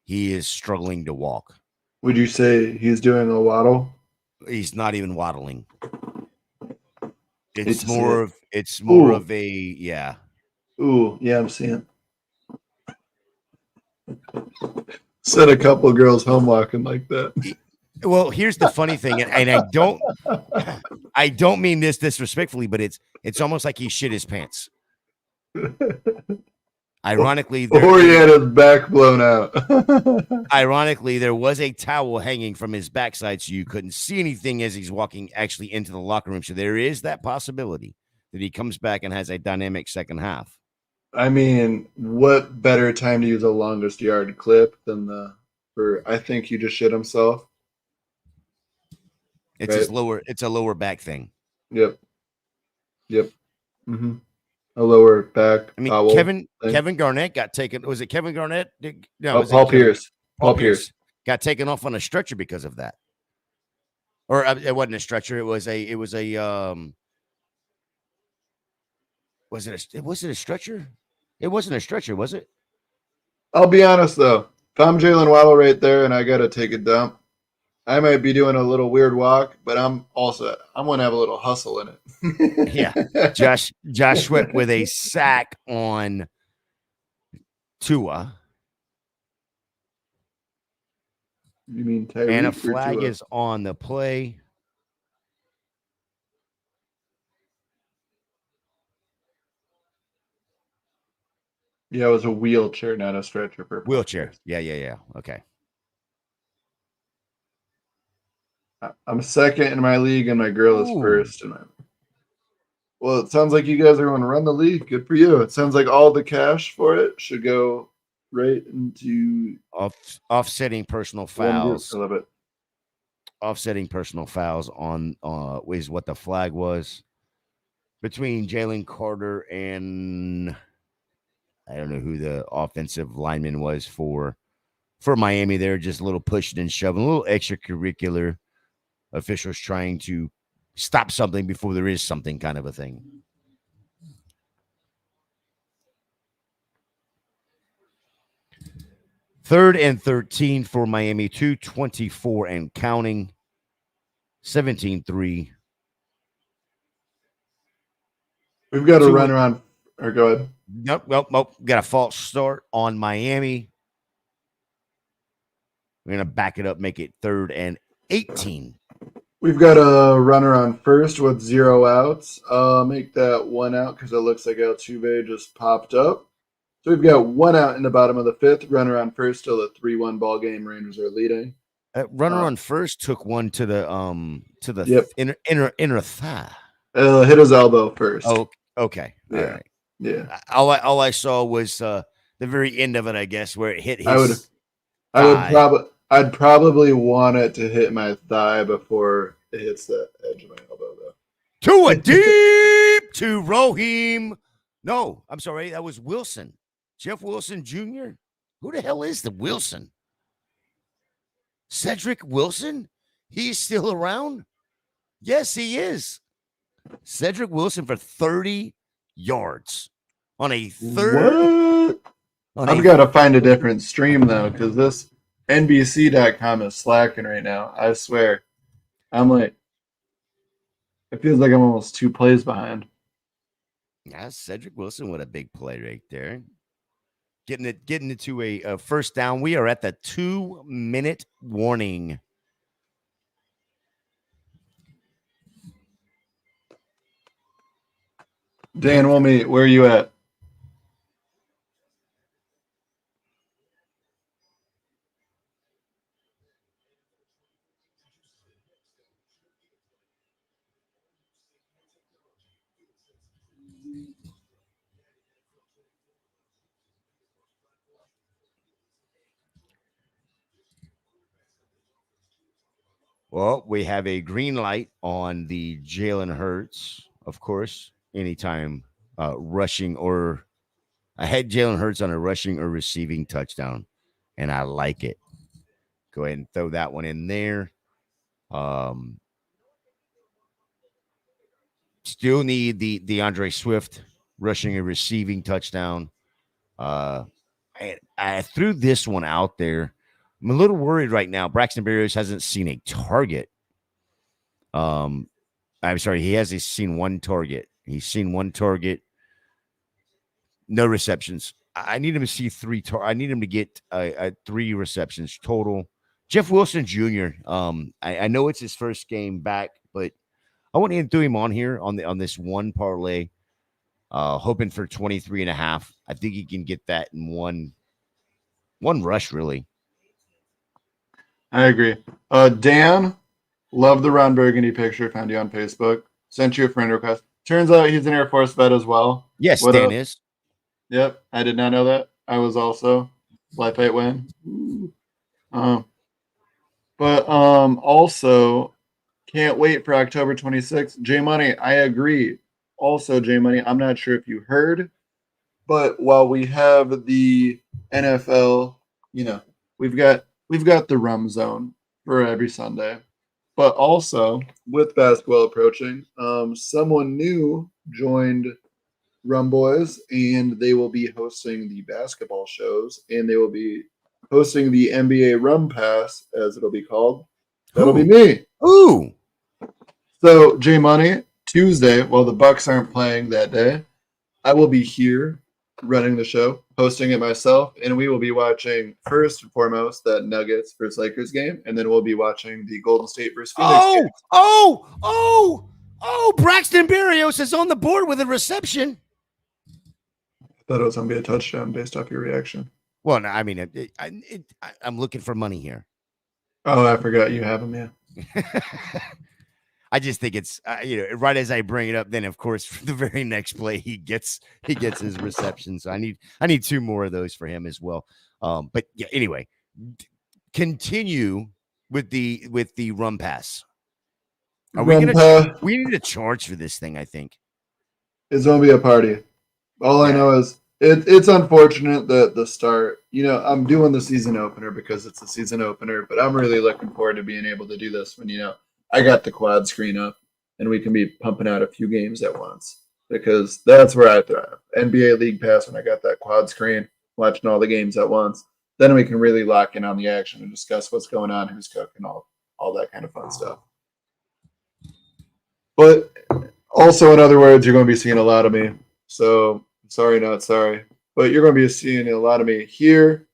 He is struggling to walk. Would you say he's doing a waddle? He's not even waddling. Hate It's to see more it. of it's more Ooh. of a yeah. Ooh, yeah, I'm seeing. Sent a couple of girls home walking like that. Well, here's the funny thing, and I don't mean this disrespectfully, but it's almost like he shit his pants. Ironically, Or he had his back blown out. ironically, there was a towel hanging from his backside, so you couldn't see anything as he's walking actually into the locker room. So there is that possibility that he comes back and has a dynamic second half. I mean, what better time to use a longest yard clip than I think he just shit himself. It's it's a lower back thing. Yep. Mm-hmm. A lower back. I mean, Kevin Garnett got taken. Was it Kevin Garnett? No, Paul Pierce. Paul Pierce got taken off on a stretcher because of that. Or it wasn't a stretcher. It was a was it a stretcher? It wasn't a stretcher, was it? I'll be honest though. If I'm Jalen Waddle right there and I got to take a dump, I might be doing a little weird walk, but I'm going to have a little hustle in it. Yeah. Josh Sweat with a sack on Tua. You mean Tyreek And a or flag Tua? is on the play. Yeah, it was a wheelchair, not a stretcher. For Wheelchair. Yeah. Okay. I'm second in my league, and my girl is first. Well, it sounds like you guys are going to run the league. Good for you. It sounds like all the cash for it should go right into Offsetting personal one group. fouls. I love it. Offsetting personal fouls on is what the flag was between Jalen Carter and I don't know who the offensive lineman was for Miami. They're just a little pushing and shoving, a little extracurricular officials trying to stop something before there is something, kind of a thing. Third and 13 for Miami, 2:24 and counting. 17-3. We've got a runner on. Or go ahead. Nope. Got a false start on Miami. We're going to back it up, make it 3rd and 18. We've got a runner on first with 0 outs. Make that 1 out because it looks like Altuve just popped up. So we've got 1 out in the bottom of the 5th. Runner on first, still a 3-1 ball game. Rangers are leading. Runner on first took one to the inner thigh. Hit his elbow first. Oh, okay. Yeah. All right. Yeah. All I saw was the very end of it, I guess, where it hit his I'd probably want it to hit my thigh before it hits the edge of my elbow, though. To a deep to Rohim. No, I'm sorry. That was Wilson. Jeff Wilson Jr. Who the hell is the Wilson? Cedric Wilson? He's still around? Yes, he is. Cedric Wilson for 30 yards on a third. What? I've got to find a different stream, though, because this NBC.com is slacking right now. I swear. I'm like, it feels like I'm almost 2 plays behind. Yeah, Cedric Wilson with a big play right there. Getting it to a first down. We are at the 2-minute warning. Dan Wilmy, where are you at? Well, we have a green light on the Jalen Hurts, of course, anytime rushing or I had Jalen Hurts on a rushing or receiving touchdown, and I like it. Go ahead and throw that one in there. Still need the DeAndre Swift rushing and receiving touchdown. I threw this one out there. I'm a little worried right now. Braxton Berrios hasn't seen a target. I'm sorry, he hasn't seen one target. He's seen one target, no receptions. I need him to see I need him to get 3 receptions total. Jeff Wilson Jr. I know it's his first game back, but I want to throw him on here on this one parlay, hoping for 23.5. I think he can get that in one rush, really. I agree. Dan, love the Ron Burgundy picture. Found you on Facebook. Sent you a friend request. Turns out he's an Air Force vet as well. Yes, Dan is. Yep, I did not know that. I was also Fly Fight Win. But also can't wait for October 26th. J Money, I agree. Also, J Money, I'm not sure if you heard, but while we have the NFL, we've got the RumZone for every Sunday. But also, with basketball approaching, someone new joined Rumboyz, and they will be hosting the basketball shows, and they will be hosting the NBA Rum Pass, as it'll be called. That'll be Who? me. Ooh. So, J Money, Tuesday, while the Bucks aren't playing that day, I will be here running the show, hosting it myself, and we will be watching first and foremost that Nuggets versus Lakers game, and then we'll be watching the Golden State versus Phoenix game. Braxton Berrios is on the board with a reception. I thought it was going to be a touchdown based off your reaction. Well, no, I mean, I'm looking for money here. Oh, I forgot you have him, yeah. I just think it's right as I bring it up, then of course for the very next play he gets his reception. So I need 2 more of those for him as well. But yeah, anyway, continue with the run pass. Are we we need to charge for this thing, I think. It's going to be a party. All I know is it's unfortunate that the start, I'm doing the season opener because it's a season opener, but I'm really looking forward to being able to do this when, I got the quad screen up and we can be pumping out a few games at once because that's where I thrive. NBA League Pass, when I got that quad screen, watching all the games at once, then we can really lock in on the action and discuss what's going on, who's cooking, all that kind of fun stuff. But also, in other words, you're going to be seeing a lot of me. So, sorry, not sorry. But you're going to be seeing a lot of me here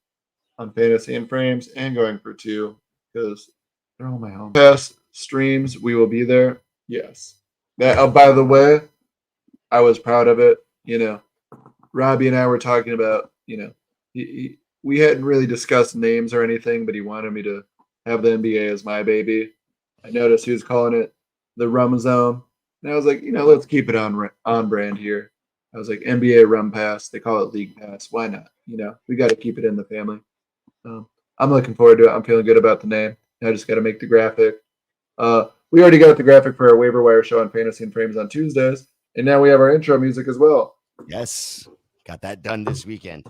on Fantasy and Frames and going for 2 because they're all my home pass streams. We will be there. Yes. By the way, I was proud of it. Robbie and I were talking about, we hadn't really discussed names or anything, but he wanted me to have the NBA as my baby. I noticed he was calling it the RumZone. And I was like, let's keep it on brand here. I was like, NBA Rum Pass. They call it League Pass. Why not? We got to keep it in the family. I'm looking forward to it. I'm feeling good about the name. I just got to make the graphic. We already got the graphic for our waiver wire show on Fantasy and Frames on Tuesdays, and now we have our intro music as well. Yes, got that done this weekend.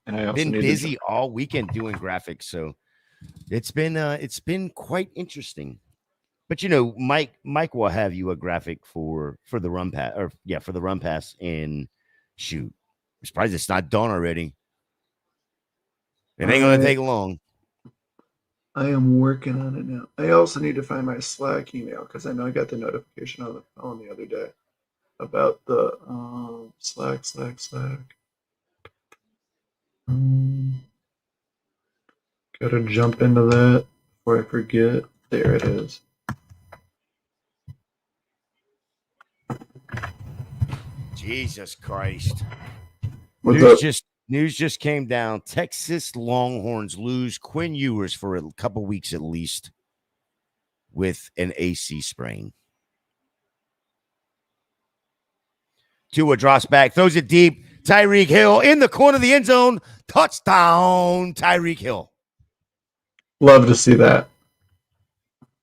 And I also been busy all weekend doing graphics, so it's been quite interesting. But Mike will have you a graphic for the run pass, for the run pass, and shoot, I'm surprised it's not done already. It ain't gonna take long. I am working on it now. I also need to find my Slack email because I know I got the notification on the phone the other day about the Slack. Gotta jump into that before I forget. There it is. Jesus Christ. What's up? News just came down. Texas Longhorns lose Quinn Ewers for a couple weeks at least with an AC sprain. Tua drops back, throws it deep. Tyreek Hill in the corner of the end zone. Touchdown, Tyreek Hill. Love to see that.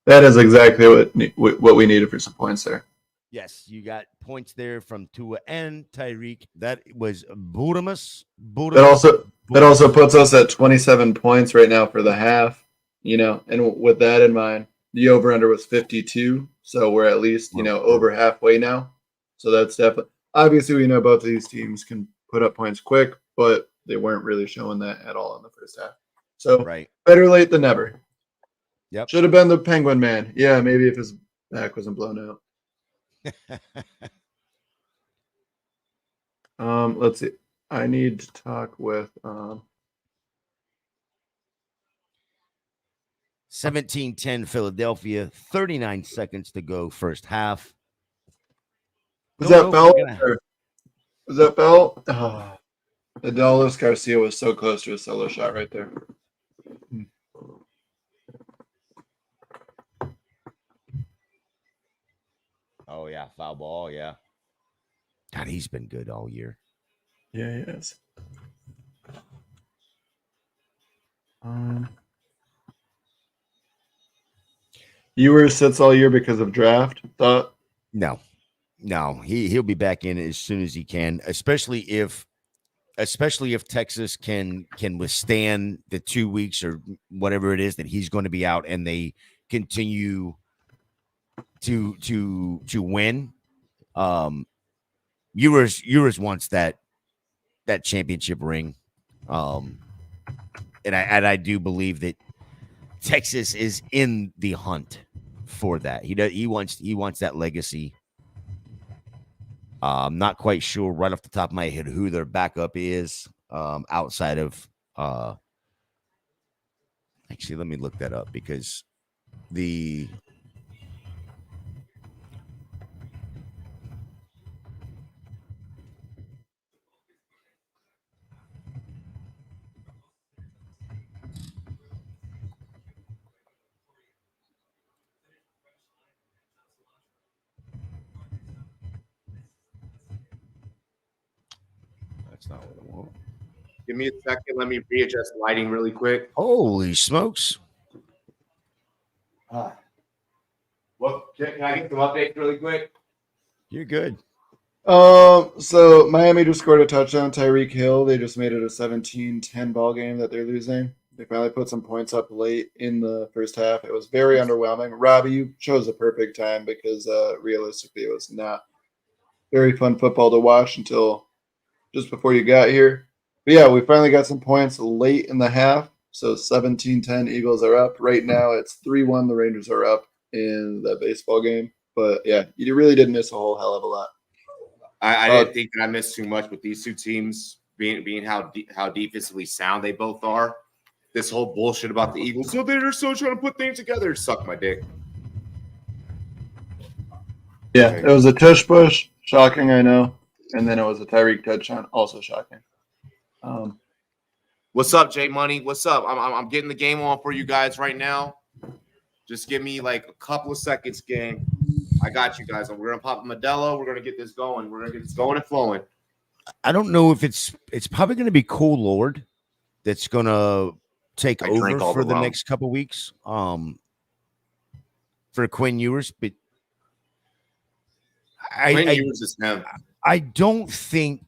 That is exactly what we needed for some points there. Yes, you got points there from Tua and Tyreek. That was Budamus. That also puts us at 27 points right now for the half. And with that in mind, the over-under was 52. So we're at least, over halfway now. So that's definitely – obviously, we know both of these teams can put up points quick, but they weren't really showing that at all in the first half. So better late than never. Yep. Should have been the Penguin man. Yeah, maybe if his back wasn't blown out. Let's see. I need to talk with 17-10 Philadelphia, 39 seconds to go first half. Was that Bell? Oh, Adolis Garcia was so close to a solo shot right there. Oh, yeah. Foul ball. Yeah. God, he's been good all year. Yeah, he is. Ewers sits all year because of draft. Thought no, he'll be back in as soon as he can, especially if Texas can withstand the 2 weeks or whatever it is that he's going to be out, and they continue to win. Ewers wants that championship ring, and I do believe that Texas is in the hunt for that. He wants that legacy. I'm not quite sure right off the top of my head who their backup is outside of actually let me look that up because the that's not what I want. Give me a second. Let me readjust lighting really quick. Holy smokes. What? Can I get some updates really quick? You're good. So Miami just scored a touchdown. Tyreek Hill. They just made it a 17-10 ball game that they're losing. They finally put some points up late in the first half. It was very underwhelming. Robbie, you chose a perfect time because realistically, it was not very fun football to watch until just before you got here. But yeah, we finally got some points late in the half. So 17-10, Eagles are up. Right now, it's 3-1. The Rangers are up in the baseball game. But yeah, you really did miss a whole hell of a lot. I didn't think that I missed too much with these two teams being how defensively sound they both are. This whole bullshit about the Eagles, so they're still trying to put things together. Suck my dick. Yeah, it was a tush push. Shocking, I know. And then it was a Tyreek touchdown. Also shocking. What's up, J Money? What's up? I'm getting the game on for you guys right now. Just give me like a couple of seconds, gang. I got you guys. We're gonna pop a Modelo. We're gonna get this going. We're gonna get this going and flowing. I don't know if it's probably going to be Cole Lord that's going to take over for the next couple weeks for Quinn Ewers, but Quinn Ewers is him. I don't think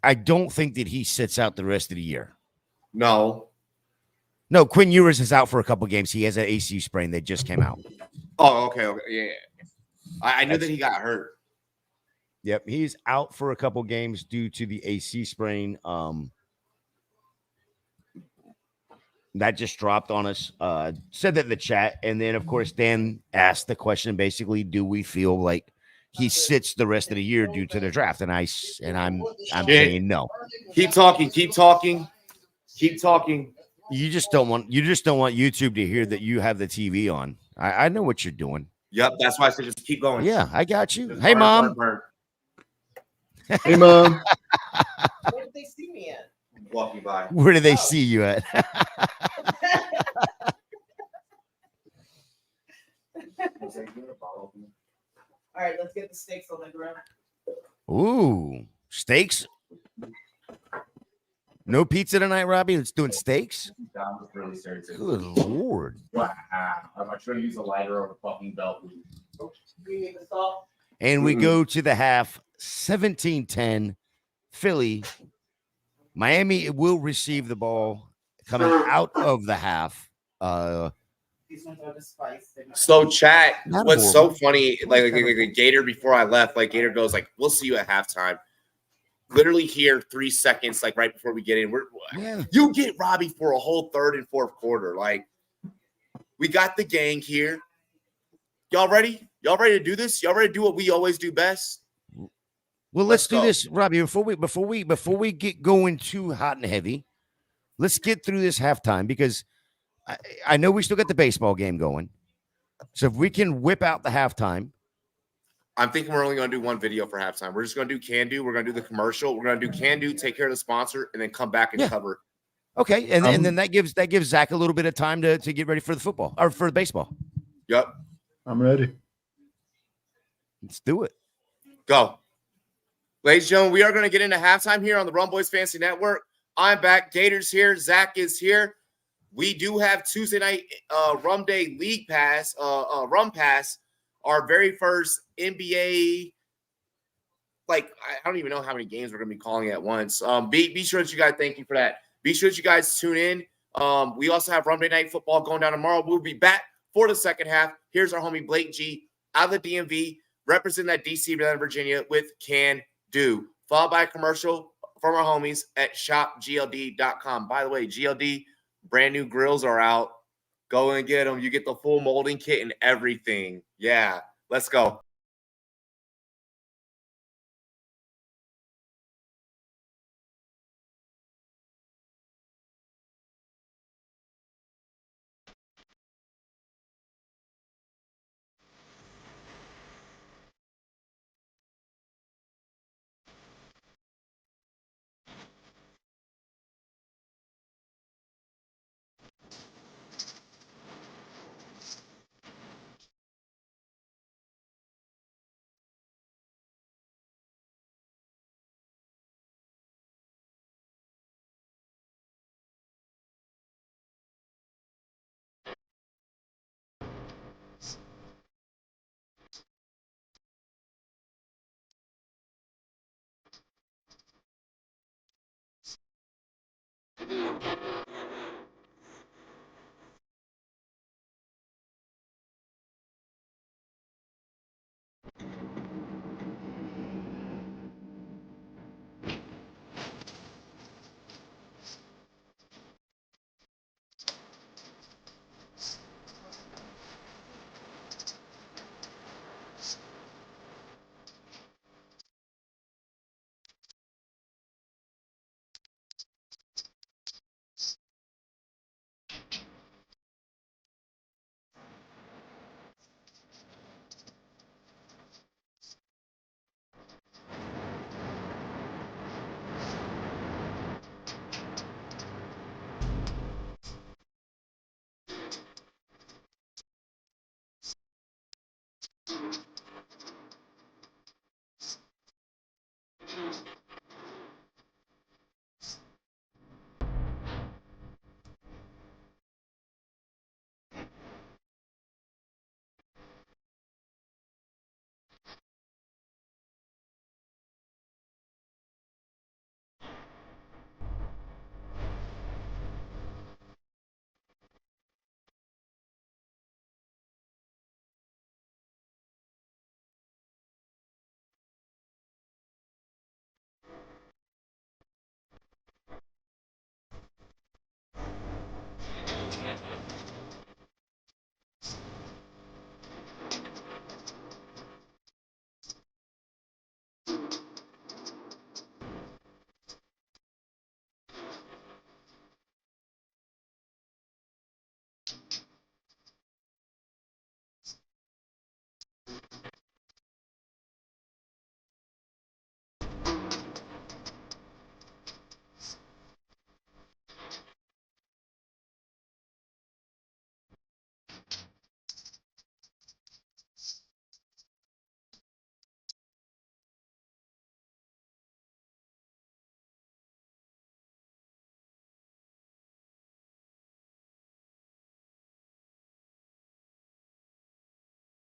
that he sits out the rest of the year. No, Quinn Ewers is out for a couple games. He has an AC sprain that just came out. Oh, okay, yeah. I knew that he got hurt. Yep, he's out for a couple games due to the AC sprain. That just dropped on us. Said that in the chat, and then of course Dan asked the question: basically, do we feel like he sits the rest of the year due to the draft? And I'm saying no. Keep talking. You just don't want YouTube to hear that you have the TV on. I know what you're doing. Yep, that's why I said just keep going. Yeah, I got you. Hey, Mom. Hey, Mom. Where did they see me at? Walking by. Where do they see you at? All right, let's get the steaks on the grill. Ooh, steaks. No pizza tonight, Robbie. It's doing steaks. That was really serious. Good Lord. Wow. I'm trying to use a lighter or a fucking belt. You need the salt? And we go to the half, 17-10, Philly. Miami will receive the ball coming out of the half. These ones are the spice. So chat, Not what's horrible. so funny, like Gator before I left, like Gator goes like, we'll see you at halftime. Literally here 3 seconds, like right before we get in. You get Robbie for a whole third and fourth quarter. Like, we got the gang here. Y'all ready? Y'all ready to do this? Y'all ready to do what we always do best? Well, let's do this, Robbie. Before we get going too hot and heavy, let's get through this halftime because I know we still got the baseball game going. So if we can whip out the halftime. I'm thinking we're only going to do one video for halftime. We're just going to do Can Do. We're going to do the commercial. We're going to do Can Do, take care of the sponsor, and then come back and cover. Okay, and then that gives Zach a little bit of time to get ready for the football or for the baseball. Yep. I'm ready. Let's do it. Go. Ladies and gentlemen, we are going to get into halftime here on the Rumboyz Fantasy Network. I'm back. Gator's here. Zach is here. We do have Tuesday night Rum Day League Pass, Rum Pass, our very first NBA. Like, I don't even know how many games we're going to be calling at once. Be sure that you guys, thank you for that. Be sure that you guys tune in. We also have Rum Day Night Football going down tomorrow. We'll be back for the second half. Here's our homie Blake G out of the DMV, representing that DC, Virginia with Can Do. Followed by a commercial from our homies at shopgld.com. By the way, GLD brand new grills are out. Go and get them. You get the full molding kit and everything. Yeah, let's go.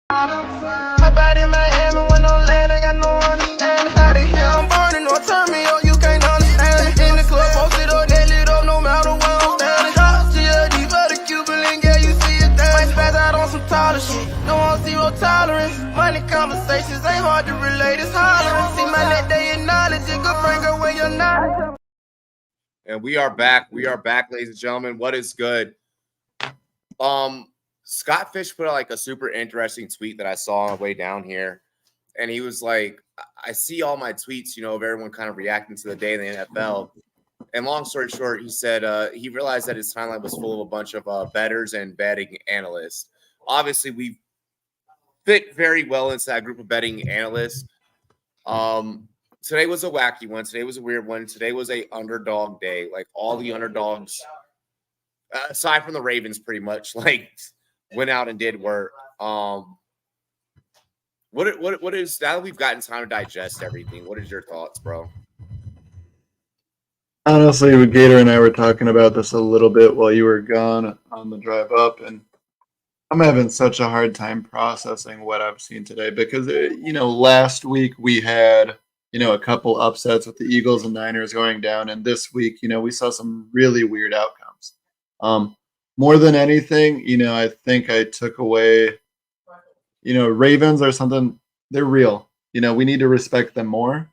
My body in Miami when I'm land, I got no understanding how the hell I'm burning or turn me on, you can't understand it. In the club, posted up, that lit up, no matter where I'm standing. Drop GLD for the Cuban link, yeah, you see it there. Might spaz out on some taller shit, no on zero tolerance. Money conversations ain't hard to relate, it's hollering. See my net, they acknowledge it, good friend, girl, where you're not. And we are back. We are back, ladies and gentlemen. What is good? Scott Fish put out like a super interesting tweet that I saw on the way down here. And he was like, I see all my tweets, of everyone kind of reacting to the day in the NFL. And long story short, he said he realized that his timeline was full of a bunch of bettors and betting analysts. Obviously, we fit very well into that group of betting analysts. Today was a wacky one. Today was a weird one. Today was a underdog day. Like all the underdogs, aside from the Ravens, pretty much like went out and did work. What is, now that we've gotten time to digest everything, what is your thoughts, bro? Honestly, Gator and I were talking about this a little bit while you were gone on the drive up, and I'm having such a hard time processing what I've seen today because, last week we had, a couple upsets with the Eagles and Niners going down, and this week, we saw some really weird outcomes. More than anything, I think I took away, Ravens are something, they're real. We need to respect them more.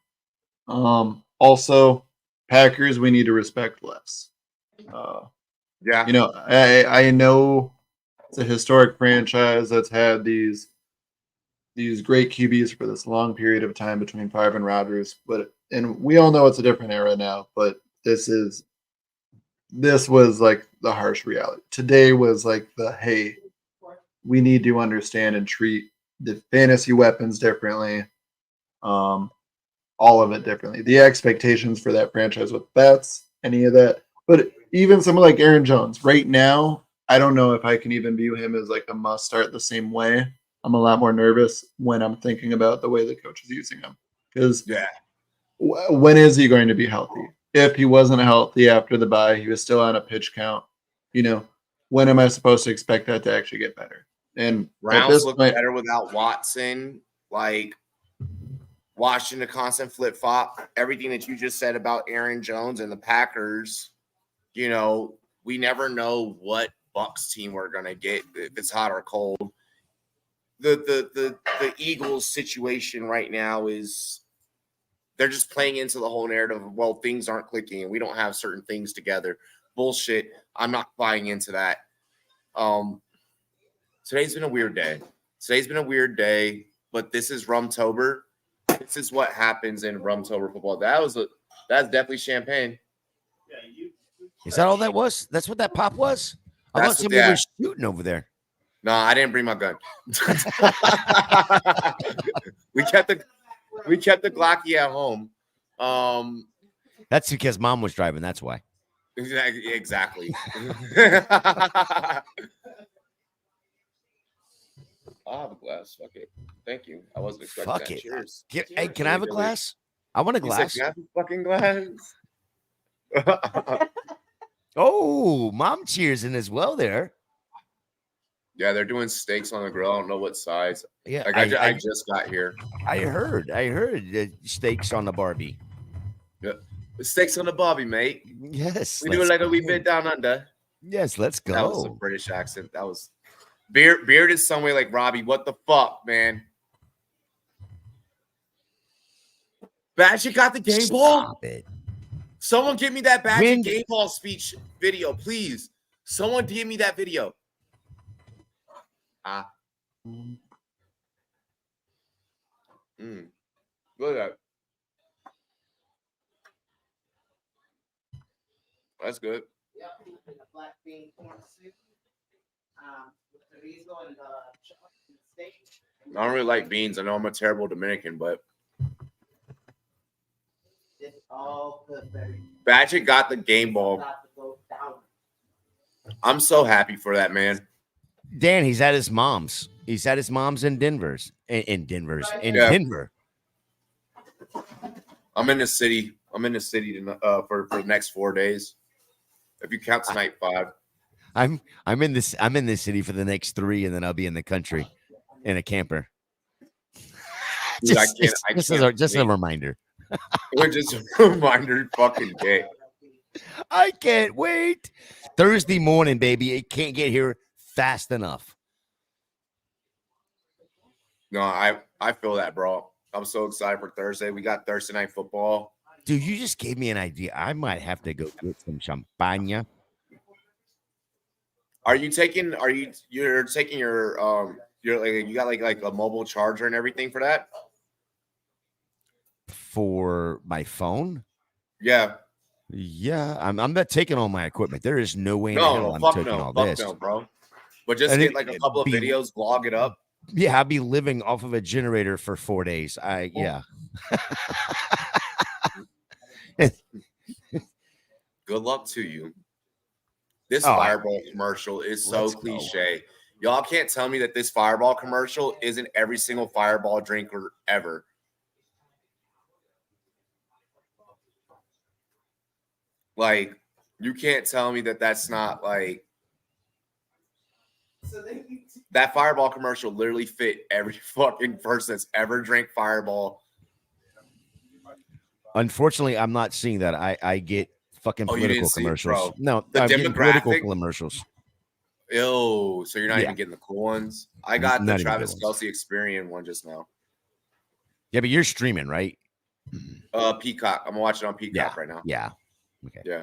Also, Packers, we need to respect less. Yeah. I know It's a historic franchise that's had these great QBs for this long period of time between Favre and Rodgers. And we all know it's a different era now, but this was like the harsh reality. Today was like hey, we need to understand and treat the fantasy weapons differently. All of it differently. The expectations for that franchise with bets, any of that. But even someone like Aaron Jones, right now, I don't know if I can even view him as like a must start the same way. I'm a lot more nervous when I'm thinking about the way the coach is using him. Because when is he going to be healthy? If he wasn't healthy after the bye, he was still on a pitch count. When am I supposed to expect that to actually get better? And Browns look better without Watson. Like, watching the constant flip flop, everything that you just said about Aaron Jones and the Packers, we never know what Bucs team we're gonna get, if it's hot or cold. The Eagles situation right now is they're just playing into the whole narrative of, well, things aren't clicking and we don't have certain things together. Bullshit. I'm not buying into that. Today's been a weird day. But this is Rumtober. This is what happens in Rumtober football. That's definitely champagne. Is that all that was? That's what that pop was? I thought somebody was shooting over there. No, I didn't bring my gun. we kept the Glocky at home. That's because mom was driving. That's why. Exactly. I'll have a glass. Fuck it. Thank you. I wasn't expecting Fuck that. it. Cheers. Hey, can I have a glass? I want a glass. Can I have a fucking glass? Oh, mom cheers in as well there. Yeah, they're doing steaks on the grill. I don't know what size. Yeah, like I just got here. I heard steaks on the Barbie. Yeah, the steaks on the Barbie, mate. Yes, we do it like a wee bit down under. Yes, let's go. That was a British accent. That was Beard is some way like Robbie. What the fuck, man? Badger got the game ball. Stop it. Someone give me that Badger game ball speech video, please. Someone give me that video. Look at that. That's good. Yep, and the black bean corn soup. With chorizo and steak. I don't really like beans. I know I'm a terrible Dominican, but It's all good, baby. Badger got the game ball. About to go down. I'm so happy for that, man. Dan, he's at his mom's. He's at his mom's in Denver. Denver. I'm in the city. For the next 4 days. If you count tonight, 5. I'm in this city for the next 3, and then I'll be in the country in a camper. Dude, Just a reminder. Just a reminder, fucking day. I can't wait. Thursday morning, baby. It can't get here fast enough. No, I feel that, bro. I'm so excited for Thursday. We got Thursday night football. Dude, you just gave me an idea. I might have to go get some champagne. You're taking your you got like a mobile charger and everything for that? For my phone? Yeah. Yeah, I'm not taking all my equipment. There is no way in hell I'm taking all this. No, bro. But just get like a couple of videos, vlog it up. Yeah, I'll be living off of a generator for 4 days. Yeah. Good luck to you. This Fireball commercial is so cliche. Y'all can't tell me that this Fireball commercial isn't every single Fireball drinker ever. Like, you can't tell me that that's not like that Fireball commercial literally fit every fucking person that's ever drank Fireball. Unfortunately, I'm not seeing that. I get fucking political commercials. No, I'm getting political commercials. Ew, so you're not even getting the cool ones? I got the Travis Kelce Experian one just now. Yeah, but you're streaming, right? Peacock. I'm watching on Peacock right now. Yeah. Okay. Yeah.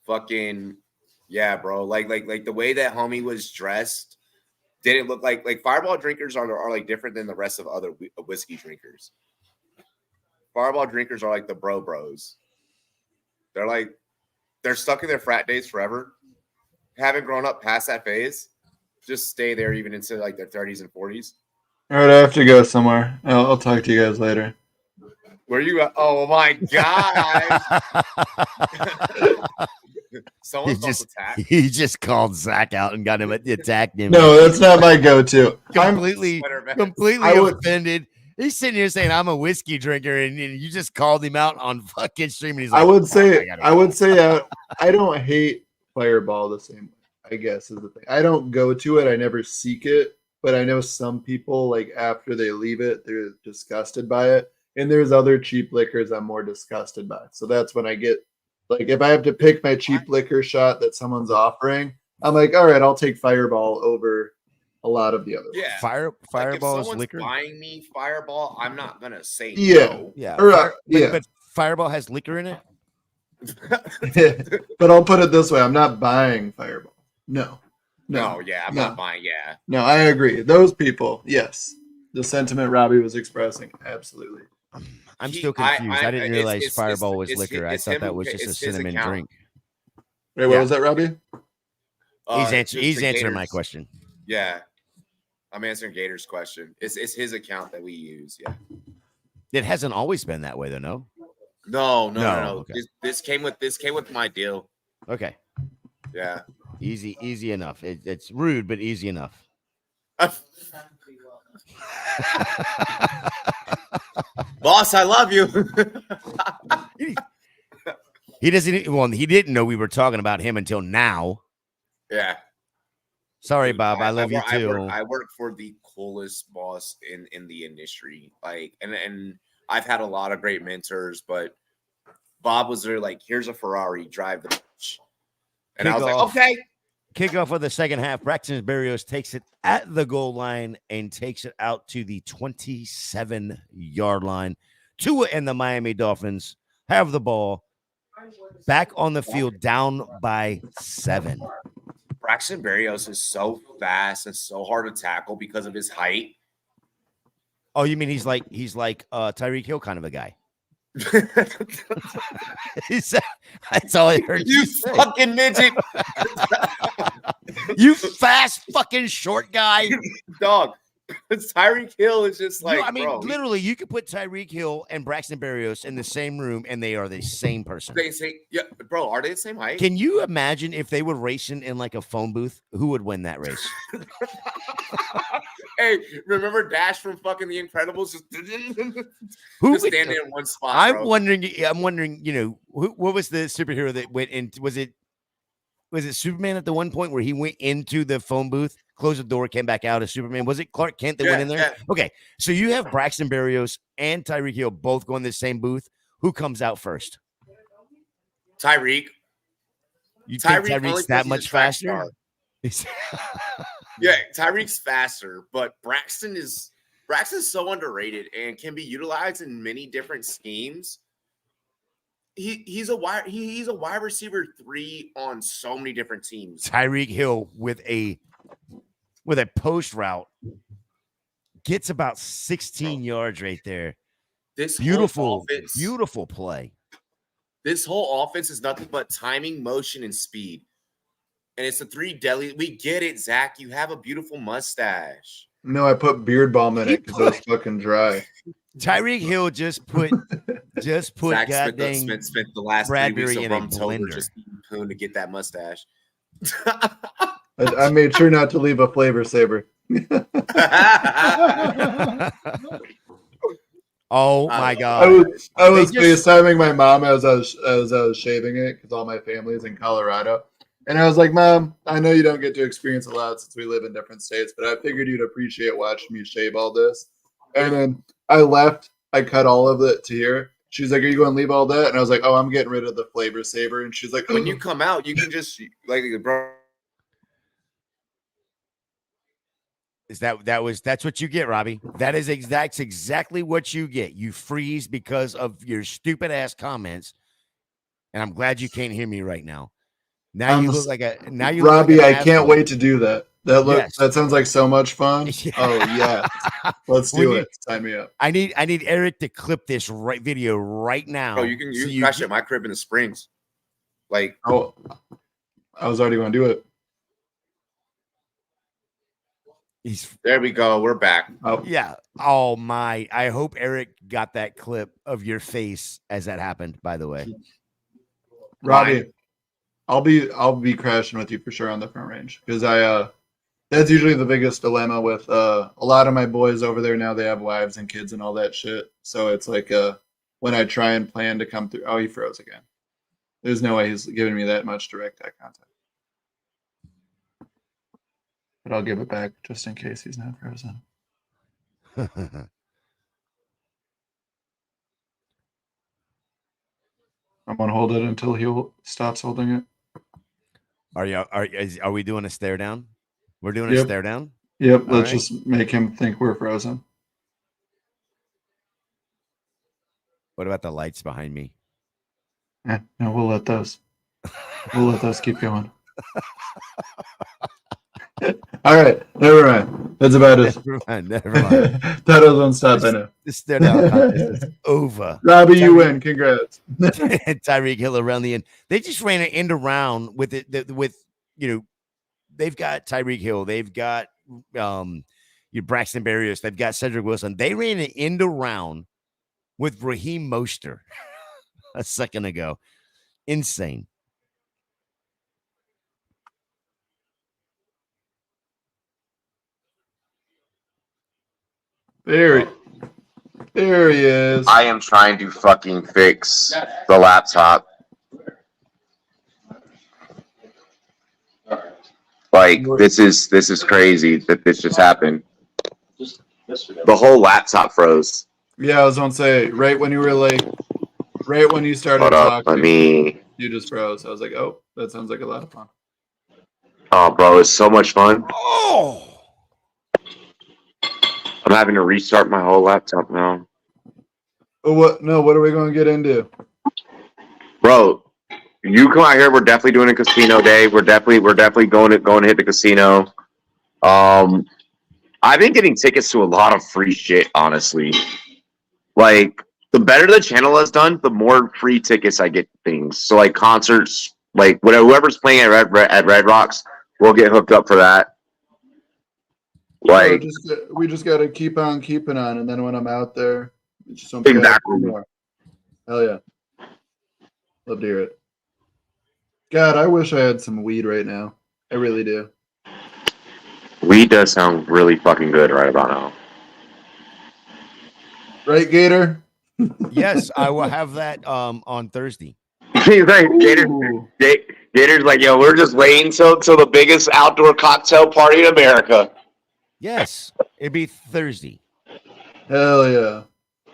Fucking Yeah, bro. Like the way that homie was dressed didn't look like Fireball drinkers are like different than the rest of other whiskey drinkers. Fireball drinkers are like the bros. They're stuck in their frat days forever. Haven't grown up past that phase. Just stay there even into like their 30s and 40s. All right, I have to go somewhere. I'll talk to you guys later. Where you at? Oh my god. Someone he just called Zach out and got him attacked him. No, that's not my go-to. completely offended. He's sitting here saying I'm a whiskey drinker, and you just called him out on fucking stream. And he's like, I would say I don't hate Fireball the same way, I guess is the thing. I don't go to it. I never seek it, but I know some people, like, after they leave it, they're disgusted by it. And there's other cheap liquors I'm more disgusted by. So that's when I get, like, if I have to pick my cheap liquor shot that someone's offering, I'm like, all right, I'll take Fireball over a lot of the others. Yeah. Fireball is liquor. Buying me Fireball, I'm not gonna say Yeah. no. Yeah. But Fireball has liquor in it. But I'll put it this way: I'm not buying Fireball. No. I'm not buying. Yeah. No, I agree. Those people, yes. The sentiment Robbie was expressing, absolutely. I'm still confused. I didn't realize Fireball was liquor. I thought that was just a cinnamon drink. Wait, what was that, Robbie? He's answering my question. Yeah. I'm answering Gator's question. It's his account that we use. Yeah. It hasn't always been that way, though. No. Okay. This came with my deal. Okay. Yeah. Easy enough. It's rude, but easy enough. Boss, I love you. He doesn't. Well, he didn't know we were talking about him until now. Yeah. Sorry, Bob. I love you too. I work for the coolest boss in the industry. Like, and I've had a lot of great mentors, but Bob was there. Like, here's a Ferrari, drive the bitch. And I was like, okay. Kickoff of the second half. Braxton Berrios takes it at the goal line and takes it out to the 27-yard line. Tua and the Miami Dolphins have the ball back on the field, down by 7. Braxton Berrios is so fast and so hard to tackle because of his height. Oh, you mean he's like Tyreek Hill kind of a guy? That's all I heard you fucking midget. You fast fucking short guy. Dog. Tyreek Hill is just like, literally, you could put Tyreek Hill and Braxton Berrios in the same room, and they are the same person. They say, yeah, bro, are they the same height? Can you imagine if they were racing in like a phone booth? Who would win that race? Hey, remember Dash from fucking The Incredibles? Just standing in one spot. I'm wondering. You know, what was the superhero that went in? Was it Superman at the one point where he went into the phone booth, closed the door, came back out as Superman? Was it Clark Kent that went in there? Yeah. Okay, so you have Braxton Berrios and Tyreek Hill both go in the same booth. Who comes out first? Tyreek. You think Tyreek's that much faster? Yeah, Tyreek's faster, but Braxton's so underrated and can be utilized in many different schemes. He's a wide receiver 3 on so many different teams. Tyreek Hill with a post route gets about 16 yards right there. This beautiful play. This whole offense is nothing but timing, motion, and speed. And it's the 3 deli. We get it, Zach. You have a beautiful mustache. No, I put beard balm in it because it was fucking dry. Tyreek Hill just put Zach goddamn spent the last Bradbury 3 weeks of in a Rumtober blender. just eating poon to get that mustache. I made sure not to leave a flavor saver. Oh my god! I was FaceTiming my mom as I was shaving it because all my family's in Colorado, and I was like, "Mom, I know you don't get to experience a lot since we live in different states, but I figured you'd appreciate watching me shave all this." And then I left. I cut all of it to here. She's like, "Are you going to leave all that?" And I was like, "Oh, I'm getting rid of the flavor saver." And she's like, "When you come out, you can just like, bro." That's what you get, Robbie. That's exactly what you get. You freeze because of your stupid ass comments. And I'm glad you can't hear me right now. Now you look like a Robbie. I can't asshole. wait to do that. Yes. That sounds like so much fun. Yeah. Oh yeah, let's We do need- it. Sign me up. I need Eric to clip this video right now. Bro, you can so crash at my crib in the Springs. Like, Oh, I was already going to do it. there we go. We're back. Oh, Yeah. Oh my! I hope Eric got that clip of your face as that happened. By the way, Robbie, I'll be crashing with you for sure on the front range because that's usually the biggest dilemma with a lot of my boys over there now. They have wives and kids and all that shit. So it's like when I try and plan to come through. Oh, he froze again. There's no way he's giving me that much direct eye contact. But I'll give it back just in case he's not frozen. I'm gonna hold it until he stops holding it. Are we doing a stare down? We're doing a Yep. stare down. Yep, All let's right. just make him think we're frozen. What about the lights behind me? No, we'll let those keep going. All right, never mind. That's about it. Never mind. Never mind. That doesn't stop. I know. The stare down contest is over. Robbie, you win. Congrats. Tyreek Hill around the end. They just ran an end around with it. They've got Tyreek Hill. They've got Braxton Berrios. They've got Cedric Wilson. They ran an end around with Raheem Mostert a second ago. Insane. There he is. I am trying to fucking fix the laptop. Like, this is crazy that this just happened. The whole laptop froze. Yeah, I was gonna say right when you started Hold up, talking, you just froze. I was like, oh, that sounds like a lot of fun. Oh, bro, it's so much fun. Oh, I'm having to restart my whole laptop now. Oh, what? No, what are we gonna get into? Bro, you come out here. We're definitely doing a casino day. We're definitely going to hit the casino. I've been getting tickets to a lot of free shit, honestly. Like, the better the channel has done, the more free tickets I get things. So, like, concerts, like, whoever's playing at Red Rocks, we'll get hooked up for that. Like, we just got to keep on keeping on, and then when I'm out there, it's just exactly. more. Hell yeah, love to hear it. God, I wish I had some weed right now. I really do. Weed does sound really fucking good right about now. Right, Gator? yes, I will have that on Thursday. He's like, Gator's like, yo, we're just waiting till the biggest outdoor cocktail party in America. Yes, it'd be Thursday. Hell yeah.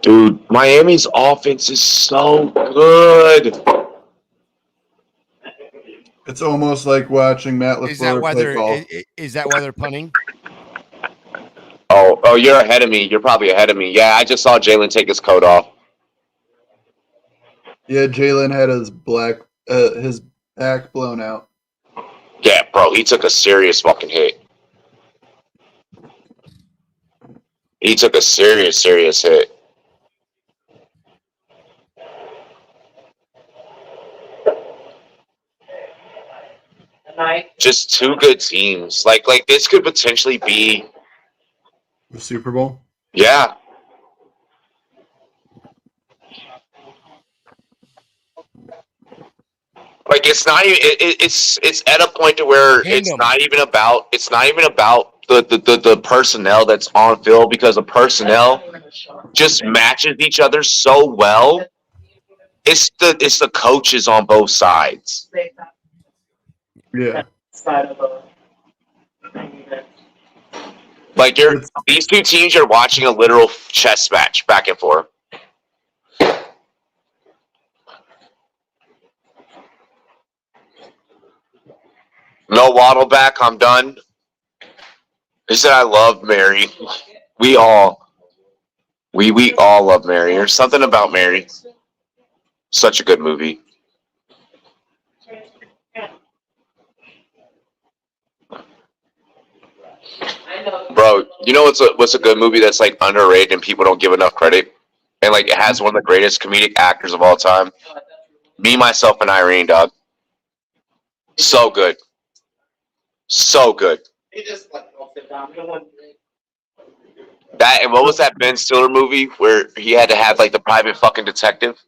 Dude, Miami's offense is so good. It's almost like watching Matt LaFleur Is that why play they're golf. is that why they're punting? Oh, you're ahead of me. You're probably ahead of me. Yeah, I just saw Jalen take his coat off. Yeah, Jalen had his back blown out. Yeah, bro, he took a serious fucking hit. He took a serious hit. Just two good teams. Like this could potentially be The Super Bowl? yeah. Like it's not even it's at a point to where it's not even about the personnel that's on field, because the personnel just matches each other so well. It's the coaches on both sides. Yeah. Like these two teams, you're watching a literal chess match back and forth. No Waddle back. I'm done. He said, "I love Mary." We all love Mary. There's something about Mary. Such a good movie. Bro, you know what's a good movie that's like underrated and people don't give enough credit? And like it has one of the greatest comedic actors of all time. Me, Myself, and Irene, dog. So good. So good. That and what was that Ben Stiller movie where he had to have like the private fucking detective?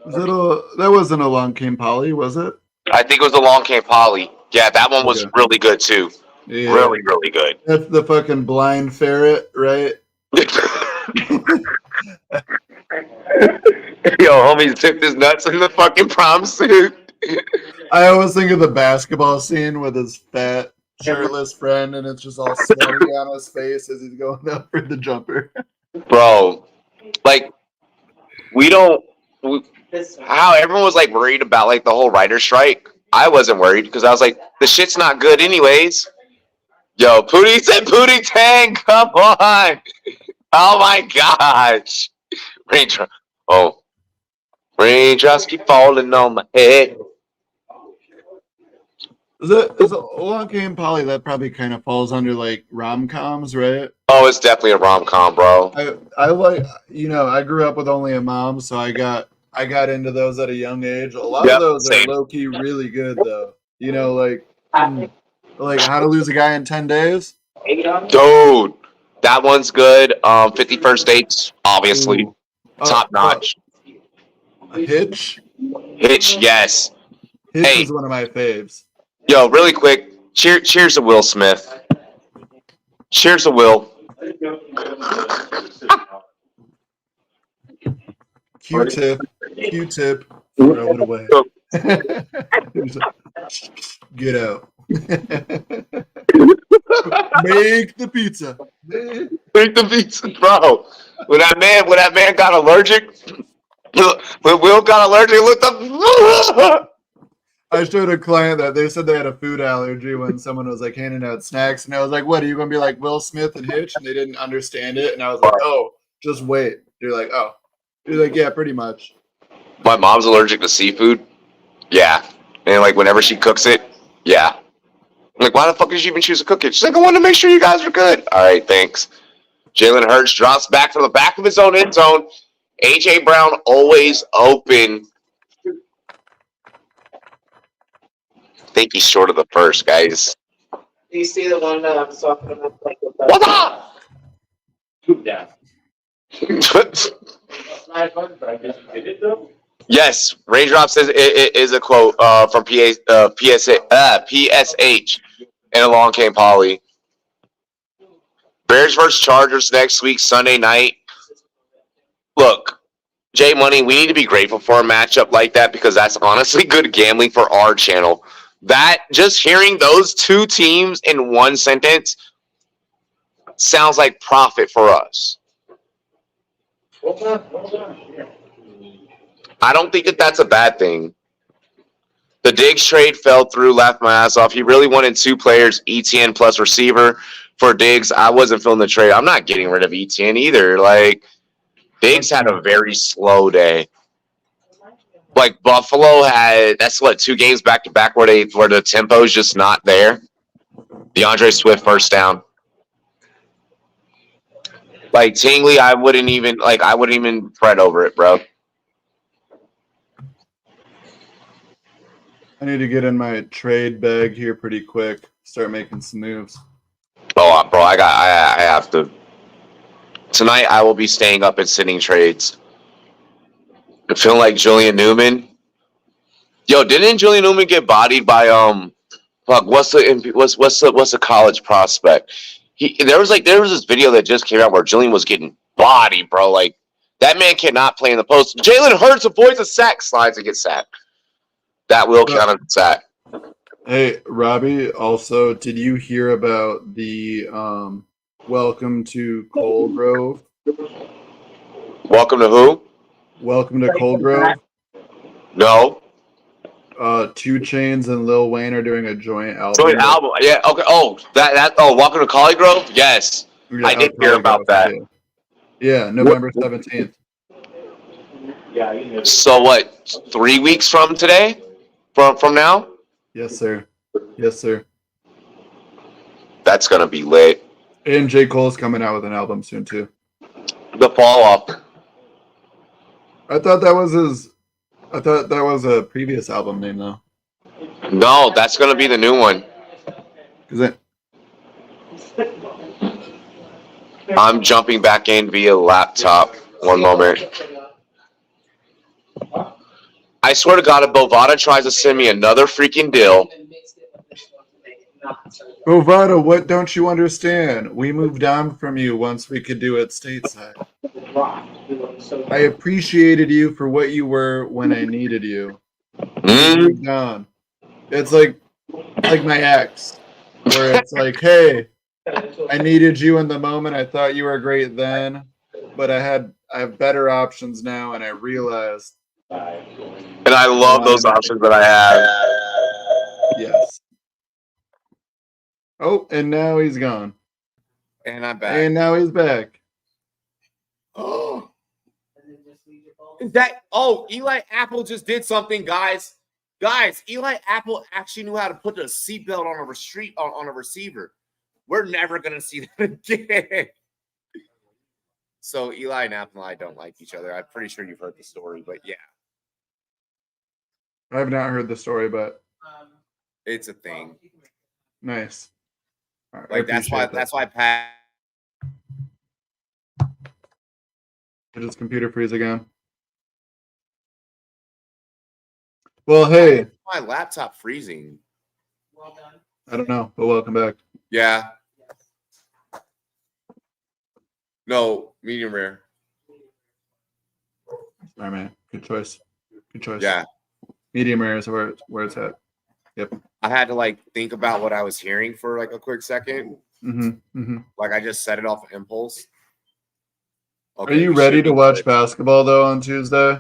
That wasn't Along Came Polly, was it? I think it was Along Came Polly. Yeah, that one was really good too. Yeah. Really, really good. That's the fucking blind ferret, right? Yo, homie tipped his nuts in the fucking prom suit. I always think of the basketball scene with his fat, shirtless friend, and it's just all sweaty on his face as he's going up for the jumper. Bro, like, how everyone was like worried about like the whole writer's strike. I wasn't worried because I was like, the shit's not good anyways. Yo, Pootie said Pootie Tang, come on. Oh my gosh. Raindrops keep falling on my head. Is it Along Came Polly? That probably kind of falls under like rom-coms, right? Oh, it's definitely a rom-com, bro. I like, I grew up with only a mom, so I got into those at a young age. A lot of those are low-key really good though. Like How to Lose a Guy in 10 Days. Dude, that one's good. 50 First Dates, obviously. Top notch. Hitch? Hitch, yes. Hitch is one of my faves. Yo, really quick, cheers to Will Smith. Cheers to Will. Q-tip, throw it away. Get out. Make the pizza. Make the pizza, bro. When that man got allergic, when Will got allergic, he looked up. I showed a client that they said they had a food allergy when someone was like handing out snacks, and I was like, "What are you gonna be like Will Smith and Hitch?" And they didn't understand it, and I was like, "Oh, just wait." They're like, "Oh," they're like, "Yeah, pretty much." My mom's allergic to seafood. Yeah, and like whenever she cooks it, yeah. I'm like, why the fuck did you even choose to cook it? She's like, I wanted to make sure you guys are good. All right, thanks. Jalen Hurts drops back from the back of his own end zone. AJ Brown always open. I think he's short of the first, guys. Do you see the one that I was talking about? Like, What up? Yeah. Yes, Raindrops is a quote from PSH, and Along Came Polly. Bears versus Chargers next week, Sunday night. Look, J Money, we need to be grateful for a matchup like that because that's honestly good gambling for our channel. That just hearing those two teams in one sentence sounds like profit for us. I don't think that's a bad thing. The Diggs trade fell through, laughed my ass off. He really wanted two players, ETN plus receiver for Diggs. I wasn't feeling the trade. I'm not getting rid of ETN either. Like, Diggs had a very slow day. Like Buffalo had, that's what, 2 games back to back where the tempo is just not there. DeAndre Swift first down. Like Tingley, I wouldn't even fret over it, bro. I need to get in my trade bag here pretty quick. Start making some moves. Oh, bro, I have to. Tonight I will be staying up and sitting trades. I feel like Julian Newman. Yo, didn't Julian Newman get bodied by fuck? What's the college prospect? There was this video that just came out where Julian was getting bodied, bro. Like that man cannot play in the post. Jalen Hurts avoids a sack, slides and gets sacked. That will count as a sack. Hey, Robbie. Also, did you hear about the welcome to Cold Grove? Welcome to who? Welcome to Cold Grove. No. 2 Chainz and Lil Wayne are doing a joint album. Joint album, yeah. Okay. Oh, Welcome to Collie Grove. Yes, Yeah, I did hear about that. Yeah, November 17th. So what? 3 weeks from today? From now? Yes, sir. Yes, sir. That's gonna be lit. And J. Cole's coming out with an album soon too. The fall off. I thought that was a previous album name though. No, that's gonna be the new one. Is it? I'm jumping back in via laptop. One moment. I swear to God, if Bovada tries to send me another freaking deal, Bovada, what don't you understand? We moved on from you once we could do it stateside. I appreciated you for what you were when I needed you. We moved on. It's like my ex, where it's like, hey, I needed you in the moment. I thought you were great then, but I have better options now, and I realized. and I love those options that I have. Yes. Oh, and now he's gone. And I'm back. And now he's back. Oh, is that? Oh, Eli Apple just did something, guys. Guys, Eli Apple actually knew how to put a seatbelt on a receiver. We're never gonna see that again. So Eli and Apple and I don't like each other. I'm pretty sure you've heard the story, but yeah, I have not heard the story, but it's a thing. nice. All right, Like that's why Pat. Did his computer freeze again? Well, hey, My laptop freezing. Well done. I don't know, but welcome back. Yeah. No, medium rare. Sorry, man. Good choice. Good choice. Yeah. Medium rare is where it's at. Yep. I had to like think about what I was hearing for like a quick second. Mm-hmm. Mm-hmm. Like I just set it off impulse. Are you ready to watch basketball though on Tuesday?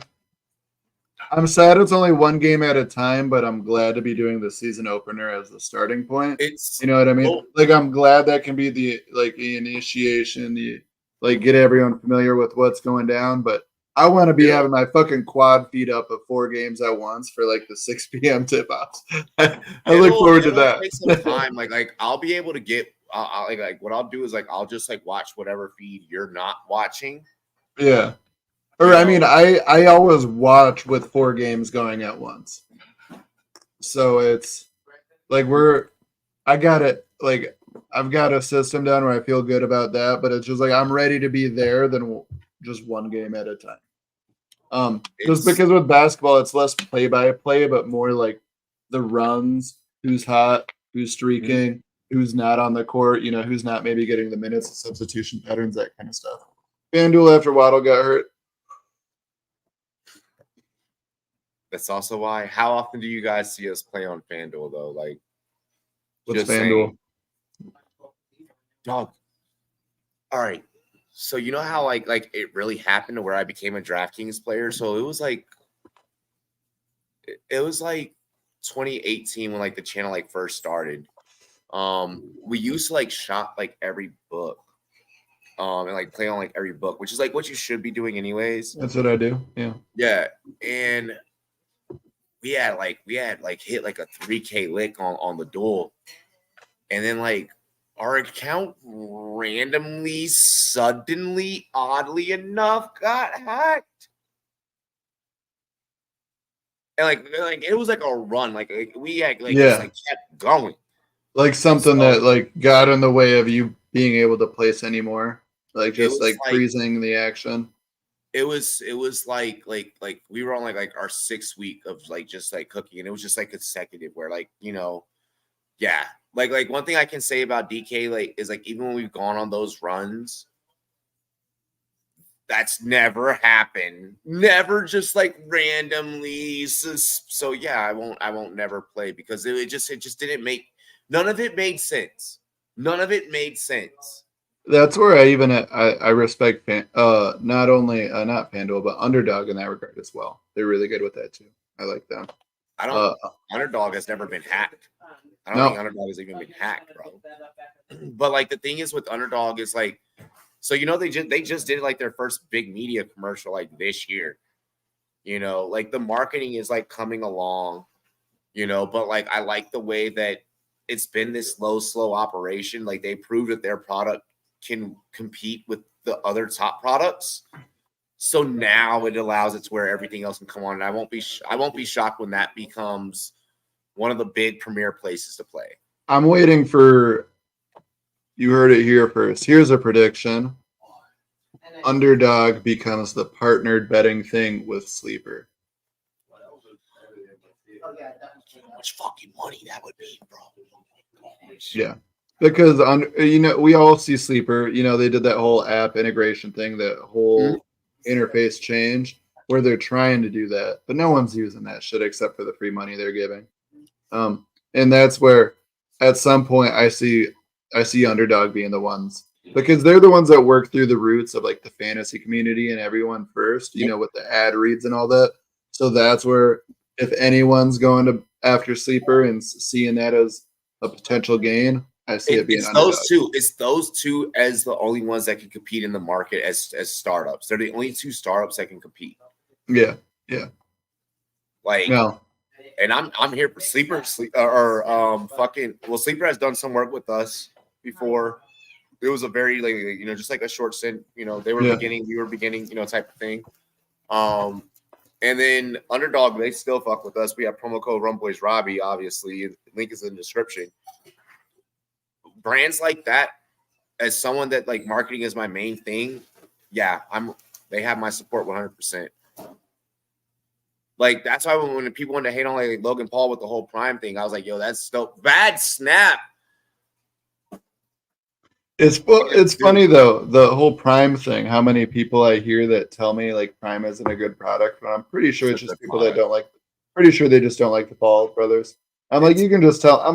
I'm sad it's only one game at a time, but I'm glad to be doing the season opener as the starting point. It's You know what I mean? Oh. Like I'm glad that can be the initiation, get everyone familiar with what's going down. But I want to be having my fucking quad feed up of 4 games at once for like the 6 p.m. tip-offs. I look forward to that. Take some time. like I'll be able to get. I'll like what I'll do is like I'll just like watch whatever feed you're not watching. Yeah. Or I mean, I always watch with 4 games going at once. So it's like I've got a system down where I feel good about that, but it's just like I'm ready to be there than just one game at a time. Just because with basketball it's less play by play, but more like the runs, who's hot, who's streaking, who's not on the court, who's not maybe getting the minutes, substitution patterns, that kind of stuff. FanDuel after Waddle got hurt. That's also why. How often do you guys see us play on FanDuel though? Like, What's just FanDuel? saying, dog. All right. So you know how like it really happened to where I became a DraftKings player. So it was like 2018 when like the channel like first started. We used to like shop like every book. And like play on like every book, which is like what you should be doing anyways. That's what I do. Yeah. Yeah. And we had hit like a 3K lick on the duel. And then like our account randomly, suddenly, oddly enough, got hacked. And like it was like a run. Like we had just like kept going. Like something that like got in the way of you being able to place anymore. Like just like freezing the action. It was like we were on like our 6th week of like just like cooking, and it was just like consecutive where like yeah. Like one thing I can say about DK like is like even when we've gone on those runs, that's never happened. Never just like randomly. So yeah, I won't never play because it just didn't make none of it made sense. None of it made sense. That's where I respect not only not FanDuel but Underdog in that regard as well. They're really good with that too. I like them. I don't. Underdog has never been hacked. I don't think Underdog has even been hacked, bro. But like the thing is with Underdog is like, so they just did like their first big media commercial like this year. Like the marketing is like coming along. But like I like the way that it's been this slow operation. Like they proved that their product can compete with the other top products. So now it allows it to where everything else can come on. And I won't be shocked when that becomes one of the big premier places to play. I'm waiting for. You heard it here first. Here's a prediction. Underdog becomes the partnered betting thing with Sleeper. Oh, yeah, definitely. How much fucking money that would be, bro. Yeah. Because we all see Sleeper. They did that whole app integration thing, that whole interface change where they're trying to do that, but no one's using that shit except for the free money they're giving. And that's where at some point I see Underdog being the ones, because they're the ones that work through the roots of like the fantasy community and everyone first, with the ad reads and all that. So that's where if anyone's going to after Sleeper and seeing that as a potential gain, I see it being Underdog. It's those two as the only ones that can compete in the market as startups. They're the only two startups that can compete. Yeah. Like No. And I'm here for Sleeper. Sleeper has done some work with us before. It was a very just like a short stint. They were beginning, we were beginning, type of thing. And then Underdog, they still fuck with us. We have promo code Rumboyz Robbie, obviously. Link is in the description. Brands like that, as someone that like marketing is my main thing, they have my support 100%. Like that's why when people wanted to hate on like Logan Paul with the whole Prime thing, I was like, yo, that's still bad snap. It's funny though, the whole Prime thing, how many people I hear that tell me like Prime isn't a good product, but I'm pretty sure it's just people that don't like, pretty sure they just don't like the Paul brothers. I'm like, you can just tell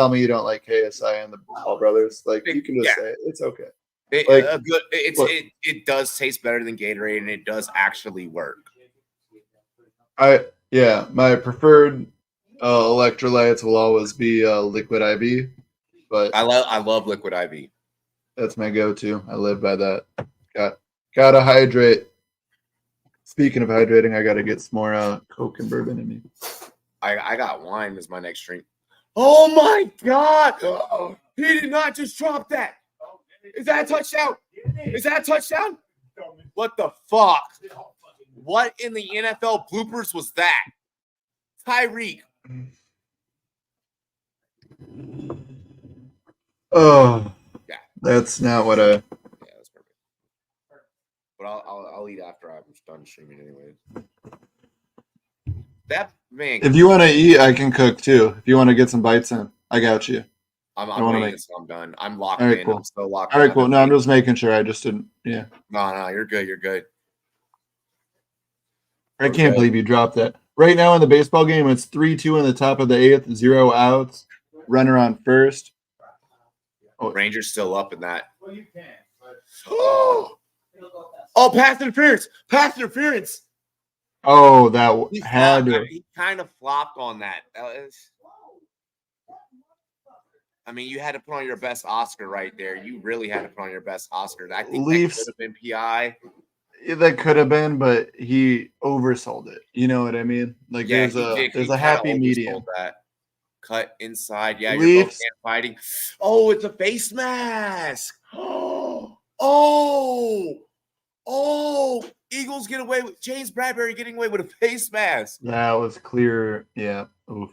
me you don't like KSI and the Paul brothers. Like you can just say it. It's okay. It does taste better than Gatorade, and it does actually work. My preferred electrolytes will always be Liquid IV, but I love Liquid IV. That's my go-to. I live by that. Gotta hydrate. Speaking of hydrating, I gotta get some more Coke and bourbon in me. I got wine as my next drink. Oh my God! He did not just drop that. Is that a touchdown? Is that a touchdown? What the fuck? What in the NFL bloopers was that? Tyreek. Oh, yeah. That's not what I. Yeah, that's perfect. But I'll eat after I'm done streaming anyway. That man. If you want to eat, I can cook too. If you want to get some bites in, I got you. I'm waiting until I'm done. I'm locked in. Cool. I'm so locked in. All right, cool. No, I'm just making sure. I just didn't. Yeah. No, you're good. You're good. I can't believe you dropped that. Right now in the baseball game, it's 3-2 in the top of the 8th, 0 outs, runner on first. Oh, Rangers still up in that. Well, you can. Oh, pass interference. Pass interference. Oh, that had to. He kind of flopped on that. I mean, you had to put on your best Oscar right there. You really had to put on your best Oscar. I think that could have been PI. That could have been, but he oversold it. You know what I mean? Like there's a happy medium. That. Cut inside. Yeah, you're both fighting. Oh, it's a face mask. Oh, Eagles get away with James Bradbury getting away with a face mask. That was clear. Yeah. Oof.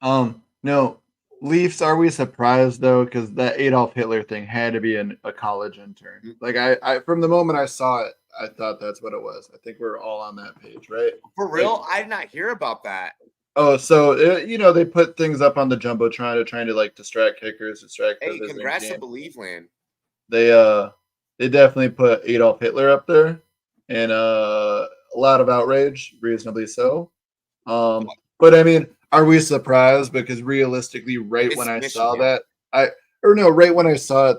No. Leafs, are we surprised though? Because that Adolf Hitler thing had to be a college intern. Like I from the moment I saw it, I thought that's what it was. I think we're all on that page, right? For real, I did not hear about that. Oh, so they put things up on the jumbotron trying to like distract kickers, distract. Hey, congrats to Believeland. They definitely put Adolf Hitler up there, and a lot of outrage, reasonably so. But I mean, are we surprised? Because realistically, right when I saw it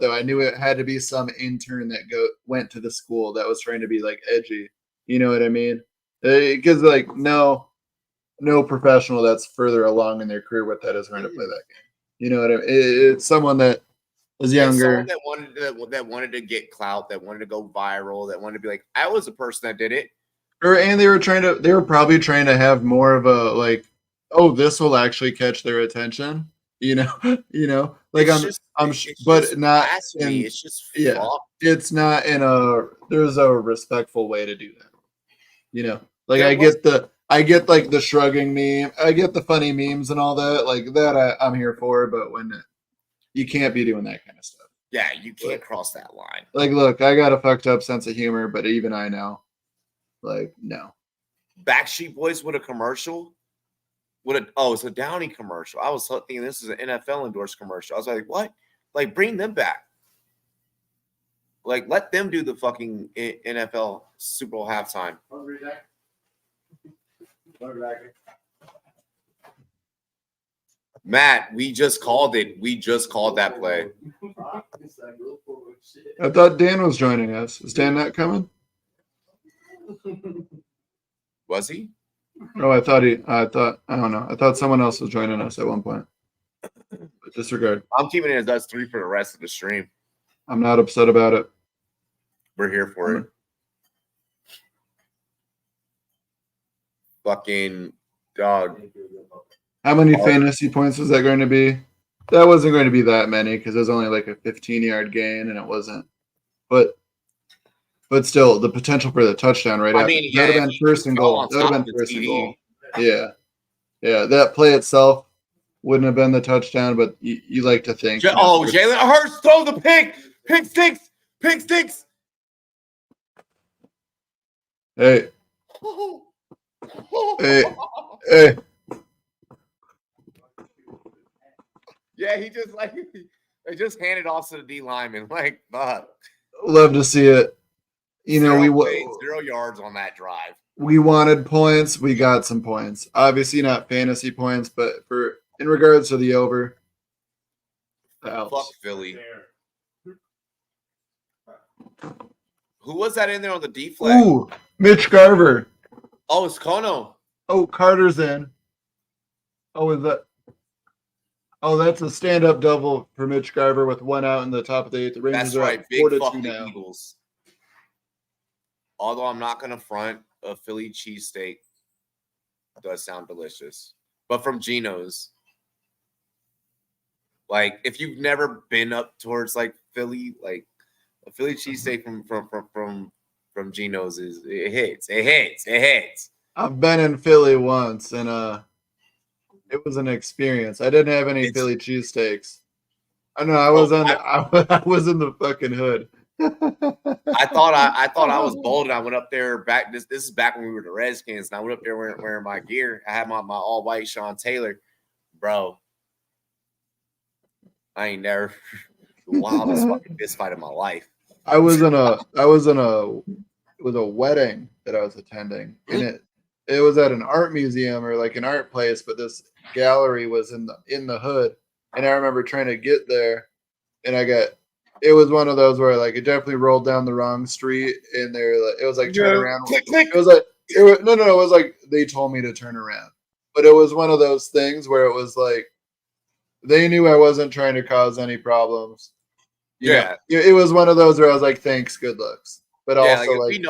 though, I knew it had to be some intern that went to the school that was trying to be like edgy. You know what I mean? Because like no professional that's further along in their career with that is going to play that game. You know what I mean? It's someone that is younger, that wanted to get clout, that wanted to go viral, that wanted to be like, I was the person that did it. And they were probably trying to have more of a like oh, this will actually catch their attention. Like It's but just not blasphemy. in It's just yeah. fuck. It's not in there's a respectful way to do that. Like There I get like the shrugging meme, I get the funny memes and all that, like that I'm here for, but when you can't be doing that kind of stuff. Yeah, you can't cross that line. Like, look, I got a fucked up sense of humor, but even I know, like, no. Backstreet Boys with a commercial. It's a Downy commercial. I was thinking this is an NFL endorsed commercial. I was like, what? Like, bring them back. Like, let them do the fucking NFL Super Bowl halftime. Matt, we just called it. We just called that play. I thought Dan was joining us. Is Dan not coming? Was he? Oh, I don't know. I thought someone else was joining us at one point. But disregard. I'm keeping it as us three for the rest of the stream. I'm not upset about it. We're here for it. Fucking dog. How many fantasy points was that going to be? That wasn't going to be that many because it was only like a 15-yard gain, and it wasn't. But still, the potential for the touchdown right I mean, that would have been first and goal. That would have been first and goal. Yeah. That play itself wouldn't have been the touchdown, but you like to think. Jalen Hurts throw the pick. Pick sticks. Pick sticks. Hey. Hey. Yeah, he just they just handed off to the D lineman. Like, fuck. Love to see it. Zero yards on that drive. We wanted points. We got some points. Obviously not fantasy points, but in regards to the over. Fuck Philly. Who was that in there on the D flag? Ooh, Mitch Garver. Oh, it's Kono. Oh, Carter's in. Oh, is that? Oh, that's a stand-up double for Mitch Garver with one out in the top of the 8th. The Rangers That's are right. up Big 4-2 fucking now. Eagles. Although I'm not going to front, a Philly cheesesteak does sound delicious. But from Geno's, like, if you've never been up towards, like, Philly, like, a Philly cheesesteak from Geno's it hits. I've been in Philly once, and it was an experience. I didn't have any Philly cheesesteaks. I know I was I was in the fucking hood. I thought I was bold, and I went up there back. This is back when we were the Redskins, and I went up there wearing my gear. I had my all white Sean Taylor, bro. I ain't never the wildest fucking fist fight of my life. It was a wedding that I was attending, and it was at an art museum or like an art place, but this gallery was in the hood, and I remember trying to get there, and it was one of those where like it definitely rolled down the wrong street, and it was like turn around. Click, click. It was like they told me to turn around, but it was one of those things where it was like they knew I wasn't trying to cause any problems. It was one of those where I was like, thanks, good looks. But also like,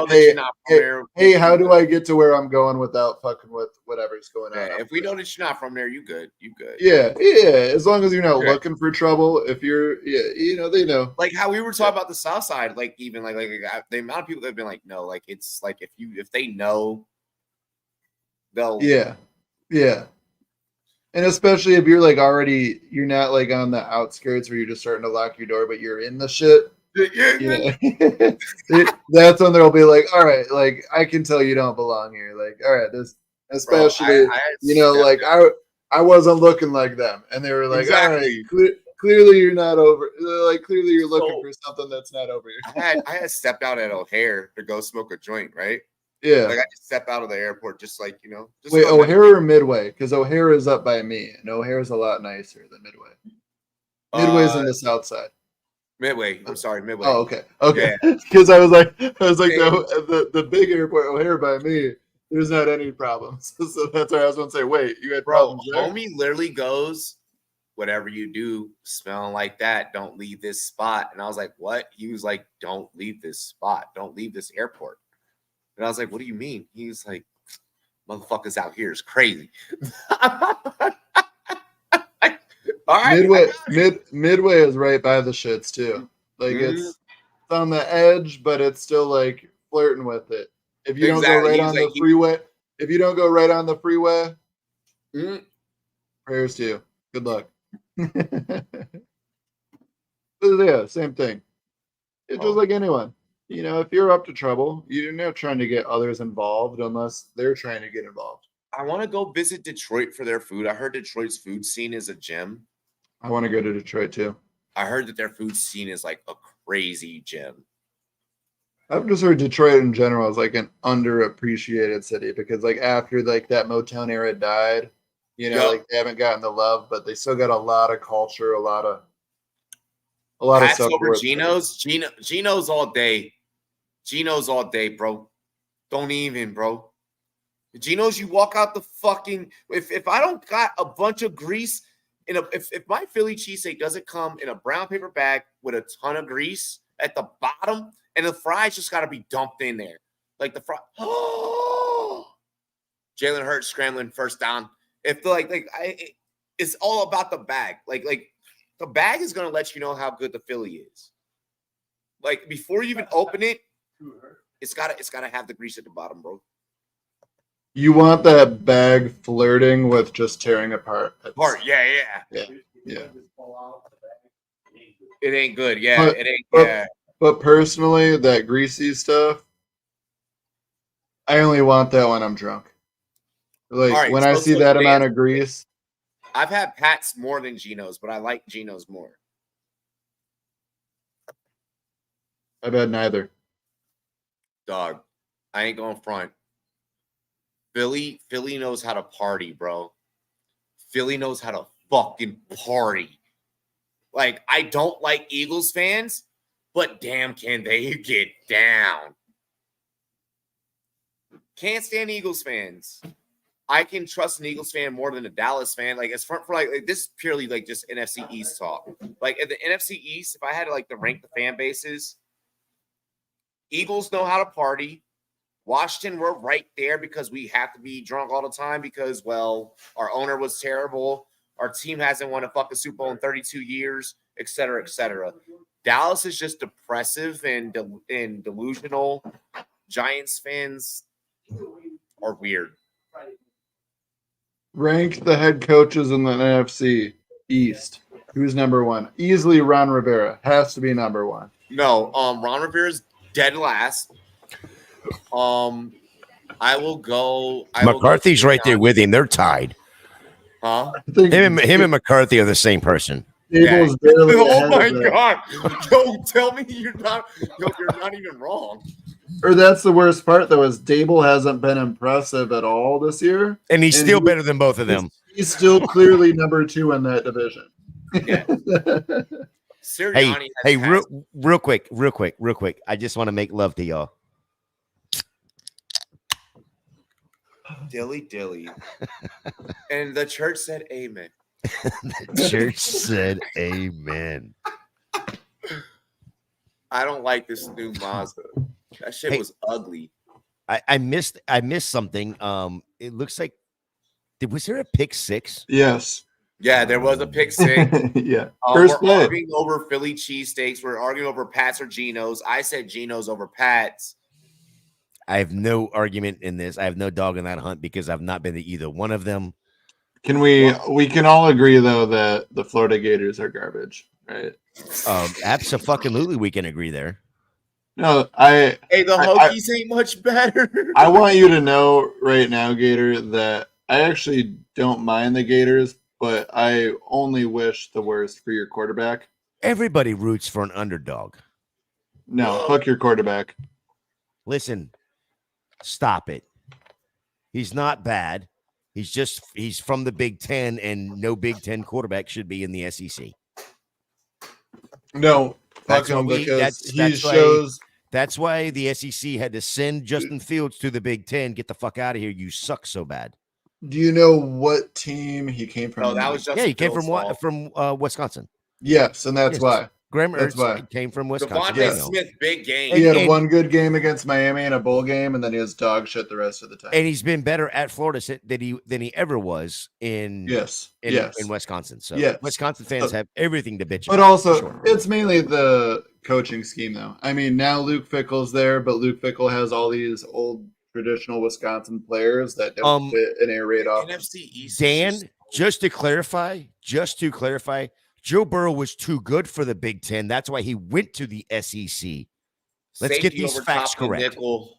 hey, how do I get to where I'm going without fucking with whatever's going on? If we know that you're not from there, you good. You good. Yeah. As long as you're not looking for trouble. If you're, they know. Like how we were talking about the South Side, like even like the amount of people that have been like, no, like it's like if they know, they'll. Yeah. And especially if you're like you're not like on the outskirts where you're just starting to lock your door, but you're in the shit. That's when they'll be like, all right, like I can tell you don't belong here. Like, all right, this especially like I wasn't looking like them, and they were like, all right, clearly you're not over. Like clearly you're looking for something that's not over here. I had stepped out at O'Hare to go smoke a joint, right? Yeah, like I just stepped out of the airport, just like Just wait, O'Hare or Midway? Because O'Hare is up by me, and O'Hare is a lot nicer than Midway. Midway's on the south side. Midway. I'm sorry, Midway. Oh, okay. Because I was like, the big airport O'Hare by me, there's not any problems. So that's why I was going to say, wait, you had problems there? Homie literally goes, whatever you do, smelling like that, don't leave this spot. And I was like, what? He was like, don't leave this spot. Don't leave this airport. And I was like, what do you mean? He was like, Motherfuckers out here is crazy. All right. Midway is right by the shits too. Like it's on the edge, but it's still like flirting with it. If you don't go right on the freeway, prayers to you. Good luck. Yeah, same thing. It's just like anyone. You know, if you're up to trouble, you're not trying to get others involved unless they're trying to get involved. I want to go visit Detroit for their food. I heard Detroit's food scene is a gem. I want to go to Detroit too. I heard that their food scene is like a crazy gem. I've just heard Detroit in general is like an underappreciated city because like after like that Motown era died, you know, like they haven't gotten the love, but they still got a lot of culture, a lot of stuff. Over Geno's, Geno's all day. Geno's all day, bro. Don't even, bro. Geno's, you walk out the fucking. If I don't got a bunch of grease in a, if my Philly cheesesteak doesn't come in a brown paper bag with a ton of grease at the bottom, and the fries just got to be dumped in there, like the fry. Oh, Jalen Hurts scrambling first down. If the it's all about the bag. Like the bag is gonna let you know how good the Philly is. Like before you even open it, it's gotta have the grease at the bottom, bro. You want that bag flirting with just tearing apart. Yeah. It ain't good. Yeah, it ain't. Yeah. But personally, that greasy stuff, I only want that when I'm drunk. Like when I see that amount of grease. I've had Pat's more than Geno's, but I like Geno's more. I've had neither. Dog, I ain't going front. Philly knows how to party, bro. Philly knows how to fucking party. Like, I don't like Eagles fans, but damn, can they get down? Can't stand Eagles fans. I can trust an Eagles fan more than a Dallas fan. Like, as for like this is purely like just NFC East talk. Like at the NFC East, if I had to like to rank the fan bases, Eagles know how to party. Washington, we're right there because we have to be drunk all the time because, well, our owner was terrible. Our team hasn't won a fucking Super Bowl in 32 years, et cetera, et cetera. Dallas is just depressive and delusional. Giants fans are weird. Rank the head coaches in the NFC East. Who's number one? Easily Ron Rivera. Has to be number one. No, Ron Rivera's dead last. I will go. McCarthy's right there with him. They're tied. Huh? Him and McCarthy are the same person. Dable's barely Oh my ahead of god! Yo, tell me you're not even wrong. Or that's the worst part, though, is Dable hasn't been impressive at all this year. And he's still better than both of them. He's still clearly number two in that division. Yeah. Hey, real quick. I just want to make love to y'all. Dilly. And the church said amen. The church said amen. I don't like this new Mazda. That shit was ugly. I missed something. It looks like was there a pick six? Yes. Yeah, there was a pick six. Yeah. We're arguing over Philly cheesesteaks. We're arguing over Pat's or Geno's. I said Geno's over Pat's. I have no argument in this. I have no dog in that hunt because I've not been to either one of them. Can we can all agree though that the Florida Gators are garbage, right? Absolutely, we can agree there. No, the Hokies ain't much better. I want you to know right now, Gator, that I actually don't mind the Gators, but I only wish the worst for your quarterback. Everybody roots for an underdog. No, fuck your quarterback. Listen, stop it. He's not bad. He's from the Big Ten, and no Big Ten quarterback should be in the SEC. No, fuck him because he shows. That's why the SEC had to send Justin Fields to the Big Ten. Get the fuck out of here. You suck so bad. Do you know what team he came from? No, that was Justin he came Fields' from Wisconsin. Yes, and that's why. Graham That's Ertz why. came from Wisconsin. Devontae Yes. Smith, big game. He had And- one good game against Miami in a bowl game, and then he was dog shit the rest of the time. And he's been better at Florida than he ever was in Wisconsin. So Yes. Wisconsin fans have everything to bitch But about. also, for sure. it's mainly the coaching scheme, though. I mean, now Luke Fickell's there, but Luke Fickell has all these old traditional Wisconsin players that don't fit an air raid offense. NFC East. Dan, just to clarify, Joe Burrow was too good for the Big Ten. That's why he went to the SEC. Let's get these facts correct. Nickel.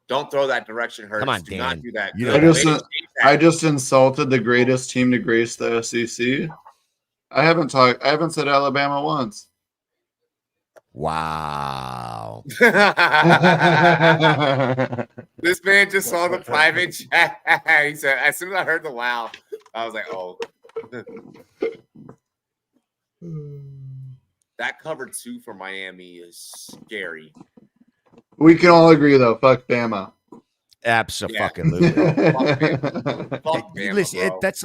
Don't throw that direction, Hurts. Come on, Do Dan. not do that. You Good. know Way to I just insulted the greatest team to grace the SEC. I haven't said Alabama once. Wow. This man just saw the private chat. He said, as soon as I heard the wow, I was like, oh. That cover 2 for Miami is scary. We can all agree, though. Fuck Bama. Absolutely. Fuck Bama, Listen, bro. that's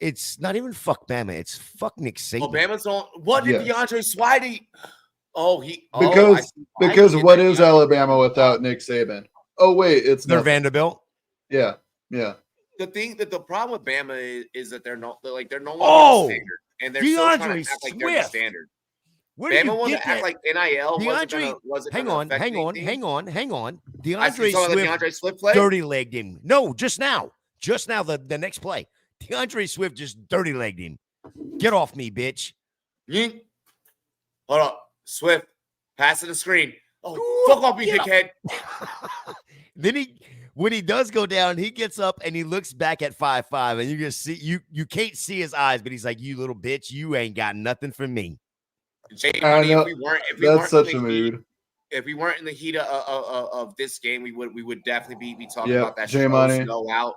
it's not even fuck Bama. It's fuck Nick Saban. Well, Bama's on. What did Yes. DeAndre Swidey? Because what is Alabama without Nick Saban? Oh wait, it's They're not. Vanderbilt. Yeah. The problem with Bama is that they're no longer standard, and they're still trying DeAndre to act like they're the Swift. standard. Where did Bama you wanted get to act that? like NIL DeAndre, wasn't hang gonna on. affect anything. DeAndre Swift play. dirty legged him. No, just now. The next play. DeAndre Swift just dirty legged him. Get off me, bitch. Yeet. Hold up, Swift. Pass to the screen. Oh, fuck off me, dickhead. Then when he does go down, he gets up and he looks back at 5'5", and you just see you can't see his eyes, but he's like, "You little bitch, you ain't got nothing from me." Money, if we weren't such in a the heat, mood. if we weren't in the heat of this game, we would definitely be talking Yep, about that. J-Money. No out.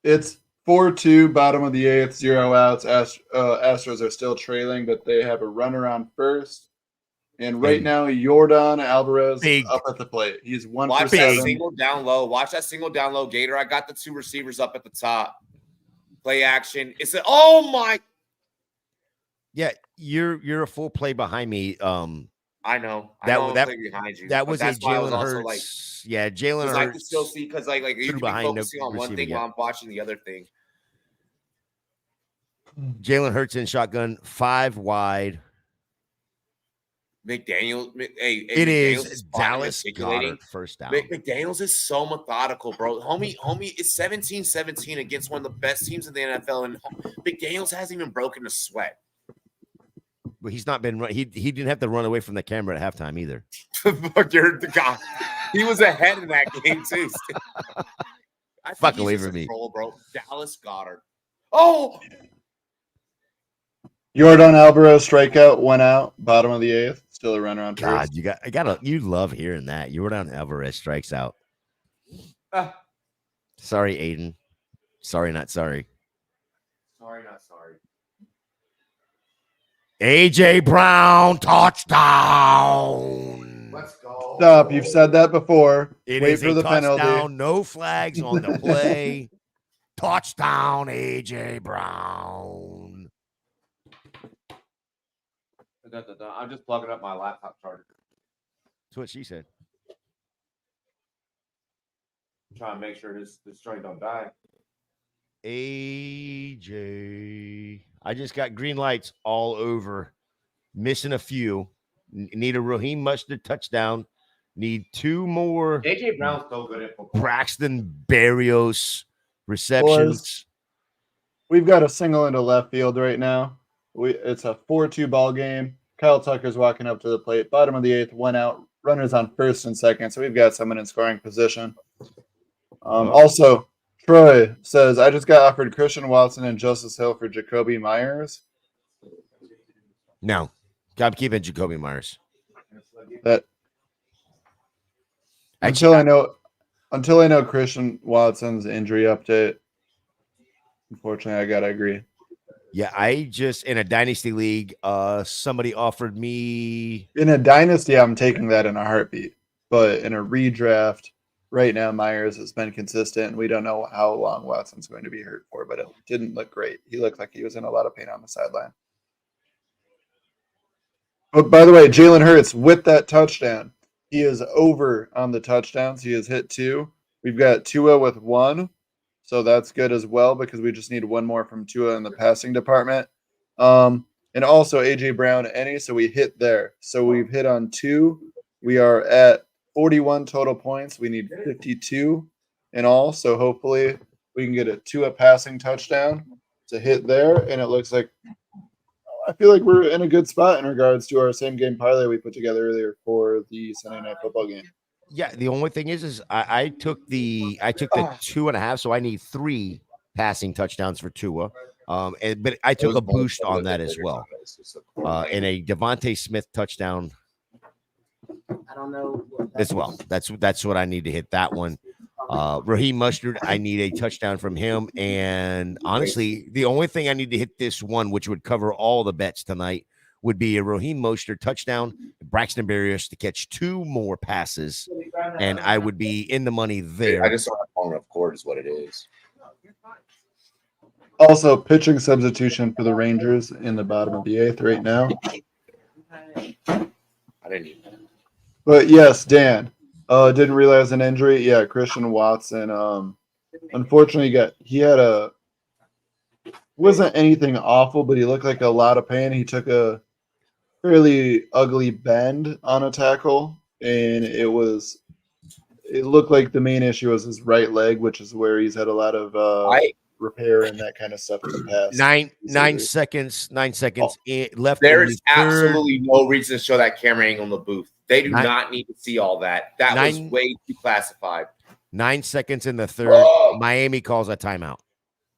It's 4-2, bottom of the 8th, 0 outs. Astros are still trailing, but they have a runner on first. And right now, Jordan Alvarez is up at the plate. He's 1 Watch for that 7. single down low. Watch that single down low. Gator, I got the 2 receivers up at the top. Play action. It's oh my. Yeah, you're a full play behind me. I know. That behind you. That was a that's why I was Jalen also Hurts. like, yeah, Jalen Hurts. I can still see because like you can be behind focusing on one receiver thing yet. while I'm watching the other thing. Jalen Hurts in shotgun, 5 wide. McDaniel, hey, It McDaniels is spotting, Dallas articulating. Goddard first down. McDaniels is so methodical, bro. Homie is 17-17 against one of the best teams in the NFL, and McDaniels hasn't even broken a sweat. But he's not been. He didn't have to run away from the camera at halftime either. You're the guy. He was ahead in that game too. I think Fuck he's away just from a me. troll, bro. Dallas Goddard. Oh, Jordan Alvarez strikeout, 1 out, bottom of the 8th. Still a runner on first. God, you love hearing that. Jordan Alvarez strikes out. Sorry, Aiden. Sorry, not sorry. sorry, not sorry. AJ Brown touchdown. Let's go. Stop. You've said that before. It Wait is for a the touchdown. penalty. No flags on the play. Touchdown, AJ Brown. I'm just plugging up my laptop charger. That's what she said. Trying to make sure this joint don't die. AJ. I just got green lights all over. Missing a few. Need a Raheem Mustard touchdown. Need 2 more AJ Brown's so good at football. Braxton Berrios receptions. Boys, we've got a single into left field right now. It's a 4-2 ball game. Kyle Tucker's walking up to the plate. Bottom of the 8th, 1 out. Runners on first and second. So we've got someone in scoring position. Also, Troy says, I just got offered Christian Watson and Justice Hill for Jacoby Myers. No. I'm keeping Jacoby Myers. Until I know Christian Watson's injury update. Unfortunately, I gotta agree. Yeah, I just in a dynasty league, somebody offered me In a dynasty, I'm taking that in a heartbeat. But in a redraft, right now Myers has been consistent. We don't know how long Watson's going to be hurt for, but it didn't look great. He looked like he was in a lot of pain on the sideline. But by the way, Jalen Hurts with that touchdown, he is over on the touchdowns. He has hit 2. We've got Tua with 1, so that's good as well because we just need 1 more from Tua in the passing department. And also AJ Brown any, so we hit there. So we've hit on 2. We are at 41 total points. We need 52 in all. So hopefully we can get a Tua passing touchdown to hit there. And it looks like I feel like we're in a good spot in regards to our same game parlay we put together earlier for the Sunday Night Football game. Yeah, the only thing is I took the 2.5, so I need 3 passing touchdowns for Tua. But I took a boost on that as well. And a Devontae Smith touchdown I don't know as well. That's what I need to hit that one. Raheem Mostert, I need a touchdown from him. And honestly, the only thing I need to hit this one, which would cover all the bets tonight, would be a Raheem Mostert touchdown, Braxton Berrios to catch 2 more passes, and I would be in the money there. I just don't have long enough cord is what it is. Also, pitching substitution for the Rangers in the bottom of the 8th right now. I didn't even. But yes, Dan. Didn't realize an injury. Yeah, Christian Watson. Unfortunately, he had wasn't anything awful, but he looked like a lot of pain. He took a fairly ugly bend on a tackle, and it looked like the main issue was his right leg, which is where he's had a lot of repair and that kind of stuff in the past. 9 seconds left. There is absolutely no reason to show that camera angle in the booth. They do not need to see all that. That was way too classified. 9 seconds in the third. Miami calls a timeout.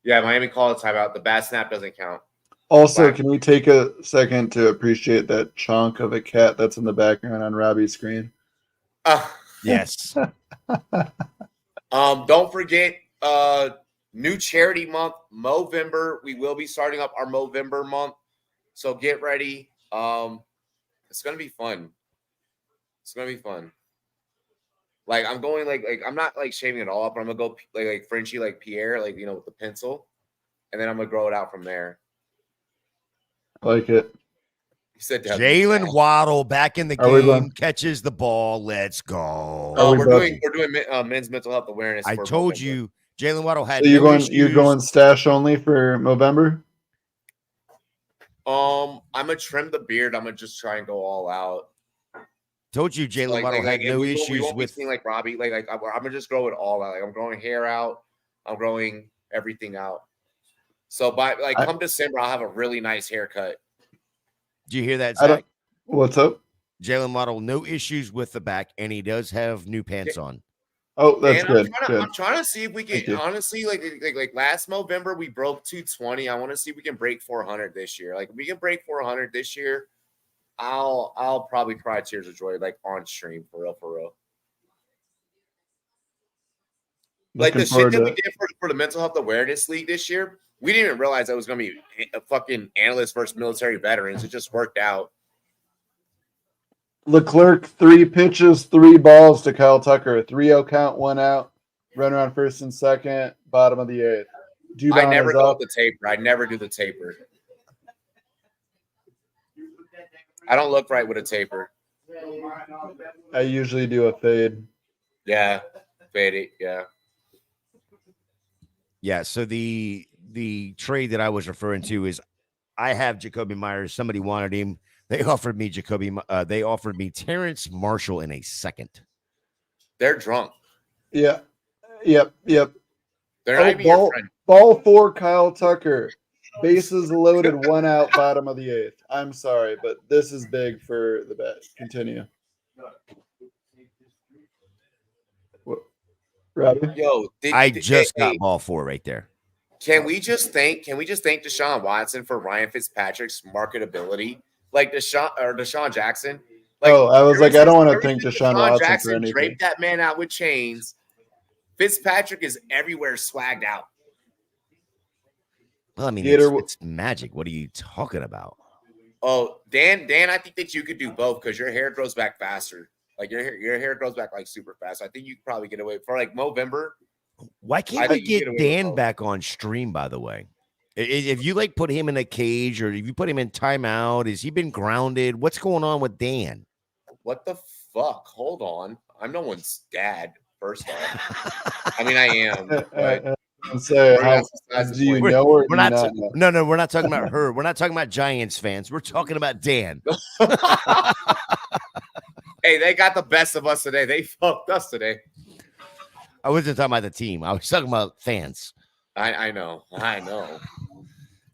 Yeah, Miami called a timeout. The bad snap doesn't count. Also, can we take a second to appreciate that chunk of a cat that's in the background on Robbie's screen? Yes. Don't forget, new charity month, Movember. We will be starting up our Movember month, so get ready. It's gonna be fun. It's gonna be fun. Like I'm going like I'm not like shaving it all up, but I'm gonna go like Frenchy like Pierre, like with the pencil, and then I'm gonna grow it out from there. Like it. He said Jalen Waddle back in the game, catches the ball. Let's go. We're doing men's mental health awareness. I told you, Jalen Waddle had. So you're going stash only for Movember? I'm gonna trim the beard. I'm gonna just try and go all out. Told you, Jalen Waddle had no issues with like Robbie. Like I'm gonna just grow it all out. Like I'm growing hair out. I'm growing everything out. So come December, I'll have a really nice haircut. Do you hear that, Zach? What's up? Jalen Waddle, no issues with the back, and he does have new pants on. Oh, that's good. I'm trying to see if we can honestly like last November we broke 220. I want to see if we can break 400 this year. Like if we can break 400 this year, I'll probably cry tears of joy like on stream for real. Like the shit that we did for the mental health awareness league this year, we didn't even realize that was going to be a fucking analyst versus military veterans. It just worked out. Leclerc, 3 pitches, 3 balls to Kyle Tucker. 3-0 count, 1 out. Runner on first and second, bottom of the 8th. I never go with the taper. I never do the taper. I don't look right with a taper. I usually do a fade. Yeah, fade it. Yeah. Yeah. So the trade that I was referring to is I have Jacoby Myers. Somebody wanted him. They offered me they offered me Terrence Marshall in a second. They're drunk. Yeah. Yep. They're not even your friend. Ball 4, Kyle Tucker. Bases loaded, 1 out, bottom of the 8th. I'm sorry, but this is big for the bet. Continue. What, Robbie? Yo, I just got ball 4 right there. Can we just thank Deshaun Watson for Ryan Fitzpatrick's marketability? Like Deshaun Jackson. Like, I was like, I don't want to thank Deshaun Watson Jackson for anything. Draped that man out with chains. Fitzpatrick is everywhere swagged out. Well, I mean, it's magic. What are you talking about? Oh, Dan, I think that you could do both because your hair grows back faster. Like your hair grows back like super fast. I think you could probably get away for like Movember. Why can't we get Dan back on stream, by the way? If you like put him in a cage or if you put him in timeout, has he been grounded? What's going on with Dan? What the fuck? Hold on. I'm no one's dad, first off. I mean, I am. But Say, Maybe that's besides do the you point. know or do We're you not. not know? No, we're not talking about her. We're not talking about Giants fans. We're talking about Dan. Hey, they got the best of us today. They fucked us today. I wasn't talking about the team. I was talking about fans I know.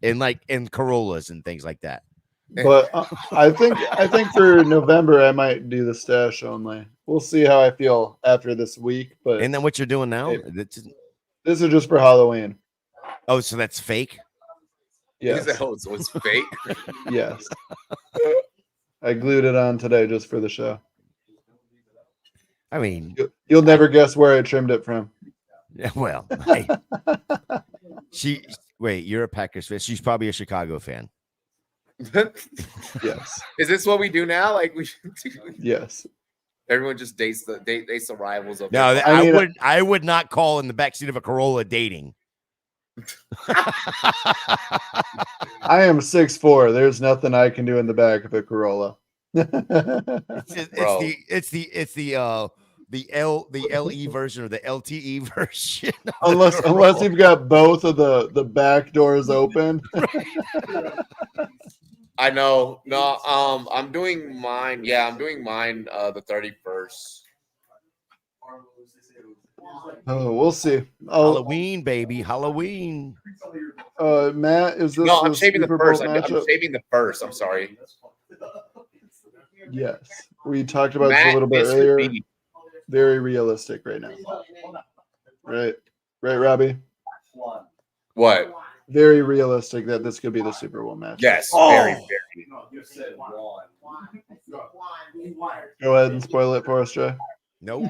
and Corollas and things like that. But I think for November I might do the stash only. We'll see how I feel after this week. But And then what you're doing now? Hey. This is just for Halloween. Oh, so that's fake? Yes. So it's fake. Yes. I glued it on today just for the show. I mean, You'll never guess where I trimmed it from. yeah, well, wait, you're a Packers fan. She's probably a Chicago fan. Yes. Is this what we do now? Like we Yes. everyone just dates the rivals of No, their- I would not call in the backseat of a Corolla dating. I am 6'4". There's nothing I can do in the back of a Corolla. It's the LE version or the LTE version. Unless you've got both of the back doors open. I know. No, I'm doing mine. Yeah, I'm doing mine the 31st. Oh, we'll see. Halloween, baby, Halloween. Matt, is this? No, I'm shaving the Super Bowl first. I'm matchup? shaving the first. I'm sorry. Yes, we talked about this Matt, a little bit Mr. earlier. B. Very realistic right now. Right, Robbie. What? Very realistic that this could be the Super Bowl match. Yes. Oh. Very, very. Go ahead and spoil it for us, Jay. Nope.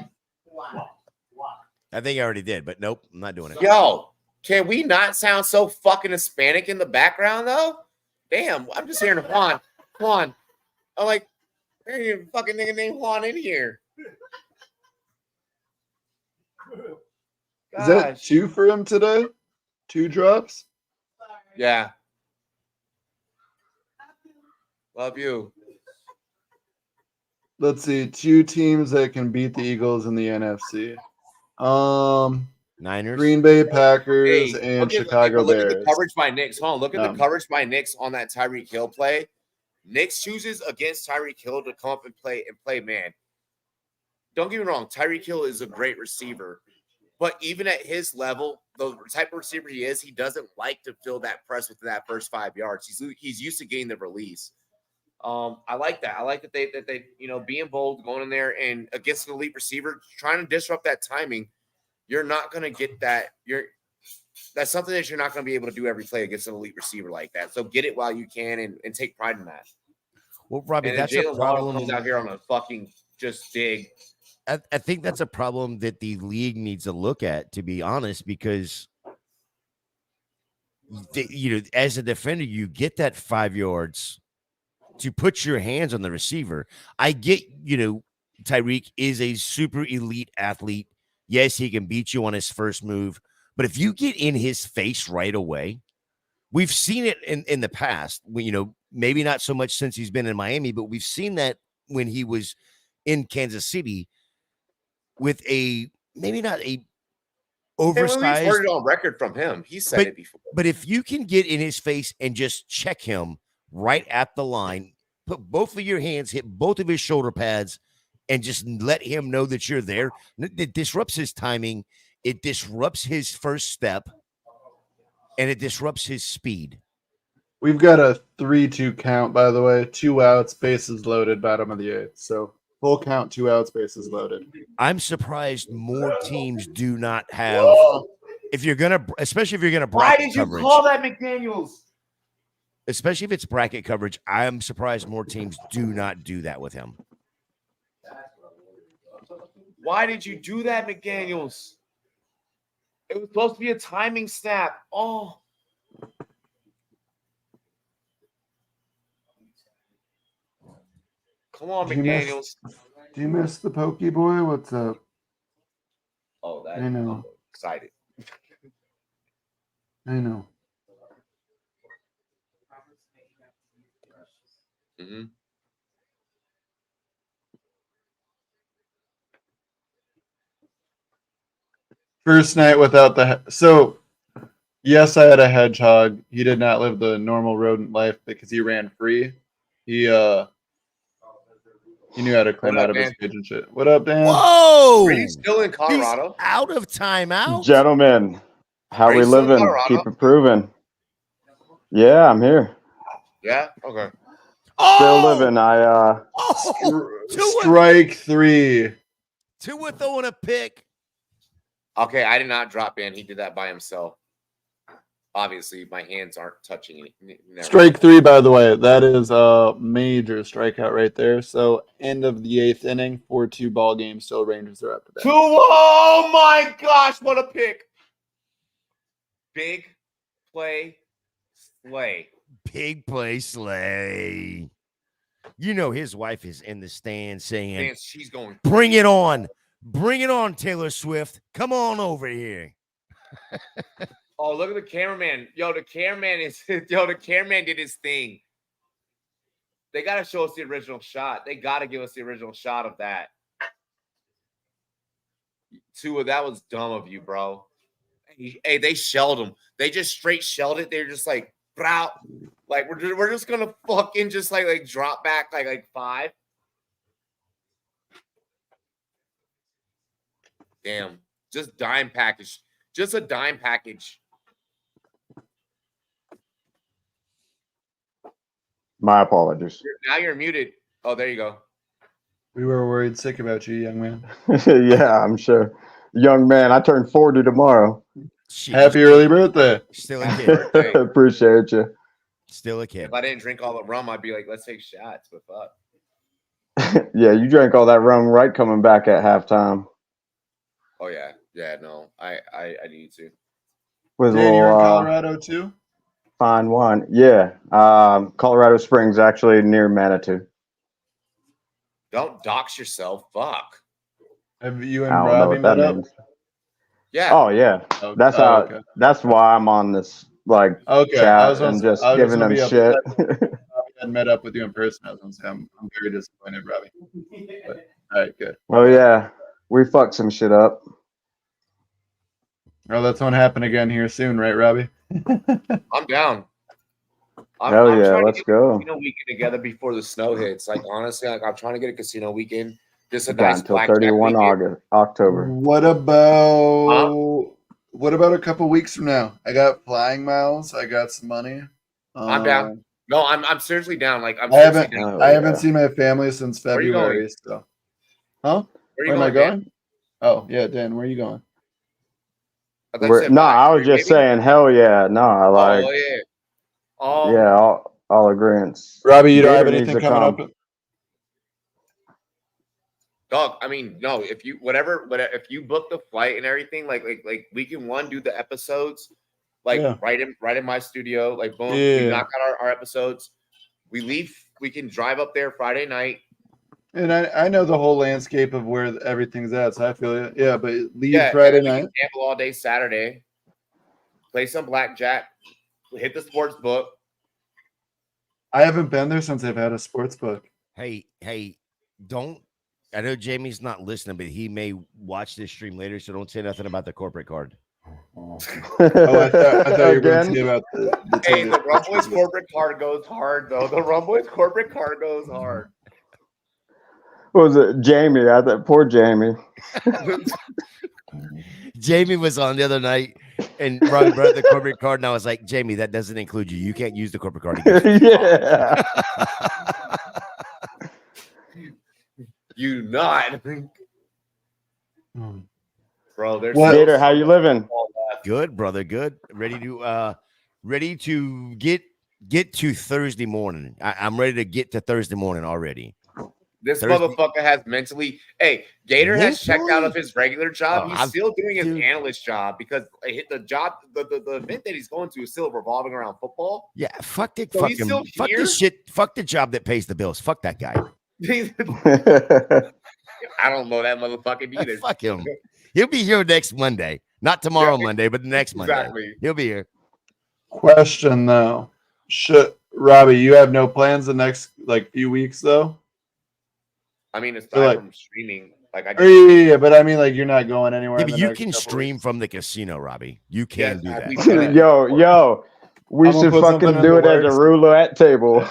I think I already did, but nope, I'm not doing it. Yo, can we not sound so fucking Hispanic in the background though? Damn, I'm just hearing Juan. I'm like, there ain't even a fucking nigga named Juan in here. Is that Gosh. 2 for him today? 2 drops? Yeah. Love you. Let's see. 2 teams that can beat the Eagles in the NFC. Niners. Green Bay Packers Hey, and Chicago look at Bears. the coverage by Knicks. Hold on, look at the Um, coverage by Knicks on that Tyreek Hill play. Knicks chooses against Tyreek Hill to come up and play man. Don't get me wrong, Tyreek Hill is a great receiver, but even at his level, the type of receiver he is, he doesn't like to fill that press within that first 5 yards. He's used to getting the release. I like that. I like that they being bold, going in there and against an elite receiver, trying to disrupt that timing. You're not going to get that. That's something that you're not going to be able to do every play against an elite receiver like that. So get it while you can and take pride in that. Well, Robbie, And that's Jalen a Waddle problem. comes out here on a fucking just dig. I think that's a problem that the league needs to look at, to be honest, because as a defender, you get that 5 yards to put your hands on the receiver. I get, Tyreek is a super elite athlete. Yes, he can beat you on his first move, but if you get in his face right away, we've seen it in the past. Maybe not so much since he's been in Miami, but we've seen that when he was in Kansas City with maybe not a oversized. We've heard it on record from him. He said it before. But if you can get in his face and just check him right at the line, put both of your hands, hit both of his shoulder pads, and just let him know that you're there, it disrupts his timing. It disrupts his first step, and it disrupts his speed. We've got a 3-2 count, by the way. 2 outs, bases loaded, bottom of the 8th. So full count, 2 outs, bases loaded. I'm surprised more teams do not have. Especially if you're gonna bracket coverage. Call that McDaniels? Especially if it's bracket coverage, I'm surprised more teams do not do that with him. Why did you do that, McDaniels? It was supposed to be a timing snap. Oh. Come on, McDaniels. Do you miss the Pokey Boy? What's up? Oh, that I know. I'm excited. I know. Mm-hmm. First night without the so. Yes, I had a hedgehog. He did not live the normal rodent life because he ran free. He knew how to climb What up, out of his Dan? cage and shit. What up, Dan? Whoa! Are you still in He's Colorado? out of timeout. Gentlemen, how Are we you still in living? Colorado? Keep improving. Yeah, I'm here. Yeah. Okay. Still living. I Strike 3. Tua throwing a pick. Okay. I did not drop in. He did that by himself. Obviously, my hands aren't touching it. Strike 3, by the way. That is a major strikeout right there. So end of the 8th inning, 4-2 ball game. Still Rangers are up to bat. Oh my gosh! What a pick! Big play, Slay. Big play, Slay. You know his wife is in the stand saying, Man, she's going. "Bring it on, bring it on, Taylor Swift. Come on over here." Oh, look at the cameraman. Yo, the cameraman did his thing. They got to show us the original shot. They got to give us the original shot of that. Tua, that was dumb of you, bro. Hey, they shelled him. They just straight shelled it. They're just like, bro, like we're just gonna fucking just like drop back like 5. Damn, just dime package, just a dime package. My apologies. Now you're muted. Oh, there you go. We were worried sick about you, young man. Yeah, I'm sure. Young man, I turn 40 tomorrow. Happy early birthday. Still a kid. Hey, Appreciate you. Still a kid. if I didn't drink all the rum, I'd be like, let's take shots. But fuck. Yeah, you drank all that rum right coming back at halftime. Oh yeah, no, I need to. With a Dan, you're in little Colorado too? fine wine. Yeah, Colorado Springs, actually near Manitou. Don't dox yourself. Fuck. Have you and I don't know Robbie what that met up? means. Yeah. Oh yeah, Okay. that's how. Okay. That's why I'm on this Okay. I chat was and just I was giving gonna them be shit. upset. I met up with you in person. I was gonna say I'm very disappointed, Robbie. But, all right, good. Oh yeah, we fucked some shit up. Well, that's gonna happen again here soon, right, Robbie? I'm down. Hell I'm yeah, trying to let's get go. a casino weekend together before the snow hits. Like honestly, like I'm trying to get a casino weekend. Just a Got nice until blackjack 31 weekend. October. What about a couple weeks from now? I got flying miles. I got some money. I'm down. No, I'm seriously down. Like I'm I seriously haven't down. I haven't seen my family since Where are you February. going? So, huh? Where are you Where am I Dan? going? Oh yeah, Dan. Where are you going? I thought you said No, I black, was just maybe? saying, hell yeah. No, I like, Oh yeah. yeah, all agreement. Robbie, you don't Gator have needs anything to coming come. up? Dog, I mean, no. If you if you book the flight and everything, like we can do the episodes, like Yeah. right in my studio, like boom, Yeah. we knock out our episodes. We leave. We can drive up there Friday night. And I know the whole landscape of where everything's at, so I feel it. Yeah, but leave Yeah, Friday and then we night. can gamble all day Saturday. Play some blackjack. Hit the sports book. I haven't been there since I've had a sports book. Hey, don't. I know Jamie's not listening, but he may watch this stream later, so don't say nothing about the corporate card. Oh, I thought you were going to Again? say about the Hey, ticket. the Rumboyz corporate card goes hard, though. The Rumboyz corporate card goes hard. What was it? Jamie. Poor Jamie. Jamie was on the other night, and Robbie brought the corporate card, and I was like, Jamie, that doesn't include you. You can't use the corporate card. He goes, Yeah. You not. Bro, there's What? Gator, how you living? Good, brother. Good. Ready to get to Thursday morning. I'm ready to get to Thursday morning already. This Thursday. motherfucker has mentally. Hey, Gator has checked out Mentally? of his regular job. Oh, He's I'm- still doing his dude. analyst job because the job, the event that he's going to is still revolving around football. Yeah, fuck it. So Fuck he's him. still Fuck here? this shit. Fuck the job that pays the bills. Fuck that guy. I don't know that motherfucker either. Fuck him. He'll be here next Monday. Not tomorrow Yeah, Monday, but the next Monday. exactly. He'll be here. Question though, Robbie, you have no plans the next few weeks though? I mean, aside like- from streaming, like I Oh, yeah, but I mean, you're not going anywhere. Yeah, in but the you next can couple stream weeks. from the casino, Robbie. You can do that. we've done it. Yo, we I'm gonna should put something fucking in do the it at a works. roulette table.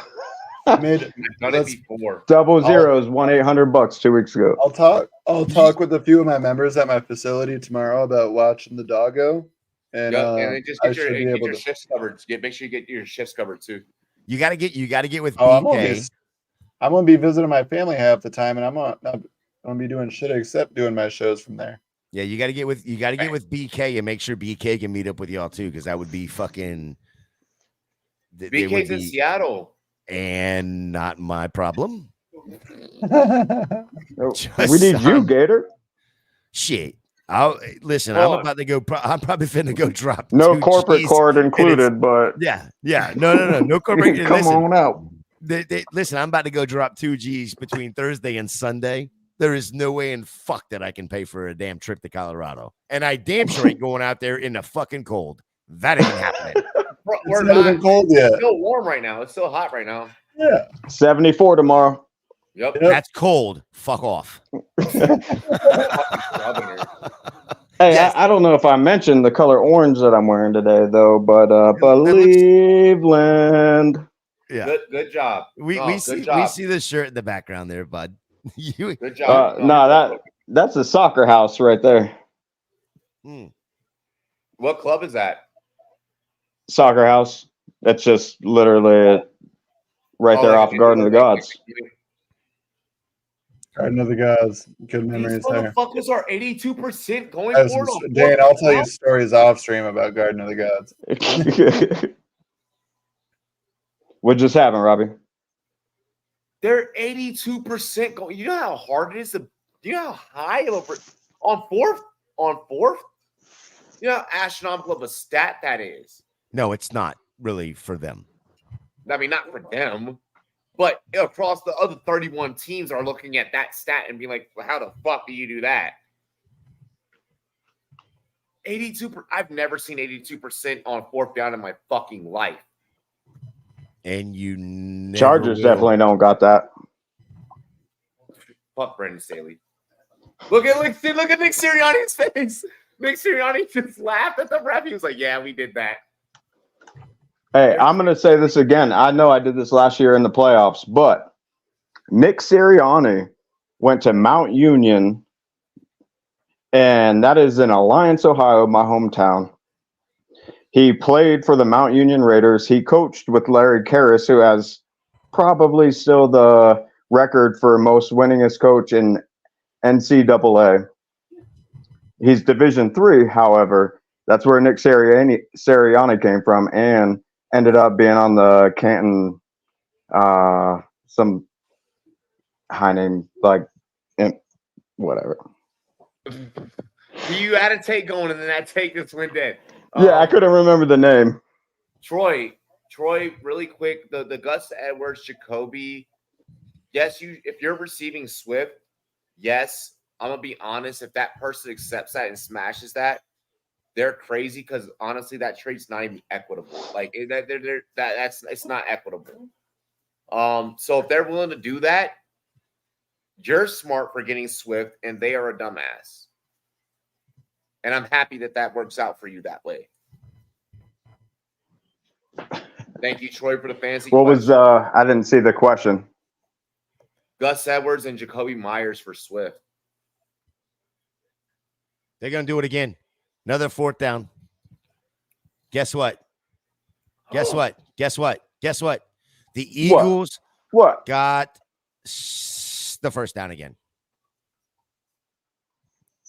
Mid, I've done it let's- before. Double zeros, won $800 2 weeks ago. I'll talk with a few of my members at my facility tomorrow about watching the doggo, and Yep, and then just I get your, should be get able your to. shifts covered. Make sure you get your shifts covered too. You gotta get with Oh, BK. I'm gonna be visiting my family half the time, and I'm gonna be doing shit except doing my shows from there. Yeah, you gotta get with BK and make sure BK can meet up with y'all too, because that would be fucking. They would BK's in be- Seattle. and not my problem. We need you, Gator. Shit. Listen. Well, I'm about to go. I'm probably finna go drop. No 2 corporate Gs, card and it's- included, but Yeah. No corporate. come listen, on out. listen. I'm about to go drop 2 Gs between Thursday and Sunday. There is no way in fuck that I can pay for a damn trip to Colorado, and I damn sure ain't going out there in the fucking cold. That ain't happening. We're It's not even cold yet. It's still warm right now. It's still hot right now. Yeah. 74 tomorrow. Yep. That's cold. Fuck off. Hey, Yes. I don't know if I mentioned the color orange that I'm wearing today, though, but looks- Cleveland. Yeah. Good job. We No, see good job. the shirt in the background there, bud. You Good job. No, that's a soccer house right there. What club is that? Soccer house. That's just literally right there off Garden of the Gods. Garden of the Gods. Good These memories there. motherfuckers are 82% going I have for some- it. Dan, I'll tell you stories off stream about Garden of the Gods. What just happened, Robbie? They're 82% going. You know how hard it is to. You know how high of a on fourth. You know how astronomical of a stat that is. No, it's not really for them. I mean, not for them, but across the other 31 teams are looking at that stat and being like, well, "How the fuck do you do that?" 82. I've never seen 82% on fourth down in my fucking life. And you never Chargers will. definitely don't got that. Fuck Brandon Staley. Look at Nick Sirianni's face. Nick Sirianni just laughed at the ref. He was like, "Yeah, we did that." Hey, I'm going to say this again. I know I did this last year in the playoffs, but Nick Sirianni went to Mount Union, and that is in Alliance, Ohio, my hometown. He played for the Mount Union Raiders. He coached with Larry Karras, who has probably still the record for most winningest coach in NCAA. He's Division III, however. That's where Nick Sirianni came from, and ended up being on the Canton, some high name, whatever. You had a take going, and then that take just went dead. Yeah, I couldn't remember the name. Troy, really quick. The Gus Edwards, Jacoby. Yes, if you're receiving Swift, yes, I'm gonna be honest. If that person accepts that and smashes that, they're crazy because honestly, that trade's not even equitable. Like it's not equitable. So if they're willing to do that, you're smart for getting Swift, and they are a dumbass. And I'm happy that works out for you that way. Thank you, Troy, for the fancy. What was I didn't see the question. Gus Edwards and Jacoby Myers for Swift. They're gonna do it again. Another fourth down. Guess what? Guess what? The Eagles What? got the first down again.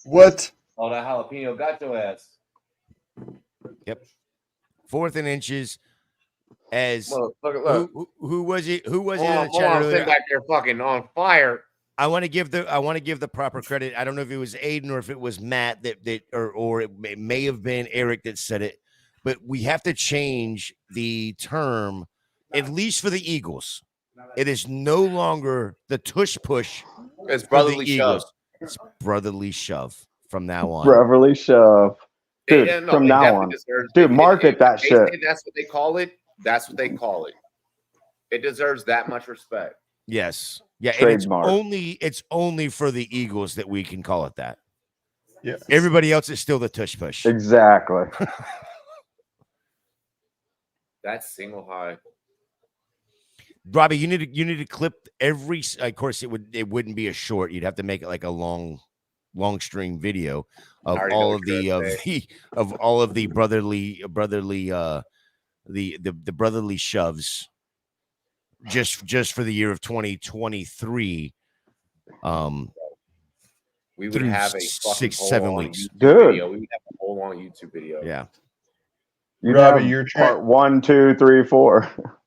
What? Oh, that jalapeno got your ass. Yep. 4th and inches. As Look. who was it? Who was it? Hold In on, the chat earlier? sitting back there fucking on fire. I want to give the proper credit. I don't know if it was Aiden or if it was Matt or it may have been Eric that said it, but we have to change the term, at least for the Eagles. It is no longer the tush push. It's for the brotherly Eagles. shove. It's brotherly shove from now on. Beverly Shove. Dude, Yeah, no, from they now definitely on. deserve- Dude, market that they shit. say that's what they call it. That's what they call it. It deserves that much respect. Yes. Yeah, Trademark. and it's only for the Eagles that we can call it that. Yeah. Everybody else is still the tush push. Exactly. That's single high. Robbie, you need to clip every. Of course, it wouldn't be a short. You'd have to make it like a long string video of all of the brotherly the brotherly shoves. Just for the year of 2023. We would through have a 6-7 weeks. Dude. Video. We would have a whole long YouTube video. Yeah. You'd Robbie, have you're part 1, 2, 3, 4.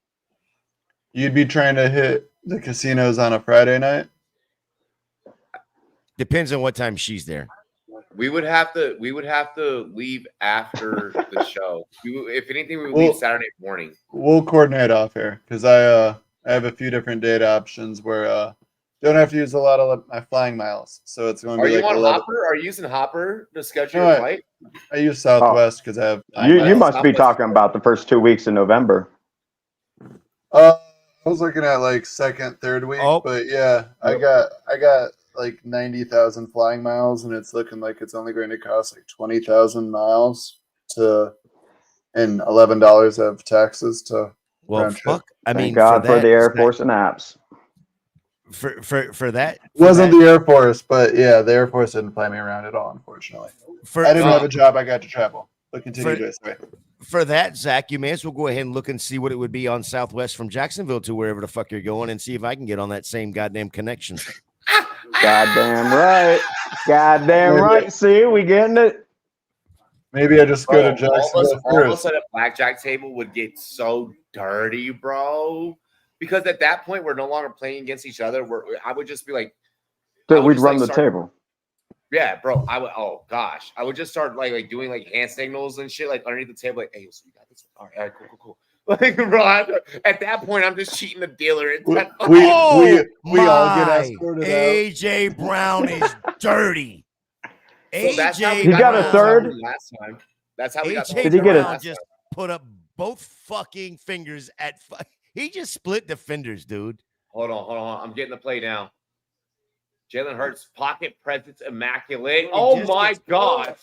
You'd be trying to hit the casinos on a Friday night? Depends on what time she's there. We would have to leave after the show. If anything, we would leave Saturday morning. We'll coordinate off here because I have a few different date options where don't have to use a lot of my flying miles. So it's going to be Are you like on 11. Hopper? Are you using Hopper to schedule No, your flight? I use Southwest because I have. You must be talking about the first 2 weeks in November. I was looking at like second, third week, Oh. but yeah, I got like 90,000 flying miles, and it's looking like it's only going to cost like 20,000 miles and $11 of taxes to. Well, round trip. fuck. I mean, Thank God for that, the Air Force and apps. For that Wasn't the Air Force, but yeah, the Air Force didn't fly me around at all, unfortunately. I didn't have a job. I got to travel. But continue, Joyce. Sorry. For that, Zach, you may as well go ahead and look and see what it would be on Southwest from Jacksonville to wherever the fuck you're going and see if I can get on that same goddamn connection. Goddamn right. Goddamn right. See, we getting it. Maybe I just go to All Jacksonville of us first. at a blackjack table would get so dirty, bro. Because at that point, we're no longer playing against each other. I would just be like, Dude, we'd run the table. Yeah, bro. I would. Oh gosh, I would just start like doing like hand signals and shit like underneath the table. Like, hey, so you got this? All right, cool. Like, bro, at that point, I'm just cheating the dealer. We all get escorted out. AJ Brown is dirty. So that's how we He got a third? last time. That's how we got. AJ Did he get a- Brown just put up both fucking fingers at. He just split defenders, dude. Hold on. I'm getting the play now. Jalen Hurts, pocket presence immaculate. Oh my gosh.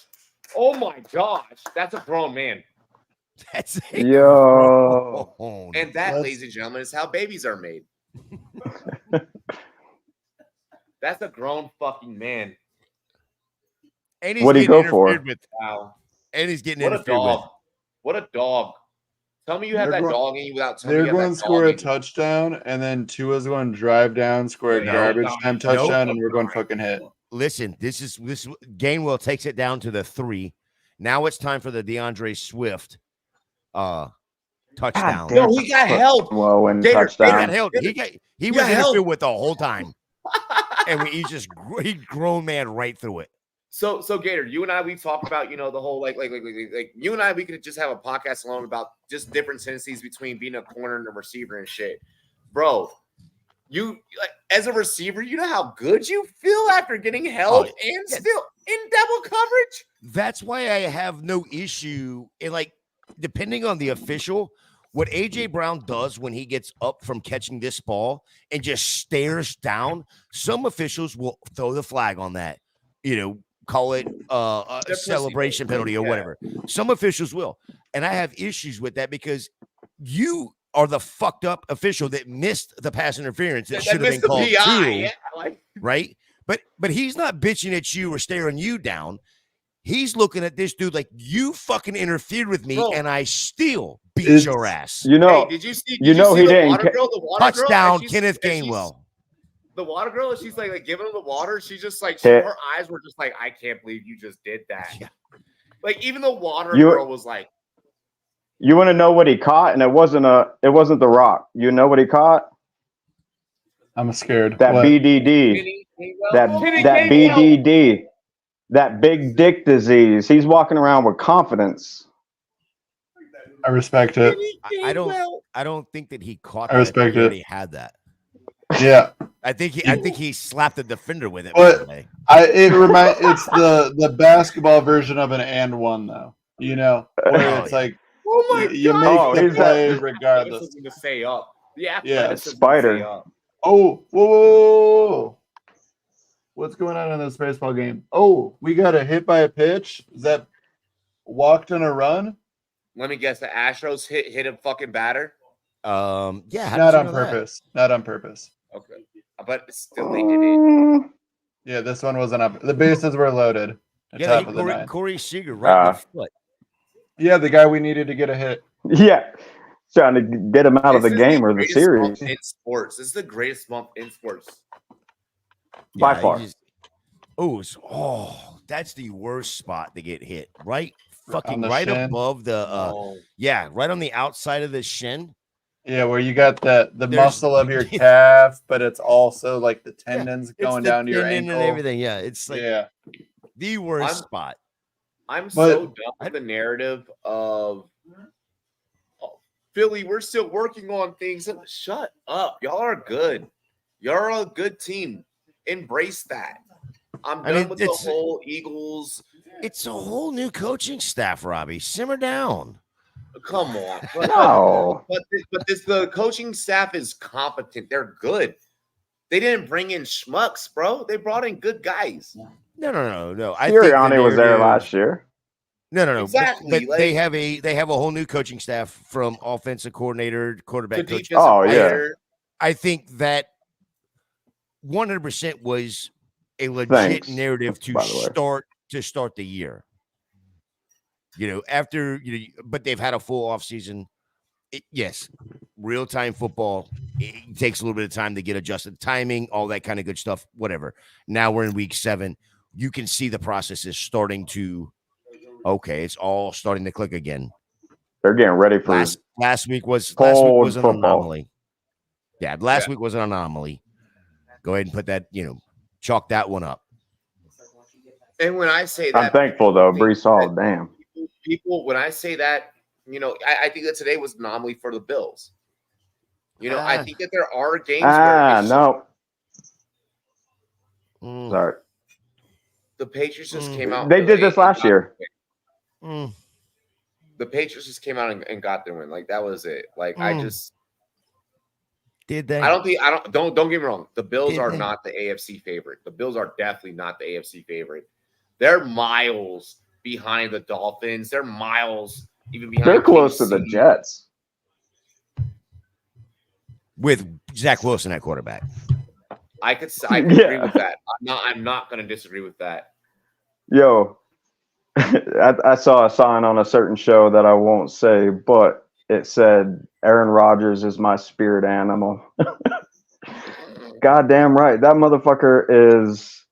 That's a grown man. That's Yo. And that, ladies and gentlemen, is how babies are made. That's a grown fucking man. And What'd he go for? Wow. And he's getting What a interfered with. dog. What a dog. Tell me you have They're that going- dog in you without telling me They're you have going that to score a dog in you. touchdown, and then Tua's going to drive down, score a No, garbage no, time touchdown, and we're going to fucking hit. Listen, this Gainwell takes it down to the 3. Now it's time for the DeAndre Swift touchdown. damn. No, he got held. Well, and Gator, He got touchdown. held. He was got held. interfered with the whole time. And he grown man right through it. So Gator, you and I, we talked about, the whole like you and I, we could just have a podcast alone about just different tendencies between being a corner and a receiver and shit. Bro, you as a receiver, you know how good you feel after getting held and still in double coverage? That's why I have no issue in depending on the official, what AJ Brown does when he gets up from catching this ball and just stares down, some officials will throw the flag on that. Call it a celebration penalty or whatever. Some officials will. And I have issues with that because you are the fucked up official that missed the pass interference that should have been called too, right? But he's not bitching at you or staring you down. He's looking at this dude like, you fucking interfered with me, and I still beat your ass. You know, Hey, did you see he the didn't. water girl? The water girl? Touchdown, And Kenneth and Gainwell. The water girl, she's like giving him the water. She's just like, Hit. her eyes were just like, I can't believe you just did that. Yeah. Like even the water You- girl was like, You want to know what he caught? And it wasn't the Rock. You know what he caught? I'm scared. That What? BDD. That Gainwell. BDD. That big dick disease. He's walking around with confidence. I respect it. I don't think that he caught I that. respect He it. already had that. Yeah. I think he slapped the defender with it. But- Today. It's the basketball version of an and one though. Where it's like oh my you god, make the he's play This regardless. is gonna stay up. Yeah, Yeah, lettuce is spider. say, Oh, whoa. What's going on in this baseball game? Oh, we got a hit by a pitch. Is that walked on a run? let me guess. The Astros hit a fucking batter. Yeah, how Not did you on know that? purpose. Not on purpose. Okay, but still they did it. Mm, Yeah, this one wasn't up. The bases were loaded. At Yeah, they top hit of the ninth. Corey Seager right in the foot. Yeah, the guy we needed to get a hit. yeah, trying to get him out of the This is game or the greatest series month in sports. This is the greatest month in sports. by Yeah, far. That's the worst spot to get hit. Right, On fucking the right shin? above the Oh. yeah, right on the outside of the shin. Yeah, where you got the There's- muscle of your calf, but it's also like the tendons It's going the down to your tendon ankle. and everything. Yeah, it's like Yeah. the worst I'm- spot. I'm But- so done with the narrative of Philly. We're still working on things. Shut up. Y'all are good. Y'all are a good team. Embrace that. I'm done with the whole Eagles. It's a whole new coaching staff, Robbie. Simmer down. Come on. No. But the coaching staff is competent. They're good. They didn't bring in schmucks, bro. They brought in good guys. No. I think the Sirianni was there narrative- last year. No. Exactly, But they have a whole new coaching staff from offensive coordinator, The quarterback coach. defensive Oh, yeah. player. I think that 100% was a legit Thanks, narrative to by the way. start the year. After but they've had a full offseason. Yes, real-time football. It takes a little bit of time to get adjusted. Timing, all that kind of good stuff, whatever. Now we're in week 7. You can see the process is starting to it's all starting to click again. They're getting ready for Last week was cold an football. anomaly. Yeah, last week was an anomaly. Go ahead and put that, chalk that one up. And when I say I'm that, thankful though. Brees Hall, damn. people, when I say that, I think that today was an anomaly for the Bills. I think that there are games where No. Mm, Sorry. the Patriots just came out. They did this last year. mm. The Patriots just came out and got their win. Like that was it. Like I Did they? don't get me wrong. The Bills Did are they? not the AFC favorite. The Bills are definitely not the AFC favorite. They're miles behind the Dolphins. They're miles even behind. They're close to the KC. Jets. With Zach Wilson at quarterback. I agree with that. I'm not going to disagree with that. Yo, I saw a sign on a certain show that I won't say, but it said Aaron Rodgers is my spirit animal. Goddamn right. That motherfucker is.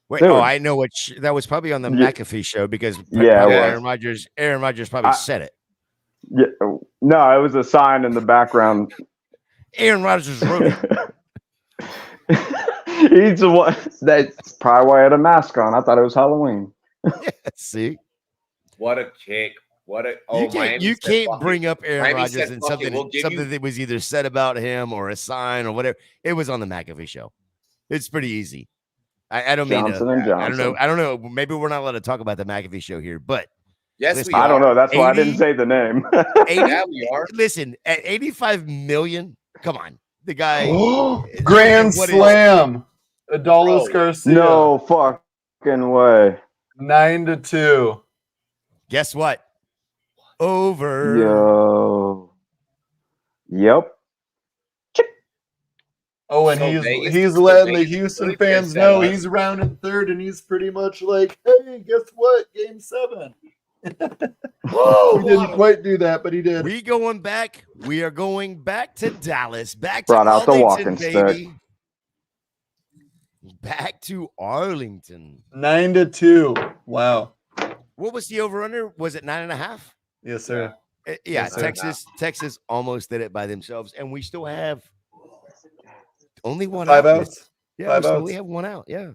Wait, Dude. I know what that was probably on the Yeah. McAfee show because Yeah, probably it Aaron Rodgers probably said it. Yeah, no, it was a sign in the background. Aaron Rodgers wrote it. He's the one. That's probably why I had a mask on. I thought it was Halloween. See, What a kick! What a you can't bring up Aaron Miami Rodgers said, and "Fuck it, something we'll give something you-" that was either said about him or a sign or whatever. It was on the McAfee show. It's pretty easy. I don't mean Johnson and I don't Johnson. know. I don't know. Maybe we're not allowed to talk about the McAfee show here, but Yes, Listen, we are. I don't know. That's why I 80 didn't say the name. 80, Yeah, we are. listen, at 85 million, come on. The guy Grand what is- Slam. Adolis Bro. Garcia. No fucking way. 9-2. Guess what? Over. Yo. Yep. Oh, and So Vegas- he's so letting the Vegas Houston really fans pissed know at us. he's rounding third, and he's pretty much like, "Hey, guess what? Game 7." He didn't quite do that, but he did. We going back. We are going back to Dallas. Back Brought to out the Arlington, walking stick. baby. Back to Arlington. 9-2. Wow. What was the over/under? Was it 9.5? Yes, sir. Yeah, Yes, sir. Texas almost did it by themselves, and we still have only one 5 out. outs. Yeah, 5 we still outs. only have one out. Yeah.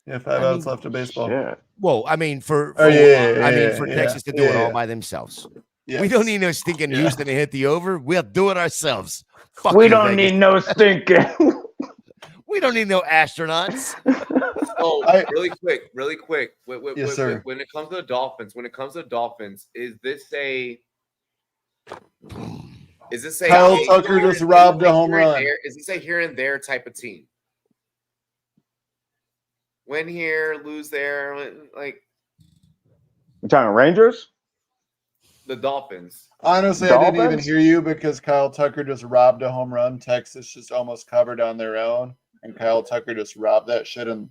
Yeah, 5 I outs mean, left of baseball. Shit. Well, I mean, for Oh, yeah, for yeah, Texas to do it yeah. all by themselves. Yes. We don't need no stinking Houston to hit the over. We'll do it ourselves. Fuck We you, don't Vegas. need no stinking. We don't need no astronauts. Oh, I- really quick. Yes, sir. When it comes to the Dolphins, is this a Is this a Kyle Tucker just robbed a home run. Is this a here and there type of team? Win here, lose there, like You talking Rangers? the Dolphins. Honestly, I didn't even Dolphins? hear you because Kyle Tucker just robbed a home run. Texas just almost covered on their own, and Kyle Tucker just robbed that shit. And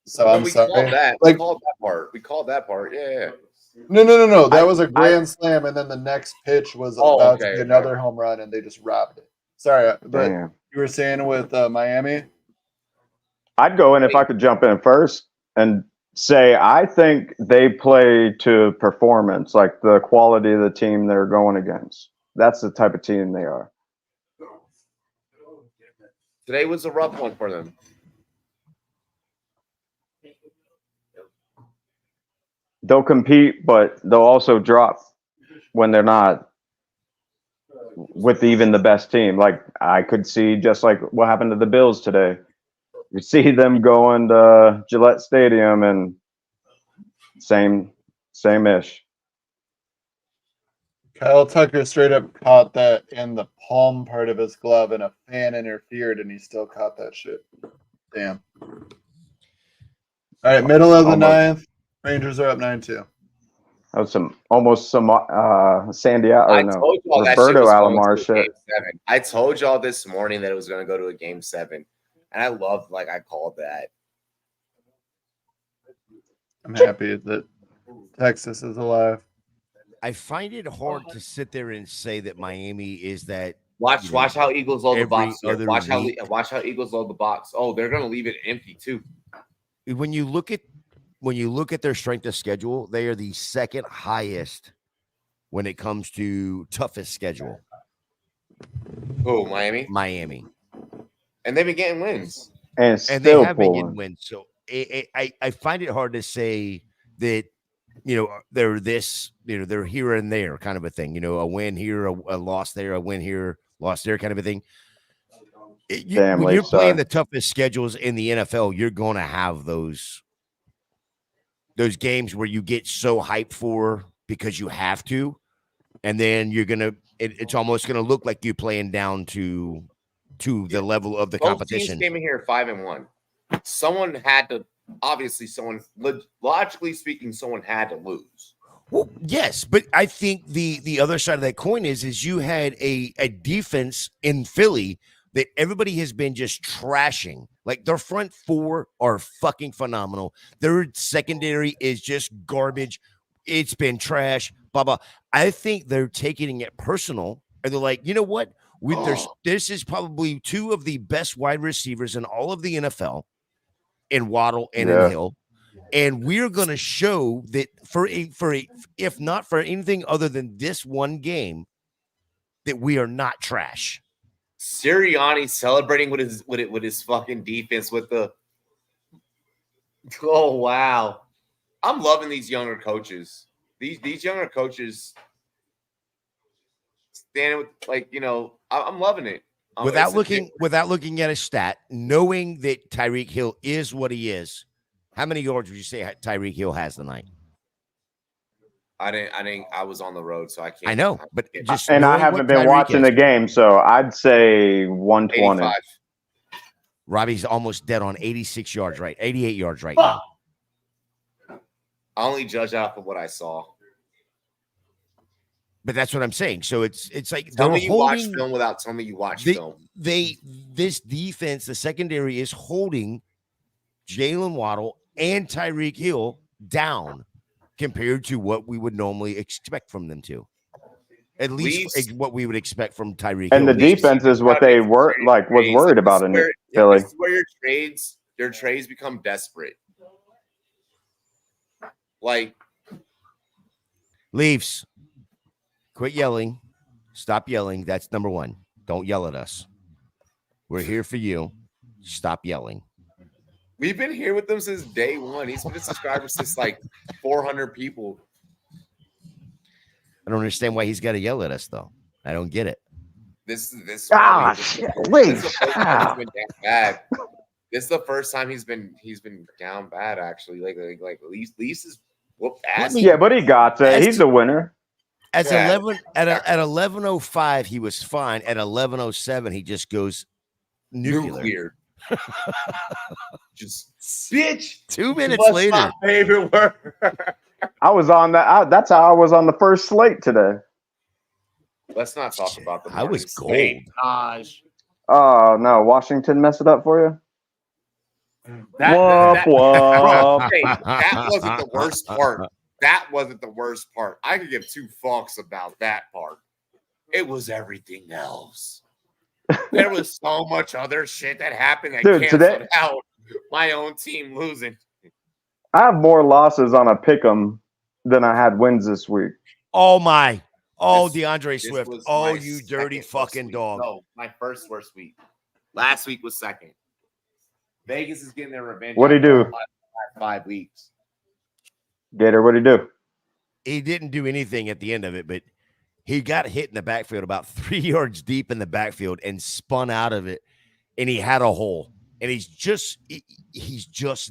so I'm we sorry. called that. Like, we called that part. We called that part. Yeah. no. That was a grand slam, and then the next pitch was about to okay, be another home run, and they just robbed it. Sorry, but Damn. you were saying with Miami. I'd go in if I could jump in first and say I think they play to performance, like the quality of the team they're going against. That's the type of team they are. Today was a rough one for them. They'll compete, but they'll also drop when they're not with even the best team. Like I could see just like what happened to the Bills today. You see them going to Gillette Stadium and same-ish. Kyle Tucker straight up caught that in the palm part of his glove, and a fan interfered, and he still caught that shit. Damn. All right, middle of the ninth. Rangers are up 9-2. That was almost some Sandy I told y'all that shit Roberto was going Alomar to a shit. Game 7. I told y'all this morning that it was going to go to a Game 7, and I loved I called that. I'm happy that Texas is alive. I find it hard to sit there and say that Miami is that. Watch how Eagles load the box. Every Watch other how Eagles load the box. Oh, they're going to leave it empty too. When you look at their strength of schedule, they are the second highest when it comes to toughest schedule. Oh, Miami. And they've been getting wins. And they have been getting wins. So I find it hard to say that, they're this, they're here and there kind of a thing, a win here, a loss there, a win here, loss there kind of a thing. When you're playing the toughest schedules in the NFL, you're going to have those games where you get so hyped for because you have to, and then it's almost going to look like you're playing down to the level of the competition. Both teams came in here 5-1. Someone had to. Obviously, logically speaking, someone had to lose. Well, yes, but I think the other side of that coin is you had a defense in Philly that everybody has been just trashing. Like their front four are fucking phenomenal. Their secondary is just garbage. It's been trash. Blah blah. I think they're taking it personal, and they're like, you know what? This is probably two of the best wide receivers in all of the NFL. In Waddle and in Hill, and we're going to show that if not for anything other than this one game, that we are not trash. Sirianni celebrating with his fucking defense with the. Oh wow, I'm loving these younger coaches. These younger coaches standing with I'm loving it. Without looking at a stat, knowing that Tyreek Hill is what he is, how many yards would you say Tyreek Hill has tonight? I was on the road, so I can't. I know, but I haven't been watching the game, so I'd say 120. 85. Robbie's almost dead on 86 yards, right? 88 yards right now. I only judge off of what I saw. But that's what I'm saying. So it's like tell me you watch film without telling me you watch film. This defense, the secondary is holding Jalen Waddle and Tyreek Hill down compared to what we would normally expect from them to. At least what we would expect from Tyreek Hill. And the defense is what they was worried about in Philly. This is where your trades become desperate. Leafs. Quit yelling. Stop yelling. That's number one. Don't yell at us. We're here for you. Stop yelling. We've been here with them since day one. He's been a subscriber since 400 people. I don't understand why he's got to yell at us, though. I don't get it. This is the first time he's been down bad. Actually, Leafs is whooped ass. Yeah, but he got it. He's a winner. At Yeah. 11 at 11:05 he was fine. At 11:07 he just goes nuclear. Just bitch. 2 minutes What's later. my favorite word? I was on that. That's how I was on the first slate today. Let's not talk about the I was morning slate. gold. Gosh. Oh no, Washington messed it up for you. That Womp. hey, that wasn't the worst part. That wasn't the worst part. I could give two fucks about that part. It was everything else. There was so much other shit that happened that Dude, canceled out my own team losing. I have more losses on a pick'em than I had wins this week. Oh my. Oh, This- DeAndre this Swift. was Oh, my you dirty second worst fucking week. dog. No, my first worst week. Last week was second. Vegas is getting their revenge. What'd he do? 5 weeks. Gator, what'd he do? He didn't do anything at the end of it, but he got hit in the backfield about 3 yards deep in the backfield and spun out of it, and he had a hole. And he's just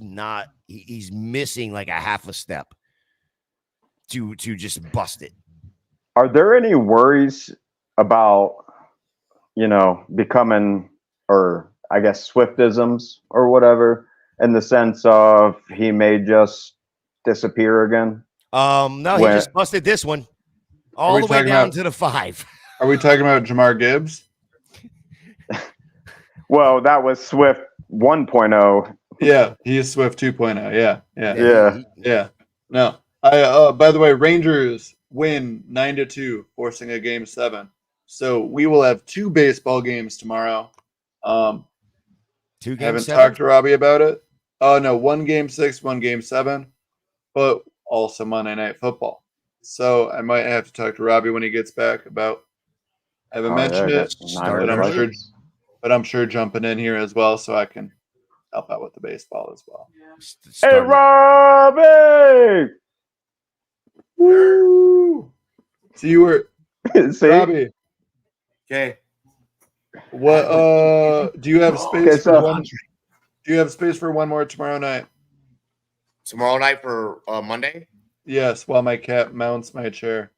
not. He's missing like a half a step to just bust it. Are there any worries about, becoming, or I guess Swiftisms or whatever, in the sense of he may just disappear again? No, he just busted this one all we the way talking down about- to the 5. Are we talking about Jamar Gibbs? Well, that was Swift 1.0. Yeah, he is Swift 2.0. Yeah. Yeah. Yeah. No. By the way, Rangers win 9-2, forcing a game 7. So we will have 2 baseball games tomorrow. 2 games. Haven't 7? talked to Robbie about it. Oh no, 1 game 6, 1 game 7, but also Monday Night Football. So I might have to talk to Robbie when he gets back about. I haven't mentioned it, but I'm sure jumping in here as well, so I can help out with the baseball as well. Hey, Robbie! Woo! So you were See? Robbie. Okay. What? Do you have space Okay, for so- one? Do you have space for one more tomorrow night? Tomorrow night for Monday? Yes. While my cat mounts my chair,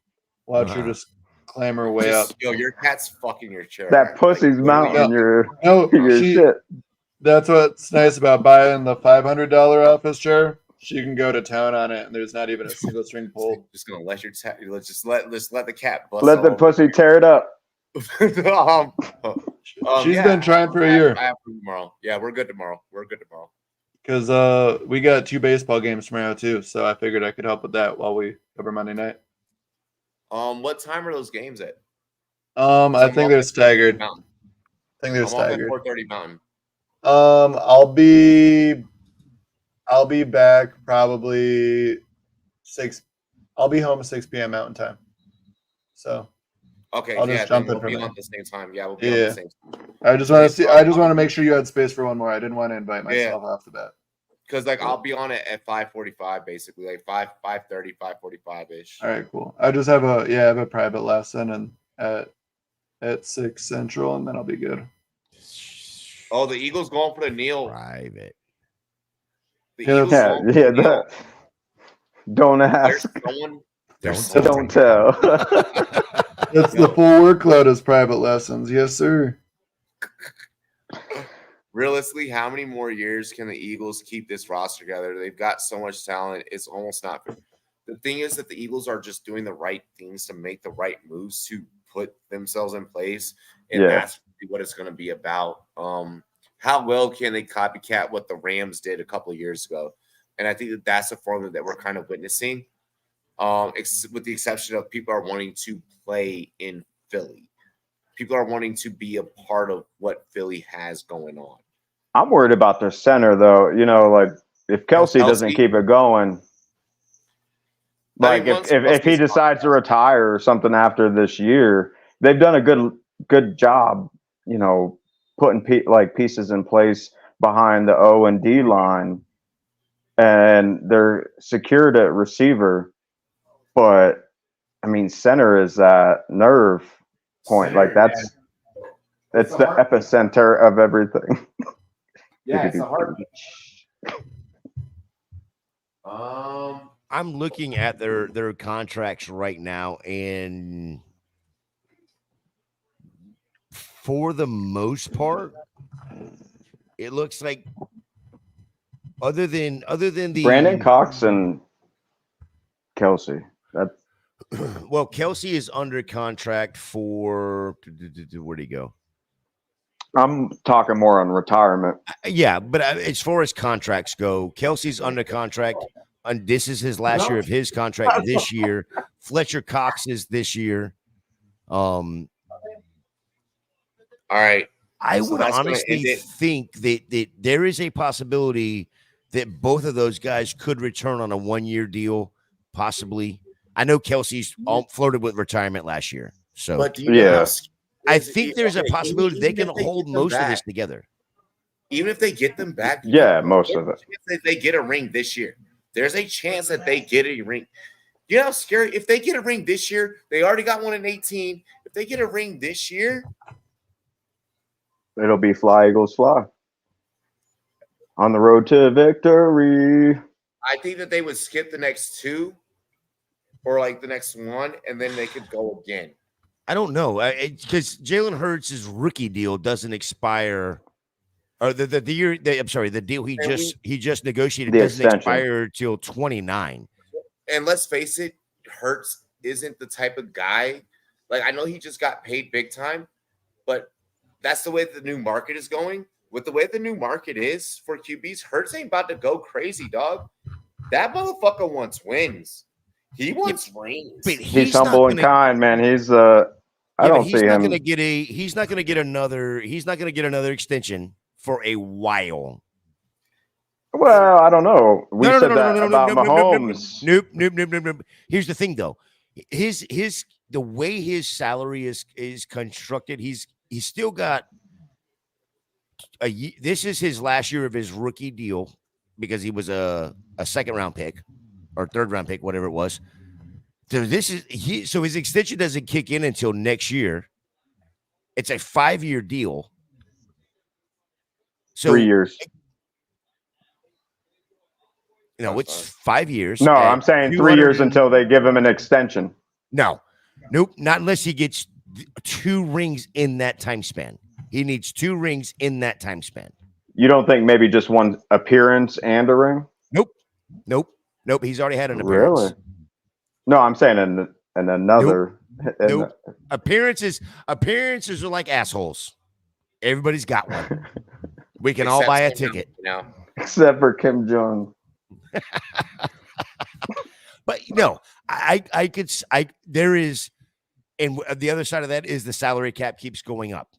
watch her just clamber way up. Yo, your cat's fucking your chair. That pussy's mounting your No, shit. That's what's nice about buying the $500 office chair. She can go to town on it, and there's not even a single string pulled. Just gonna let your let's just let the cat bust. Let the all pussy tear it up. She's been trying for a year. I have tomorrow. Yeah, we're good tomorrow. Because we got 2 baseball games tomorrow too, so I figured I could help with that while we cover Monday night. What time are those games at? I think they're staggered. I Mountain. think they're I'm off at staggered. 4:30 Mountain. I'll be back probably 6. I'll be home at 6 p.m. Mountain Time. So Okay, I'll yeah, just jump then in we'll be from on there. at the same time. Yeah, we'll be on Yeah. the same time. I just want to see. I just want to make sure you had space for one more. I didn't want to invite myself off the bat. Because I'll be on it at 5:45, basically, like 5:30, 5:45 ish. All right, cool. I just have a private lesson and at 6 Central, and then I'll be good. Oh, the Eagles going for the kneel. Private. The Yeah, Eagles Yeah, going for the kneel. that. Don't There's ask. someone. Don't tell. That's the full workload as private lessons. Yes, sir. Realistically, how many more years can the Eagles keep this roster together? They've got so much talent. It's almost not fair. The thing is that the Eagles are just doing the right things to make the right moves to put themselves in place. And Yeah. that's really what it's going to be about. How well can they copycat what the Rams did a couple of years ago? And I think that that's a formula that we're kind of witnessing, with the exception of people are wanting to play in Philly. People are wanting to be a part of what Philly has going on. I'm worried about their center, though. Like if Kelsey doesn't keep it going, like if he decides to retire or something after this year, they've done a good job, putting pieces in place behind the O and D line, and they're secured at receiver. But I mean, center is that nerve point. Like it's the epicenter of everything. Yeah, it's a hard. I'm looking at their contracts right now, and for the most part, it looks like other than the Brandon Cox and Kelsey. That's well, Kelsey is under contract for where'd he go? I'm talking more on retirement. Yeah, but as far as contracts go, Kelsey's under contract, and this is his last year of his contract this year. Fletcher Cox is this year. All right. I So would that's gonna honestly end it. think that there is a possibility that both of those guys could return on a 1-year deal, possibly. I know Kelsey's flirted with retirement last year, so But do you know how I think there's a okay, possibility they even can if hold get them most of this back, together. Even if they get them back, Yeah, most of it. If they get a ring this year, there's a chance that they get a ring. You know how scary? If they get a ring this year, they already got one in 18. If they get a ring this year, It'll be fly, Eagles, fly. On the road to victory. I think that they would skip the next 2 or like the next 1, and then they could go again. I don't know because Jalen Hurts' rookie deal doesn't expire, or the year. I'm sorry, the deal he just negotiated doesn't expire till 29. And let's face it, Hurts isn't the type of guy. Like, I know he just got paid big time, but that's the way the new market is going. With the way the new market is for QBs, Hurts ain't about to go crazy, dog. That motherfucker wants wins. He wants rings. But He's humble and kind, man. He's I don't see him. He's not gonna get another extension for a while. Well, I don't know. We said that about Mahomes. Nope. Here's the thing, though. The way his salary is constructed, he's still got this is his last year of his rookie deal because he was a 2nd-round pick or 3rd-round pick, whatever it was. So his extension doesn't kick in until next year. It's a 5-year deal. So 3 years. No, it's 5 years. No, I'm saying 3 years until they give him an extension. Nope, not unless he gets 2 rings in that time span. He needs 2 rings in that time span. You don't think maybe just one appearance and a ring? Nope. He's already had an appearance. Really? No, I'm saying in another. Nope. Appearances are like assholes. Everybody's got one. We can all buy a ticket. Except for Kim Jong. But no, there is, and the other side of that is the salary cap keeps going up.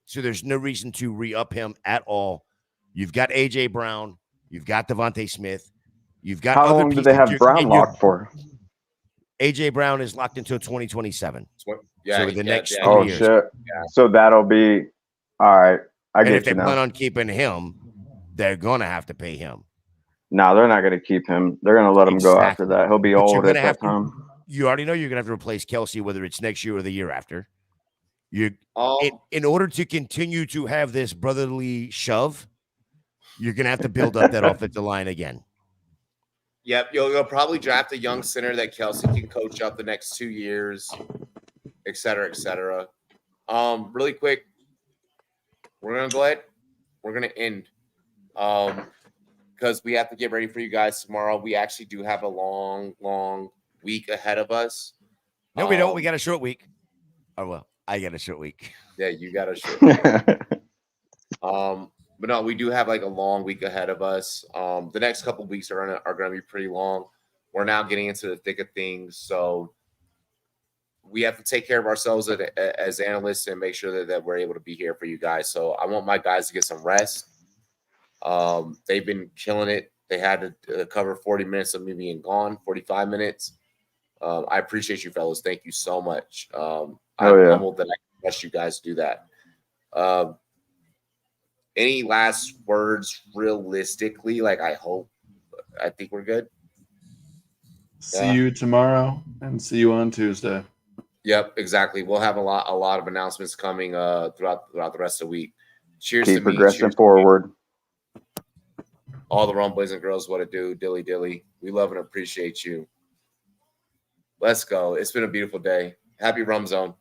So there's no reason to re-up him at all. You've got AJ Brown, you've got Devontae Smith, you've got how long do they have Brown locked for? AJ Brown is locked until 2027. Yeah, so the next 3 oh years. Shit. Yeah. So that'll be all right. I and get if they you now. plan on keeping him, they're gonna have to pay him. No, they're not going to keep him. They're going to let him go after that. He'll be old at that time. You already know you're going to have to replace Kelsey, whether it's next year or the year after. In order to continue to have this brotherly shove, you're going to have to build up that offensive line again. Yep, you'll probably draft a young center that Kelsey can coach up the next 2 years, et cetera, et cetera. Really quick, we're going to go ahead. We're going to end. Because we have to get ready for you guys tomorrow. We actually do have a long week ahead of us. No, we don't. We got a short week. Oh, well, I got a short week. Yeah, you got a short week. But no, we do have like a long week ahead of us. The next couple of weeks are going to be pretty long. We're now getting into the thick of things. So we have to take care of ourselves as analysts and make sure that we're able to be here for you guys. So I want my guys to get some rest. They've been killing it. They had to cover 40 minutes of me being gone, 45 minutes. I appreciate you fellas. Thank you so much. I'm humbled that I can trust you guys to do that. Any last words realistically? Like, I think we're good. See you tomorrow and see you on Tuesday. Yep, exactly. We'll have a lot of announcements coming throughout the rest of the week. Cheers to me. Keep progressing Cheers forward. All the Rumboyz and girls, what it do, dilly dilly. We love and appreciate you. Let's go. It's been a beautiful day. Happy RumZone.